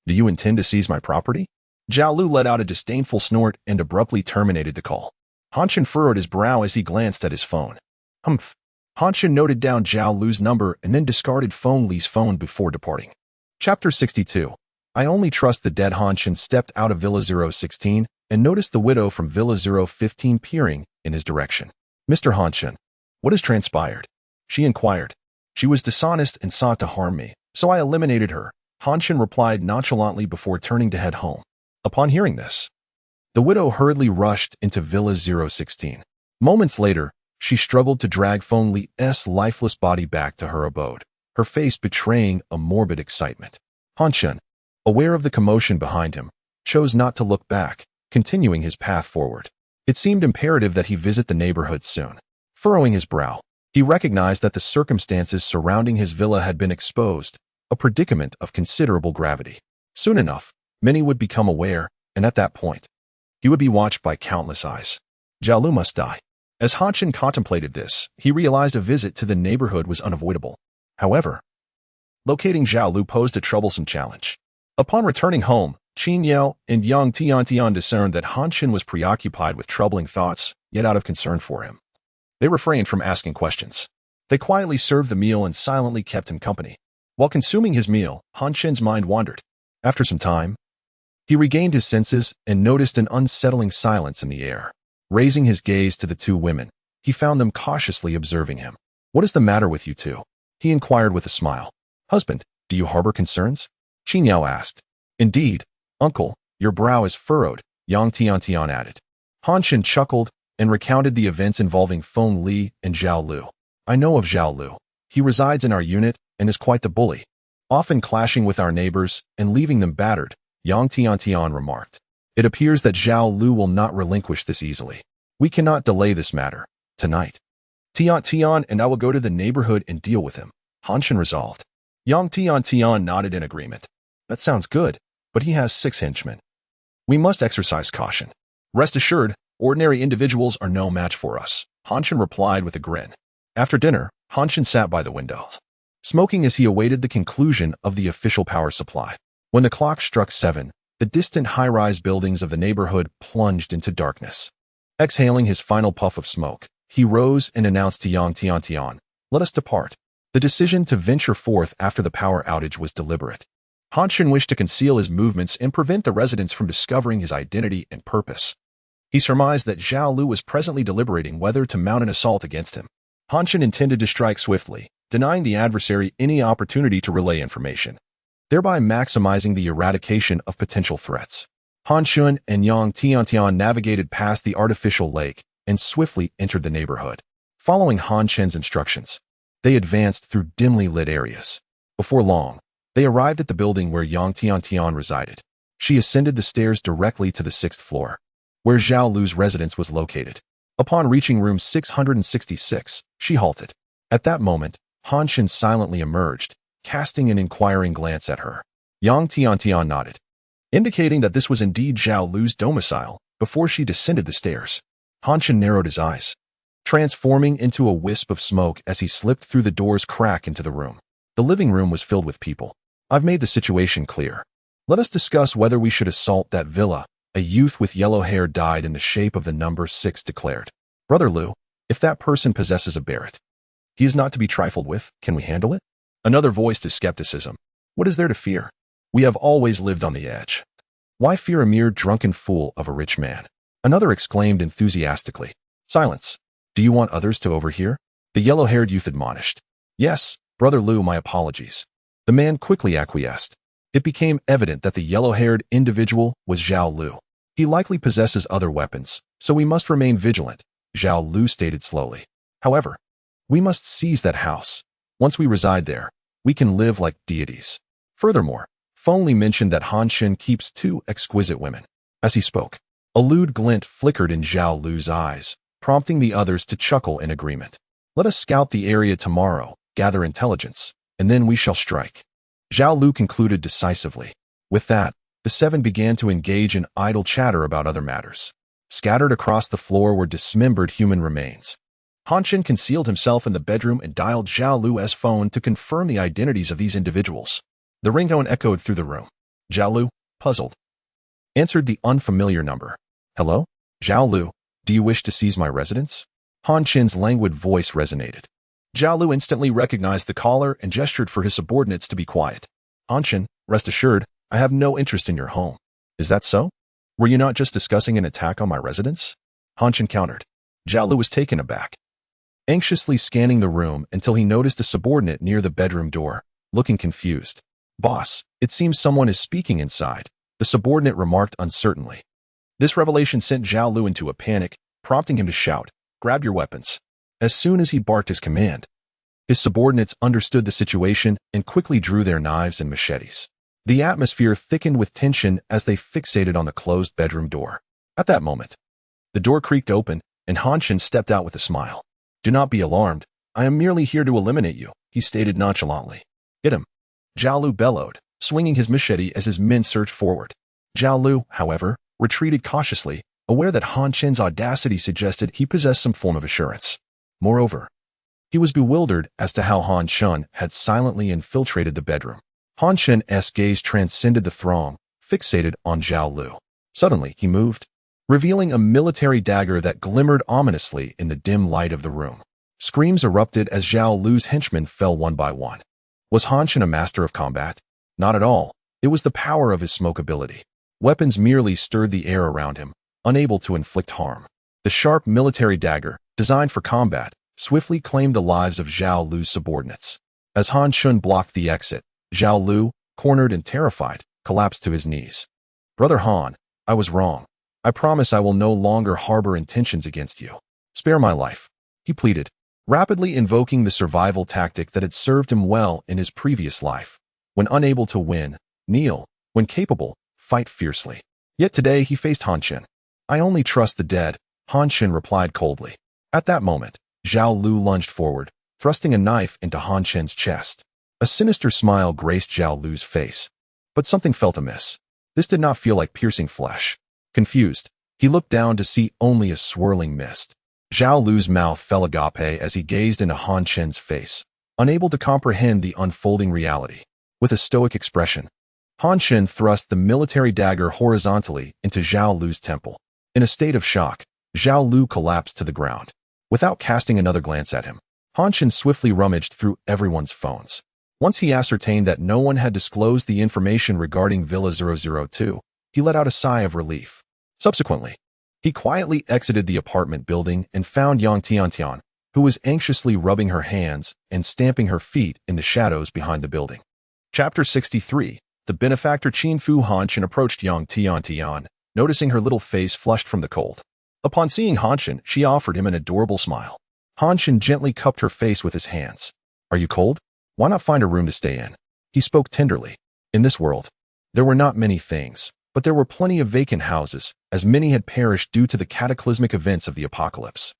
Do you intend to seize my property? Zhao Lu let out a disdainful snort and abruptly terminated the call. Han Chen furrowed his brow as he glanced at his phone. Humph. Han Chen noted down Zhao Lu's number and then discarded Feng Li's phone before departing. Chapter 62. I only trust the dead. Han Chen stepped out of Villa 016 and noticed the widow from Villa 015 peering in his direction. Mr. Han Chen, what has transpired? She inquired. She was dishonest and sought to harm me, so I eliminated her, Han Chen replied nonchalantly before turning to head home. Upon hearing this, the widow hurriedly rushed into Villa 016. Moments later, she struggled to drag Feng Li's lifeless body back to her abode, her face betraying a morbid excitement. Han Chen, aware of the commotion behind him, chose not to look back, continuing his path forward. It seemed imperative that he visit the neighborhood soon. Furrowing his brow, he recognized that the circumstances surrounding his villa had been exposed, a predicament of considerable gravity. Soon enough, many would become aware, and at that point, he would be watched by countless eyes. Zhao Lu must die. As Han Chen contemplated this, he realized a visit to the neighborhood was unavoidable. However, locating Zhao Lu posed a troublesome challenge. Upon returning home, Qin Yao and Yang Tiantian discerned that Han Chen was preoccupied with troubling thoughts, yet out of concern for him. They refrained from asking questions. They quietly served the meal and silently kept him company. While consuming his meal, Han Chen's mind wandered. After some time, he regained his senses and noticed an unsettling silence in the air. Raising his gaze to the two women, he found them cautiously observing him. "What is the matter with you two?" he inquired with a smile. "Husband, do you harbor concerns?" Qin Yao asked. "Indeed, uncle, your brow is furrowed," Yang Tiantian added. Han Chen chuckled and recounted the events involving Feng Li and Zhao Lu. "I know of Zhao Lu. He resides in our unit and is quite the bully, often clashing with our neighbors and leaving them battered," Yang Tiantian remarked. "It appears that Zhao Lu will not relinquish this easily. We cannot delay this matter. Tonight, Tiantian and I will go to the neighborhood and deal with him," Han Chen resolved. Yang Tiantian nodded in agreement. "That sounds good, but he has 6 henchmen. We must exercise caution. Rest assured, ordinary individuals are no match for us," Han Chen replied with a grin. After dinner, Han Chen sat by the window, smoking as he awaited the conclusion of the official power supply. When the clock struck 7, the distant high-rise buildings of the neighborhood plunged into darkness. Exhaling his final puff of smoke, he rose and announced to Yang Tiantian, "Let us depart." The decision to venture forth after the power outage was deliberate. Han Chen wished to conceal his movements and prevent the residents from discovering his identity and purpose. He surmised that Zhao Lu was presently deliberating whether to mount an assault against him. Han Chen intended to strike swiftly, denying the adversary any opportunity to relay information, thereby maximizing the eradication of potential threats. Han Chen and Yang Tiantian navigated past the artificial lake and swiftly entered the neighborhood. Following Han Chen's instructions, they advanced through dimly lit areas. Before long, they arrived at the building where Yang Tiantian resided. She ascended the stairs directly to the 6th floor, where Zhao Lu's residence was located. Upon reaching room 666, she halted. At that moment, Han Chen silently emerged, casting an inquiring glance at her. Yang Tiantian nodded, indicating that this was indeed Zhao Lu's domicile. Before she descended the stairs, Han Chen narrowed his eyes, transforming into a wisp of smoke as he slipped through the door's crack into the room. The living room was filled with people. "I've made the situation clear. Let us discuss whether we should assault that villa," a youth with yellow hair dyed in the shape of the number 6 declared. "Brother Lu, if that person possesses a Barrett, he is not to be trifled with. Can we handle it?" Another voiced his skepticism. "What is there to fear? We have always lived on the edge. Why fear a mere drunken fool of a rich man?" Another exclaimed enthusiastically. "Silence. Do you want others to overhear?" The yellow-haired youth admonished. "Yes, Brother Lu, my apologies." The man quickly acquiesced. It became evident that the yellow-haired individual was Zhao Lu. "He likely possesses other weapons, so we must remain vigilant," Zhao Lu stated slowly. "However, we must seize that house. Once we reside there, we can live like deities." Furthermore, Feng Li mentioned that Han Chen keeps 2 exquisite women. As he spoke, a lewd glint flickered in Zhao Lu's eyes, prompting the others to chuckle in agreement. "Let us scout the area tomorrow, gather intelligence, and then we shall strike," Zhao Lu concluded decisively. With that, the 7 began to engage in idle chatter about other matters. Scattered across the floor were dismembered human remains. Han Chen concealed himself in the bedroom and dialed Zhao Lu's phone to confirm the identities of these individuals. The ringtone echoed through the room. Zhao Lu, puzzled, answered the unfamiliar number. "Hello? Zhao Lu, do you wish to seize my residence?" Han Chen's languid voice resonated. Zhao Lu instantly recognized the caller and gestured for his subordinates to be quiet. "Han Chen, rest assured, I have no interest in your home." "Is that so? Were you not just discussing an attack on my residence?" Han Chen countered. Zhao Lu was taken aback, anxiously scanning the room until he noticed a subordinate near the bedroom door, looking confused. "Boss, it seems someone is speaking inside," the subordinate remarked uncertainly. This revelation sent Zhao Lu into a panic, prompting him to shout, "Grab your weapons." As soon as he barked his command, his subordinates understood the situation and quickly drew their knives and machetes. The atmosphere thickened with tension as they fixated on the closed bedroom door. At that moment, the door creaked open and Han Chen stepped out with a smile. "Do not be alarmed. I am merely here to eliminate you," he stated nonchalantly. "Hit him," Zhao Lu bellowed, swinging his machete as his men surged forward. Zhao Lu, however, retreated cautiously, aware that Han Chen's audacity suggested he possessed some form of assurance. Moreover, he was bewildered as to how Han Chen had silently infiltrated the bedroom. Han Chen's gaze transcended the throng, fixated on Zhao Lu. Suddenly, he moved, revealing a military dagger that glimmered ominously in the dim light of the room. Screams erupted as Zhao Lu's henchmen fell one by one. Was Han Chen a master of combat? Not at all. It was the power of his smoke ability. Weapons merely stirred the air around him, unable to inflict harm. The sharp military dagger, designed for combat, swiftly claimed the lives of Zhao Lu's subordinates. As Han Chen blocked the exit, Zhao Lu, cornered and terrified, collapsed to his knees. "Brother Han, I was wrong. I promise I will no longer harbor intentions against you. Spare my life," he pleaded, rapidly invoking the survival tactic that had served him well in his previous life. When unable to win, kneel. When capable, fight fiercely. Yet today he faced Han Chen. "I only trust the dead," Han Chen replied coldly. At that moment, Zhao Lu lunged forward, thrusting a knife into Han Chen's chest. A sinister smile graced Zhao Lu's face. But something felt amiss. This did not feel like piercing flesh. Confused, he looked down to see only a swirling mist. Zhao Lu's mouth fell agape as he gazed into Han Chen's face, unable to comprehend the unfolding reality. With a stoic expression, Han Chen thrust the military dagger horizontally into Zhao Lu's temple. In a state of shock, Zhao Lu collapsed to the ground. Without casting another glance at him, Han Chen swiftly rummaged through everyone's phones. Once he ascertained that no one had disclosed the information regarding Villa 002, he let out a sigh of relief. Subsequently, he quietly exited the apartment building and found Yang Tiantian, who was anxiously rubbing her hands and stamping her feet in the shadows behind the building. Chapter 63. The benefactor Qin Fu. Han Chen approached Yang Tiantian, noticing her little face flushed from the cold. Upon seeing Han Chen, she offered him an adorable smile. Han Chen gently cupped her face with his hands. "Are you cold? Why not find a room to stay in?" He spoke tenderly. In this world, there were not many things, but there were plenty of vacant houses, as many had perished due to the cataclysmic events of the apocalypse.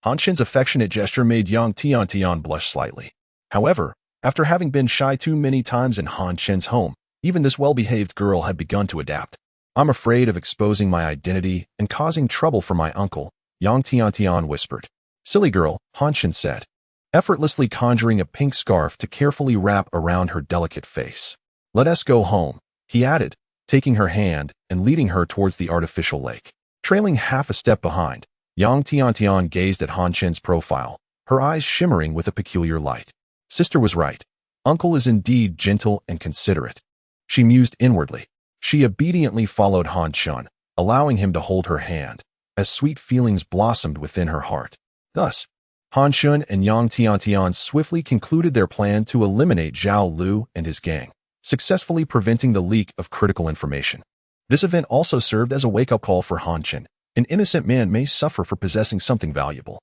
Han Chen's affectionate gesture made Yang Tiantian blush slightly. However, after having been shy too many times in Han Chen's home, even this well-behaved girl had begun to adapt. "I'm afraid of exposing my identity and causing trouble for my uncle," Yang Tiantian whispered. "Silly girl," Han Chen said, effortlessly conjuring a pink scarf to carefully wrap around her delicate face. "Let us go home," he added, taking her hand and leading her towards the artificial lake. Trailing half a step behind, Yang Tiantian gazed at Han Chen's profile, her eyes shimmering with a peculiar light. Sister was right. Uncle is indeed gentle and considerate. She mused inwardly. She obediently followed Han Chen, allowing him to hold her hand, as sweet feelings blossomed within her heart. Thus, Han Chen and Yang Tiantian swiftly concluded their plan to eliminate Zhao Lu and his gang, successfully preventing the leak of critical information. This event also served as a wake-up call for Han Chen. An innocent man may suffer for possessing something valuable.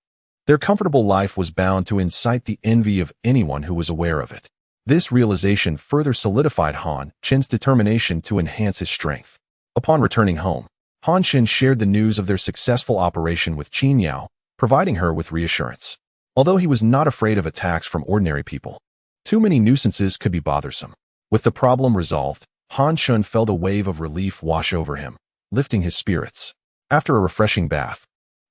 Their comfortable life was bound to incite the envy of anyone who was aware of it. This realization further solidified Han Chen's determination to enhance his strength. Upon returning home, Han Chen shared the news of their successful operation with Qin Yao, providing her with reassurance. Although he was not afraid of attacks from ordinary people, too many nuisances could be bothersome. With the problem resolved, Han Chen felt a wave of relief wash over him, lifting his spirits. After a refreshing bath,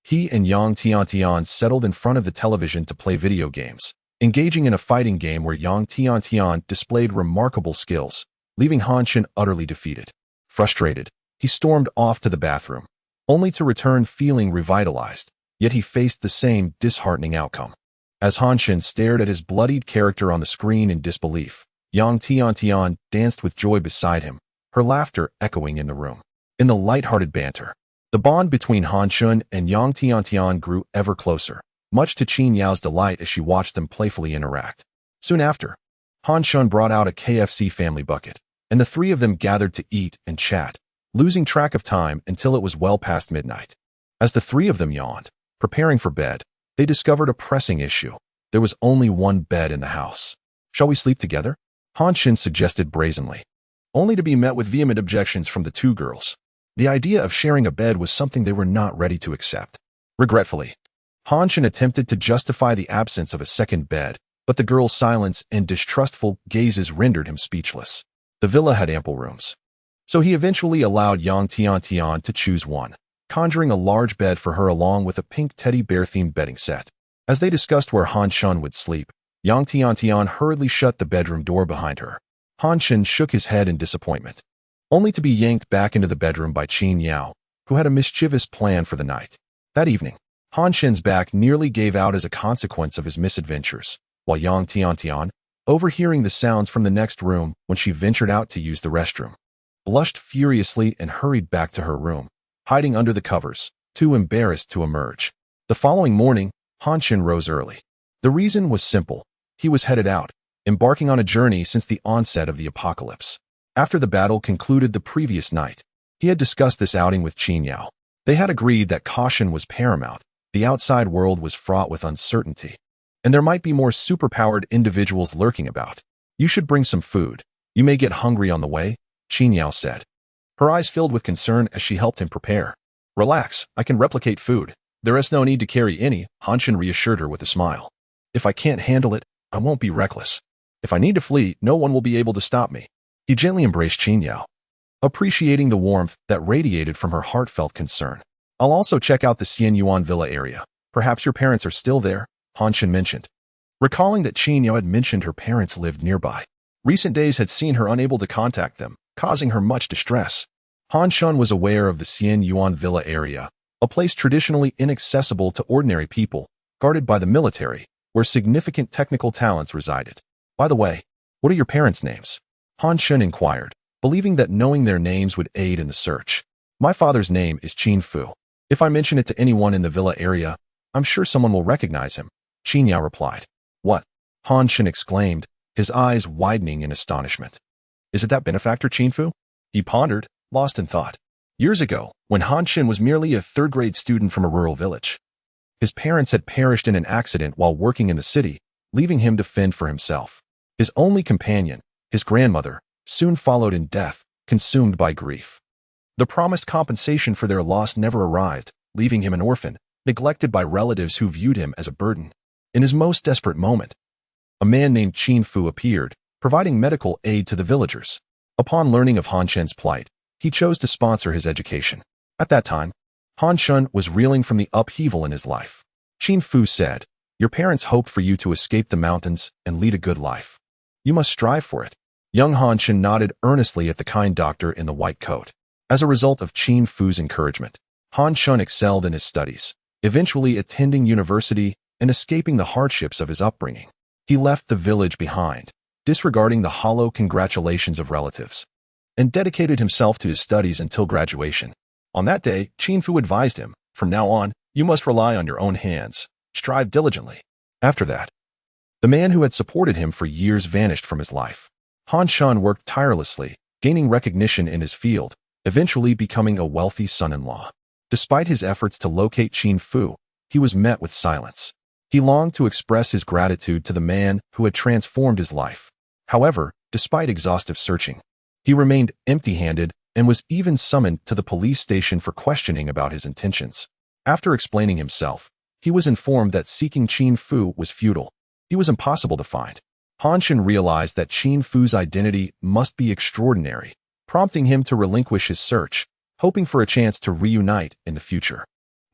he and Yang Tiantian settled in front of the television to play video games, engaging in a fighting game where Yang Tiantian displayed remarkable skills, leaving Han Chen utterly defeated. Frustrated, he stormed off to the bathroom, only to return feeling revitalized, yet he faced the same disheartening outcome. As Han Chen stared at his bloodied character on the screen in disbelief, Yang Tiantian danced with joy beside him, her laughter echoing in the room. In the light-hearted banter, the bond between Han Chen and Yang Tiantian grew ever closer, much to Qin Yao's delight as she watched them playfully interact. Soon after, Han Chen brought out a KFC family bucket, and the three of them gathered to eat and chat, losing track of time until it was well past midnight. As the three of them yawned, preparing for bed, they discovered a pressing issue. There was only one bed in the house. "Shall we sleep together?" Han Chen suggested brazenly, only to be met with vehement objections from the two girls. The idea of sharing a bed was something they were not ready to accept. Regretfully, Han Chen attempted to justify the absence of a second bed, but the girl's silence and distrustful gazes rendered him speechless. The villa had ample rooms, so he eventually allowed Yang Tiantian to choose one, conjuring a large bed for her along with a pink teddy bear-themed bedding set. As they discussed where Han Chen would sleep, Yang Tiantian hurriedly shut the bedroom door behind her. Han Chen shook his head in disappointment. only to be yanked back into the bedroom by Qin Yao, who had a mischievous plan for the night. That evening, Han Shen's back nearly gave out as a consequence of his misadventures, while Yang Tiantian, overhearing the sounds from the next room when she ventured out to use the restroom, blushed furiously and hurried back to her room, hiding under the covers, too embarrassed to emerge. The following morning, Han Shen rose early. The reason was simple. He was headed out, embarking on a journey since the onset of the apocalypse. After the battle concluded the previous night, he had discussed this outing with Qin Yao. They had agreed that caution was paramount. The outside world was fraught with uncertainty, and there might be more superpowered individuals lurking about. You should bring some food. You may get hungry on the way, Qin Yao said. Her eyes filled with concern as she helped him prepare. Relax, I can replicate food. There is no need to carry any, Han Shen reassured her with a smile. If I can't handle it, I won't be reckless. If I need to flee, no one will be able to stop me. He gently embraced Qin Yao, appreciating the warmth that radiated from her heartfelt concern. I'll also check out the Xianyuan villa area. Perhaps your parents are still there, Han Shen mentioned, recalling that Qin Yao had mentioned her parents lived nearby. Recent days had seen her unable to contact them, causing her much distress. Han Shen was aware of the Xianyuan villa area, a place traditionally inaccessible to ordinary people, guarded by the military, where significant technical talents resided. By the way, what are your parents' names? Han Shen inquired, believing that knowing their names would aid in the search. My father's name is Qin Fu. If I mention it to anyone in the villa area, I'm sure someone will recognize him, Qin Yao replied. What? Han Shen exclaimed, his eyes widening in astonishment. Is it that benefactor Qin Fu? He pondered, lost in thought. Years ago, when Han Shen was merely a third-grade student from a rural village, his parents had perished in an accident while working in the city, leaving him to fend for himself. His only companion, his grandmother, soon followed in death, consumed by grief. The promised compensation for their loss never arrived, leaving him an orphan, neglected by relatives who viewed him as a burden. In his most desperate moment, a man named Qin Fu appeared, providing medical aid to the villagers. Upon learning of Han Shen's plight, he chose to sponsor his education. At that time, Han Shen was reeling from the upheaval in his life. Qin Fu said, Your parents hoped for you to escape the mountains and lead a good life. You must strive for it. Young Han Shen nodded earnestly at the kind doctor in the white coat. As a result of Qin Fu's encouragement, Han Shen excelled in his studies, eventually attending university and escaping the hardships of his upbringing. He left the village behind, disregarding the hollow congratulations of relatives, and dedicated himself to his studies until graduation. On that day, Qin Fu advised him, From now on, you must rely on your own hands. Strive diligently. After that, the man who had supported him for years vanished from his life. Han Shen worked tirelessly, gaining recognition in his field, eventually becoming a wealthy son-in-law. Despite his efforts to locate Qin Fu, he was met with silence. He longed to express his gratitude to the man who had transformed his life. However, despite exhaustive searching, he remained empty-handed and was even summoned to the police station for questioning about his intentions. After explaining himself, he was informed that seeking Qin Fu was futile. He was impossible to find. Han Shen realized that Qin Fu's identity must be extraordinary, prompting him to relinquish his search, hoping for a chance to reunite in the future.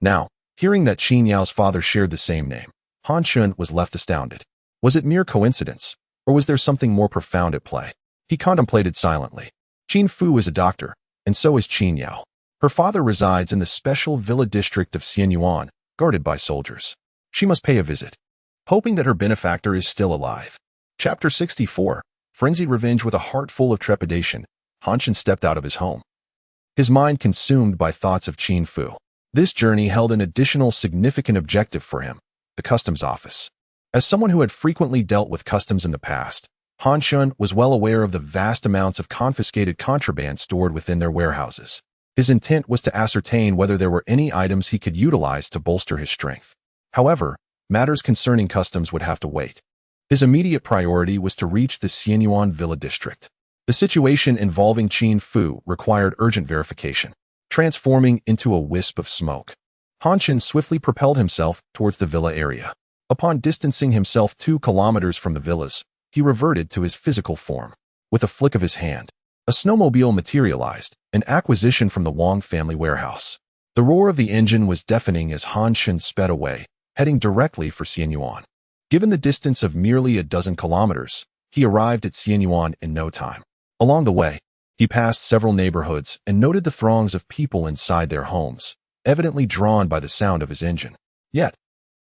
Now, hearing that Qin Yao's father shared the same name, Han Shen was left astounded. Was it mere coincidence, or was there something more profound at play? He contemplated silently. Qin Fu is a doctor, and so is Qin Yao. Her father resides in the special villa district of Xianyuan, guarded by soldiers. She must pay a visit, hoping that her benefactor is still alive. Chapter 64. Frenzied Revenge. With a heart full of trepidation, Han Shen stepped out of his home, his mind consumed by thoughts of Qin Fu. This journey held an additional significant objective for him, the customs office. As someone who had frequently dealt with customs in the past, Han Shen was well aware of the vast amounts of confiscated contraband stored within their warehouses. His intent was to ascertain whether there were any items he could utilize to bolster his strength. However, matters concerning customs would have to wait. His immediate priority was to reach the Xianyuan Villa district. The situation involving Qin Fu required urgent verification. Transforming into a wisp of smoke, Han Shen swiftly propelled himself towards the villa area. Upon distancing himself 2 kilometers from the villas, he reverted to his physical form. With a flick of his hand, a snowmobile materialized, an acquisition from the Wang family warehouse. The roar of the engine was deafening as Han Shen sped away, heading directly for Xianyuan. Given the distance of merely a dozen kilometers, he arrived at Xianyuan in no time. Along the way, He passed several neighborhoods and noted the throngs of people inside their homes, evidently drawn by the sound of his engine. Yet,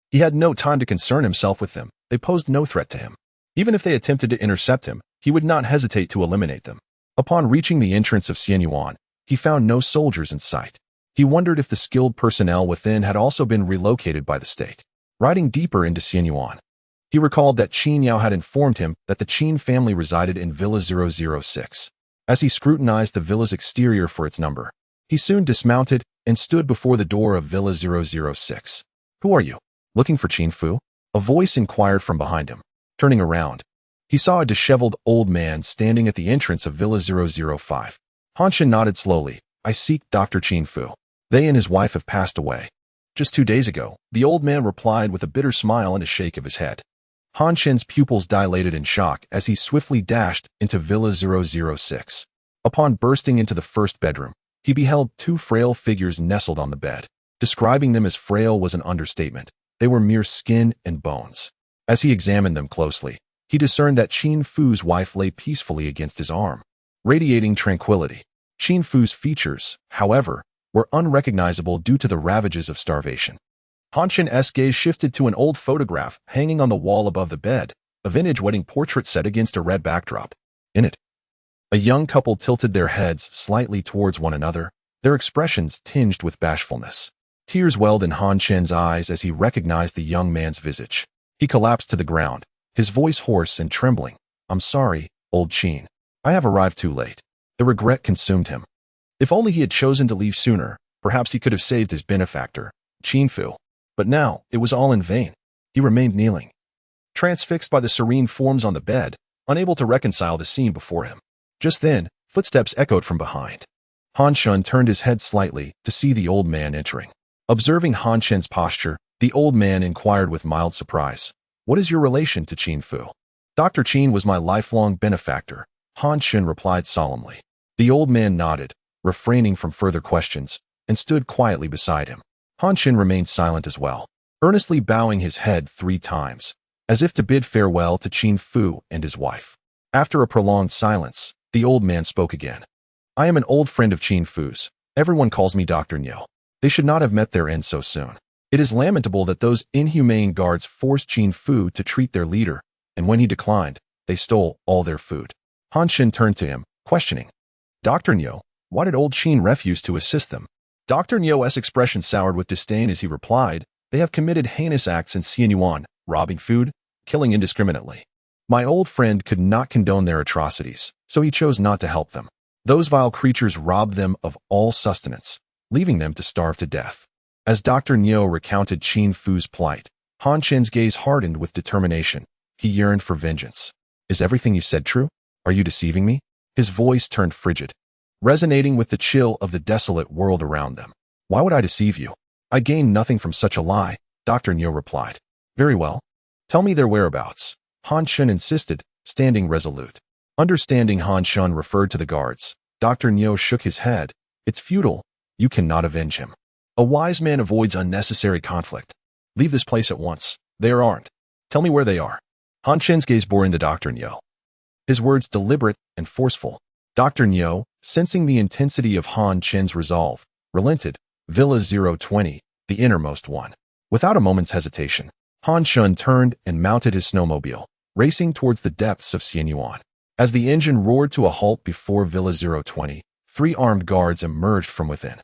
he had no time to concern himself with them. They posed no threat to him. Even if they attempted to intercept him, he would not hesitate to eliminate them. Upon reaching the entrance of Xianyuan, he found no soldiers in sight. He wondered if the skilled personnel within had also been relocated by the state. Riding deeper into Xianyuan, he recalled that Qin Yao had informed him that the Qin family resided in Villa 006. As he scrutinized the villa's exterior for its number, he soon dismounted and stood before the door of Villa 006. "Who are you? Looking for Qin Fu?" A voice inquired from behind him. Turning around, he saw a disheveled old man standing at the entrance of Villa 005. Han Chen nodded slowly. "I seek Dr. Qin Fu. They and his wife have passed away." "Just 2 days ago," the old man replied with a bitter smile and a shake of his head. Han Chen's pupils dilated in shock as he swiftly dashed into Villa 006. Upon bursting into the first bedroom, he beheld 2 frail figures nestled on the bed. Describing them as frail was an understatement. They were mere skin and bones. As he examined them closely, he discerned that Qin Fu's wife lay peacefully against his arm, radiating tranquility. Qin Fu's features, however, were unrecognizable due to the ravages of starvation. Han Chen's gaze shifted to an old photograph hanging on the wall above the bed, a vintage wedding portrait set against a red backdrop. In it, a young couple tilted their heads slightly towards one another, their expressions tinged with bashfulness. Tears welled in Han Chen's eyes as he recognized the young man's visage. He collapsed to the ground, his voice hoarse and trembling. "I'm sorry, old Qin. I have arrived too late." The regret consumed him. If only he had chosen to leave sooner, perhaps he could have saved his benefactor, Qin Fu. But now, it was all in vain. He remained kneeling, transfixed by the serene forms on the bed, unable to reconcile the scene before him. Just then, footsteps echoed from behind. Han Chen turned his head slightly to see the old man entering. Observing Han Chen's posture, the old man inquired with mild surprise, "What is your relation to Qin Fu?" "Dr. Qin was my lifelong benefactor," Han Chen replied solemnly. The old man nodded, refraining from further questions, and stood quietly beside him. Han Chen remained silent as well, earnestly bowing his head 3 times, as if to bid farewell to Qin Fu and his wife. After a prolonged silence, the old man spoke again. "I am an old friend of Qin Fu's. Everyone calls me Dr. Niu. They should not have met their end so soon. It is lamentable that those inhumane guards forced Qin Fu to treat their leader, and when he declined, they stole all their food." Han Chen turned to him, questioning, "Dr. Niu, why did old Qin refuse to assist them?" Dr. Niu's expression soured with disdain as he replied, "They have committed heinous acts in Xianyuan, robbing food, killing indiscriminately. My old friend could not condone their atrocities, so he chose not to help them. Those vile creatures robbed them of all sustenance, leaving them to starve to death." As Dr. Niu recounted Qin Fu's plight, Han Chen's gaze hardened with determination. He yearned for vengeance. "Is everything you said true? Are you deceiving me?" His voice turned frigid, resonating with the chill of the desolate world around them. "Why would I deceive you? I gain nothing from such a lie," Dr. Niu replied. "Very well. Tell me their whereabouts," Han Chen insisted, standing resolute. Understanding Han Chen referred to the guards, Dr. Niu shook his head. "It's futile. You cannot avenge him. A wise man avoids unnecessary conflict. Leave this place at once. They are armed. Tell me where they are." Han Chen's gaze bore into Dr. Niu, his words deliberate and forceful. Dr. Niu, sensing the intensity of Han Chen's resolve, relented. "Villa 020, the innermost one." Without a moment's hesitation, Han Chen turned and mounted his snowmobile, racing towards the depths of Xianyuan. As the engine roared to a halt before Villa 020, 3 armed guards emerged from within.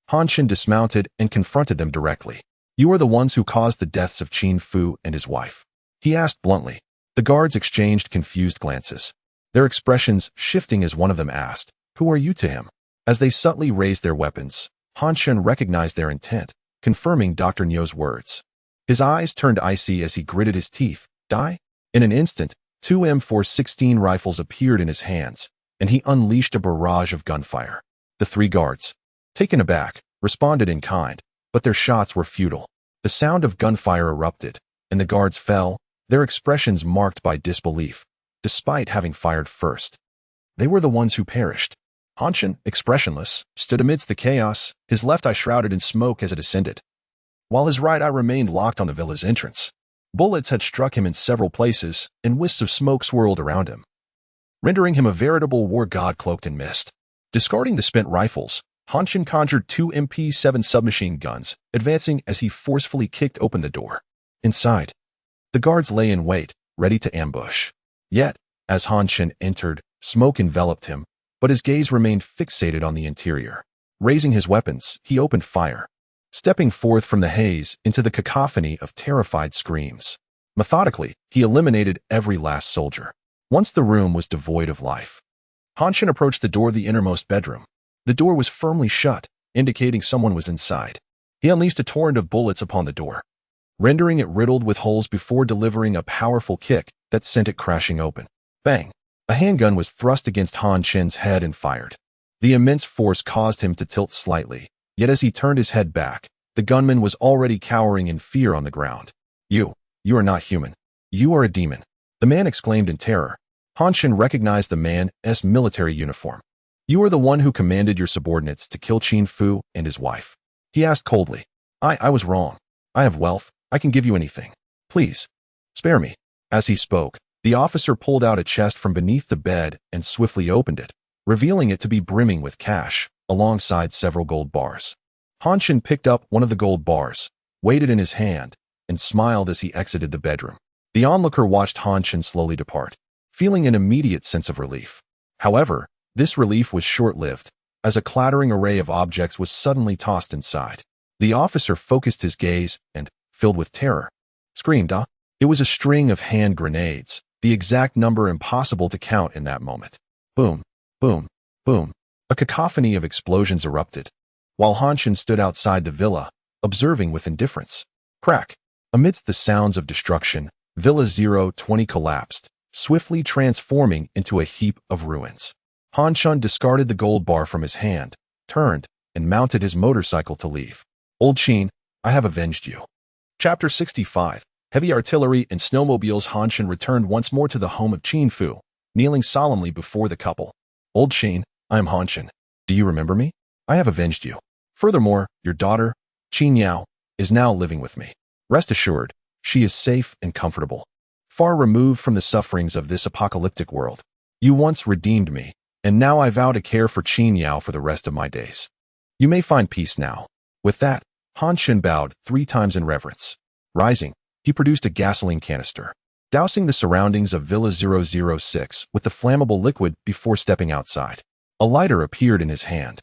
Han Chen dismounted and confronted them directly. "You are the ones who caused the deaths of Qin Fu and his wife?" he asked bluntly. The guards exchanged confused glances, their expressions shifting as one of them asked, "Who are you to him?" As they subtly raised their weapons, Han Chen recognized their intent, confirming Dr. Niu's words. His eyes turned icy as he gritted his teeth. "Die?" In an instant, 2 M416 rifles appeared in his hands, and he unleashed a barrage of gunfire. The 3 guards, taken aback, responded in kind, but their shots were futile. The sound of gunfire erupted, and the guards fell, their expressions marked by disbelief, despite having fired first. They were the ones who perished. Han Chen, expressionless, stood amidst the chaos, his left eye shrouded in smoke as it ascended, while his right eye remained locked on the villa's entrance. Bullets had struck him in several places, and wisps of smoke swirled around him, rendering him a veritable war god cloaked in mist. Discarding the spent rifles, Han Chen conjured two MP-7 submachine guns, advancing as he forcefully kicked open the door. Inside, the guards lay in wait, ready to ambush. Yet, as Han Chen entered, smoke enveloped him, but his gaze remained fixated on the interior. Raising his weapons, he opened fire, stepping forth from the haze into the cacophony of terrified screams. Methodically, he eliminated every last soldier. Once the room was devoid of life, Han Chen approached the door of the innermost bedroom. The door was firmly shut, indicating someone was inside. He unleashed a torrent of bullets upon the door, rendering it riddled with holes before delivering a powerful kick that sent it crashing open. Bang! A handgun was thrust against Han Chen's head and fired. The immense force caused him to tilt slightly, yet as he turned his head back, the gunman was already cowering in fear on the ground. You are not human. You are a demon," the man exclaimed in terror. Han Chen recognized the man's military uniform. "You are the one who commanded your subordinates to kill Qin Fu and his wife." He asked coldly. I was wrong. I have wealth. I can give you anything. Please, spare me." As he spoke, the officer pulled out a chest from beneath the bed and swiftly opened it, revealing it to be brimming with cash, alongside several gold bars. Han Chen picked up one of the gold bars, weighed it in his hand, and smiled as he exited the bedroom. The onlooker watched Han Chen slowly depart, feeling an immediate sense of relief. However, this relief was short-lived, as a clattering array of objects was suddenly tossed inside. The officer focused his gaze and, filled with terror, screamed, "Ah!" It was a string of hand grenades, the exact number impossible to count in that moment. Boom, boom, boom. A cacophony of explosions erupted, while Han Chen stood outside the villa, observing with indifference. Crack! Amidst the sounds of destruction, Villa 020 collapsed, swiftly transforming into a heap of ruins. Han Chen discarded the gold bar from his hand, turned, and mounted his motorcycle to leave. "Old Qin, I have avenged you." Chapter 65. Heavy artillery and snowmobiles. Han Chen returned once more to the home of Qin Fu, kneeling solemnly before the couple. "Old Qin, I am Han Chen. Do you remember me? I have avenged you. Furthermore, your daughter, Qin Yao, is now living with me. Rest assured, she is safe and comfortable, far removed from the sufferings of this apocalyptic world. You once redeemed me, and now I vow to care for Qin Yao for the rest of my days. You may find peace now." With that, Han Chen bowed 3 times in reverence. Rising, he produced a gasoline canister, dousing the surroundings of Villa 006 with the flammable liquid before stepping outside. A lighter appeared in his hand,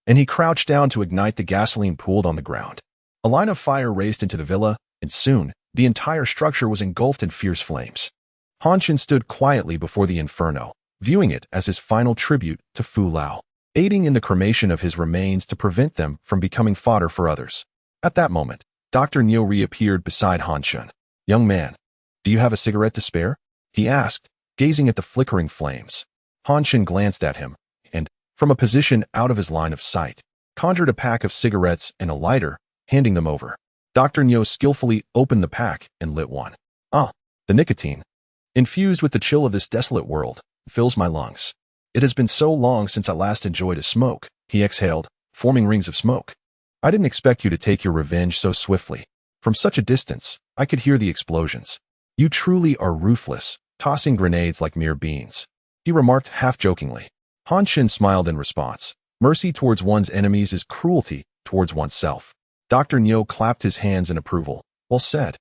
and he crouched down to ignite the gasoline pooled on the ground. A line of fire raced into the villa, and soon, the entire structure was engulfed in fierce flames. Han Chen stood quietly before the inferno, viewing it as his final tribute to Fu Lao, aiding in the cremation of his remains to prevent them from becoming fodder for others. At that moment, Dr. Niu reappeared beside Han Chen. "Young man, do you have a cigarette to spare?" he asked, gazing at the flickering flames. Han Chen glanced at him, and, from a position out of his line of sight, conjured a pack of cigarettes and a lighter, handing them over. Dr. Niu skillfully opened the pack and lit one. "Ah, the nicotine, infused with the chill of this desolate world, fills my lungs. It has been so long since I last enjoyed a smoke," he exhaled, forming rings of smoke. "I didn't expect you to take your revenge so swiftly. From such a distance, I could hear the explosions. You truly are ruthless, tossing grenades like mere beans," he remarked half-jokingly. Han Chen smiled in response. Mercy towards one's enemies is cruelty towards oneself. Dr. Niu clapped his hands in approval. "Well said.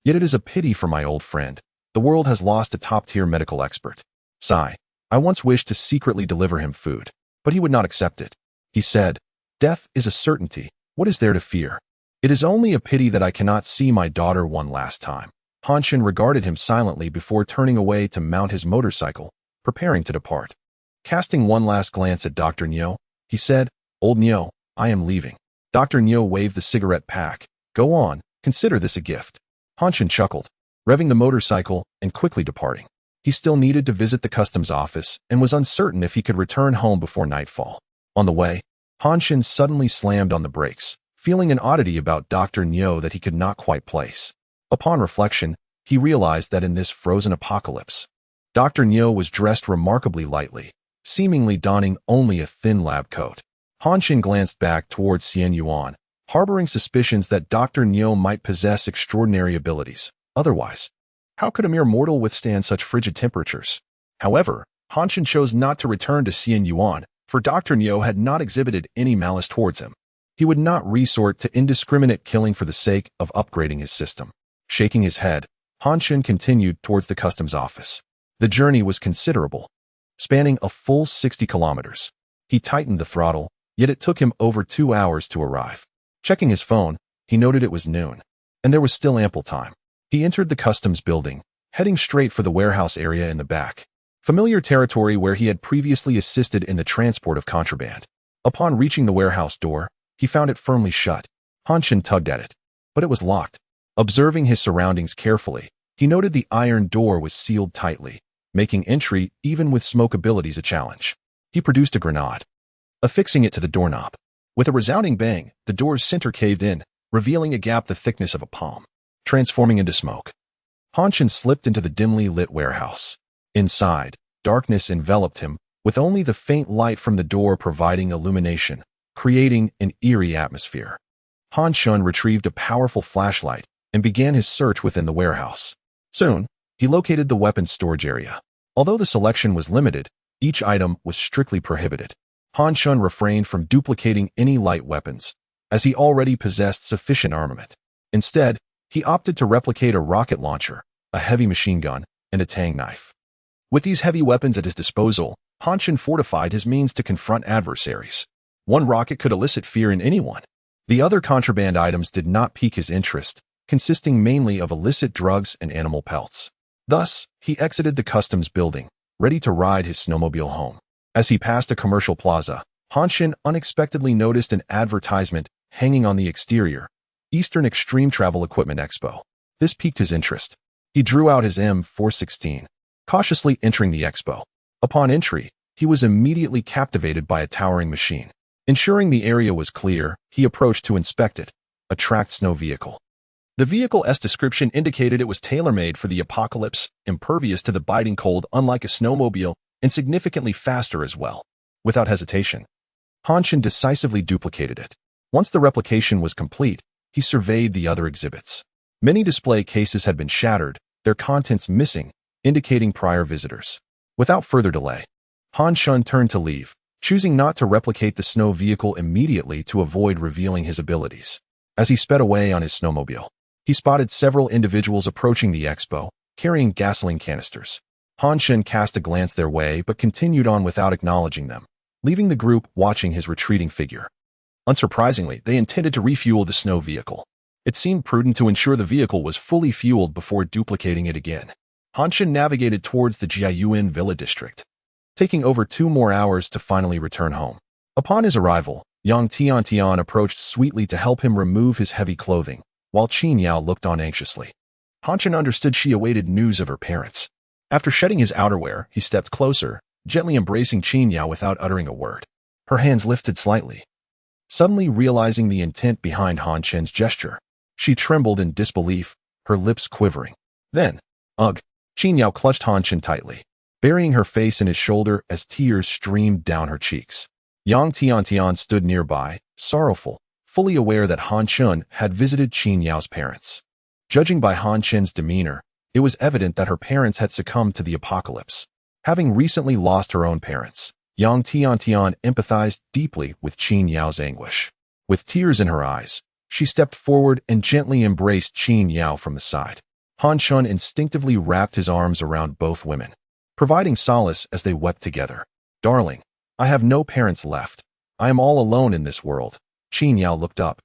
Yet it is a pity for my old friend. The world has lost a top-tier medical expert. Sigh. I once wished to secretly deliver him food, but he would not accept it. He said, 'Death is a certainty. What is there to fear? It is only a pity that I cannot see my daughter one last time.'" Han Chen regarded him silently before turning away to mount his motorcycle, preparing to depart. Casting one last glance at Dr. Niu, he said, "Old Niu, I am leaving." Dr. Niu waved the cigarette pack. "Go on, consider this a gift." Han Chen chuckled, revving the motorcycle and quickly departing. He still needed to visit the customs office and was uncertain if he could return home before nightfall. On the way, Han Chen suddenly slammed on the brakes, feeling an oddity about Dr. Niu that he could not quite place. Upon reflection, he realized that in this frozen apocalypse, Dr. Niu was dressed remarkably lightly, seemingly donning only a thin lab coat. Han Chen glanced back towards Xian Yuan, harboring suspicions that Dr. Niu might possess extraordinary abilities. Otherwise, how could a mere mortal withstand such frigid temperatures? However, Han Chen chose not to return to Xian Yuan, for Dr. Nyo had not exhibited any malice towards him. He would not resort to indiscriminate killing for the sake of upgrading his system. Shaking his head, Chen continued towards the customs office. The journey was considerable, spanning a full 60 kilometers. He tightened the throttle, yet it took him over 2 hours to arrive. Checking his phone, he noted it was noon, and there was still ample time. He entered the customs building, heading straight for the warehouse area in the back, familiar territory where he had previously assisted in the transport of contraband. Upon reaching the warehouse door, he found it firmly shut. Chen tugged at it, but it was locked. Observing his surroundings carefully, he noted the iron door was sealed tightly, making entry even with smoke abilities a challenge. He produced a grenade, affixing it to the doorknob. With a resounding bang, the door's center caved in, revealing a gap the thickness of a palm, transforming into smoke. Chen slipped into the dimly lit warehouse. Inside, darkness enveloped him, with only the faint light from the door providing illumination, creating an eerie atmosphere. Chen retrieved a powerful flashlight and began his search within the warehouse. Soon, he located the weapons storage area. Although the selection was limited, each item was strictly prohibited. Chen refrained from duplicating any light weapons, as he already possessed sufficient armament. Instead, he opted to replicate a rocket launcher, a heavy machine gun, and a tang knife. With these heavy weapons at his disposal, Chen fortified his means to confront adversaries. One rocket could elicit fear in anyone. The other contraband items did not pique his interest, consisting mainly of illicit drugs and animal pelts. Thus, he exited the customs building, ready to ride his snowmobile home. As he passed a commercial plaza, Chen unexpectedly noticed an advertisement hanging on the exterior, Eastern Extreme Travel Equipment Expo. This piqued his interest. He drew out his M416, cautiously entering the expo. Upon entry, he was immediately captivated by a towering machine. Ensuring the area was clear, he approached to inspect it, a tracked snow vehicle. The vehicle's description indicated it was tailor-made for the apocalypse, impervious to the biting cold unlike a snowmobile, and significantly faster as well. Without hesitation, Chen decisively duplicated it. Once the replication was complete, he surveyed the other exhibits. Many display cases had been shattered, their contents missing, indicating prior visitors. Without further delay, Chen turned to leave, choosing not to replicate the snow vehicle immediately to avoid revealing his abilities. As he sped away on his snowmobile, he spotted several individuals approaching the expo, carrying gasoline canisters. Chen cast a glance their way but continued on without acknowledging them, leaving the group watching his retreating figure. Unsurprisingly, they intended to refuel the snow vehicle. It seemed prudent to ensure the vehicle was fully fueled before duplicating it again. Chen navigated towards the Jiayuan Villa district, taking over 2 more hours to finally return home. Upon his arrival, Yang Tiantian approached sweetly to help him remove his heavy clothing, while Qin Yao looked on anxiously. Chen understood she awaited news of her parents. After shedding his outerwear, he stepped closer, gently embracing Qin Yao without uttering a word. Her hands lifted slightly. Suddenly realizing the intent behind Chen's gesture, she trembled in disbelief, her lips quivering. Then, ugh! Qin Yao clutched Chen tightly, burying her face in his shoulder as tears streamed down her cheeks. Yang Tiantian stood nearby, sorrowful, fully aware that Chen had visited Qin Yao's parents. Judging by Chen's demeanor, it was evident that her parents had succumbed to the apocalypse. Having recently lost her own parents, Yang Tiantian empathized deeply with Qin Yao's anguish. With tears in her eyes, she stepped forward and gently embraced Qin Yao from the side. Chen instinctively wrapped his arms around both women, providing solace as they wept together. "Darling, I have no parents left. I am all alone in this world." Qin Yao looked up.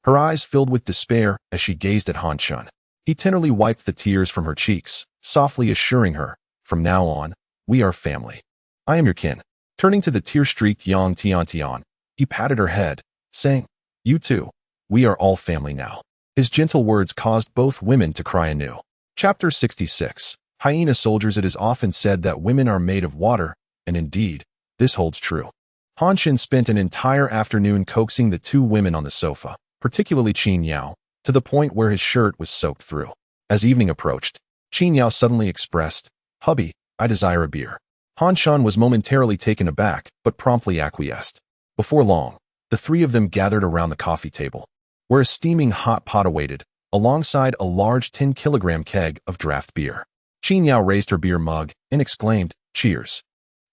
Her eyes filled with despair as she gazed at Chen. He tenderly wiped the tears from her cheeks, softly assuring her, "From now on, we are family. I am your kin." Turning to the tear-streaked Yang Tiantian, he patted her head, saying, "You too. We are all family now." His gentle words caused both women to cry anew. Chapter 66. Hyena Soldiers. It is often said that women are made of water, and indeed, this holds true. Chen spent an entire afternoon coaxing the 2 women on the sofa, particularly Qin Yao, to the point where his shirt was soaked through. As evening approached, Qin Yao suddenly expressed, "Hubby, I desire a beer." Chen was momentarily taken aback, but promptly acquiesced. Before long, the 3 of them gathered around the coffee table, where a steaming hot pot awaited, alongside a large 10-kilogram keg of draft beer. Qin Yao raised her beer mug and exclaimed, "Cheers."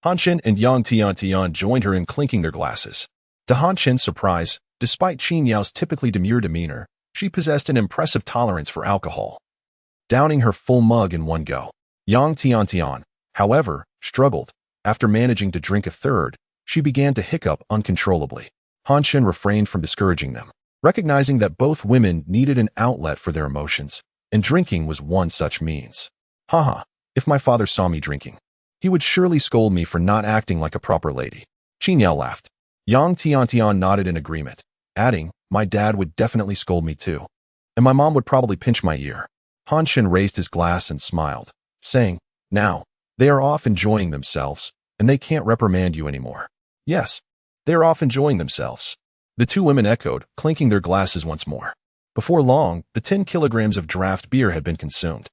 Han Chen and Yang Tian joined her in clinking their glasses. To Han Chen's surprise, despite Qin Yao's typically demure demeanor, she possessed an impressive tolerance for alcohol, downing her full mug in one go. Yang Tian, however, struggled. After managing to drink a third, she began to hiccup uncontrollably. Han Chen refrained from discouraging them, recognizing that both women needed an outlet for their emotions, and drinking was one such means. Haha, if my father saw me drinking, he would surely scold me for not acting like a proper lady. Qin Yao laughed. Yang Tian nodded in agreement, adding, my dad would definitely scold me too. And my mom would probably pinch my ear. Han Chen raised his glass and smiled, saying, now, they are off enjoying themselves, and they can't reprimand you anymore. Yes, they are off enjoying themselves. The two women echoed, clinking their glasses once more. Before long, the 10 kilograms of draft beer had been consumed,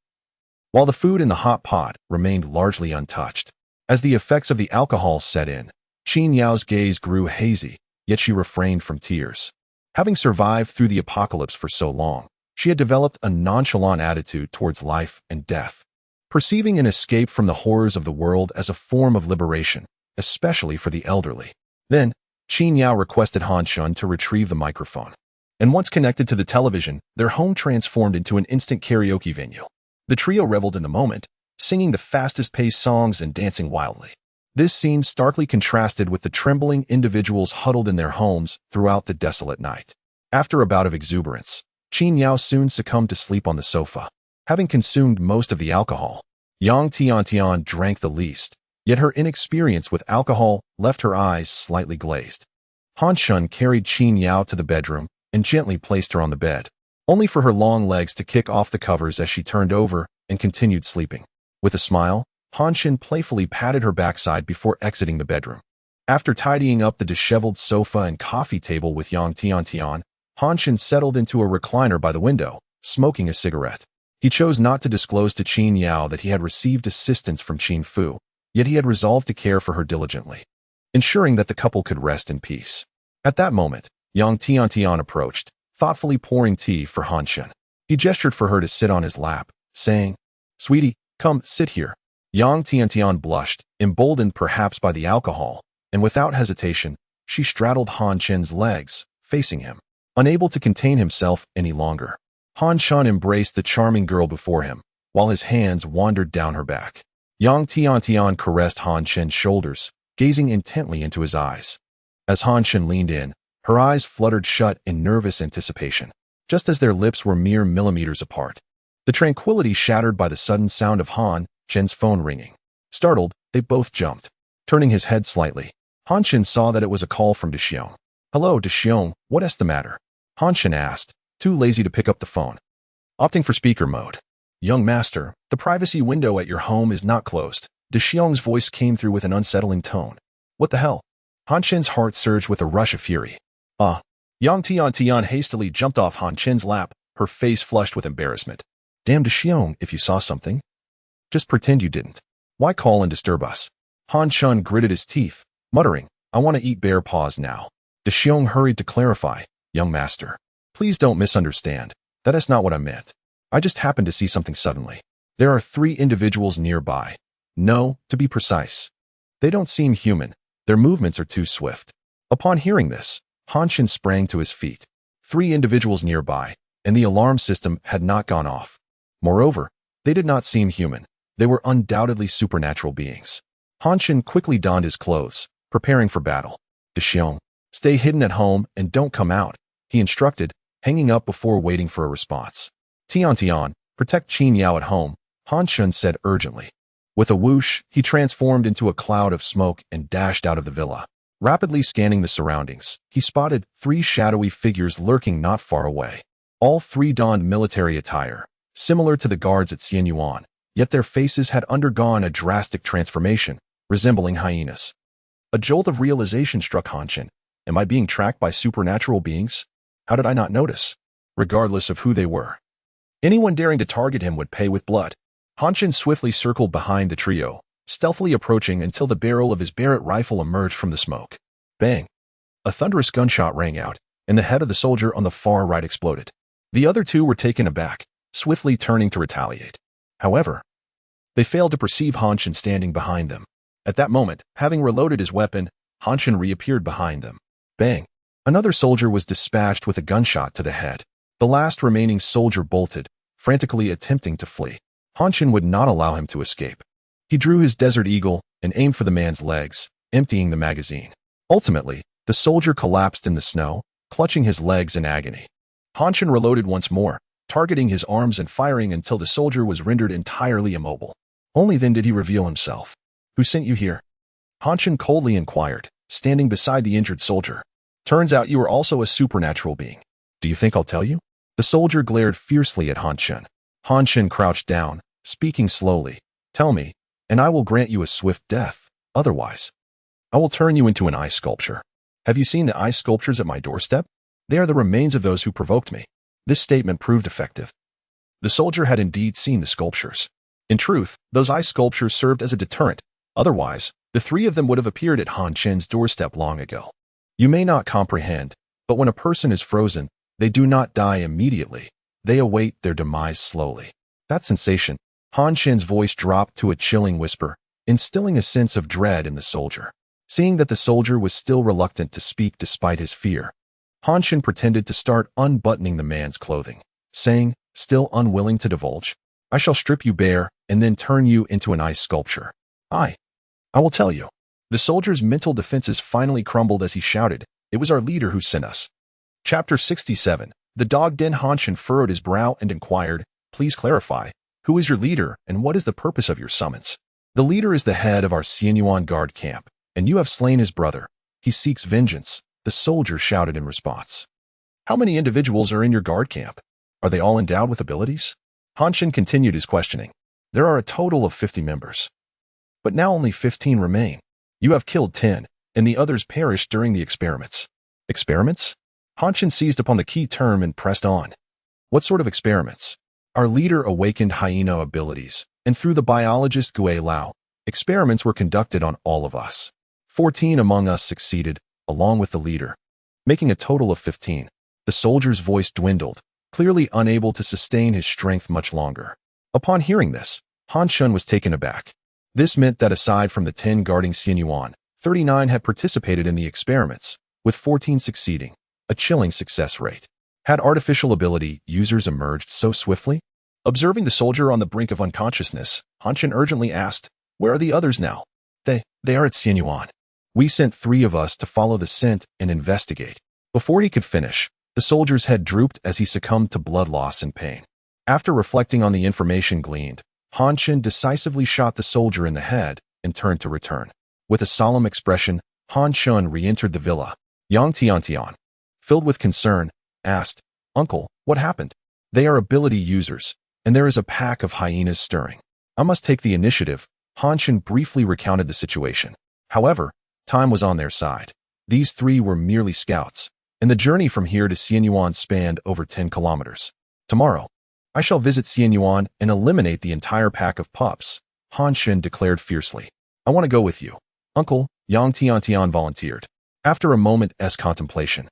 while the food in the hot pot remained largely untouched. As the effects of the alcohol set in, Qin Yao's gaze grew hazy, yet she refrained from tears. Having survived through the apocalypse for so long, she had developed a nonchalant attitude towards life and death, perceiving an escape from the horrors of the world as a form of liberation, especially for the elderly. Then, Qin Yao requested Han Chen to retrieve the microphone. And once connected to the television, their home transformed into an instant karaoke venue. The trio reveled in the moment, singing the fastest-paced songs and dancing wildly. This scene starkly contrasted with the trembling individuals huddled in their homes throughout the desolate night. After a bout of exuberance, Qin Yao soon succumbed to sleep on the sofa, having consumed most of the alcohol. Yang Tian drank the least, yet her inexperience with alcohol left her eyes slightly glazed. Han Chen carried Qin Yao to the bedroom and gently placed her on the bed, only for her long legs to kick off the covers as she turned over and continued sleeping. With a smile, Han Chen playfully patted her backside before exiting the bedroom. After tidying up the disheveled sofa and coffee table with Yang Tian, Han Chen settled into a recliner by the window, smoking a cigarette. He chose not to disclose to Qin Yao that he had received assistance from Qin Fu, yet he had resolved to care for her diligently, ensuring that the couple could rest in peace. At that moment, Yang Tian approached, thoughtfully pouring tea for Han Chen. He gestured for her to sit on his lap, saying, sweetie, come, sit here. Yang Tian blushed, emboldened perhaps by the alcohol, and without hesitation, she straddled Han Chen's legs, facing him. Unable to contain himself any longer, Han Chen embraced the charming girl before him, while his hands wandered down her back. Yang Tian caressed Han Chen's shoulders, gazing intently into his eyes. As Han Chen leaned in, her eyes fluttered shut in nervous anticipation, just as their lips were mere millimeters apart. The tranquility shattered by the sudden sound of Han Chen's phone ringing. Startled, they both jumped. Turning his head slightly, Han Chen saw that it was a call from Dexiong. Hello, Dexiong, what's the matter? Han Chen asked, too lazy to pick up the phone. Opting for speaker mode. Young master, the privacy window at your home is not closed. Dexiong's voice came through with an unsettling tone. What the hell? Han Chen's heart surged with a rush of fury. Yang Tian hastily jumped off Han Chen's lap, her face flushed with embarrassment. Damn Dexiong, if you saw something. Just pretend you didn't. Why call and disturb us? Han Chen gritted his teeth, muttering, I want to eat bear paws now. Dexiong hurried to clarify, young master. Please don't misunderstand. That is not what I meant. I just happened to see something suddenly. There are 3 individuals nearby. No, to be precise. They don't seem human. Their movements are too swift. Upon hearing this, Han Chen sprang to his feet. 3 individuals nearby, and the alarm system had not gone off. Moreover, they did not seem human. They were undoubtedly supernatural beings. Han Chen quickly donned his clothes, preparing for battle. Dexiong, stay hidden at home and don't come out, he instructed, hanging up before waiting for a response. Tian, protect Qin Yao at home, Han Chen said urgently. With a whoosh, he transformed into a cloud of smoke and dashed out of the villa. Rapidly scanning the surroundings, he spotted 3 shadowy figures lurking not far away. All 3 donned military attire, similar to the guards at Xianyuan, yet their faces had undergone a drastic transformation, resembling hyenas. A jolt of realization struck Han Chen. Am I being tracked by supernatural beings? How did I not notice? Regardless of who they were, anyone daring to target him would pay with blood. Han Chen swiftly circled behind the trio, stealthily approaching until the barrel of his Barrett rifle emerged from the smoke. Bang! A thunderous gunshot rang out, and the head of the soldier on the far right exploded. The other 2 were taken aback, swiftly turning to retaliate. However, they failed to perceive Han Chen standing behind them. At that moment, having reloaded his weapon, Han Chen reappeared behind them. Bang! Another soldier was dispatched with a gunshot to the head. The last remaining soldier bolted, frantically attempting to flee. Han Chen would not allow him to escape. He drew his Desert Eagle and aimed for the man's legs, emptying the magazine. Ultimately, the soldier collapsed in the snow, clutching his legs in agony. Han Chen reloaded once more, targeting his arms and firing until the soldier was rendered entirely immobile. Only then did he reveal himself. "Who sent you here?" Han Chen coldly inquired, standing beside the injured soldier. "Turns out you are also a supernatural being. Do you think I'll tell you?" The soldier glared fiercely at Han Chen. Han Chen crouched down, speaking slowly. "Tell me, and I will grant you a swift death. Otherwise, I will turn you into an ice sculpture. Have you seen the ice sculptures at my doorstep? They are the remains of those who provoked me." This statement proved effective. The soldier had indeed seen the sculptures. In truth, those ice sculptures served as a deterrent. Otherwise, the three of them would have appeared at Han Chen's doorstep long ago. You may not comprehend, but when a person is frozen, they do not die immediately. They await their demise slowly. That sensation, Han Chen's voice dropped to a chilling whisper, instilling a sense of dread in the soldier. Seeing that the soldier was still reluctant to speak despite his fear, Han Chen pretended to start unbuttoning the man's clothing, saying, still unwilling to divulge, "I shall strip you bare and then turn you into an ice sculpture. I will tell you." The soldier's mental defenses finally crumbled as he shouted, "It was our leader who sent us." Chapter 67. The dog Den. Han Chen furrowed his brow and inquired, "Please clarify, who is your leader and what is the purpose of your summons?" "The leader is the head of our Xianyuan guard camp, and you have slain his brother. He seeks vengeance," the soldier shouted in response. "How many individuals are in your guard camp? Are they all endowed with abilities?" Han Chen continued his questioning. "There are a total of 50 members. But now only 15 remain. You have killed 10, and the others perished during the experiments." "Experiments?" Han Chen seized upon the key term and pressed on. "What sort of experiments?" "Our leader awakened hyena abilities, and through the biologist Gue Lao, experiments were conducted on all of us. 14 among us succeeded, along with the leader, making a total of 15. The soldier's voice dwindled, clearly unable to sustain his strength much longer. Upon hearing this, Han Chen was taken aback. This meant that aside from the 10 guarding Xianyuan, 39 had participated in the experiments, with 14 succeeding, a chilling success rate. Had artificial ability users emerged so swiftly? Observing the soldier on the brink of unconsciousness, Han Chen urgently asked, "Where are the others now?" They are at Xianyuan. We sent 3 of us to follow the scent and investigate." Before he could finish, the soldier's head drooped as he succumbed to blood loss and pain. After reflecting on the information gleaned, Han Chen decisively shot the soldier in the head and turned to return. With a solemn expression, Han Chen re-entered the villa. Yang Tiantian, filled with concern, asked, "Uncle, what happened?" "They are ability users, and there is a pack of hyenas stirring. I must take the initiative." Han Chen briefly recounted the situation. However, time was on their side. These 3 were merely scouts, and the journey from here to Xianyuan spanned over 10 kilometers. "Tomorrow, I shall visit Xianyuan and eliminate the entire pack of pups," Han Chen declared fiercely. "I want to go with you, Uncle," Yang Tiantian volunteered. After a moment's contemplation,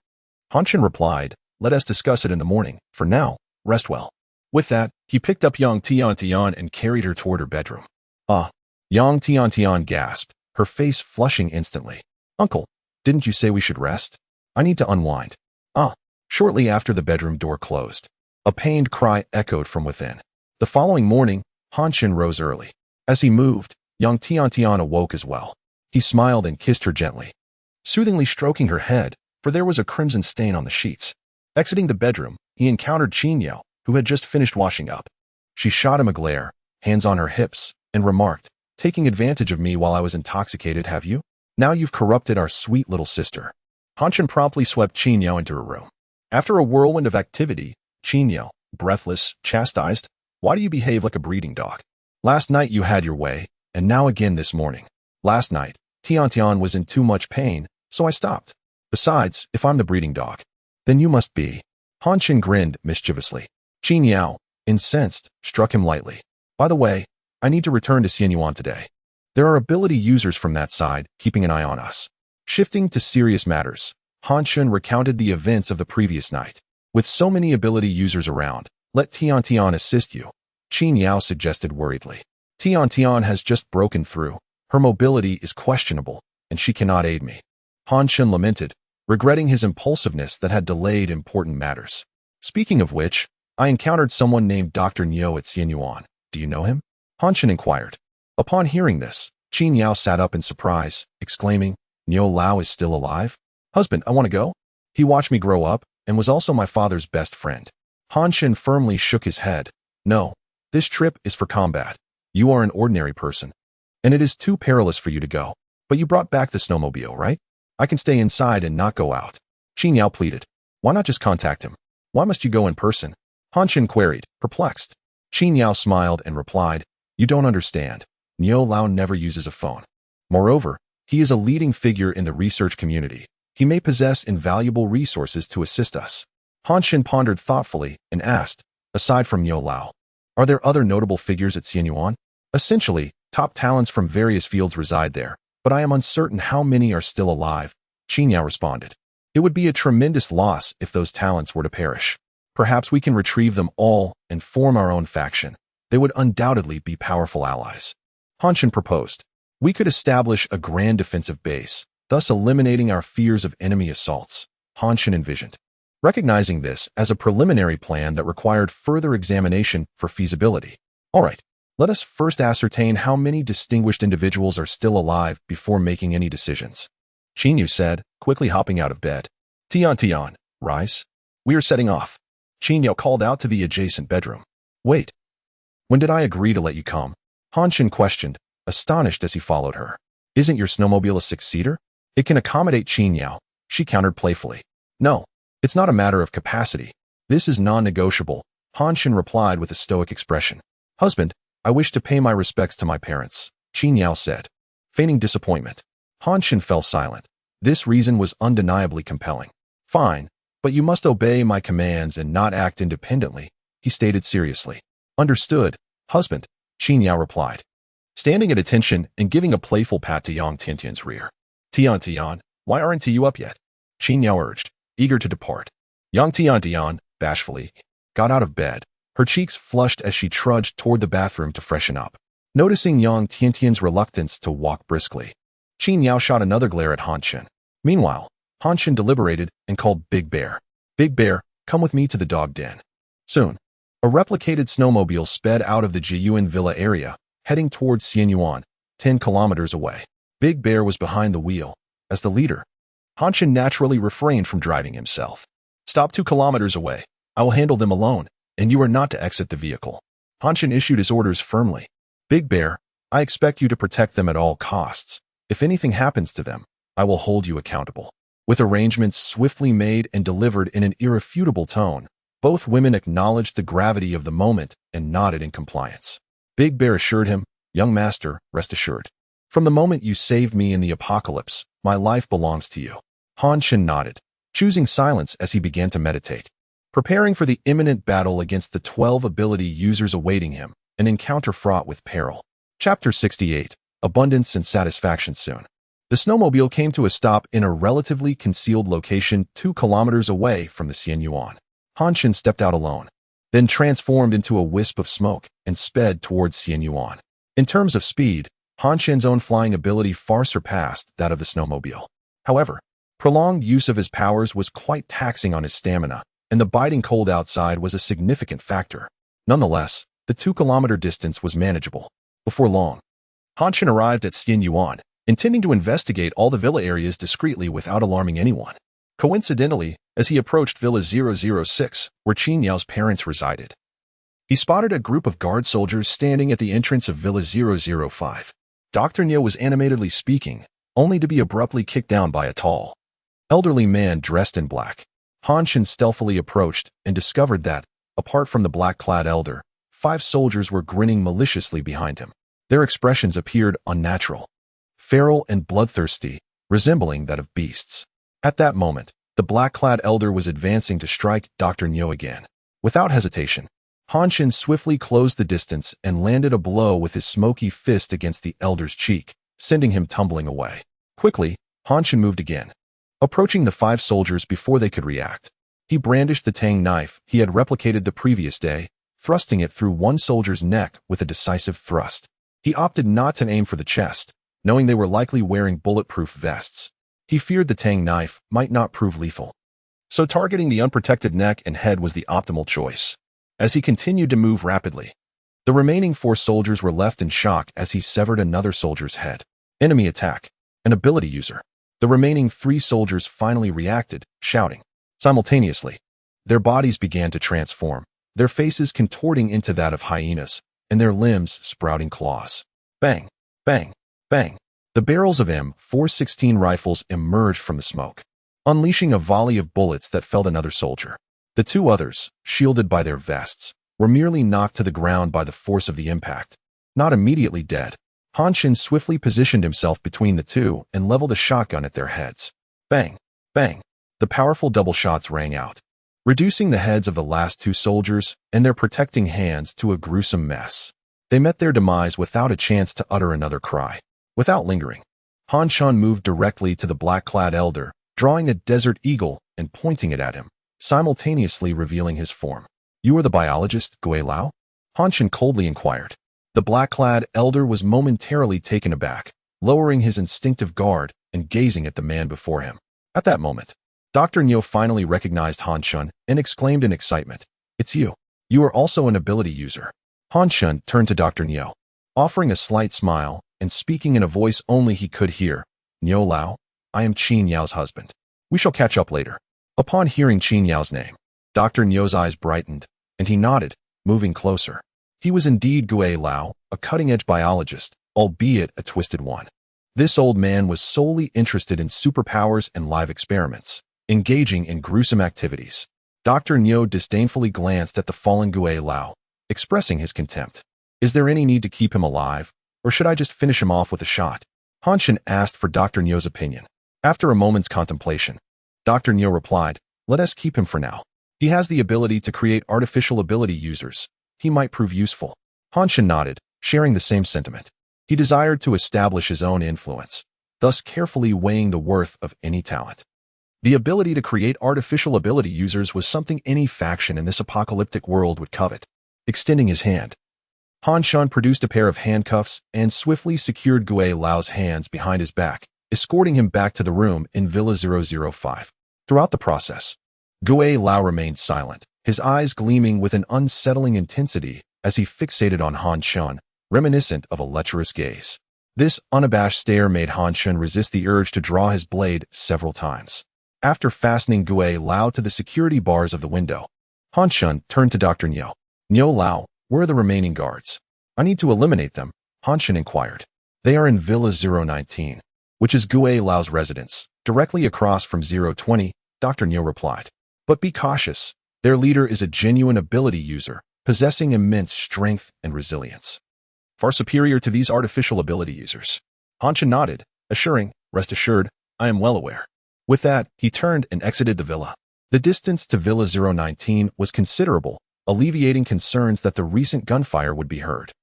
Han Chen replied, "Let us discuss it in the morning. For now, rest well." With that, he picked up Yang Tiantian and carried her toward her bedroom. "Ah," Yang Tiantian gasped, her face flushing instantly. "Uncle, didn't you say we should rest? I need to unwind." "Ah." Shortly after the bedroom door closed, a pained cry echoed from within. The following morning, Han Chen rose early. As he moved, Yang Tiantian awoke as well. He smiled and kissed her gently, soothingly stroking her head, for there was a crimson stain on the sheets. Exiting the bedroom, he encountered Qin Yao, who had just finished washing up. She shot him a glare, hands on her hips, and remarked, "Taking advantage of me while I was intoxicated, have you? Now you've corrupted our sweet little sister." Han Chen promptly swept Qin Yao into her room. After a whirlwind of activity, Qin Yao, breathless, chastised, "Why do you behave like a breeding dog? Last night you had your way, and now again this morning. Last night, Tiantian was in too much pain, so I stopped. Besides, if I'm the breeding dog, then you must be." Han Chen grinned mischievously. Qin Yao, incensed, struck him lightly. "By the way, I need to return to Xianyuan today. There are ability users from that side keeping an eye on us." Shifting to serious matters, Han Chen recounted the events of the previous night. "With so many ability users around, let Tiantian assist you," Qin Yao suggested worriedly. "Tiantian has just broken through, Her mobility is questionable, and she cannot aid me. Han Chen lamented, regretting his impulsiveness that had delayed important matters. Speaking of which, I encountered someone named Dr. Niu at Xianyuan. Do you know him? Han Chen inquired. Upon hearing this, Qin Yao sat up in surprise, exclaiming, Niu Lao is still alive? Husband, I want to go. He watched me grow up, and was also my father's best friend. Han Chen firmly shook his head. No, this trip is for combat. You are an ordinary person, and it is too perilous for you to go. But you brought back the snowmobile, right? I can stay inside and not go out. Qin Yao pleaded. Why not just contact him? Why must you go in person? Han Chen queried, perplexed. Qin Yao smiled and replied, You don't understand. Niu Lao never uses a phone. Moreover, he is a leading figure in the research community. He may possess invaluable resources to assist us. Han Chen pondered thoughtfully and asked, aside from Niu Lao, are there other notable figures at Xianyuan? Essentially, top talents from various fields reside there, but I am uncertain how many are still alive. Qin Yao responded. It would be a tremendous loss if those talents were to perish. Perhaps we can retrieve them all and form our own faction. They would undoubtedly be powerful allies. Han Chen proposed. We could establish a grand defensive base, thus eliminating our fears of enemy assaults. Han Chen envisioned. Recognizing this as a preliminary plan that required further examination for feasibility. All right, let us first ascertain how many distinguished individuals are still alive before making any decisions. Qin Yu said, quickly hopping out of bed. Tian, rise. We are setting off. Qin Yao called out to the adjacent bedroom. Wait. When did I agree to let you come? Han Chen questioned, astonished as he followed her. Isn't your snowmobile a six-seater? It can accommodate Qin Yao, she countered playfully. No, it's not a matter of capacity. This is non-negotiable, Han Chen replied with a stoic expression. Husband, I wish to pay my respects to my parents, Qin Yao said. Feigning disappointment. Han Chen fell silent. This reason was undeniably compelling. Fine, but you must obey my commands and not act independently, he stated seriously. Understood, husband, Qin Yao replied, standing at attention and giving a playful pat to Yang Tiantian's rear. Tian, why aren't you up yet? Qin Yao urged, eager to depart. Yang Tian, bashfully, got out of bed, her cheeks flushed as she trudged toward the bathroom to freshen up. Noticing Yang Tiantian's reluctance to walk briskly, Qin Yao shot another glare at Han Chen. Meanwhile, Han Chen deliberated and called Big Bear. Big Bear, come with me to the dog den. Soon, a replicated snowmobile sped out of the Jiyuan Villa area, heading towards Xianyuan, 10 kilometers away. Big Bear was behind the wheel. As the leader, Han Chen naturally refrained from driving himself. Stop 2 kilometers away. I will handle them alone, and you are not to exit the vehicle. Han Chen issued his orders firmly. Big Bear, I expect you to protect them at all costs. If anything happens to them, I will hold you accountable. With arrangements swiftly made and delivered in an irrefutable tone, both women acknowledged the gravity of the moment and nodded in compliance. Big Bear assured him, Young master, rest assured. From the moment you saved me in the apocalypse, my life belongs to you. Han Chen nodded, choosing silence as he began to meditate. Preparing for the imminent battle against the 12 ability users awaiting him, an encounter fraught with peril. Chapter 68, Abundance and Satisfaction Soon. The snowmobile came to a stop in a relatively concealed location 2 kilometers away from the Xianyuan. Han Chen stepped out alone, then transformed into a wisp of smoke and sped towards Xianyuan. In terms of speed, Han Chen's own flying ability far surpassed that of the snowmobile. However, prolonged use of his powers was quite taxing on his stamina, and the biting cold outside was a significant factor. Nonetheless, the 2-kilometer distance was manageable. Before long, Han Chen arrived at Xianyuan, intending to investigate all the villa areas discreetly without alarming anyone. Coincidentally, as he approached Villa 006, where Qin Yao's parents resided, he spotted a group of guard soldiers standing at the entrance of Villa 005. Dr. Niu was animatedly speaking, only to be abruptly kicked down by a tall, elderly man dressed in black. Han Chen stealthily approached and discovered that, apart from the black-clad elder, 5 soldiers were grinning maliciously behind him. Their expressions appeared unnatural, feral and bloodthirsty, resembling that of beasts. At that moment, the black-clad elder was advancing to strike Dr. Niu again. Without hesitation, Han Chen swiftly closed the distance and landed a blow with his smoky fist against the elder's cheek, sending him tumbling away. Quickly, Han Chen moved again, approaching the 5 soldiers before they could react. He brandished the tang knife he had replicated the previous day, thrusting it through one soldier's neck with a decisive thrust. He opted not to aim for the chest, knowing they were likely wearing bulletproof vests. He feared the Tang knife might not prove lethal. So targeting the unprotected neck and head was the optimal choice. As he continued to move rapidly, the remaining 4 soldiers were left in shock as he severed another soldier's head. Enemy attack. An ability user. The remaining 3 soldiers finally reacted, shouting. Simultaneously, their bodies began to transform, their faces contorting into that of hyenas, and their limbs sprouting claws. Bang, bang, bang. The barrels of M416 rifles emerged from the smoke, unleashing a volley of bullets that felled another soldier. The 2 others, shielded by their vests, were merely knocked to the ground by the force of the impact. Not immediately dead, Chen swiftly positioned himself between the 2 and leveled a shotgun at their heads. Bang, bang. The powerful double shots rang out, reducing the heads of the last 2 soldiers and their protecting hands to a gruesome mess. They met their demise without a chance to utter another cry. Without lingering, Chen moved directly to the black-clad elder, drawing a desert eagle and pointing it at him, simultaneously revealing his form. You are the biologist, Gui Lao? Chen coldly inquired. The black-clad elder was momentarily taken aback, lowering his instinctive guard and gazing at the man before him. At that moment, Dr. Niu finally recognized Chen and exclaimed in excitement, It's you. You are also an ability user. Chen turned to Dr. Niu, offering a slight smile and speaking in a voice only he could hear. Niu Lao, I am Qin Yao's husband. We shall catch up later. Upon hearing Qin Yao's name, Dr. Niu's eyes brightened, and he nodded, moving closer. He was indeed Gui Lao, a cutting-edge biologist, albeit a twisted one. This old man was solely interested in superpowers and live experiments, engaging in gruesome activities. Dr. Niu disdainfully glanced at the fallen Gui Lao, expressing his contempt. Is there any need to keep him alive, or should I just finish him off with a shot? Chen asked for Dr. Niu's opinion. After a moment's contemplation, Dr. Niu replied, Let us keep him for now. He has the ability to create artificial ability users. He might prove useful. Chen nodded, sharing the same sentiment. He desired to establish his own influence, thus carefully weighing the worth of any talent. The ability to create artificial ability users was something any faction in this apocalyptic world would covet. Extending his hand, Chen produced a pair of handcuffs and swiftly secured Gui Lao's hands behind his back, escorting him back to the room in Villa 005. Throughout the process, Gui Lao remained silent, his eyes gleaming with an unsettling intensity as he fixated on Chen, reminiscent of a lecherous gaze. This unabashed stare made Chen resist the urge to draw his blade several times. After fastening Gui Lao to the security bars of the window, Chen turned to Dr. Niu. Niu Lao, where are the remaining guards? I need to eliminate them, Chen inquired. They are in Villa 019, which is Gui Lao's residence, directly across from 020, Dr. Niu replied. But be cautious. Their leader is a genuine ability user, possessing immense strength and resilience, far superior to these artificial ability users. Chen nodded, assuring, Rest assured, I am well aware. With that, he turned and exited the villa. The distance to Villa 019 was considerable, alleviating concerns that the recent gunfire would be heard.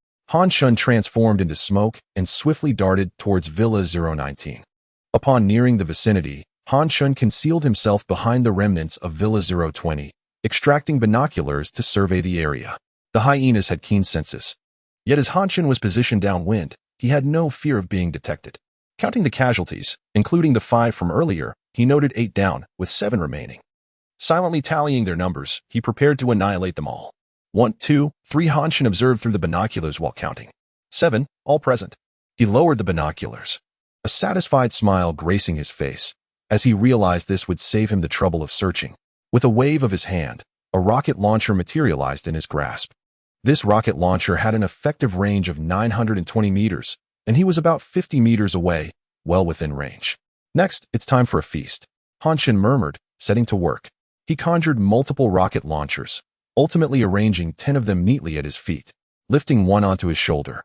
Chen transformed into smoke and swiftly darted towards Villa 019. Upon nearing the vicinity, Chen concealed himself behind the remnants of Villa 020, extracting binoculars to survey the area. The hyenas had keen senses. Yet as Chen was positioned downwind, he had no fear of being detected. Counting the casualties, including the 5 from earlier, he noted 8 down, with 7 remaining. Silently tallying their numbers, he prepared to annihilate them all. 1, 2, 3 Chen observed through the binoculars while counting. 7, all present. He lowered the binoculars, a satisfied smile gracing his face, as he realized this would save him the trouble of searching. With a wave of his hand, a rocket launcher materialized in his grasp. This rocket launcher had an effective range of 920 meters, and he was about 50 meters away, well within range. Next, it's time for a feast, Chen murmured, setting to work. He conjured multiple rocket launchers, ultimately arranging 10 of them neatly at his feet, lifting one onto his shoulder.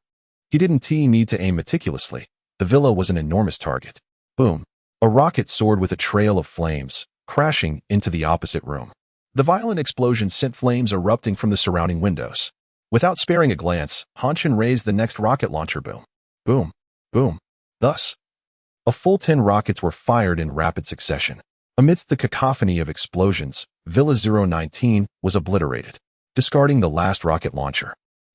He didn't need to aim meticulously. The villa was an enormous target. Boom. A rocket soared with a trail of flames, crashing into the opposite room. The violent explosion sent flames erupting from the surrounding windows. Without sparing a glance, Chen raised the next rocket launcher. Boom. Boom. Boom. Thus, a full 10 rockets were fired in rapid succession. Amidst the cacophony of explosions, Villa 019 was obliterated. Discarding the last rocket launcher,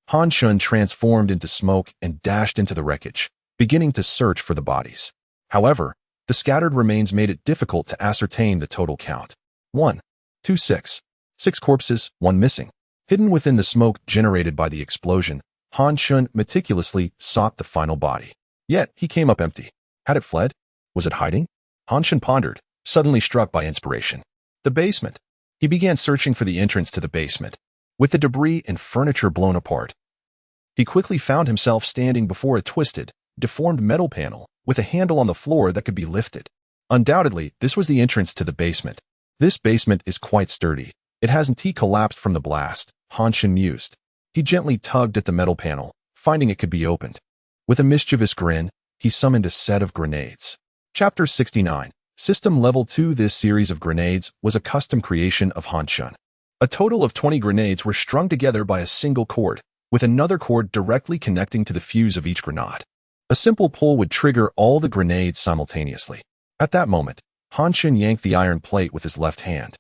Chen transformed into smoke and dashed into the wreckage, beginning to search for the bodies. However, the scattered remains made it difficult to ascertain the total count. 1, 2, 6. 6 corpses, 1 missing. Hidden within the smoke generated by the explosion, Chen meticulously sought the final body. Yet, he came up empty. Had it fled? Was it hiding? Chen pondered, suddenly struck by inspiration. The basement. He began searching for the entrance to the basement. With the debris and furniture blown apart, he quickly found himself standing before a twisted, deformed metal panel with a handle on the floor that could be lifted. Undoubtedly, this was the entrance to the basement. This basement is quite sturdy. It hasn't collapsed from the blast, Chen mused. He gently tugged at the metal panel, finding it could be opened. With a mischievous grin, he summoned a set of grenades. Chapter 69. System Level 2. This series of grenades was a custom creation of Chen. A total of 20 grenades were strung together by a single cord, with another cord directly connecting to the fuse of each grenade. A simple pull would trigger all the grenades simultaneously. At that moment, Chen yanked the iron plate with his left hand,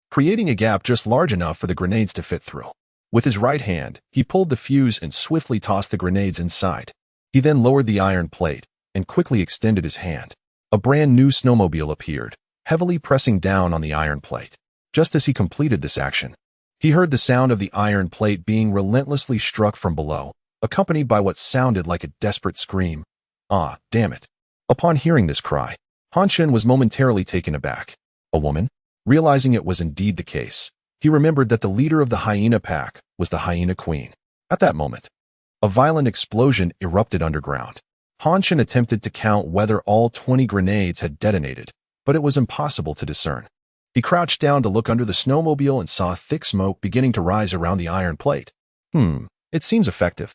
creating a gap just large enough for the grenades to fit through. With his right hand, he pulled the fuse and swiftly tossed the grenades inside. He then lowered the iron plate and quickly extended his hand. A brand new snowmobile appeared, heavily pressing down on the iron plate. Just as he completed this action, he heard the sound of the iron plate being relentlessly struck from below, accompanied by what sounded like a desperate scream. Ah, damn it. Upon hearing this cry, Chen was momentarily taken aback. A woman? Realizing it was indeed the case, he remembered that the leader of the hyena pack was the hyena queen. At that moment, a violent explosion erupted underground. Chen attempted to count whether all 20 grenades had detonated, but it was impossible to discern. He crouched down to look under the snowmobile and saw thick smoke beginning to rise around the iron plate. It seems effective.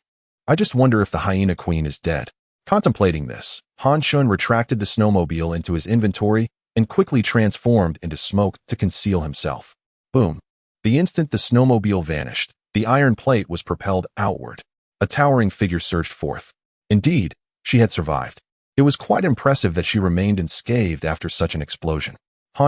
I just wonder if the hyena queen is dead. Contemplating this, Chen retracted the snowmobile into his inventory and quickly transformed into smoke to conceal himself. Boom. The instant the snowmobile vanished, the iron plate was propelled outward. A towering figure surged forth. Indeed, she had survived. It was quite impressive that she remained unscathed after such an explosion.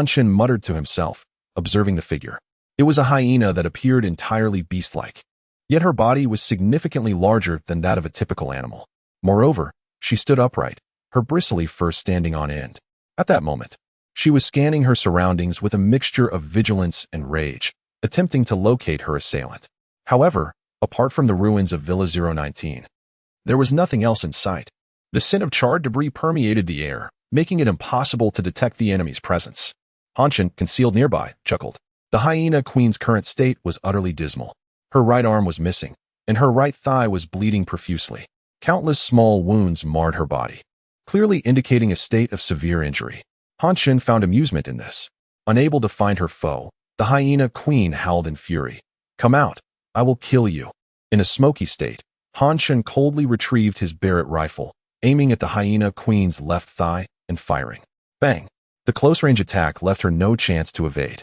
Chen muttered to himself, observing the figure. It was a hyena that appeared entirely beast-like. Yet her body was significantly larger than that of a typical animal. Moreover, she stood upright, her bristly fur standing on end. At that moment, she was scanning her surroundings with a mixture of vigilance and rage, attempting to locate her assailant. However, apart from the ruins of Villa 019, there was nothing else in sight. The scent of charred debris permeated the air, making it impossible to detect the enemy's presence. Chen, concealed nearby, chuckled. The hyena queen's current state was utterly dismal. Her right arm was missing, and her right thigh was bleeding profusely. Countless small wounds marred her body, clearly indicating a state of severe injury. Chen found amusement in this. Unable to find her foe, the hyena queen howled in fury. Come out, I will kill you. In a smoky state, Chen coldly retrieved his Barrett rifle, aiming at the hyena queen's left thigh and firing. Bang! The close-range attack left her no chance to evade.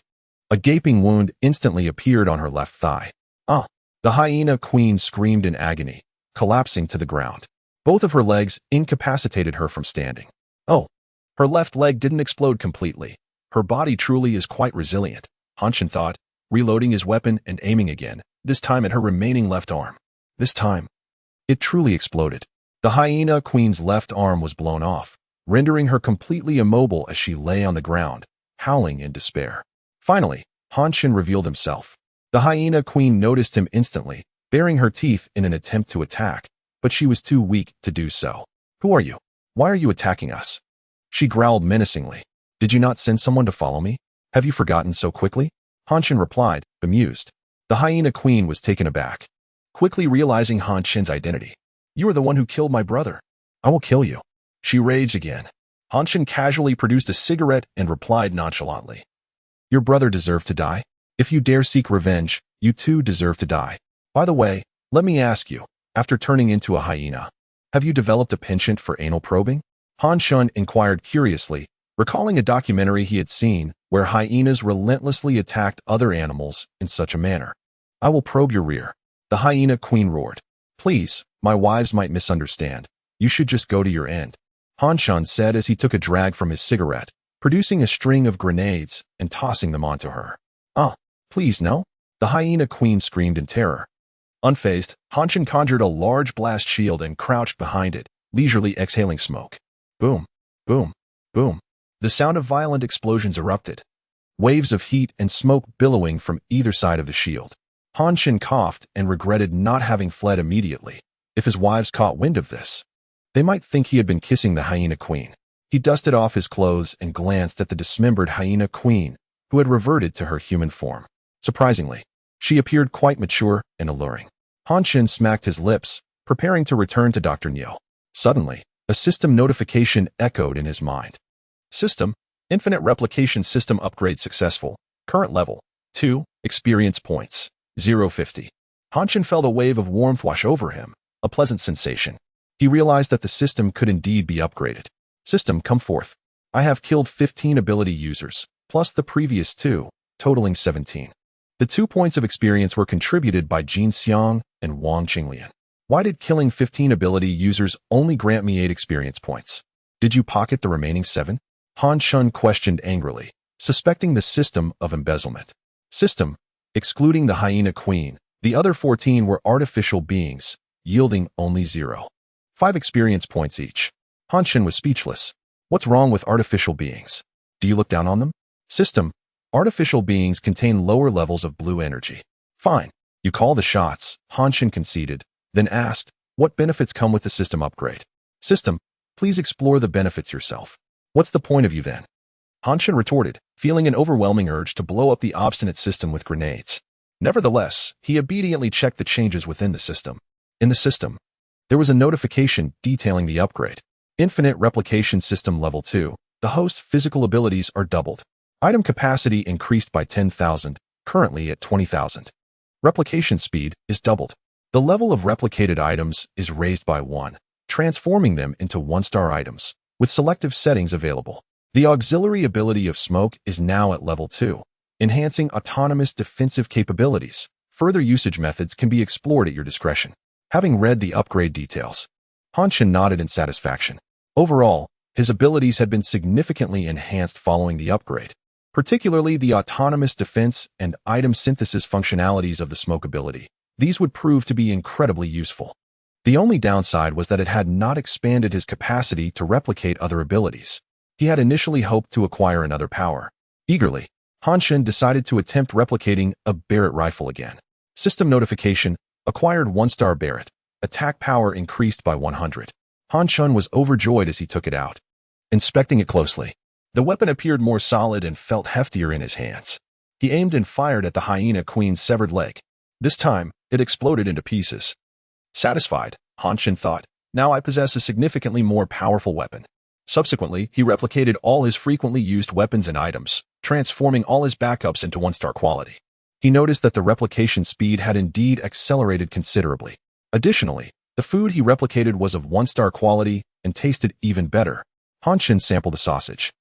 A gaping wound instantly appeared on her left thigh. Ah! The hyena queen screamed in agony, collapsing to the ground. Both of her legs incapacitated her from standing. Oh! Her left leg didn't explode completely. Her body truly is quite resilient, Chen thought, reloading his weapon and aiming again, this time at her remaining left arm. This time, it truly exploded. The hyena queen's left arm was blown off, rendering her completely immobile as she lay on the ground, howling in despair. Finally, Chen revealed himself. The hyena queen noticed him instantly, baring her teeth in an attempt to attack, but she was too weak to do so. Who are you? Why are you attacking us? She growled menacingly. Did you not send someone to follow me? Have you forgotten so quickly? Chen replied, bemused. The hyena queen was taken aback, quickly realizing Chen's identity. You are the one who killed my brother. I will kill you. She raged again. Chen casually produced a cigarette and replied nonchalantly. Your brother deserved to die. If you dare seek revenge, you too deserve to die. By the way, let me ask you, after turning into a hyena, have you developed a penchant for anal probing? Chen inquired curiously, recalling a documentary he had seen where hyenas relentlessly attacked other animals in such a manner. I will probe your rear. The hyena queen roared. Please, my wives might misunderstand. You should just go to your end. Chen said as he took a drag from his cigarette, producing a string of grenades and tossing them onto her. Ah, please no. The hyena queen screamed in terror. Unfazed, Chen conjured a large blast shield and crouched behind it, leisurely exhaling smoke. Boom, boom, boom. The sound of violent explosions erupted, waves of heat and smoke billowing from either side of the shield. Chen coughed and regretted not having fled immediately. If his wives caught wind of this, they might think he had been kissing the hyena queen. He dusted off his clothes and glanced at the dismembered hyena queen, who had reverted to her human form. Surprisingly, she appeared quite mature and alluring. Chen smacked his lips, preparing to return to Dr. Niu. Suddenly, a system notification echoed in his mind. System, Infinite Replication System Upgrade Successful. Current level, 2, Experience Points, 050. Chen felt a wave of warmth wash over him, a pleasant sensation. He realized that the system could indeed be upgraded. System, come forth. I have killed 15 ability users, plus the previous 2, totaling 17. The 2 points of experience were contributed by Jin Xiang and Wang Qinglian. Why did killing 15 ability users only grant me 8 experience points? Did you pocket the remaining 7? Chen questioned angrily, suspecting the system of embezzlement. System, excluding the hyena queen, the other 14 were artificial beings, yielding only 0. 5 experience points each. Chen was speechless. What's wrong with artificial beings? Do you look down on them? System, artificial beings contain lower levels of blue energy. Fine, you call the shots, Chen conceded, then asked, what benefits come with the system upgrade? System, please explore the benefits yourself. What's the point of you then? Chen retorted, feeling an overwhelming urge to blow up the obstinate system with grenades. Nevertheless, he obediently checked the changes within the system. In the system, there was a notification detailing the upgrade. Infinite Replication System Level 2. The host's physical abilities are doubled. Item capacity increased by 10,000, currently at 20,000. Replication speed is doubled. The level of replicated items is raised by 1, transforming them into 1-star items, with selective settings available. The auxiliary ability of smoke is now at level 2, enhancing autonomous defensive capabilities. Further usage methods can be explored at your discretion. Having read the upgrade details, Chen nodded in satisfaction. Overall, his abilities had been significantly enhanced following the upgrade, particularly the autonomous defense and item synthesis functionalities of the smoke ability. These would prove to be incredibly useful. The only downside was that it had not expanded his capacity to replicate other abilities. He had initially hoped to acquire another power. Eagerly, Chen decided to attempt replicating a Barrett rifle again. System notification, acquired 1-star Barrett. Attack power increased by 100. Chen was overjoyed as he took it out. Inspecting it closely, the weapon appeared more solid and felt heftier in his hands. He aimed and fired at the hyena queen's severed leg. This time, it exploded into pieces. Satisfied, Chen thought, now I possess a significantly more powerful weapon. Subsequently, he replicated all his frequently used weapons and items, transforming all his backups into 1-star quality. He noticed that the replication speed had indeed accelerated considerably. Additionally, the food he replicated was of 1-star quality and tasted even better. Chen sampled the sausage,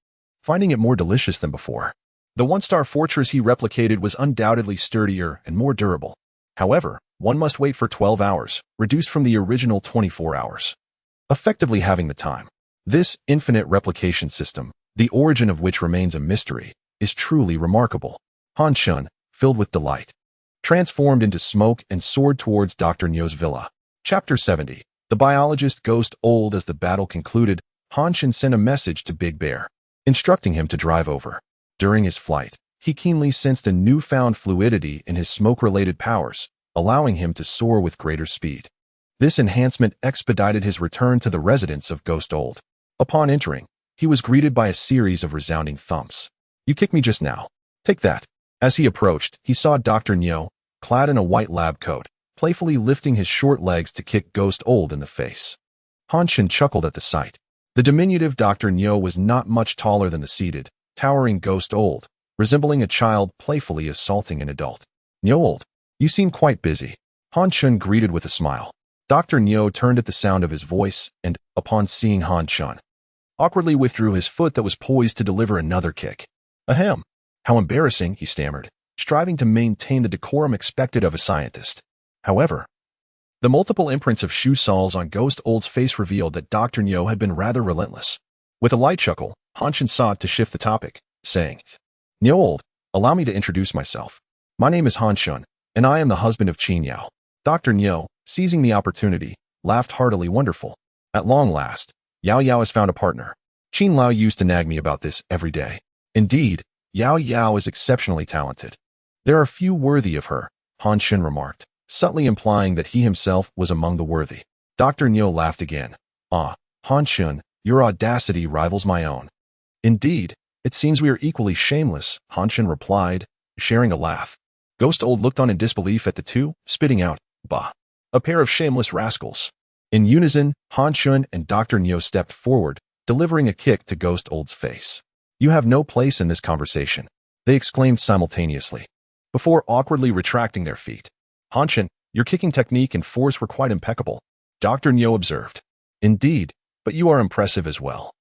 finding it more delicious than before. The 1-star fortress he replicated was undoubtedly sturdier and more durable. However, one must wait for 12 hours, reduced from the original 24 hours. Effectively having the time. This infinite replication system, the origin of which remains a mystery, is truly remarkable. Chen, filled with delight, transformed into smoke and soared towards Dr. Niu's villa. Chapter 70. The biologist Ghost Old. As the battle concluded, Chen sent a message to Big Bear, instructing him to drive over. During his flight, he keenly sensed a newfound fluidity in his smoke-related powers, allowing him to soar with greater speed. This enhancement expedited his return to the residence of Ghost Old. Upon entering, he was greeted by a series of resounding thumps. You kicked me just now. Take that. As he approached, he saw Dr. Niu, clad in a white lab coat, playfully lifting his short legs to kick Ghost Old in the face. Chen chuckled at the sight. The diminutive Dr. Niu was not much taller than the seated, towering Ghost Old, resembling a child playfully assaulting an adult. Niu Old, you seem quite busy. Chen greeted with a smile. Dr. Niu turned at the sound of his voice and, upon seeing Chen, awkwardly withdrew his foot that was poised to deliver another kick. Ahem. How embarrassing, he stammered, striving to maintain the decorum expected of a scientist. However, the multiple imprints of shoe soles on Ghost Old's face revealed that Dr. Niu had been rather relentless. With a light chuckle, Chen sought to shift the topic, saying, Niu Old, allow me to introduce myself. My name is Chen, and I am the husband of Qin Yao. Dr. Niu, seizing the opportunity, laughed heartily. Wonderful. At long last, Yao Yao has found a partner. Qin Lao used to nag me about this every day. Indeed, Yao Yao is exceptionally talented. There are few worthy of her, Han Chen remarked, subtly implying that he himself was among the worthy. Dr. Niu laughed again. Ah, Han Chen, your audacity rivals my own. Indeed, it seems we are equally shameless, Han Chen replied, sharing a laugh. Ghost Old looked on in disbelief at the two, spitting out, bah, a pair of shameless rascals. In unison, Han Chen and Dr. Niu stepped forward, delivering a kick to Ghost Old's face. You have no place in this conversation, they exclaimed simultaneously, before awkwardly retracting their feet. Han Chen, your kicking technique and force were quite impeccable, Dr. Niu observed. Indeed, but you are impressive as well.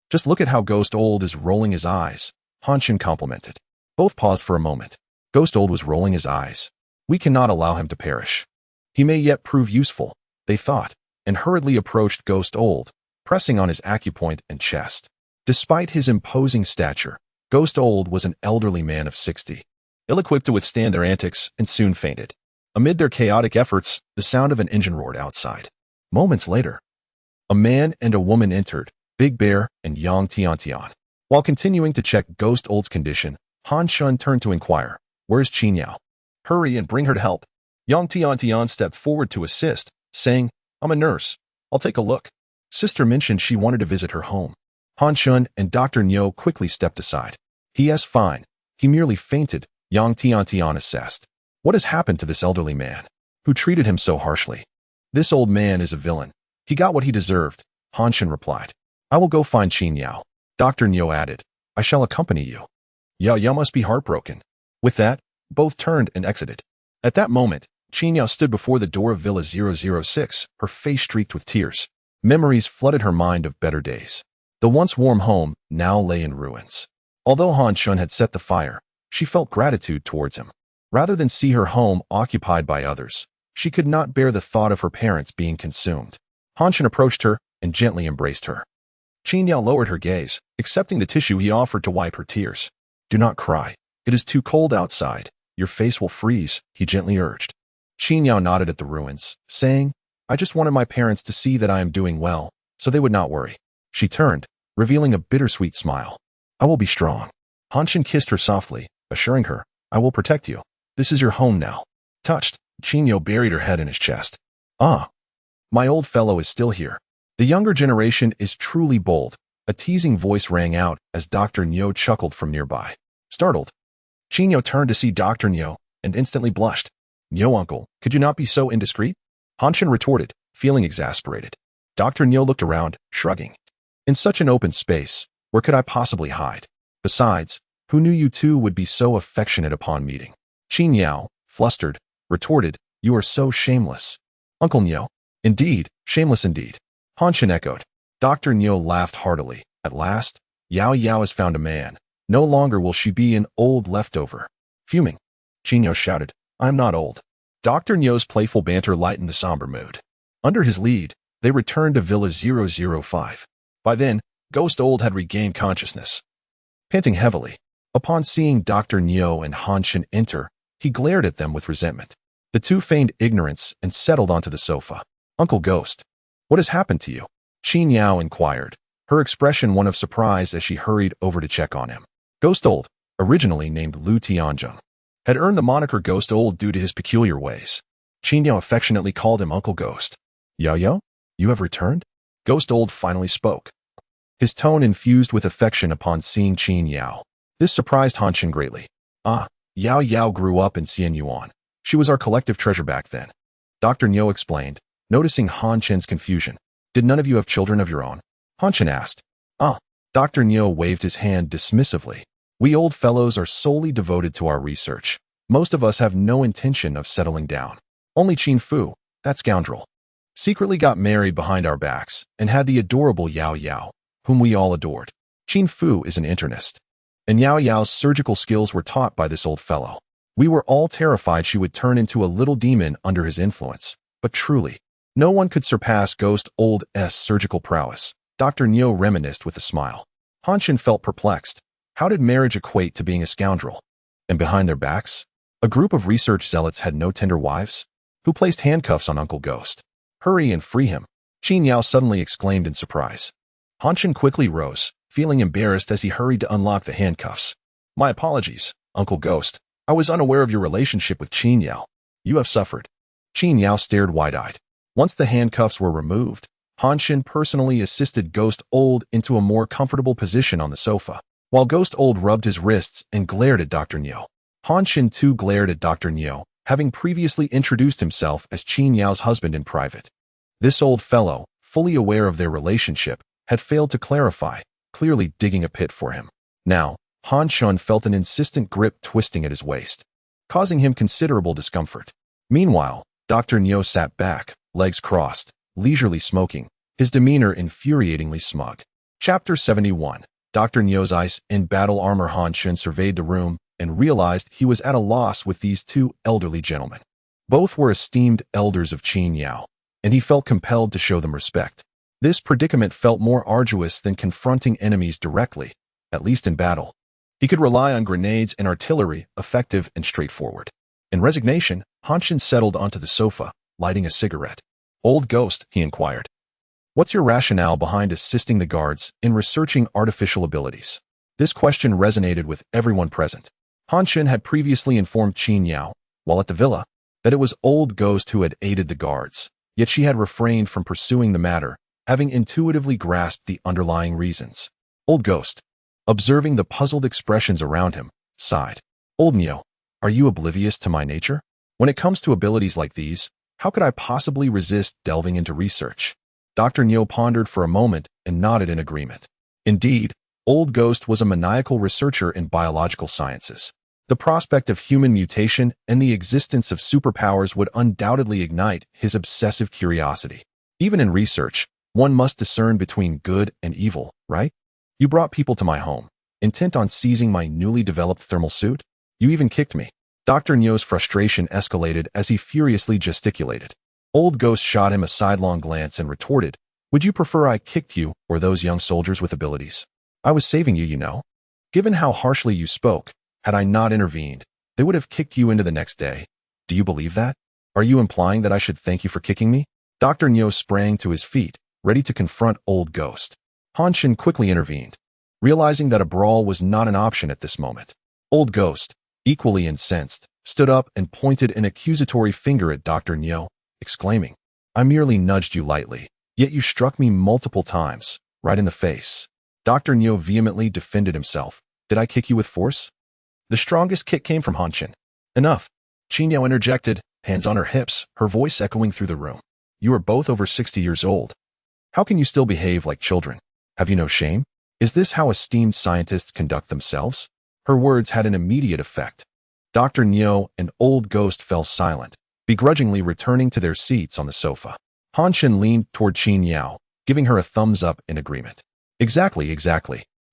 Just look at how Ghost Old is rolling his eyes, Han Chen complimented. Both paused for a moment. Ghost Old was rolling his eyes. We cannot allow him to perish. He may yet prove useful, they thought, and hurriedly approached Ghost Old, pressing on his acupoint and chest. Despite his imposing stature, Ghost Old was an elderly man of 60, ill-equipped to withstand their antics, and soon fainted. Amid their chaotic efforts, the sound of an engine roared outside. Moments later, a man and a woman entered, Big Bear and Yang Tiantian. While continuing to check Ghost Old's condition, Han Chen turned to inquire, where's Qin Yao? Hurry and bring her to help. Yang Tiantian stepped forward to assist, saying, I'm a nurse. I'll take a look. Sister mentioned she wanted to visit her home. Han Chen and Dr. Niu quickly stepped aside. He is fine. He merely fainted, Yang Tiantian assessed. What has happened to this elderly man? Who treated him so harshly? This old man is a villain. He got what he deserved, Han Chen replied. I will go find Qin Yao. Dr. Niu added, I shall accompany you. Yao Yao must be heartbroken. With that, both turned and exited. At that moment, Qin Yao stood before the door of Villa 006, her face streaked with tears. Memories flooded her mind of better days. The once warm home now lay in ruins. Although Han Chen had set the fire, she felt gratitude towards him. Rather than see her home occupied by others, she could not bear the thought of her parents being consumed. Han Chen approached her and gently embraced her. Qin Yao lowered her gaze, accepting the tissue he offered to wipe her tears. Do not cry. It is too cold outside. Your face will freeze, he gently urged. Qin Yao nodded at the ruins, saying, I just wanted my parents to see that I am doing well, so they would not worry. She turned, revealing a bittersweet smile. I will be strong. Han Chen kissed her softly, assuring her, I will protect you. This is your home now. Touched, Qin Yao buried her head in his chest. Ah, my old fellow is still here. The younger generation is truly bold, a teasing voice rang out as Dr. Niu chuckled from nearby. Startled, Qin Yao turned to see Dr. Niu and instantly blushed. Niu uncle, could you not be so indiscreet? Han Chen retorted, feeling exasperated. Dr. Niu looked around, shrugging. In such an open space, where could I possibly hide? Besides, who knew you two would be so affectionate upon meeting? Qin Yao, flustered, retorted, you are so shameless. Uncle Niu, indeed, shameless indeed. Han Chen echoed. Dr. Niu laughed heartily. At last, Yao Yao has found a man. No longer will she be an old leftover. Fuming, Qin Yao shouted, I am not old. Dr. Niu's playful banter lightened the somber mood. Under his lead, they returned to Villa 005. By then, Ghost Old had regained consciousness. Panting heavily, upon seeing Dr. Niu and Han Chen enter, he glared at them with resentment. The two feigned ignorance and settled onto the sofa. Uncle Ghost, what has happened to you? Qin Yao inquired, her expression one of surprise as she hurried over to check on him. Ghost Old, originally named Lu Tianzheng, had earned the moniker Ghost Old due to his peculiar ways. Qin Yao affectionately called him Uncle Ghost. Yao Yao, you have returned? Ghost Old finally spoke, his tone infused with affection upon seeing Qin Yao. This surprised Han Chen greatly. Ah, Yao Yao grew up in Xian Yuan. She was our collective treasure back then. Dr. Niu explained, noticing Han Chen's confusion. Did none of you have children of your own? Han Chen asked. Ah, Dr. Niu waved his hand dismissively. We old fellows are solely devoted to our research. Most of us have no intention of settling down. Only Qin Fu, that scoundrel, secretly got married behind our backs and had the adorable Yao Yao, whom we all adored. Qin Fu is an internist, and Yao Yao's surgical skills were taught by this old fellow. We were all terrified she would turn into a little demon under his influence, but truly, no one could surpass Ghost Old's surgical prowess. Dr. Niu reminisced with a smile. Han Chen felt perplexed. How did marriage equate to being a scoundrel? And behind their backs, a group of research zealots had no tender wives? Who placed handcuffs on Uncle Ghost? Hurry and free him, Qin Yao suddenly exclaimed in surprise. Han Chen quickly rose, feeling embarrassed as he hurried to unlock the handcuffs. My apologies, Uncle Ghost. I was unaware of your relationship with Qin Yao. You have suffered. Qin Yao stared wide-eyed. Once the handcuffs were removed, Han Chen personally assisted Ghost Old into a more comfortable position on the sofa, while Ghost Old rubbed his wrists and glared at Dr. Niu. Han Chen too glared at Dr. Niu, having previously introduced himself as Qin Yao's husband in private. This old fellow, fully aware of their relationship, had failed to clarify, clearly digging a pit for him. Now, Han Chen felt an insistent grip twisting at his waist, causing him considerable discomfort. Meanwhile, Dr. Niu sat back, legs crossed, leisurely smoking, his demeanor infuriatingly smug. Chapter 71. Dr. Niu's ice in battle armor. Han Chen surveyed the room and realized he was at a loss with these two elderly gentlemen. Both were esteemed elders of Qin Yao, and he felt compelled to show them respect. This predicament felt more arduous than confronting enemies directly, at least in battle. He could rely on grenades and artillery, effective and straightforward. In resignation, Han Chen settled onto the sofa, lighting a cigarette. Old Ghost, he inquired. What's your rationale behind assisting the guards in researching artificial abilities? This question resonated with everyone present. Han Chen had previously informed Qin Yao, while at the villa, that it was Old Ghost who had aided the guards, yet she had refrained from pursuing the matter, having intuitively grasped the underlying reasons. Old Ghost, observing the puzzled expressions around him, sighed. Old Niu, are you oblivious to my nature? When it comes to abilities like these, how could I possibly resist delving into research? Dr. Niu pondered for a moment and nodded in agreement. Indeed, Old Ghost was a maniacal researcher in biological sciences. The prospect of human mutation and the existence of superpowers would undoubtedly ignite his obsessive curiosity. Even in research, one must discern between good and evil, right? You brought people to my home, intent on seizing my newly developed thermal suit. You even kicked me. Dr. Niu's frustration escalated as he furiously gesticulated. Old Ghost shot him a sidelong glance and retorted, would you prefer I kicked you or those young soldiers with abilities? I was saving you, you know. Given how harshly you spoke, had I not intervened, they would have kicked you into the next day. Do you believe that? Are you implying that I should thank you for kicking me? Dr. Niu sprang to his feet, ready to confront Old Ghost. Han Chen quickly intervened, realizing that a brawl was not an option at this moment. Old Ghost, equally incensed, stood up and pointed an accusatory finger at Dr. Niu, exclaiming, I merely nudged you lightly, yet you struck me multiple times, right in the face. Dr. Niu vehemently defended himself. Did I kick you with force? The strongest kick came from Han Chen. Enough. Qin Yao interjected, hands on her hips, her voice echoing through the room. You are both over 60 years old. How can you still behave like children? Have you no shame? Is this how esteemed scientists conduct themselves? Her words had an immediate effect. Dr. Niu and Old Ghost fell silent, begrudgingly returning to their seats on the sofa. Han Chen leaned toward Qin Yao, giving her a thumbs up in agreement. Exactly.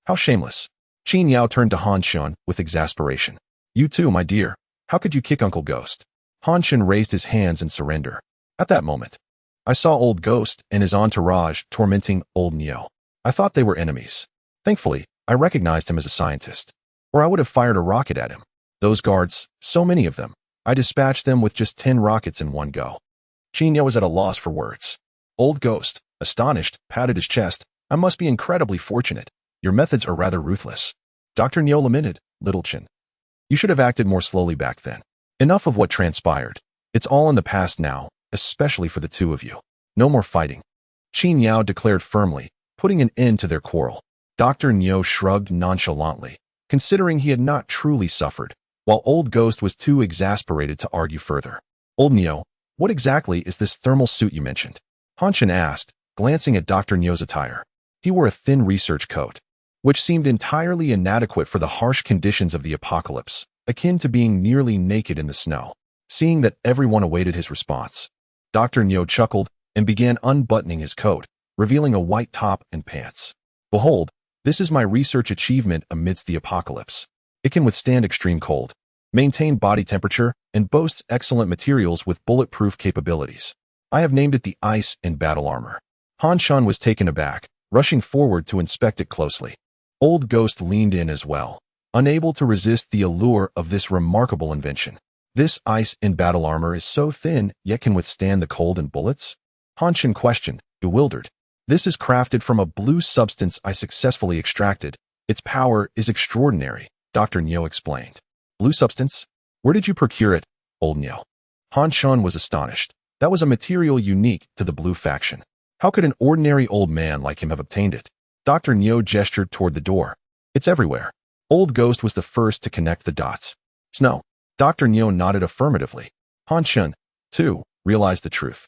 How shameless. Qin Yao turned to Han Chen with exasperation. You too, my dear. How could you kick Uncle Ghost? Han Chen raised his hands in surrender. At that moment, I saw Old Ghost and his entourage tormenting Old Niu. I thought they were enemies. Thankfully, I recognized him as a scientist, or I would have fired a rocket at him. Those guards, so many of them, I dispatched them with just 10 rockets in one go. Qin Yao was at a loss for words. Old Ghost, astonished, patted his chest. I must be incredibly fortunate. Your methods are rather ruthless. Dr. Niu lamented, Little Chen. You should have acted more slowly back then. Enough of what transpired. It's all in the past now, especially for the two of you. No more fighting. Qin Yao declared firmly, putting an end to their quarrel. Dr. Niu shrugged nonchalantly, considering he had not truly suffered, while Old Ghost was too exasperated to argue further. Old Niu, what exactly is this thermal suit you mentioned? Han Chen asked, glancing at Dr. Niu's attire. He wore a thin research coat, which seemed entirely inadequate for the harsh conditions of the apocalypse, akin to being nearly naked in the snow. Seeing that everyone awaited his response, Dr. Niu chuckled and began unbuttoning his coat, revealing a white top and pants. Behold, this is my research achievement amidst the apocalypse. It can withstand extreme cold, maintain body temperature, and boasts excellent materials with bulletproof capabilities. I have named it the Ice in Battle Armor. Han Chen was taken aback, rushing forward to inspect it closely. Old Ghost leaned in as well, unable to resist the allure of this remarkable invention. This Ice in Battle Armor is so thin, yet can withstand the cold and bullets? Han Chen questioned, bewildered. This is crafted from a blue substance I successfully extracted. Its power is extraordinary, Dr. Nyo explained. Blue substance? Where did you procure it, old Nyo? Han Chen was astonished. That was a material unique to the blue faction. How could an ordinary old man like him have obtained it? Dr. Nyo gestured toward the door. It's everywhere. Old Ghost was the first to connect the dots. Snow. Dr. Nyo nodded affirmatively. Han Chen, too, realized the truth.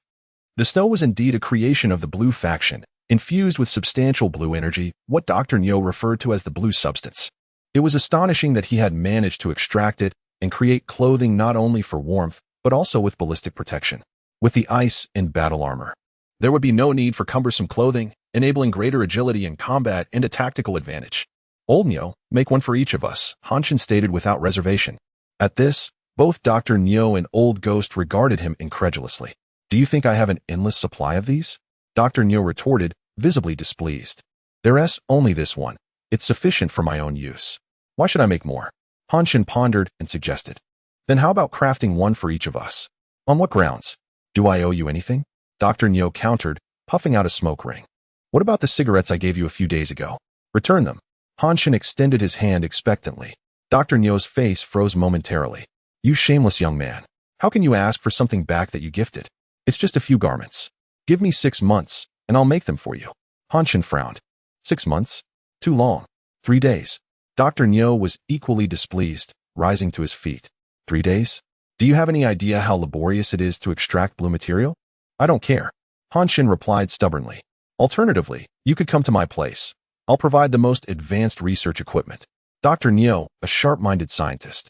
The snow was indeed a creation of the blue faction, infused with substantial blue energy, what Dr. Nyo referred to as the blue substance. It was astonishing that he had managed to extract it and create clothing not only for warmth, but also with ballistic protection. With the ice and battle armor, there would be no need for cumbersome clothing, enabling greater agility in combat and a tactical advantage. Old Nyo, make one for each of us, Han Chen stated without reservation. At this, both Dr. Nyo and Old Ghost regarded him incredulously. Do you think I have an endless supply of these? Dr. Nyo retorted, visibly displeased. There's only this one. It's sufficient for my own use. Why should I make more? Han Chen pondered and suggested. Then how about crafting one for each of us? On what grounds? Do I owe you anything? Dr. Nyo countered, puffing out a smoke ring. What about the cigarettes I gave you a few days ago? Return them. Han Chen extended his hand expectantly. Dr. Nyo's face froze momentarily. You shameless young man. How can you ask for something back that you gifted? It's just a few garments. Give me 6 months, and I'll make them for you. Han Chen frowned. 6 months? Too long. 3 days. Dr. Nyo was equally displeased, rising to his feet. 3 days? Do you have any idea how laborious it is to extract blue material? I don't care. Han Chen replied stubbornly. Alternatively, you could come to my place. I'll provide the most advanced research equipment. Dr. Nyo, a sharp-minded scientist,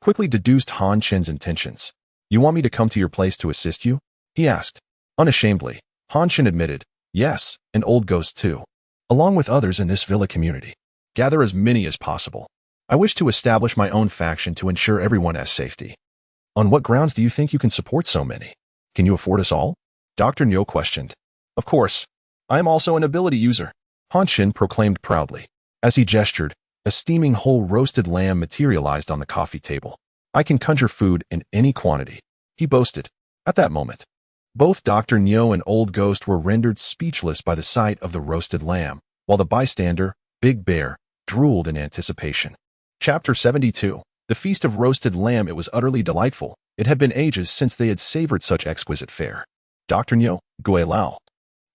quickly deduced Han Chen's intentions. You want me to come to your place to assist you? He asked. Unashamedly, Han Chen admitted, yes, and Old Ghost too, along with others in this villa community. Gather as many as possible. I wish to establish my own faction to ensure everyone has safety. On what grounds do you think you can support so many? Can you afford us all? Dr. Nyo questioned. Of course. I am also an ability user, Han Chen proclaimed proudly. As he gestured, a steaming whole roasted lamb materialized on the coffee table. I can conjure food in any quantity, he boasted. At that moment, both Dr. Nyo and Old Ghost were rendered speechless by the sight of the roasted lamb, while the bystander, Big Bear, drooled in anticipation. Chapter 72. The Feast of Roasted Lamb. It was utterly delightful. It had been ages since they had savored such exquisite fare. Dr. Nyo, Gui Lao,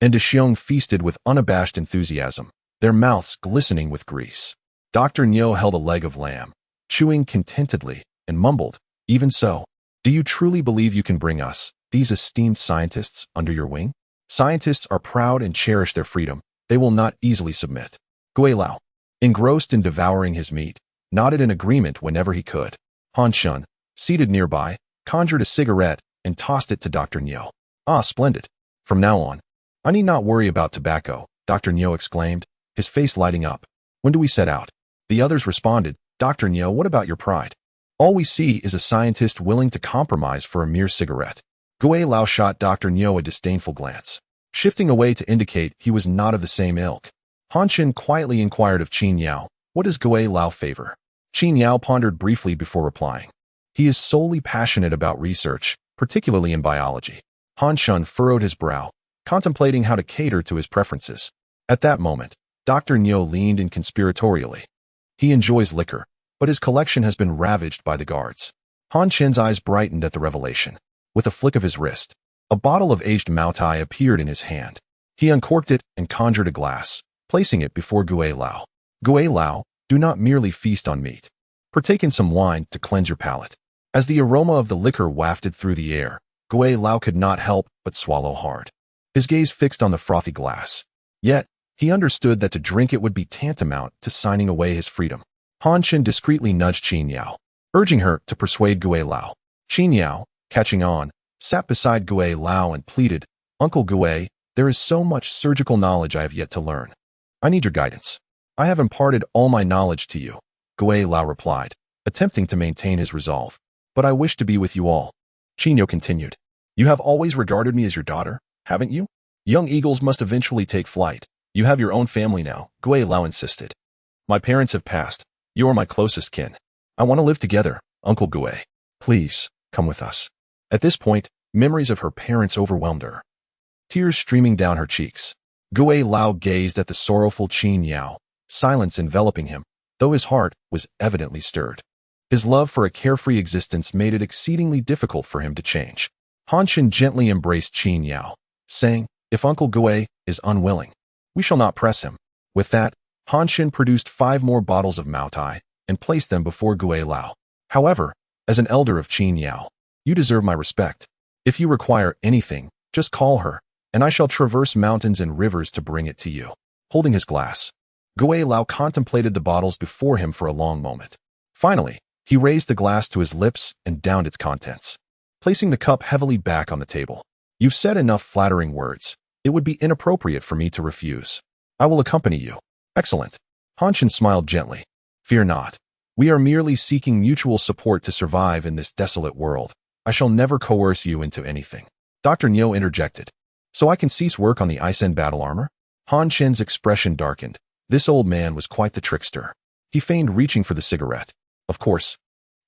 and Xiong feasted with unabashed enthusiasm, their mouths glistening with grease. Dr. Nyo held a leg of lamb, chewing contentedly, and mumbled, Even so, do you truly believe you can bring us, these esteemed scientists, under your wing? Scientists are proud and cherish their freedom. They will not easily submit. Gui Lao, engrossed in devouring his meat, nodded in agreement whenever he could. Han Chen, seated nearby, conjured a cigarette and tossed it to Dr. Nyo. Ah, splendid. From now on, I need not worry about tobacco, Dr. Nyo exclaimed, his face lighting up. When do we set out? The others responded, Dr. Nyo, what about your pride? All we see is a scientist willing to compromise for a mere cigarette. Gui Lao shot Dr. Nyo a disdainful glance, shifting away to indicate he was not of the same ilk. Han Chen quietly inquired of Qin Yao, what does Gui Lao favor? Qin Yao pondered briefly before replying. He is solely passionate about research, particularly in biology. Han Chen furrowed his brow, contemplating how to cater to his preferences. At that moment, Dr. Nyo leaned in conspiratorially. He enjoys liquor, but his collection has been ravaged by the guards. Han Chen's eyes brightened at the revelation. With a flick of his wrist, a bottle of aged Maotai appeared in his hand. He uncorked it and conjured a glass, placing it before Gui Lao. Gui Lao, do not merely feast on meat. Partake in some wine to cleanse your palate. As the aroma of the liquor wafted through the air, Gui Lao could not help but swallow hard. His gaze fixed on the frothy glass. Yet, he understood that to drink it would be tantamount to signing away his freedom. Han Chen discreetly nudged Qin Yao, urging her to persuade Gui Lao. Qin Yao, catching on, sat beside Gui Lao and pleaded, Uncle Gui, there is so much surgical knowledge I have yet to learn. I need your guidance. I have imparted all my knowledge to you, Gui Lao replied, attempting to maintain his resolve. But I wish to be with you all. Qin Yao continued. You have always regarded me as your daughter, haven't you? Young eagles must eventually take flight. You have your own family now, Gui Lao insisted. My parents have passed. You are my closest kin. I want to live together, Uncle Gui. Please, come with us. At this point, memories of her parents overwhelmed her. tears streaming down her cheeks. Gue Lao gazed at the sorrowful Qin Yao, silence enveloping him, though his heart was evidently stirred. His love for a carefree existence made it exceedingly difficult for him to change. Han Chen gently embraced Qin Yao, saying, "If Uncle Gue is unwilling, we shall not press him." With that, Han Chen produced 5 more bottles of Maotai and placed them before Gue Lao. "However, as an elder of Qin Yao, you deserve my respect. If you require anything, just call her, and I shall traverse mountains and rivers to bring it to you." Holding his glass, Gue Lao contemplated the bottles before him for a long moment. Finally, he raised the glass to his lips and downed its contents, placing the cup heavily back on the table. "You've said enough flattering words. It would be inappropriate for me to refuse. I will accompany you." "Excellent." Han Chen smiled gently. "Fear not. We are merely seeking mutual support to survive in this desolate world. I shall never coerce you into anything." Dr. Niu interjected. "So I can cease work on the Isen battle armor?" Han Chen's expression darkened. This old man was quite the trickster. He feigned reaching for the cigarette. "Of course.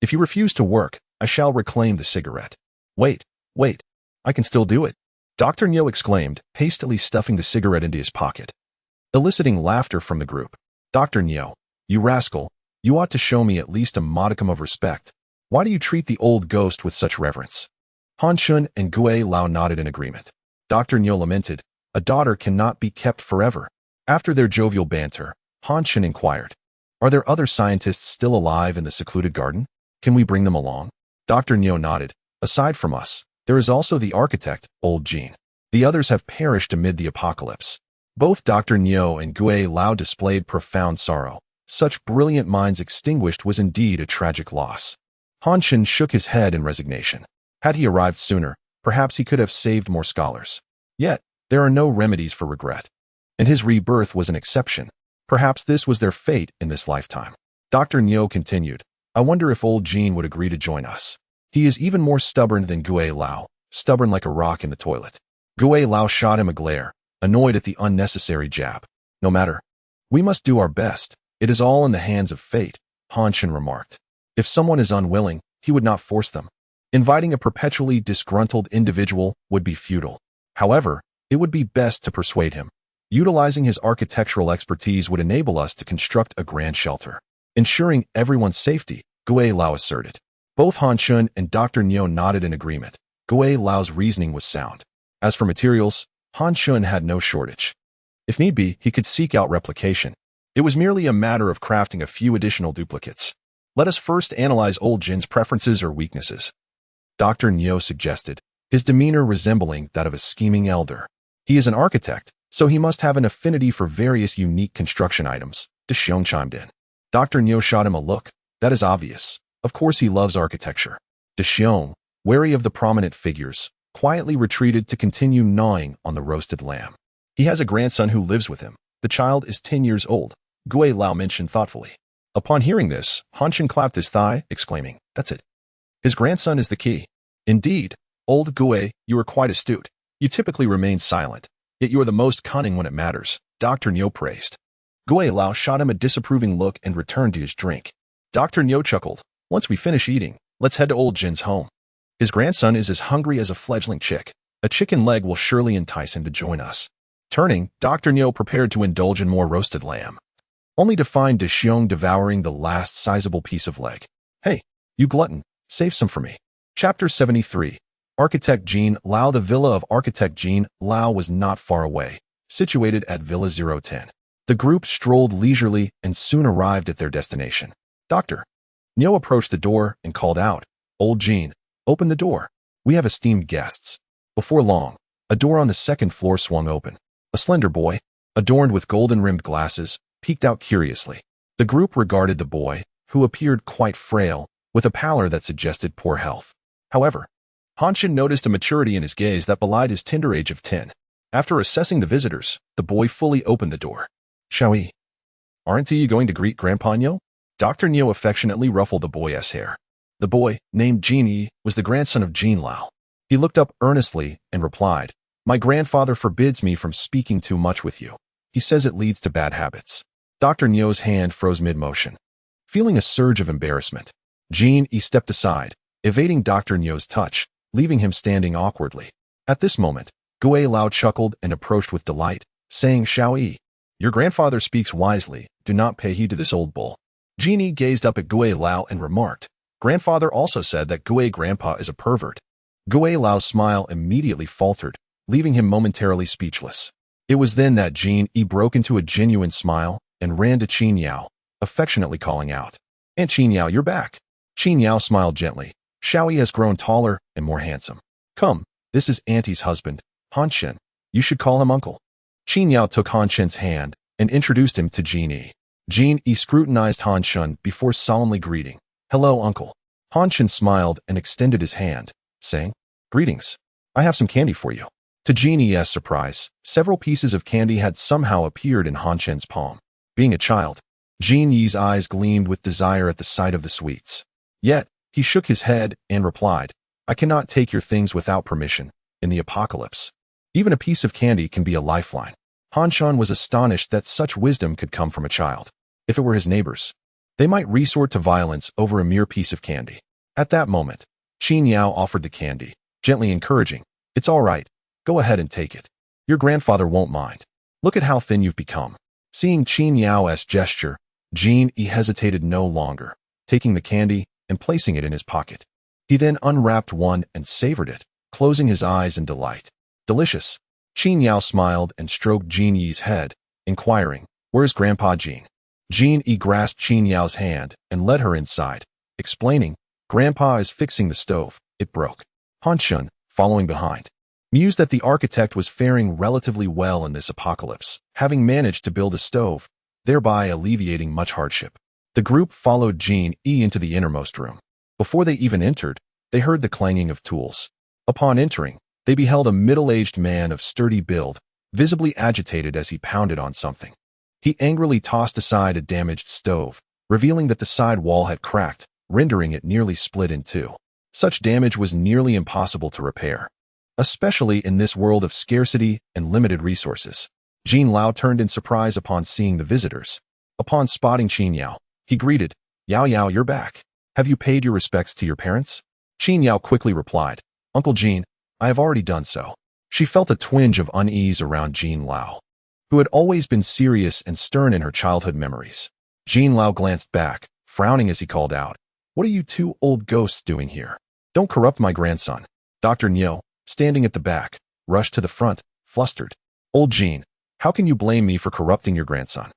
If you refuse to work, I shall reclaim the cigarette." Wait. I can still do it," Dr. Niu exclaimed, hastily stuffing the cigarette into his pocket, eliciting laughter from the group. "Dr. Niu, you rascal, you ought to show me at least a modicum of respect. Why do you treat the old ghost with such reverence?" Han Chen and Gue Lao nodded in agreement. Dr. Niu lamented, "A daughter cannot be kept forever." After their jovial banter, Han Chen inquired, "Are there other scientists still alive in the secluded garden? Can we bring them along?" Dr. Niu nodded. "Aside from us, there is also the architect, old Jean. The others have perished amid the apocalypse." Both Dr. Niu and Gue Lao displayed profound sorrow. Such brilliant minds extinguished was indeed a tragic loss. Han Chen shook his head in resignation. Had he arrived sooner, perhaps he could have saved more scholars. Yet, there are no remedies for regret. And his rebirth was an exception. Perhaps this was their fate in this lifetime. Dr. Niu continued, "I wonder if old Jean would agree to join us. He is even more stubborn than Gue Lao, stubborn like a rock in the toilet." Gue Lao shot him a glare, annoyed at the unnecessary jab. "No matter. We must do our best. It is all in the hands of fate," Han Chen remarked. "If someone is unwilling, he would not force them. Inviting a perpetually disgruntled individual would be futile. However, it would be best to persuade him. Utilizing his architectural expertise would enable us to construct a grand shelter, ensuring everyone's safety," Gue Lao asserted. Both Han Chen and Dr. Niu nodded in agreement. Gue Lao's reasoning was sound. As for materials, Han Chen had no shortage. If need be, he could seek out replication. It was merely a matter of crafting a few additional duplicates. "Let us first analyze old Jin's preferences or weaknesses," Dr. Niu suggested, his demeanor resembling that of a scheming elder. "He is an architect, so he must have an affinity for various unique construction items," De Xiong chimed in. Dr. Niu shot him a look. "That is obvious. Of course he loves architecture." De Xiong, wary of the prominent figures, quietly retreated to continue gnawing on the roasted lamb. "He has a grandson who lives with him. The child is 10 years old," Gue Lao mentioned thoughtfully. Upon hearing this, Han Chen clapped his thigh, exclaiming, "That's it. His grandson is the key." "Indeed, old Gue, you are quite astute. You typically remain silent, yet you are the most cunning when it matters," Dr. Niu praised. Gue Lao shot him a disapproving look and returned to his drink. Dr. Niu chuckled. "Once we finish eating, let's head to old Jin's home. His grandson is as hungry as a fledgling chick. A chicken leg will surely entice him to join us." Turning, Dr. Niu prepared to indulge in more roasted lamb, only to find De Xiong devouring the last sizable piece of leg. "Hey, you glutton, save some for me." Chapter 73. Architect Jean Lao. The villa of Architect Jean Lao was not far away, situated at Villa 010. The group strolled leisurely and soon arrived at their destination. Dr. Niu approached the door and called out, "Old Jean, open the door. We have esteemed guests." Before long, a door on the second floor swung open. A slender boy, adorned with golden-rimmed glasses, peeked out curiously. The group regarded the boy, who appeared quite frail, with a pallor that suggested poor health. However, Han Chen noticed a maturity in his gaze that belied his tender age of 10. After assessing the visitors, the boy fully opened the door. "Shall we? Aren't you going to greet Grandpa Niu?" Dr. Niu affectionately ruffled the boy's hair. The boy, named Jean, was the grandson of Jean Lao. He looked up earnestly and replied, "My grandfather forbids me from speaking too much with you. He says it leads to bad habits." Dr. Niu's hand froze mid-motion. Feeling a surge of embarrassment, Jean stepped aside, evading Dr. Niu's touch, leaving him standing awkwardly. At this moment, Gui Lao chuckled and approached with delight, saying, Xiao Yi, your grandfather speaks wisely. Do not pay heed to this old bull. Genie gazed up at Gui Lao and remarked, Grandfather also said that Gui Grandpa is a pervert. Gui Lao's smile immediately faltered, leaving him momentarily speechless. It was then that Gene broke into a genuine smile and ran to Qin Yao, affectionately calling out, Aunt Qin Yao, you're back. Qin Yao smiled gently. Xiao Yi has grown taller and more handsome. Come, this is Auntie's husband, Han Chen. You should call him uncle. Qin Yao took Han Chen's hand and introduced him to Gene Yi. Gene Yi scrutinized Han Chen before solemnly greeting, Hello, uncle. Han Chen smiled and extended his hand, saying, Greetings. I have some candy for you. To Gene Yi's surprise, several pieces of candy had somehow appeared in Han Chen's palm. Being a child, Gene Yi's eyes gleamed with desire at the sight of the sweets. Yet, he shook his head and replied, I cannot take your things without permission. In the apocalypse, even a piece of candy can be a lifeline. Han Chen was astonished that such wisdom could come from a child. If it were his neighbors, they might resort to violence over a mere piece of candy. At that moment, Qin Yao offered the candy, gently encouraging, It's all right. Go ahead and take it. Your grandfather won't mind. Look at how thin you've become. Seeing Qin Yao's gesture, Gene Yi hesitated no longer, taking the candy and placing it in his pocket. He then unwrapped one and savored it, closing his eyes in delight. Delicious. Qin Yao smiled and stroked Gene Yi's head, inquiring, Where's Grandpa Gene? Gene Yi grasped Qin Yao's hand and led her inside, explaining, Grandpa is fixing the stove. It broke. Han Chen, following behind, mused that the architect was faring relatively well in this apocalypse, having managed to build a stove, thereby alleviating much hardship. The group followed Gene Yi into the innermost room. Before they even entered, they heard the clanging of tools. Upon entering, they beheld a middle-aged man of sturdy build, visibly agitated as he pounded on something. He angrily tossed aside a damaged stove, revealing that the side wall had cracked, rendering it nearly split in two. Such damage was nearly impossible to repair, especially in this world of scarcity and limited resources. Jin Lao turned in surprise upon seeing the visitors. Upon spotting Qin Yao, he greeted, Yao Yao, you're back. Have you paid your respects to your parents? Qin Yao quickly replied, Uncle Jin, I have already done so. She felt a twinge of unease around Jin Lao, who had always been serious and stern in her childhood memories. Jin Lao glanced back, frowning as he called out, What are you two old ghosts doing here? Don't corrupt my grandson. Dr. Niu, standing at the back, rushed to the front, flustered. Old Jin, how can you blame me for corrupting your grandson?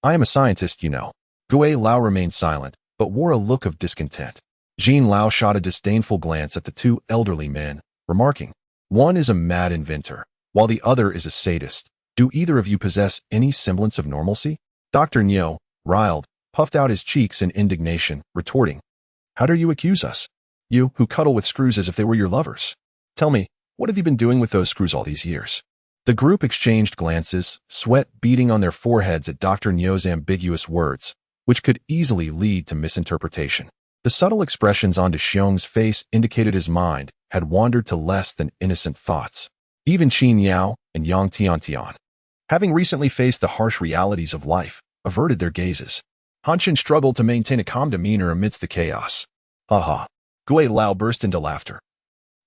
I am a scientist, you know. Gui Lao remained silent, but wore a look of discontent. Jin Lao shot a disdainful glance at the two elderly men, remarking, One is a mad inventor, while the other is a sadist. Do either of you possess any semblance of normalcy? Dr. Niu, riled, puffed out his cheeks in indignation, retorting, How dare you accuse us? You, who cuddle with screws as if they were your lovers. Tell me, what have you been doing with those screws all these years? The group exchanged glances, sweat beading on their foreheads at Dr. Niu's ambiguous words, which could easily lead to misinterpretation. The subtle expressions on De Xiong's face indicated his mind had wandered to less than innocent thoughts. Even Qin Yao and Yang Tiantian, having recently faced the harsh realities of life, averted their gazes. Han Chen struggled to maintain a calm demeanor amidst the chaos. Ha ha. Gui Lao burst into laughter,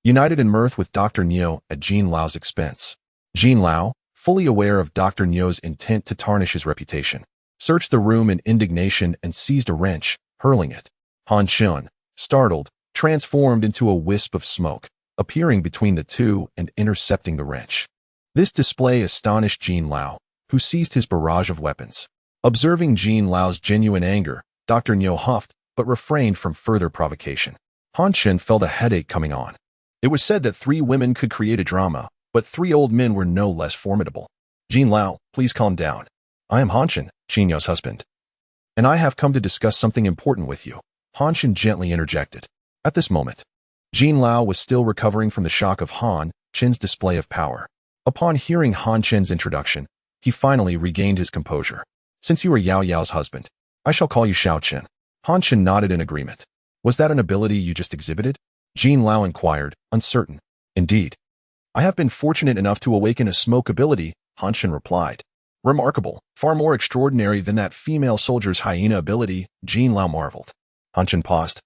united in mirth with Dr. Niu at Jin Lao's expense. Jin Lao, fully aware of Dr. Niu's intent to tarnish his reputation, searched the room in indignation and seized a wrench, hurling it. Han Chen, startled, transformed into a wisp of smoke, appearing between the two and intercepting the wrench. This display astonished Jin Lao, who seized his barrage of weapons. Observing Jin Lao's genuine anger, Dr. Niu huffed, but refrained from further provocation. Han Chen felt a headache coming on. It was said that 3 women could create a drama, but 3 old men were no less formidable. Jin Lao, please calm down. I am Han Chen, Qin Yao's husband, and I have come to discuss something important with you. Han Chen gently interjected. At this moment, Jin Lao was still recovering from the shock of Han Chen's display of power. Upon hearing Han Chen's introduction, he finally regained his composure. Since you are Yao Yao's husband, I shall call you Xiao Chen. Han Chen nodded in agreement. Was that an ability you just exhibited? Jin Lao inquired, uncertain. Indeed. I have been fortunate enough to awaken a smoke ability, Han Chen replied. Remarkable, far more extraordinary than that female soldier's hyena ability, Jin Lao marveled. Han Chen paused,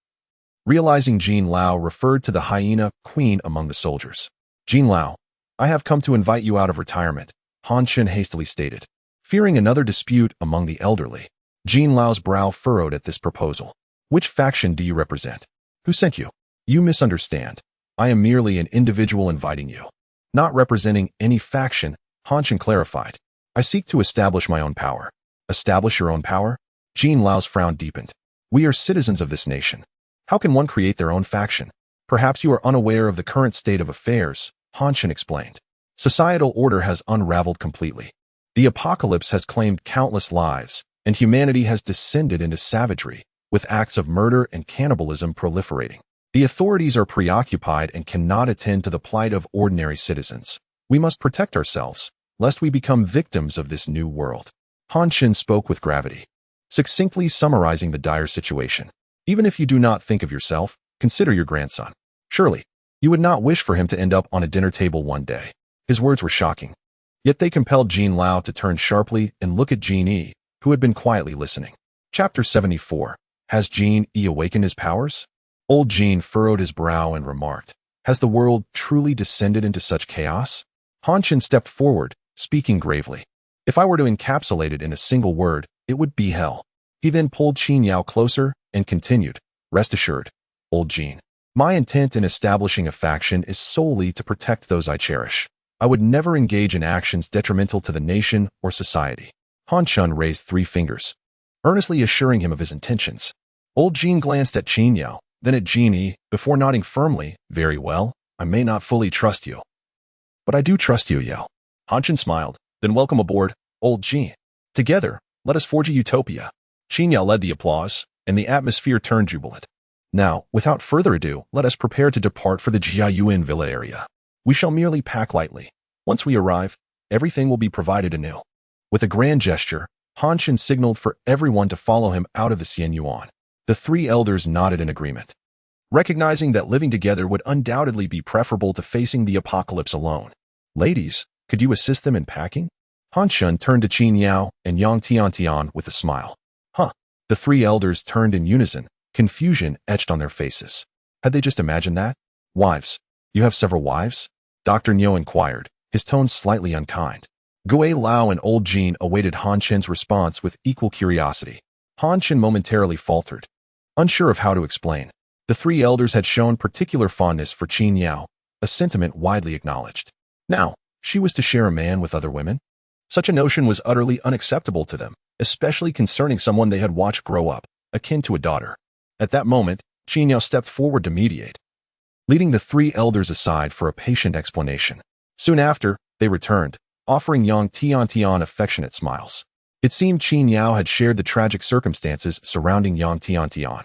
realizing Jin Lao referred to the hyena queen among the soldiers. Jin Lao, I have come to invite you out of retirement, Han Chen hastily stated. Fearing another dispute among the elderly, Jean Lao's brow furrowed at this proposal. Which faction do you represent? Who sent you? You misunderstand. I am merely an individual inviting you. Not representing any faction, Han Chen clarified. I seek to establish my own power. Establish your own power? Jean Lao's frown deepened. We are citizens of this nation. How can one create their own faction? Perhaps you are unaware of the current state of affairs, Han Chen explained. Societal order has unraveled completely. The apocalypse has claimed countless lives, and humanity has descended into savagery, with acts of murder and cannibalism proliferating. The authorities are preoccupied and cannot attend to the plight of ordinary citizens. We must protect ourselves, lest we become victims of this new world. Han Chen spoke with gravity, succinctly summarizing the dire situation. Even if you do not think of yourself, consider your grandson. Surely, you would not wish for him to end up on a dinner table one day. His words were shocking. Yet they compelled Jean Lao to turn sharply and look at Jean Yi, who had been quietly listening. Chapter 74. Has Jean Yi awakened his powers? Old Jean furrowed his brow and remarked, has the world truly descended into such chaos? Han Chen stepped forward, speaking gravely. If I were to encapsulate it in a single word, it would be hell. He then pulled Qin Yao closer and continued, rest assured, old Jean. My intent in establishing a faction is solely to protect those I cherish. I would never engage in actions detrimental to the nation or society. Han Chen raised 3 fingers, earnestly assuring him of his intentions. Old Jean glanced at Qin Yao, then at Jean Yi, before nodding firmly, very well, I may not fully trust you. But I do trust you, Yao. Han Chen smiled, then welcome aboard, old Jean. Together, let us forge a utopia. Qin Yao led the applause, and the atmosphere turned jubilant. Now, without further ado, let us prepare to depart for the Jiayuan Villa area. We shall merely pack lightly. Once we arrive, everything will be provided anew. With a grand gesture, Han Chen signaled for everyone to follow him out of the Xian Yuan. The 3 elders nodded in agreement, recognizing that living together would undoubtedly be preferable to facing the apocalypse alone. Ladies, could you assist them in packing? Han Chen turned to Qin Yao and Yang Tiantian with a smile. Huh. The 3 elders turned in unison, confusion etched on their faces. Had they just imagined that? Wives. You have several wives? Dr. Niu inquired, his tone slightly unkind. Gui Lao and old Jean awaited Han Chen's response with equal curiosity. Han Chen momentarily faltered, unsure of how to explain. The 3 elders had shown particular fondness for Qin Yao, a sentiment widely acknowledged. Now, she was to share a man with other women? Such a notion was utterly unacceptable to them, especially concerning someone they had watched grow up, akin to a daughter. At that moment, Qin Yao stepped forward to mediate, leading the 3 elders aside for a patient explanation. Soon after, they returned, offering Yang Tiantian affectionate smiles. It seemed Qin Yao had shared the tragic circumstances surrounding Yang Tiantian,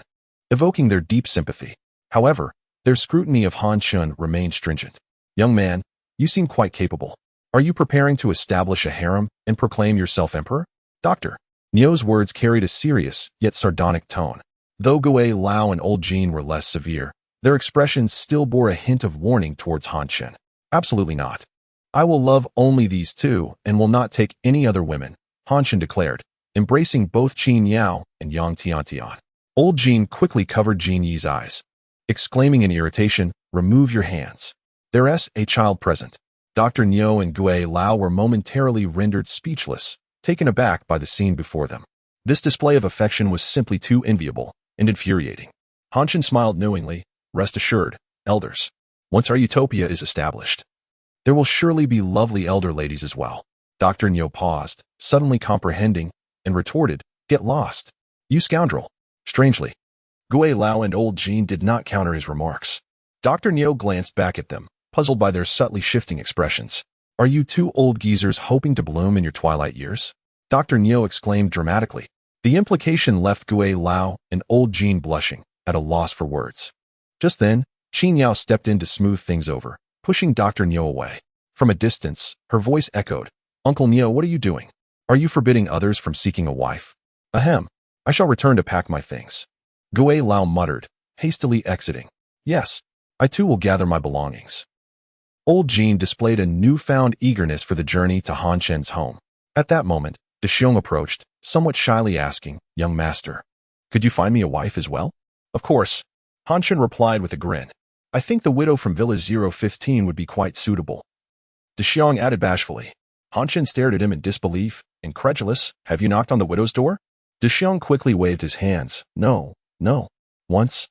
evoking their deep sympathy. However, their scrutiny of Han Chen remained stringent. Young man, you seem quite capable. Are you preparing to establish a harem and proclaim yourself emperor? Doctor. Niu's words carried a serious, yet sardonic tone. Though Gui Lao and old Jean were less severe, their expressions still bore a hint of warning towards Han Chen. Absolutely not. I will love only these 2 and will not take any other women, Han Chen declared, embracing both Qin Yao and Yang Tiantian. Old Jean quickly covered Jean Yi's eyes, exclaiming in irritation, remove your hands. There's a child present. Dr. Niu and Gui Lao were momentarily rendered speechless, taken aback by the scene before them. This display of affection was simply too enviable and infuriating. Han Chen smiled knowingly, rest assured, elders. Once our utopia is established, there will surely be lovely elder ladies as well. Dr. Niu paused, suddenly comprehending, and retorted, get lost. You scoundrel. Strangely, Gui Lao and old Jean did not counter his remarks. Dr. Niu glanced back at them, puzzled by their subtly shifting expressions. Are you 2 old geezers hoping to bloom in your twilight years? Dr. Niu exclaimed dramatically. The implication left Gui Lao and old Jean blushing, at a loss for words. Just then, Qin Yao stepped in to smooth things over, pushing Dr. Niu away. From a distance, her voice echoed, Uncle Niu, what are you doing? Are you forbidding others from seeking a wife? Ahem. I shall return to pack my things. Gui Lao muttered, hastily exiting. Yes, I too will gather my belongings. Old Jean displayed a newfound eagerness for the journey to Han Chen's home. At that moment, De Xiong approached, somewhat shyly asking, young master, could you find me a wife as well? Of course. Han Chen replied with a grin. I think the widow from Villa 015 would be quite suitable. Xiong added bashfully. Han Chen stared at him in disbelief, incredulous. Have you knocked on the widow's door? Xiong quickly waved his hands. No, no. Once.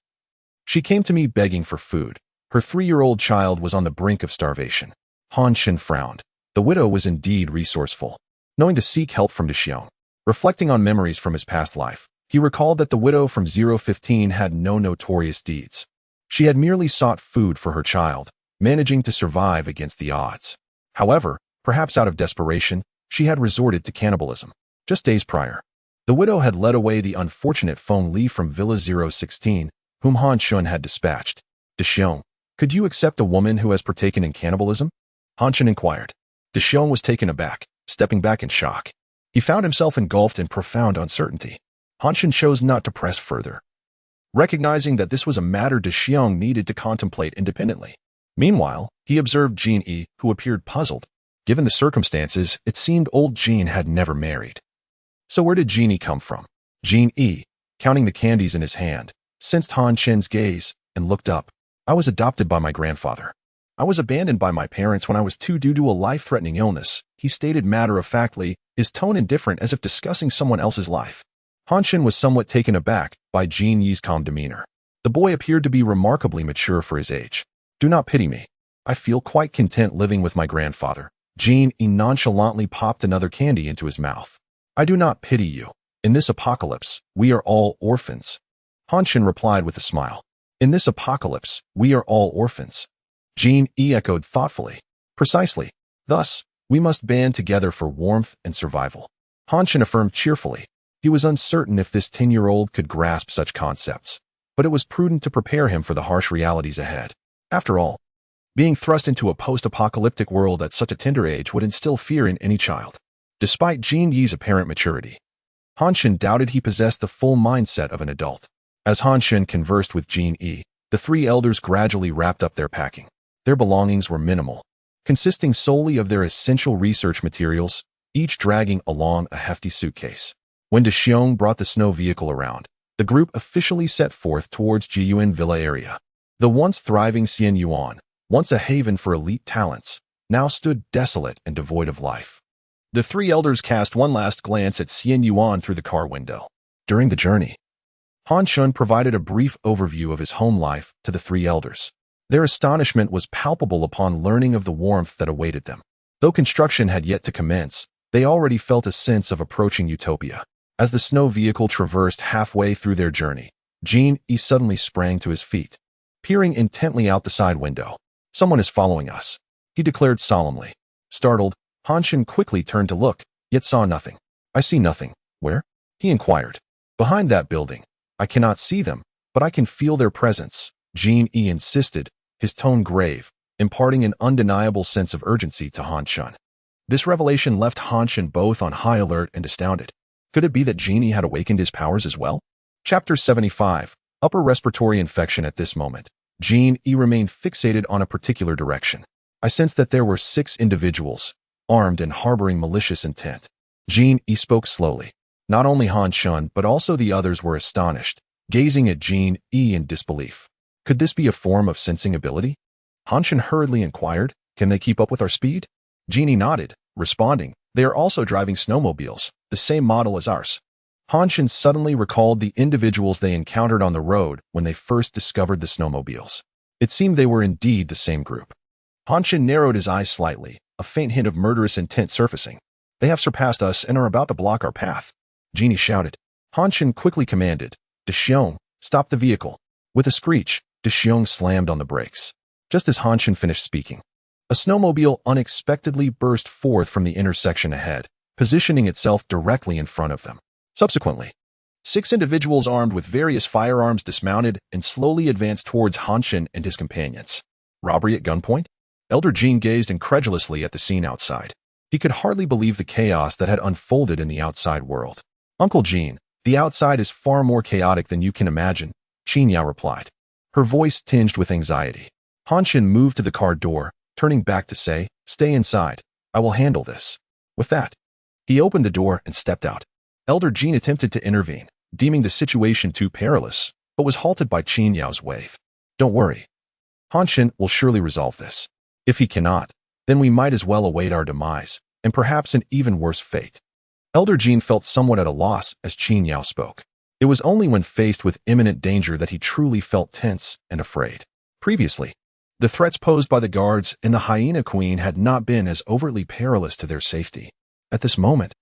She came to me begging for food. Her 3-year-old child was on the brink of starvation. Han Chen frowned. The widow was indeed resourceful, knowing to seek help from Xiong. Reflecting on memories from his past life, he recalled that the widow from 015 had no notorious deeds. She had merely sought food for her child, managing to survive against the odds. However, perhaps out of desperation, she had resorted to cannibalism. Just days prior, the widow had led away the unfortunate Feng Li from Villa 016, whom Han Chen had dispatched. Xiong, could you accept a woman who has partaken in cannibalism? Han Chen inquired. Xiong was taken aback, stepping back in shock. He found himself engulfed in profound uncertainty. Han Chen chose not to press further, recognizing that this was a matter Xiong needed to contemplate independently. Meanwhile, he observed Jin Yi, who appeared puzzled. Given the circumstances, it seemed old Jin had never married. So where did Jin Yi come from? Jin Yi, counting the candies in his hand, sensed Han Chen's gaze and looked up. I was adopted by my grandfather. I was abandoned by my parents when I was 2 due to a life-threatening illness, he stated matter-of-factly, his tone indifferent as if discussing someone else's life. Han Chen was somewhat taken aback by Jin Yi's calm demeanor. The boy appeared to be remarkably mature for his age. Do not pity me. I feel quite content living with my grandfather. Jin Yi nonchalantly popped another candy into his mouth. I do not pity you. In this apocalypse, we are all orphans. Han Chen replied with a smile. In this apocalypse, we are all orphans. Jin Yi echoed thoughtfully. Precisely. Thus, we must band together for warmth and survival. Han Chen affirmed cheerfully. He was uncertain if this 10-year-old could grasp such concepts, but it was prudent to prepare him for the harsh realities ahead. After all, being thrust into a post-apocalyptic world at such a tender age would instill fear in any child. Despite Jin Yi's apparent maturity, Han Chen doubted he possessed the full mindset of an adult. As Han Chen conversed with Jin Yi, the 3 elders gradually wrapped up their packing. Their belongings were minimal, consisting solely of their essential research materials, each dragging along a hefty suitcase. When Xiong brought the snow vehicle around, the group officially set forth towards Jiyuan Villa area. The once thriving Xian Yuan, once a haven for elite talents, now stood desolate and devoid of life. The 3 elders cast one last glance at Xian Yuan through the car window. During the journey, Han Chen provided a brief overview of his home life to the 3 elders. Their astonishment was palpable upon learning of the warmth that awaited them. Though construction had yet to commence, they already felt a sense of approaching utopia. As the snow vehicle traversed halfway through their journey, Jin Yi suddenly sprang to his feet, peering intently out the side window. Someone is following us, he declared solemnly. Startled, Han Chen quickly turned to look, yet saw nothing. I see nothing. Where? He inquired. Behind that building. I cannot see them, but I can feel their presence, Jin Yi insisted, his tone grave, imparting an undeniable sense of urgency to Han Chen. This revelation left Han Chen both on high alert and astounded. Could it be that Jin Yi had awakened his powers as well? Chapter 75. Upper respiratory infection. At this moment, Jin Yi remained fixated on a particular direction. I sensed that there were 6 individuals, armed and harboring malicious intent. Jin Yi spoke slowly. Not only Han Chen but also the others were astonished, gazing at Jin Yi in disbelief. Could this be a form of sensing ability? Han Chen hurriedly inquired, can they keep up with our speed? Jin Yi nodded, responding, they are also driving snowmobiles, the same model as ours. Han Chen suddenly recalled the individuals they encountered on the road when they first discovered the snowmobiles. It seemed they were indeed the same group. Han Chen narrowed his eyes slightly, a faint hint of murderous intent surfacing. They have surpassed us and are about to block our path. Jin Yi shouted. Han Chen quickly commanded, Xiong, stop the vehicle. With a screech, Xiong slammed on the brakes. Just as Han Chen finished speaking, a snowmobile unexpectedly burst forth from the intersection ahead, positioning itself directly in front of them. Subsequently, 6 individuals armed with various firearms dismounted and slowly advanced towards Han Chen and his companions. Robbery at gunpoint? Elder Jin gazed incredulously at the scene outside. He could hardly believe the chaos that had unfolded in the outside world. Uncle Jin, the outside is far more chaotic than you can imagine, Qinya replied, her voice tinged with anxiety. Han Chen moved to the car door, turning back to say, stay inside. I will handle this. With that, he opened the door and stepped out. Elder Jin attempted to intervene, deeming the situation too perilous, but was halted by Qin Yao's wave. Don't worry. Han Chen will surely resolve this. If he cannot, then we might as well await our demise, and perhaps an even worse fate. Elder Jean felt somewhat at a loss as Qin Yao spoke. It was only when faced with imminent danger that he truly felt tense and afraid. Previously, the threats posed by the guards and the Hyena Queen had not been as overtly perilous to their safety. At this moment,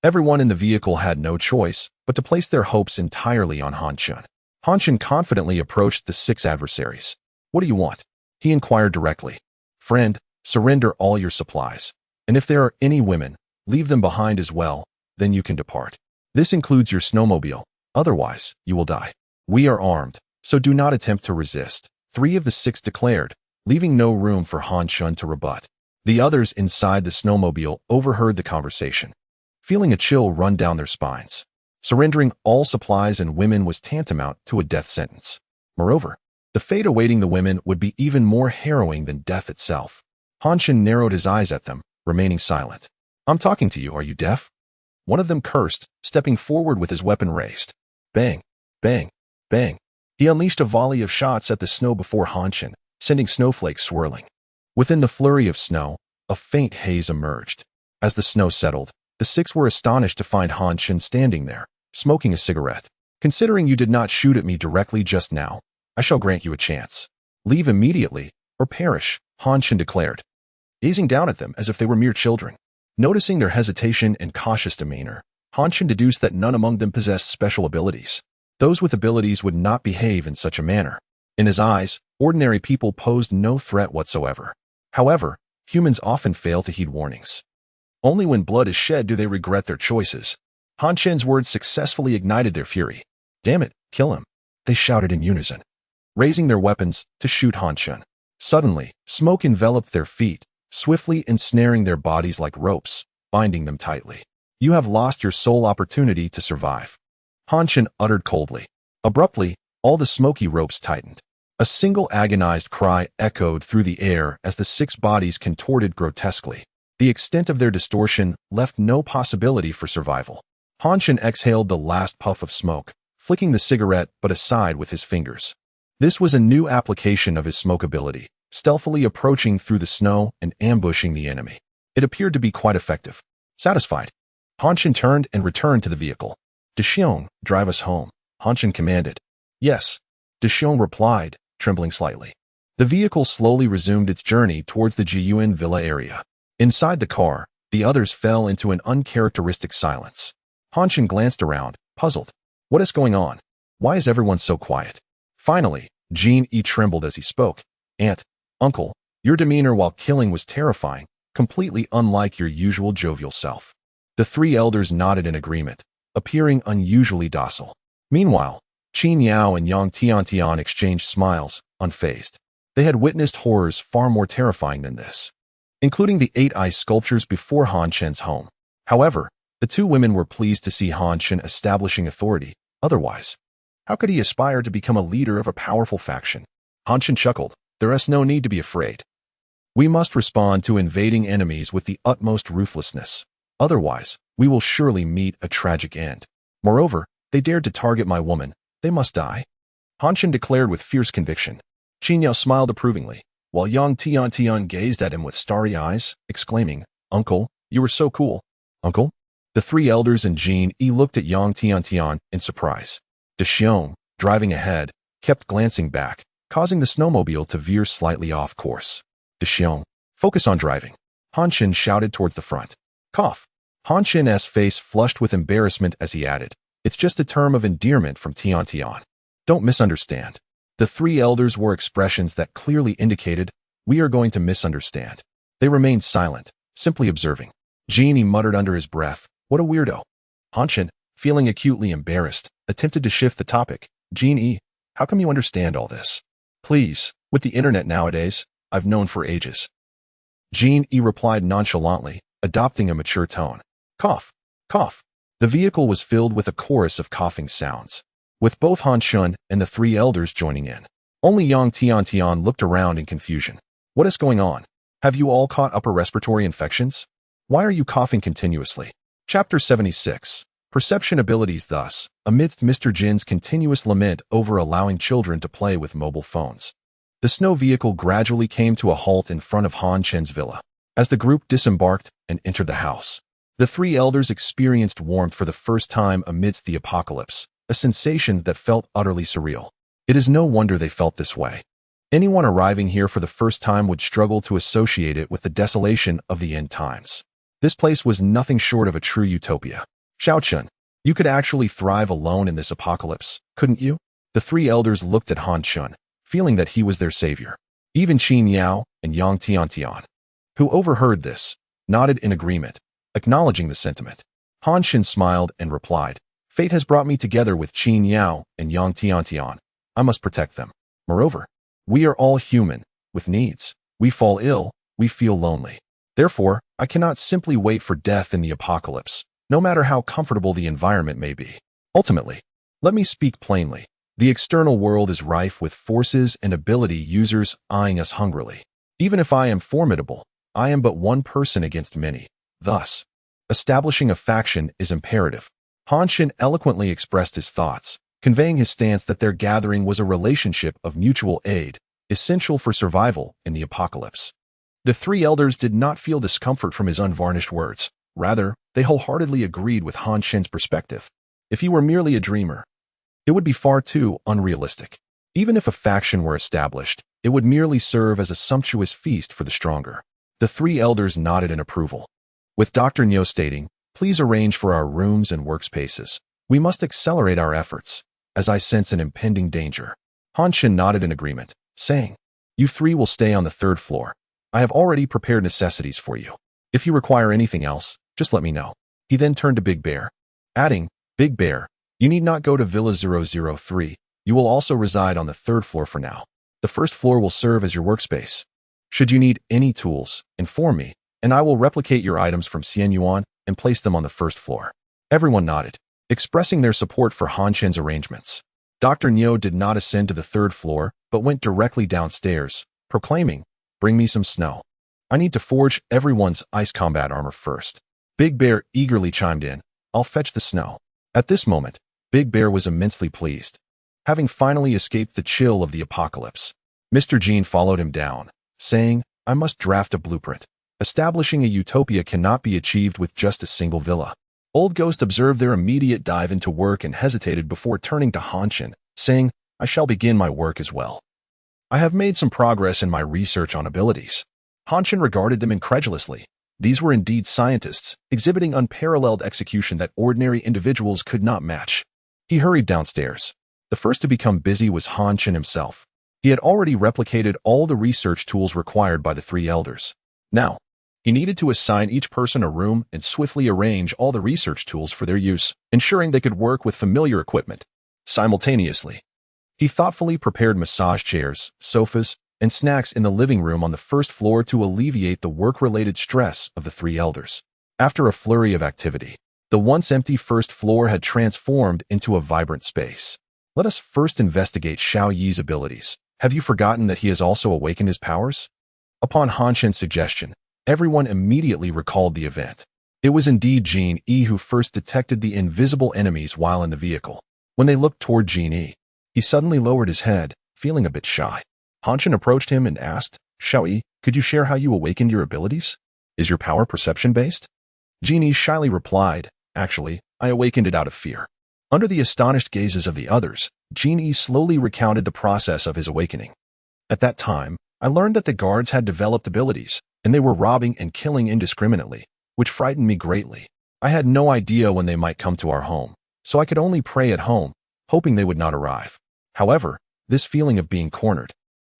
everyone in the vehicle had no choice but to place their hopes entirely on Han Chen. Han Chen confidently approached the 6 adversaries. "What do you want?" he inquired directly. "Friend, surrender all your supplies. And if there are any women, leave them behind as well, then you can depart. This includes your snowmobile, otherwise you will die. We are armed, so do not attempt to resist," 3 of the 6 declared, leaving no room for Han Chen to rebut. The others inside the snowmobile overheard the conversation, feeling a chill run down their spines. Surrendering all supplies and women was tantamount to a death sentence. Moreover, the fate awaiting the women would be even more harrowing than death itself. Han Chen narrowed his eyes at them, remaining silent. "I'm talking to you, are you deaf?" One of them cursed, stepping forward with his weapon raised. Bang, bang, bang. He unleashed a volley of shots at the snow before Han Chen, sending snowflakes swirling. Within the flurry of snow, a faint haze emerged. As the snow settled, the 6 were astonished to find Han Chen standing there, smoking a cigarette. "Considering you did not shoot at me directly just now, I shall grant you a chance. Leave immediately, or perish," Han Chen declared, gazing down at them as if they were mere children. Noticing their hesitation and cautious demeanor, Han Chen deduced that none among them possessed special abilities. Those with abilities would not behave in such a manner. In his eyes, ordinary people posed no threat whatsoever. However, humans often fail to heed warnings. Only when blood is shed do they regret their choices. Han Chen's words successfully ignited their fury. "Damn it, kill him," they shouted in unison, raising their weapons to shoot Han Chen. Suddenly, smoke enveloped their feet, swiftly ensnaring their bodies like ropes, binding them tightly. "You have lost your sole opportunity to survive," Han Chen uttered coldly. Abruptly, all the smoky ropes tightened. A single agonized cry echoed through the air as the 6 bodies contorted grotesquely. The extent of their distortion left no possibility for survival. Han Chen exhaled the last puff of smoke, flicking the cigarette but aside with his fingers. This was a new application of his smoke ability, stealthily approaching through the snow and ambushing the enemy. It appeared to be quite effective. Satisfied, Han Chen turned and returned to the vehicle. "De Xiong, drive us home," Han Chen commanded. "Yes," De Xiong replied, trembling slightly. The vehicle slowly resumed its journey towards the Jiyuan villa area. Inside the car, the others fell into an uncharacteristic silence. Han Chen glanced around, puzzled. What is going on? Why is everyone so quiet? Finally, Jean trembled as he spoke. "Aunt, uncle, your demeanor while killing was terrifying, completely unlike your usual jovial self." The 3 elders nodded in agreement, appearing unusually docile. Meanwhile, Qin Yao and Yang Tiantian exchanged smiles, unfazed. They had witnessed horrors far more terrifying than this, including the 8 ice sculptures before Han Chen's home. However, the 2 women were pleased to see Han Chen establishing authority. Otherwise, how could he aspire to become a leader of a powerful faction? Han Chen chuckled. "There is no need to be afraid. We must respond to invading enemies with the utmost ruthlessness. Otherwise, we will surely meet a tragic end. Moreover, they dared to target my woman. They must die," Han Chen declared with fierce conviction. Qin Yao smiled approvingly, while Yang Tiantian gazed at him with starry eyes, exclaiming, "Uncle, you are so cool." "Uncle?" The 3 elders and Jean looked at Yang Tiantian in surprise. De Xiong, driving ahead, kept glancing back, causing the snowmobile to veer slightly off course. "De Xiong, focus on driving," Han Chen shouted towards the front. Cough. Han Chen's face flushed with embarrassment as he added, "It's just a term of endearment from Tiantian. Don't misunderstand." The 3 elders wore expressions that clearly indicated, "We are going to misunderstand." They remained silent, simply observing. Jean muttered under his breath, "What a weirdo." Han Chen, feeling acutely embarrassed, attempted to shift the topic. "Jean, how come you understand all this?" "Please, with the internet nowadays, I've known for ages." Jean replied nonchalantly, adopting a mature tone. Cough, cough. The vehicle was filled with a chorus of coughing sounds, with both Han Chen and the 3 elders joining in. Only Yang Tiantian looked around in confusion. "What is going on? Have you all caught upper respiratory infections? Why are you coughing continuously?" Chapter 76. Perception abilities. Thus, amidst Mr. Jin's continuous lament over allowing children to play with mobile phones, the snow vehicle gradually came to a halt in front of Han Chen's villa. As the group disembarked and entered the house, the three elders experienced warmth for the first time amidst the apocalypse, a sensation that felt utterly surreal. It is no wonder they felt this way. Anyone arriving here for the first time would struggle to associate it with the desolation of the end times. This place was nothing short of a true utopia. Chen, you could actually thrive alone in this apocalypse, couldn't you? The three elders looked at Chen, feeling that he was their savior. Even Qin Yao and Yang Tiantian, who overheard this, nodded in agreement, acknowledging the sentiment. Chen smiled and replied, "Fate has brought me together with Qin Yao and Yang Tiantian. I must protect them. Moreover, we are all human, with needs. We fall ill, we feel lonely. Therefore, I cannot simply wait for death in the apocalypse, no matter how comfortable the environment may be. Ultimately, let me speak plainly. The external world is rife with forces and ability users eyeing us hungrily. Even if I am formidable, I am but one person against many. Thus, establishing a faction is imperative." Chen eloquently expressed his thoughts, conveying his stance that their gathering was a relationship of mutual aid, essential for survival in the apocalypse. The three elders did not feel discomfort from his unvarnished words. Rather, they wholeheartedly agreed with Chen's perspective. If he were merely a dreamer, it would be far too unrealistic. Even if a faction were established, it would merely serve as a sumptuous feast for the stronger. The three elders nodded in approval, with Dr. Nyo stating, "Please arrange for our rooms and workspaces. We must accelerate our efforts, as I sense an impending danger." Chen nodded in agreement, saying, "You three will stay on the third floor. I have already prepared necessities for you. If you require anything else, just let me know." He then turned to Big Bear, adding, "Big Bear, you need not go to Villa 003. You will also reside on the third floor for now. The first floor will serve as your workspace. Should you need any tools, inform me, and I will replicate your items from Xianyuan and place them on the first floor." Everyone nodded, expressing their support for Chen's arrangements. Dr. Nyo did not ascend to the third floor, but went directly downstairs, proclaiming, "Bring me some snow. I need to forge everyone's ice combat armor first." Big Bear eagerly chimed in, "I'll fetch the snow." At this moment, Big Bear was immensely pleased, having finally escaped the chill of the apocalypse. Mr. Jean followed him down, saying, "I must draft a blueprint. Establishing a utopia cannot be achieved with just a single villa." Old Ghost observed their immediate dive into work and hesitated before turning to Chen, saying, "I shall begin my work as well. I have made some progress in my research on abilities." Chen regarded them incredulously. These were indeed scientists, exhibiting unparalleled execution that ordinary individuals could not match. He hurried downstairs. The first to become busy was Chen himself. He had already replicated all the research tools required by the three elders. Now, he needed to assign each person a room and swiftly arrange all the research tools for their use, ensuring they could work with familiar equipment simultaneously. He thoughtfully prepared massage chairs, sofas, and snacks in the living room on the first floor to alleviate the work-related stress of the three elders. After a flurry of activity, the once empty first floor had transformed into a vibrant space. Let us first investigate Xiao Yi's abilities. Have you forgotten that he has also awakened his powers? Upon Chen's suggestion, everyone immediately recalled the event. It was indeed Jin Yi who first detected the invisible enemies while in the vehicle. When they looked toward Jin Yi, he suddenly lowered his head, feeling a bit shy. Chen approached him and asked, "Xiao Yi, could you share how you awakened your abilities? Is your power perception-based?" Jin Yi shyly replied, "Actually, I awakened it out of fear." Under the astonished gazes of the others, Jin Yi slowly recounted the process of his awakening. "At that time, I learned that the guards had developed abilities, and they were robbing and killing indiscriminately, which frightened me greatly. I had no idea when they might come to our home, so I could only pray at home, hoping they would not arrive. However, this feeling of being cornered,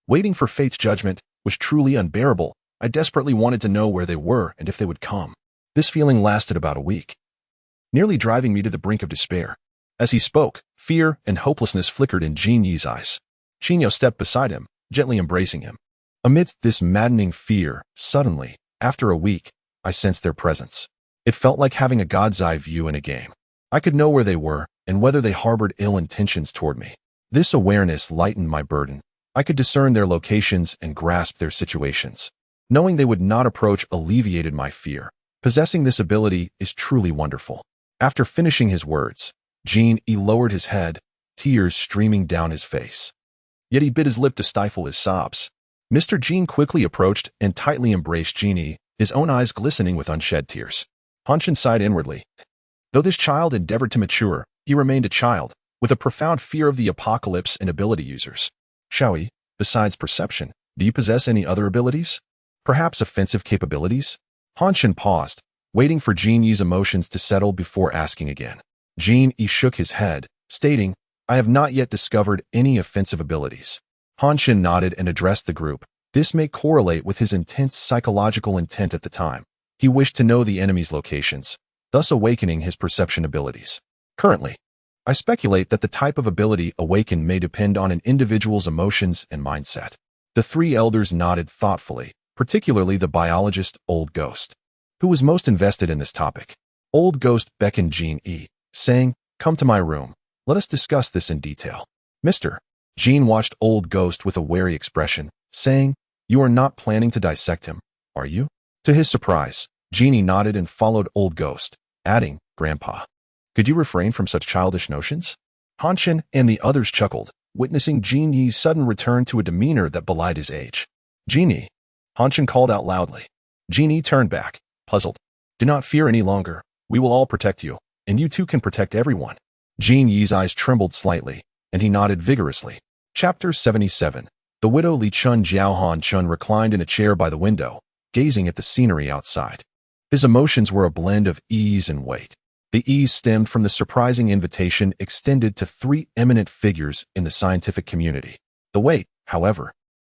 waiting for fate's judgment, was truly unbearable. I desperately wanted to know where they were and if they would come. This feeling lasted about a week, nearly driving me to the brink of despair." As he spoke, fear and hopelessness flickered in Jin Yi's eyes. Qinyo stepped beside him, gently embracing him. Amidst this maddening fear, suddenly, after a week, I sensed their presence. It felt like having a god's eye view in a game. I could know where they were and whether they harbored ill intentions toward me. This awareness lightened my burden. I could discern their locations and grasp their situations. Knowing they would not approach alleviated my fear. Possessing this ability is truly wonderful. After finishing his words, Jin Yi lowered his head, tears streaming down his face. Yet he bit his lip to stifle his sobs. Mr. Jin quickly approached and tightly embraced Jin Yi, his own eyes glistening with unshed tears. Han Chen sighed inwardly. Though this child endeavored to mature, he remained a child, with a profound fear of the apocalypse and ability users. Xiaoyi, besides perception, do you possess any other abilities? Perhaps offensive capabilities? Han Chen paused, waiting for Jin Yi's emotions to settle before asking again. Jin Yi shook his head, stating, I have not yet discovered any offensive abilities. Han Chen nodded and addressed the group. This may correlate with his intense psychological intent at the time. He wished to know the enemy's locations, thus awakening his perception abilities. Currently, I speculate that the type of ability awakened may depend on an individual's emotions and mindset. The three elders nodded thoughtfully, particularly the biologist, Old Ghost, who was most invested in this topic. Old Ghost beckoned Jin Yi, saying, Come to my room. Let us discuss this in detail. Mr. Jin watched Old Ghost with a wary expression, saying, You are not planning to dissect him, are you? To his surprise, Genie nodded and followed Old Ghost, adding, Grandpa, could you refrain from such childish notions? Han Chen and the others chuckled, witnessing Jin Yi's sudden return to a demeanor that belied his age. Genie, Han Chen called out loudly. Genie turned back, puzzled. Do not fear any longer. We will all protect you, and you too can protect everyone. Jin Yi's eyes trembled slightly, and he nodded vigorously. Chapter 77. The widow Li Chun Jiao. Han Chen reclined in a chair by the window, gazing at the scenery outside. His emotions were a blend of ease and weight. The ease stemmed from the surprising invitation extended to three eminent figures in the scientific community. The weight, however,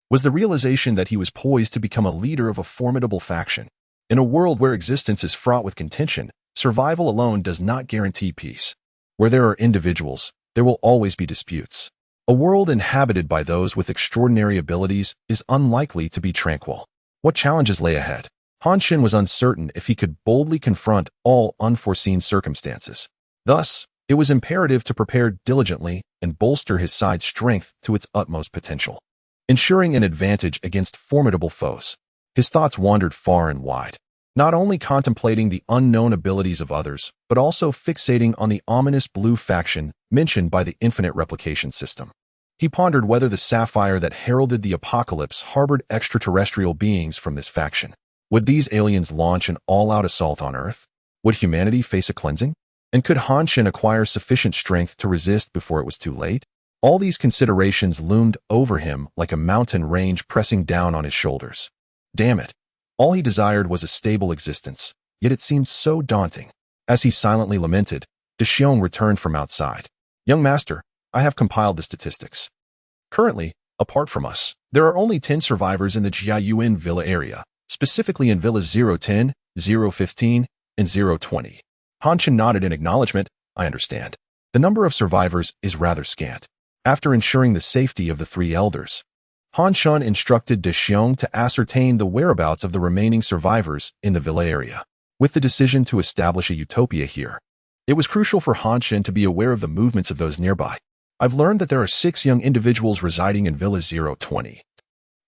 was the realization that he was poised to become a leader of a formidable faction. In a world where existence is fraught with contention, survival alone does not guarantee peace. Where there are individuals, there will always be disputes. A world inhabited by those with extraordinary abilities is unlikely to be tranquil. What challenges lay ahead? Han Chen was uncertain if he could boldly confront all unforeseen circumstances. Thus, it was imperative to prepare diligently and bolster his side's strength to its utmost potential, ensuring an advantage against formidable foes. His thoughts wandered far and wide, not only contemplating the unknown abilities of others, but also fixating on the ominous blue faction mentioned by the infinite replication system. He pondered whether the sapphire that heralded the apocalypse harbored extraterrestrial beings from this faction. Would these aliens launch an all-out assault on Earth? Would humanity face a cleansing? And could Han Chen acquire sufficient strength to resist before it was too late? All these considerations loomed over him like a mountain range pressing down on his shoulders. Damn it. All he desired was a stable existence, yet it seemed so daunting. As he silently lamented, De Xiong returned from outside. Young master, I have compiled the statistics. Currently, apart from us, there are only 10 survivors in the Jiayuan Villa area, specifically in Villas 010, 015, and 020. Han Chen nodded in acknowledgement. I understand. The number of survivors is rather scant. After ensuring the safety of the three elders, Han Chen instructed De Xiong to ascertain the whereabouts of the remaining survivors in the villa area. With the decision to establish a utopia here, it was crucial for Han Chen to be aware of the movements of those nearby. I've learned that there are 6 young individuals residing in Villa 020,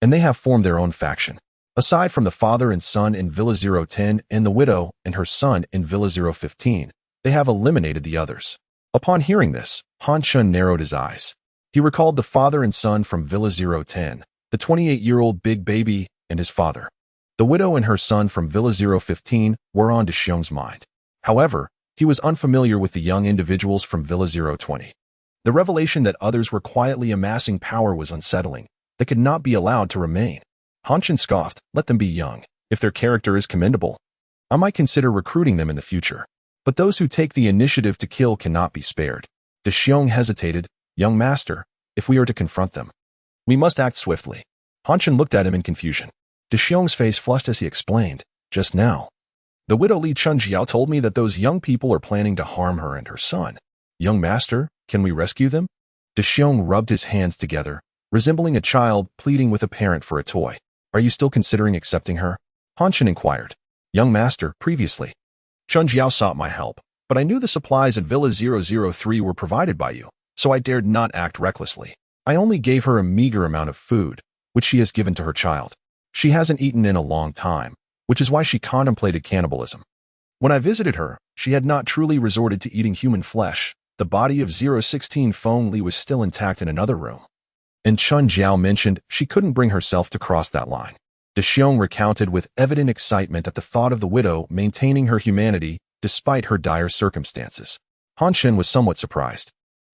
and they have formed their own faction. Aside from the father and son in Villa 010 and the widow and her son in Villa 015, they have eliminated the others. Upon hearing this, Han Chen narrowed his eyes. He recalled the father and son from Villa 010, the 28-year-old big baby and his father. The widow and her son from Villa 015 were on De Xiong's mind. However, he was unfamiliar with the young individuals from Villa 020. The revelation that others were quietly amassing power was unsettling. They could not be allowed to remain. Han Chen scoffed, let them be young. If their character is commendable, I might consider recruiting them in the future. But those who take the initiative to kill cannot be spared. De Xiong hesitated. Young master, if we are to confront them, we must act swiftly. Han Chen looked at him in confusion. De Xiong's face flushed as he explained, just now, the widow Li Chun Jiao told me that those young people are planning to harm her and her son. Young master, can we rescue them? De Xiong rubbed his hands together, resembling a child pleading with a parent for a toy. Are you still considering accepting her? Han Chen inquired. Young master, previously, Chun Jiao sought my help, but I knew the supplies at Villa 003 were provided by you, so I dared not act recklessly. I only gave her a meager amount of food, which she has given to her child. She hasn't eaten in a long time, which is why she contemplated cannibalism. When I visited her, she had not truly resorted to eating human flesh. The body of 016 Feng Li was still intact in another room. And Chun Jiao mentioned she couldn't bring herself to cross that line. Xiong recounted with evident excitement at the thought of the widow maintaining her humanity despite her dire circumstances. Chen was somewhat surprised.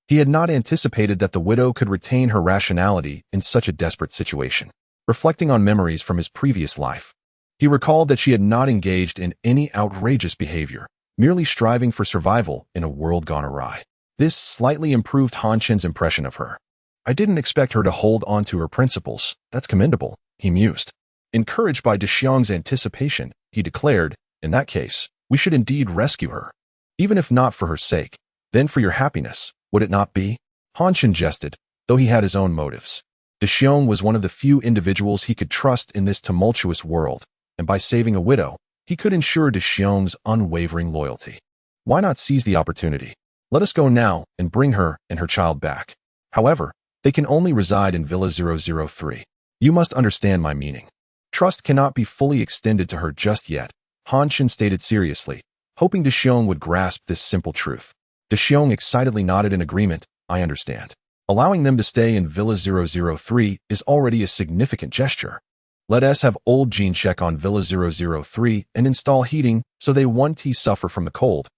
He had not anticipated that the widow could retain her rationality in such a desperate situation. Reflecting on memories from his previous life, he recalled that she had not engaged in any outrageous behavior, merely striving for survival in a world gone awry. This slightly improved Chen's impression of her. I didn't expect her to hold on to her principles. That's commendable, he mused. Encouraged by Xiong's anticipation, he declared, in that case, we should indeed rescue her. Even if not for her sake, then for your happiness, would it not be? Chen jested, though he had his own motives. Xiong was one of the few individuals he could trust in this tumultuous world, and by saving a widow, he could ensure Xiong's unwavering loyalty. Why not seize the opportunity? Let us go now and bring her and her child back. However, they can only reside in Villa 003. You must understand my meaning. Trust cannot be fully extended to her just yet, Chen stated seriously, hoping Xiong would grasp this simple truth. Xiong excitedly nodded in agreement. I understand. Allowing them to stay in Villa 003 is already a significant gesture. Let us have old Jean check on Villa 003 and install heating so they won't suffer from the cold,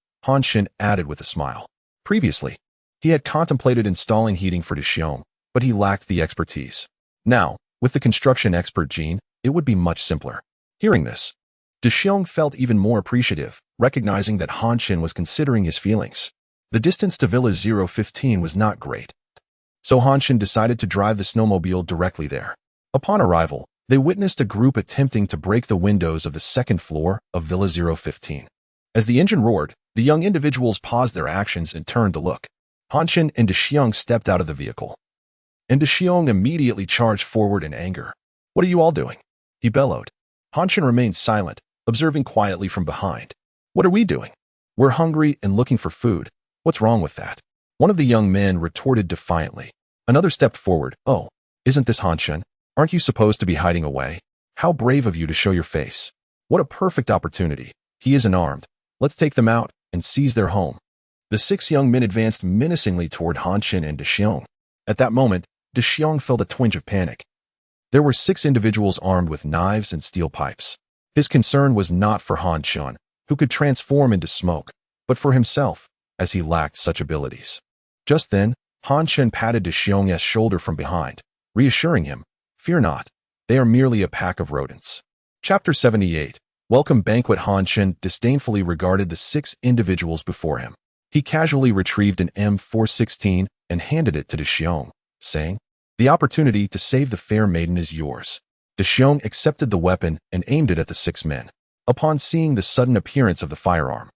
Chen added with a smile. Previously, he had contemplated installing heating for Xiong, but he lacked the expertise. Now, with the construction expert Jean, it would be much simpler. Hearing this, Xiong felt even more appreciative, recognizing that Chen was considering his feelings. The distance to Villa 015 was not great, so Chen decided to drive the snowmobile directly there. Upon arrival, they witnessed a group attempting to break the windows of the second floor of Villa 015. As the engine roared, the young individuals paused their actions and turned to look. Chen and Xiong stepped out of the vehicle, and Xiong immediately charged forward in anger. What are you all doing? He bellowed. Chen remained silent, observing quietly from behind. What are we doing? We're hungry and looking for food. What's wrong with that? One of the young men retorted defiantly. Another stepped forward. Oh, isn't this Chen? Aren't you supposed to be hiding away? How brave of you to show your face. What a perfect opportunity. He isn't armed. Let's take them out and seize their home. The 6 young men advanced menacingly toward Chen and Xiong. At that moment, Xiong felt a twinge of panic. There were 6 individuals armed with knives and steel pipes. His concern was not for Chen, who could transform into smoke, but for himself, as he lacked such abilities. Just then, Chen patted Xiong's shoulder from behind, reassuring him, fear not, they are merely a pack of rodents. Chapter 78. Welcome Banquet. Chen disdainfully regarded the 6 individuals before him. He casually retrieved an M416 and handed it to Xiong, saying, the opportunity to save the fair maiden is yours. Xiong accepted the weapon and aimed it at the 6 men. Upon seeing the sudden appearance of the firearm,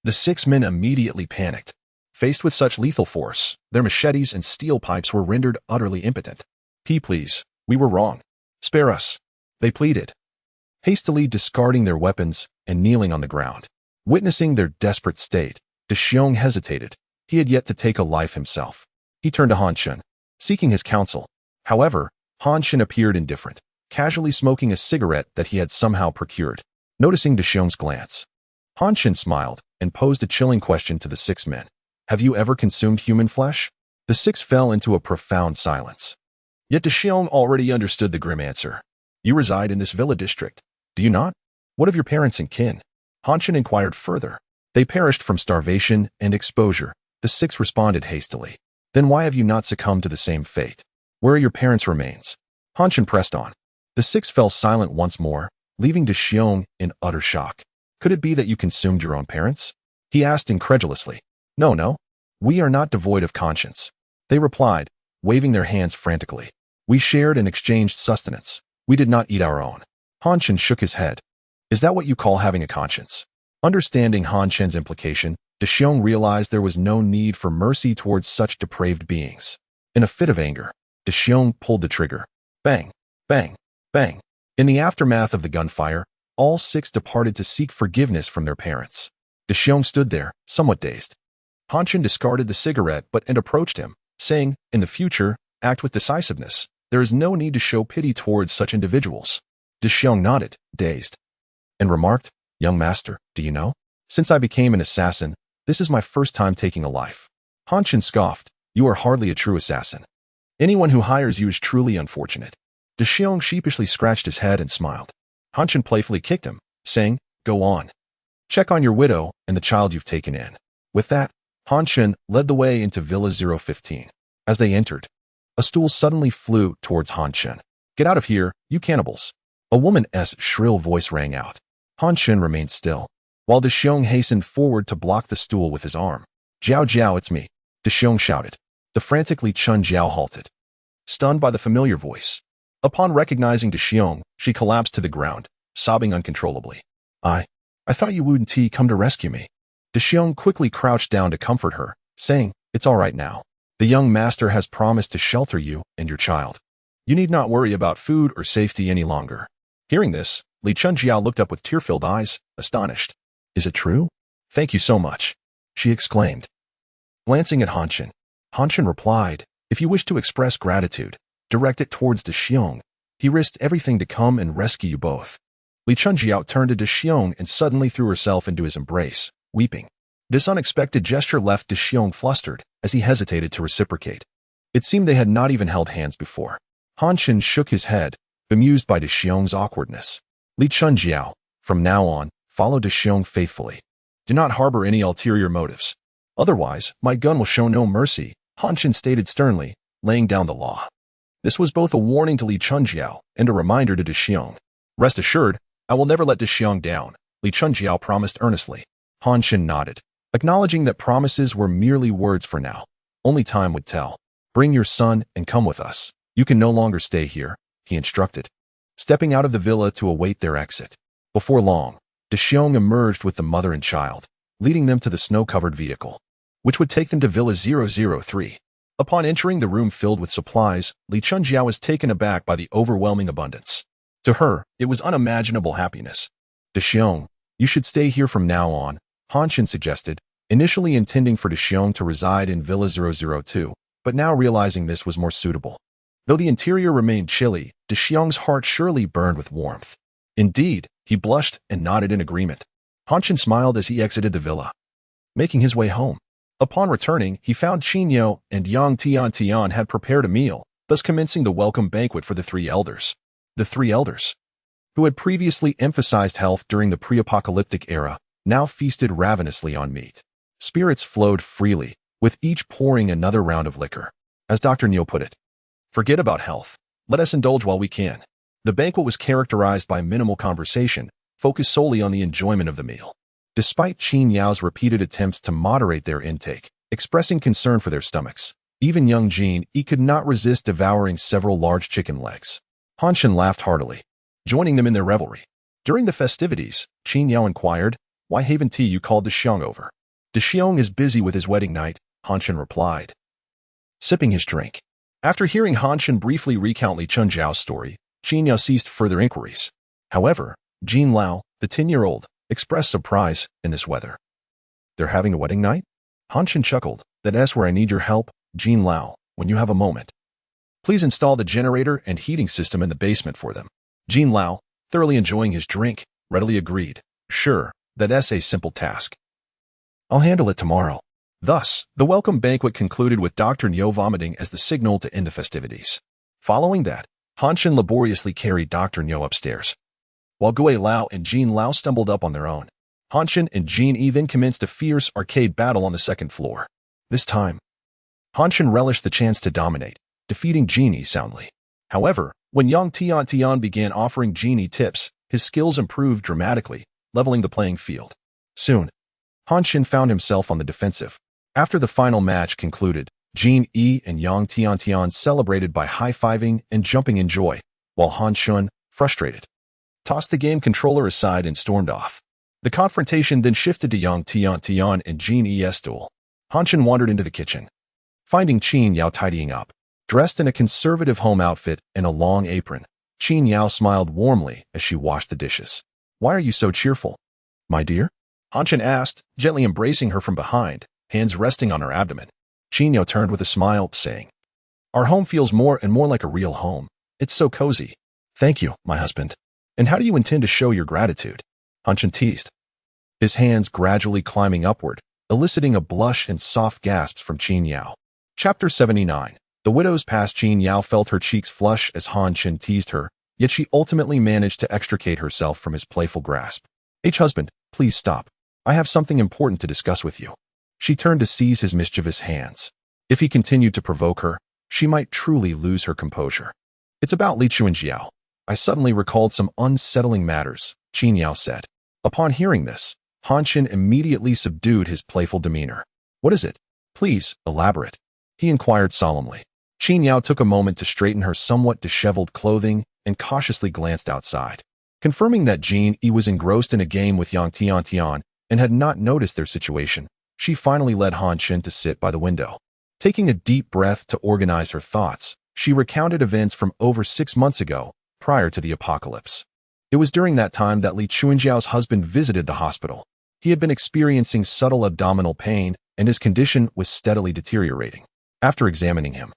the 6 men immediately panicked. Faced with such lethal force, their machetes and steel pipes were rendered utterly impotent. Please, we were wrong. Spare us, they pleaded, hastily discarding their weapons and kneeling on the ground. Witnessing their desperate state, Xiong hesitated. He had yet to take a life himself. He turned to Chen, seeking his counsel. However, Chen appeared indifferent, casually smoking a cigarette that he had somehow procured. Noticing Xiong's glance, Chen smiled and posed a chilling question to the 6 men. Have you ever consumed human flesh? The 6 fell into a profound silence. Yet Xiong already understood the grim answer. You reside in this villa district, do you not? What of your parents and kin? Chen inquired further. They perished from starvation and exposure, the 6 responded hastily. Then why have you not succumbed to the same fate? Where are your parents' remains? Chen pressed on. The 6 fell silent once more, leaving Xiong in utter shock. Could it be that you consumed your own parents? He asked incredulously. No, we are not devoid of conscience. They replied, waving their hands frantically. We shared and exchanged sustenance. We did not eat our own. Chen shook his head. Is that what you call having a conscience? Understanding Chen's implication, Xiong realized there was no need for mercy towards such depraved beings. In a fit of anger, Xiong pulled the trigger. Bang, bang, bang. In the aftermath of the gunfire, all 6 departed to seek forgiveness from their parents. Xiong stood there, somewhat dazed. Chen discarded the cigarette and approached him, saying, in the future, act with decisiveness. There is no need to show pity towards such individuals. Xiong nodded, dazed, and remarked, young master, do you know? Since I became an assassin, this is my first time taking a life. Chen scoffed, you are hardly a true assassin. Anyone who hires you is truly unfortunate. De Xiong sheepishly scratched his head and smiled. Han Chen playfully kicked him, saying, "Go on. Check on your widow and the child you've taken in." With that, Han Chen led the way into Villa 015. As they entered, a stool suddenly flew towards Han Chen. "Get out of here, you cannibals!" A woman's shrill voice rang out. Han Chen remained still, while De Xiong hastened forward to block the stool with his arm. "Jiao Jiao, it's me," De Xiong shouted. The frantic Li Chun Jiao halted, stunned by the familiar voice. Upon recognizing De Xiong, she collapsed to the ground, sobbing uncontrollably. I thought you wouldn't come to rescue me." De Xiong quickly crouched down to comfort her, saying, "It's all right now. The young master has promised to shelter you and your child. You need not worry about food or safety any longer." Hearing this, Li Chun Jiao looked up with tear-filled eyes, astonished. "Is it true? Thank you so much," she exclaimed. Glancing at Han Chen replied, "If you wish to express gratitude, direct it towards De Xiong. He risked everything to come and rescue you both." Li Chun Jiao turned to De Xiong and suddenly threw herself into his embrace, weeping. This unexpected gesture left De Xiong flustered as he hesitated to reciprocate. It seemed they had not even held hands before. Han Chen shook his head, bemused by De Xiong's awkwardness. Li Chun Jiao, from now on, follow De Xiong faithfully. Do not harbor any ulterior motives. Otherwise, my gun will show no mercy, Han Chen stated sternly, laying down the law. This was both a warning to Li Chun Jiao and a reminder to De Xiong. "Rest assured, I will never let De Xiong down," Li Chun Jiao promised earnestly. Han Chen nodded, acknowledging that promises were merely words for now. Only time would tell. "Bring your son and come with us. You can no longer stay here," he instructed, stepping out of the villa to await their exit. Before long, De Xiong emerged with the mother and child, leading them to the snow-covered vehicle, which would take them to Villa 003. Upon entering the room filled with supplies, Li Chun Jiao was taken aback by the overwhelming abundance. To her, it was unimaginable happiness. "De Xiong, you should stay here from now on," Han Chen suggested, initially intending for De Xiong to reside in Villa 002, but now realizing this was more suitable. Though the interior remained chilly, De Xiong's heart surely burned with warmth. Indeed, he blushed and nodded in agreement. Han Chen smiled as he exited the villa, making his way home. Upon returning, he found Qin Yo and Yang Tian had prepared a meal, thus commencing the welcome banquet for the three elders. The three elders, who had previously emphasized health during the pre-apocalyptic era, now feasted ravenously on meat. Spirits flowed freely, with each pouring another round of liquor. As Dr. Niu put it, "Forget about health. Let us indulge while we can." The banquet was characterized by minimal conversation, focused solely on the enjoyment of the meal. Despite Qin Yao's repeated attempts to moderate their intake, expressing concern for their stomachs, even young Jin Yi could not resist devouring several large chicken legs. Han Chen laughed heartily, joining them in their revelry. During the festivities, Qin Yao inquired, "Why haven't you called De Xiong over?" "De Xiong is busy with his wedding night," Han Chen replied, sipping his drink. After hearing Han Chen briefly recount Li Chun Jiao's story, Qin Yao ceased further inquiries. However, Jin Lao, the 10-year-old, expressed surprise in this weather. "They're having a wedding night?" Han Chen chuckled. "That's where I need your help, Jin Lao, when you have a moment. Please install the generator and heating system in the basement for them." Jin Lao, thoroughly enjoying his drink, readily agreed. "Sure, that's a simple task. I'll handle it tomorrow." Thus, the welcome banquet concluded with Dr. Niu vomiting as the signal to end the festivities. Following that, Han Chen laboriously carried Dr. Niu upstairs, while Gui Lao and Jin Lao stumbled up on their own. Han Chen and Jin Yi then commenced a fierce arcade battle on the second floor. This time, Han Chen relished the chance to dominate, defeating Jin Yi soundly. However, when Yang Tian began offering Jin Yi tips, his skills improved dramatically, leveling the playing field. Soon, Han Chen found himself on the defensive. After the final match concluded, Jin Yi and Yang Tian celebrated by high-fiving and jumping in joy, while Han Chen, frustrated, tossed the game controller aside and stormed off. The confrontation then shifted to Yang Tian and Jin Yi's duel. Han Chen wandered into the kitchen, finding Qin Yao tidying up. Dressed in a conservative home outfit and a long apron, Qin Yao smiled warmly as she washed the dishes. "Why are you so cheerful, my dear?" Han Chen asked, gently embracing her from behind, hands resting on her abdomen. Qin Yao turned with a smile, saying, "Our home feels more and more like a real home. It's so cozy." "Thank you, my husband. And how do you intend to show your gratitude?" Han Chen teased, his hands gradually climbing upward, eliciting a blush and soft gasps from Qin Yao. Chapter 79. The widow's past Jin Yao felt her cheeks flush as Han Chen teased her, yet she ultimately managed to extricate herself from his playful grasp. Husband, please stop. I have something important to discuss with you. She turned to seize his mischievous hands. If he continued to provoke her, she might truly lose her composure. It's about Li Chuanjiao. I suddenly recalled some unsettling matters, Qin Yao said. Upon hearing this, Han Chen immediately subdued his playful demeanor. What is it? Please, elaborate. He inquired solemnly. Qin Yao took a moment to straighten her somewhat disheveled clothing and cautiously glanced outside. Confirming that Jin Yi was engrossed in a game with Yang Tian and had not noticed their situation, she finally led Han Chen to sit by the window. Taking a deep breath to organize her thoughts, she recounted events from over 6 months ago, prior to the apocalypse. It was during that time that Li Chuanjiao's husband visited the hospital. He had been experiencing subtle abdominal pain, and his condition was steadily deteriorating. After examining him,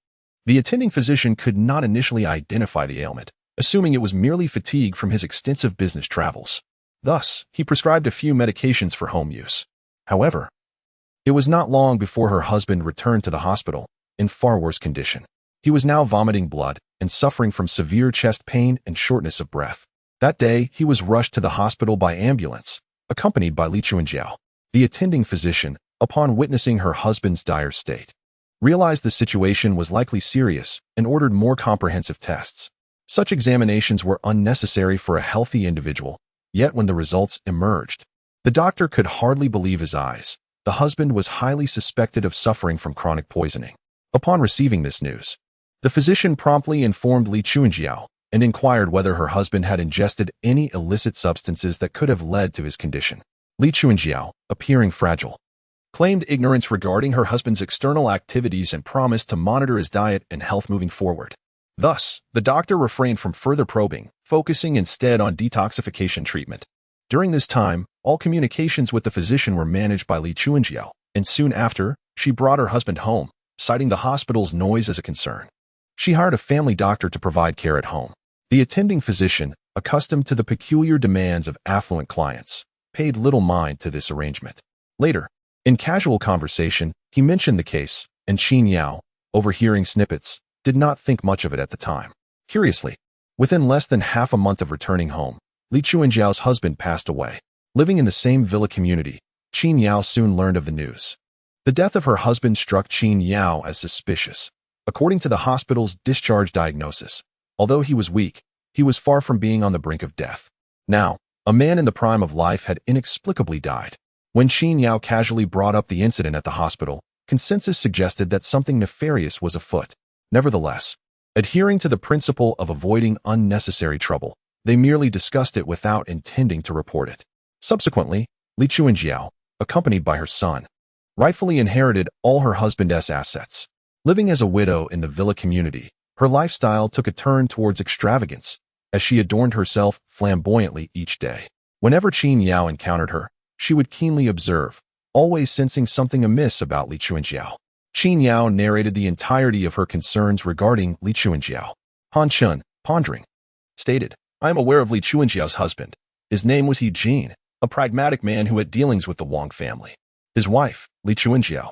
the attending physician could not initially identify the ailment, assuming it was merely fatigue from his extensive business travels. Thus, he prescribed a few medications for home use. However, it was not long before her husband returned to the hospital, in far worse condition. He was now vomiting blood and suffering from severe chest pain and shortness of breath. That day, he was rushed to the hospital by ambulance, accompanied by Li Chuanjiao. The attending physician, upon witnessing her husband's dire state, realized the situation was likely serious and ordered more comprehensive tests. Such examinations were unnecessary for a healthy individual, yet when the results emerged, the doctor could hardly believe his eyes. The husband was highly suspected of suffering from chronic poisoning. Upon receiving this news, the physician promptly informed Li Chuanjiao and inquired whether her husband had ingested any illicit substances that could have led to his condition. Li Chuanjiao, appearing fragile, claimed ignorance regarding her husband's external activities and promised to monitor his diet and health moving forward. Thus, the doctor refrained from further probing, focusing instead on detoxification treatment. During this time, all communications with the physician were managed by Li Chuanjiao, and soon after, she brought her husband home, citing the hospital's noise as a concern. She hired a family doctor to provide care at home. The attending physician, accustomed to the peculiar demands of affluent clients, paid little mind to this arrangement. Later, in casual conversation, he mentioned the case, and Qin Yao, overhearing snippets, did not think much of it at the time. Curiously, within less than half a month of returning home, Li Chuanjiao's husband passed away. Living in the same villa community, Qin Yao soon learned of the news. The death of her husband struck Qin Yao as suspicious. According to the hospital's discharge diagnosis, although he was weak, he was far from being on the brink of death. Now, a man in the prime of life had inexplicably died. When Qin Yao casually brought up the incident at the hospital, consensus suggested that something nefarious was afoot. Nevertheless, adhering to the principle of avoiding unnecessary trouble, they merely discussed it without intending to report it. Subsequently, Li Chuanjiao, accompanied by her son, rightfully inherited all her husband's assets. Living as a widow in the villa community, her lifestyle took a turn towards extravagance, as she adorned herself flamboyantly each day. Whenever Qin Yao encountered her, she would keenly observe, always sensing something amiss about Li Chuanjiao. Qin Yao narrated the entirety of her concerns regarding Li Chuanjiao. Han Chen, pondering, stated, I am aware of Li Chuanjiao's husband. His name was He Jin, a pragmatic man who had dealings with the Wang family. His wife, Li Chuanjiao,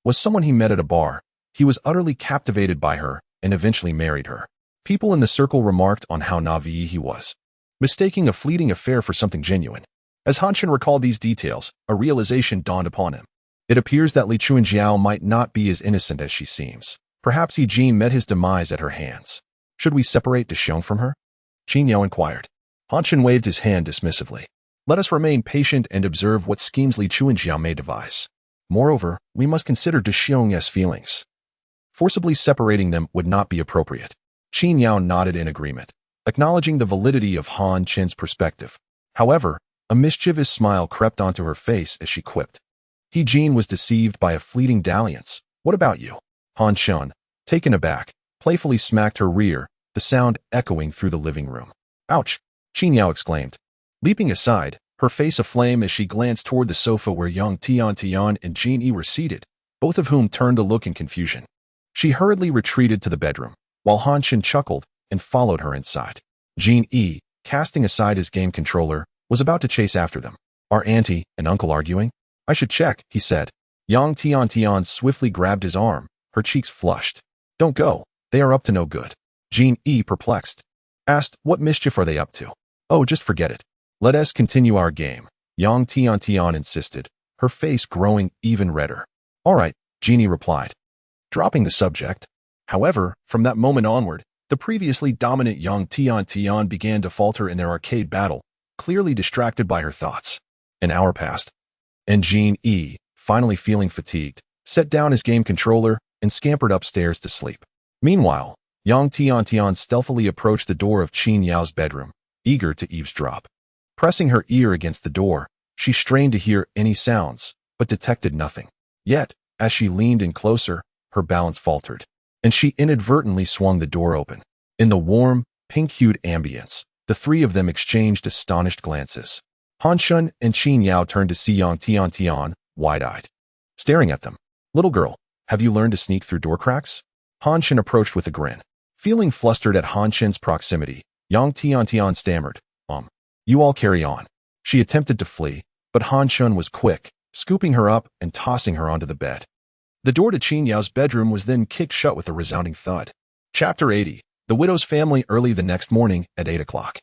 was someone he met at a bar. He was utterly captivated by her and eventually married her. People in the circle remarked on how naive he was, mistaking a fleeting affair for something genuine. As Han Chen recalled these details, a realization dawned upon him. It appears that Li Chuanjiao might not be as innocent as she seems. Perhaps He Jin met his demise at her hands. Should we separate Dexiong from her? Qin Yao inquired. Han Chen waved his hand dismissively. Let us remain patient and observe what schemes Li Chuanjiao may devise. Moreover, we must consider Dexiong's feelings. Forcibly separating them would not be appropriate. Qin Yao nodded in agreement, acknowledging the validity of Han Chen's perspective. However, a mischievous smile crept onto her face as she quipped. He Jin was deceived by a fleeting dalliance. What about you? Han Chen, taken aback, playfully smacked her rear, the sound echoing through the living room. Ouch! Qin Yao exclaimed, leaping aside, her face aflame as she glanced toward the sofa where Yang Tian and Jin Yi were seated, both of whom turned to look in confusion. She hurriedly retreated to the bedroom, while Han Chen chuckled and followed her inside. Jin Yi, casting aside his game controller, was about to chase after them. Are auntie and uncle arguing? I should check, he said. Yang Tian swiftly grabbed his arm, her cheeks flushed. Don't go. They are up to no good. Jean E, perplexed, asked, what mischief are they up to? Oh, just forget it. Let us continue our game, Yang Tian insisted, her face growing even redder. All right, Jeannie replied, dropping the subject. However, from that moment onward, the previously dominant Yang Tian began to falter in their arcade battle, clearly distracted by her thoughts. An hour passed, and Jean E, finally feeling fatigued, set down his game controller and scampered upstairs to sleep. Meanwhile, Yang Tian stealthily approached the door of Qin Yao's bedroom, eager to eavesdrop. Pressing her ear against the door, she strained to hear any sounds, but detected nothing. Yet, as she leaned in closer, her balance faltered, and she inadvertently swung the door open. In the warm, pink-hued ambience, the three of them exchanged astonished glances. Han Shun and Qin Yao turned to see Yang Tian, wide-eyed, staring at them. Little girl, have you learned to sneak through door cracks? Han Shun approached with a grin. Feeling flustered at Han Shun's proximity, Yang Tian stammered, You all carry on. She attempted to flee, but Han Shun was quick, scooping her up and tossing her onto the bed. The door to Qin Yao's bedroom was then kicked shut with a resounding thud. Chapter 80. The widow's family. Early the next morning at 8 o'clock.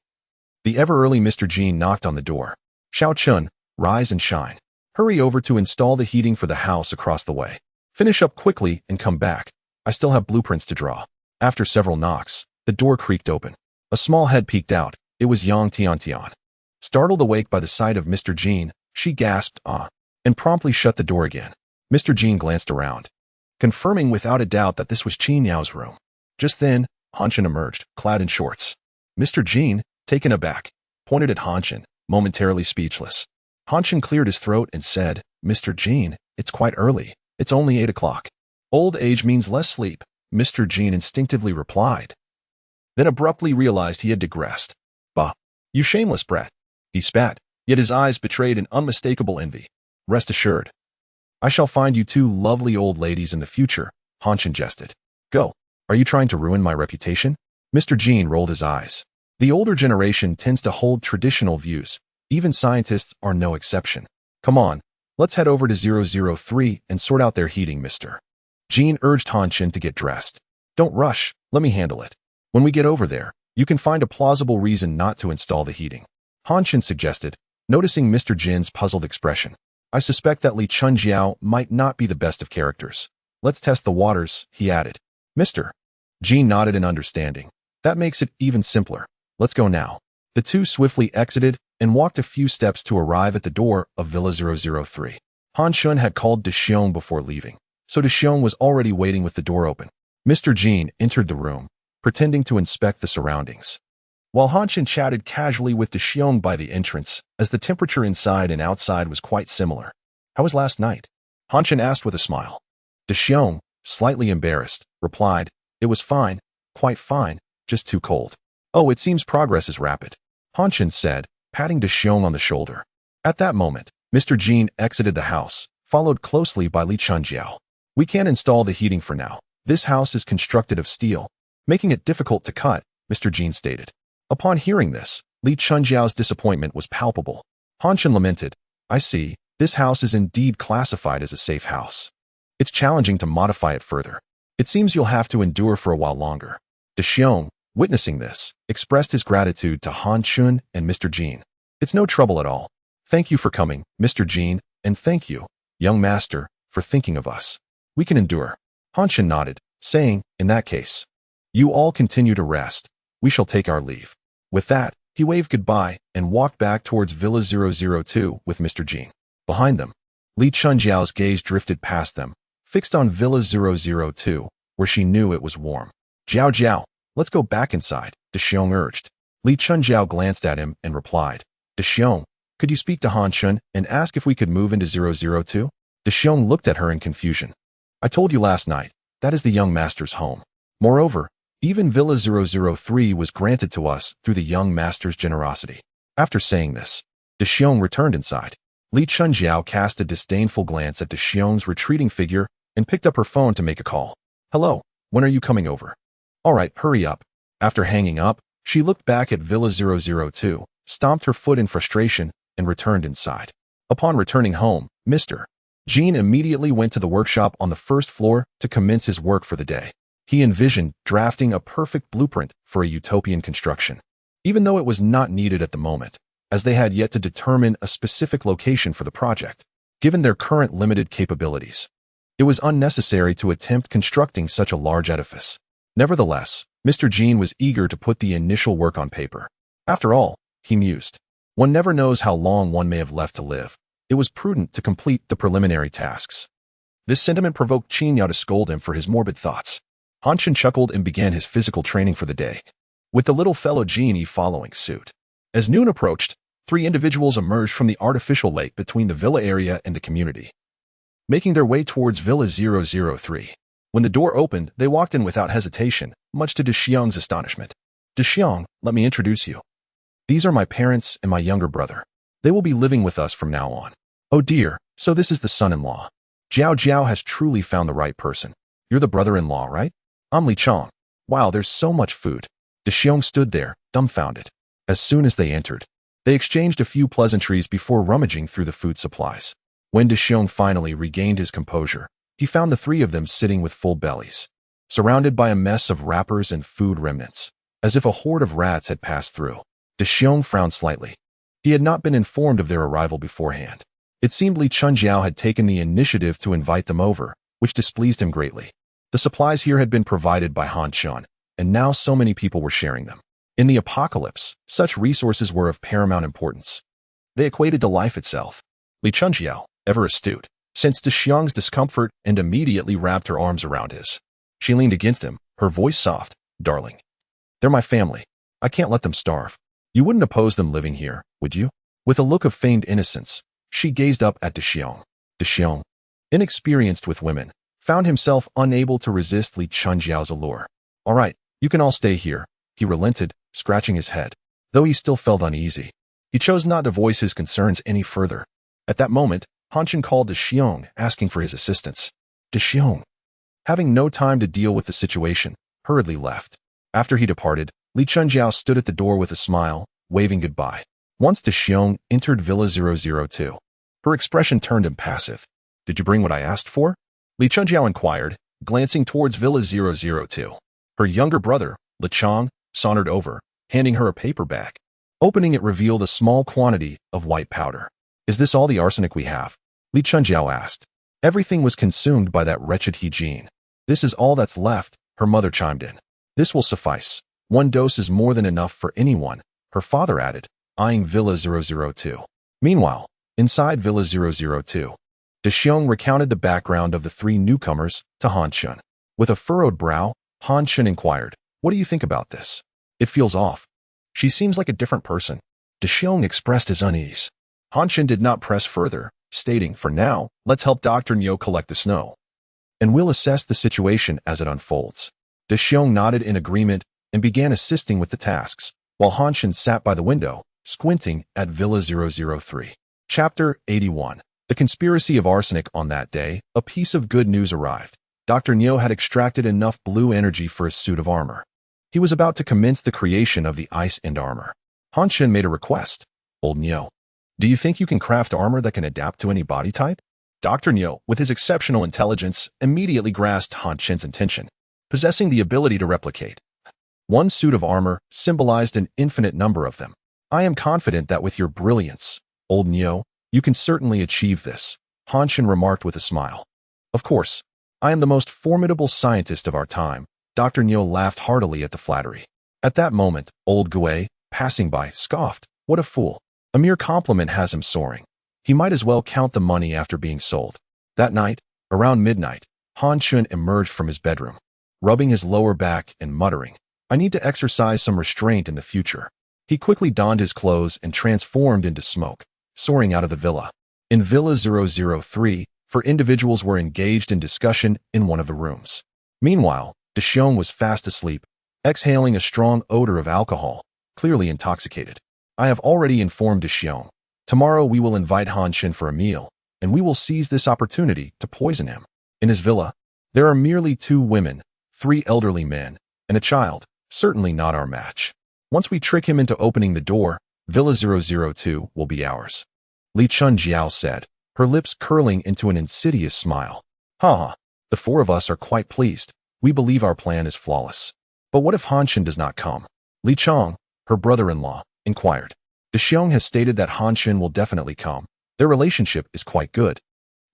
The ever-early Mr. Jean knocked on the door. Xiao Chun, rise and shine. Hurry over to install the heating for the house across the way. Finish up quickly and come back. I still have blueprints to draw. After several knocks, the door creaked open. A small head peeked out. It was Yang Tian. Startled awake by the sight of Mr. Jean, she gasped, and promptly shut the door again. Mr. Jean glanced around, confirming without a doubt that this was Qin Yao's room. Just then, Han Shun emerged, clad in shorts. Mr. Jean, taken aback, pointed at Han Shun, momentarily speechless. Han Shun cleared his throat and said, Mr. Jean, it's quite early. It's only 8 o'clock. Old age means less sleep, Mr. Jean instinctively replied. Then abruptly realized he had digressed. Bah, you shameless brat. He spat, yet his eyes betrayed an unmistakable envy. Rest assured, I shall find you two lovely old ladies in the future, Han Shun jested. Go. Are you trying to ruin my reputation? Mr. Jean rolled his eyes. The older generation tends to hold traditional views. Even scientists are no exception. Come on, let's head over to 003 and sort out their heating, Mr. Jean urged Han Shun to get dressed. Don't rush, let me handle it. When we get over there, you can find a plausible reason not to install the heating. Han Shun suggested, noticing Mr. Jin's puzzled expression. I suspect that Li Chunjiao might not be the best of characters. Let's test the waters, he added. Mr. Jean nodded in understanding. That makes it even simpler. Let's go now. The two swiftly exited and walked a few steps to arrive at the door of Villa 003. Han Shun had called De Xiong before leaving, so De Xiong was already waiting with the door open. Mr. Jean entered the room, pretending to inspect the surroundings, while Han Shun chatted casually with De Xiong by the entrance, as the temperature inside and outside was quite similar. How was last night? Han Shun asked with a smile. De Xiong, slightly embarrassed, replied, It was fine, quite fine, just too cold. Oh, it seems progress is rapid, Han Shun said, patting De Xiong on the shoulder. At that moment, Mr. Jean exited the house, followed closely by Li Chunjiao. We can't install the heating for now. This house is constructed of steel, making it difficult to cut, Mr. Jean stated. Upon hearing this, Li Chunjiao's disappointment was palpable. Han Shun lamented, I see, this house is indeed classified as a safe house. It's challenging to modify it further. It seems you'll have to endure for a while longer. De Xiong, witnessing this, expressed his gratitude to Han Shun and Mr. Jean. It's no trouble at all. Thank you for coming, Mr. Jean, and thank you, young master, for thinking of us. We can endure. Han Shun nodded, saying, in that case, you all continue to rest. We shall take our leave. With that, he waved goodbye and walked back towards Villa 002 with Mr. Jean. Behind them, Li Chunjiao's gaze drifted past them, fixed on Villa 002, where she knew it was warm. Jiao Jiao, let's go back inside, De Xiong urged. Li Chunjiao glanced at him and replied, De Xiong, could you speak to Han Shun and ask if we could move into 002? De Xiong looked at her in confusion. I told you last night, that is the young master's home. Moreover, even Villa 003 was granted to us through the young master's generosity. After saying this, De Xiong returned inside. Li Chunjiao cast a disdainful glance at De Xiong's retreating figure and picked up her phone to make a call. Hello, when are you coming over? All right, hurry up. After hanging up, she looked back at Villa 002, stomped her foot in frustration, and returned inside. Upon returning home, Mr. Jean immediately went to the workshop on the first floor to commence his work for the day. He envisioned drafting a perfect blueprint for a utopian construction, even though it was not needed at the moment, as they had yet to determine a specific location for the project. Given their current limited capabilities, it was unnecessary to attempt constructing such a large edifice. Nevertheless, Mr. Jean was eager to put the initial work on paper. After all, he mused, one never knows how long one may have left to live. It was prudent to complete the preliminary tasks. This sentiment provoked Qin Yao to scold him for his morbid thoughts. Han Chen chuckled and began his physical training for the day, with the little fellow genie following suit. As noon approached, 3 individuals emerged from the artificial lake between the villa area and the community, making their way towards Villa 003. When the door opened, they walked in without hesitation, much to De Xiong's astonishment. De Xiong, let me introduce you. These are my parents and my younger brother. They will be living with us from now on. Oh dear, so this is the son-in-law. Jiao Jiao has truly found the right person. You're the brother-in-law, right? I'm Li Chong. Wow, there's so much food. De Xiong stood there, dumbfounded. As soon as they entered, they exchanged a few pleasantries before rummaging through the food supplies. When De Xiong finally regained his composure, he found the 3 of them sitting with full bellies, surrounded by a mess of wrappers and food remnants, as if a horde of rats had passed through. De Xiong frowned slightly. He had not been informed of their arrival beforehand. It seemed Li Chunjiao had taken the initiative to invite them over, which displeased him greatly. The supplies here had been provided by Han Chen, and now so many people were sharing them. In the apocalypse, such resources were of paramount importance. They equated to life itself. Li Chunjiao, ever astute, sensed De Xiong's discomfort and immediately wrapped her arms around his. She leaned against him, her voice soft. Darling, they're my family. I can't let them starve. You wouldn't oppose them living here, would you? With a look of feigned innocence, she gazed up at De Xiong. De Xiong, inexperienced with women, found himself unable to resist Li Chunjiao's allure. All right, you can all stay here, he relented, scratching his head. Though he still felt uneasy, he chose not to voice his concerns any further. At that moment, Han Chen called De Xiong, asking for his assistance. De Xiong, having no time to deal with the situation, hurriedly left. After he departed, Li Chunjiao stood at the door with a smile, waving goodbye. Once De Xiong entered Villa 002, her expression turned impassive. Did you bring what I asked for? Li Chunjiao inquired, glancing towards Villa 002. Her younger brother, Li Chong, sauntered over, handing her a paper bag. Opening it revealed a small quantity of white powder. Is this all the arsenic we have? Li Chunjiao asked. Everything was consumed by that wretched He Jin. This is all that's left, her mother chimed in. This will suffice. 1 dose is more than enough for anyone, her father added, eyeing Villa 002. Meanwhile, inside Villa 002, De Xiong recounted the background of the 3 newcomers to Han Chen. With a furrowed brow, Han Chen inquired, what do you think about this? It feels off. She seems like a different person. De Xiong expressed his unease. Han Chen did not press further, stating, for now, let's help Dr. Niu collect the snow, and we'll assess the situation as it unfolds. De Xiong nodded in agreement and began assisting with the tasks, while Han Chen sat by the window, squinting at Villa 003. Chapter 81. The conspiracy of arsenic. On that day, a piece of good news arrived. Dr. Niu had extracted enough blue energy for a suit of armor. He was about to commence the creation of the ice and armor. Han Chen made a request. Old Niu, do you think you can craft armor that can adapt to any body type? Dr. Niu, with his exceptional intelligence, immediately grasped Han Chen's intention, possessing the ability to replicate. 1 suit of armor symbolized an infinite number of them. I am confident that with your brilliance, Old Niu, you can certainly achieve this, Han Chen remarked with a smile. Of course, I am the most formidable scientist of our time. Dr. Niu laughed heartily at the flattery. At that moment, Old Gui, passing by, scoffed. What a fool. A mere compliment has him soaring. He might as well count the money after being sold. That night, around midnight, Han Chen emerged from his bedroom, rubbing his lower back and muttering, I need to exercise some restraint in the future. He quickly donned his clothes and transformed into smoke, soaring out of the villa. In Villa 003, 4 individuals were engaged in discussion in one of the rooms. Meanwhile, De Xiong was fast asleep, exhaling a strong odor of alcohol, clearly intoxicated. I have already informed De Xiong. Tomorrow we will invite Han Chen for a meal, and we will seize this opportunity to poison him. In his villa, there are merely 2 women, 3 elderly men, and a child, certainly not our match. Once we trick him into opening the door, Villa 002 will be ours. Li Chunjiao said, her lips curling into an insidious smile. Ha ha, the 4 of us are quite pleased. We believe our plan is flawless. But what if Han Chen does not come? Li Chong, her brother-in-law, inquired. Dexiong has stated that Han Chen will definitely come. Their relationship is quite good.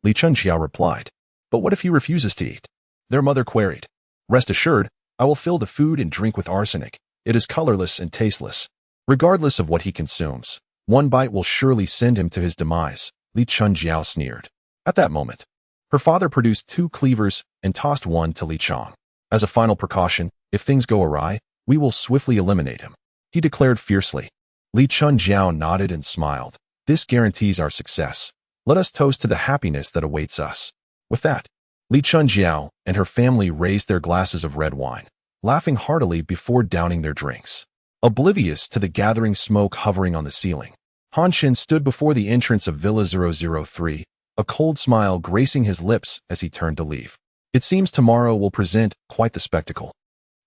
Li Chunqiao replied. But what if he refuses to eat? Their mother queried. Rest assured, I will fill the food and drink with arsenic. It is colorless and tasteless. Regardless of what he consumes, one bite will surely send him to his demise, Li Chunqiao sneered. At that moment, her father produced 2 cleavers and tossed one to Li Chong. As a final precaution, if things go awry, we will swiftly eliminate him, he declared fiercely. Li Chunqiao nodded and smiled. This guarantees our success. Let us toast to the happiness that awaits us. With that, Li Chunqiao and her family raised their glasses of red wine, laughing heartily before downing their drinks. Oblivious to the gathering smoke hovering on the ceiling, Han Chen stood before the entrance of Villa 003, a cold smile gracing his lips as he turned to leave. It seems tomorrow will present quite the spectacle.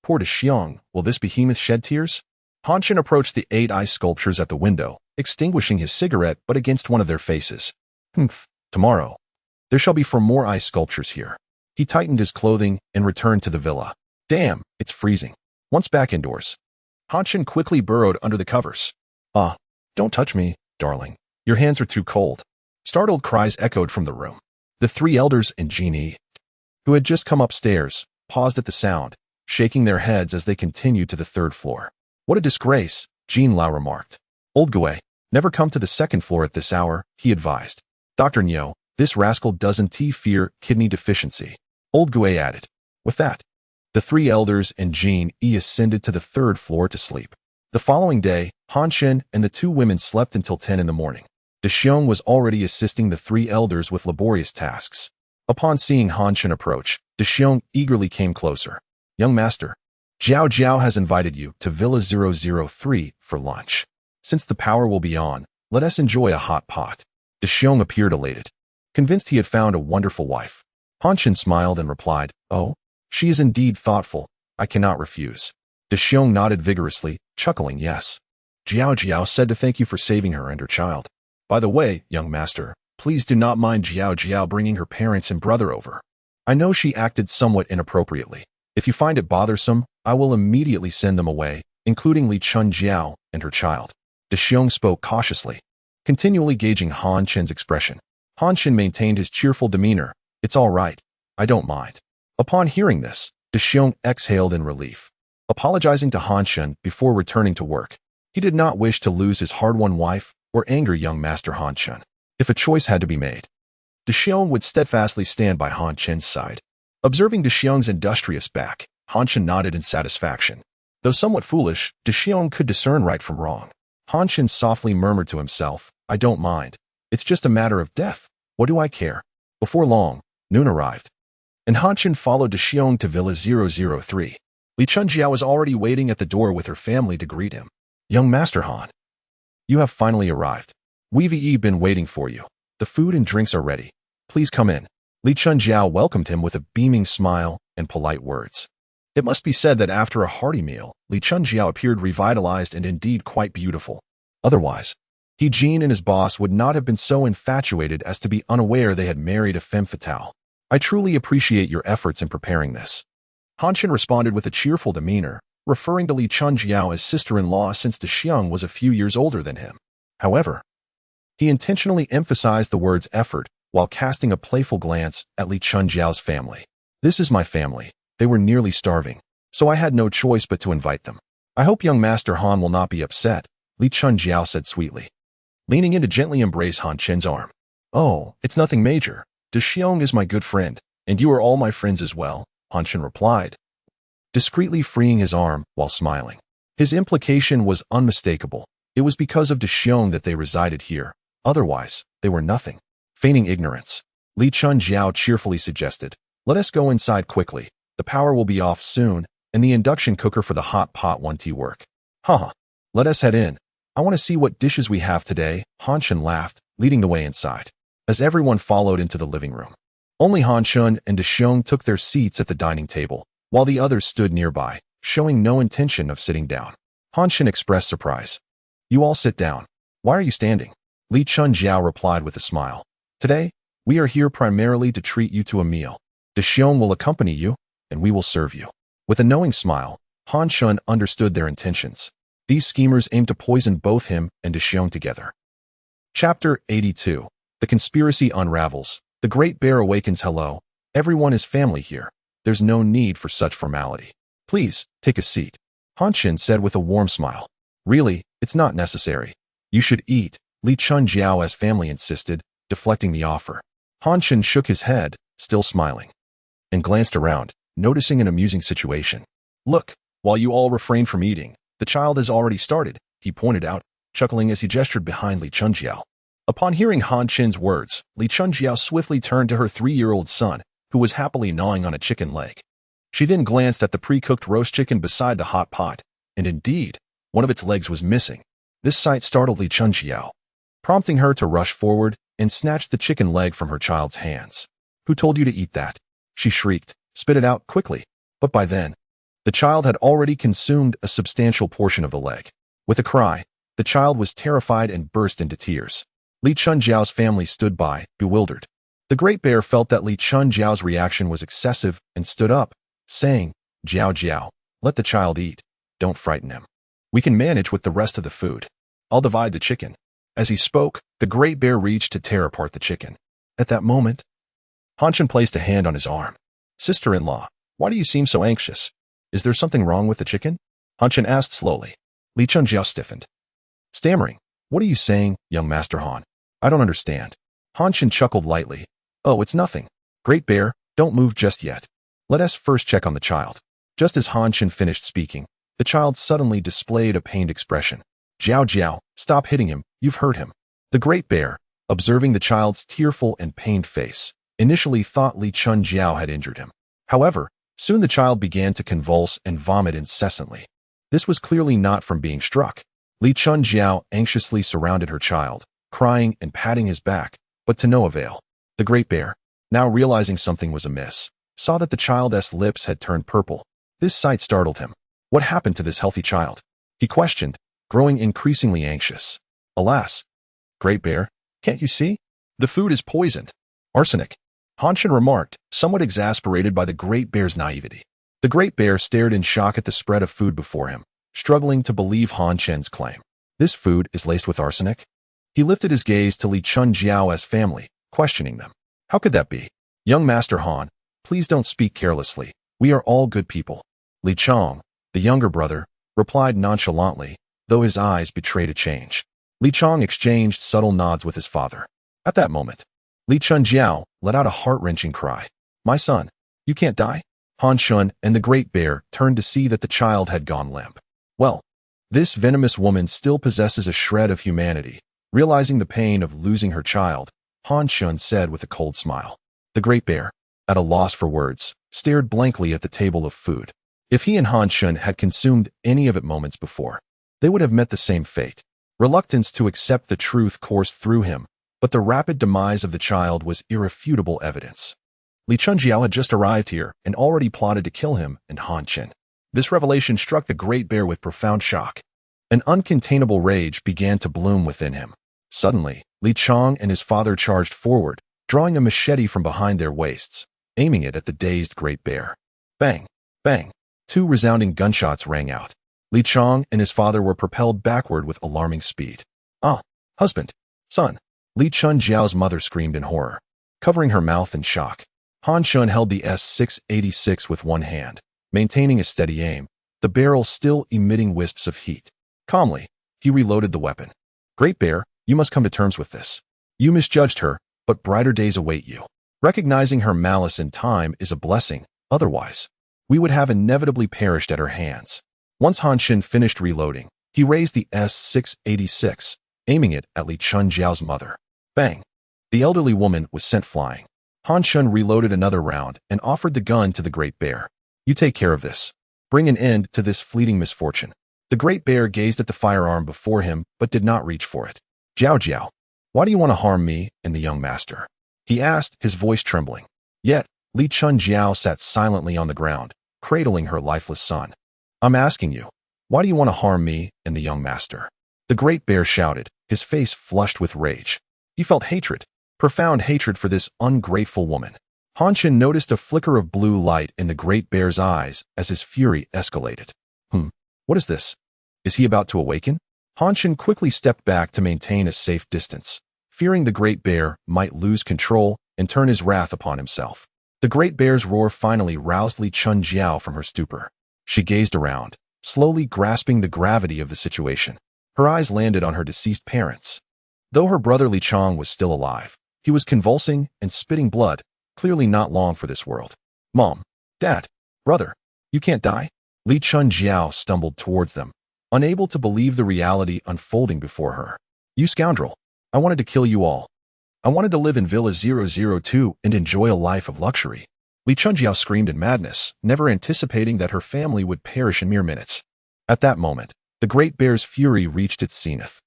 Poor Dexiong, will this behemoth shed tears? Han Chen approached the 8 ice sculptures at the window, extinguishing his cigarette but against one of their faces. Tomorrow. There shall be 4 more ice sculptures here. He tightened his clothing and returned to the villa. Damn, it's freezing. Once back indoors, Han Chen quickly burrowed under the covers. Ah, don't touch me, darling. Your hands are too cold. Startled cries echoed from the room. The 3 elders and Genie, who had just come upstairs, paused at the sound, shaking their heads as they continued to the 3rd floor. What a disgrace, Jean Lao remarked. Old Gui, never come to the 2nd floor at this hour, he advised. Dr. Nyo, this rascal doesn't fear kidney deficiency, Old Gui added. With that, the 3 elders and Jean ascended to the 3rd floor to sleep. The following day, Han Chen and the 2 women slept until 10 in the morning. Dexiong was already assisting the 3 elders with laborious tasks. Upon seeing Han Chen approach, Dexiong eagerly came closer. Young master, Jiao Jiao has invited you to Villa 003 for lunch. Since the power will be on, let us enjoy a hot pot. Dexiong appeared elated, convinced he had found a wonderful wife. Han Chen smiled and replied, Oh, she is indeed thoughtful. I cannot refuse. Dexiong nodded vigorously, chuckling yes. Jiao Jiao said to thank you for saving her and her child. By the way, young master, please do not mind Jiao Jiao bringing her parents and brother over. I know she acted somewhat inappropriately. If you find it bothersome, I will immediately send them away, including Li Chunqiao and her child. Dexiong spoke cautiously, continually gauging Han Chen's expression. Han Chen maintained his cheerful demeanor. It's all right. I don't mind. Upon hearing this, Dexiong exhaled in relief, apologizing to Han Chen before returning to work. He did not wish to lose his hard-won wife or anger young master Han Chen. If a choice had to be made, Dexiong would steadfastly stand by Han Chen's side. Observing Dexiong's industrious back, Han Chen nodded in satisfaction. Though somewhat foolish, Dexiong could discern right from wrong. Han Chen softly murmured to himself, I don't mind. It's just a matter of death. What do I care? Before long, noon arrived, and Han Chen followed Dexiong to Villa 003. Li Chunqiao was already waiting at the door with her family to greet him. Young Master Han, you have finally arrived. We've been waiting for you. The food and drinks are ready. Please come in. Li Chunqiao welcomed him with a beaming smile and polite words. It must be said that after a hearty meal, Li Chunqiao appeared revitalized and indeed quite beautiful. Otherwise, Jean and his boss would not have been so infatuated as to be unaware they had married a femme fatale. I truly appreciate your efforts in preparing this. Han Chen responded with a cheerful demeanor, referring to Li Chunqiao as sister-in-law since Dexiong was a few years older than him. However, he intentionally emphasized the words effort while casting a playful glance at Li Chunqiao's family. This is my family. They were nearly starving, so I had no choice but to invite them. I hope young Master Han will not be upset, Li Chunqiao said sweetly, leaning in to gently embrace Han Chen's arm. Oh, it's nothing major. Dexiong is my good friend, and you are all my friends as well, Han Chen replied, discreetly freeing his arm while smiling. His implication was unmistakable. It was because of Dexiong that they resided here. Otherwise, they were nothing. Feigning ignorance, Li Chunqiao cheerfully suggested, let us go inside quickly. The power will be off soon, and the induction cooker for the hot pot won't work. Haha, let us head in. I want to see what dishes we have today, Han Chen laughed, leading the way inside. As everyone followed into the living room, only Han Chen and Dexiong took their seats at the dining table, while the others stood nearby, showing no intention of sitting down. Han Chen expressed surprise. You all sit down. Why are you standing? Li Chunqiao replied with a smile. Today, we are here primarily to treat you to a meal. Dexiong will accompany you. and we will serve you." With a knowing smile, Han Chen understood their intentions. These schemers aimed to poison both him and Xiong together. Chapter 82. The conspiracy unravels. The Great Bear awakens. "Hello. Everyone is family here. There's no need for such formality. Please, take a seat," Han Chen said with a warm smile. "Really, it's not necessary. You should eat," Li Chunjiao's family insisted, deflecting the offer. Han Chen shook his head, still smiling, and glanced around, noticing an amusing situation. "Look, while you all refrain from eating, the child has already started," he pointed out, chuckling as he gestured behind Li Chunjiao. Upon hearing Han Chen's words, Li Chunjiao swiftly turned to her 3-year-old son, who was happily gnawing on a chicken leg. She then glanced at the pre-cooked roast chicken beside the hot pot, and indeed, one of its legs was missing. This sight startled Li Chunjiao, prompting her to rush forward and snatch the chicken leg from her child's hands. "Who told you to eat that?" she shrieked. "Spit it out quickly." But by then, the child had already consumed a substantial portion of the leg. With a cry, the child was terrified and burst into tears. Li Chunjiao's family stood by, bewildered. The Great Bear felt that Li Chunjiao's reaction was excessive and stood up, saying, "Jiao Jiao, let the child eat. Don't frighten him. We can manage with the rest of the food. I'll divide the chicken." As he spoke, the Great Bear reached to tear apart the chicken. At that moment, Han Chen placed a hand on his arm. "Sister-in-law, why do you seem so anxious? Is there something wrong with the chicken?" Han Chen asked slowly. Li Chunjiao stiffened, stammering, "What are you saying, young Master Han? I don't understand." Han Chen chuckled lightly. "Oh, it's nothing. Great Bear, don't move just yet. Let us first check on the child." Just as Han Chen finished speaking, the child suddenly displayed a pained expression. "Jiao Jiao, stop hitting him, you've hurt him." The Great Bear, observing the child's tearful and pained face, initially thought Li Chunjiao had injured him. However, soon the child began to convulse and vomit incessantly. This was clearly not from being struck. Li Chunjiao anxiously surrounded her child, crying and patting his back, but to no avail. The Great Bear, now realizing something was amiss, saw that the child's lips had turned purple. This sight startled him. What happened to this healthy child? He questioned, growing increasingly anxious. "Alas, Great Bear, can't you see? The food is poisoned. Arsenic," Han Chen remarked, somewhat exasperated by the Great Bear's naivety. The Great Bear stared in shock at the spread of food before him, struggling to believe Han Chen's claim. "This food is laced with arsenic?" He lifted his gaze to Li Chunjiao's family, questioning them. "How could that be? Young Master Han, please don't speak carelessly. We are all good people." Li Chong, the younger brother, replied nonchalantly, though his eyes betrayed a change. Li Chong exchanged subtle nods with his father. At that moment, Li Chunjiao let out a heart-wrenching cry. "My son, you can't die?" Han Chen and the Great Bear turned to see that the child had gone limp. "Well, this venomous woman still possesses a shred of humanity." Realizing the pain of losing her child, Han Chen said with a cold smile. The Great Bear, at a loss for words, stared blankly at the table of food. If he and Han Chen had consumed any of it moments before, they would have met the same fate. Reluctance to accept the truth coursed through him, but the rapid demise of the child was irrefutable evidence. Li Chunjiao had just arrived here and already plotted to kill him and Han Chen. This revelation struck the Great Bear with profound shock. An uncontainable rage began to bloom within him. Suddenly, Li Chong and his father charged forward, drawing a machete from behind their waists, aiming it at the dazed Great Bear. Bang! Bang! 2 resounding gunshots rang out. Li Chong and his father were propelled backward with alarming speed. "Ah! Husband! Son!" Li Chunjiao's mother screamed in horror, covering her mouth in shock. Han Chen held the S-686 with one hand, maintaining a steady aim, the barrel still emitting wisps of heat. Calmly, he reloaded the weapon. "Great Bear, you must come to terms with this. You misjudged her, but brighter days await you. Recognizing her malice in time is a blessing, otherwise, we would have inevitably perished at her hands." Once Han Chen finished reloading, he raised the S-686, aiming it at Li Chunjiao's mother. Bang! The elderly woman was sent flying. Han Chen reloaded another round and offered the gun to the Great Bear. "You take care of this. Bring an end to this fleeting misfortune." The Great Bear gazed at the firearm before him but did not reach for it. "Jiao Jiao, why do you want to harm me and the young master?" he asked, his voice trembling. Yet, Li Chunjiao sat silently on the ground, cradling her lifeless son. "I'm asking you, why do you want to harm me and the young master?" The Great Bear shouted, his face flushed with rage. He felt hatred, profound hatred for this ungrateful woman. Han Chen noticed a flicker of blue light in the great bear's eyes as his fury escalated. What is this? Is he about to awaken? Han Chen quickly stepped back to maintain a safe distance, fearing the great bear might lose control and turn his wrath upon himself. The great bear's roar finally roused Li Chunjiao from her stupor. She gazed around, slowly grasping the gravity of the situation. Her eyes landed on her deceased parents. Though her brother Li Chong was still alive, he was convulsing and spitting blood, clearly not long for this world. Mom, Dad, brother, you can't die? Li Chunjiao stumbled towards them, unable to believe the reality unfolding before her. You scoundrel, I wanted to kill you all. I wanted to live in Villa 002 and enjoy a life of luxury. Li Chunjiao screamed in madness, never anticipating that her family would perish in mere minutes. At that moment, the great bear's fury reached its zenith.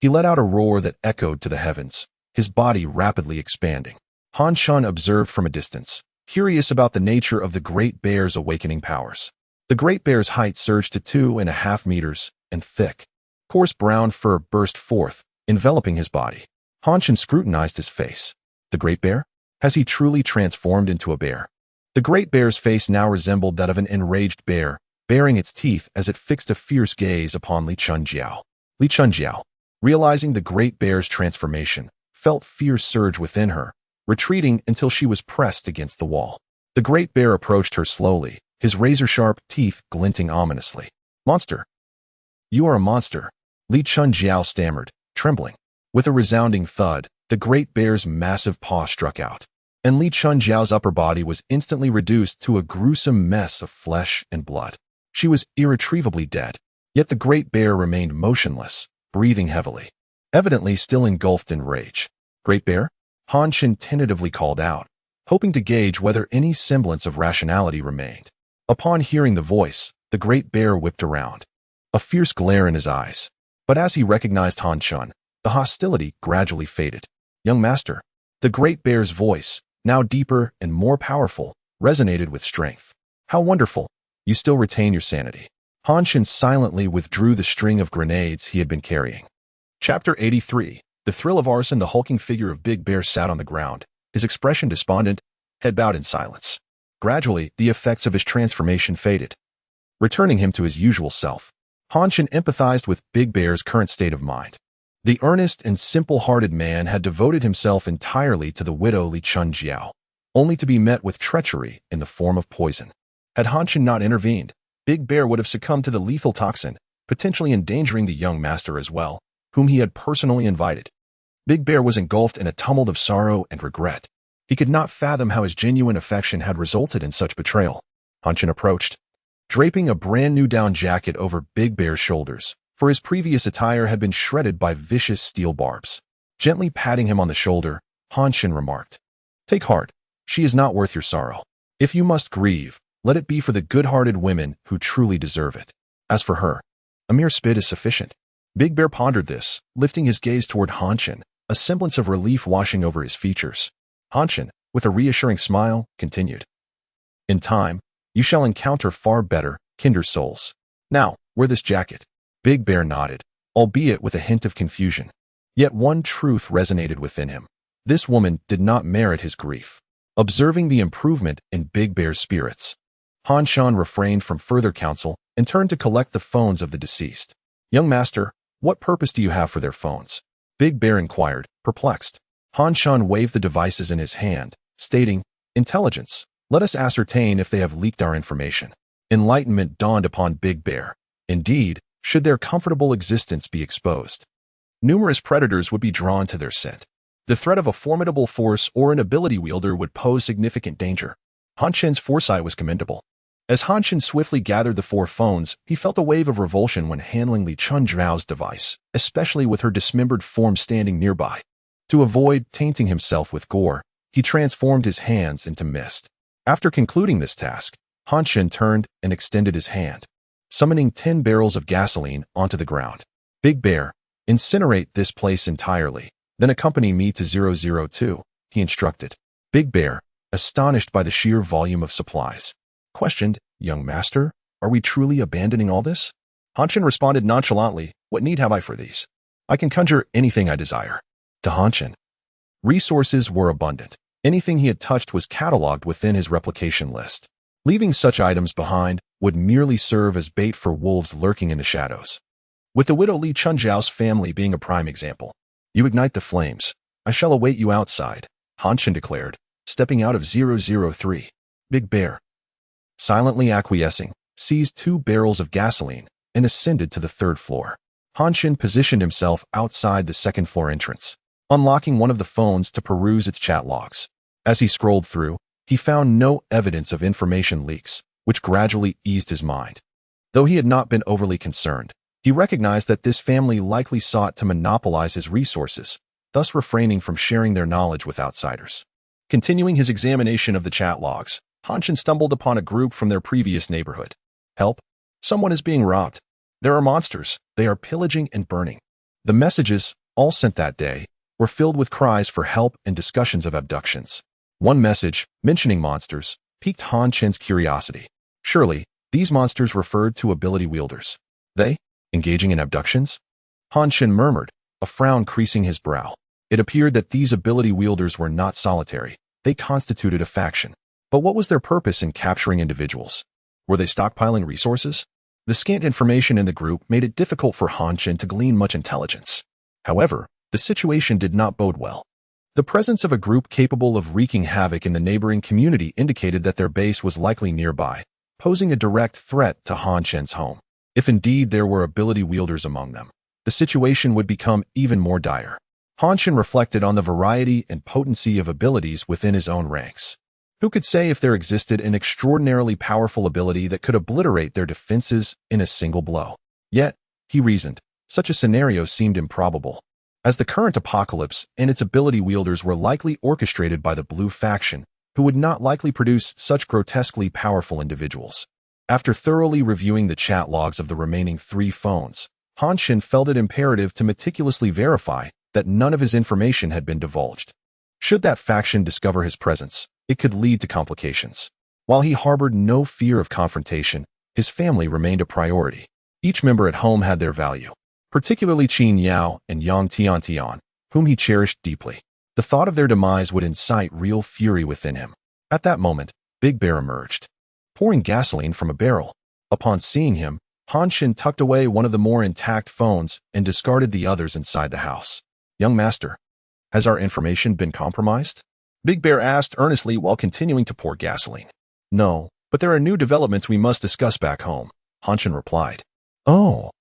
He let out a roar that echoed to the heavens, his body rapidly expanding. Han Shun observed from a distance, curious about the nature of the great bear's awakening powers. The great bear's height surged to 2.5 meters, and thick, coarse brown fur burst forth, enveloping his body. Han Shun scrutinized his face. The great bear? Has he truly transformed into a bear? The great bear's face now resembled that of an enraged bear, baring its teeth as it fixed a fierce gaze upon Li Chunjiao. Li Chunjiao, realizing the great bear's transformation, felt fear surge within her, retreating until she was pressed against the wall. The great bear approached her slowly, his razor-sharp teeth glinting ominously. Monster! You are a monster, Li Chunjiao stammered, trembling. With a resounding thud, the great bear's massive paw struck out, and Li Chunjiao's upper body was instantly reduced to a gruesome mess of flesh and blood. She was irretrievably dead, yet the great bear remained motionless, breathing heavily, evidently still engulfed in rage. Great bear? Han Chen tentatively called out, hoping to gauge whether any semblance of rationality remained. Upon hearing the voice, the great bear whipped around, a fierce glare in his eyes. But as he recognized Han Chen, the hostility gradually faded. Young master, the great bear's voice, now deeper and more powerful, resonated with strength. How wonderful! You still retain your sanity. Han Chen silently withdrew the string of grenades he had been carrying. Chapter 83. The thrill of arson. The hulking figure of Big Bear sat on the ground, his expression despondent, head bowed in silence. Gradually, the effects of his transformation faded, returning him to his usual self. Han Chen empathized with Big Bear's current state of mind. The earnest and simple-hearted man had devoted himself entirely to the widow Li Chunjiao, only to be met with treachery in the form of poison. Had Han Chen not intervened, Big Bear would have succumbed to the lethal toxin, potentially endangering the young master as well, whom he had personally invited. Big Bear was engulfed in a tumult of sorrow and regret. He could not fathom how his genuine affection had resulted in such betrayal. Han Chen approached, draping a brand-new down jacket over Big Bear's shoulders, for his previous attire had been shredded by vicious steel barbs. Gently patting him on the shoulder, Han Chen remarked, "Take heart, she is not worth your sorrow. If you must grieve, let it be for the good-hearted women who truly deserve it. As for her, a mere spit is sufficient." Big Bear pondered this, lifting his gaze toward Han Chen, a semblance of relief washing over his features. Han Chen, with a reassuring smile, continued, "In time, you shall encounter far better, kinder souls. Now, wear this jacket." Big Bear nodded, albeit with a hint of confusion. Yet one truth resonated within him. This woman did not merit his grief. Observing the improvement in Big Bear's spirits, Han Shan refrained from further counsel and turned to collect the phones of the deceased. "Young master, what purpose do you have for their phones?" Big Bear inquired, perplexed. Han Shan waved the devices in his hand, stating, "Intelligence. Let us ascertain if they have leaked our information." Enlightenment dawned upon Big Bear. Indeed, should their comfortable existence be exposed, numerous predators would be drawn to their scent. The threat of a formidable force or an ability wielder would pose significant danger. Han Chen's foresight was commendable. As Han Chen swiftly gathered the 4 phones, he felt a wave of revulsion when handling Li Chunjiao's device, especially with her dismembered form standing nearby. To avoid tainting himself with gore, he transformed his hands into mist. After concluding this task, Han Chen turned and extended his hand, summoning 10 barrels of gasoline onto the ground. "Big Bear, incinerate this place entirely, then accompany me to 002, he instructed. Big Bear, astonished by the sheer volume of supplies, questioned, "Young master, are we truly abandoning all this?" Han Chen responded nonchalantly, "What need have I for these? I can conjure anything I desire." To Han Chen, resources were abundant. Anything he had touched was catalogued within his replication list. Leaving such items behind would merely serve as bait for wolves lurking in the shadows. With the widow Li Chunjiao's family being a prime example. You ignite the flames. I shall await you outside, Han Chen declared, stepping out of 003. Big Bear, silently acquiescing, seized 2 barrels of gasoline and ascended to the 3rd floor. Han Chen positioned himself outside the 2nd floor entrance, unlocking one of the phones to peruse its chat logs. As he scrolled through, he found no evidence of information leaks, which gradually eased his mind. Though he had not been overly concerned, he recognized that this family likely sought to monopolize his resources, thus refraining from sharing their knowledge with outsiders. Continuing his examination of the chat logs, Han Chen stumbled upon a group from their previous neighborhood. Help! Someone is being robbed. There are monsters. They are pillaging and burning. The messages, all sent that day, were filled with cries for help and discussions of abductions. One message, mentioning monsters, piqued Han Chen's curiosity. Surely, these monsters referred to ability wielders. They? Engaging in abductions? Han Chen murmured, a frown creasing his brow. It appeared that these ability wielders were not solitary. They constituted a faction. But what was their purpose in capturing individuals? Were they stockpiling resources? The scant information in the group made it difficult for Han Chen to glean much intelligence. However, the situation did not bode well. The presence of a group capable of wreaking havoc in the neighboring community indicated that their base was likely nearby, posing a direct threat to Han Chen's home. If indeed there were ability wielders among them, the situation would become even more dire. Han Chen reflected on the variety and potency of abilities within his own ranks. Who could say if there existed an extraordinarily powerful ability that could obliterate their defenses in a single blow? Yet, he reasoned, such a scenario seemed improbable, as the current apocalypse and its ability wielders were likely orchestrated by the Blue faction, who would not likely produce such grotesquely powerful individuals. After thoroughly reviewing the chat logs of the remaining 3 phones, Han Chen felt it imperative to meticulously verify that none of his information had been divulged. Should that faction discover his presence, it could lead to complications. While he harbored no fear of confrontation, his family remained a priority. Each member at home had their value, particularly Qin Yao and Yang Tiantian, whom he cherished deeply. The thought of their demise would incite real fury within him. At that moment, Big Bear emerged, pouring gasoline from a barrel. Upon seeing him, Han Chen tucked away one of the more intact phones and discarded the others inside the house. Young master, has our information been compromised? Big Bear asked earnestly while continuing to pour gasoline. No, but there are new developments we must discuss back home, Han Chen replied. Oh,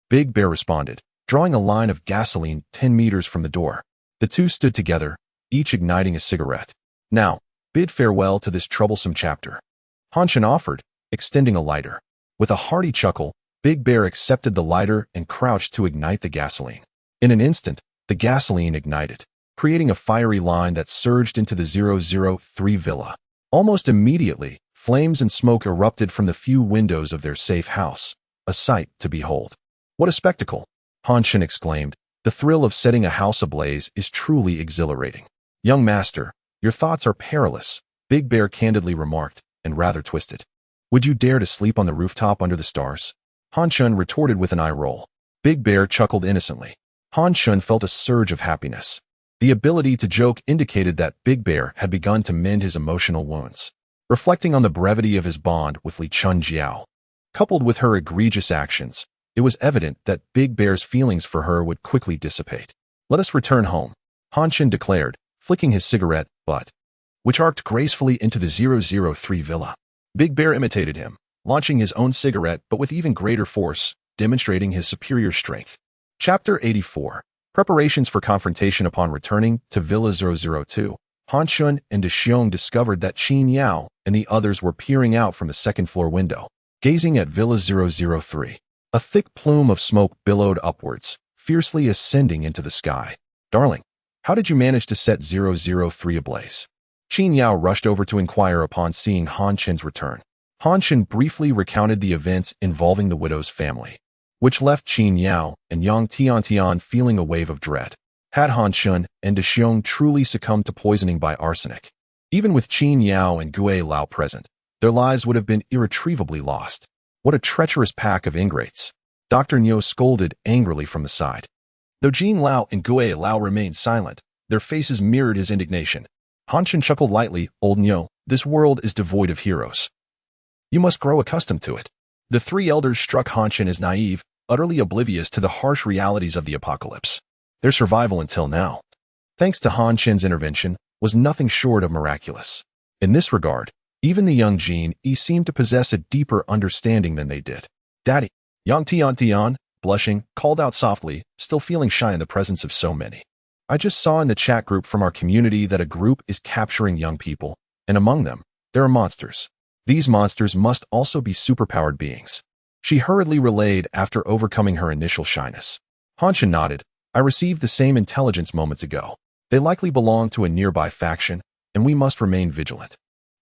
Big Bear responded, drawing a line of gasoline 10 meters from the door. The two stood together, each igniting a cigarette. Now, bid farewell to this troublesome chapter, Han Chen offered, extending a lighter. With a hearty chuckle, Big Bear accepted the lighter and crouched to ignite the gasoline. In an instant, the gasoline ignited, creating a fiery line that surged into the 003 villa. Almost immediately, flames and smoke erupted from the few windows of their safe house, a sight to behold. What a spectacle, Han Chen exclaimed. The thrill of setting a house ablaze is truly exhilarating. Young master, your thoughts are perilous, Big Bear candidly remarked, and rather twisted. Would you dare to sleep on the rooftop under the stars? Han Chen retorted with an eye roll. Big Bear chuckled innocently. Han Chen felt a surge of happiness. The ability to joke indicated that Big Bear had begun to mend his emotional wounds. Reflecting on the brevity of his bond with Li Chunjiao, coupled with her egregious actions, it was evident that Big Bear's feelings for her would quickly dissipate. Let us return home, Han Chen declared, flicking his cigarette butt, which arced gracefully into the 003 villa. Big Bear imitated him, launching his own cigarette but with even greater force, demonstrating his superior strength. Chapter 84. Preparations for confrontation. Upon returning to Villa 002, Han Chen and De Xiong discovered that Qin Yao and the others were peering out from the second-floor window, gazing at Villa 003. A thick plume of smoke billowed upwards, fiercely ascending into the sky. Darling, how did you manage to set 003 ablaze? Qin Yao rushed over to inquire upon seeing Han Chen's return. Han Chen briefly recounted the events involving the widow's family, which left Qin Yao and Yang Tiantian feeling a wave of dread. Had Han Chen and De Xiong truly succumbed to poisoning by arsenic, even with Qin Yao and Gue Lao present, their lives would have been irretrievably lost. What a treacherous pack of ingrates, Dr. Niu scolded angrily from the side. Though Jin Lao and Gue Lao remained silent, their faces mirrored his indignation. Han Chen chuckled lightly. Old Nyo, this world is devoid of heroes. You must grow accustomed to it. The three elders struck Han Chen as naive, utterly oblivious to the harsh realities of the apocalypse. Their survival until now, thanks to Han Chen's intervention, was nothing short of miraculous. In this regard, even the young Jin Yi seemed to possess a deeper understanding than they did. Daddy, Yang Tian, blushing, called out softly, still feeling shy in the presence of so many. I just saw in the chat group from our community that a group is capturing young people, and among them, there are monsters. These monsters must also be superpowered beings. She hurriedly relayed after overcoming her initial shyness. Han Chen nodded. I received the same intelligence moments ago. They likely belong to a nearby faction, and we must remain vigilant.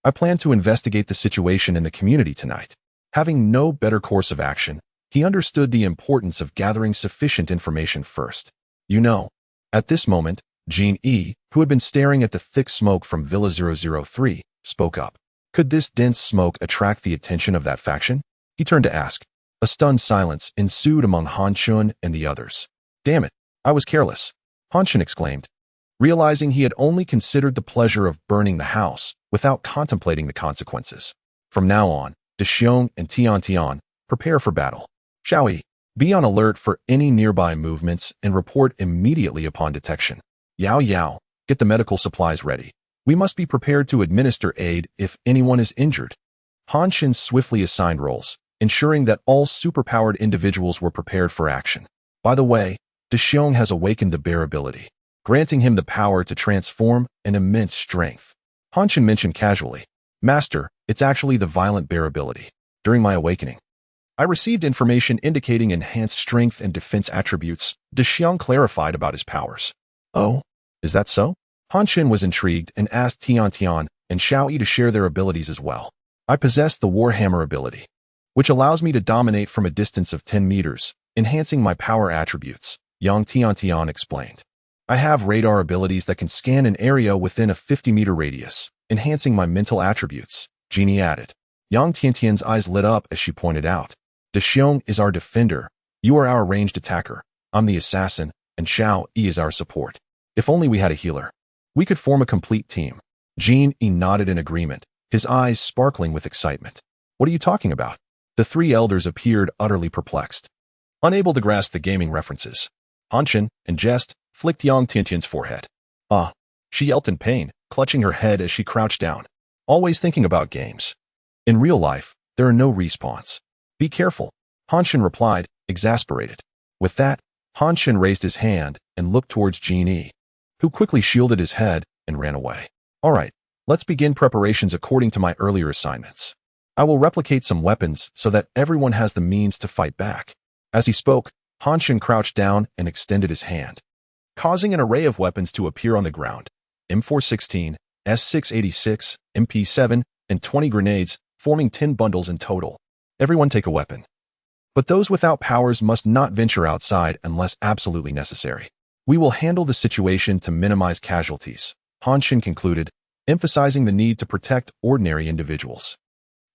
I plan to investigate the situation in the community tonight. Having no better course of action, he understood the importance of gathering sufficient information first. You know, at this moment, Jin Yi, who had been staring at the thick smoke from Villa 003, spoke up. Could this dense smoke attract the attention of that faction? He turned to ask. A stunned silence ensued among Han Chen and the others. Damn it, I was careless, Han Chen exclaimed, realizing he had only considered the pleasure of burning the house without contemplating the consequences. From now on, Dexiong and Tian, prepare for battle. Xiaoyi, be on alert for any nearby movements and report immediately upon detection. Yao, get the medical supplies ready. We must be prepared to administer aid if anyone is injured. Han Chen swiftly assigned roles, ensuring that all superpowered individuals were prepared for action. By the way, Dexiong has awakened the bear ability, granting him the power to transform an immense strength. Han Chen mentioned casually, Master, it's actually the violent bear ability. During my awakening, I received information indicating enhanced strength and defense attributes. Dexiong clarified about his powers. Oh, is that so? Han Chen was intrigued and asked Tian and Xiaoyi to share their abilities as well. I possess the Warhammer ability, which allows me to dominate from a distance of 10 meters, enhancing my power attributes, Yang Tian explained. I have radar abilities that can scan an area within a 50-meter radius, enhancing my mental attributes, Genie added. Yang Tian's eyes lit up as she pointed out. Dexiong is our defender, you are our ranged attacker, I'm the assassin, and Xiao Yi is our support. If only we had a healer. We could form a complete team. Jin Yi nodded in agreement, his eyes sparkling with excitement. What are you talking about? The three elders appeared utterly perplexed, unable to grasp the gaming references. Han Chen, in jest, flicked Yang Tian's forehead. Ah, she yelped in pain, clutching her head as she crouched down, always thinking about games. In real life, there are no respawns. Be careful, Han Chen replied, exasperated. With that, Han Chen raised his hand and looked towards Jin Yi, who quickly shielded his head and ran away. All right, let's begin preparations according to my earlier assignments. I will replicate some weapons so that everyone has the means to fight back. As he spoke, Han Chen crouched down and extended his hand, causing an array of weapons to appear on the ground. M416, S686, MP7, and 20 grenades, forming 10 bundles in total. Everyone take a weapon. But those without powers must not venture outside unless absolutely necessary. We will handle the situation to minimize casualties, Han Chen concluded, emphasizing the need to protect ordinary individuals.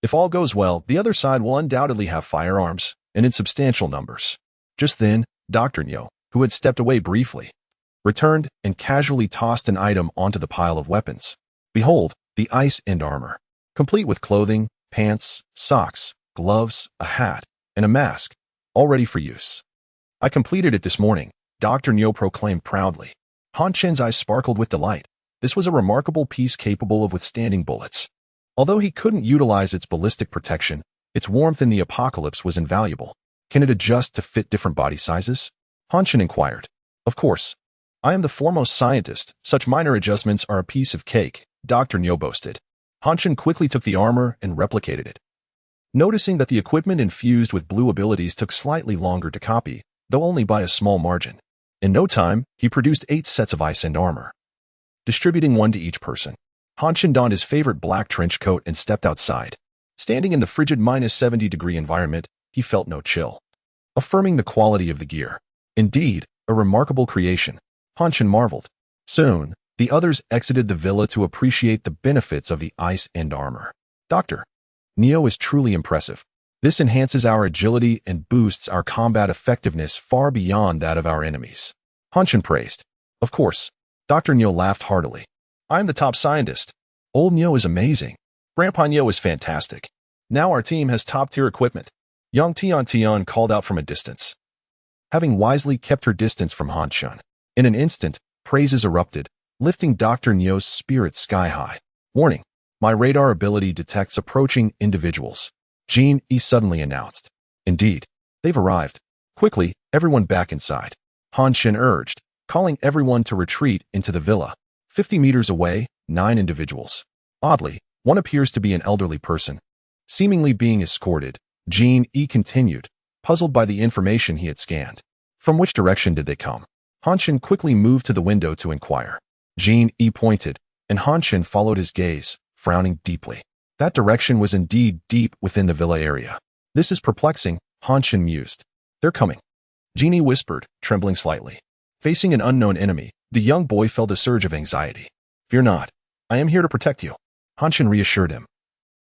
If all goes well, the other side will undoubtedly have firearms, and in substantial numbers. Just then, Dr. Nyo, who had stepped away briefly, returned and casually tossed an item onto the pile of weapons. Behold, the ice end armor, complete with clothing, pants, socks, gloves, a hat, and a mask, all ready for use. I completed it this morning, Dr. Nyo proclaimed proudly. Han Chen's eyes sparkled with delight. This was a remarkable piece capable of withstanding bullets. Although he couldn't utilize its ballistic protection, its warmth in the apocalypse was invaluable. Can it adjust to fit different body sizes? Han Chen inquired. Of course. I am the foremost scientist. Such minor adjustments are a piece of cake, Dr. Nyo boasted. Han Chen quickly took the armor and replicated it, noticing that the equipment infused with blue abilities took slightly longer to copy, though only by a small margin. In no time, he produced 8 sets of ice end armor, distributing one to each person. Han Chen donned his favorite black trench coat and stepped outside. Standing in the frigid -70-degree environment, he felt no chill, affirming the quality of the gear. Indeed, a remarkable creation, Han Chen marveled. Soon, the others exited the villa to appreciate the benefits of the ice end armor. Dr. Neo is truly impressive. This enhances our agility and boosts our combat effectiveness far beyond that of our enemies. Han Chen praised. Of course, Dr. Neo laughed heartily. I'm the top scientist. Old Nyo is amazing. Grandpa Nyo is fantastic. Now our team has top-tier equipment. Young Tian Tian called out from a distance. Having wisely kept her distance from Han Chen, in an instant, praises erupted, lifting Dr. Nyo's spirits sky-high. Warning, my radar ability detects approaching individuals. Jean E suddenly announced. Indeed, they've arrived. Quickly, everyone back inside. Han Chen urged, calling everyone to retreat into the villa. 50 meters away, 9 individuals. Oddly, one appears to be an elderly person. Seemingly being escorted, Jean E continued, puzzled by the information he had scanned. From which direction did they come? Han Chen quickly moved to the window to inquire. Jean E pointed, and Han Chen followed his gaze, frowning deeply. That direction was indeed deep within the villa area. This is perplexing, Han Chen mused. They're coming. Jean E whispered, trembling slightly. Facing an unknown enemy, the young boy felt a surge of anxiety. Fear not. I am here to protect you. Han Chen reassured him,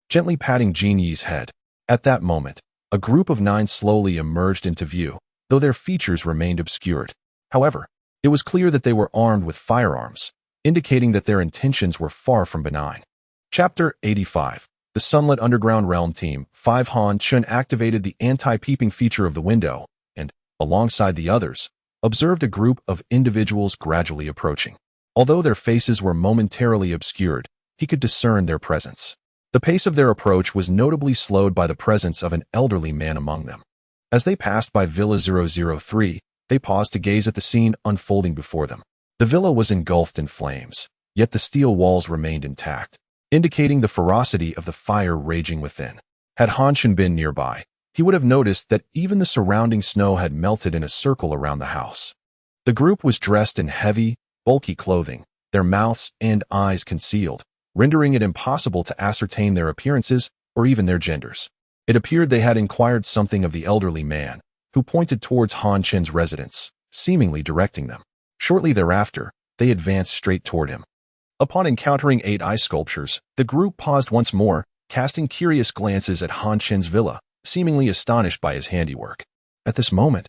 gently patting Jean Yi's head. At that moment, a group of 9 slowly emerged into view, though their features remained obscured. However, it was clear that they were armed with firearms, indicating that their intentions were far from benign. Chapter 85. The Sunlit Underground Realm Team 5. Han Chen activated the anti-peeping feature of the window and, alongside the others, observed a group of individuals gradually approaching. Although their faces were momentarily obscured, he could discern their presence. The pace of their approach was notably slowed by the presence of an elderly man among them. As they passed by Villa 003, they paused to gaze at the scene unfolding before them. The villa was engulfed in flames, yet the steel walls remained intact, indicating the ferocity of the fire raging within. Had Han Chen been nearby, he would have noticed that even the surrounding snow had melted in a circle around the house. The group was dressed in heavy, bulky clothing, their mouths and eyes concealed, rendering it impossible to ascertain their appearances or even their genders. It appeared they had inquired something of the elderly man, who pointed towards Han Chen's residence, seemingly directing them. Shortly thereafter, they advanced straight toward him. Upon encountering 8 ice sculptures, the group paused once more, casting curious glances at Han Chen's villa, seemingly astonished by his handiwork. At this moment,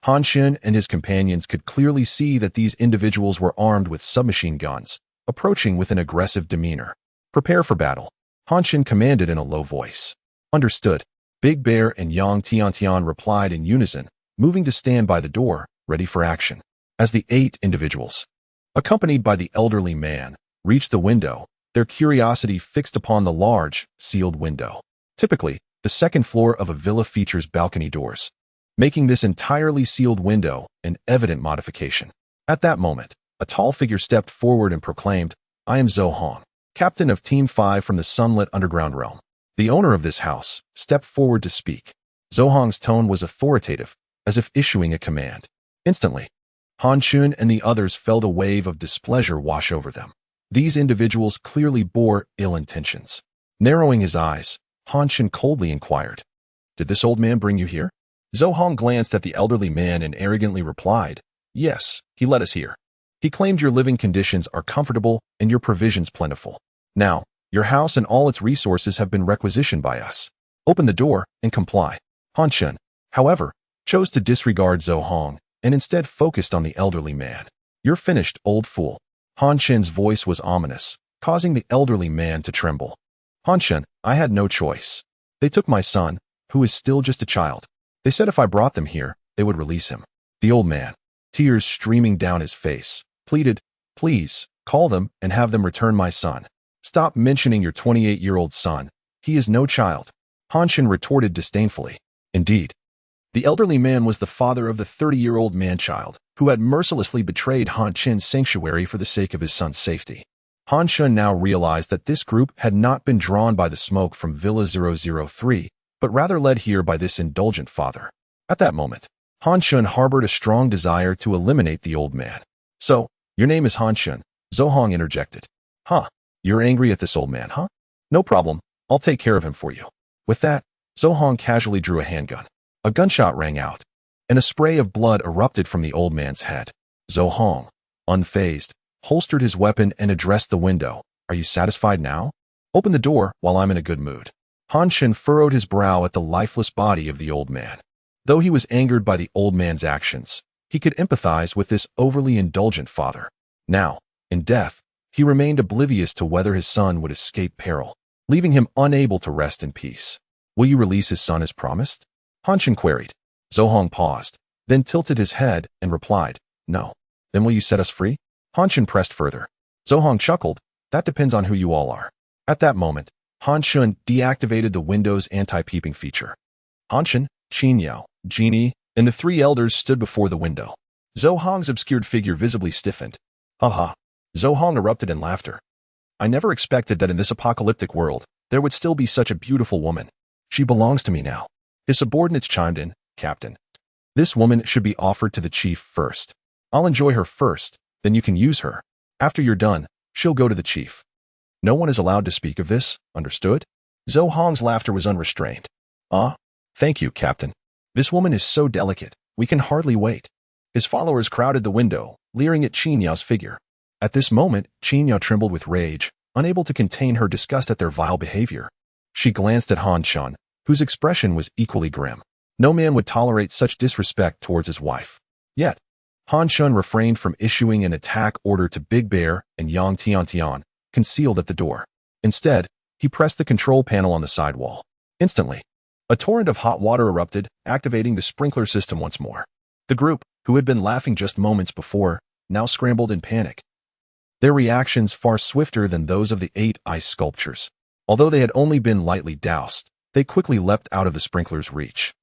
Han Chen and his companions could clearly see that these individuals were armed with submachine guns, approaching with an aggressive demeanor. Prepare for battle, Han Chen commanded in a low voice. Understood. Big Bear and Yang Tiantian replied in unison, moving to stand by the door, ready for action. As the 8 individuals, accompanied by the elderly man, reached the window, their curiosity fixed upon the large, sealed window. Typically, the second floor of a villa features balcony doors, making this entirely sealed window an evident modification. At that moment, a tall figure stepped forward and proclaimed, I am Zhou Hong, captain of Team 5 from the Sunlit Underground Realm. The owner of this house stepped forward to speak. Zhou Hong's tone was authoritative, as if issuing a command. Instantly, Han Chen and the others felt a wave of displeasure wash over them. These individuals clearly bore ill intentions. Narrowing his eyes, Han Chen coldly inquired, Did this old man bring you here? Zhou Hong glanced at the elderly man and arrogantly replied, Yes, he led us here. He claimed your living conditions are comfortable and your provisions plentiful. Now, your house and all its resources have been requisitioned by us. Open the door and comply. Han Chen, however, chose to disregard Zhou Hong and instead focused on the elderly man. You're finished, old fool. Han Chen's voice was ominous, causing the elderly man to tremble. Han Chen, I had no choice. They took my son, who is still just a child. They said if I brought them here, they would release him. The old man, tears streaming down his face, pleaded, Please, call them and have them return my son. Stop mentioning your 28-year-old son. He is no child. Han Chen retorted disdainfully. Indeed, the elderly man was the father of the 30-year-old man-child, who had mercilessly betrayed Han Chen's sanctuary for the sake of his son's safety. Han Chen now realized that this group had not been drawn by the smoke from Villa 003, but rather led here by this indulgent father. At that moment, Han Chen harbored a strong desire to eliminate the old man. So, your name is Han Chen, Zhou Hong interjected. Huh, you're angry at this old man, huh? No problem, I'll take care of him for you. With that, Zhou Hong casually drew a handgun. A gunshot rang out, and a spray of blood erupted from the old man's head. Zhou Hong, unfazed, holstered his weapon and addressed the window. Are you satisfied now? Open the door while I'm in a good mood. Han Chen furrowed his brow at the lifeless body of the old man. Though he was angered by the old man's actions, he could empathize with this overly indulgent father. Now, in death, he remained oblivious to whether his son would escape peril, leaving him unable to rest in peace. Will you release his son as promised? Han Chen queried. Zhou Hong paused, then tilted his head and replied, no. Then will you set us free? Han Chen pressed further. Zhou Hong chuckled, that depends on who you all are. At that moment, Han Chen deactivated the Windows anti-peeping feature. Han Chen, Qin Yao, Genie, and the three elders stood before the window. Zhou Hong's obscured figure visibly stiffened. Ha. Zhou Hong erupted in laughter. I never expected that in this apocalyptic world, there would still be such a beautiful woman. She belongs to me now. His subordinates chimed in, Captain. This woman should be offered to the chief first. I'll enjoy her first, then you can use her. After you're done, she'll go to the chief. No one is allowed to speak of this, understood? Zhou Hong's laughter was unrestrained. Thank you, Captain. This woman is so delicate, we can hardly wait. His followers crowded the window, leering at Qin Yao's figure. At this moment, Qin Yao trembled with rage, unable to contain her disgust at their vile behavior. She glanced at Han Chen, whose expression was equally grim. No man would tolerate such disrespect towards his wife. Yet, Han Chen refrained from issuing an attack order to Big Bear and Yang Tiantian, concealed at the door. Instead, he pressed the control panel on the side wall. Instantly, a torrent of hot water erupted, activating the sprinkler system once more. The group, who had been laughing just moments before, now scrambled in panic. Their reactions far swifter than those of the 8 ice sculptures. Although they had only been lightly doused, they quickly leapt out of the sprinkler's reach.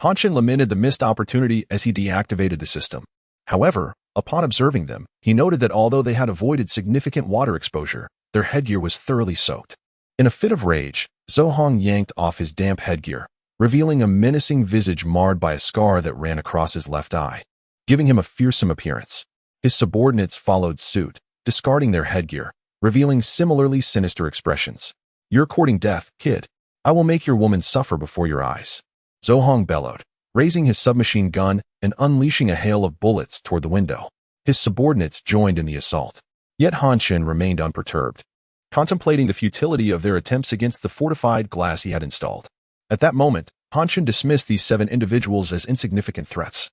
Han Chen lamented the missed opportunity as he deactivated the system. However, upon observing them, he noted that although they had avoided significant water exposure, their headgear was thoroughly soaked. In a fit of rage, Zhou Hong yanked off his damp headgear, revealing a menacing visage marred by a scar that ran across his left eye, giving him a fearsome appearance. His subordinates followed suit, discarding their headgear, revealing similarly sinister expressions. You're courting death, kid. I will make your woman suffer before your eyes. Zhou Hong bellowed, raising his submachine gun and unleashing a hail of bullets toward the window. His subordinates joined in the assault. Yet Han Chen remained unperturbed, contemplating the futility of their attempts against the fortified glass he had installed. At that moment, Han Chen dismissed these 7 individuals as insignificant threats.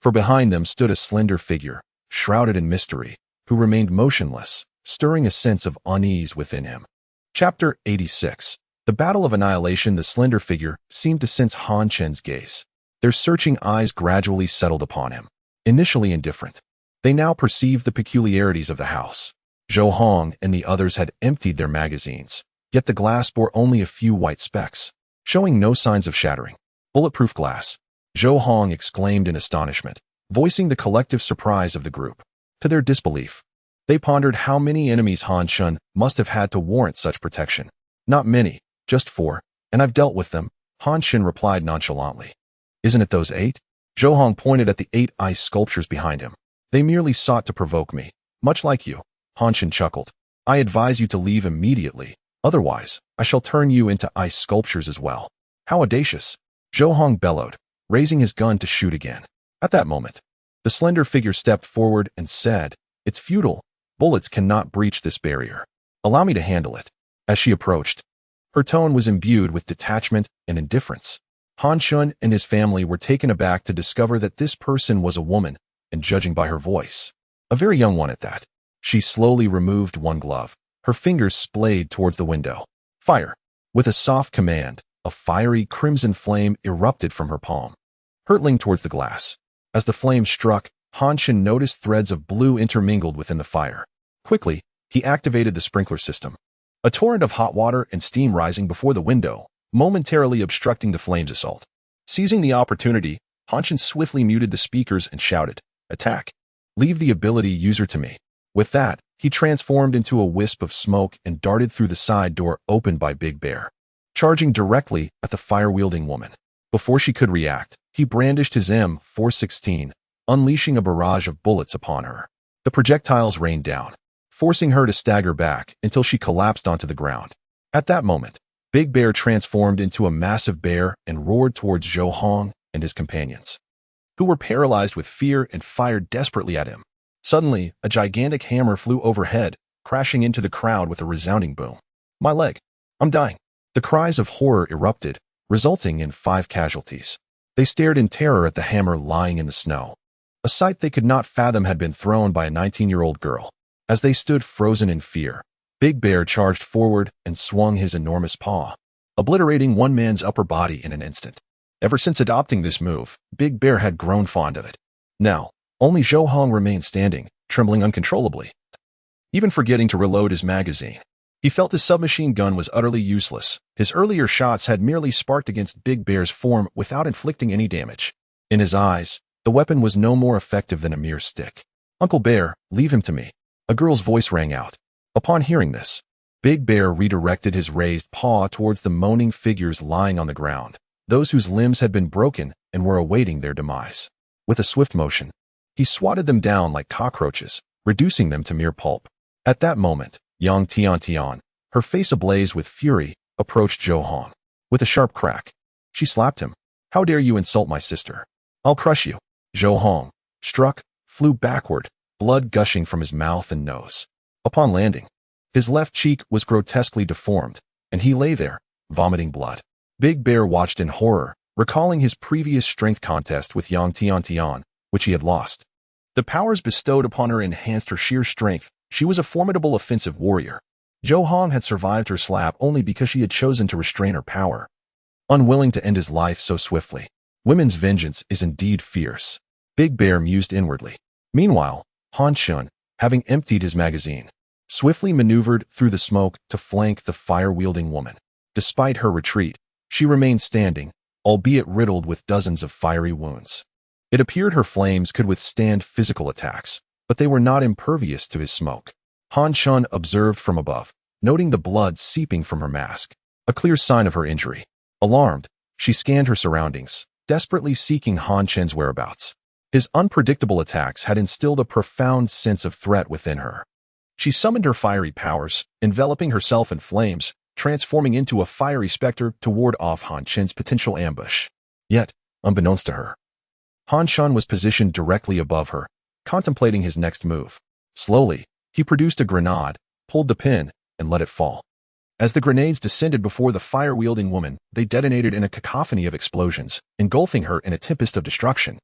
For behind them stood a slender figure, shrouded in mystery, who remained motionless, stirring a sense of unease within him. Chapter 86. The Battle of Annihilation. The slender figure seemed to sense Han Chen's gaze. Their searching eyes gradually settled upon him. Initially indifferent, they now perceived the peculiarities of the house. Zhou Hong and the others had emptied their magazines, yet the glass bore only a few white specks, showing no signs of shattering. Bulletproof glass. Zhou Hong exclaimed in astonishment, voicing the collective surprise of the group. To their disbelief, they pondered how many enemies Han Chen must have had to warrant such protection. Not many, just 4, and I've dealt with them, Han Chen replied nonchalantly. Isn't it those 8? Zhou Hong pointed at the 8 ice sculptures behind him. They merely sought to provoke me, much like you. Han Chen chuckled. I advise you to leave immediately, otherwise, I shall turn you into ice sculptures as well. How audacious! Zhou Hong bellowed, raising his gun to shoot again. At that moment, the slender figure stepped forward and said, It's futile. Bullets cannot breach this barrier. Allow me to handle it. As she approached, her tone was imbued with detachment and indifference. Han Chen and his family were taken aback to discover that this person was a woman, and judging by her voice, a very young one at that. She slowly removed one glove. Her fingers splayed towards the window. Fire! With a soft command, a fiery crimson flame erupted from her palm, hurtling towards the glass. As the flame struck, Han Chen noticed threads of blue intermingled within the fire. Quickly, he activated the sprinkler system. A torrent of hot water and steam rising before the window, momentarily obstructing the flame's assault. Seizing the opportunity, Han Chen swiftly muted the speakers and shouted, Attack! Leave the ability user to me. With that, he transformed into a wisp of smoke and darted through the side door opened by Big Bear, charging directly at the fire-wielding woman. Before she could react, he brandished his M416, unleashing a barrage of bullets upon her. The projectiles rained down, forcing her to stagger back until she collapsed onto the ground. At that moment, Big Bear transformed into a massive bear and roared towards Zhou Hong and his companions, who were paralyzed with fear and fired desperately at him. Suddenly, a gigantic hammer flew overhead, crashing into the crowd with a resounding boom. My leg! I'm dying! The cries of horror erupted, resulting in 5 casualties. They stared in terror at the hammer lying in the snow. A sight they could not fathom had been thrown by a 19-year-old girl. As they stood frozen in fear, Big Bear charged forward and swung his enormous paw, obliterating one man's upper body in an instant. Ever since adopting this move, Big Bear had grown fond of it. Now, only Zhou Hong remained standing, trembling uncontrollably, even forgetting to reload his magazine. He felt his submachine gun was utterly useless. His earlier shots had merely sparked against Big Bear's form without inflicting any damage. In his eyes, the weapon was no more effective than a mere stick. "Uncle Bear, leave him to me," a girl's voice rang out. Upon hearing this, Big Bear redirected his raised paw towards the moaning figures lying on the ground, those whose limbs had been broken and were awaiting their demise. With a swift motion, he swatted them down like cockroaches, reducing them to mere pulp. At that moment, Yang Tiantian, her face ablaze with fury, approached Zhou Hong. With a sharp crack, she slapped him. "How dare you insult my sister? I'll crush you." Zhou Hong, struck, flew backward, blood gushing from his mouth and nose. Upon landing, his left cheek was grotesquely deformed, and he lay there, vomiting blood. Big Bear watched in horror, recalling his previous strength contest with Yang Tiantian, which he had lost. The powers bestowed upon her enhanced her sheer strength. She was a formidable offensive warrior. Zhou Hong had survived her slap only because she had chosen to restrain her power, unwilling to end his life so swiftly. Women's vengeance is indeed fierce. Big Bear mused inwardly. Meanwhile, Han Chen, having emptied his magazine, swiftly maneuvered through the smoke to flank the fire-wielding woman. Despite her retreat, she remained standing, albeit riddled with dozens of fiery wounds. It appeared her flames could withstand physical attacks, but they were not impervious to his smoke. Han Chen observed from above, noting the blood seeping from her mask, a clear sign of her injury. Alarmed, she scanned her surroundings, desperately seeking Han Chen's whereabouts. His unpredictable attacks had instilled a profound sense of threat within her. She summoned her fiery powers, enveloping herself in flames, transforming into a fiery specter to ward off Han Chen's potential ambush. Yet, unbeknownst to her, Han Chen was positioned directly above her, contemplating his next move. Slowly, he produced a grenade, pulled the pin, and let it fall. As the grenades descended before the fire-wielding woman, they detonated in a cacophony of explosions, engulfing her in a tempest of destruction.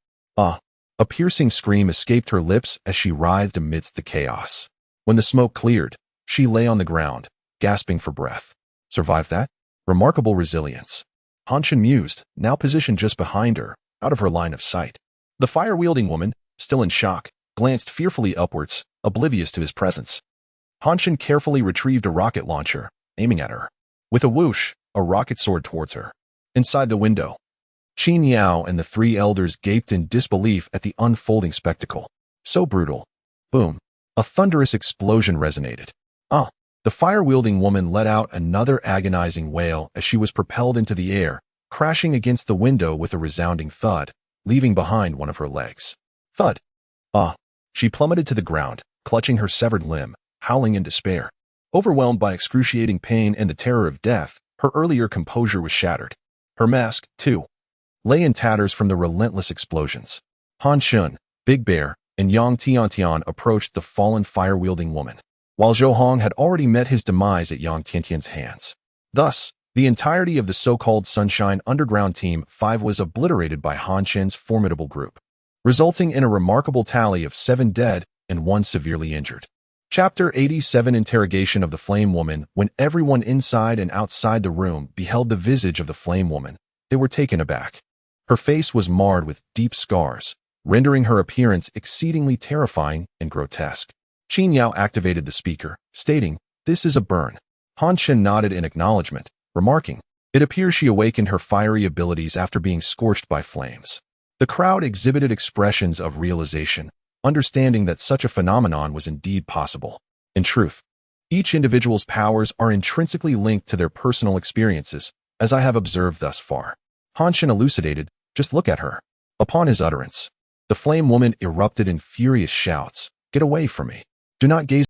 A piercing scream escaped her lips as she writhed amidst the chaos. When the smoke cleared, she lay on the ground, gasping for breath. Survived that? Remarkable resilience. Han Chen mused, now positioned just behind her, out of her line of sight. The fire-wielding woman, still in shock, glanced fearfully upwards, oblivious to his presence. Han Chen carefully retrieved a rocket launcher, aiming at her. With a whoosh, a rocket soared towards her. Inside the window, Qin Yao and the three elders gaped in disbelief at the unfolding spectacle. So brutal. Boom. A thunderous explosion resonated. The fire-wielding woman let out another agonizing wail as she was propelled into the air, crashing against the window with a resounding thud, leaving behind one of her legs. Thud. She plummeted to the ground, clutching her severed limb, howling in despair. Overwhelmed by excruciating pain and the terror of death, her earlier composure was shattered. Her mask, too, lay in tatters from the relentless explosions. Han Chen, Big Bear, and Yang Tiantian approached the fallen fire-wielding woman, while Zhou Hong had already met his demise at Yang Tiantian's hands. Thus, the entirety of the so-called Sunshine Underground Team 5 was obliterated by Han Chen's formidable group, resulting in a remarkable tally of 7 dead and 1 severely injured. Chapter 87 Interrogation of the Flame Woman. When everyone inside and outside the room beheld the visage of the Flame Woman, they were taken aback. Her face was marred with deep scars, rendering her appearance exceedingly terrifying and grotesque. Qin Yao activated the speaker, stating, "This is a burn." Han Chen nodded in acknowledgement, remarking, "It appears she awakened her fiery abilities after being scorched by flames." The crowd exhibited expressions of realization, understanding that such a phenomenon was indeed possible. In truth, each individual's powers are intrinsically linked to their personal experiences, as I have observed thus far. Han Chen elucidated, "Just look at her." Upon his utterance, the flame woman erupted in furious shouts, "Get away from me. Do not gaze